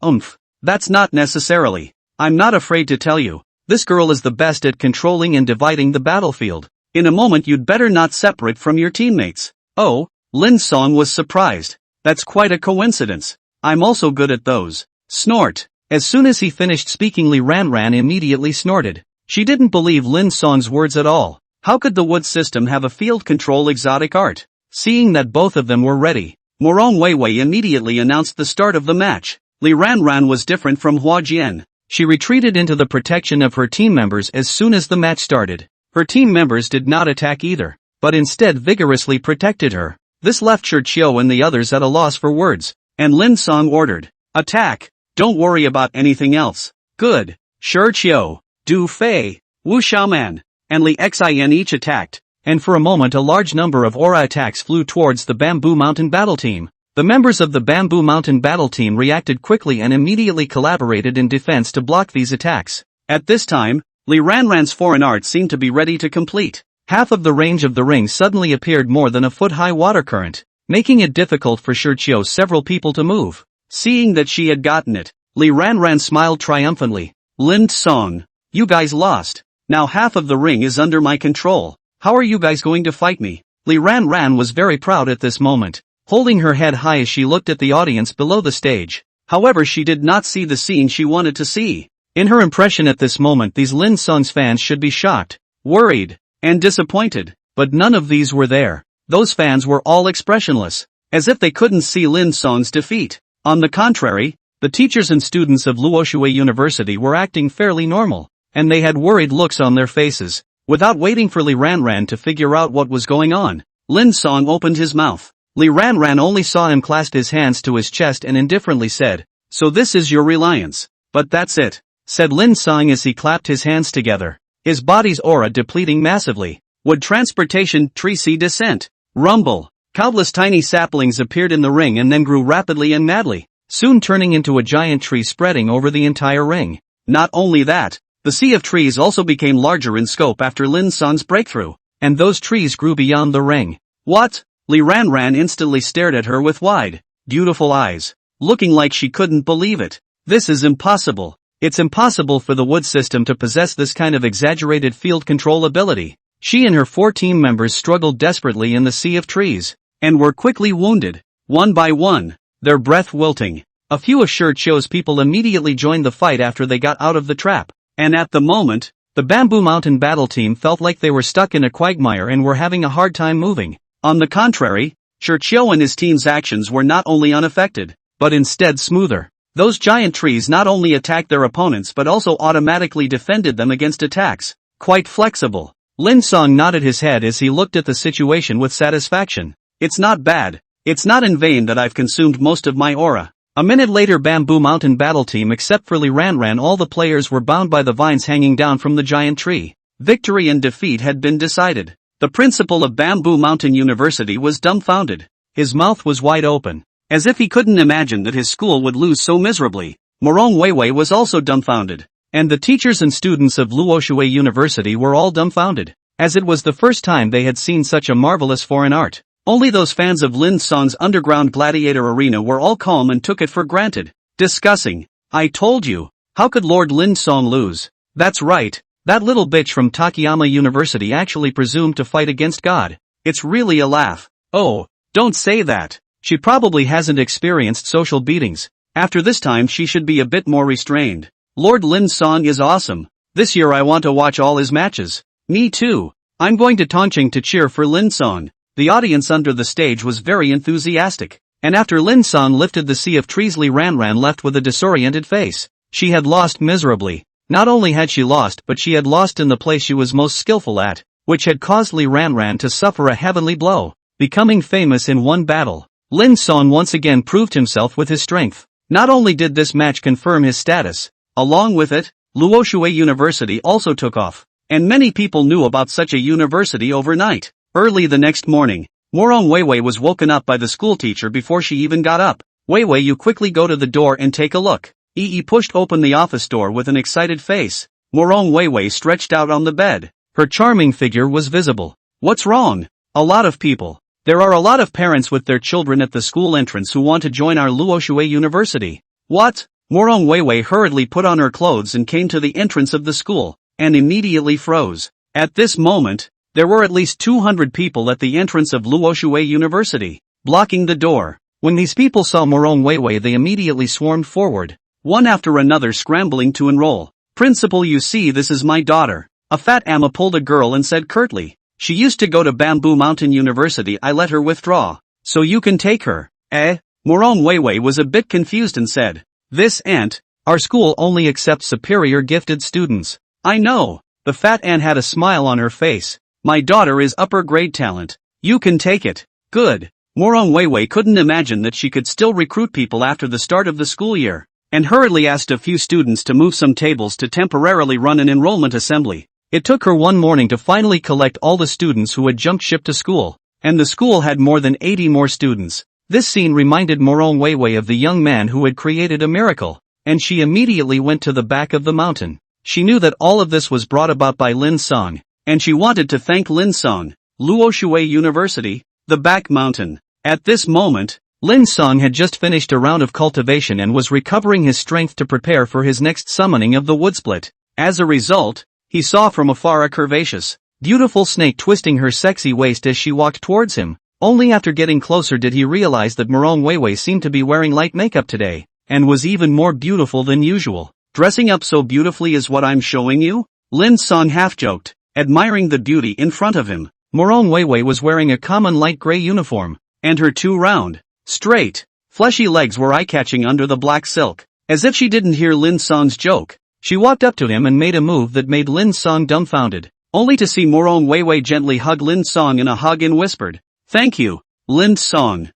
"That's not necessarily. I'm not afraid to tell you. This girl is the best at controlling and dividing the battlefield. In a moment you'd better not separate from your teammates." "Oh?" Lin Cang was surprised. "That's quite a coincidence. I'm also good at those." Snort. As soon as he finished speaking, Li Ran immediately snorted. She didn't believe Lin Cang's words at all. How could the wood system have a field control exotic art? Seeing that both of them were ready, Morong Weiwei immediately announced the start of the match. Li Ran was different from Hua Jian. She retreated into the protection of her team members as soon as the match started. Her team members did not attack either, but instead vigorously protected her. This left Xiao and the others at a loss for words, and Lin Cang ordered, "Attack! Don't worry about anything else." "Good." Xiao, Du Fei, Wu Xiaoman, and Li Xin each attacked, and for a moment a large number of aura attacks flew towards the Bamboo Mountain battle team. The members of the Bamboo Mountain battle team reacted quickly and immediately collaborated in defense to block these attacks. At this time, Li Ranran's foreign art seemed to be ready to complete. Half of the range of the ring suddenly appeared more than a foot-high water current, making it difficult for Shirchio's several people to move. Seeing that she had gotten it, Li Ranran smiled triumphantly. Lin Cang, you guys lost. Now half of the ring is under my control. How are you guys going to fight me? Li Ranran was very proud at this moment, holding her head high as she looked at the audience below the stage. However, she did not see the scene she wanted to see. In her impression at this moment, these Lin Cang's fans should be shocked, worried, and disappointed, but none of these were there. Those fans were all expressionless, as if they couldn't see Lin Cang's defeat. On the contrary, the teachers and students of Luoxue University were acting fairly normal, and they had worried looks on their faces. Without waiting for Li Ranran to figure out what was going on, Lin Cang opened his mouth. Li Ranran only saw him clasp his hands to his chest and indifferently said, "So this is your reliance." "But that's it," said Lin Cang as he clapped his hands together, his body's aura depleting massively. Would transportation tree see descent? Rumble. Countless tiny saplings appeared in the ring and then grew rapidly and madly, soon turning into a giant tree spreading over the entire ring. Not only that, the sea of trees also became larger in scope after Lin Cang's breakthrough, and those trees grew beyond the ring. What? Li Ranran instantly stared at her with wide, beautiful eyes, looking like she couldn't believe it. This is impossible. It's impossible for the Wood system to possess this kind of exaggerated field control ability. She and her 4 team members struggled desperately in the sea of trees, and were quickly wounded, one by one, their breath wilting. A few assured Shou's people immediately joined the fight after they got out of the trap. And at the moment, the Bamboo Mountain battle team felt like they were stuck in a quagmire and were having a hard time moving. On the contrary, Shirchio and his team's actions were not only unaffected, but instead smoother. Those giant trees not only attacked their opponents but also automatically defended them against attacks. Quite flexible. Lin Cang nodded his head as he looked at the situation with satisfaction. It's not bad. It's not in vain that I've consumed most of my aura. A minute later, Bamboo Mountain battle team except for Li Ranran, all the players were bound by the vines hanging down from the giant tree. Victory and defeat had been decided. The principal of Bamboo Mountain University was dumbfounded. His mouth was wide open, as if he couldn't imagine that his school would lose so miserably. Morong Weiwei was also dumbfounded, and the teachers and students of Luoxue University were all dumbfounded, as it was the first time they had seen such a marvelous foreign art. Only those fans of Lin Cang's underground gladiator arena were all calm and took it for granted, discussing, "I told you, how could Lord Lin Cang lose? That's right, that little bitch from Takayama University actually presumed to fight against God. It's really a laugh." "Oh, don't say that. She probably hasn't experienced social beatings. After this time she should be a bit more restrained. Lord Lin Cang is awesome. This year I want to watch all his matches." "Me too. I'm going to Tongqing to cheer for Lin Cang." The audience under the stage was very enthusiastic, and after Lin Cang lifted the sea of trees, Li Ranran left with a disoriented face. She had lost miserably. Not only had she lost, but she had lost in the place she was most skillful at, which had caused Li Ranran to suffer a heavenly blow, becoming famous in one battle. Lin Cang once again proved himself with his strength. Not only did this match confirm his status, along with it, Luoxue University also took off, and many people knew about such a university overnight. Early the next morning, Morong Weiwei was woken up by the schoolteacher before she even got up. "Weiwei, you quickly go to the door and take a look." Yi pushed open the office door with an excited face. Morong Weiwei stretched out on the bed. Her charming figure was visible. "What's wrong?" "A lot of people. There are a lot of parents with their children at the school entrance who want to join our Luoxue University." "What?" Morong Weiwei hurriedly put on her clothes and came to the entrance of the school, and immediately froze. At this moment, there were at least 200 people at the entrance of Luoxue University, blocking the door. When these people saw Morong Weiwei, they immediately swarmed forward, one after another scrambling to enroll. "Principal, you see, this is my daughter." A fat ama pulled a girl and said curtly, "She used to go to Bamboo Mountain University. I let her withdraw. So you can take her." "Eh?" Morong Weiwei was a bit confused and said, "This aunt, our school only accepts superior gifted students." "I know." The fat aunt had a smile on her face. "My daughter is upper grade talent. You can take it." "Good." Morong Weiwei couldn't imagine that she could still recruit people after the start of the school year, and hurriedly asked a few students to move some tables to temporarily run an enrollment assembly. It took her one morning to finally collect all the students who had jumped ship to school, and the school had more than 80 more students. This scene reminded Morong Weiwei of the young man who had created a miracle, and she immediately went to the back of the mountain. She knew that all of this was brought about by Lin Cang, and she wanted to thank Lin Cang. Luoshui University, the back mountain. At this moment, Lin Cang had just finished a round of cultivation and was recovering his strength to prepare for his next summoning of the woodsplit. As a result, he saw from afar a curvaceous, beautiful snake twisting her sexy waist as she walked towards him. Only after getting closer did he realize that Morong Weiwei seemed to be wearing light makeup today, and was even more beautiful than usual. Dressing up so beautifully is what I'm showing you? Lin Cang half-joked, admiring the beauty in front of him. Morong Weiwei was wearing a common light gray uniform, and her two round, straight, fleshy legs were eye-catching under the black silk. As if she didn't hear Lin Cang's joke, she walked up to him and made a move that made Lin Cang dumbfounded, only to see Morong Weiwei gently hug Lin Cang in a hug and whispered, "Thank you, Lin Cang."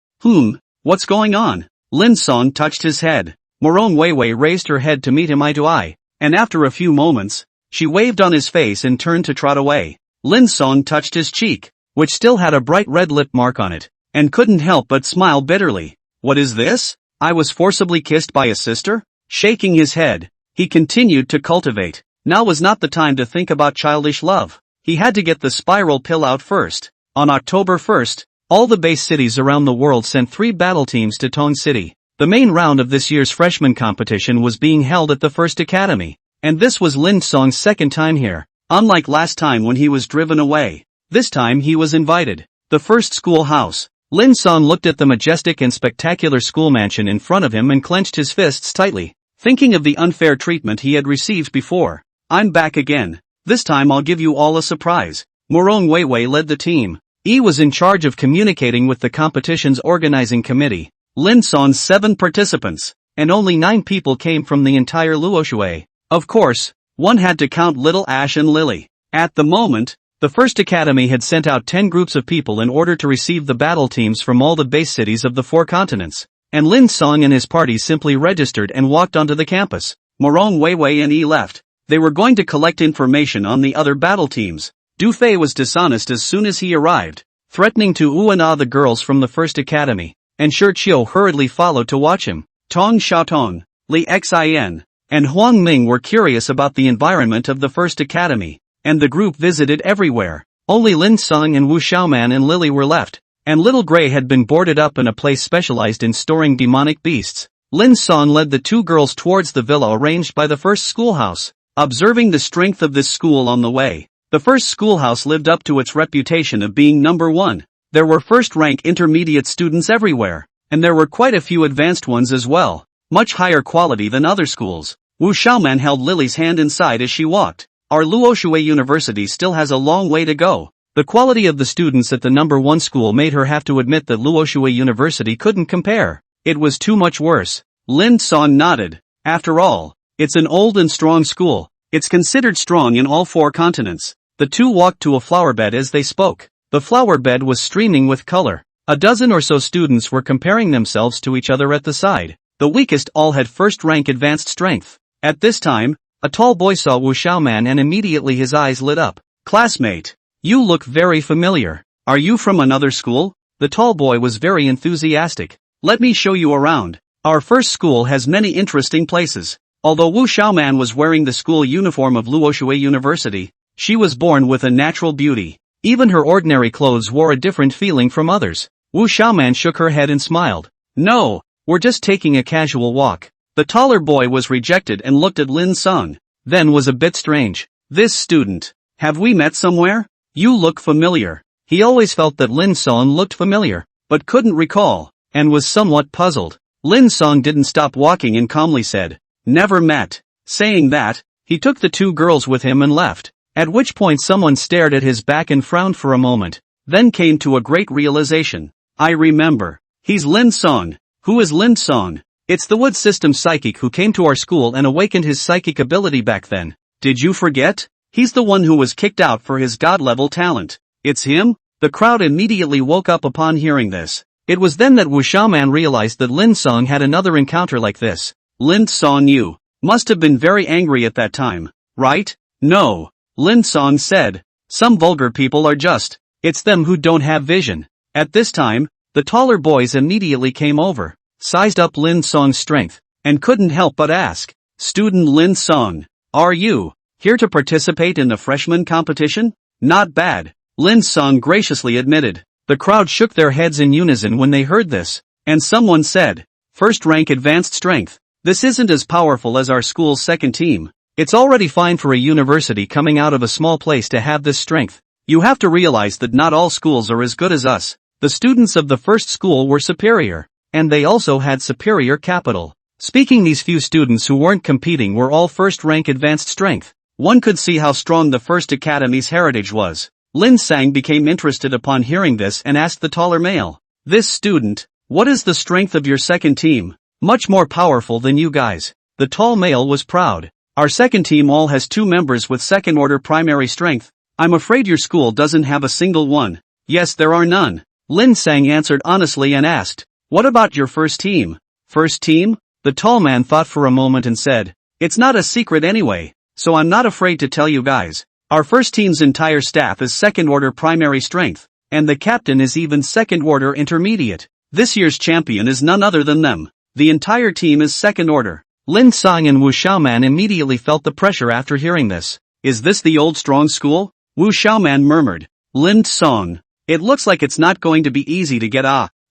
What's going on? Lin Cang touched his head. Morong Weiwei raised her head to meet him eye to eye, and after a few moments, she waved on his face and turned to trot away. Lin Cang touched his cheek, which still had a bright red lip mark on it, and couldn't help but smile bitterly. "What is this? I was forcibly kissed by a sister?" Shaking his head, he continued to cultivate. Now was not the time to think about childish love. He had to get the spiral pill out first. On October 1st, all the base cities around the world sent 3 battle teams to Tong City. The main round of this year's freshman competition was being held at the First Academy, and this was Lin Cang's second time here. Unlike last time when he was driven away, this time he was invited. The first schoolhouse. Lin Cang looked at the majestic and spectacular school mansion in front of him and clenched his fists tightly, thinking of the unfair treatment he had received before. "I'm back again. This time I'll give you all a surprise." Morong Weiwei led the team. He was in charge of communicating with the competition's organizing committee. Lin Cang's 7 participants, and only 9 people came from the entire Luoshui. Of course, one had to count Little Ash and Lily. At the moment, the First Academy had sent out 10 groups of people in order to receive the battle teams from all the base cities of the 4 continents, and Lin Cang and his party simply registered and walked onto the campus. Morong Weiwei and Yi left. They were going to collect information on the other battle teams. Du Fei was dishonest as soon as he arrived, threatening to ooh-and-ah the girls from the First Academy, and Shi Qiu hurriedly followed to watch him. Tong Xiaotong, Li Xin, and Huang Ming were curious about the environment of the First Academy, and the group visited everywhere. Only Lin Cang and Wu Xiaoman and Lily were left, and Little Gray had been boarded up in a place specialized in storing demonic beasts. Lin Cang led the 2 girls towards the villa arranged by the first schoolhouse. Observing the strength of this school on the way, the first schoolhouse lived up to its reputation of being number 1. There were first-rank intermediate students everywhere, and there were quite a few advanced ones as well, much higher quality than other schools. Wu Xiaoman held Lily's hand inside as she walked. Our Luoshui University still has a long way to go. The quality of the students at the number 1 school made her have to admit that Luoshui University couldn't compare. It was too much worse. Lin Cang nodded. After all, it's an old and strong school. It's considered strong in all 4 continents. The 2 walked to a flower bed as they spoke. The flower bed was streaming with color. A dozen or so students were comparing themselves to each other at the side. The weakest all had first-rank advanced strength. At this time, a tall boy saw Wu Xiaoman and immediately his eyes lit up. "Classmate, you look very familiar. Are you from another school?" The tall boy was very enthusiastic. "Let me show you around. Our first school has many interesting places." Although Wu Xiaoman was wearing the school uniform of Luoshui University, she was born with a natural beauty. Even her ordinary clothes wore a different feeling from others. Wu Xiaoman shook her head and smiled. "No, we're just taking a casual walk." The taller boy was rejected and looked at Lin Cang, then was a bit strange. "This student, have we met somewhere? You look familiar." He always felt that Lin Cang looked familiar, but couldn't recall, and was somewhat puzzled. Lin Cang didn't stop walking and calmly said, "Never met." Saying that, he took the 2 girls with him and left, at which point someone stared at his back and frowned for a moment, then came to a great realization. "I remember. He's Lin Cang." "Who is Lin Cang?" "It's the Wood System psychic who came to our school and awakened his psychic ability back then. Did you forget? He's the one who was kicked out for his god-level talent." "It's him?" The crowd immediately woke up upon hearing this. It was then that Wu Xiaoman realized that Lin Cang had another encounter like this. "Lin Cang, you must have been very angry at that time, right?" "No," Lin Cang said. "Some vulgar people are just, it's them who don't have vision." At this time, The taller boys immediately came over, sized up Lin Cang's strength, and couldn't help but ask, "Student Lin Cang, are you here to participate in the freshman competition?" "Not bad," Lin Cang graciously admitted. The crowd shook their heads in unison when they heard this, and someone said, "First rank advanced strength. This isn't as powerful as our school's second team. It's already fine for a university coming out of a small place to have this strength. You have to realize that not all schools are as good as us. The students of the first school were superior, and they also had superior capital." Speaking, these few students who weren't competing were all first-rank advanced strength. One could see how strong the First Academy's heritage was. Lin Cang became interested upon hearing this and asked the taller male, "This student, what is the strength of your second team? Much more powerful than you guys." The tall male was proud. "Our second team all has 2 members with second-order primary strength. I'm afraid your school doesn't have a single one." "Yes, there are none," Lin Cang answered honestly and asked, "What about your first team?" "First team?" The tall man thought for a moment and said, "It's not a secret anyway, so I'm not afraid to tell you guys. Our first team's entire staff is second-order primary strength, and the captain is even second-order intermediate. This year's champion is none other than them. The entire team is second-order." Lin Cang and Wu Xiaoman immediately felt the pressure after hearing this. "Is this the old strong school?" Wu Xiaoman murmured. "Lin Cang, it looks like it's not going to be easy to get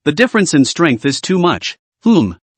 the difference in strength is too much."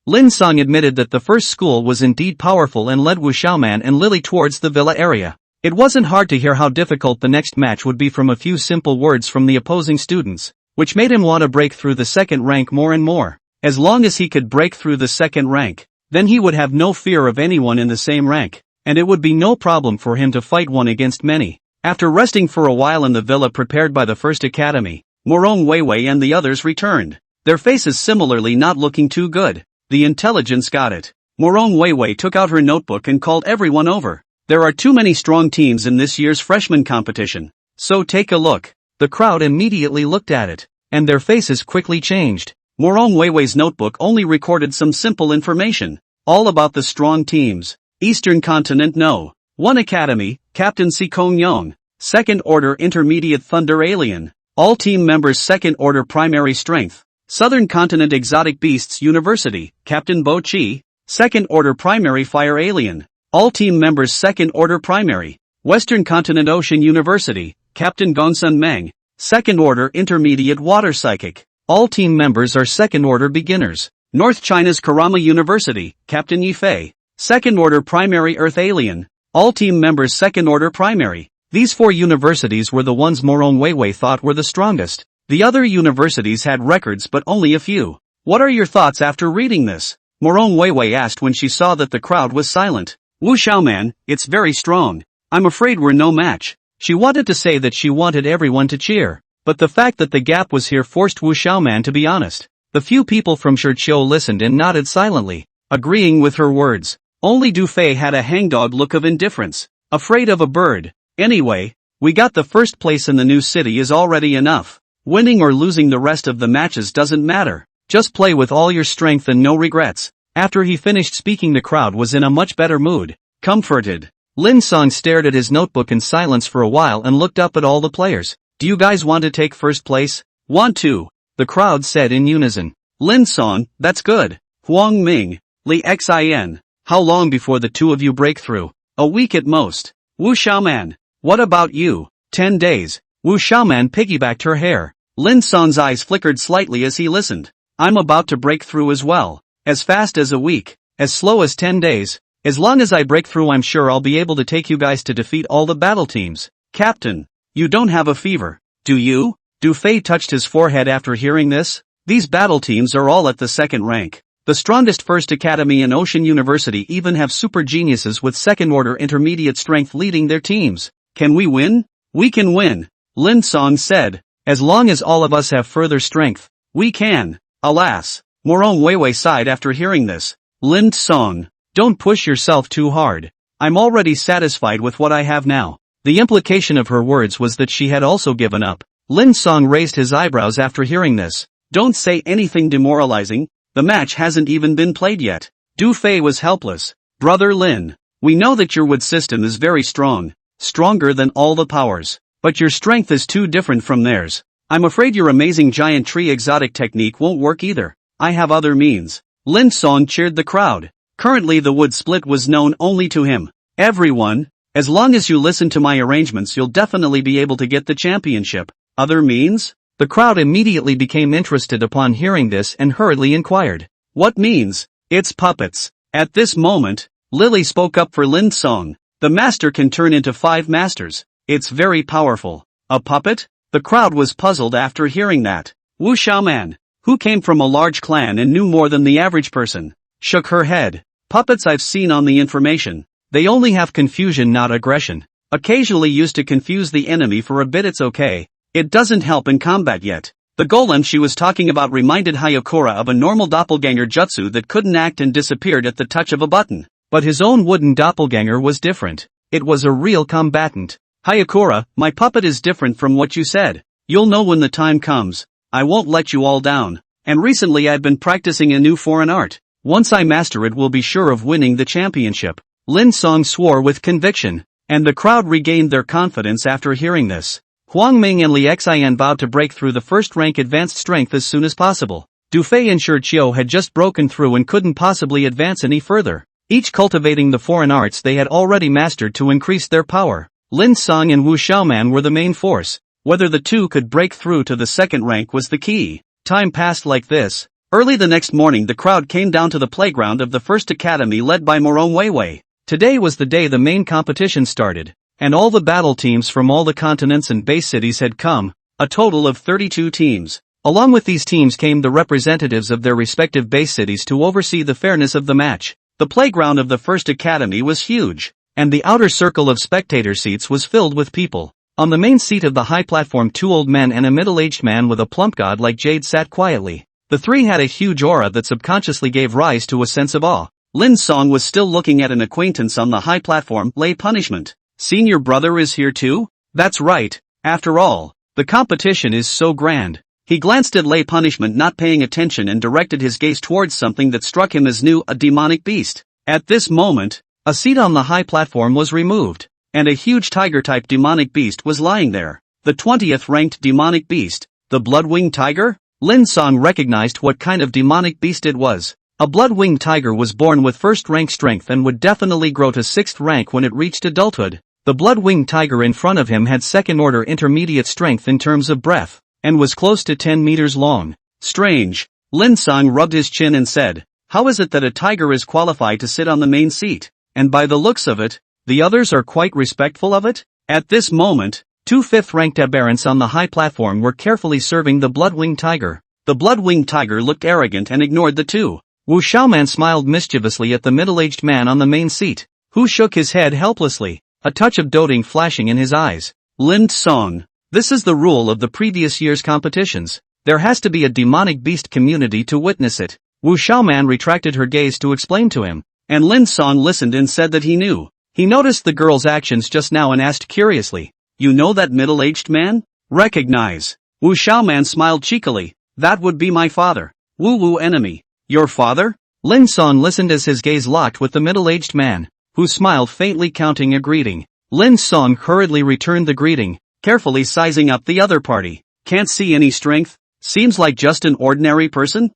Lin Cang admitted that the first school was indeed powerful and led Wu Xiaoman and Lily towards the villa area. It wasn't hard to hear how difficult the next match would be from a few simple words from the opposing students, which made him want to break through the second rank more and more. As long as he could break through the second rank, then he would have no fear of anyone in the same rank, and it would be no problem for him to fight one against many. After resting for a while in the villa prepared by the First Academy, Morong Weiwei and the others returned, their faces similarly not looking too good. The intelligence got it. Morong Weiwei took out her notebook and called everyone over. "There are too many strong teams in this year's freshman competition, so take a look." The crowd immediately looked at it, and their faces quickly changed. Morong Weiwei's notebook only recorded some simple information, all about the strong teams. Eastern Continent No. 1 Academy, Captain Si Kong Yong, Second Order Intermediate Thunder Alien. All team members Second Order Primary Strength. Southern Continent Exotic Beasts University, Captain Bo Chi, Second Order Primary Fire Alien. All team members Second Order Primary. Western Continent Ocean University, Captain Gongsun Meng, Second Order Intermediate Water Psychic. All team members are Second Order Beginners. North China's Karama University, Captain Yifei, Second Order Primary Earth Alien. All team members Second Order Primary. These 4 universities were the ones Morong Weiwei thought were the strongest. The other universities had records but only a few. "What are your thoughts after reading this?" Morong Weiwei asked when she saw that the crowd was silent. "Wu Xiaoman, it's very strong. I'm afraid we're no match." She wanted to say that she wanted everyone to cheer, but the fact that the gap was here forced Wu Xiaoman to be honest. The few people from Shiqiu listened and nodded silently, agreeing with her words. Only Du Fei had a hangdog look of indifference, afraid of a bird. "Anyway, we got the first place in the new city is already enough. Winning or losing the rest of the matches doesn't matter. Just play with all your strength and no regrets." After he finished speaking, the crowd was in a much better mood. Comforted, Lin Cang stared at his notebook in silence for a while and looked up at all the players. "Do you guys want to take first place?" "Want to," the crowd said in unison. "Lin Cang, that's good. Huang Ming, Li Xin. How long before the 2 of you break through?" "A week at most." "Wu Xiaoman, what about you?" 10 days. Wu Xiaoman piggybacked her hair. Lin Cang's eyes flickered slightly as he listened. "I'm about to break through as well. As fast as a week, as slow as 10 days. As long as I break through, I'm sure I'll be able to take you guys to defeat all the battle teams." "Captain, you don't have a fever, do you?" Du Fei touched his forehead after hearing this. "These battle teams are all at the second rank. The strongest First Academy and Ocean University even have super geniuses with second-order intermediate strength leading their teams. Can we win?" "We can win," Lin Cang said. "As long as all of us have further strength, we can." "Alas," Morong Weiwei sighed after hearing this. "Lin Cang, don't push yourself too hard. I'm already satisfied with what I have now." The implication of her words was that she had also given up. Lin Cang raised his eyebrows after hearing this. "Don't say anything demoralizing. The match hasn't even been played yet." Du Fei was helpless. "Brother Lin, we know that your wood system is very strong, stronger than all the powers. But your strength is too different from theirs. I'm afraid your amazing giant tree exotic technique won't work either. I have other means. Lin Cang cheered the crowd. Currently the wood split was known only to him. Everyone, as long as you listen to my arrangements you'll definitely be able to get the championship. Other means? The crowd immediately became interested upon hearing this and hurriedly inquired. What means? It's puppets. At this moment, Lily spoke up for Lin Cang. The master can turn into 5 masters. It's very powerful. A puppet? The crowd was puzzled after hearing that. Wu Xiaoman, who came from a large clan and knew more than the average person, shook her head. Puppets I've seen on the information. They only have confusion, not aggression. Occasionally used to confuse the enemy for a bit, it's okay. It doesn't help in combat yet. The golem she was talking about reminded Hayakura of a normal doppelganger jutsu that couldn't act and disappeared at the touch of a button. But his own wooden doppelganger was different. It was a real combatant. Hayakura, my puppet is different from what you said. You'll know when the time comes. I won't let you all down. And recently I've been practicing a new foreign art. Once I master it we'll be sure of winning the championship. Lin Cang swore with conviction. And the crowd regained their confidence after hearing this. Huang Ming and Li Xian vowed to break through the first rank advanced strength as soon as possible. Du Fei and Shi Qiu had just broken through and couldn't possibly advance any further, each cultivating the foreign arts they had already mastered to increase their power. Lin Cang and Wu Xiaoman were the main force. Whether the two could break through to the second rank was the key. Time passed like this. Early the next morning the crowd came down to the playground of the first academy led by Morong Weiwei. Today was the day the main competition started. And all the battle teams from all the continents and base cities had come, a total of 32 teams. Along with these teams came the representatives of their respective base cities to oversee the fairness of the match. The playground of the first academy was huge, and the outer circle of spectator seats was filled with people. On the main seat of the high platform 2 old men and a middle-aged man with a plump god like Jade sat quietly. The three had a huge aura that subconsciously gave rise to a sense of awe. Lin Cang was still looking at an acquaintance on the high platform, Lay Punishment. Senior brother is here too? That's right. After all, the competition is so grand. He glanced at Lay Punishment not paying attention and directed his gaze towards something that struck him as new, a demonic beast. At this moment, a seat on the high platform was removed, and a huge tiger-type demonic beast was lying there. The 20th ranked demonic beast, the blood-winged tiger? Lin Cang recognized what kind of demonic beast it was. A blood-winged tiger was born with first-rank strength and would definitely grow to 6th rank when it reached adulthood. The blood-winged tiger in front of him had second-order intermediate strength in terms of breadth, and was close to 10 meters long. Strange. Lin Cang rubbed his chin and said, how is it that a tiger is qualified to sit on the main seat? And by the looks of it, the others are quite respectful of it? At this moment, 2 5th-ranked aberrants on the high platform were carefully serving the blood-winged tiger. The blood-winged tiger looked arrogant and ignored the two. Wu Xiaoman smiled mischievously at the middle-aged man on the main seat, who shook his head helplessly, a touch of doting flashing in his eyes. Lin Cang, this is the rule of the previous year's competitions. There has to be a demonic beast community to witness it. Wu Xiaoman retracted her gaze to explain to him, and Lin Cang listened and said that he knew. He noticed the girl's actions just now and asked curiously, you know that middle-aged man? Recognize. Wu Xiaoman smiled cheekily, that would be my father. Wu Wu enemy. Your father? Lin Cang listened as his gaze locked with the middle-aged man, who smiled faintly counting a greeting. Lin Cang hurriedly returned the greeting, carefully sizing up the other party. Can't see any strength? Seems like just an ordinary person?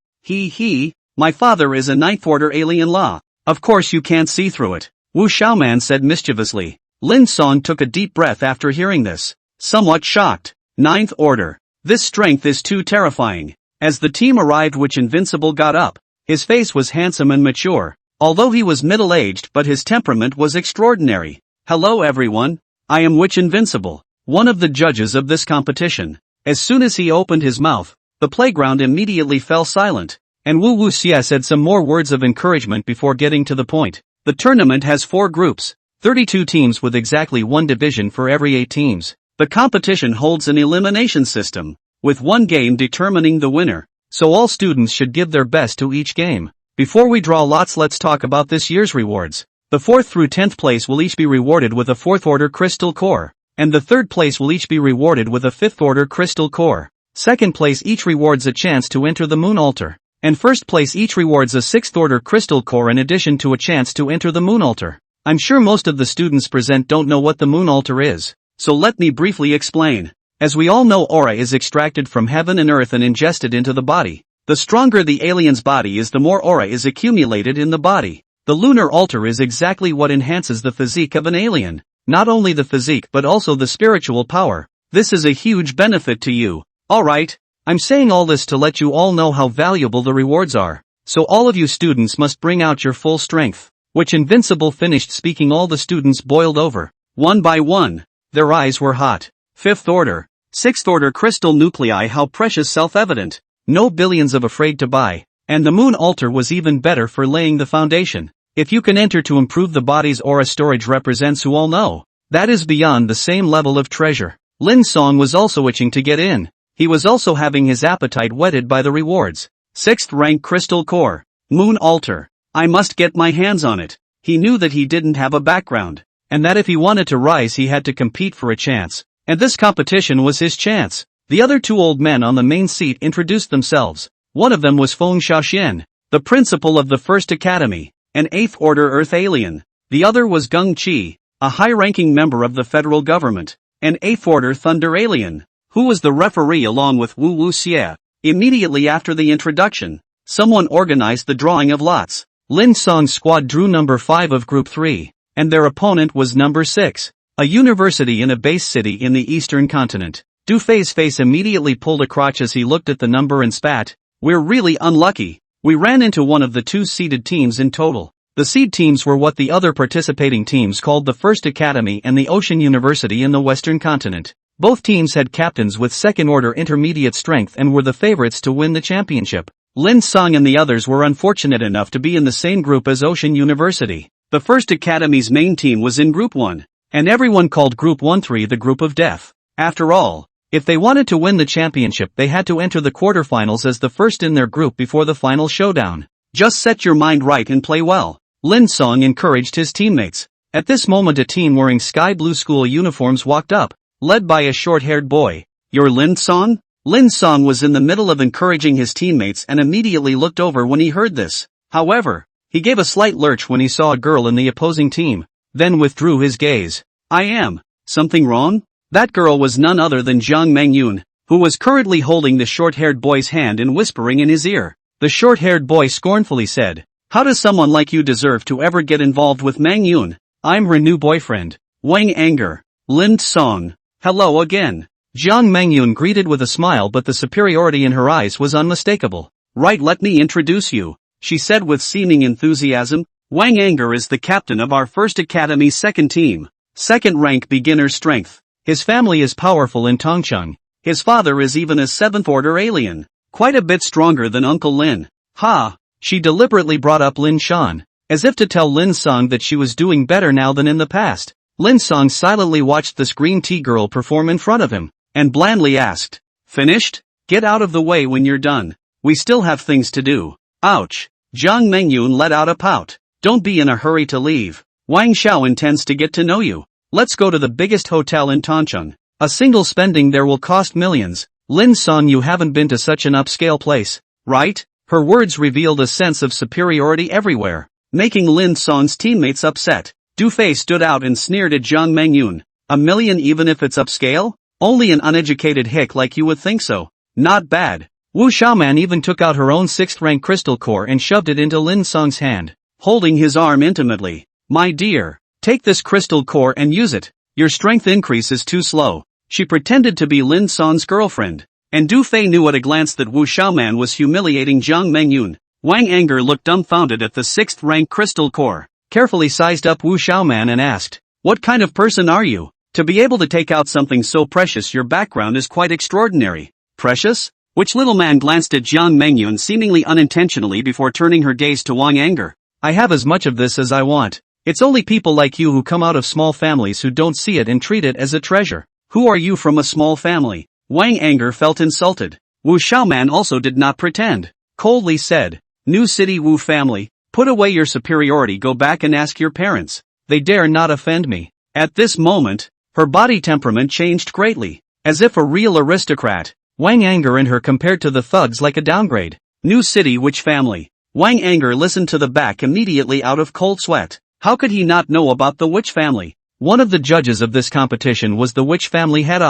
My father is a 9th order alien law. Of course you can't see through it. Wu Xiaoman said mischievously. Lin Cang took a deep breath after hearing this, somewhat shocked. 9th order. This strength is too terrifying. As the team arrived which Invincible got up, his face was handsome and mature, although he was middle-aged but his temperament was extraordinary. Hello everyone, I am Witch Invincible, one of the judges of this competition. As soon as he opened his mouth, the playground immediately fell silent, and Wu Wu Xia said some more words of encouragement before getting to the point. The tournament has 4 groups, 32 teams with exactly 1 division for every 8 teams. The competition holds an elimination system, with 1 game determining the winner, so all students should give their best to each game. Before we draw lots, let's talk about this year's rewards. The 4th through 10th place will each be rewarded with a 4th order crystal core, and the 3rd place will each be rewarded with a 5th order crystal core. 2nd place each rewards a chance to enter the moon altar, and 1st place each rewards a 6th order crystal core in addition to a chance to enter the moon altar. I'm sure most of the students present don't know what the moon altar is, so let me briefly explain. As we all know, aura is extracted from heaven and earth and ingested into the body. The stronger the alien's body is, the more aura is accumulated in the body. The lunar altar is exactly what enhances the physique of an alien. Not only the physique but also the spiritual power. This is a huge benefit to you. Alright, I'm saying all this to let you all know how valuable the rewards are. So all of you students must bring out your full strength. Which Invincible finished speaking, all the students boiled over. One by one. Their eyes were hot. 5th order. 6th order crystal nuclei, how precious, self-evident. No billions of afraid to buy. And the moon altar was even better for laying the foundation. If you can enter to improve the body's aura storage, represents who all know. That is beyond the same level of treasure. Lin Cang was also itching to get in. He was also having his appetite whetted by the rewards. 6th rank crystal core. Moon altar. I must get my hands on it. He knew that he didn't have a background. And that if he wanted to rise he had to compete for a chance. And this competition was his chance. The other two old men on the main seat introduced themselves. One of them was Feng Xiaoxian, the principal of the First Academy, an 8th order Earth alien. The other was Geng Qi, a high-ranking member of the federal government, an 8th order Thunder alien, who was the referee along with Wu Wu Xie. Immediately after the introduction, someone organized the drawing of lots. Lin Cang's squad drew number 5 of group 3, and their opponent was number 6, a university in a base city in the eastern continent. Du Fei's face immediately pulled a crotch as he looked at the number and spat. We're really unlucky. We ran into one of the 2 seeded teams in total. The seed teams were what the other participating teams called the First Academy and the Ocean University in the western continent. Both teams had captains with second-order intermediate strength and were the favorites to win the championship. Lin Cang and the others were unfortunate enough to be in the same group as Ocean University. The First Academy's main team was in Group 1, and everyone called Group 1-3 the Group of Death. After all, if they wanted to win the championship they had to enter the quarterfinals as the first in their group before the final showdown. Just set your mind right and play well. Lin Cang encouraged his teammates. At this moment a team wearing sky blue school uniforms walked up, led by a short-haired boy. You're Lin Cang? Lin Cang was in the middle of encouraging his teammates and immediately looked over when he heard this. However, he gave a slight lurch when he saw a girl in the opposing team, then withdrew his gaze. I am. Something wrong? That girl was none other than Jiang Mengyun, who was currently holding the short-haired boy's hand and whispering in his ear. The short-haired boy scornfully said, how does someone like you deserve to ever get involved with Mengyun? I'm her new boyfriend. Wang anger. Lin Cang. Hello again. Jiang Mengyun greeted with a smile, but the superiority in her eyes was unmistakable. Right, let me introduce you, she said with seeming enthusiasm. Wang anger is the captain of our First Academy's second team. Second rank beginner strength. His family is powerful in Tongcheng. His father is even a 7th order alien. Quite a bit stronger than Uncle Lin. Ha! She deliberately brought up Lin Shan, as if to tell Lin Cang that she was doing better now than in the past. Lin Cang silently watched this green tea girl perform in front of him, and blandly asked, finished? Get out of the way when you're done. We still have things to do. Ouch! Jiang Mengyun let out a pout. Don't be in a hurry to leave. Wang Xiao intends to get to know you. Let's go to the biggest hotel in Tongcheng. A single spending there will cost millions. Lin Cang, you haven't been to such an upscale place, right? Her words revealed a sense of superiority everywhere, making Lin Cang's teammates upset. Du Fei stood out and sneered at Jiang Mengyun. A million even if it's upscale? Only an uneducated hick like you would think so. Not bad. Wu Xiaoman even took out her own 6th rank crystal core and shoved it into Lin Cang's hand, holding his arm intimately. My dear, take this crystal core and use it. Your strength increase is too slow. She pretended to be Lin Cang's girlfriend. And Du Fei knew at a glance that Wu Xiaoman was humiliating Jiang Mengyun. Wang anger looked dumbfounded at the 6th rank crystal core, carefully sized up Wu Xiaoman and asked, what kind of person are you? To be able to take out something so precious, your background is quite extraordinary. Precious? Which little man glanced at Jiang Mengyun seemingly unintentionally before turning her gaze to Wang anger. I have as much of this as I want. It's only people like you who come out of small families who don't see it and treat it as a treasure. Who are you from a small family? Wang anger felt insulted. Wu Xiaoman also did not pretend. Coldly said, New City Wu family, put away your superiority, go back and ask your parents. They dare not offend me. At this moment, her body temperament changed greatly. As if a real aristocrat, Wang anger and her compared to the thugs like a downgrade. New City which family? Wang anger listened to the back immediately out of cold sweat. How could he not know about the Witch family? One of the judges of this competition was the Witch family head.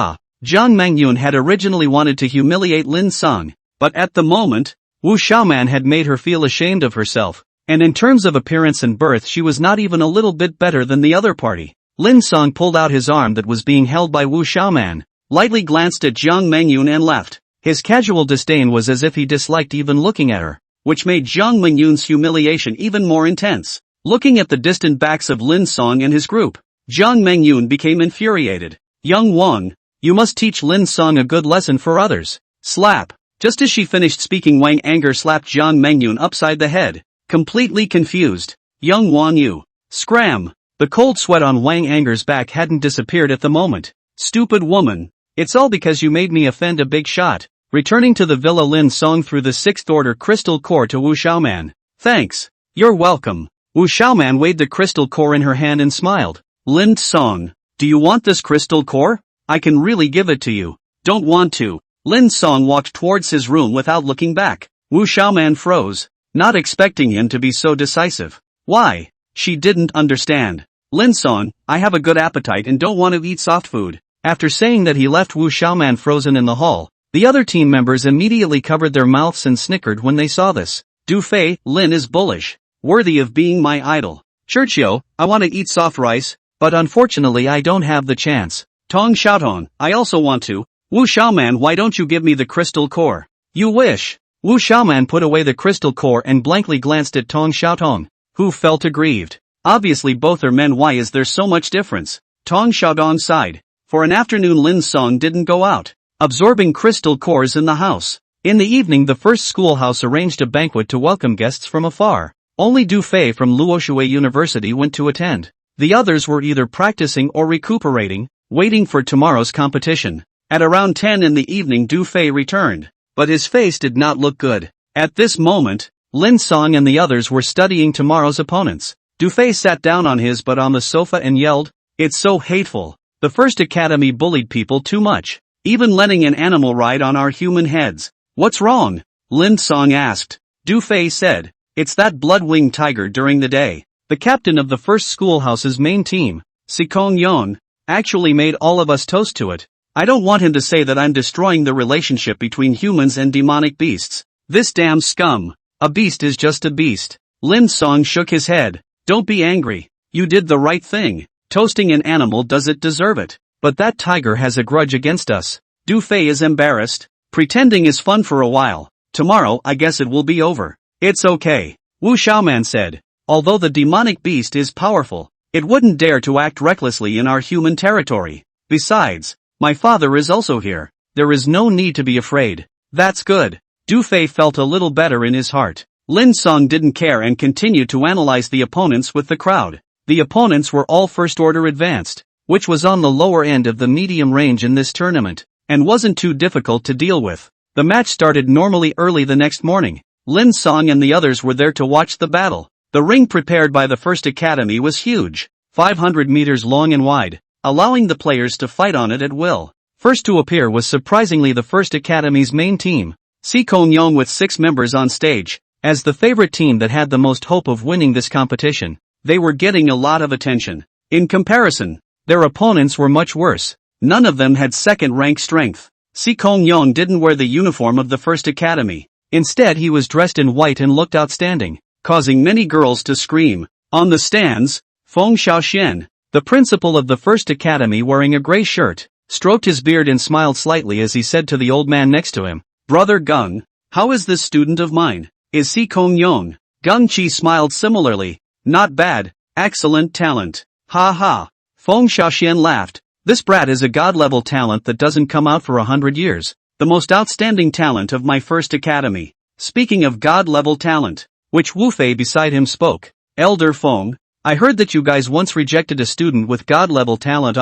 Jiang Mangyun had originally wanted to humiliate Lin Cang, but at the moment, Wu Xiaoman had made her feel ashamed of herself, and in terms of appearance and birth she was not even a little bit better than the other party. Lin Cang pulled out his arm that was being held by Wu Xiaoman, lightly glanced at Jiang Mangyun and left. His casual disdain was as if he disliked even looking at her, which made Jiang Mangyun's humiliation even more intense. Looking at the distant backs of Lin Cang and his group, Jiang Mangyun became infuriated. Young Wang, you must teach Lin Cang a good lesson for others. Slap. Just as she finished speaking, Wang anger slapped Jiang Mangyun upside the head. Completely confused. Young Wang, you. Scram. The cold sweat on Wang Anger's back hadn't disappeared at the moment. Stupid woman. It's all because you made me offend a big shot. Returning to the villa, Lin Cang threw the 6th order crystal core to Wu Xiaoman. Thanks. You're welcome. Wu Xiaoman weighed the crystal core in her hand and smiled. Lin Cang, do you want this crystal core? I can really give it to you. Don't want to. Lin Cang walked towards his room without looking back. Wu Xiaoman froze, not expecting him to be so decisive. Why? She didn't understand. Lin Cang, I have a good appetite and don't want to eat soft food. After saying that, he left Wu Xiaoman frozen in the hall. The other team members immediately covered their mouths and snickered when they saw this. Du Fei, Lin is bullish. Worthy of being my idol. Churchio, I want to eat soft rice, but unfortunately I don't have the chance. Tong Xiaotong, I also want to. Wu Xiaoman, why don't you give me the crystal core? You wish. Wu Xiaoman put away the crystal core and blankly glanced at Tong Xiaotong, who felt aggrieved. Obviously both are men, why is there so much difference? Tong Xiaodong sighed. For an afternoon Lin Cang didn't go out, absorbing crystal cores in the house. In the evening the first schoolhouse arranged a banquet to welcome guests from afar. Only Du Fei from Luoxue University went to attend. The others were either practicing or recuperating, waiting for tomorrow's competition. At around 10 in the evening Du Fei returned, but his face did not look good. At this moment, Lin Cang and the others were studying tomorrow's opponents. Du Fei sat down on his butt on the sofa and yelled, "It's so hateful. The First Academy bullied people too much, even letting an animal ride on our human heads." What's wrong? Lin Cang asked. Du Fei said, "It's that blood-winged tiger during the day. The captain of the first schoolhouse's main team, Sikong Yong, actually made all of us toast to it. I don't want him to say that I'm destroying the relationship between humans and demonic beasts. This damn scum. A beast is just a beast." Lin Cang shook his head. "Don't be angry. You did the right thing. Toasting an animal doesn't deserve it. But that tiger has a grudge against us." Du Fei is embarrassed. "Pretending is fun for a while. Tomorrow I guess it will be over." "It's okay," Wu Xiaoman said. "Although the demonic beast is powerful, it wouldn't dare to act recklessly in our human territory. Besides, my father is also here. There is no need to be afraid." "That's good." Du Fei felt a little better in his heart. Lin Cang didn't care and continued to analyze the opponents with the crowd. The opponents were all first order advanced, which was on the lower end of the medium range in this tournament, and wasn't too difficult to deal with. The match started normally early the next morning. Lin Cang and the others were there to watch the battle. The ring prepared by the First Academy was huge, 500 meters long and wide, allowing the players to fight on it at will. First to appear was surprisingly the First Academy's main team, Sikong Yong, with 6 members on stage. As the favorite team that had the most hope of winning this competition, they were getting a lot of attention. In comparison, their opponents were much worse. None of them had second-rank strength. Sikong Yong didn't wear the uniform of the First Academy. Instead he was dressed in white and looked outstanding, causing many girls to scream. On the stands, Feng Xiaoxian, the principal of the First Academy, wearing a gray shirt, stroked his beard and smiled slightly as he said to the old man next to him, "Brother Gung, how is this student of mine? Is Sikong Yong?" Gung Qi smiled similarly. "Not bad, excellent talent. Ha ha." Feng Xiaoxian laughed. "This brat is a god-level talent that doesn't come out for 100 years. The most outstanding talent of my First Academy." Speaking of god-level talent, which Wu Fei beside him spoke. "Elder Feng, I heard that you guys once rejected a student with god-level talent.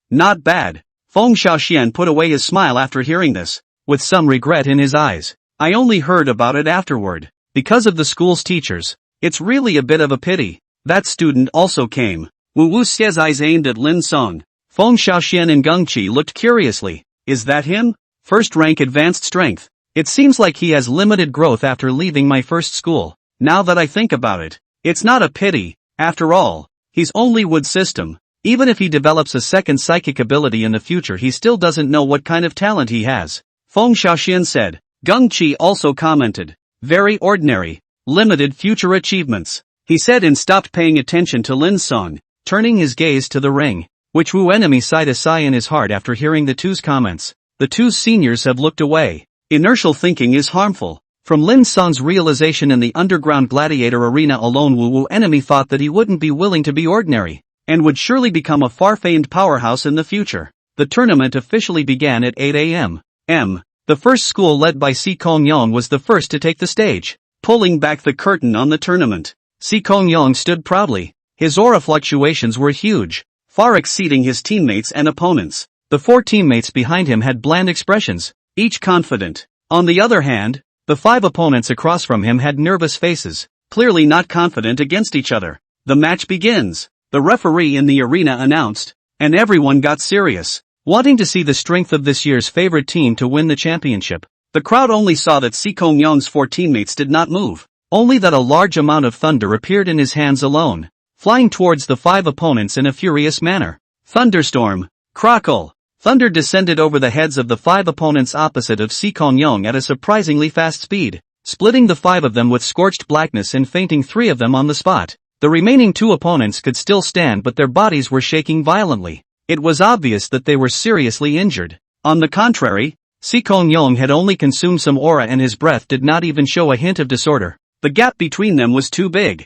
Not bad." Feng Xiaoxian put away his smile after hearing this, with some regret in his eyes. "I only heard about it afterward, because of the school's teachers. It's really a bit of a pity. That student also came." Wu Wu's eyes aimed at Lin Cang. Feng Xiaoxian and Gung Qi looked curiously. "Is that him? First rank advanced strength. It seems like he has limited growth after leaving my first school. Now that I think about it, it's not a pity. After all, he's only wood system. Even if he develops a second psychic ability in the future, he still doesn't know what kind of talent he has. Feng Xiaoxian said. Geng Qi also commented. Very ordinary. Limited future achievements. He said and stopped paying attention to Lin's song, turning his gaze to the ring. Which Wu enemy sighed a sigh in his heart after hearing the two's comments. The two seniors have looked away. Inertial thinking is harmful. From Lin Song's realization in the underground gladiator arena alone, Wu enemy thought that he wouldn't be willing to be ordinary, and would surely become a far-famed powerhouse in the future. The tournament officially began at 8 a.m. The first school led by Si Kongyong was the first to take the stage. Pulling back the curtain on the tournament, Si Kongyong stood proudly. His aura fluctuations were huge, far exceeding his teammates and opponents. The four teammates behind him had bland expressions, each confident. On the other hand, the five opponents across from him had nervous faces, clearly not confident against each other. The match begins. The referee in the arena announced, and everyone got serious, wanting to see the strength of this year's favorite team to win the championship. The crowd only saw that Si Kongyong's four teammates did not move, only that a large amount of thunder appeared in his hands alone, flying towards the five opponents in a furious manner. Thunderstorm. Crackle. Thunder descended over the heads of the five opponents opposite of Si Kongyong at a surprisingly fast speed, splitting the five of them with scorched blackness and fainting three of them on the spot. The remaining two opponents could still stand, but their bodies were shaking violently. It was obvious that they were seriously injured. On the contrary, Si Kongyong had only consumed some aura and his breath did not even show a hint of disorder. The gap between them was too big.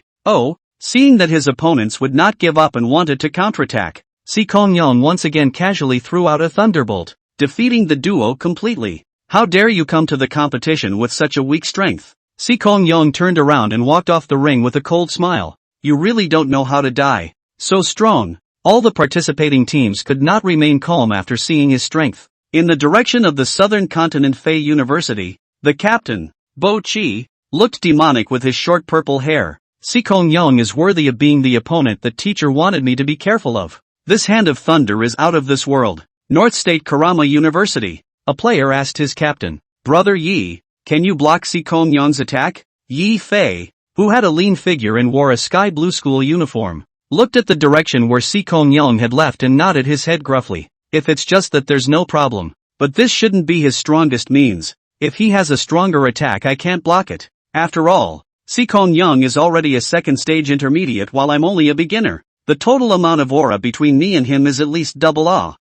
Seeing that his opponents would not give up and wanted to counterattack, Si Kongyong once again casually threw out a thunderbolt, defeating the duo completely. How dare you come to the competition with such a weak strength? Si Kongyong turned around and walked off the ring with a cold smile. You really don't know how to die. So strong. All the participating teams could not remain calm after seeing his strength. In the direction of the southern continent Fei University, the captain, Bo Chi, looked demonic with his short purple hair. Si Kongyong is worthy of being the opponent that teacher wanted me to be careful of. This hand of thunder is out of this world. North State Karama University. A player asked his captain, Brother Yi, can you block Si Kongyong's attack? Yi Fei, who had a lean figure and wore a sky blue school uniform, looked at the direction where Si Kongyong had left and nodded his head gruffly. If it's just that, there's no problem. But this shouldn't be his strongest means. If he has a stronger attack, I can't block it. After all, Si Kongyong is already a second stage intermediate while I'm only a beginner. The total amount of aura between me and him is at least double.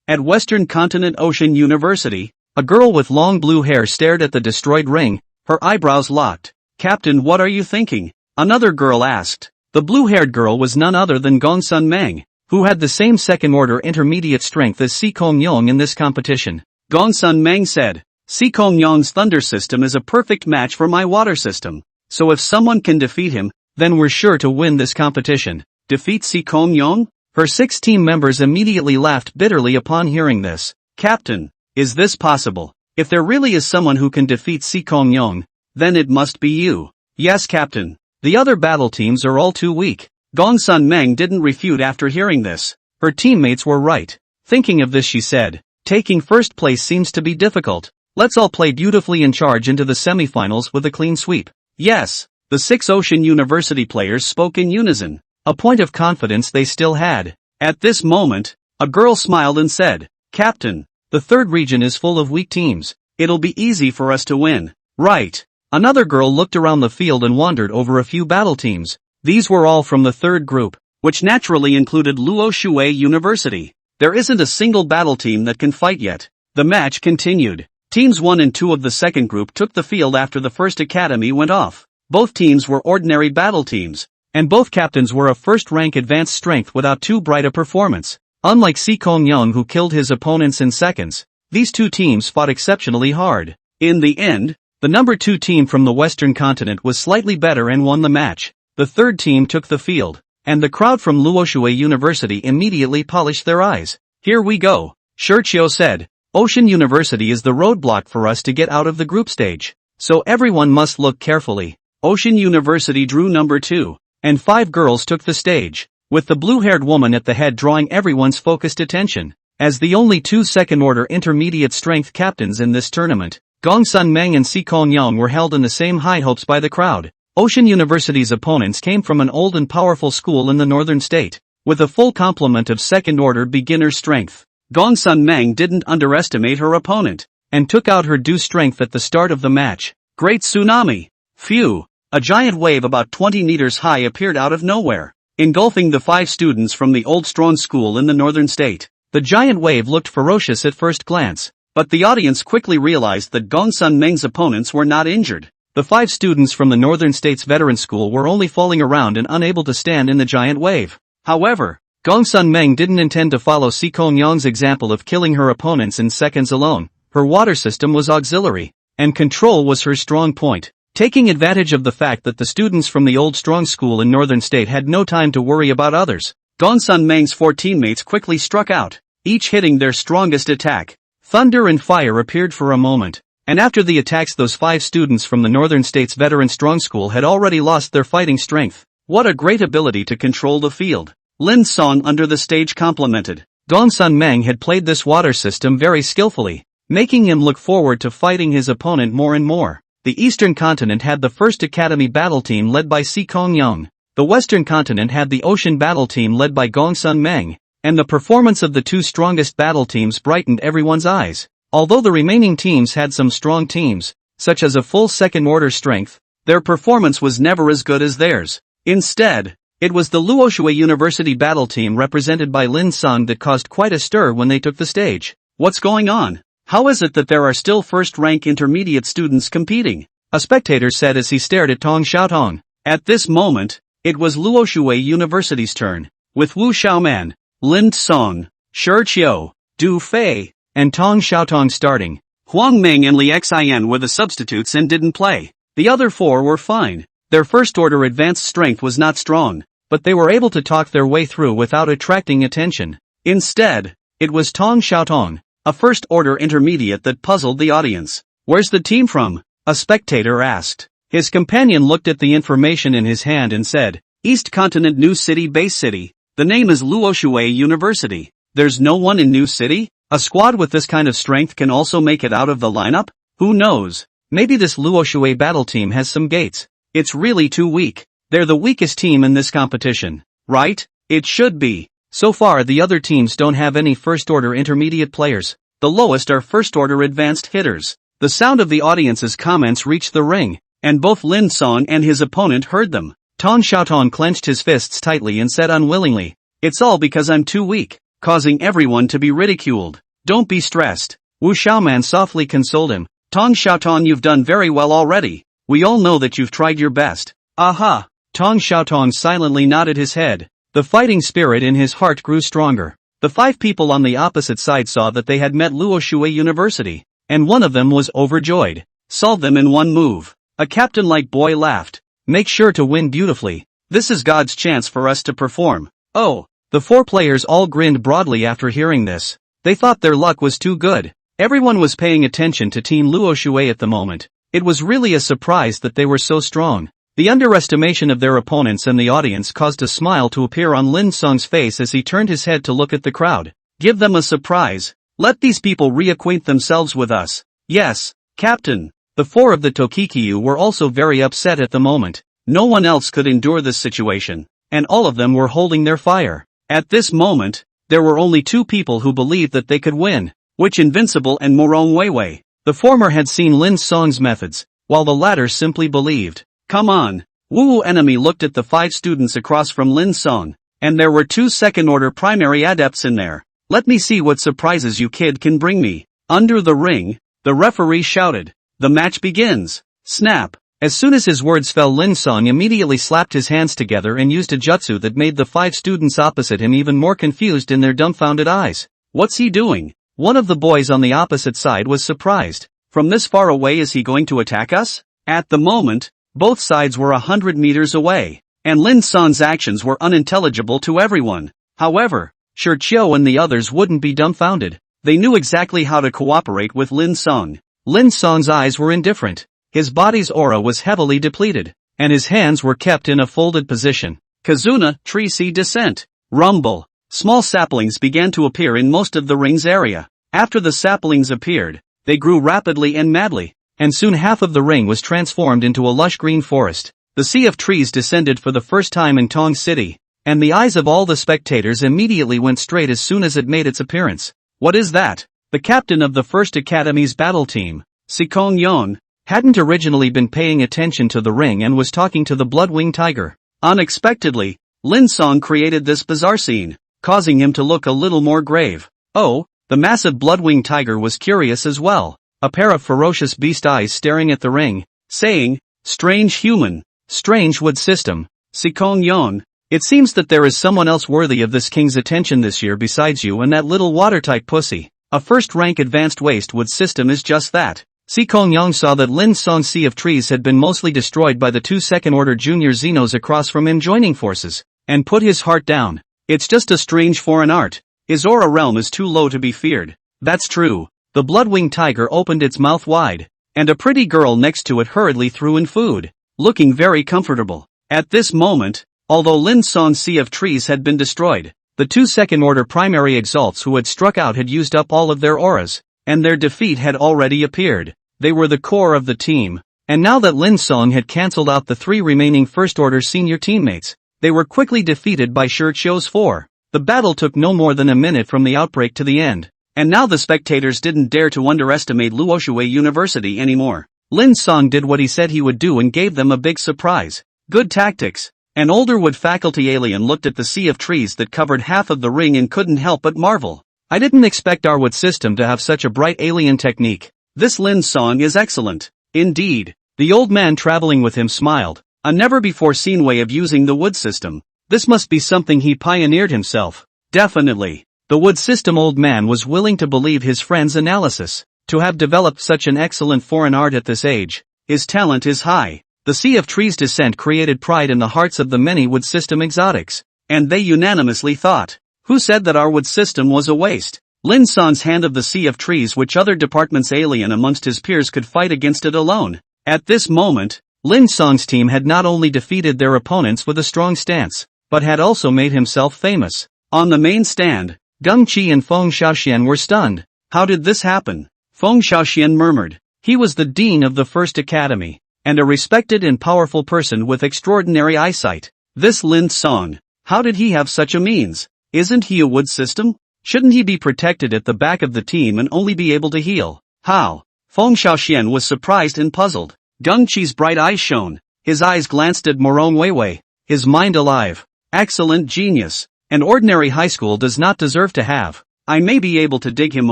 At Western Continent Ocean University, a girl with long blue hair stared at the destroyed ring, her eyebrows locked. Captain, what are you thinking? Another girl asked. The blue-haired girl was none other than Gongsun Meng, who had the same second-order intermediate strength as Si Kongyong in this competition. Gongsun Meng said, Si Kongyong's thunder system is a perfect match for my water system. So if someone can defeat him, then we're sure to win this competition. Defeat Si Kongyong? Her 6 team members immediately laughed bitterly upon hearing this. Captain, is this possible? If there really is someone who can defeat Si Kongyong, then it must be you. Yes, Captain. The other battle teams are all too weak. Gongsun Meng didn't refute after hearing this. Her teammates were right. Thinking of this, she said, taking first place seems to be difficult. Let's all play beautifully and charge into the semifinals with a clean sweep. Yes, the 6 Ocean University players spoke in unison. A point of confidence they still had. At this moment, a girl smiled and said, Captain, the third region is full of weak teams. It'll be easy for us to win. Right. Another girl looked around the field and wandered over a few battle teams. These were all from the third group, which naturally included Luo Shui University. There isn't a single battle team that can fight yet. The match continued. Teams 1 and 2 of the second group took the field after the first academy went off. Both teams were ordinary battle teams, and both captains were of first-rank advanced strength without too bright a performance. Unlike Si Kongyong, who killed his opponents in seconds, these two teams fought exceptionally hard. In the end, the number 2 team from the Western continent was slightly better and won the match. The third team took the field, and the crowd from Luoshui University immediately polished their eyes. Here we go, Shirchio said. Ocean University is the roadblock for us to get out of the group stage, so everyone must look carefully. Ocean University drew number 2, and 5 girls took the stage, with the blue-haired woman at the head drawing everyone's focused attention. As the only 2 second-order intermediate strength captains in this tournament, Gongsun Meng and Si Kongyong were held in the same high hopes by the crowd. Ocean University's opponents came from an old and powerful school in the northern state, with a full complement of second-order beginner strength. Gongsun Meng didn't underestimate her opponent, and took out her due strength at the start of the match. Great tsunami! Phew! A giant wave about 20 meters high appeared out of nowhere, engulfing the 5 students from the old strong school in the northern state. The giant wave looked ferocious at first glance, but the audience quickly realized that Gongsun Meng's opponents were not injured. The 5 students from the northern state's veteran school were only falling around and unable to stand in the giant wave. However, Gongsun Meng didn't intend to follow Si Kongyang's example of killing her opponents in seconds alone. Her water system was auxiliary, and control was her strong point. Taking advantage of the fact that the students from the old strong school in northern state had no time to worry about others, Gongsun Meng's 4 teammates quickly struck out, each hitting their strongest attack. Thunder and fire appeared for a moment, and after the attacks those 5 students from the northern state's veteran strong school had already lost their fighting strength. What a great ability to control the field! Lin Cang under the stage complimented. Gongsun Meng had played this water system very skillfully, making him look forward to fighting his opponent more and more. The Eastern Continent had the first Academy battle team led by Si Kongyang. The Western Continent had the Ocean battle team led by Gongsun Meng, and the performance of the 2 strongest battle teams brightened everyone's eyes. Although the remaining teams had some strong teams, such as a full second-order strength, their performance was never as good as theirs. Instead, it was the Luoshui University battle team represented by Lin Cang that caused quite a stir when they took the stage. What's going on? How is it that there are still first-rank intermediate students competing? A spectator said as he stared at Tong Xiaotong. At this moment, it was Luoshui University's turn, with Wu Xiaoman, Lin Cang, Shi Qiu, Du Fei, and Tong Xiaotong starting. Huang Ming and Li Xian were the substitutes and didn't play. The other 4 were fine. Their first-order advanced strength was not strong, but they were able to talk their way through without attracting attention. Instead, it was Tong Xiaotong, a first-order intermediate, that puzzled the audience. Where's the team from? A spectator asked. His companion looked at the information in his hand and said, East Continent New City Base City. The name is Luoshui University. There's no one in New City? A squad with this kind of strength can also make it out of the lineup? Who knows? Maybe this Luoshui battle team has some gates. It's really too weak. They're the weakest team in this competition. Right? It should be. So far the other teams don't have any first-order intermediate players. The lowest are first-order advanced hitters. The sound of the audience's comments reached the ring, and both Lin Cang and his opponent heard them. Tong Xiaotong clenched his fists tightly and said unwillingly, It's all because I'm too weak, causing everyone to be ridiculed. Don't be stressed. Wu Xiaoman softly consoled him. Tong Xiaotong, you've done very well already. We all know that you've tried your best. Aha! Tong Xiaotong silently nodded his head. The fighting spirit in his heart grew stronger. The 5 people on the opposite side saw that they had met Luoshui University, and one of them was overjoyed. Solve them in one move. A captain-like boy laughed. Make sure to win beautifully. This is God's chance for us to perform. Oh! The 4 players all grinned broadly after hearing this. They thought their luck was too good. Everyone was paying attention to Team Luoshui at the moment. It was really a surprise that they were so strong. The underestimation of their opponents and the audience caused a smile to appear on Lin Cang's face as he turned his head to look at the crowd. Give them a surprise. Let these people reacquaint themselves with us. Yes, Captain. The 4 of the Tokikyu were also very upset at the moment. No one else could endure this situation, and all of them were holding their fire. At this moment, there were only 2 people who believed that they could win, which Invincible and Morong Weiwei. The former had seen Lin Cang's methods, while the latter simply believed. Come on. Wu Enemy looked at the 5 students across from Lin Cang, and there were 2 second-order primary adepts in there. Let me see what surprises you kid can bring me. Under the ring, the referee shouted. The match begins. Snap. As soon as his words fell, Lin Cang immediately slapped his hands together and used a jutsu that made the 5 students opposite him even more confused in their dumbfounded eyes. What's he doing? One of the boys on the opposite side was surprised. From this far away, is he going to attack us? At the moment, both sides were 100 meters away, and Lin Cang's actions were unintelligible to everyone. However, Shi Qiu and the others wouldn't be dumbfounded. They knew exactly how to cooperate with Lin Cang. Lin Cang's eyes were indifferent. His body's aura was heavily depleted, and his hands were kept in a folded position. Kizuna, Tree Sea Descent. Rumble. Small saplings began to appear in most of the ring's area. After the saplings appeared, they grew rapidly and madly, and soon half of the ring was transformed into a lush green forest. The sea of trees descended for the first time in Tong City, and the eyes of all the spectators immediately went straight as soon as it made its appearance. What is that? The captain of the First Academy's battle team, Sikong Yong, hadn't originally been paying attention to the ring and was talking to the Bloodwing Tiger. Unexpectedly, Lin Cang created this bizarre scene, causing him to look a little more grave. Oh, the massive Bloodwing Tiger was curious as well, a pair of ferocious beast eyes staring at the ring, saying, "Strange human, strange wood system, Sikong Yong. It seems that there is someone else worthy of this king's attention this year besides you and that little watertight pussy. A first-rank advanced waste wood system is just that." Sikong Yong saw that Lin Cang's sea of trees had been mostly destroyed by the 2 second-order junior Xenos across from him joining forces, and put his heart down. It's just a strange foreign art. His aura realm is too low to be feared. That's true. The Bloodwing Tiger opened its mouth wide, and a pretty girl next to it hurriedly threw in food, looking very comfortable. At this moment, although Lin Cang's sea of trees had been destroyed, the 2 second-order primary exalts who had struck out had used up all of their auras, and their defeat had already appeared. They were the core of the team, and now that Lin Cang had cancelled out the 3 remaining first-order senior teammates, they were quickly defeated by Shirchio's 4. The battle took no more than a minute from the outbreak to the end, and now the spectators didn't dare to underestimate Luoxue University anymore. Lin Cang did what he said he would do and gave them a big surprise. Good tactics. An older wood faculty alien looked at the sea of trees that covered half of the ring and couldn't help but marvel. I didn't expect our wood system to have such a bright alien technique. This Lin Cang is excellent. Indeed. The old man traveling with him smiled. A never-before-seen way of using the wood system. This must be something he pioneered himself. Definitely. The wood system old man was willing to believe his friend's analysis. To have developed such an excellent foreign art at this age, his talent is high. The Sea of Trees descent created pride in the hearts of the many wood system exotics, and they unanimously thought, who said that our wood system was a waste? Lin Cang's hand of the Sea of Trees, which other departments alien amongst his peers could fight against it alone. At this moment, Lin Cang's team had not only defeated their opponents with a strong stance, but had also made himself famous. On the main stand, Geng Qi and Feng Xiaoxian were stunned. How did this happen? Feng Xiaoxian murmured. He was the dean of the First Academy, and a respected and powerful person with extraordinary eyesight. This Lin Cang, how did he have such a means? Isn't he a wood system? Shouldn't he be protected at the back of the team and only be able to heal? How? Feng Xiaoxian was surprised and puzzled. Geng Qi's bright eyes shone. His eyes glanced at Morong Weiwei, his mind alive. Excellent genius. An ordinary high school does not deserve to have. I may be able to dig him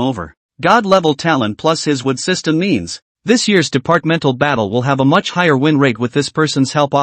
over. God-level talent plus his wood system means this year's departmental battle will have a much higher win rate with this person's help.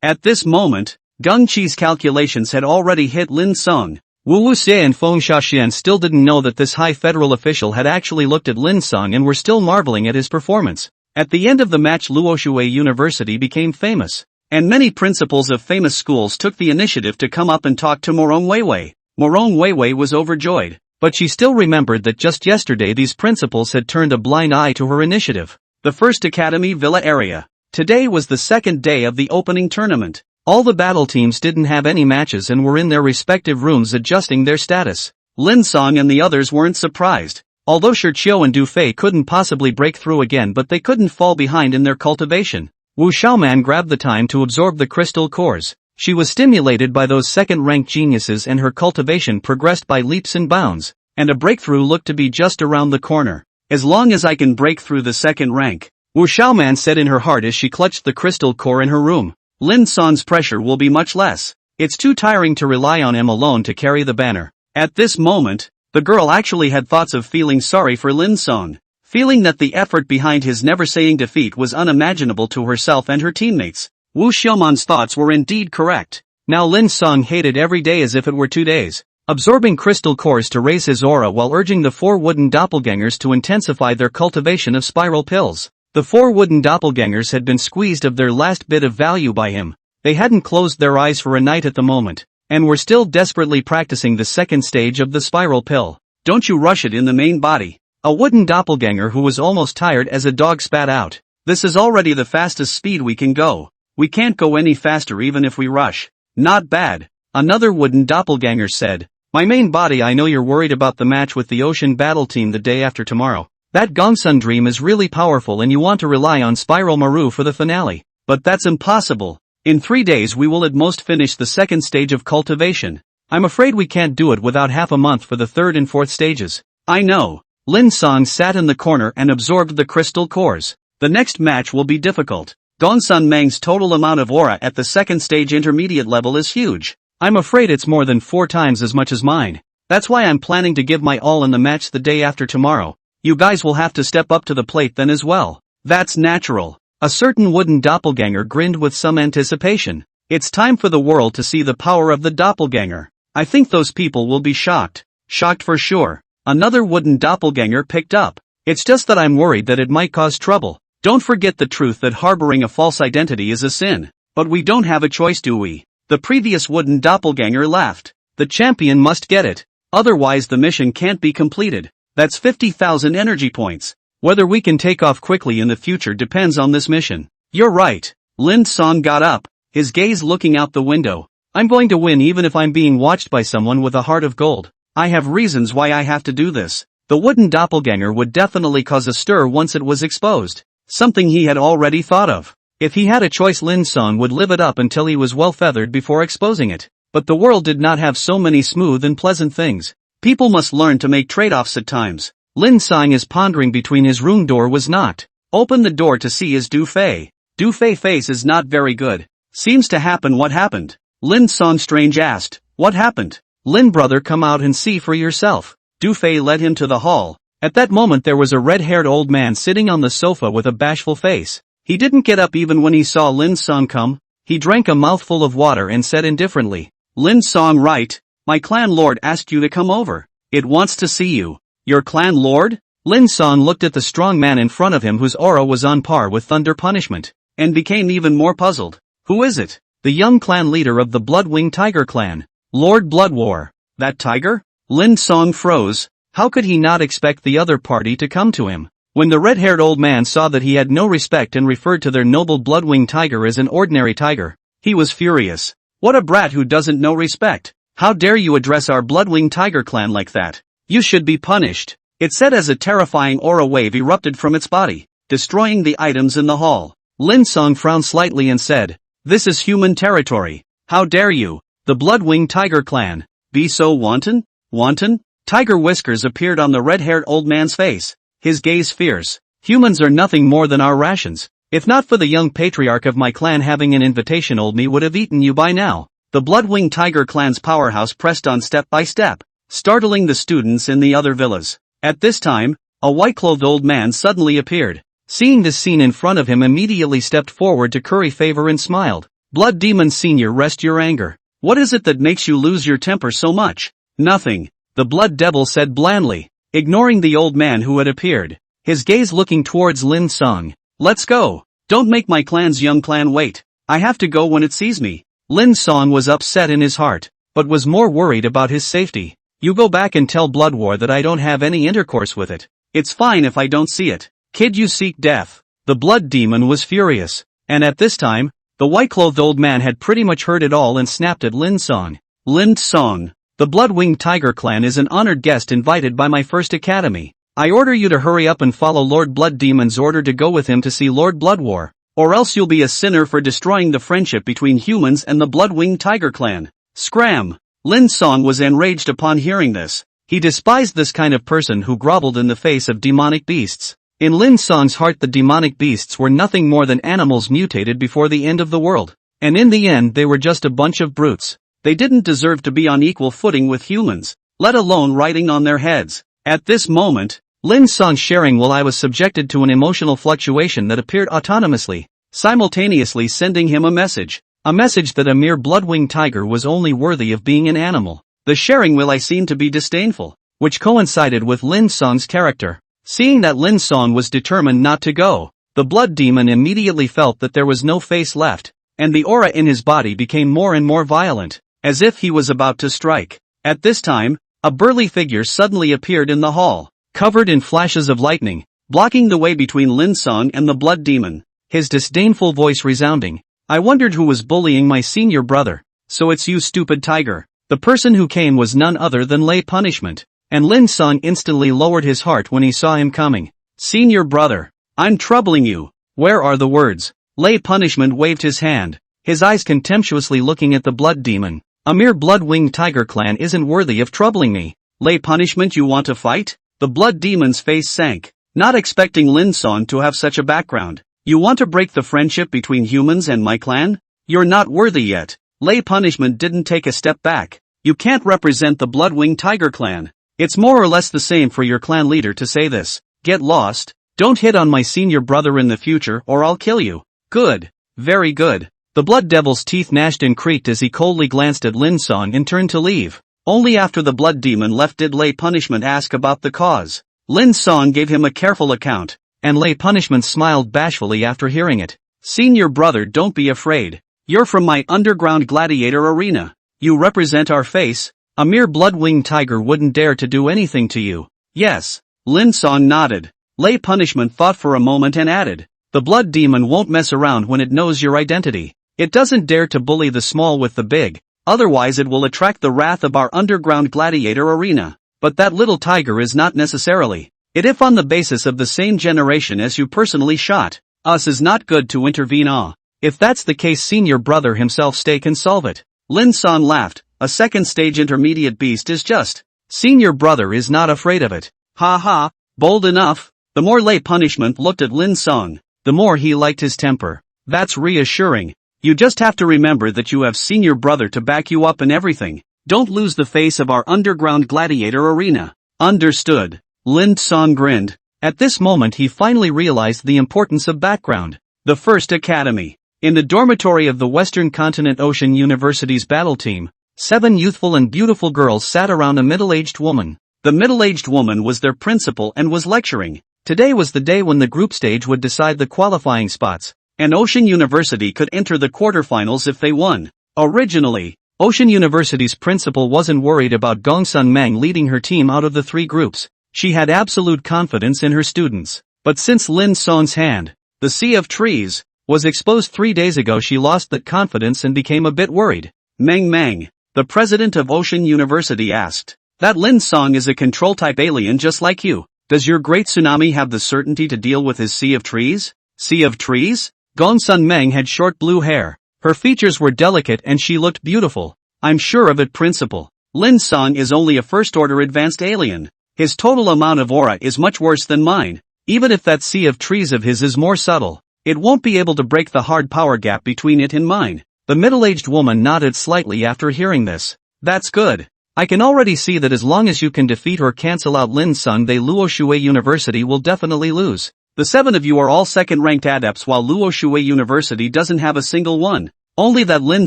At this moment, Geng Qi's calculations had already hit Lin Cang. Wu Wuxie and Feng Xiaoxian still didn't know that this high federal official had actually looked at Lin Cang and were still marveling at his performance. At the end of the match, Luoxue University became famous, and many principals of famous schools took the initiative to come up and talk to Morong Weiwei. Morong Weiwei was overjoyed, but she still remembered that just yesterday these principals had turned a blind eye to her initiative. The First Academy Villa area. Today was the second day of the opening tournament. All the battle teams didn't have any matches and were in their respective rooms adjusting their status. Lin Cang and the others weren't surprised. Although Shirchio and Du Fei couldn't possibly break through again, but they couldn't fall behind in their cultivation. Wu Xiaoman grabbed the time to absorb the crystal cores. She was stimulated by those second-ranked geniuses and her cultivation progressed by leaps and bounds, and a breakthrough looked to be just around the corner. As long as I can break through the second rank, Wu Xiaoman said in her heart as she clutched the crystal core in her room. Lin Cang's pressure will be much less. It's too tiring to rely on him alone to carry the banner. At this moment, the girl actually had thoughts of feeling sorry for Lin Cang, feeling that the effort behind his never-saying defeat was unimaginable to herself and her teammates. Wu Xiaoman's thoughts were indeed correct. Now Lin Cang hated every day as if it were 2 days. Absorbing crystal cores to raise his aura while urging the 4 wooden doppelgangers to intensify their cultivation of spiral pills. The 4 wooden doppelgangers had been squeezed of their last bit of value by him. They hadn't closed their eyes for a night at the moment, and were still desperately practicing the second stage of the spiral pill. Don't you rush it in the main body. A wooden doppelganger who was almost tired as a dog spat out. This is already the fastest speed we can go. We can't go any faster even if we rush. Not bad. Another wooden doppelganger said. My main body, I know you're worried about the match with the ocean battle team the day after tomorrow. That Gongsun dream is really powerful and you want to rely on Spiral Maru for the finale. But that's impossible. In 3 days we will at most finish the second stage of cultivation. I'm afraid we can't do it without half a month for the third and fourth stages. I know. Lin Cang sat in the corner and absorbed the crystal cores. The next match will be difficult. Gongsun Meng's total amount of aura at the second stage intermediate level is huge. I'm afraid it's more than 4 times as much as mine. That's why I'm planning to give my all in the match the day after tomorrow. You guys will have to step up to the plate then as well. That's natural. A certain wooden doppelganger grinned with some anticipation. It's time for the world to see the power of the doppelganger. I think those people will be shocked. Shocked for sure. Another wooden doppelganger picked up. It's just that I'm worried that it might cause trouble. Don't forget the truth that harboring a false identity is a sin. But we don't have a choice, do we? The previous wooden doppelganger laughed. The champion must get it. Otherwise the mission can't be completed. That's 50,000 energy points. Whether we can take off quickly in the future depends on this mission. You're right. Lin Cang got up, his gaze looking out the window. I'm going to win even if I'm being watched by someone with a heart of gold. I have reasons why I have to do this. The wooden doppelganger would definitely cause a stir once it was exposed. Something he had already thought of. If he had a choice, Lin Cang would live it up until he was well feathered before exposing it. But the world did not have so many smooth and pleasant things. People must learn to make trade-offs at times. Lin Cang is pondering between his room door was knocked. Open the door to see his Du Fei. Du Fei face is not very good. Seems to happen. What happened? Lin Cang strange asked. What happened? Lin brother, come out and see for yourself. Du Fei led him to the hall. At that moment there was a red-haired old man sitting on the sofa with a bashful face. He didn't get up even when he saw Lin Cang come. He drank a mouthful of water and said indifferently, Lin Cang, right? My clan lord asked you to come over. It wants to see you. Your clan lord? Lin Cang looked at the strong man in front of him whose aura was on par with thunder punishment, and became even more puzzled. Who is it? The young clan leader of the Bloodwing Tiger clan. Lord Bloodwar. That tiger? Lin Cang froze. How could he not expect the other party to come to him? When the red-haired old man saw that he had no respect and referred to their noble Bloodwing tiger as an ordinary tiger, he was furious. What a brat who doesn't know respect. How dare you address our Bloodwing tiger clan like that? You should be punished. It said as a terrifying aura wave erupted from its body, destroying the items in the hall. Lin Cang frowned slightly and said, This is human territory. How dare you, the Bloodwing tiger clan, be so wanton? Wanton? Tiger whiskers appeared on the red-haired old man's face, his gaze fierce. Humans are nothing more than our rations. If not for the young patriarch of my clan having an invitation, old me would have eaten you by now. The Bloodwing tiger clan's powerhouse pressed on step by step, startling the students in the other villas. At this time, a white-clothed old man suddenly appeared. Seeing this scene in front of him, immediately stepped forward to curry favor and smiled. Blood Demon Senior, rest your anger. What is it that makes you lose your temper so much? Nothing, the Blood Devil said blandly, ignoring the old man who had appeared, his gaze looking towards Lin Cang. Let's go. Don't make my clan's young clan wait. I have to go when it sees me. Lin Cang was upset in his heart, but was more worried about his safety. You go back and tell Bloodwar that I don't have any intercourse with it. It's fine if I don't see it. Kid, you seek death. The Blood Demon was furious, and at this time, the white-clothed old man had pretty much heard it all and snapped at Lin Cang. Lin Cang, the Bloodwing Tiger clan is an honored guest invited by my first academy. I order you to hurry up and follow Lord Blood Demon's order to go with him to see Lord Bloodwar, or else you'll be a sinner for destroying the friendship between humans and the Bloodwing Tiger clan. Scram! Lin Cang was enraged upon hearing this. He despised this kind of person who groveled in the face of demonic beasts. In Lin Cang's heart, the demonic beasts were nothing more than animals mutated before the end of the world. And in the end they were just a bunch of brutes. They didn't deserve to be on equal footing with humans, let alone riding on their heads. At this moment, Lin Cang sharing while I was subjected to an emotional fluctuation that appeared autonomously, simultaneously sending him a message that a mere Bloodwing tiger was only worthy of being an animal. The sharing will I seemed to be disdainful, which coincided with Lin Cang's character. Seeing that Lin Cang was determined not to go, the Blood Demon immediately felt that there was no face left, and the aura in his body became more and more violent, as if he was about to strike. At this time, a burly figure suddenly appeared in the hall, covered in flashes of lightning, blocking the way between Lin Cang and the Blood Demon, his disdainful voice resounding. I wondered who was bullying my senior brother. So it's you, stupid tiger. The person who came was none other than Lay Punishment, and Lin Cang instantly lowered his heart when he saw him coming. Senior brother, I'm troubling you. Where are the words? Lay Punishment waved his hand. his eyes contemptuously looking at the blood demon. A mere blood-winged tiger clan isn't worthy of troubling me. Lay punishment, you want to fight? The blood demon's face sank, not expecting Lin Cang to have such a background. You want to break the friendship between humans and my clan? You're not worthy yet. Lay punishment didn't take a step back. You can't represent the blood-winged tiger clan. It's more or less the same for your clan leader to say this. Get lost. Don't hit on my senior brother in the future or I'll kill you. Good. Very good. The blood devil's teeth gnashed and creaked as he coldly glanced at Lin Cang and turned to leave. Only after the blood demon left did Lay punishment ask about the cause. Lin Cang gave him a careful account, and Lay punishment smiled bashfully after hearing it. Senior brother, don't be afraid. You're from my underground gladiator arena. You represent our face. A mere blood-winged tiger wouldn't dare to do anything to you. Yes. Lin Cang nodded. Lay punishment thought for a moment and added, the blood demon won't mess around when it knows your identity. It doesn't dare to bully the small with the big, otherwise it will attract the wrath of our underground gladiator arena. But that little tiger is not necessarily it if on the basis of the same generation as you personally shot us is not good to intervene. If that's the case, senior brother himself can solve it. Lin Cang laughed. A second stage intermediate beast is just. Senior brother is not afraid of it. Ha ha, bold enough. The more Lay punishment looked at Lin Cang, the more he liked his temper. That's reassuring. You just have to remember that you have senior brother to back you up in everything. Don't lose the face of our underground gladiator arena. Understood. Lin Cang grinned. At this moment he finally realized the importance of background. The First Academy. In the dormitory of the Western Continent Ocean University's battle team, 7 youthful and beautiful girls sat around a middle-aged woman. The middle-aged woman was their principal and was lecturing. Today was the day when the group stage would decide the qualifying spots, and Ocean University could enter the quarterfinals if they won. Originally, Ocean University's principal wasn't worried about Gongsun Meng leading her team out of the 3 groups. She had absolute confidence in her students. But since Lin Cang's hand, the Sea of Trees, was exposed 3 days ago, she lost that confidence and became a bit worried. Meng, the president of Ocean University asked, that Lin Cang is a control-type alien just like you. Does your great tsunami have the certainty to deal with his Sea of Trees? Sea of Trees? Gongsun Meng had short blue hair. Her features were delicate and she looked beautiful. I'm sure of it, principal. Lin Cang is only a first-order advanced alien. His total amount of aura is much worse than mine. Even if that Sea of Trees of his is more subtle, it won't be able to break the hard power gap between it and mine. The middle-aged woman nodded slightly after hearing this. That's good. I can already see that as long as you can defeat or cancel out Lin Cang, the Luoshui University will definitely lose. The 7 of you are all second-ranked adepts while Luoshui University doesn't have a single one. Only that Lin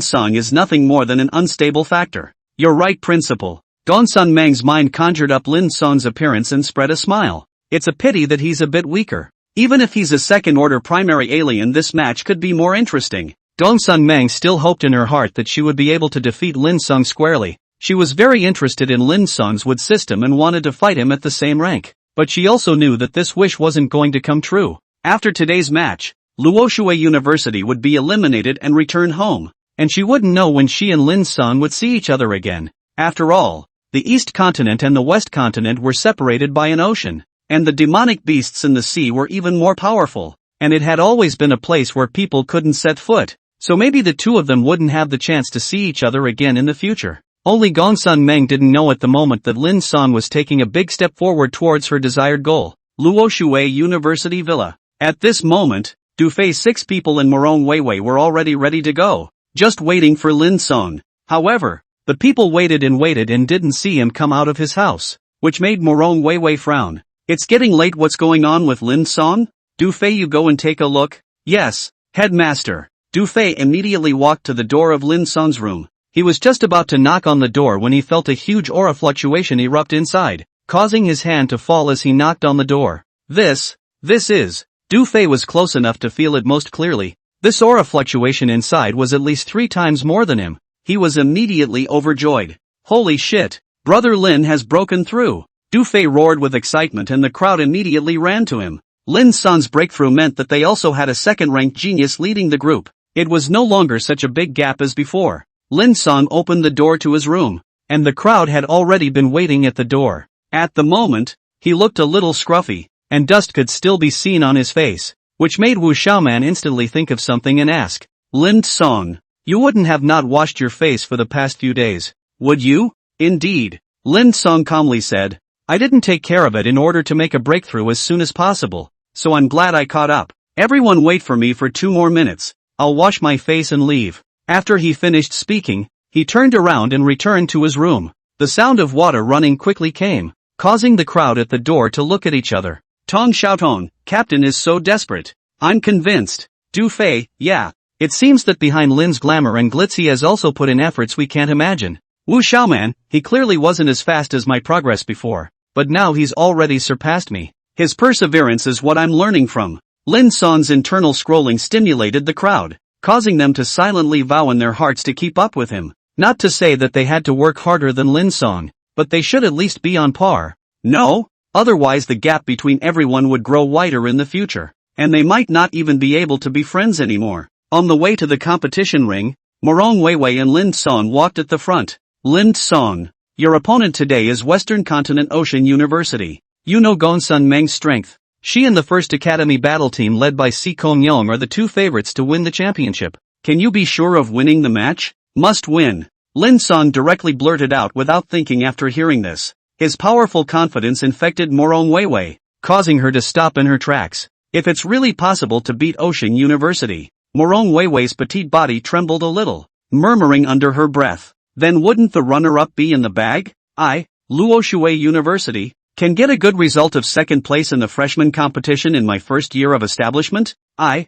Cang is nothing more than an unstable factor. You're right, principal. Gongsun Meng's mind conjured up Lin Cang's appearance and spread a smile. It's a pity that he's a bit weaker. Even if he's a second-order primary alien, this match could be more interesting. Gongsun Meng still hoped in her heart that she would be able to defeat Lin Cang squarely. She was very interested in Lin Cang's wood system and wanted to fight him at the same rank. But she also knew that this wish wasn't going to come true. After today's match, Luoshui University would be eliminated and return home. And she wouldn't know when she and Lin Cang would see each other again. After all, the East Continent and the West Continent were separated by an ocean. And the demonic beasts in the sea were even more powerful. And it had always been a place where people couldn't set foot. So maybe the two of them wouldn't have the chance to see each other again in the future. Only Gongsun Meng didn't know at the moment that Lin Cang was taking a big step forward towards her desired goal, Luoshui University Villa. At this moment, Dufei's 6 people and Morong Weiwei were already ready to go, just waiting for Lin Cang. However, the people waited and didn't see him come out of his house, which made Morong Weiwei frown. It's getting late, what's going on with Lin Cang? Dufei, you go and take a look? Yes, headmaster. Dufei immediately walked to the door of Lin Cang's room. He was just about to knock on the door when he felt a huge aura fluctuation erupt inside, causing his hand to fall as he knocked on the door. This is. Dufei was close enough to feel it most clearly. This aura fluctuation inside was at least 3 times more than him. He was immediately overjoyed. Holy shit! Brother Lin has broken through! Dufei roared with excitement and the crowd immediately ran to him. Lin Cang's breakthrough meant that they also had a second-ranked genius leading the group. It was no longer such a big gap as before. Lin Cang opened the door to his room, and the crowd had already been waiting at the door. At the moment, he looked a little scruffy, and dust could still be seen on his face, which made Wu Xiaoman instantly think of something and ask, Lin Cang, You wouldn't have not washed your face for the past few days, would you? Indeed, Lin Cang calmly said. I didn't take care of it in order to make a breakthrough as soon as possible, so I'm glad I caught up. Everyone wait for me for 2 more minutes, I'll wash my face and leave. After he finished speaking, he turned around and returned to his room. The sound of water running quickly came, causing the crowd at the door to look at each other. Tong Xiaotong, Captain is so desperate. I'm convinced. Du Fei, yeah. It seems that behind Lin's glamour and glitz he has also put in efforts we can't imagine. Wu Xiaoman, he clearly wasn't as fast as my progress before, but now he's already surpassed me. His perseverance is what I'm learning from. Lin Cang's internal scrolling stimulated the crowd, causing them to silently vow in their hearts to keep up with him. Not to say that they had to work harder than Lin Cang, but they should at least be on par. No? Otherwise the gap between everyone would grow wider in the future, and they might not even be able to be friends anymore. On the way to the competition ring, Morong Weiwei and Lin Cang walked at the front. Lin Cang, your opponent today is Western Continent Ocean University. You know Gongsun Meng's strength. She and the First Academy battle team led by Si Kongyong are the 2 favorites to win the championship. Can you be sure of winning the match? Must win. Lin Cang directly blurted out without thinking after hearing this. His powerful confidence infected Morong Weiwei, causing her to stop in her tracks. If it's really possible to beat Ocean University, Morong Weiwei's petite body trembled a little, murmuring under her breath. Then wouldn't the runner-up be in the bag? Luoshui University, can get a good result of 2nd place in the freshman competition in my first year of establishment? Morong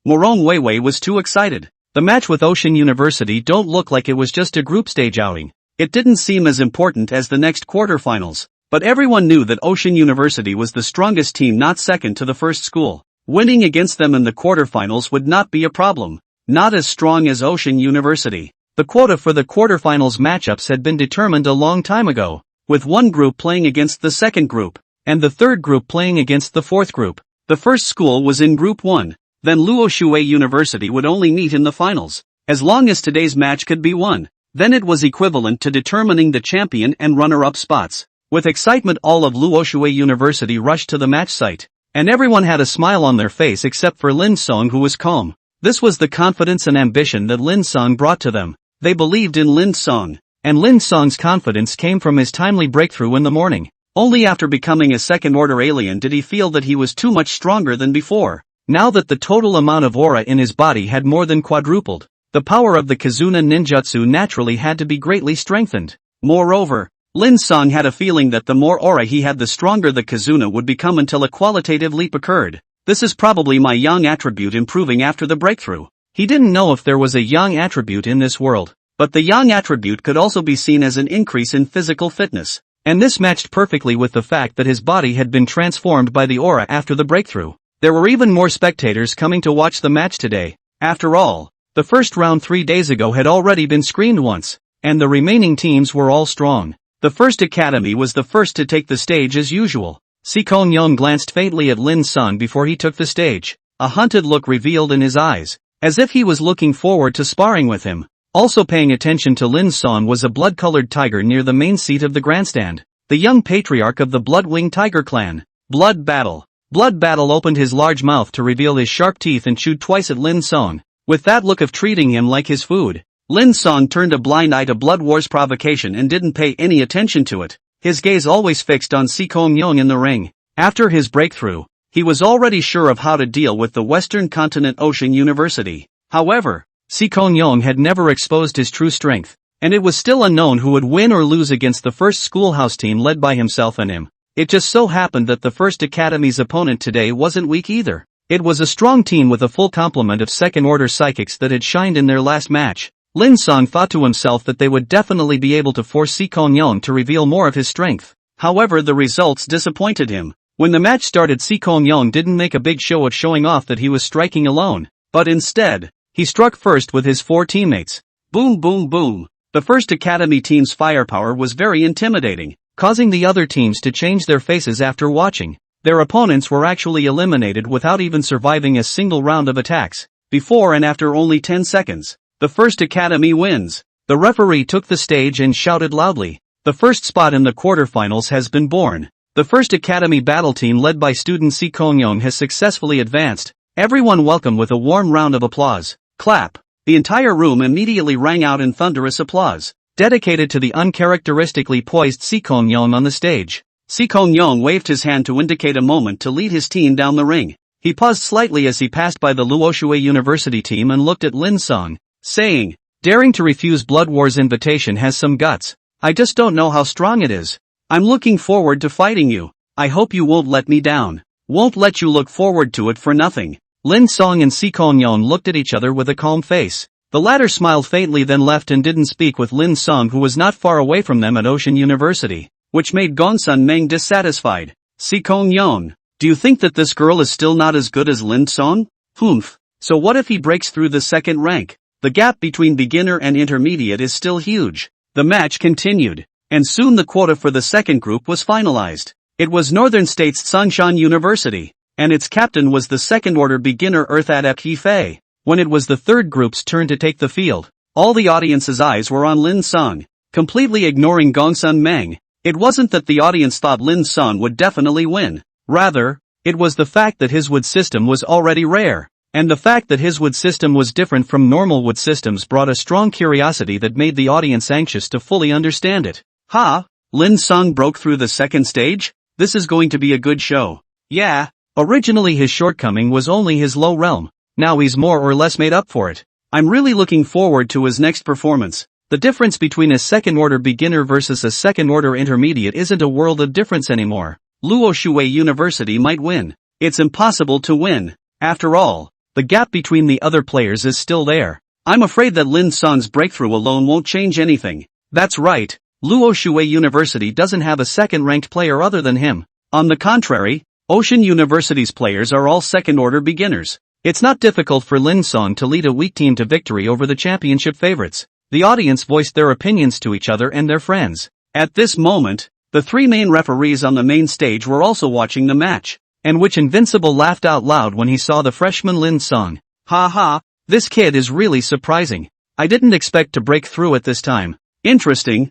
Weiwei was too excited. The match with Ocean University don't look like it was just a group stage outing. It didn't seem as important as the next quarterfinals, but everyone knew that Ocean University was the strongest team, not second to the first school. Winning against them in the quarterfinals would not be a problem. Not as strong as Ocean University. The quota for the quarterfinals matchups had been determined a long time ago, with one group playing against the second group, and the third group playing against the fourth group. The first school was in Group 1, then Luoshui University would only meet in the finals. As long as today's match could be won, then it was equivalent to determining the champion and runner-up spots. With excitement, all of Luoshui University rushed to the match site, and everyone had a smile on their face except for Lin Cang, who was calm. This was the confidence and ambition that Lin Cang brought to them. They believed in Lin Cang, and Lin Cang's confidence came from his timely breakthrough in the morning. Only after becoming a second-order alien did he feel that he was too much stronger than before. Now that the total amount of aura in his body had more than quadrupled, the power of the Kizuna ninjutsu naturally had to be greatly strengthened. Moreover, Lin Cang had a feeling that the more aura he had, the stronger the Kizuna would become until a qualitative leap occurred. This is probably my yang attribute improving after the breakthrough. He didn't know if there was a yang attribute in this world, but the yang attribute could also be seen as an increase in physical fitness, and this matched perfectly with the fact that his body had been transformed by the aura after the breakthrough. There were even more spectators coming to watch the match today. After all, the first round 3 days ago had already been screened once, and the remaining teams were all strong. The First Academy was the first to take the stage as usual. Si Kongyong glanced faintly at Lin Cang before he took the stage. A hunted look revealed in his eyes, as if he was looking forward to sparring with him. Also paying attention to Lin Cang was a blood-colored tiger near the main seat of the grandstand, the young patriarch of the Blood-Wing Tiger clan. Blood Battle. Blood Battle opened his large mouth to reveal his sharp teeth and chewed twice at Lin Cang, with that look of treating him like his food. Lin Cang turned a blind eye to Blood War's provocation and didn't pay any attention to it, his gaze always fixed on Si Kongyong in the ring. After his breakthrough, he was already sure of how to deal with the Western Continent Ocean University. However, Si Kongyong had never exposed his true strength, and it was still unknown who would win or lose against the first schoolhouse team led by himself and him. It just so happened that the First Academy's opponent today wasn't weak either. It was a strong team with a full complement of second-order psychics that had shined in their last match. Lin Cang thought to himself that they would definitely be able to force Si Kongyong to reveal more of his strength. However, the results disappointed him. When the match started, Si Kongyong didn't make a big show of showing off that he was striking alone, but instead, he struck first with his 4 teammates. Boom boom boom. The First Academy team's firepower was very intimidating, causing the other teams to change their faces after watching. Their opponents were actually eliminated without even surviving a single round of attacks. Before and after only 10 seconds, the First Academy wins. The referee took the stage and shouted loudly, "The first spot in the quarterfinals has been born. The First Academy battle team led by student Si Kongyong has successfully advanced. Everyone welcome with a warm round of applause." Clap. The entire room immediately rang out in thunderous applause, dedicated to the uncharacteristically poised Sikong Yong on the stage. Sikong Yong waved his hand to indicate a moment to lead his team down the ring. He paused slightly as he passed by the Luoshui University team and looked at Lin Cang, saying, "Daring to refuse Blood War's invitation has some guts. I just don't know how strong it is. I'm looking forward to fighting you. I hope you won't let me down. Won't let you look forward to it for nothing." Lin Cang and Sikong Yong looked at each other with a calm face. The latter smiled faintly, then left and didn't speak with Lin Cang, who was not far away from them at Ocean University, which made Gongsun Meng dissatisfied. "Sikong Yong, do you think that this girl is still not as good as Lin Cang? Humph. So what if he breaks through the second rank? The gap between beginner and intermediate is still huge." The match continued, and soon the quota for the second group was finalized. It was Northern States Tsongshan University, and its captain was the second-order beginner Earth Adept He Fei. When it was the third group's turn to take the field, all the audience's eyes were on Lin Cang, completely ignoring Gongsun Meng. It wasn't that the audience thought Lin Cang would definitely win. Rather, it was the fact that his wood system was already rare, and the fact that his wood system was different from normal wood systems brought a strong curiosity that made the audience anxious to fully understand it. "Ha! Lin Cang broke through the second stage? This is going to be a good show." "Yeah. Originally his shortcoming was only his low realm. Now he's more or less made up for it. I'm really looking forward to his next performance. The difference between a second-order beginner versus a second-order intermediate isn't a world of difference anymore. Luoshui University might win. It's impossible to win. After all, the gap between the other players is still there. I'm afraid that Lin Cang's breakthrough alone won't change anything." "That's right. Luoshui University doesn't have a second-ranked player other than him. On the contrary, Ocean University's players are all second-order beginners. It's not difficult for Lin Cang to lead a weak team to victory over the championship favorites." The audience voiced their opinions to each other and their friends. At this moment, the three main referees on the main stage were also watching the match, and which Invincible laughed out loud when he saw the freshman Lin Cang. "Ha ha, this kid is really surprising. I didn't expect to break through at this time. Interesting.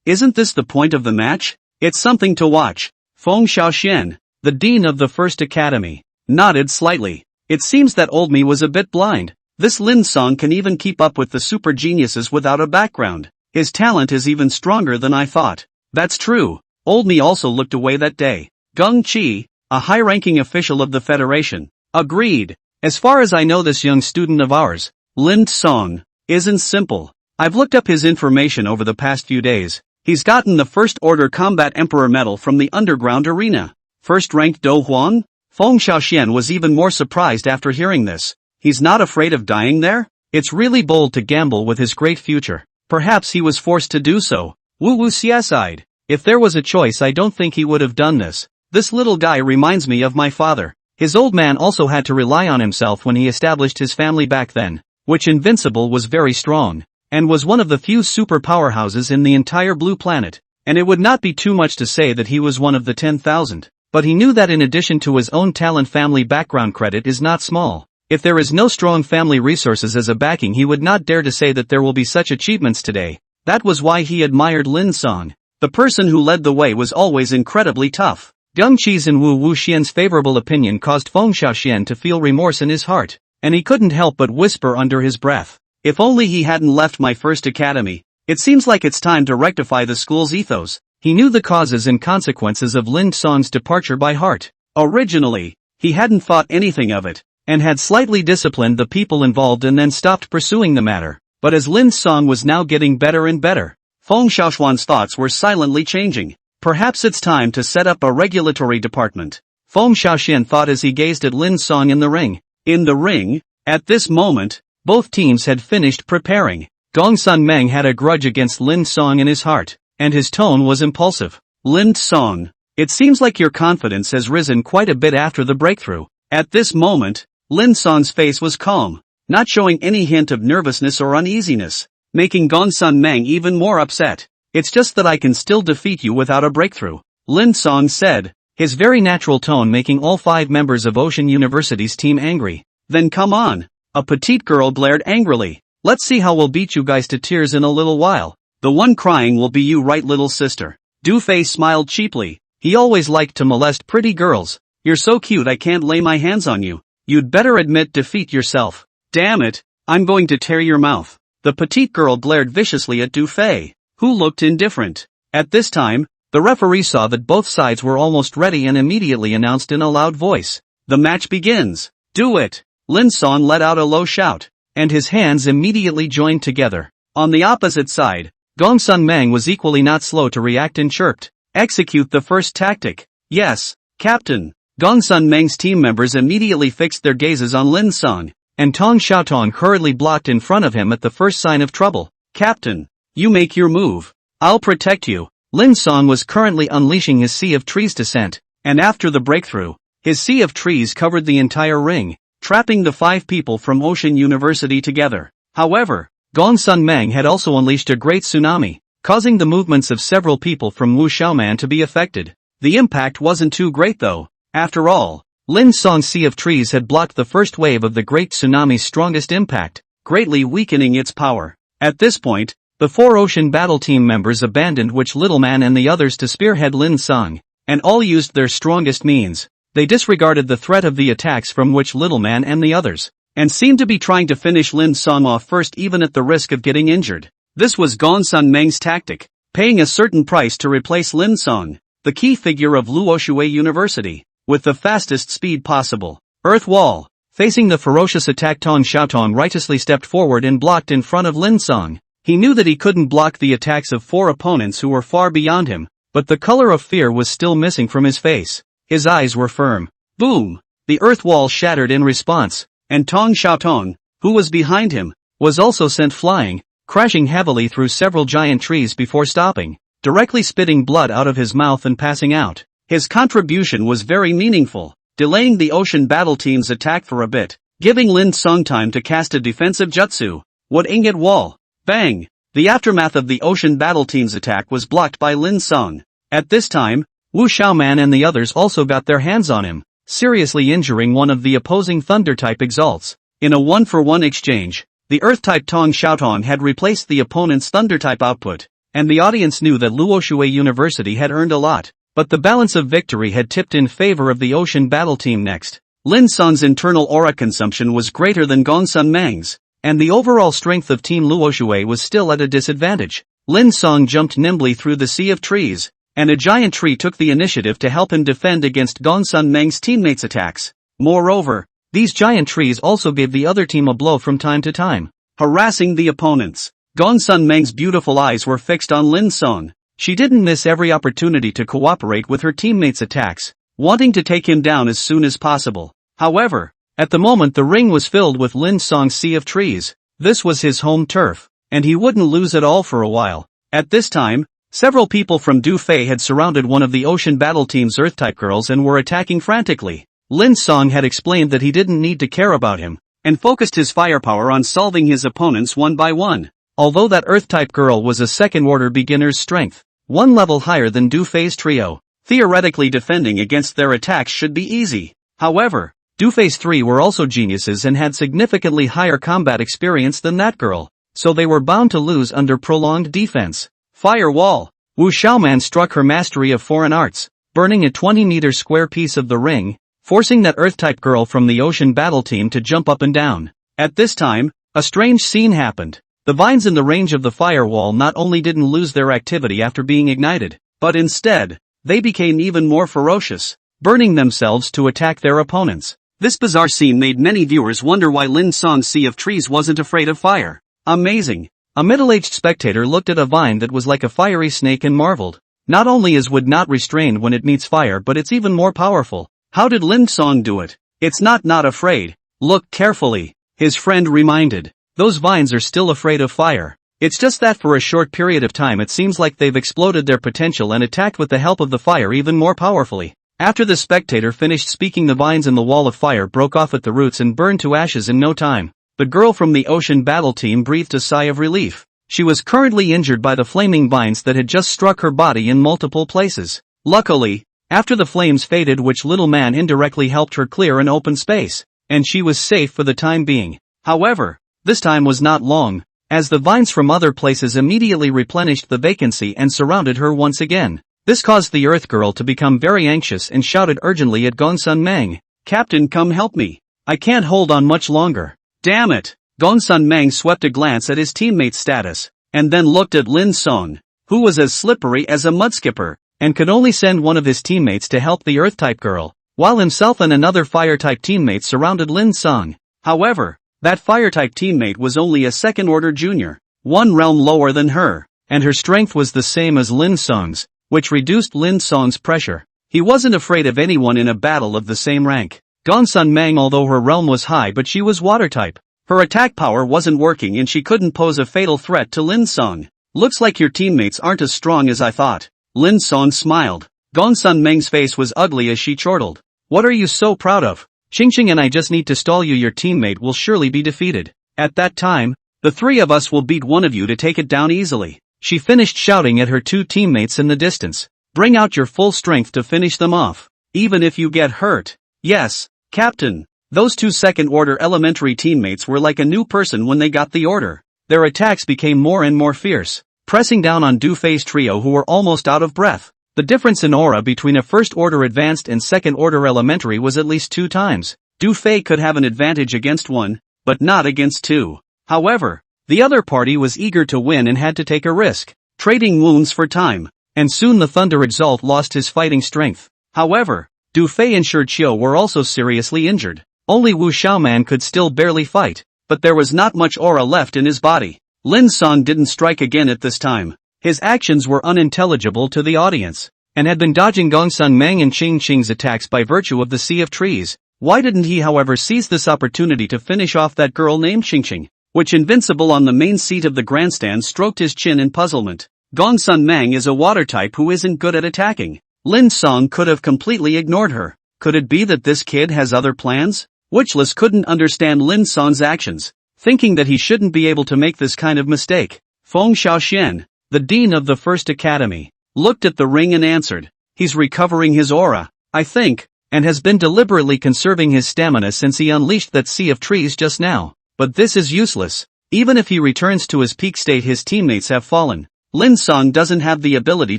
Isn't this the point of the match? It's something to watch." Feng Xiaoxian, the dean of the first academy, nodded slightly. "It seems that old me was a bit blind. This Lin Cang can even keep up with the super geniuses without a background. His talent is even stronger than I thought." "That's true. Old me also looked away that day." Geng Qi, a high-ranking official of the Federation, agreed. "As far as I know, this young student of ours, Lin Cang, isn't simple. I've looked up his information over the past few days. He's gotten the First Order Combat Emperor medal from the underground arena. First-ranked Do Huan?" Feng Xiaoxian was even more surprised after hearing this. "He's not afraid of dying there? It's really bold to gamble with his great future. Perhaps he was forced to do so." Wu Wu sighed. "If there was a choice, I don't think he would have done this. This little guy reminds me of my father. His old man also had to rely on himself when he established his family back then, which Invincible was very strong, and was one of the few super powerhouses in the entire blue planet, and it would not be too much to say that he was one of the 10,000. But he knew that in addition to his own talent, family background credit is not small. If there is no strong family resources as a backing, he would not dare to say that there will be such achievements today. That was why he admired Lin Cang. The person who led the way was always incredibly tough." Geng Qi's and Wu Wuxian's favorable opinion caused Feng Xiaoxian to feel remorse in his heart, and he couldn't help but whisper under his breath, "If only he hadn't left my first academy. It seems like it's time to rectify the school's ethos." He knew the causes and consequences of Lin Cang's departure by heart. Originally, he hadn't thought anything of it, and had slightly disciplined the people involved and then stopped pursuing the matter. But as Lin Cang was now getting better and better, Feng Xiaoxuan's thoughts were silently changing. Perhaps it's time to set up a regulatory department, Feng Xiaoxian thought as he gazed at Lin Cang in the ring. In the ring, at this moment, both teams had finished preparing. Gongsun Meng had a grudge against Lin Cang in his heart, and his tone was impulsive. "Lin Cang, it seems like your confidence has risen quite a bit after the breakthrough." At this moment, Lin Cang's face was calm, not showing any hint of nervousness or uneasiness, making Gongsun Meng even more upset. "It's just that I can still defeat you without a breakthrough," Lin Cang said, his very natural tone making all 5 members of Ocean University's team angry. "Then come on," a petite girl blared angrily. "Let's see how we'll beat you guys to tears in a little while. The one crying will be you, right, little sister?" Du Fei smiled cheaply. He always liked to molest pretty girls. "You're so cute I can't lay my hands on you. You'd better admit defeat yourself." "Damn it, I'm going to tear your mouth. The petite girl glared viciously at Du Fei, who looked indifferent. At this time, the referee saw that both sides were almost ready and immediately announced in a loud voice, "The match begins. Do it." Lin Cang let out a low shout, and his hands immediately joined together. On the opposite side, Gongsun Meng was equally not slow to react and chirped, "Execute the first tactic." "Yes, Captain." Gongsun Meng's team members immediately fixed their gazes on Lin Cang, and Tong Xiaotong hurriedly blocked in front of him at the first sign of trouble. "Captain, you make your move. I'll protect you." Lin Cang was currently unleashing his Sea of Trees descent, and after the breakthrough, his Sea of Trees covered the entire ring, trapping the 5 people from Ocean University together. However, Gongsun Meng had also unleashed a great tsunami, causing the movements of several people from Wu Xiaoman to be affected. The impact wasn't too great though. After all, Lin Cang's Sea of Trees had blocked the first wave of the great tsunami's strongest impact, greatly weakening its power. At this point, the 4 Ocean Battle Team members abandoned Witch Little Man and the others to spearhead Lin Cang, and all used their strongest means. They disregarded the threat of the attacks from Witch Little Man and the others, and seemed to be trying to finish Lin Cang off first even at the risk of getting injured. This was Gongsun Meng's tactic, paying a certain price to replace Lin Cang, the key figure of Luoshui University, with the fastest speed possible. Earth Wall. Facing the ferocious attack, Tong Xiaotong righteously stepped forward and blocked in front of Lin Cang. He knew that he couldn't block the attacks of 4 opponents who were far beyond him, but the color of fear was still missing from his face. His eyes were firm. Boom! The earth wall shattered in response, and Tong Xiaotong, who was behind him, was also sent flying, crashing heavily through several giant trees before stopping, directly spitting blood out of his mouth and passing out. His contribution was very meaningful, delaying the Ocean Battle Team's attack for a bit, giving Lin Cang time to cast a defensive jutsu. Wood Ingot Wall. Bang! The aftermath of the Ocean Battle Team's attack was blocked by Lin Cang. At this time, Wu Xiaoman and the others also got their hands on him, seriously injuring one of the opposing Thunder-type exalts. In a 1-for-1 exchange, the Earth-type Tong Xiaotong had replaced the opponent's Thunder-type output, and the audience knew that Luoshui University had earned a lot. But the balance of victory had tipped in favor of the Ocean Battle Team next. Lin Cang's internal aura consumption was greater than Gongsun Meng's, and the overall strength of Team Luoshui was still at a disadvantage. Lin Cang jumped nimbly through the Sea of Trees, and a giant tree took the initiative to help him defend against Gongsun Meng's teammates' attacks. Moreover, these giant trees also gave the other team a blow from time to time, harassing the opponents. Gongsun Meng's beautiful eyes were fixed on Lin Cang. She didn't miss every opportunity to cooperate with her teammates' attacks, wanting to take him down as soon as possible. However, at the moment the ring was filled with Lin Cang's Sea of Trees. This was his home turf, and he wouldn't lose at all for a while. At this time, several people from Du Fei had surrounded one of the Ocean Battle Team's Earth-type girls and were attacking frantically. Lin Cang had explained that he didn't need to care about him, and focused his firepower on solving his opponents one by one. Although that Earth-type girl was a second-order beginner's strength, 1 level higher than Du Fei's trio, theoretically defending against their attacks should be easy. However, Du Fei's 3 were also geniuses and had significantly higher combat experience than that girl, so they were bound to lose under prolonged defense. Fire Wall. Wu Xiaoman struck her mastery of foreign arts, burning a 20-meter square piece of the ring, forcing that Earth-type girl from the Ocean Battle Team to jump up and down. At this time, a strange scene happened. The vines in the range of the firewall not only didn't lose their activity after being ignited, but instead, they became even more ferocious, burning themselves to attack their opponents. This bizarre scene made many viewers wonder why Lin Cang's Sea of Trees wasn't afraid of fire. Amazing. A middle-aged spectator looked at a vine that was like a fiery snake and marveled. Not only is wood not restrained when it meets fire, but it's even more powerful. How did Lin Cang do it? It's not afraid. Look carefully, his friend reminded. Those vines are still afraid of fire. It's just that for a short period of time it seems like they've exploded their potential and attacked with the help of the fire even more powerfully. After the spectator finished speaking, the vines in the wall of fire broke off at the roots and burned to ashes in no time. The girl from the Ocean Battle Team breathed a sigh of relief. She was currently injured by the flaming vines that had just struck her body in multiple places. Luckily, after the flames faded, Witch Little Man indirectly helped her clear an open space, and she was safe for the time being. However, this time was not long, as the vines from other places immediately replenished the vacancy and surrounded her once again. This caused the Earth Girl to become very anxious and shouted urgently at Gongsun Meng, "Captain, come help me. I can't hold on much longer." "Damn it! Gongsun Mang swept a glance at his teammate's status, and then looked at Lin Cang, who was as slippery as a mudskipper, and could only send one of his teammates to help the Earth-type girl, while himself and another Fire-type teammate surrounded Lin Cang. However, that Fire-type teammate was only a second-order junior, one realm lower than her, and her strength was the same as Lin Cang's, which reduced Lin Cang's pressure. He wasn't afraid of anyone in a battle of the same rank. Gongsun Mang, although her realm was high, but she was water-type. Her attack power wasn't working and she couldn't pose a fatal threat to Lin Cang. Looks like your teammates aren't as strong as I thought. Lin Cang smiled. Gongsun Meng's face was ugly as she chortled. What are you so proud of? Xingxing and I just need to stall you. Your teammate will surely be defeated. At that time, the three of us will beat one of you to take it down easily. She finished shouting at her two teammates in the distance. Bring out your full strength to finish them off. Even if you get hurt. Yes, Captain. Those two second-order elementary teammates were like a new person when they got the order. Their attacks became more and more fierce, pressing down on Du Fei's trio who were almost out of breath. The difference in aura between a first-order advanced and second-order elementary was at least 2 times. Du Fei could have an advantage against one, but not against two. However, the other party was eager to win and had to take a risk, trading wounds for time, and soon the Thunder Exalt lost his fighting strength. However, Du Fei and Shi Qiu were also seriously injured. Only Wu Xiaoman could still barely fight, but there was not much aura left in his body. Lin Cang didn't strike again at this time. His actions were unintelligible to the audience, and had been dodging Gongsun Mang and Xingxing's attacks by virtue of the Sea of Trees. Why didn't he, however, seize this opportunity to finish off that girl named Xingxing, which Invincible on the main seat of the grandstand stroked his chin in puzzlement. Gongsun Mang is a water type who isn't good at attacking. Lin Cang could have completely ignored her. Could it be that this kid has other plans? Witchless couldn't understand Lin Cang's actions, thinking that he shouldn't be able to make this kind of mistake. Feng Xiaoxian, the dean of the First Academy, looked at the ring and answered. He's recovering his aura, I think, and has been deliberately conserving his stamina since he unleashed that Sea of Trees just now. But this is useless. Even if he returns to his peak state, his teammates have fallen. Lin Cang doesn't have the ability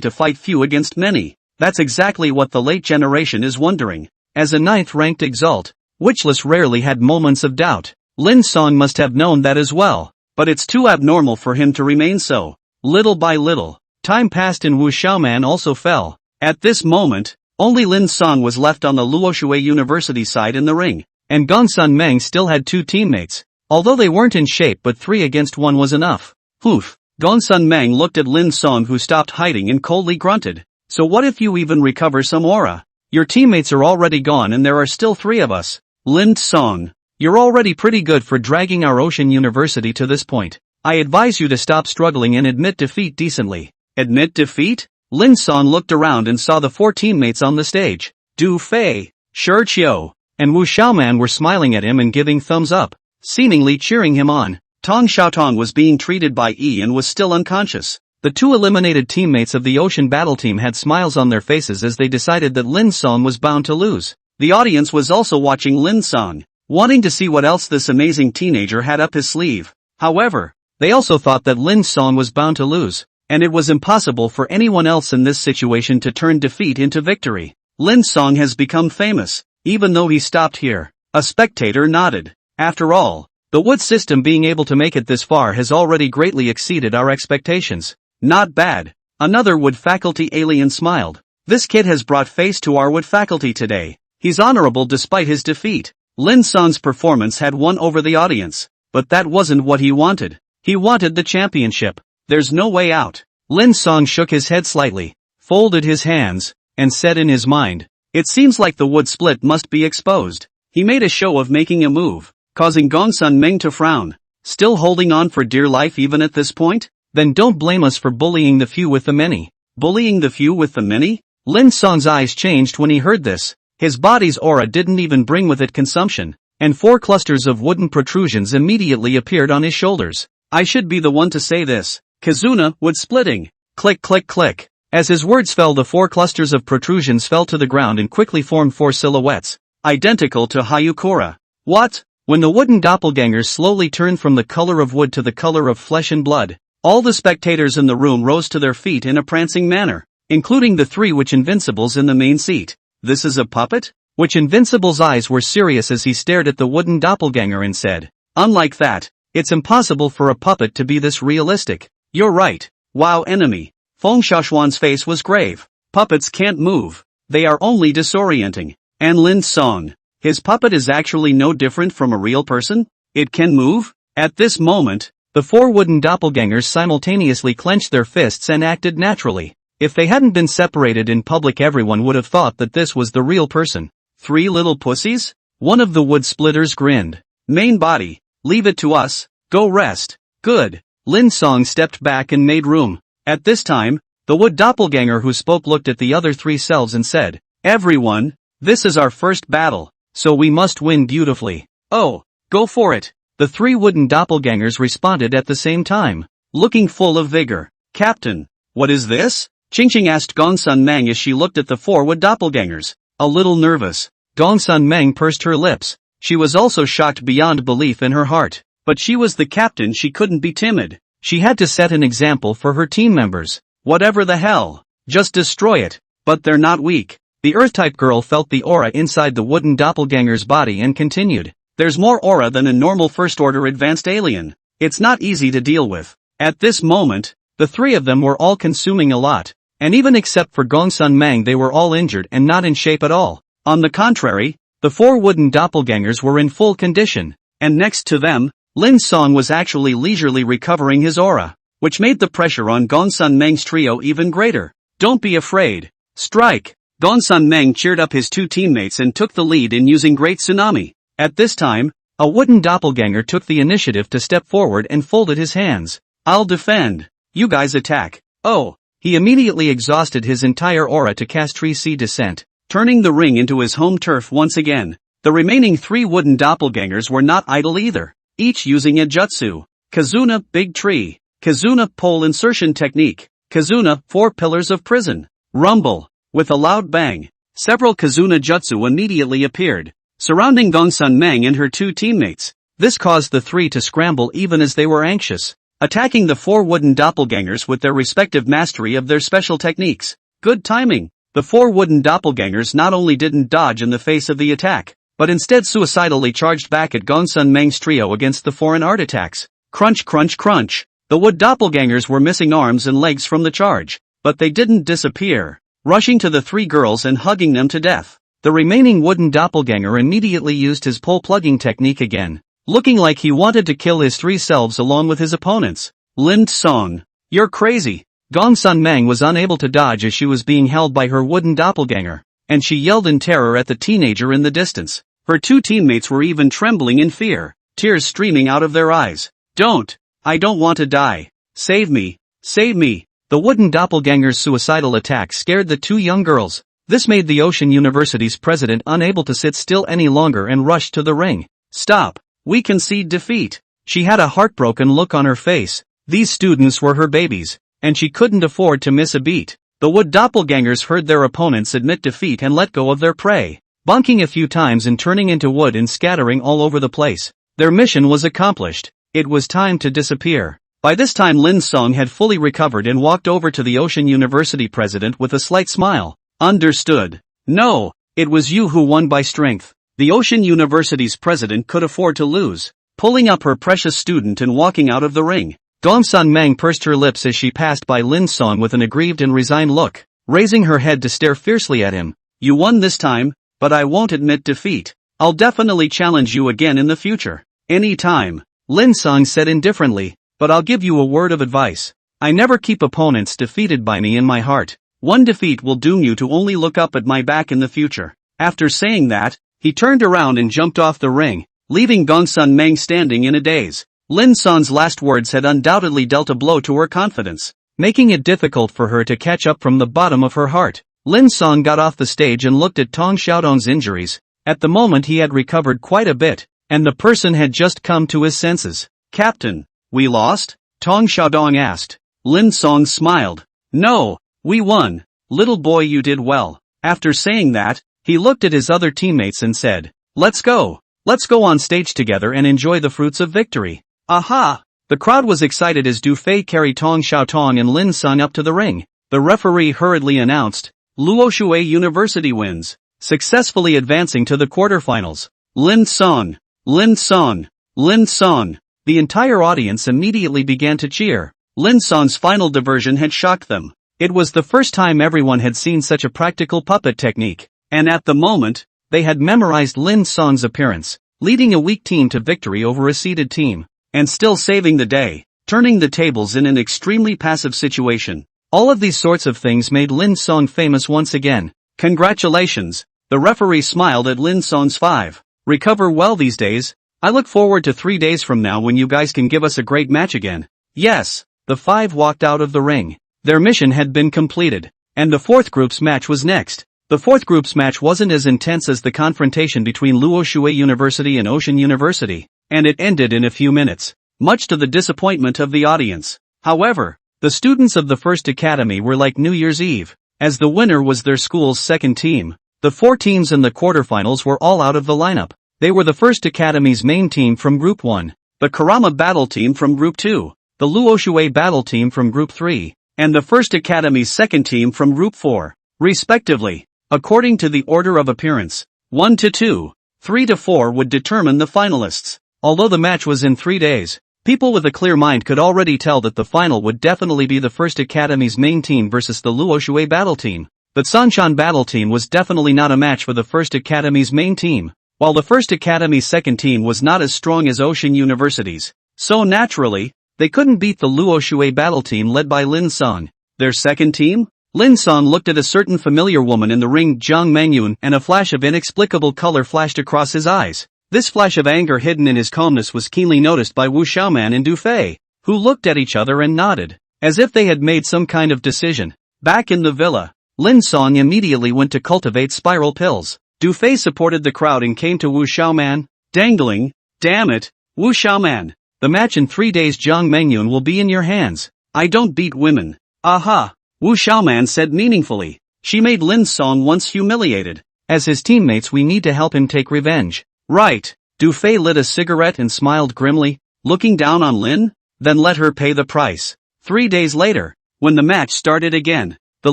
to fight few against many. That's exactly what the late generation is wondering. As a 9th-ranked Exalt, Witchless rarely had moments of doubt. Lin Cang must have known that as well, but it's too abnormal for him to remain so. Little by little, time passed and Wu Xiaoman also fell. At this moment, only Lin Cang was left on the Luoshui University side in the ring, and Gongsun Meng still had 2 teammates, although they weren't in shape, but 3 against 1 was enough. Poof. Gongsun Meng looked at Lin Cang, who stopped hiding and coldly grunted. So what if you even recover some aura? Your teammates are already gone and there are still 3 of us. Lin Cang, you're already pretty good for dragging our Ocean University to this point. I advise you to stop struggling and admit defeat decently. Admit defeat? Lin Cang looked around and saw the 4 teammates on the stage. Du Fei, Shi Qiu, and Wu Xiaoman were smiling at him and giving thumbs up, seemingly cheering him on. Tong Xiaotong was being treated by Yi and was still unconscious. The 2 eliminated teammates of the Ocean Battle Team had smiles on their faces as they decided that Lin Cang was bound to lose. The audience was also watching Lin Cang, wanting to see what else this amazing teenager had up his sleeve. However, they also thought that Lin Cang was bound to lose, and it was impossible for anyone else in this situation to turn defeat into victory. Lin Cang has become famous, even though he stopped here. A spectator nodded. After all, the Wood system being able to make it this far has already greatly exceeded our expectations. Not bad. Another Wood faculty alien smiled. This kid has brought face to our Wood faculty today. He's honorable despite his defeat. Lin Cang's performance had won over the audience, but that wasn't what he wanted. He wanted the championship. There's no way out. Lin Cang shook his head slightly, folded his hands, and said in his mind, it seems like the Wood split must be exposed. He made a show of making a move, causing Gongsun Meng to frown. Still holding on for dear life even at this point? Then don't blame us for bullying the few with the many. Bullying the few with the many? Lin Cang's eyes changed when he heard this. His body's aura didn't even bring with it consumption, and 4 clusters of wooden protrusions immediately appeared on his shoulders. I should be the one to say this. Kizuna, wood splitting. Click click click. As his words fell, the 4 clusters of protrusions fell to the ground and quickly formed 4 silhouettes, identical to Hayukura. What? When the wooden doppelgangers slowly turned from the color of wood to the color of flesh and blood, all the spectators in the room rose to their feet in a prancing manner, including the 3 Witch Invincibles in the main seat. This is a puppet? Witch Invincible's eyes were serious as he stared at the wooden doppelganger and said, unlike that, It's impossible for a puppet to be this realistic. You're right. Wow, enemy. Feng Xiaoshuan's face was grave. Puppets can't move. They are only disorienting. And Lin Cang, his puppet is actually no different from a real person? It can move? At this moment, the four wooden doppelgangers simultaneously clenched their fists and acted naturally. If they hadn't been separated in public, everyone would have thought that this was the real person. Three little pussies? One of the wood splitters grinned. Main body, leave it to us. Go rest. Good. Lin Cang stepped back and made room. At this time, the wood doppelganger who spoke looked at the other three selves and said, "Everyone, this is our first battle, so we must win beautifully." "Oh, go for it." The three wooden doppelgangers responded at the same time, looking full of vigor. "Captain, what is this?" Qingqing asked Gongsun Meng as she looked at the four wood doppelgangers. A little nervous, Gongsun Meng pursed her lips. She was also shocked beyond belief in her heart. But she was the captain, she couldn't be timid. She had to set an example for her team members. Whatever the hell, just destroy it. But they're not weak. The Earth-type girl felt the aura inside the wooden doppelganger's body and continued. There's more aura than a normal first-order advanced alien. It's not easy to deal with. At this moment, the three of them were all consuming a lot. And even except for Gongsun Meng, they were all injured and not in shape at all. On the contrary, the four wooden doppelgangers were in full condition. And next to them, Lin Cang was actually leisurely recovering his aura, which made the pressure on Gongsun Meng's trio even greater. Don't be afraid. Strike! Gongsun Meng cheered up his two teammates and took the lead in using Great Tsunami. At this time, a wooden doppelganger took the initiative to step forward and folded his hands. I'll defend. You guys attack. Oh! He immediately exhausted his entire aura to cast Tree Sea Descent, turning the ring into his home turf once again. The remaining three wooden doppelgangers were not idle either, each using a jutsu. Kizuna, Big Tree. Kizuna, Pole Insertion Technique. Kizuna, Four Pillars of Prison. Rumble. With a loud bang, several Kizuna jutsu immediately appeared, surrounding Gongsun Meng and her two teammates. This caused the three to scramble even as they were anxious, attacking the four wooden doppelgangers with their respective mastery of their special techniques. Good timing. The four wooden doppelgangers not only didn't dodge in the face of the attack, but instead suicidally charged back at Gongsun Meng's trio against the foreign art attacks. Crunch, crunch, crunch. The wood doppelgangers were missing arms and legs from the charge, but they didn't disappear, rushing to the three girls and hugging them to death. The remaining wooden doppelganger immediately used his pole plugging technique again, looking like he wanted to kill his three selves along with his opponents. Lin Cang, you're crazy. Gongsun Meng was unable to dodge as she was being held by her wooden doppelganger, and she yelled in terror at the teenager in the distance. Her two teammates were even trembling in fear, tears streaming out of their eyes. Don't! I don't want to die. Save me! Save me! The wooden doppelganger's suicidal attack scared the two young girls. This made the Ocean University's president unable to sit still any longer and rushed to the ring. Stop! We concede defeat. She had a heartbroken look on her face. These students were her babies, and she couldn't afford to miss a beat. The wood doppelgangers heard their opponents admit defeat and let go of their prey, bonking a few times and turning into wood and scattering all over the place. Their mission was accomplished. It was time to disappear. By this time Lin Cang had fully recovered and walked over to the Ocean University president with a slight smile. Understood. No, it was you who won by strength. The Ocean University's president could afford to lose, pulling up her precious student and walking out of the ring. Gongsun Meng pursed her lips as she passed by Lin Cang with an aggrieved and resigned look, raising her head to stare fiercely at him. You won this time, but I won't admit defeat. I'll definitely challenge you again in the future. Any time. Lin Cang said indifferently, but I'll give you a word of advice. I never keep opponents defeated by me in my heart. One defeat will doom you to only look up at my back in the future. After saying that, he turned around and jumped off the ring, leaving Gongsun Meng standing in a daze. Lin Cang's last words had undoubtedly dealt a blow to her confidence, making it difficult for her to catch up from the bottom of her heart. Lin Cang got off the stage and looked at Tong Xiaodong's injuries. At the moment he had recovered quite a bit, and the person had just come to his senses. Captain, we lost? Tong Xiaodong asked. Lin Cang smiled. No, we won. Little boy, you did well. After saying that, he looked at his other teammates and said, Let's go. Let's go on stage together and enjoy the fruits of victory. Aha! The crowd was excited as Du Fei carried Tong Xiaotong and Lin Cang up to the ring. The referee hurriedly announced, Luoxue University wins, successfully advancing to the quarterfinals. Lin Cang. Lin Cang. Lin Cang. the entire audience immediately began to cheer. Lin Cang's final diversion had shocked them. It was the first time everyone had seen such a practical puppet technique, and at the moment, they had memorized Lin Cang's appearance, leading a weak team to victory over a seeded team, and still saving the day, turning the tables in an extremely passive situation. All of these sorts of things made Lin Cang famous once again. Congratulations! The referee smiled at Lin Cang's 5. Recover well these days. I look forward to 3 days from now when you guys can give us a great match again. Yes, the 5 walked out of the ring. Their mission had been completed, and the 4th group's match was next. The 4th group's match wasn't as intense as the confrontation between Luoshui University and Ocean University, and it ended in a few minutes, much to the disappointment of the audience. However, the students of the First Academy were like New Year's Eve, as the winner was their school's second team. The 4 teams in the quarterfinals were all out of the lineup. They were the First Academy's main team from Group 1, the Karama Battle Team from Group 2, the Luoshui Battle Team from Group 3, and the First Academy's second team from Group 4, respectively. According to the order of appearance, 1 to 2, 3 to 4 would determine the finalists. Although the match was in 3 days, people with a clear mind could already tell that the final would definitely be the First Academy's main team versus the Luoshui Battle Team. The Sanshan Battle Team was definitely not a match for the First Academy's main team, while the First Academy's second team was not as strong as Ocean University's. So naturally, they couldn't beat the Luoshui Battle Team led by Lin Cang. Their second team? Lin Cang looked at a certain familiar woman in the ring, Jiang Mengyun, and a flash of inexplicable color flashed across his eyes. This flash of anger hidden in his calmness was keenly noticed by Wu Xiaoman and Du Fei, who looked at each other and nodded, as if they had made some kind of decision. Back in the villa, Lin Cang immediately went to cultivate spiral pills. Du Fei supported the crowd and came to Wu Xiaoman, dangling. Damn it, Wu Xiaoman. The match in 3 days, Jiang Mengyun, will be in your hands. I don't beat women. Aha! Wu Xiaoman said meaningfully. She made Lin Cang once humiliated. As his teammates, we need to help him take revenge. Right. Du Fei lit a cigarette and smiled grimly, looking down on Lin, then let her pay the price. 3 days later, when the match started again, the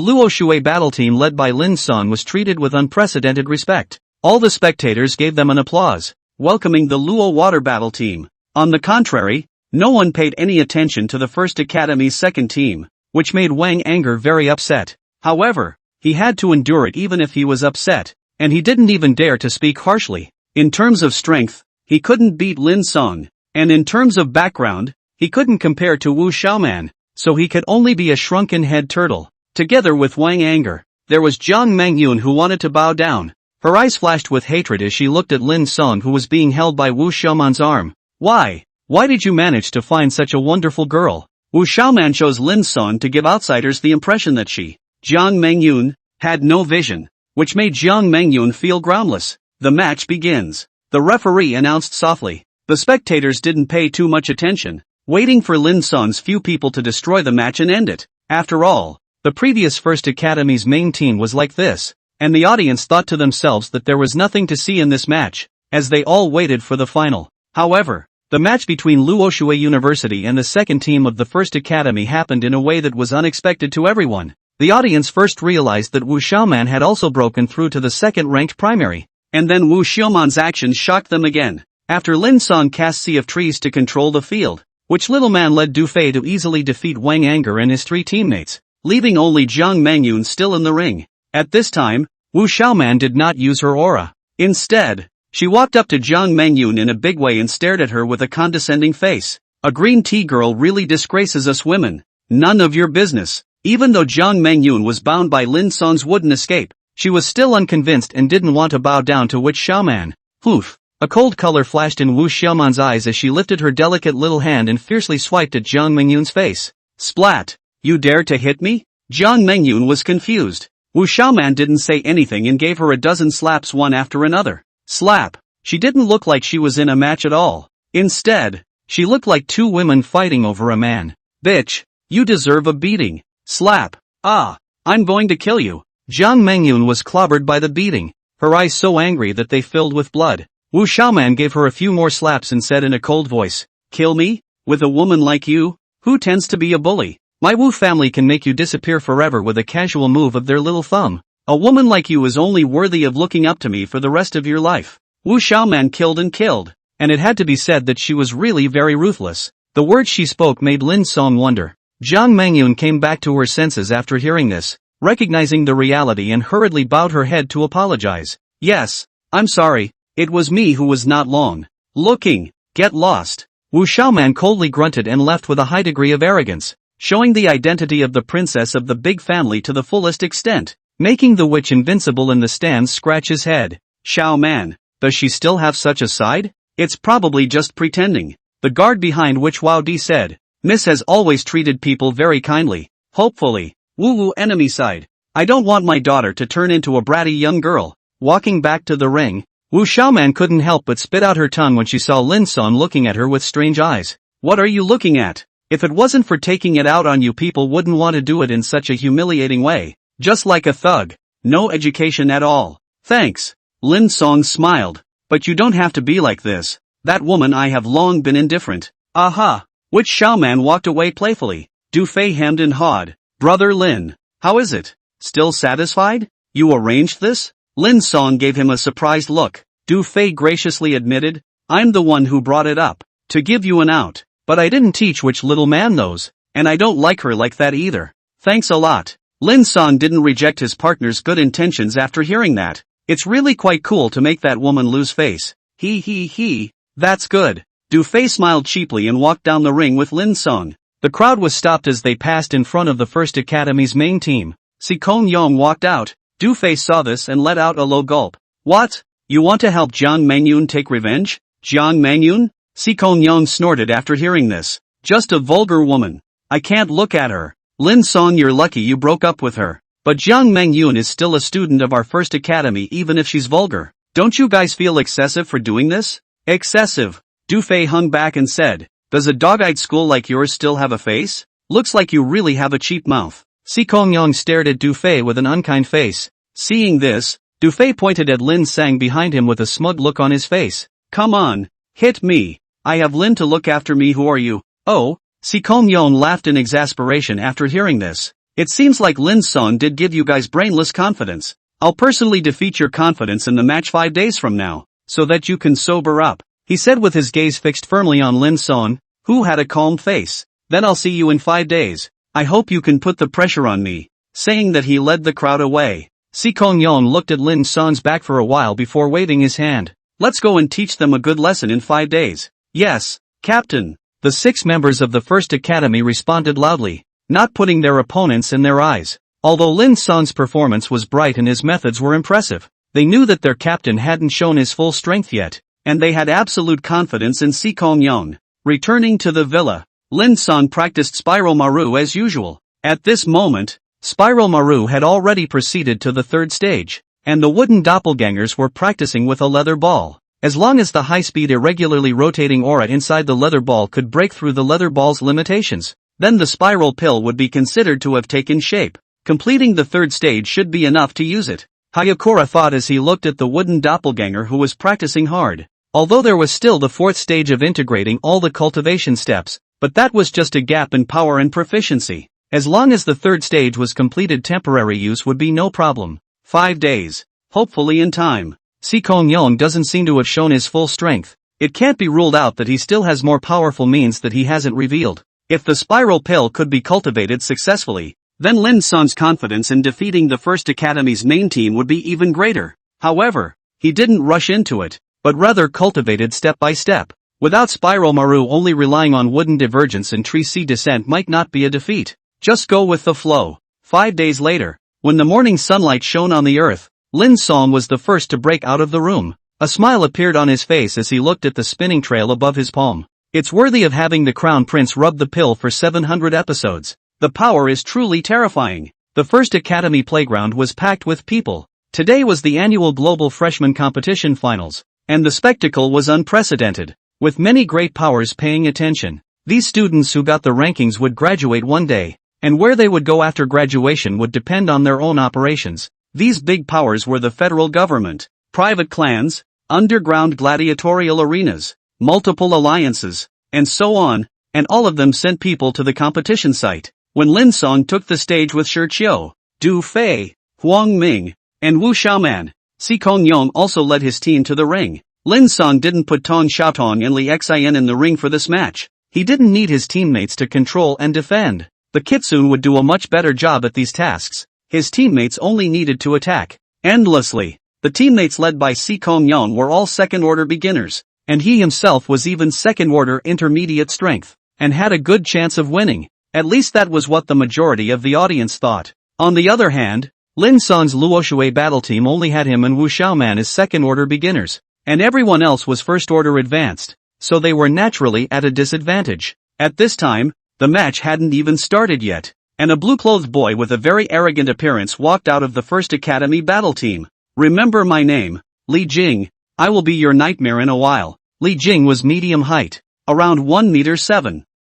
Luoshui Battle Team led by Lin Cang was treated with unprecedented respect. All the spectators gave them an applause, welcoming the Luo Water Battle Team. On the contrary, no one paid any attention to the First Academy's second team, which made Wang Anger very upset. However, he had to endure it even if he was upset, and he didn't even dare to speak harshly. In terms of strength, he couldn't beat Lin Cang, and in terms of background, he couldn't compare to Wu Xiaoman, so he could only be a shrunken head turtle. Together with Wang Anger, there was Jiang Mengyun, who wanted to bow down. Her eyes flashed with hatred as she looked at Lin Cang, who was being held by Wu Xiaoman's arm. Why did you manage to find such a wonderful girl? Wu Xiaoman chose Lin Cang to give outsiders the impression that she, Jiang Mengyun, had no vision, which made Jiang Mengyun feel groundless. The match begins. The referee announced softly. The spectators didn't pay too much attention, waiting for Lin Cang's few people to destroy the match and end it. After all, the previous First Academy's main team was like this, and the audience thought to themselves that there was nothing to see in this match, as they all waited for the final. However, the match between Luoshui University and the second team of the First Academy happened in a way that was unexpected to everyone. The audience first realized that Wu Xiaoman had also broken through to the second-ranked primary, and then Wu Xiaoman's actions shocked them again. After Lin Cang cast Sea of Trees to control the field, which little man led Du Fei to easily defeat Wang Anger and his 3 teammates, leaving only Jiang Mengyun still in the ring. At this time, Wu Xiaoman did not use her aura. Instead, she walked up to Jiang Mengyun in a big way and stared at her with a condescending face. A green tea girl really disgraces us women. None of your business. Even though Jiang Mengyun was bound by Lin Cang's wooden escape, she was still unconvinced and didn't want to bow down to Wu Xiaoman. Poof! A cold color flashed in Wu Xiaoman's eyes as she lifted her delicate little hand and fiercely swiped at Jiang Mengyun's face. Splat! You dare to hit me? Jiang Mengyun was confused. Wu Xiaoman didn't say anything and gave her a dozen slaps one after another. Slap! She didn't look like she was in a match at all. Instead, she looked like 2 women fighting over a man. Bitch! You deserve a beating. Slap! Ah! I'm going to kill you. Jiang Mengyun was clobbered by the beating, her eyes so angry that they filled with blood. Wu Xiaoman gave her a few more slaps and said in a cold voice, Kill me? With a woman like you? Who tends to be a bully? My Wu family can make you disappear forever with a casual move of their little thumb. A woman like you is only worthy of looking up to me for the rest of your life. Wu Xiaoman killed and killed. and it had to be said that she was really very ruthless. The words she spoke made Lin Cang wonder. Jiang Mangyun came back to her senses after hearing this, recognizing the reality and hurriedly bowed her head to apologize. Yes, I'm sorry, it was me who was not long looking. Get lost. Wu Xiaoman coldly grunted and left with a high degree of arrogance, showing the identity of the princess of the big family to the fullest extent, making the witch Invincible in the stands scratch his head. Xiaoman, does she still have such a side? It's probably just pretending. The guard behind Witch Wao Di said. Miss has always treated people very kindly. Hopefully. Woo Woo enemy side. I don't want my daughter to turn into a bratty young girl. Walking back to the ring, Wu Xiaoman couldn't help but spit out her tongue when she saw Lin Cang looking at her with strange eyes. What are you looking at? If it wasn't for taking it out on you, people wouldn't want to do it in such a humiliating way. Just like a thug. No education at all. Thanks. Lin Cang smiled. But you don't have to be like this. That woman I have long been indifferent. Aha. Witch Xiaoman walked away playfully. Du Fei hemmed and hawed. Brother Lin. How is it? Still satisfied? You arranged this? Lin Cang gave him a surprised look. Du Fei graciously admitted, I'm the one who brought it up. To give you an out. But I didn't teach which little man those. And I don't like her like that either. Thanks a lot. Lin Cang didn't reject his partner's good intentions after hearing that. It's really quite cool to make that woman lose face. He. That's good. Du Fei smiled cheaply and walked down the ring with Lin Cang. The crowd was stopped as they passed in front of the First Academy's main team. Si Kong Yong walked out. Du Fei saw this and let out a low gulp. What? You want to help Jiang Mangyun take revenge? Jiang Mangyun? Si Kong Yong snorted after hearing this. Just a vulgar woman. I can't look at her. Lin Cang, you're lucky you broke up with her. But Jiang Mangyun is still a student of our First Academy even if she's vulgar. Don't you guys feel excessive for doing this? Excessive. Du Fei hung back and said, does a dog-eyed school like yours still have a face? Looks like you really have a cheap mouth. Si Kong Yong stared at Du Fei with an unkind face. Seeing this, Du Fei pointed at Lin Cang behind him with a smug look on his face. Come on. Hit me. I have Lin to look after me. Who are you? Oh. Si Kong Yong laughed in exasperation after hearing this. It seems like Lin Cang did give you guys brainless confidence. I'll personally defeat your confidence in the match 5 days from now, so that you can sober up, he said with his gaze fixed firmly on Lin Cang, who had a calm face. Then I'll see you in 5 days. I hope you can put the pressure on me. Saying that, he led the crowd away. Si Kong Yong looked at Lin Cang's back for a while before waving his hand. Let's go and teach them a good lesson in 5 days. Yes, Captain. The 6 members of the First Academy responded loudly, not putting their opponents in their eyes. Although Lin Cang's performance was bright and his methods were impressive, they knew that their captain hadn't shown his full strength yet, and they had absolute confidence in Si Kong Yong. Returning to the villa, Lin Cang practiced Spiral Maru as usual. At this moment, Spiral Maru had already proceeded to the 3rd stage, and the wooden doppelgangers were practicing with a leather ball. As long as the high-speed irregularly rotating aura inside the leather ball could break through the leather ball's limitations, then the spiral pill would be considered to have taken shape. Completing the 3rd stage should be enough to use it. Hayakura thought as he looked at the wooden doppelganger who was practicing hard. Although there was still the 4th stage of integrating all the cultivation steps, but that was just a gap in power and proficiency. As long as the 3rd stage was completed, temporary use would be no problem. 5 days. Hopefully in time. Si Kong Yong doesn't seem to have shown his full strength. It can't be ruled out that he still has more powerful means that he hasn't revealed. If the spiral pill could be cultivated successfully, then Lin Cang's confidence in defeating the First Academy's main team would be even greater. However, he didn't rush into it, but rather cultivated step by step. Without Spiral Maru, only relying on wooden divergence and tree sea descent might not be a defeat. Just go with the flow. 5 days later, when the morning sunlight shone on the earth, Lin Cang was the first to break out of the room. A smile appeared on his face as he looked at the spinning trail above his palm. It's worthy of having the Crown Prince rub the pill for 700 episodes. The power is truly terrifying. The First Academy playground was packed with people. Today was the annual Global Freshman Competition Finals, and the spectacle was unprecedented. With many great powers paying attention, these students who got the rankings would graduate one day, and where they would go after graduation would depend on their own operations. These big powers were the federal government, private clans, underground gladiatorial arenas, multiple alliances, and so on, and all of them sent people to the competition site. When Lin Cang took the stage with Shi Qiu, Du Fei, Huang Ming, and Wu Xiaoman, Si Kong Yong also led his team to the ring. Lin Cang didn't put Tong Xiaotong and Li Xin in the ring for this match. He didn't need his teammates to control and defend. The Kitsune would do a much better job at these tasks. His teammates only needed to attack endlessly. The teammates led by Si Kongyong were all second-order beginners, and he himself was even second-order intermediate strength, and had a good chance of winning. At least that was what the majority of the audience thought. On the other hand, Lin Cang's Luoshui battle team only had him and Wu Xiaoman as second-order beginners, and everyone else was first-order advanced, so they were naturally at a disadvantage. At this time, the match hadn't even started yet, and a blue-clothed boy with a very arrogant appearance walked out of the First Academy battle team. "Remember my name, Li Jing. I will be your nightmare in a while." Li Jing was medium height, around 1.7 meters.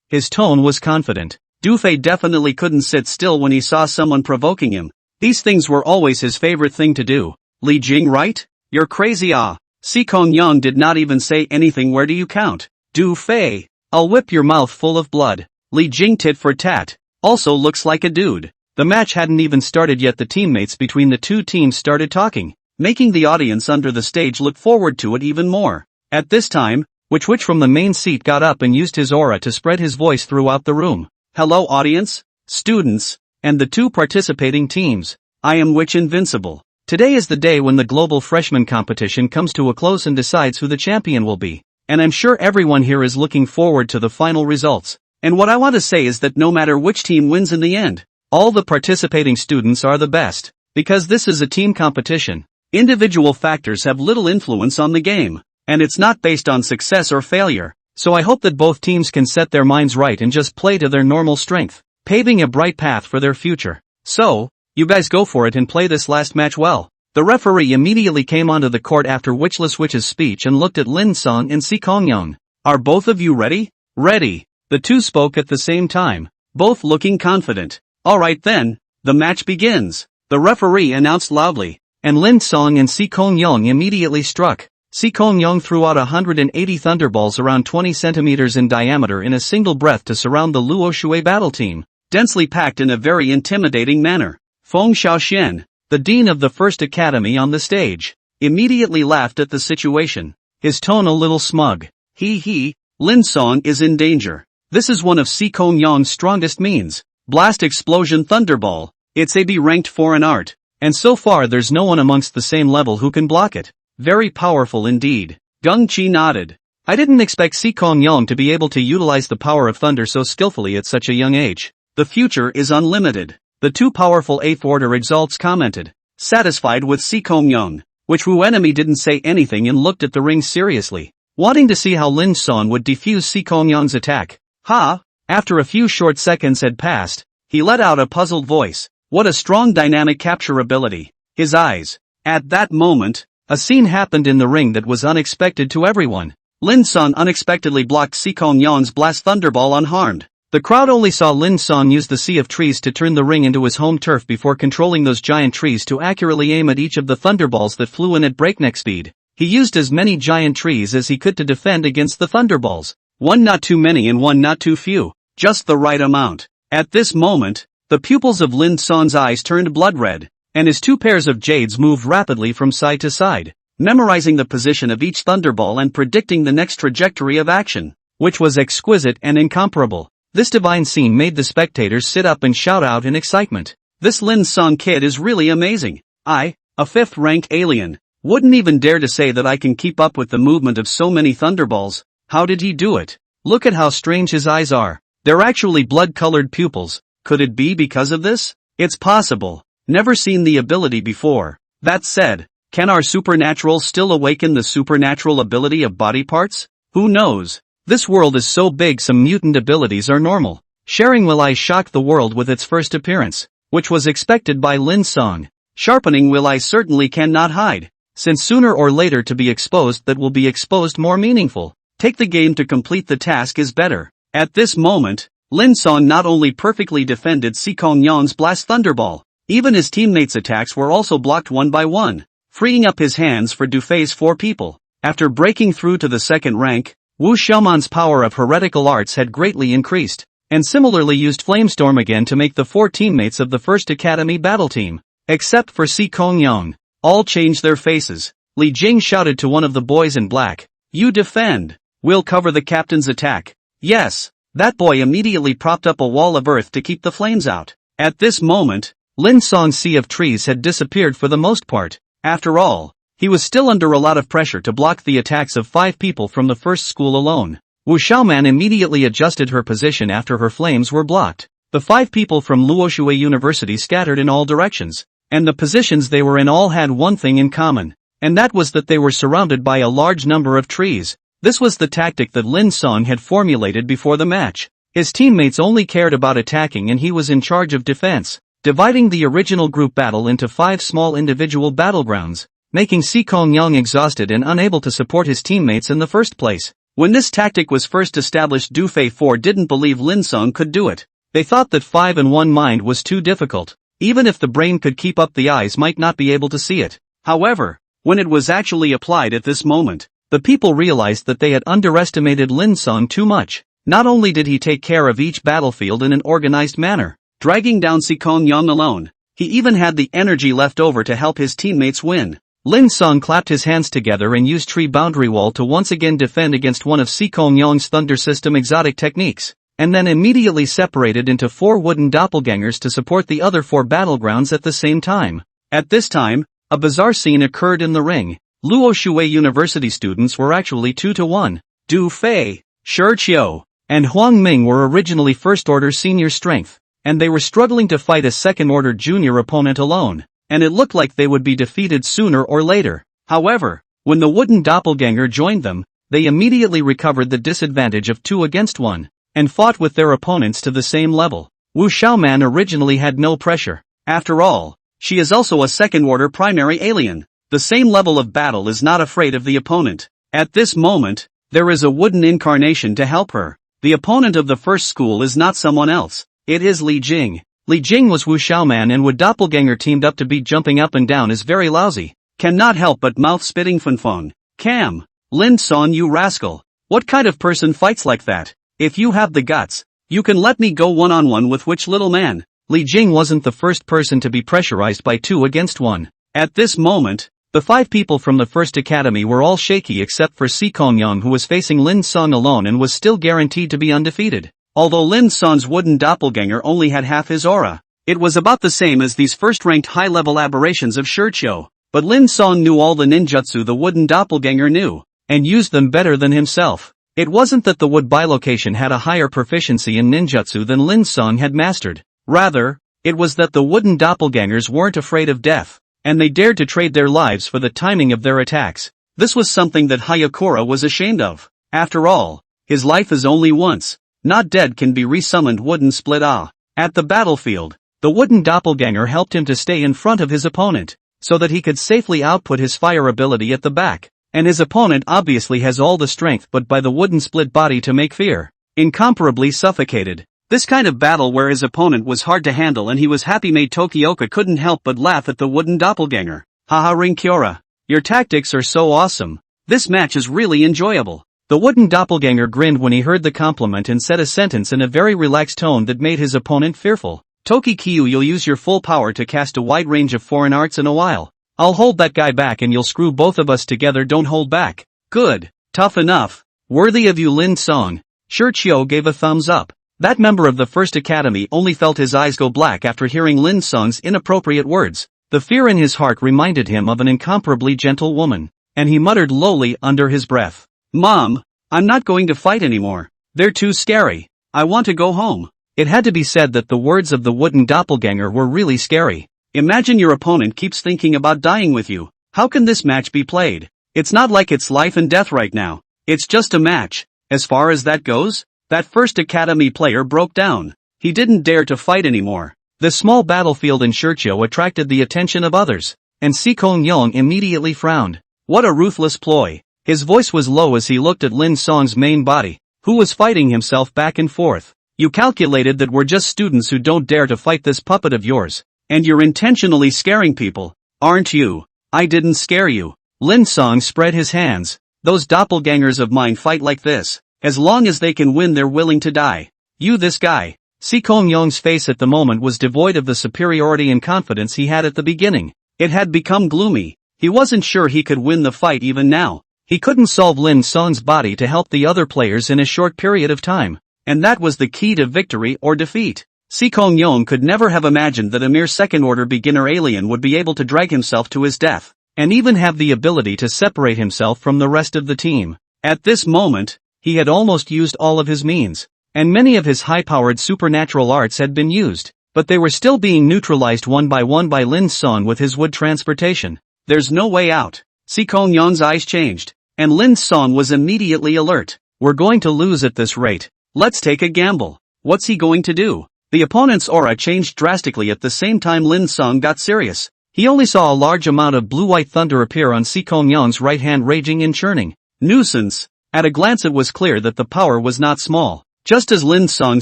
His tone was confident. Du Fei definitely couldn't sit still when he saw someone provoking him. These things were always his favorite thing to do. "Li Jing, right? You're crazy, ah." Si Kongyong did not even say anything. "Where do you count? Du Fei. I'll whip your mouth full of blood." Li Jing tit for tat. Also looks like a dude. The match hadn't even started yet. The teammates between the two teams started talking, making the audience under the stage look forward to it even more. At this time, Witch from the main seat got up and used his aura to spread his voice throughout the room. "Hello audience, students, and the two participating teams. I am Witch Invincible. Today is the day when the global freshman competition comes to a close and decides who the champion will be. And I'm sure everyone here is looking forward to the final results. And what I want to say is that no matter which team wins in the end, all the participating students are the best. Because this is a team competition. Individual factors have little influence on the game, and it's not based on success or failure. So I hope that both teams can set their minds right and just play to their normal strength, paving a bright path for their future. So, you guys go for it and play this last match well." The referee immediately came onto the court after Witchless Witch's speech and looked at Lin Cang and Si Kongyong. "Are both of you ready?" "Ready." The two spoke at the same time, both looking confident. "Alright then, the match begins," the referee announced loudly, and Lin Cang and Si Kongyong immediately struck. Si Kongyong threw out 180 thunderballs around 20 centimeters in diameter in a single breath to surround the Luo Shui battle team, densely packed in a very intimidating manner. Feng Xiaoxian, the dean of the First Academy on the stage, immediately laughed at the situation, his tone a little smug. He, Lin Cang is in danger. This is one of Si Kongyong's strongest means. Blast Explosion Thunderball. It's AB ranked for an art, and so far there's no one amongst the same level who can block it. Very powerful indeed. Gung Chi nodded. I didn't expect Si Kongyong to be able to utilize the power of thunder so skillfully at such a young age. The future is unlimited. The two powerful 8th Order exalts commented, satisfied with Si Kongyong. Which Wu enemy didn't say anything and looked at the ring seriously, wanting to see how Lin Cang would defuse Si Kongyong's attack. Ha! After a few short seconds had passed, he let out a puzzled voice. What a strong dynamic capture ability. His eyes. At that moment, a scene happened in the ring that was unexpected to everyone. Lin Cang unexpectedly blocked Si Kongyong's blast thunderball unharmed. The crowd only saw Lin Cang use the sea of trees to turn the ring into his home turf before controlling those giant trees to accurately aim at each of the thunderballs that flew in at breakneck speed. He used as many giant trees as he could to defend against the thunderballs. One not too many and one not too few. Just the right amount. At this moment, the pupils of Lin Cang's eyes turned blood red, and his two pairs of jades moved rapidly from side to side, memorizing the position of each thunderball and predicting the next trajectory of action, which was exquisite and incomparable. This divine scene made the spectators sit up and shout out in excitement. This Lin Cang kid is really amazing. I, a 5th rank alien, wouldn't even dare to say that I can keep up with the movement of so many thunderballs. How did he do it? Look at how strange his eyes are. They're actually blood-colored pupils. Could it be because of this? It's possible. Never seen the ability before. That said, can our supernatural still awaken the supernatural ability of body parts? Who knows? This world is so big some mutant abilities are normal. Sharing Will I shocked the world with its first appearance, which was expected by Lin Cang. Sharpening Will I certainly cannot hide, since sooner or later to be exposed that will be exposed more meaningful. Take the game to complete the task is better. At this moment, Lin Cang not only perfectly defended Si Kongyong's blast thunderball, even his teammates' attacks were also blocked one by one, freeing up his hands for Du Fei's 4 people. After breaking through to the 2nd rank, Wu Xiaoman's power of heretical arts had greatly increased, and similarly used Flamestorm again to make the 4 teammates of the First Academy battle team, except for Si Kongyong, all changed their faces. Li Jing shouted to one of the boys in black. You defend. We'll cover the captain's attack. Yes. That boy immediately propped up a wall of earth to keep the flames out. At this moment, Lin Cang's sea of trees had disappeared for the most part. After all, he was still under a lot of pressure to block the attacks of 5 people from the first school alone. Wu Xiaoman immediately adjusted her position after her flames were blocked. The 5 people from Luoxue University scattered in all directions, and the positions they were in all had one thing in common, and that was that they were surrounded by a large number of trees. This was the tactic that Lin Cang had formulated before the match. His teammates only cared about attacking and he was in charge of defense, dividing the original group battle into 5 small individual battlegrounds, making Xikong Yang exhausted and unable to support his teammates in the first place. When this tactic was first established, Du Fei 4 didn't believe Lin Cang could do it. They thought that 5 in 1 mind was too difficult. Even if the brain could keep up, the eyes might not be able to see it. However, when it was actually applied at this moment, the people realized that they had underestimated Lin Cang too much. Not only did he take care of each battlefield in an organized manner, dragging down Xikong Yang alone, he even had the energy left over to help his teammates win. Lin Cang clapped his hands together and used tree boundary wall to once again defend against one of Xikong Yang's thunder system exotic techniques, and then immediately separated into 4 wooden doppelgangers to support the other 4 battlegrounds at the same time. At this time, a bizarre scene occurred in the ring. Luoxue University students were actually 2 to 1. Du Fei, Shi Qiu, and Huang Ming were originally first-order senior strength, and they were struggling to fight a second-order junior opponent alone, and it looked like they would be defeated sooner or later. However, when the wooden doppelganger joined them, they immediately recovered the disadvantage of 2 against 1, and fought with their opponents to the same level. Wu Xiaoman originally had no pressure. After all, she is also a second-order primary alien. The same level of battle is not afraid of the opponent. At this moment, there is a wooden incarnation to help her. The opponent of the first school is not someone else. It is Li Jing. Li Jing was Wu Xiaoman and with doppelganger teamed up to beat. Jumping up and down is very lousy. Cannot help but mouth spitting Funfeng. Cam. Lin Cang, you rascal. What kind of person fights like that? If you have the guts, you can let me go one-on-one with which little man? Li Jing wasn't the first person to be pressurized by 2 against 1. At this moment, the 5 people from the first academy were all shaky except for Xikong Yang, who was facing Lin Cang alone and was still guaranteed to be undefeated. Although Lin Cang's wooden doppelganger only had half his aura, it was about the same as these first-ranked high-level aberrations of Shi Qiu. But Lin Cang knew all the ninjutsu the wooden doppelganger knew, and used them better than himself. It wasn't that the wood bilocation had a higher proficiency in ninjutsu than Lin Cang had mastered. Rather, it was that the wooden doppelgangers weren't afraid of death, and they dared to trade their lives for the timing of their attacks. This was something that Hayakura was ashamed of. After all, his life is only once. Not dead can be resummoned. Wooden split. At the battlefield, the wooden doppelganger helped him to stay in front of his opponent, so that he could safely output his fire ability at the back. And his opponent obviously has all the strength but by the wooden split body to make fear. Incomparably suffocated. This kind of battle where his opponent was hard to handle and he was happy made. Tokioka couldn't help but laugh at the wooden doppelganger. Haha, Rinkyora. Your tactics are so awesome. This match is really enjoyable. The wooden doppelganger grinned when he heard the compliment and said a sentence in a very relaxed tone that made his opponent fearful. Toki Kyu, you'll use your full power to cast a wide range of foreign arts in a while. I'll hold that guy back and you'll screw both of us together. Don't hold back. Good. Tough enough. Worthy of you, Lin Cang. Shi Qiu gave a thumbs up. That member of the first academy only felt his eyes go black after hearing Lin Cang's inappropriate words. The fear in his heart reminded him of an incomparably gentle woman, and he muttered lowly under his breath. Mom, I'm not going to fight anymore. They're too scary. I want to go home. It had to be said that the words of the wooden doppelganger were really scary. Imagine your opponent keeps thinking about dying with you. How can this match be played? It's not like it's life and death right now. It's just a match. As far as that goes, that first academy player broke down. He didn't dare to fight anymore. The small battlefield in Shi Qiu attracted the attention of others, and Xikong Yang immediately frowned. What a ruthless ploy. His voice was low as he looked at Lin Cang's main body, who was fighting himself back and forth. You calculated that we're just students who don't dare to fight this puppet of yours. And you're intentionally scaring people, aren't you? I didn't scare you. Lin Cang spread his hands. Those doppelgangers of mine fight like this. As long as they can win, they're willing to die. You, this guy. Xikong Yong's face at the moment was devoid of the superiority and confidence he had at the beginning. It had become gloomy. He wasn't sure he could win the fight even now. He couldn't solve Lin Cang's body to help the other players in a short period of time. And that was the key to victory or defeat. Sikong Yong could never have imagined that a mere second-order beginner alien would be able to drag himself to his death, and even have the ability to separate himself from the rest of the team. At this moment, he had almost used all of his means, and many of his high-powered supernatural arts had been used, but they were still being neutralized one by Lin Cang with his wood transportation. There's no way out. Sikong Yong's eyes changed, and Lin Cang was immediately alert. We're going to lose at this rate. Let's take a gamble. What's he going to do? The opponent's aura changed drastically at the same time Lin Cang got serious. He only saw a large amount of blue-white thunder appear on Sikong Yong's right hand, raging and churning. Nuisance. At a glance it was clear that the power was not small. Just as Lin Cang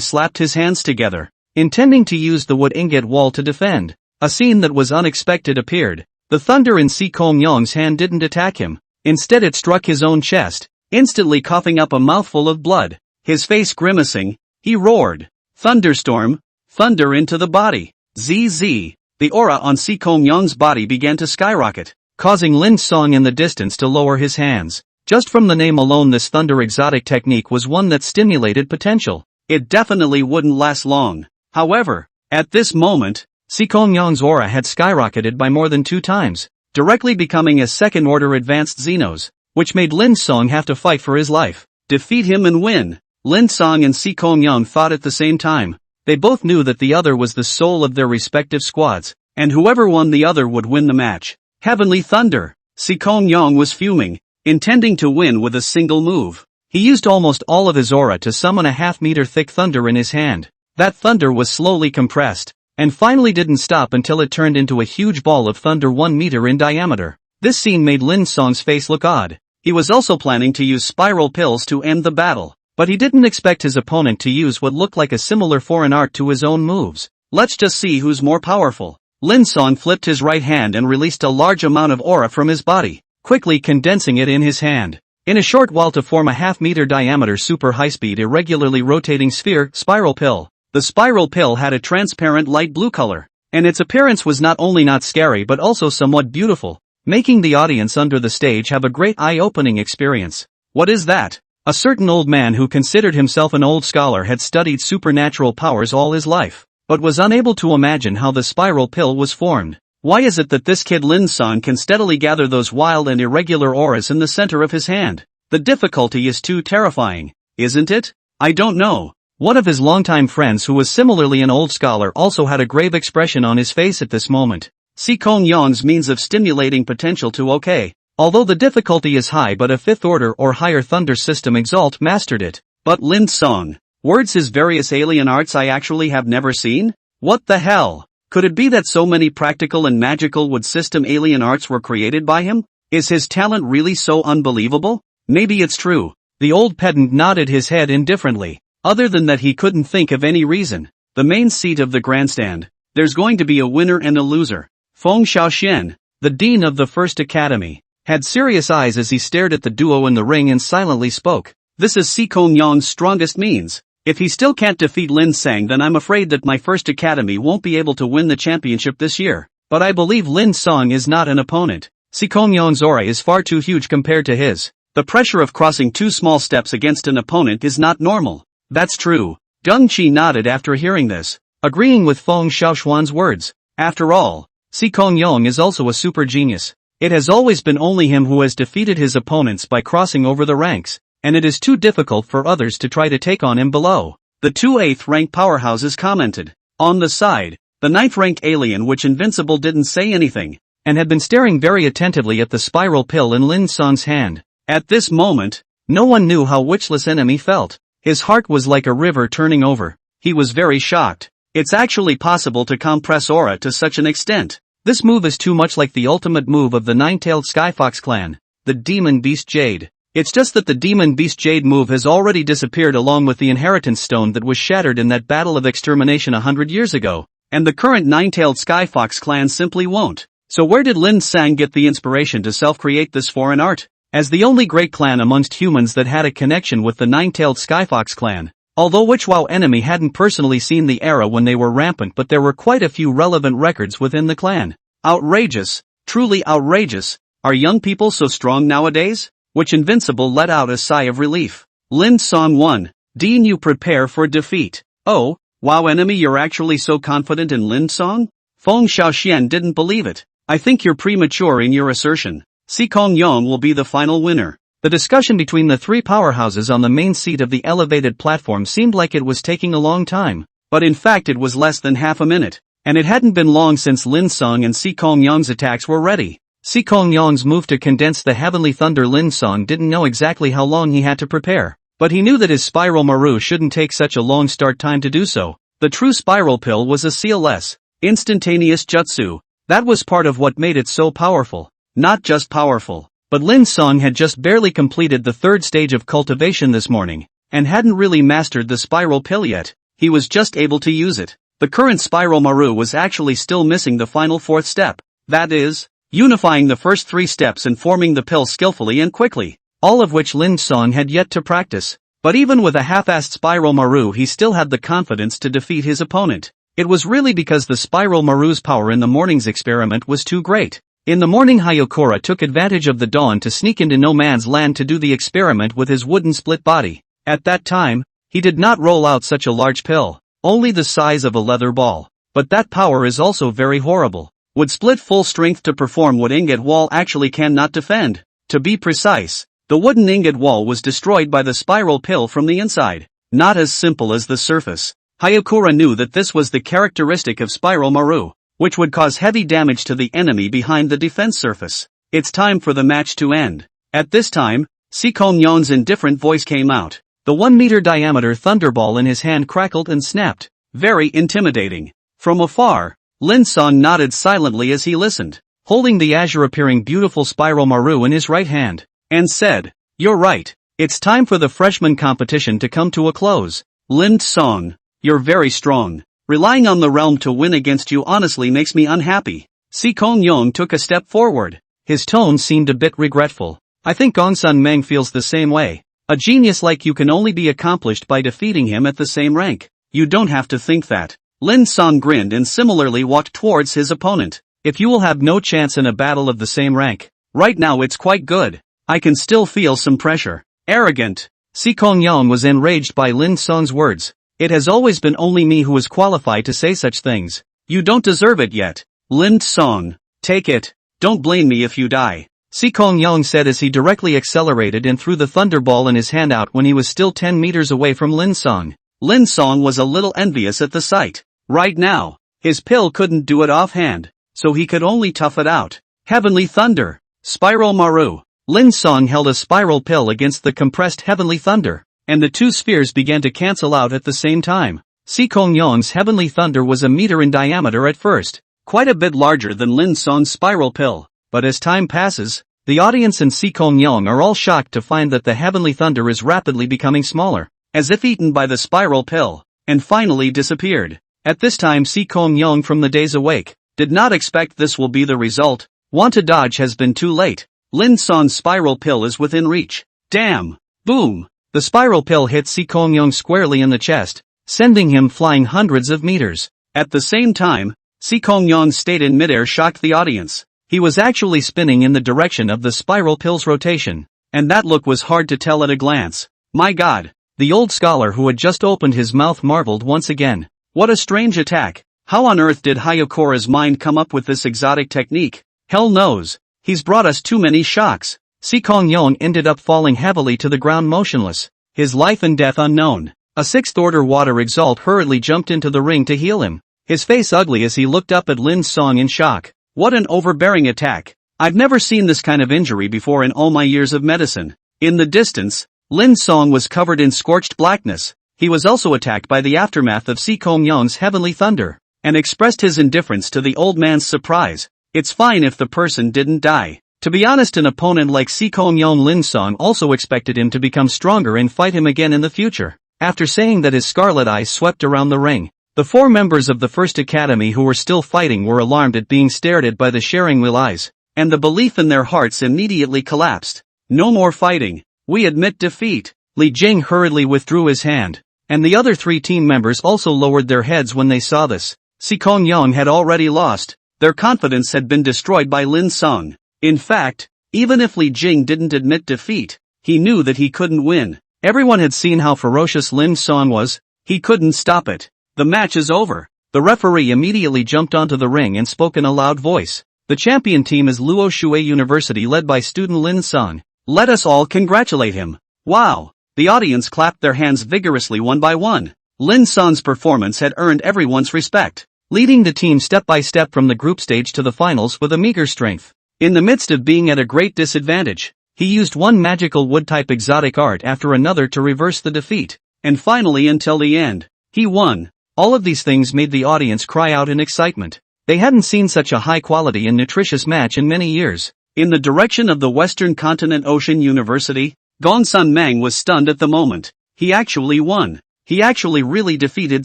slapped his hands together, intending to use the wood ingot wall to defend, a scene that was unexpected appeared. The thunder in Sikong Yong's hand didn't attack him. Instead it struck his own chest, instantly coughing up a mouthful of blood. His face grimacing, he roared. Thunderstorm. Thunder into the body. ZZ. The aura on Sikong Yong's body began to skyrocket, causing Lin Cang in the distance to lower his hands. Just from the name alone, this thunder exotic technique was one that stimulated potential. It definitely wouldn't last long. However, at this moment, Sikong Yong's aura had skyrocketed by more than 2 times, directly becoming a second-order advanced Xenos, which made Lin Cang have to fight for his life. Defeat him and win. Lin Cang and Sikong Yong thought at the same time. They both knew that the other was the soul of their respective squads, and whoever won the other would win the match. Heavenly thunder! Sikong Yong was fuming, intending to win with a single move. He used almost all of his aura to summon a half-meter thick thunder in his hand. That thunder was slowly compressed, and finally didn't stop until it turned into a huge ball of thunder 1 meter in diameter. This scene made Lin Cang's face look odd. He was also planning to use spiral pills to end the battle, but he didn't expect his opponent to use what looked like a similar foreign art to his own moves. Let's just see who's more powerful. Lin Cang flipped his right hand and released a large amount of aura from his body, quickly condensing it in his hand. In a short while to form a half-meter diameter super high-speed irregularly rotating sphere spiral pill. The spiral pill had a transparent light blue color, and its appearance was not only not scary but also somewhat beautiful, making the audience under the stage have a great eye-opening experience. What is that? A certain old man who considered himself an old scholar had studied supernatural powers all his life, but was unable to imagine how the spiral pill was formed. Why is it that this kid Lin Cang can steadily gather those wild and irregular auras in the center of his hand? The difficulty is too terrifying, isn't it? I don't know. One of his longtime friends who was similarly an old scholar also had a grave expression on his face at this moment. Sikong Yong's means of stimulating potential to OK. Although the difficulty is high, but a 5th order or higher thunder system exalt mastered it. But Lin Cang, words his various alien arts I actually have never seen? What the hell? Could it be that so many practical and magical wood system alien arts were created by him? Is his talent really so unbelievable? Maybe it's true. The old pedant nodded his head indifferently. Other than that he couldn't think of any reason. The main seat of the grandstand. There's going to be a winner and a loser. Feng Xiaoxian, the dean of the First Academy, had serious eyes as he stared at the duo in the ring and silently spoke. This is Sikong Yong's strongest means. If he still can't defeat Lin Cang, then I'm afraid that my First Academy won't be able to win the championship this year. But I believe Lin Cang is not an opponent. Sikong Yong's aura is far too huge compared to his. The pressure of crossing 2 small steps against an opponent is not normal. That's true. Deng Qi nodded after hearing this, agreeing with Feng Xiaoxuan's words. After all, Sikong Yong is also a super genius. It has always been only him who has defeated his opponents by crossing over the ranks, and it is too difficult for others to try to take on him below. The 2 8th-rank powerhouses commented. On the side, the 9th-rank alien, which Invincible didn't say anything, and had been staring very attentively at the spiral pill in Lin Cang's hand. At this moment, no one knew how witchless enemy felt. His heart was like a river turning over. He was very shocked. It's actually possible to compress aura to such an extent. This move is too much like the ultimate move of the 9-tailed Skyfox clan, the Demon Beast Jade. It's just that the Demon Beast Jade move has already disappeared along with the inheritance stone that was shattered in that battle of extermination 100 years ago, and the current 9-tailed Skyfox clan simply won't. So where did Lin Cang get the inspiration to self-create this foreign art? As the only great clan amongst humans that had a connection with the 9-tailed Skyfox clan, although which WoW enemy hadn't personally seen the era when they were rampant, but there were quite a few relevant records within the clan. Outrageous, truly outrageous. Are young people so strong nowadays? Which Invincible let out a sigh of relief. Lin Cang 1. Dean, you prepare for defeat. Oh, wow, enemy, you're actually so confident in Lin Cang? Feng Xiaoxian didn't believe it. I think you're premature in your assertion. Xikong Yang will be the final winner. The discussion between the three powerhouses on the main seat of the elevated platform seemed like it was taking a long time. But in fact it was less than half a minute. And it hadn't been long since Lin Cang and Xikong Yang's attacks were ready. Xikong Yang's move to condense the heavenly thunder. Lin Cang didn't know exactly how long he had to prepare. But he knew that his spiral maru shouldn't take such a long start time to do so. The true spiral pill was a seal-less, instantaneous jutsu. That was part of what made it so powerful. Not just powerful, but Lin Cang had just barely completed the third stage of cultivation this morning, and hadn't really mastered the spiral pill yet. He was just able to use it. The current spiral maru was actually still missing the final fourth step. That is, unifying the first three steps and forming the pill skillfully and quickly. All of which Lin Cang had yet to practice. But even with a half-assed spiral maru he still had the confidence to defeat his opponent. It was really because the spiral maru's power in the morning's experiment was too great. In the morning Hayakura took advantage of the dawn to sneak into no man's land to do the experiment with his wooden split body. At that time, he did not roll out such a large pill, only the size of a leather ball. But that power is also very horrible. Would split full strength to perform what ingot wall actually cannot defend. To be precise, the wooden ingot wall was destroyed by the spiral pill from the inside. Not as simple as the surface. Hayakura knew that this was the characteristic of spiral maru, which would cause heavy damage to the enemy behind the defense surface. It's time for the match to end. At this time, Xikong Yang's indifferent voice came out. The 1-meter diameter thunderball in his hand crackled and snapped. Very intimidating. From afar, Lin Cang nodded silently as he listened, holding the azure-appearing beautiful spiral maru in his right hand, and said, "You're right. It's time for the freshman competition to come to a close. Lin Cang, you're very strong. Relying on the realm to win against you honestly makes me unhappy." Xikong Yang took a step forward. His tone seemed a bit regretful. "I think Gongsun Meng feels the same way. A genius like you can only be accomplished by defeating him at the same rank. You don't have to think that." Lin Cang grinned and similarly walked towards his opponent. "If you will have no chance in a battle of the same rank, right now it's quite good. I can still feel some pressure." Arrogant. Xikong Yang was enraged by Lin Cang's words. "It has always been only me who is qualified to say such things. You don't deserve it yet. Lin Cang, take it. Don't blame me if you die." Xikong Yang said as he directly accelerated and threw the thunderball in his hand out when he was still 10 meters away from Lin Cang. Lin Cang was a little envious at the sight. Right now, his pill couldn't do it offhand, so he could only tough it out. Heavenly Thunder. Spiral Maru. Lin Cang held a spiral pill against the compressed Heavenly Thunder, and the two spheres began to cancel out at the same time. Xikong Yang's Heavenly Thunder was a meter in diameter at first, quite a bit larger than Lin Cang's spiral pill, but as time passes, the audience and Xikong Yang are all shocked to find that the Heavenly Thunder is rapidly becoming smaller, as if eaten by the spiral pill, and finally disappeared. At this time Xikong Yang from the days awake, did not expect this will be the result. Want to dodge has been too late. Lin Cang's spiral pill is within reach. Damn! Boom! The spiral pill hit Xikong Yang squarely in the chest, sending him flying hundreds of meters. At the same time, Xikong Yang's state in midair shocked the audience. He was actually spinning in the direction of the spiral pill's rotation, and that look was hard to tell at a glance. My God! The old scholar who had just opened his mouth marveled once again. What a strange attack! How on earth did Hayakura's mind come up with this exotic technique? Hell knows. He's brought us too many shocks. Xikong Yang ended up falling heavily to the ground motionless, his life and death unknown. A sixth-order water exalt hurriedly jumped into the ring to heal him, his face ugly as he looked up at Lin Cang in shock. What an overbearing attack. I've never seen this kind of injury before in all my years of medicine. In the distance, Lin Cang was covered in scorched blackness. He was also attacked by the aftermath of Xikong Yang's Heavenly Thunder, and expressed his indifference to the old man's surprise. It's fine if the person didn't die. To be honest, an opponent like Xikong Yang, Lin Cang also expected him to become stronger and fight him again in the future. After saying that, his scarlet eyes swept around the ring. The four members of the First Academy who were still fighting were alarmed at being stared at by the Sharingan eyes, and the belief in their hearts immediately collapsed. No more fighting. We admit defeat. Li Jing hurriedly withdrew his hand, and the other three team members also lowered their heads when they saw this. Xikong Yang had already lost. Their confidence had been destroyed by Lin Cang. In fact, Even if Li Jing didn't admit defeat, he knew that he couldn't win. Everyone had seen how ferocious Lin Cang was. He couldn't stop it. The match is over. The referee immediately jumped onto the ring and spoke in a loud voice. The champion team is Luo Shui University led by student Lin Cang. Let us all congratulate him. Wow! The audience clapped their hands vigorously one by one. Lin Cang's performance had earned everyone's respect, leading the team step by step from the group stage to the finals with a meager strength. In the midst of being at a great disadvantage, he used one magical wood-type exotic art after another to reverse the defeat, and finally until the end, he won. All of these things made the audience cry out in excitement. They hadn't seen such a high-quality and nutritious match in many years. In the direction of the Western Continent Ocean University, Gongsun Mang was stunned at the moment. He actually won. He actually really defeated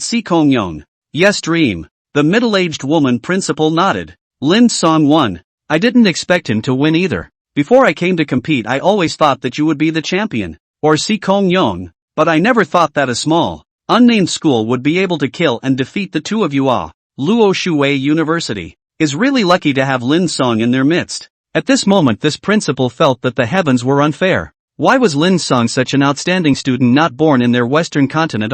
Si Kongyong. Yes, dream. The middle-aged woman principal nodded. Lin Cang won. I didn't expect him to win either. Before I came to compete I always thought that you would be the champion, or Si Kongyong, but I never thought that a small, unnamed school would be able to kill and defeat the two of you. Luo Shui University is really lucky to have Lin Cang in their midst. At this moment this principal felt that the heavens were unfair. Why was Lin Cang such an outstanding student not born in their western continent?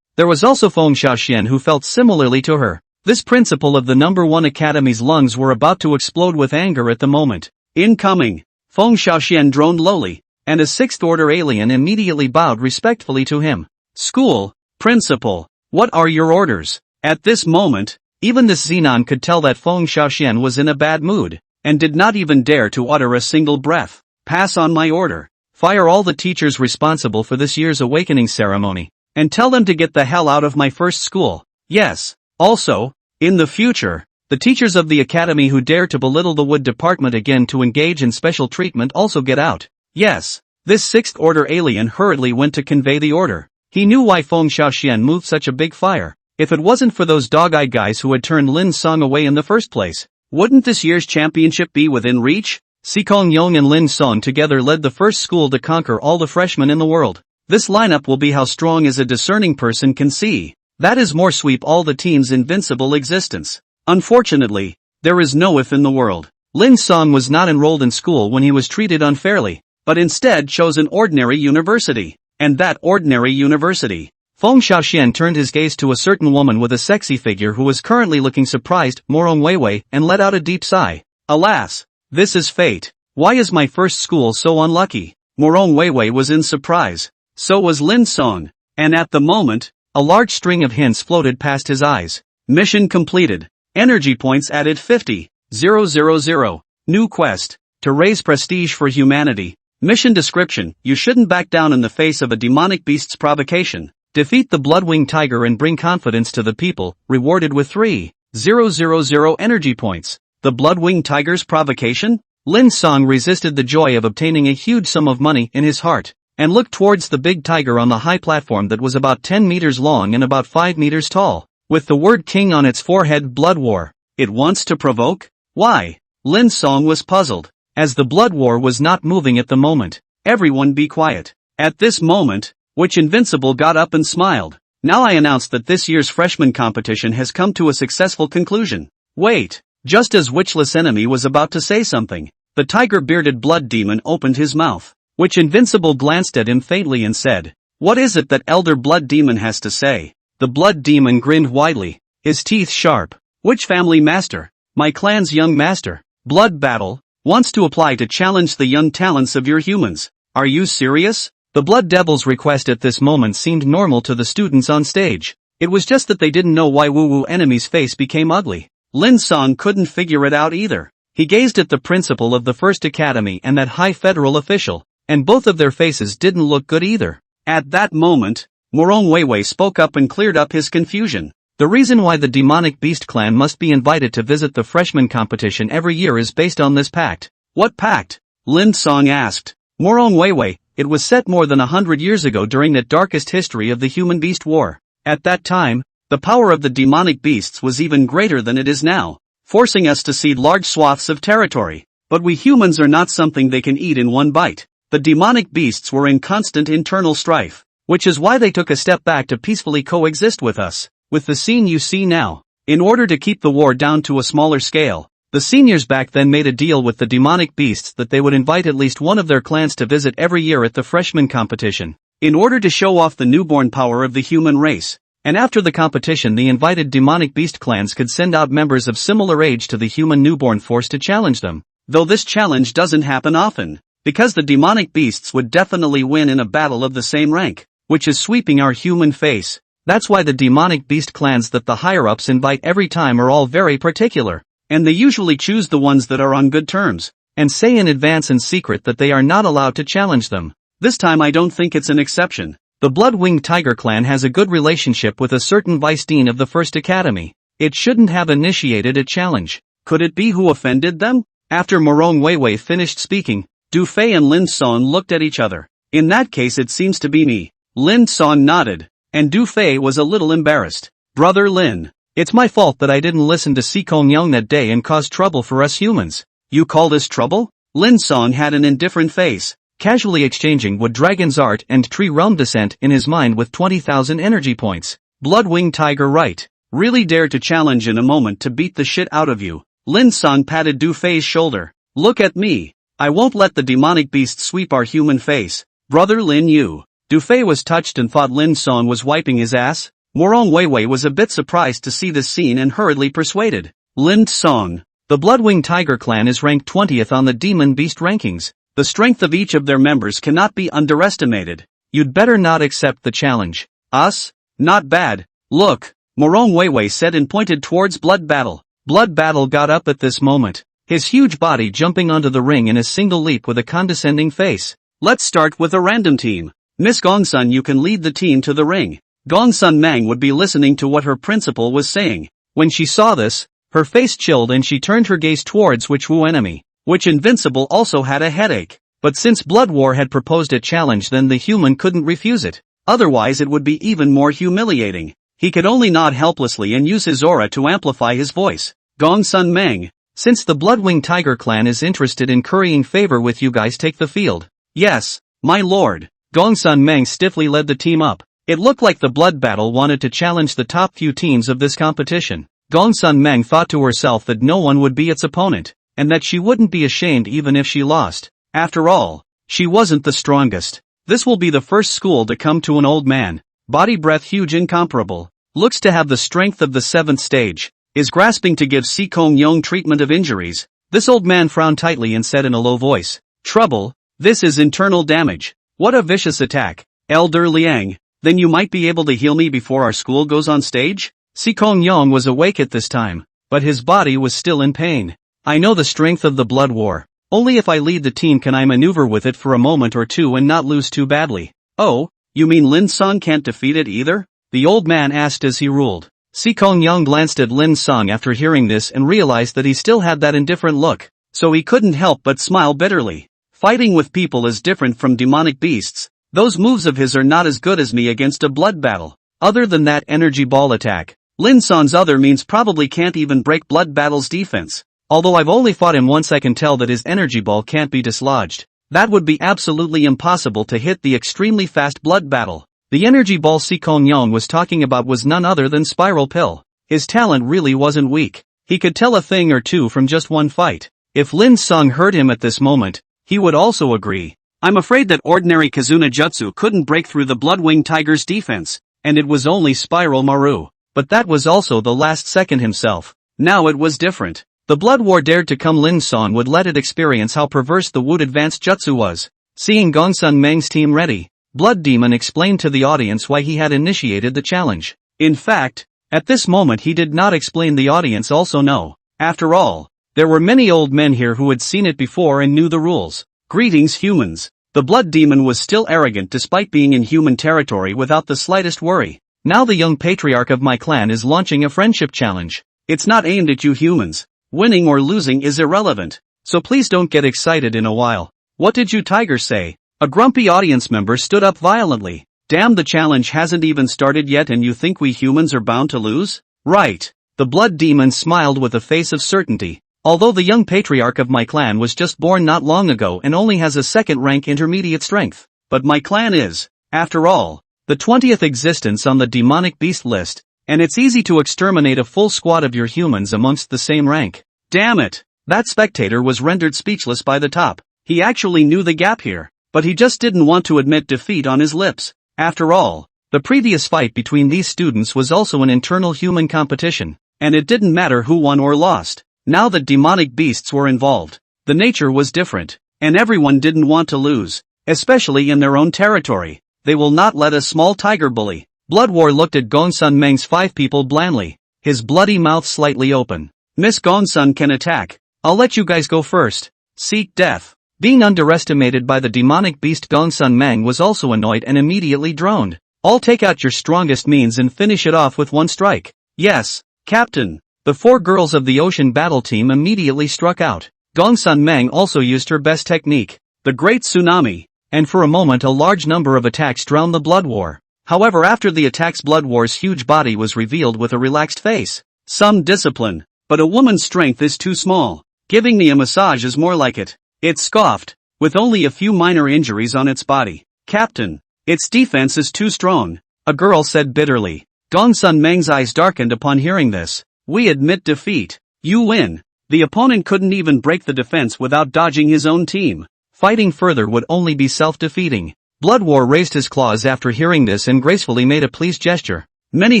There was also Feng Xiaoxian who felt similarly to her. This principal of the number 1 academy's lungs were about to explode with anger at the moment. Incoming! Feng Xiaoxian droned lowly, and a 6th order alien immediately bowed respectfully to him. School, principal, what are your orders? At this moment, even this Xenon could tell that Feng Xiaoxian was in a bad mood, and did not even dare to utter a single breath. Pass on my order. Fire all the teachers responsible for this year's awakening ceremony, and tell them to get the hell out of my first school. Yes, also, in the future, the teachers of the academy who dare to belittle the wood department again to engage in special treatment also get out. Yes, this 6th order alien hurriedly went to convey the order. He knew why Feng Xiaoxian moved such a big fire. If it wasn't for those dog-eyed guys who had turned Lin Cang away in the first place, wouldn't this year's championship be within reach? Si Kongyong and Lin Cang together led the first school to conquer all the freshmen in the world. This lineup will be how strong as a discerning person can see. That is more sweep all the team's invincible existence. Unfortunately, there is no if in the world. Lin Cang was not enrolled in school when he was treated unfairly, but instead chose an ordinary university. And that ordinary university. Feng Xiaoxian turned his gaze to a certain woman with a sexy figure who was currently looking surprised, Morong Weiwei, and let out a deep sigh. Alas! This is fate. Why is my first school so unlucky? Morong Weiwei was in surprise. So was Lin Cang. And at the moment, a large string of hints floated past his eyes. Mission completed. Energy points added 50,000. New quest. To raise prestige for humanity. Mission description. You shouldn't back down in the face of a demonic beast's provocation. Defeat the Bloodwing Tiger and bring confidence to the people, rewarded with 3,000 energy points. The Bloodwing Tiger's provocation? Lin Cang resisted the joy of obtaining a huge sum of money in his heart, and looked towards the big tiger on the high platform that was about 10 meters long and about 5 meters tall, with the word King on its forehead. Blood War. It wants to provoke? Why? Lin Cang was puzzled. As the Blood War was not moving at the moment. Everyone be quiet. At this moment, which Invincible got up and smiled. Now I announce that this year's freshman competition has come to a successful conclusion. Wait. Just as Witchless Enemy was about to say something, the tiger-bearded blood demon opened his mouth, which Invincible glanced at him faintly and said, "What is it that Elder Blood Demon has to say?" The blood demon grinned widely, his teeth sharp. "Which family master? My clan's young master. Blood Battle wants to apply to challenge the young talents of your humans. Are you serious?" The Blood Devil's request at this moment seemed normal to the students on stage. It was just that they didn't know why Woo Enemy's face became ugly. Lin Cang couldn't figure it out either. He gazed at the principal of the first academy and that high federal official, and both of their faces didn't look good either. At that moment, Morong Weiwei spoke up and cleared up his confusion. The reason why the demonic beast clan must be invited to visit the freshman competition every year is based on this pact. What pact? Lin Cang asked. Morong Weiwei, it was set more than 100 years ago during that darkest history of the human-beast war. At that time, the power of the demonic beasts was even greater than it is now, forcing us to cede large swaths of territory. But we humans are not something they can eat in one bite. The demonic beasts were in constant internal strife, which is why they took a step back to peacefully coexist with us. With the scene you see now, in order to keep the war down to a smaller scale, The seniors back then made a deal with the demonic beasts that they would invite at least one of their clans to visit every year at the freshman competition, in order to show off the newborn power of the human race. And after the competition, the invited demonic beast clans could send out members of similar age to the human newborn force to challenge them. Though this challenge doesn't happen often, because the demonic beasts would definitely win in a battle of the same rank, which is sweeping our human face. That's why the demonic beast clans that the higher-ups invite every time are all very particular. And they usually choose the ones that are on good terms, and say in advance in secret that they are not allowed to challenge them. This time I don't think it's an exception. The Blood-Winged Tiger clan has a good relationship with a certain vice dean of the First Academy. It shouldn't have initiated a challenge. Could it be who offended them? After Morong Weiwei finished speaking, Du Fei and Lin Cang looked at each other. In that case it seems to be me. Lin Cang nodded, and Du Fei was a little embarrassed. Brother Lin. It's my fault that I didn't listen to Si Kong Young that day and caused trouble for us humans. You call this trouble? Lin Cang had an indifferent face, casually exchanging Wood Dragon's art and Tree Realm Descent in his mind with 20,000 energy points. Blood-Winged Tiger right. Really dared to challenge in a moment to beat the shit out of you. Lin Cang patted Du Fei's shoulder. Look at me. I won't let the demonic beast sweep our human face. Brother Lin you. Du Fei was touched and thought Lin Cang was wiping his ass. Morong Weiwei was a bit surprised to see this scene and hurriedly persuaded. Lin Cang. The Blood-Winged Tiger clan is ranked 20th on the Demon Beast rankings. The strength of each of their members cannot be underestimated. You'd better not accept the challenge. Us? Not bad. Look, Morong Weiwei said and pointed towards Blood Battle. Blood Battle got up at this moment, his huge body jumping onto the ring in a single leap with a condescending face. Let's start with a random team. Miss Gongsun, you can lead the team to the ring. Gongsun Mang would be listening to what her principal was saying. When she saw this, her face chilled and she turned her gaze towards Which Wu enemy, which Invincible also had a headache. But since Blood War had proposed a challenge, then the human couldn't refuse it. Otherwise it would be even more humiliating. He could only nod helplessly and use his aura to amplify his voice. Gongsun Mang, since the Blood-Winged Tiger clan is interested in currying favor with you guys, take the field. Yes, my lord. Gongsun Mang stiffly led the team up. It looked like the Blood Battle wanted to challenge the top few teams of this competition. Gongsun Mang thought to herself that no one would be its opponent, and that she wouldn't be ashamed even if she lost. After all, she wasn't the strongest. This will be the first school to come to an old man. Body breath huge, incomparable. Looks to have the strength of the 7th stage. Is grasping to give Si Kong Yong treatment of injuries. This old man frowned tightly and said in a low voice. Trouble, this is internal damage. What a vicious attack. Elder Liang. Then you might be able to heal me before our school goes on stage? Si Kong Yong was awake at this time, but his body was still in pain. I know the strength of the Blood War. Only if I lead the team can I maneuver with it for a moment or two and not lose too badly. Oh, you mean Lin Cang can't defeat it either? The old man asked as he ruled. Si Kong Yong glanced at Lin Cang after hearing this and realized that he still had that indifferent look, so he couldn't help but smile bitterly. Fighting with people is different from demonic beasts. Those moves of his are not as good as me against a blood battle. Other than that energy ball attack, Lin Cang's other means probably can't even break Blood Battle's defense. Although I've only fought him once, I can tell that his energy ball can't be dislodged. That would be absolutely impossible to hit the extremely fast Blood Battle. The energy ball Si Kong Yong was talking about was none other than Spiral Pill. His talent really wasn't weak. He could tell a thing or two from just one fight. If Lin Cang heard him at this moment, he would also agree. I'm afraid that ordinary Kizuna Jutsu couldn't break through the Blood-Winged Tiger's defense, and it was only Spiral Maru. But that was also the last second himself. Now it was different. The Blood War dared to come. Lin Cang would let it experience how perverse the Wood advanced Jutsu was. Seeing Gongsun Meng's team ready, Blood Demon explained to the audience why he had initiated the challenge. In fact, at this moment he did not explain, the audience also know. After all, there were many old men here who had seen it before and knew the rules. Greetings humans. The Blood Demon was still arrogant despite being in human territory without the slightest worry. Now the young patriarch of my clan is launching a friendship challenge. It's not aimed at you humans. Winning or losing is irrelevant. So please don't get excited in a while. What did you tigers say? A grumpy audience member stood up violently. Damn, the challenge hasn't even started yet and you think we humans are bound to lose? Right. The Blood Demon smiled with a face of certainty. Although the young patriarch of my clan was just born not long ago and only has a 2nd rank intermediate strength. But my clan is, after all, the 20th existence on the demonic beast list, and it's easy to exterminate a full squad of your humans amongst the same rank. Damn it! That spectator was rendered speechless by the top. He actually knew the gap here, but he just didn't want to admit defeat on his lips. After all, the previous fight between these students was also an internal human competition, and it didn't matter who won or lost. Now that demonic beasts were involved, the nature was different, and everyone didn't want to lose, especially in their own territory. They will not let a small tiger bully. Blood War looked at Gongsun Meng's 5 people blandly, his bloody mouth slightly open. Miss Gongsun can attack. I'll let you guys go first. Seek death. Being underestimated by the demonic beast Gongsun Meng was also annoyed and immediately droned. I'll take out your strongest means and finish it off with one strike. Yes, Captain. The 4 girls of the ocean battle team immediately struck out. Gongsun Meng also used her best technique, the Great Tsunami, and for a moment a large number of attacks drowned the Blood War. However, after the attacks, Blood War's huge body was revealed with a relaxed face. Some discipline, but a woman's strength is too small. Giving me a massage is more like it. It scoffed, with only a few minor injuries on its body. Captain, its defense is too strong, a girl said bitterly. Gongsun Meng's eyes darkened upon hearing this. We admit defeat. You win. The opponent couldn't even break the defense without dodging his own team. Fighting further would only be self-defeating. Blood War raised his claws after hearing this and gracefully made a pleased gesture. Many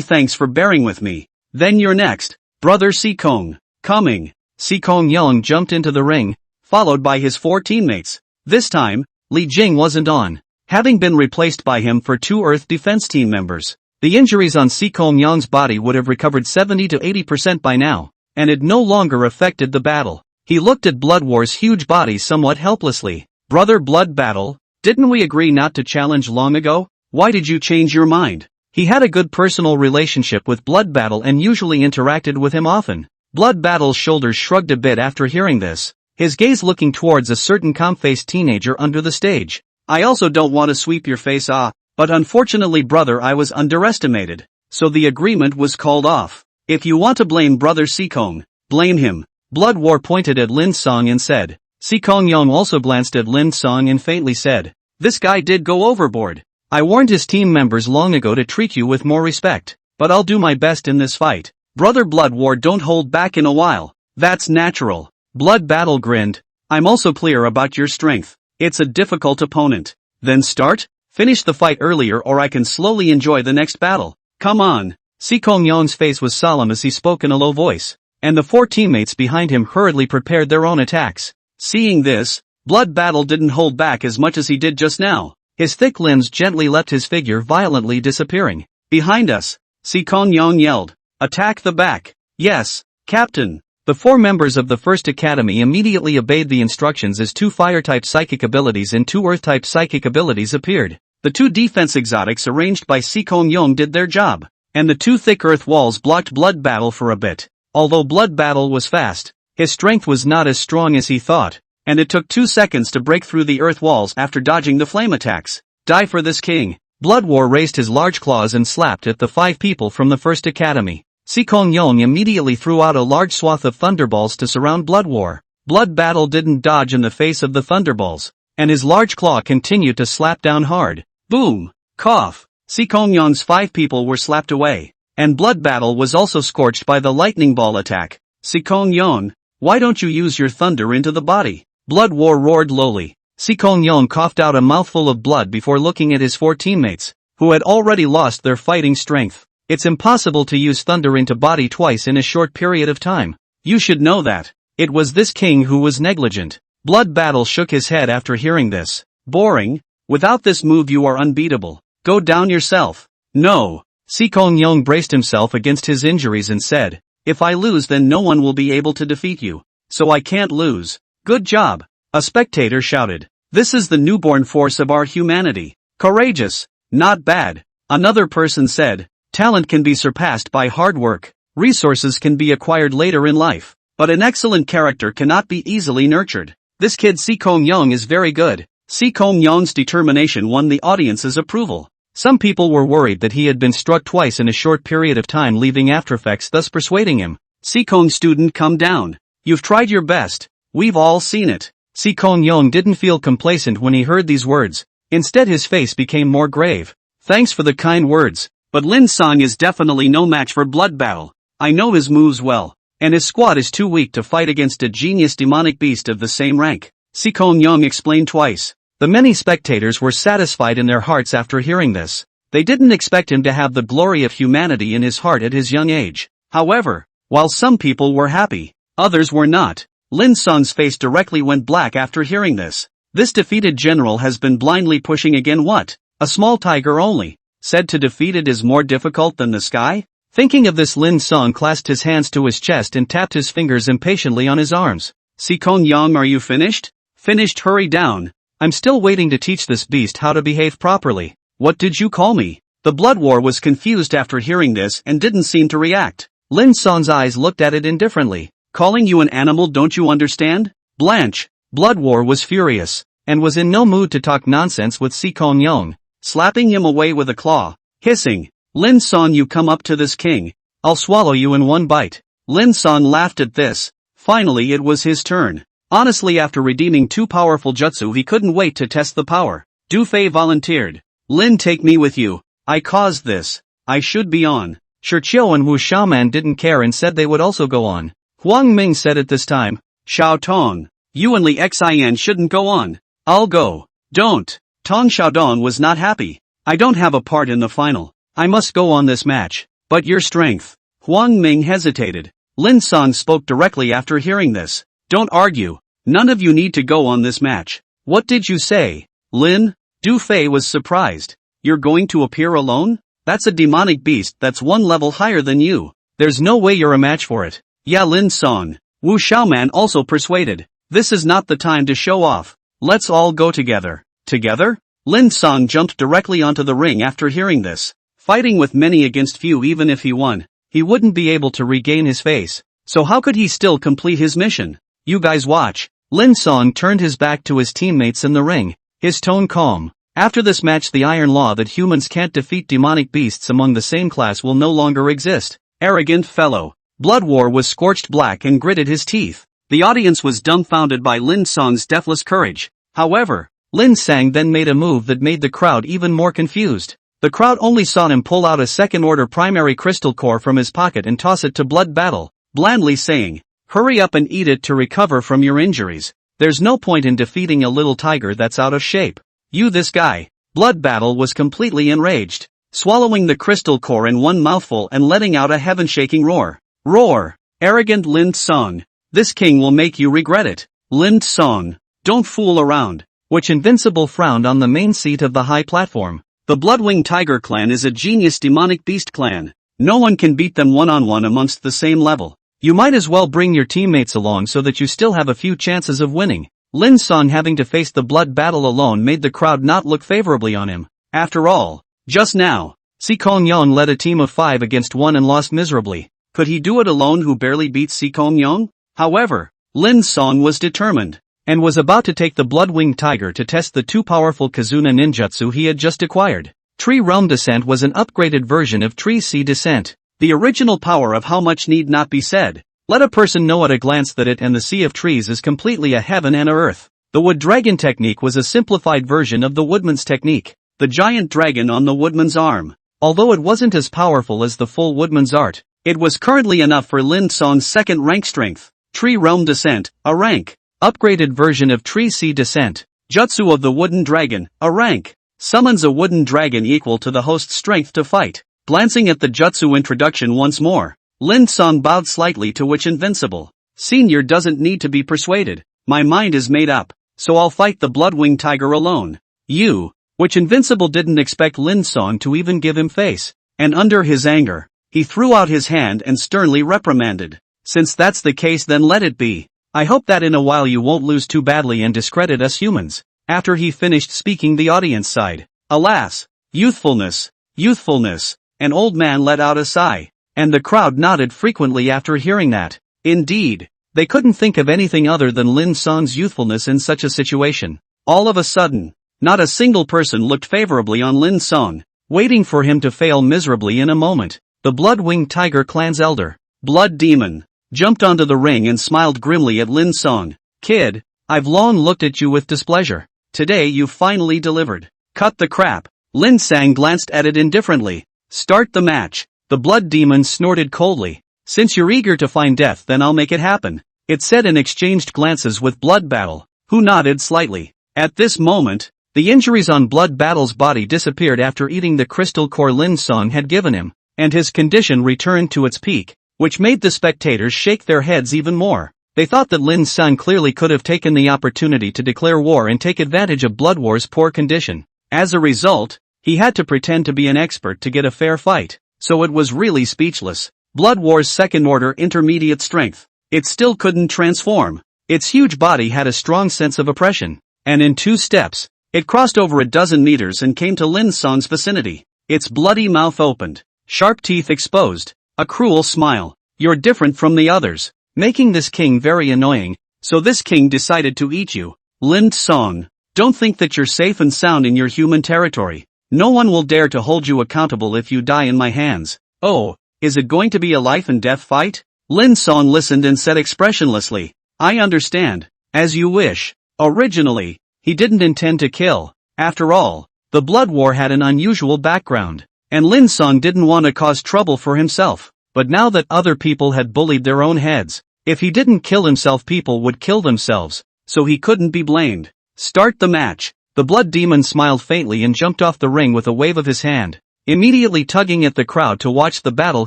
thanks for bearing with me. Then you're next. Brother Sikong. Coming. Sikong Yong jumped into the ring, followed by his 4 teammates. This time, Li Jing wasn't on, having been replaced by him for 2 Earth Defense Team members. The injuries on Sikong Yong's body would have recovered 70 to 80% by now, and it no longer affected the battle. He looked at Blood War's huge body somewhat helplessly. Brother Blood Battle, didn't we agree not to challenge long ago? Why did you change your mind? He had a good personal relationship with Blood Battle and usually interacted with him often. Blood Battle's shoulders shrugged a bit after hearing this, his gaze looking towards a certain calm-faced teenager under the stage. I also don't want to sweep your face off, but unfortunately brother, I was underestimated, so the agreement was called off. If you want to blame brother Sikong, blame him. Blood War pointed at Lin Cang and said. Sikong Yong also glanced at Lin Cang and faintly said, this guy did go overboard. I warned his team members long ago to treat you with more respect, but I'll do my best in this fight. Brother Blood War, don't hold back in a while. That's natural. Blood Battle grinned. I'm also clear about your strength. It's a difficult opponent. Then start? Finish the fight earlier or I can slowly enjoy the next battle. Come on. Sikong Yong's face was solemn as he spoke in a low voice, and the 4 teammates behind him hurriedly prepared their own attacks. Seeing this, Blood Battle didn't hold back as much as he did just now. His thick limbs gently left his figure, violently disappearing. Behind us, Sikong Yong yelled. Attack the back. Yes, Captain. The 4 members of the First Academy immediately obeyed the instructions as 2 Fire-type psychic abilities and 2 Earth-type psychic abilities appeared. The 2 defense exotics arranged by Sikong Yong did their job, and the 2 thick earth walls blocked Blood Battle for a bit. Although Blood Battle was fast, his strength was not as strong as he thought, and it took 2 seconds to break through the earth walls after dodging the flame attacks. Die for this king. Blood War raised his large claws and slapped at the 5 people from the First Academy. Sikong Yong immediately threw out a large swath of thunderballs to surround Blood War. Blood Battle didn't dodge in the face of the thunderballs, and his large claw continued to slap down hard. Boom! Cough! Sikong Yong's 5 people were slapped away, and Blood Battle was also scorched by the lightning ball attack. Sikong Yong, why don't you use your thunder into the body? Blood War roared lowly. Sikong Yong coughed out a mouthful of blood before looking at his 4 teammates, who had already lost their fighting strength. It's impossible to use thunder into body twice in a short period of time. You should know that. It was this king who was negligent. Blood Battle shook his head after hearing this. Boring. Without this move you are unbeatable. Go down yourself. No. Sikong Yong braced himself against his injuries and said, if I lose then no one will be able to defeat you. So I can't lose. Good job. A spectator shouted. This is the newborn force of our humanity. Courageous. Not bad. Another person said. Talent can be surpassed by hard work. Resources can be acquired later in life. But an excellent character cannot be easily nurtured. This kid Sikong Yong is very good. Sikong Yong's determination won the audience's approval. Some people were worried that he had been struck twice in a short period of time, leaving aftereffects, thus persuading him. Sikong student, come down. You've tried your best. We've all seen it. Sikong Yong didn't feel complacent when he heard these words. Instead his face became more grave. Thanks for the kind words. But Lin Cang is definitely no match for Blood Battle. I know his moves well, and his squad is too weak to fight against a genius demonic beast of the same rank. Yang explained twice. The many spectators were satisfied in their hearts after hearing this. They didn't expect him to have the glory of humanity in his heart at his young age. However, while some people were happy, others were not. Lin Cang's face directly went black after hearing this. This defeated general has been blindly pushing again what? A small tiger only, said to defeat it is more difficult than the sky? Thinking of this, Lin Cang clasped his hands to his chest and tapped his fingers impatiently on his arms. Yang, are you finished? Finished, hurry down. I'm still waiting to teach this beast how to behave properly. What did you call me? The Blood War was confused after hearing this and didn't seem to react. Lin Cang's eyes looked at it indifferently. Calling you an animal, don't you understand? Blanche. Blood War was furious, and was in no mood to talk nonsense with Yang, slapping him away with a claw, hissing, Lin Cang, you come up to this king, I'll swallow you in one bite. Lin Cang laughed at this. Finally it was his turn. Honestly, after redeeming two powerful jutsu, he couldn't wait to test the power. Du Fei volunteered. Lin, take me with you. I caused this. I should be on. Shirqiu and Wu Xiaoman didn't care and said they would also go on. Huang Ming said at this time, Xiao Tong, you and Li Xian shouldn't go on. I'll go. Don't. Tong Xiaodong was not happy. I don't have a part in the final. I must go on this match. But your strength. Huang Ming hesitated. Lin Cang spoke directly after hearing this. Don't argue. None of you need to go on this match. What did you say? Lin? Du Fei was surprised. You're going to appear alone? That's a demonic beast that's one level higher than you. There's no way you're a match for it. Yeah, Lin Cang. Wu Xiaoman also persuaded. This is not the time to show off. Let's all go together. Together? Lin Cang jumped directly onto the ring after hearing this. Fighting with many against few, even if he won, he wouldn't be able to regain his face. So how could he still complete his mission? You guys watch. Lin Cang turned his back to his teammates in the ring, his tone calm. After this match, the iron law that humans can't defeat demonic beasts among the same class will no longer exist. Arrogant fellow. Blood War was scorched black and gritted his teeth. The audience was dumbfounded by Lin Cang's deathless courage. However, Lin Cang then made a move that made the crowd even more confused. The crowd only saw him pull out a second-order primary crystal core from his pocket and toss it to Blood Battle, blandly saying, hurry up and eat it to recover from your injuries. There's no point in defeating a little tiger that's out of shape. You, this guy. Blood Battle was completely enraged, swallowing the crystal core in one mouthful and letting out a heaven-shaking roar. Roar! Arrogant Lin Cang. This king will make you regret it. Lin Cang. Don't fool around. Which Invincible frowned on the main seat of the high platform. The Bloodwing Tiger clan is a genius demonic beast clan. No one can beat them one-on-one amongst the same level. You might as well bring your teammates along so that you still have a few chances of winning. Lin Cang having to face the Blood Battle alone made the crowd not look favorably on him. After all, just now, Yang led a team of 5 against 1 and lost miserably. Could he do it alone who barely beat Yang? However, Lin Cang was determined, and was about to take the Bloodwing Tiger to test the too powerful Kizuna ninjutsu he had just acquired. Tree Realm Descent was an upgraded version of Tree Sea Descent. The original power of how much need not be said. Let a person know at a glance that it and the Sea of Trees is completely a heaven and a earth. The Wood Dragon technique was a simplified version of the Woodman's technique, the giant dragon on the Woodman's arm. Although it wasn't as powerful as the full Woodman's art, it was currently enough for Lin Cang's second rank strength. Tree Realm Descent, a rank. Upgraded version of Tree Sea Descent. Jutsu of the Wooden Dragon, a rank. Summons a wooden dragon equal to the host's strength to fight. Glancing at the jutsu introduction once more, Lin Cang bowed slightly, to which Invincible Senior doesn't need to be persuaded. My mind is made up, so I'll fight the Bloodwing Tiger alone. You, which Invincible didn't expect Lin Cang to even give him face, and under his anger, he threw out his hand and sternly reprimanded. Since that's the case, then let it be. I hope that in a while you won't lose too badly and discredit us humans. After he finished speaking, the audience sighed. Alas, youthfulness, youthfulness. An old man let out a sigh, and the crowd nodded frequently after hearing that. Indeed, they couldn't think of anything other than Lin Cang's youthfulness in such a situation. All of a sudden, not a single person looked favorably on Lin Cang, waiting for him to fail miserably in a moment. The Bloodwing Tiger clan's elder, Blood Demon, jumped onto the ring and smiled grimly at Lin Cang. Kid, I've long looked at you with displeasure. Today you finally delivered. Cut the crap. Lin Cang glanced at it indifferently. Start the match. The Blood Demon snorted coldly. Since you're eager to find death, then I'll make it happen, it said, and exchanged glances with Blood Battle, who nodded slightly. At this moment, the injuries on Blood Battle's body disappeared after eating the crystal core Lin Cang had given him, and his condition returned to its peak, which made the spectators shake their heads even more. They thought that Lin Cang clearly could have taken the opportunity to declare war and take advantage of Blood War's poor condition. As a result, he had to pretend to be an expert to get a fair fight, so it was really speechless. Blood War's second-order intermediate strength. It still couldn't transform. Its huge body had a strong sense of oppression, and in 2 steps, it crossed over a dozen meters and came to Lin Cang's vicinity. Its bloody mouth opened, sharp teeth exposed, a cruel smile. You're different from the others, making this king very annoying, so this king decided to eat you. Lin Cang, don't think that you're safe and sound in your human territory. No one will dare to hold you accountable if you die in my hands. Oh, is it going to be a life and death fight? Lin Cang listened and said expressionlessly, I understand, as you wish. Originally, he didn't intend to kill. After all, the Blood War had an unusual background, and Lin Cang didn't want to cause trouble for himself. But now that other people had bullied their own heads, if he didn't kill himself, people would kill themselves, so he couldn't be blamed. Start the match. The Blood Demon smiled faintly and jumped off the ring with a wave of his hand, immediately tugging at the crowd to watch the battle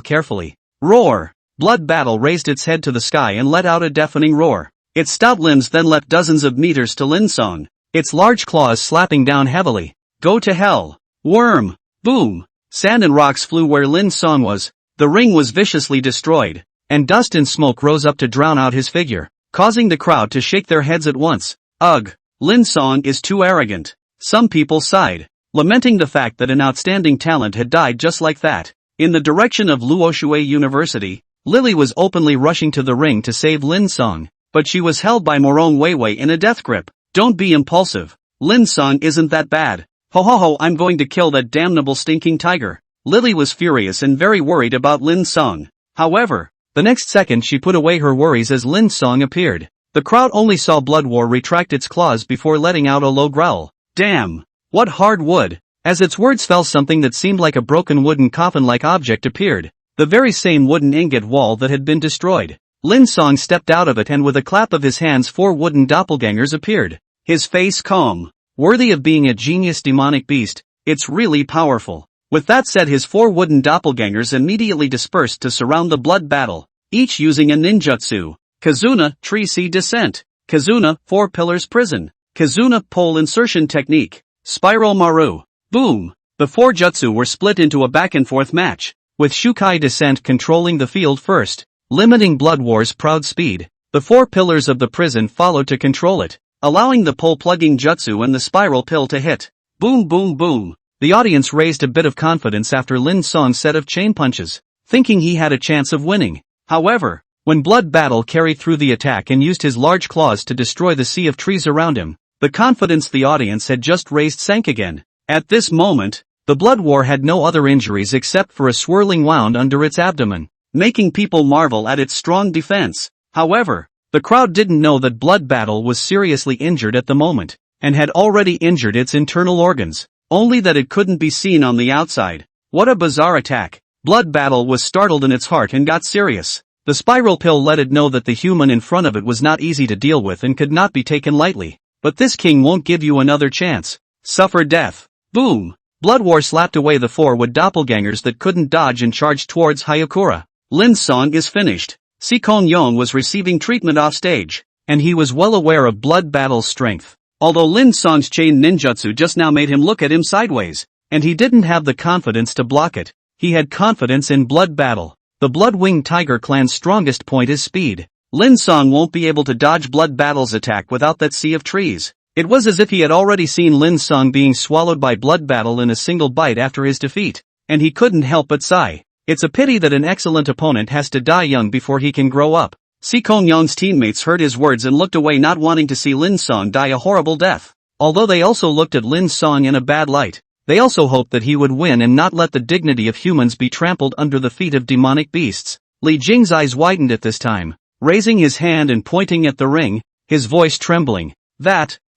carefully. Roar! Blood Battle raised its head to the sky and let out a deafening roar. Its stout limbs then leapt dozens of meters to Lin Cang, its large claws slapping down heavily. Go to hell! Worm! Boom! Sand and rocks flew where Lin Cang was. The ring was viciously destroyed, and dust and smoke rose up to drown out his figure, causing the crowd to shake their heads at once. Ugh! Lin Cang is too arrogant. Some people sighed, lamenting the fact that an outstanding talent had died just like that. In the direction of Luoshui University, Lily was openly rushing to the ring to save Lin Cang, but she was held by Morong Weiwei in a death grip. Don't be impulsive. Lin Cang isn't that bad. Ho ho ho, I'm going to kill that damnable stinking tiger. Lily was furious and very worried about Lin Cang. However, the next second she put away her worries as Lin Cang appeared. The crowd only saw Blood War retract its claws before letting out a low growl. Damn! What hard wood! As its words fell, something that seemed like a broken wooden coffin-like object appeared. The very same wooden ingot wall that had been destroyed. Lin Cang stepped out of it, and with a clap of his hands 4 wooden doppelgangers appeared. His face calm. Worthy of being a genius demonic beast, it's really powerful. With that said, his 4 wooden doppelgangers immediately dispersed to surround the Blood Battle, each using a ninjutsu. Kizuna, Tree Sea Descent. Kizuna, 4 Pillars Prison. Kizuna, Pole Insertion Technique. Spiral Maru. Boom! The 4 jutsu were split into a back-and-forth match, with Shukai Descent controlling the field first, limiting Blood War's proud speed. The 4 pillars of the prison followed to control it, allowing the pole-plugging jutsu and the spiral pill to hit. Boom boom boom! The audience raised a bit of confidence after Lin Cang's set of chain punches, thinking he had a chance of winning. However, when Blood Battle carried through the attack and used his large claws to destroy the sea of trees around him, the confidence the audience had just raised sank again. At this moment, the Blood War had no other injuries except for a swirling wound under its abdomen, making people marvel at its strong defense. However, the crowd didn't know that Blood Battle was seriously injured at the moment, and had already injured its internal organs, only that it couldn't be seen on the outside. What a bizarre attack! Blood Battle was startled in its heart and got serious. The spiral pill let it know that the human in front of it was not easy to deal with and could not be taken lightly. But this king won't give you another chance. Suffer death. Boom! Blood War slapped away the 4 wood doppelgangers that couldn't dodge and charged towards Hayakura. Lin Cang is finished. Si Kong Yong was receiving treatment off stage, and he was well aware of Blood Battle's strength. Although Lin Cang's chain ninjutsu just now made him look at him sideways, and he didn't have the confidence to block it, he had confidence in Blood Battle. The Blood-Winged Tiger clan's strongest point is speed. Lin Cang won't be able to dodge Blood Battle's attack without that sea of trees. It was as if he had already seen Lin Cang being swallowed by Blood Battle in a single bite after his defeat, and he couldn't help but sigh. It's a pity that an excellent opponent has to die young before he can grow up. Si Kong Yong's teammates heard his words and looked away, not wanting to see Lin Cang die a horrible death. Although they also looked at Lin Cang in a bad light, they also hoped that he would win and not let the dignity of humans be trampled under the feet of demonic beasts. Li Jing's eyes widened at this time, raising his hand and pointing at the ring, his voice trembling.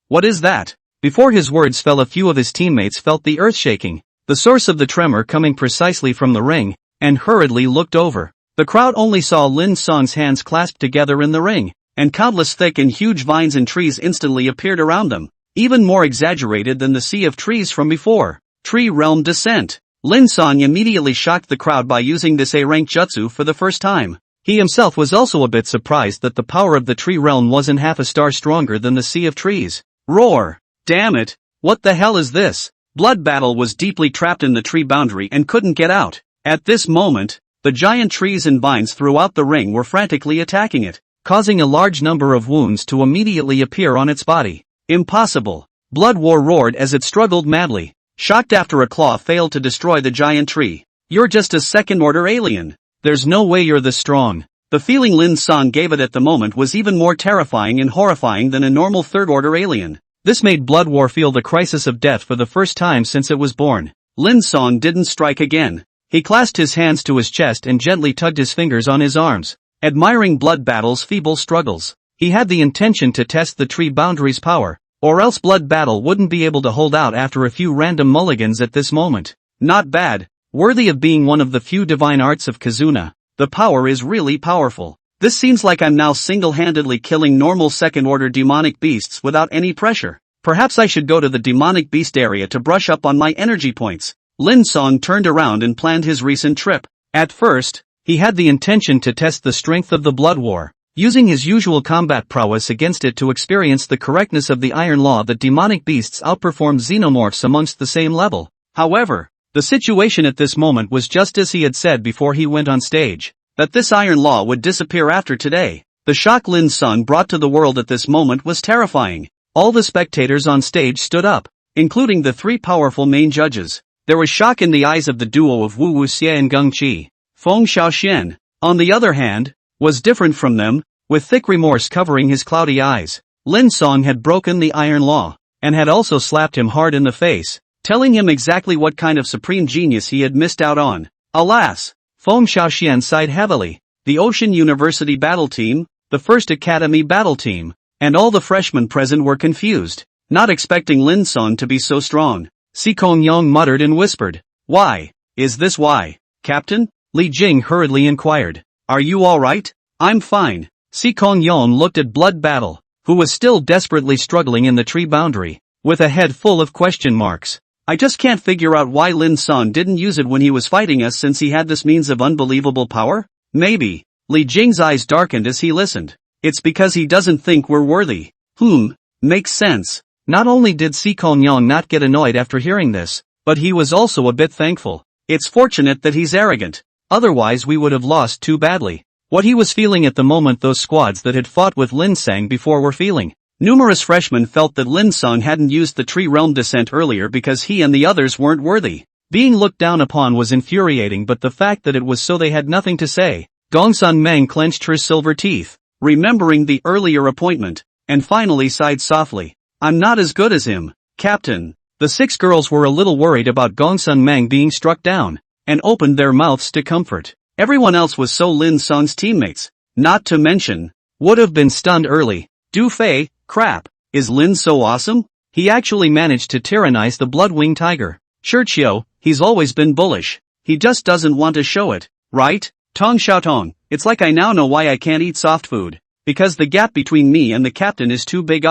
What is that? Before his words fell, a few of his teammates felt the earth shaking, the source of the tremor coming precisely from the ring, and hurriedly looked over. The crowd only saw Lin Cang's hands clasped together in the ring, and countless thick and huge vines and trees instantly appeared around them, even more exaggerated than the sea of trees from before. Tree Realm Descent. Lin Cang immediately shocked the crowd by using this A-rank jutsu for the first time. He himself was also a bit surprised that the power of the tree realm wasn't half a star stronger than the sea of trees. Roar! Damn it! What the hell is this? Blood Battle was deeply trapped in the tree boundary and couldn't get out. At this moment, the giant trees and vines throughout the ring were frantically attacking it, causing a large number of wounds to immediately appear on its body. Impossible! Blood War roared as it struggled madly, shocked after a claw failed to destroy the giant tree. You're just a second-order alien. There's no way you're this strong. The feeling Lin Cang gave it at the moment was even more terrifying and horrifying than a normal third-order alien. This made Blood War feel the crisis of death for the first time since it was born. Lin Cang didn't strike again. He clasped his hands to his chest and gently tugged his fingers on his arms, admiring Blood Battle's feeble struggles. He had the intention to test the tree boundary's power, or else Blood Battle wouldn't be able to hold out after a few random mulligans at this moment. Not bad. Worthy of being one of the few divine arts of Kizuna, the power is really powerful. This seems like I'm now single-handedly killing normal second-order demonic beasts without any pressure. Perhaps I should go to the demonic beast area to brush up on my energy points. Lin Cang turned around and planned his recent trip. At first, he had the intention to test the strength of the Blood War, using his usual combat prowess against it to experience the correctness of the iron law that demonic beasts outperform xenomorphs amongst the same level. However, the situation at this moment was just as he had said before he went on stage, that this iron law would disappear after today. The shock Lin Cang brought to the world at this moment was terrifying. All the spectators on stage stood up, including the three powerful main judges. There was shock in the eyes of the duo of Wu Wuxie and Geng Qi. Feng Xiaoxian, on the other hand, was different from them, with thick remorse covering his cloudy eyes. Lin Cang had broken the iron law, and had also slapped him hard in the face, telling him exactly what kind of supreme genius he had missed out on. Alas! Feng Xiaoxian sighed heavily. The Ocean University battle team, the First Academy battle team, and all the freshmen present were confused, not expecting Lin Cang to be so strong. Si Kongyong muttered and whispered, "Why? Is this why, Captain?" Li Jing hurriedly inquired. "Are you alright?" "I'm fine." Si Kongyong looked at Blood Battle, who was still desperately struggling in the tree boundary, with a head full of question marks. "I just can't figure out why Lin Cang didn't use it when he was fighting us since he had this means of unbelievable power? Maybe." Li Jing's eyes darkened as he listened. "It's because he doesn't think we're worthy." Makes sense. Not only did Si Kongyong not get annoyed after hearing this, but he was also a bit thankful. It's fortunate that he's arrogant. Otherwise we would have lost too badly. What he was feeling at the moment those squads that had fought with Lin Cang before were feeling. Numerous freshmen felt that Lin Cang hadn't used the Tree Realm Descent earlier because he and the others weren't worthy. Being looked down upon was infuriating, but the fact that it was so they had nothing to say. Gongsun Meng clenched her silver teeth, remembering the earlier appointment, and finally sighed softly. "I'm not as good as him, Captain." The six girls were a little worried about Gongsun Meng being struck down, and opened their mouths to comfort. Everyone else was so Lin Cang's teammates, not to mention, would have been stunned early. Du Fei, crap, is Lin so awesome? He actually managed to tyrannize the Bloodwing Tiger. Sure Xiao, he's always been bullish. He just doesn't want to show it, right? Tong Xiaotong, it's like I now know why I can't eat soft food. Because the gap between me and the captain is too big.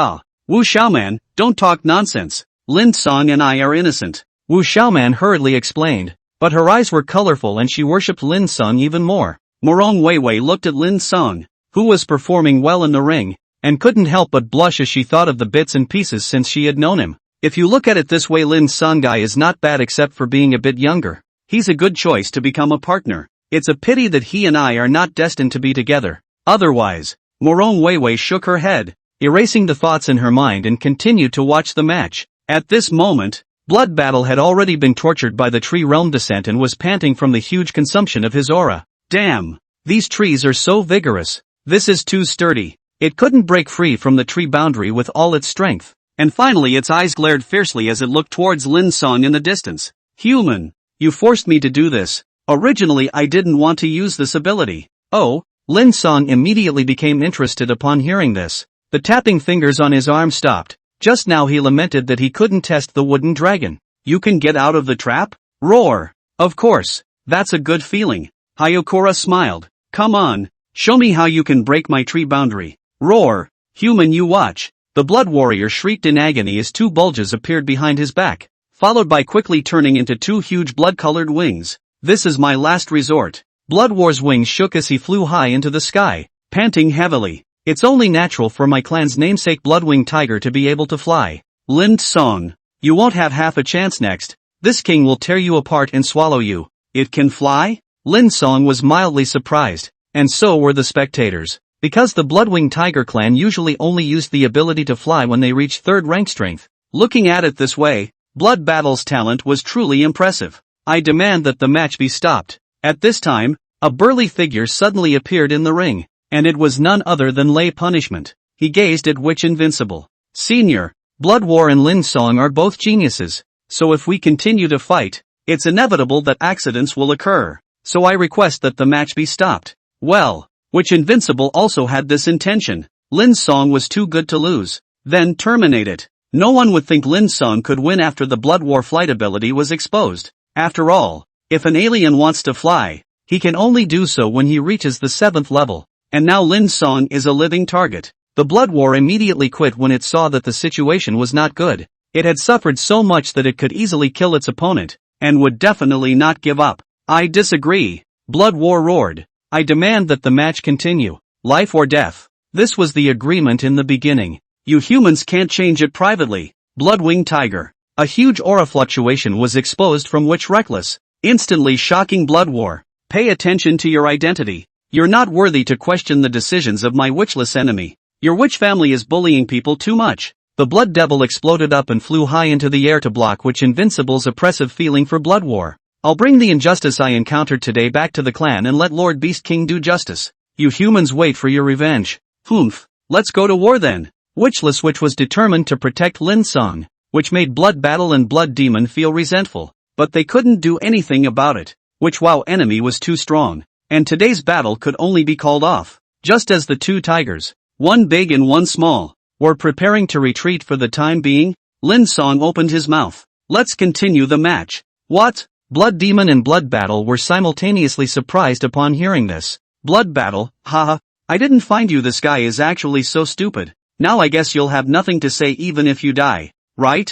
Wu Xiaoman, don't talk nonsense. Lin Cang and I are innocent. Wu Xiaoman hurriedly explained, but her eyes were colorful and she worshipped Lin Cang even more. Morong Weiwei looked at Lin Cang, who was performing well in the ring, and couldn't help but blush as she thought of the bits and pieces since she had known him. If you look at it this way, Lin Cang guy is not bad except for being a bit younger. He's a good choice to become a partner. It's a pity that he and I are not destined to be together. Otherwise, Morong Weiwei shook her head, erasing the thoughts in her mind and continued to watch the match. At this moment, Blood Battle had already been tortured by the Tree Realm Descent and was panting from the huge consumption of his aura. Damn! These trees are so vigorous. This is too sturdy. It couldn't break free from the tree boundary with all its strength. And finally its eyes glared fiercely as it looked towards Lin Cang in the distance. Human! You forced me to do this. Originally I didn't want to use this ability. Oh, Lin Cang immediately became interested upon hearing this. The tapping fingers on his arm stopped. Just now he lamented that he couldn't test the wooden dragon. You can get out of the trap? Roar! Of course, that's a good feeling. Hayokura smiled. Come on, show me how you can break my tree boundary. Roar, human you watch. The blood warrior shrieked in agony as two bulges appeared behind his back, followed by quickly turning into two huge blood-colored wings. This is my last resort. Blood War's wings shook as he flew high into the sky, panting heavily. It's only natural for my clan's namesake Bloodwing Tiger to be able to fly. Lin Cang, you won't have half a chance next. This king will tear you apart and swallow you. It can fly? Lin Cang was mildly surprised, and so were the spectators, because the Bloodwing Tiger clan usually only used the ability to fly when they reached 3rd rank strength. Looking at it this way, Blood Battle's talent was truly impressive. I demand that the match be stopped. At this time, a burly figure suddenly appeared in the ring, and it was none other than Lay Punishment. He gazed at Witch Invincible. Senior, Blood War and Lin Cang are both geniuses, so if we continue to fight, it's inevitable that accidents will occur, so I request that the match be stopped. Well, Witch Invincible also had this intention. Lin Cang was too good to lose. Then terminate it. No one would think Lin Cang could win after the Blood War flight ability was exposed. After all, if an alien wants to fly, he can only do so when he reaches the 7th level. And now Lin Cang is a living target. The Blood War immediately quit when it saw that the situation was not good. It had suffered so much that it could easily kill its opponent, and would definitely not give up. I disagree. Blood War roared. I demand that the match continue. Life or death. This was the agreement in the beginning. You humans can't change it privately. Bloodwing Tiger. A huge aura fluctuation was exposed from Witch Reckless, instantly shocking Blood War. Pay attention to your identity. You're not worthy to question the decisions of my witchless enemy. Your witch family is bullying people too much. The Blood Devil exploded up and flew high into the air to block Witch Invincible's oppressive feeling for Blood War. I'll bring the injustice I encountered today back to the clan and let Lord Beast King do justice. You humans wait for your revenge. Humph. Let's go to war then. Witchless Witch was determined to protect Lin Cang, which made Blood Battle and Blood Demon feel resentful, but they couldn't do anything about it. Witch Wow enemy was too strong, and today's battle could only be called off. Just as the two tigers, one big and one small, were preparing to retreat for the time being, Lin Cang opened his mouth. Let's continue the match. What? Blood Demon and Blood Battle were simultaneously surprised upon hearing this. Blood Battle, haha, I didn't find you. This guy is actually so stupid. Now I guess you'll have nothing to say even if you die, right?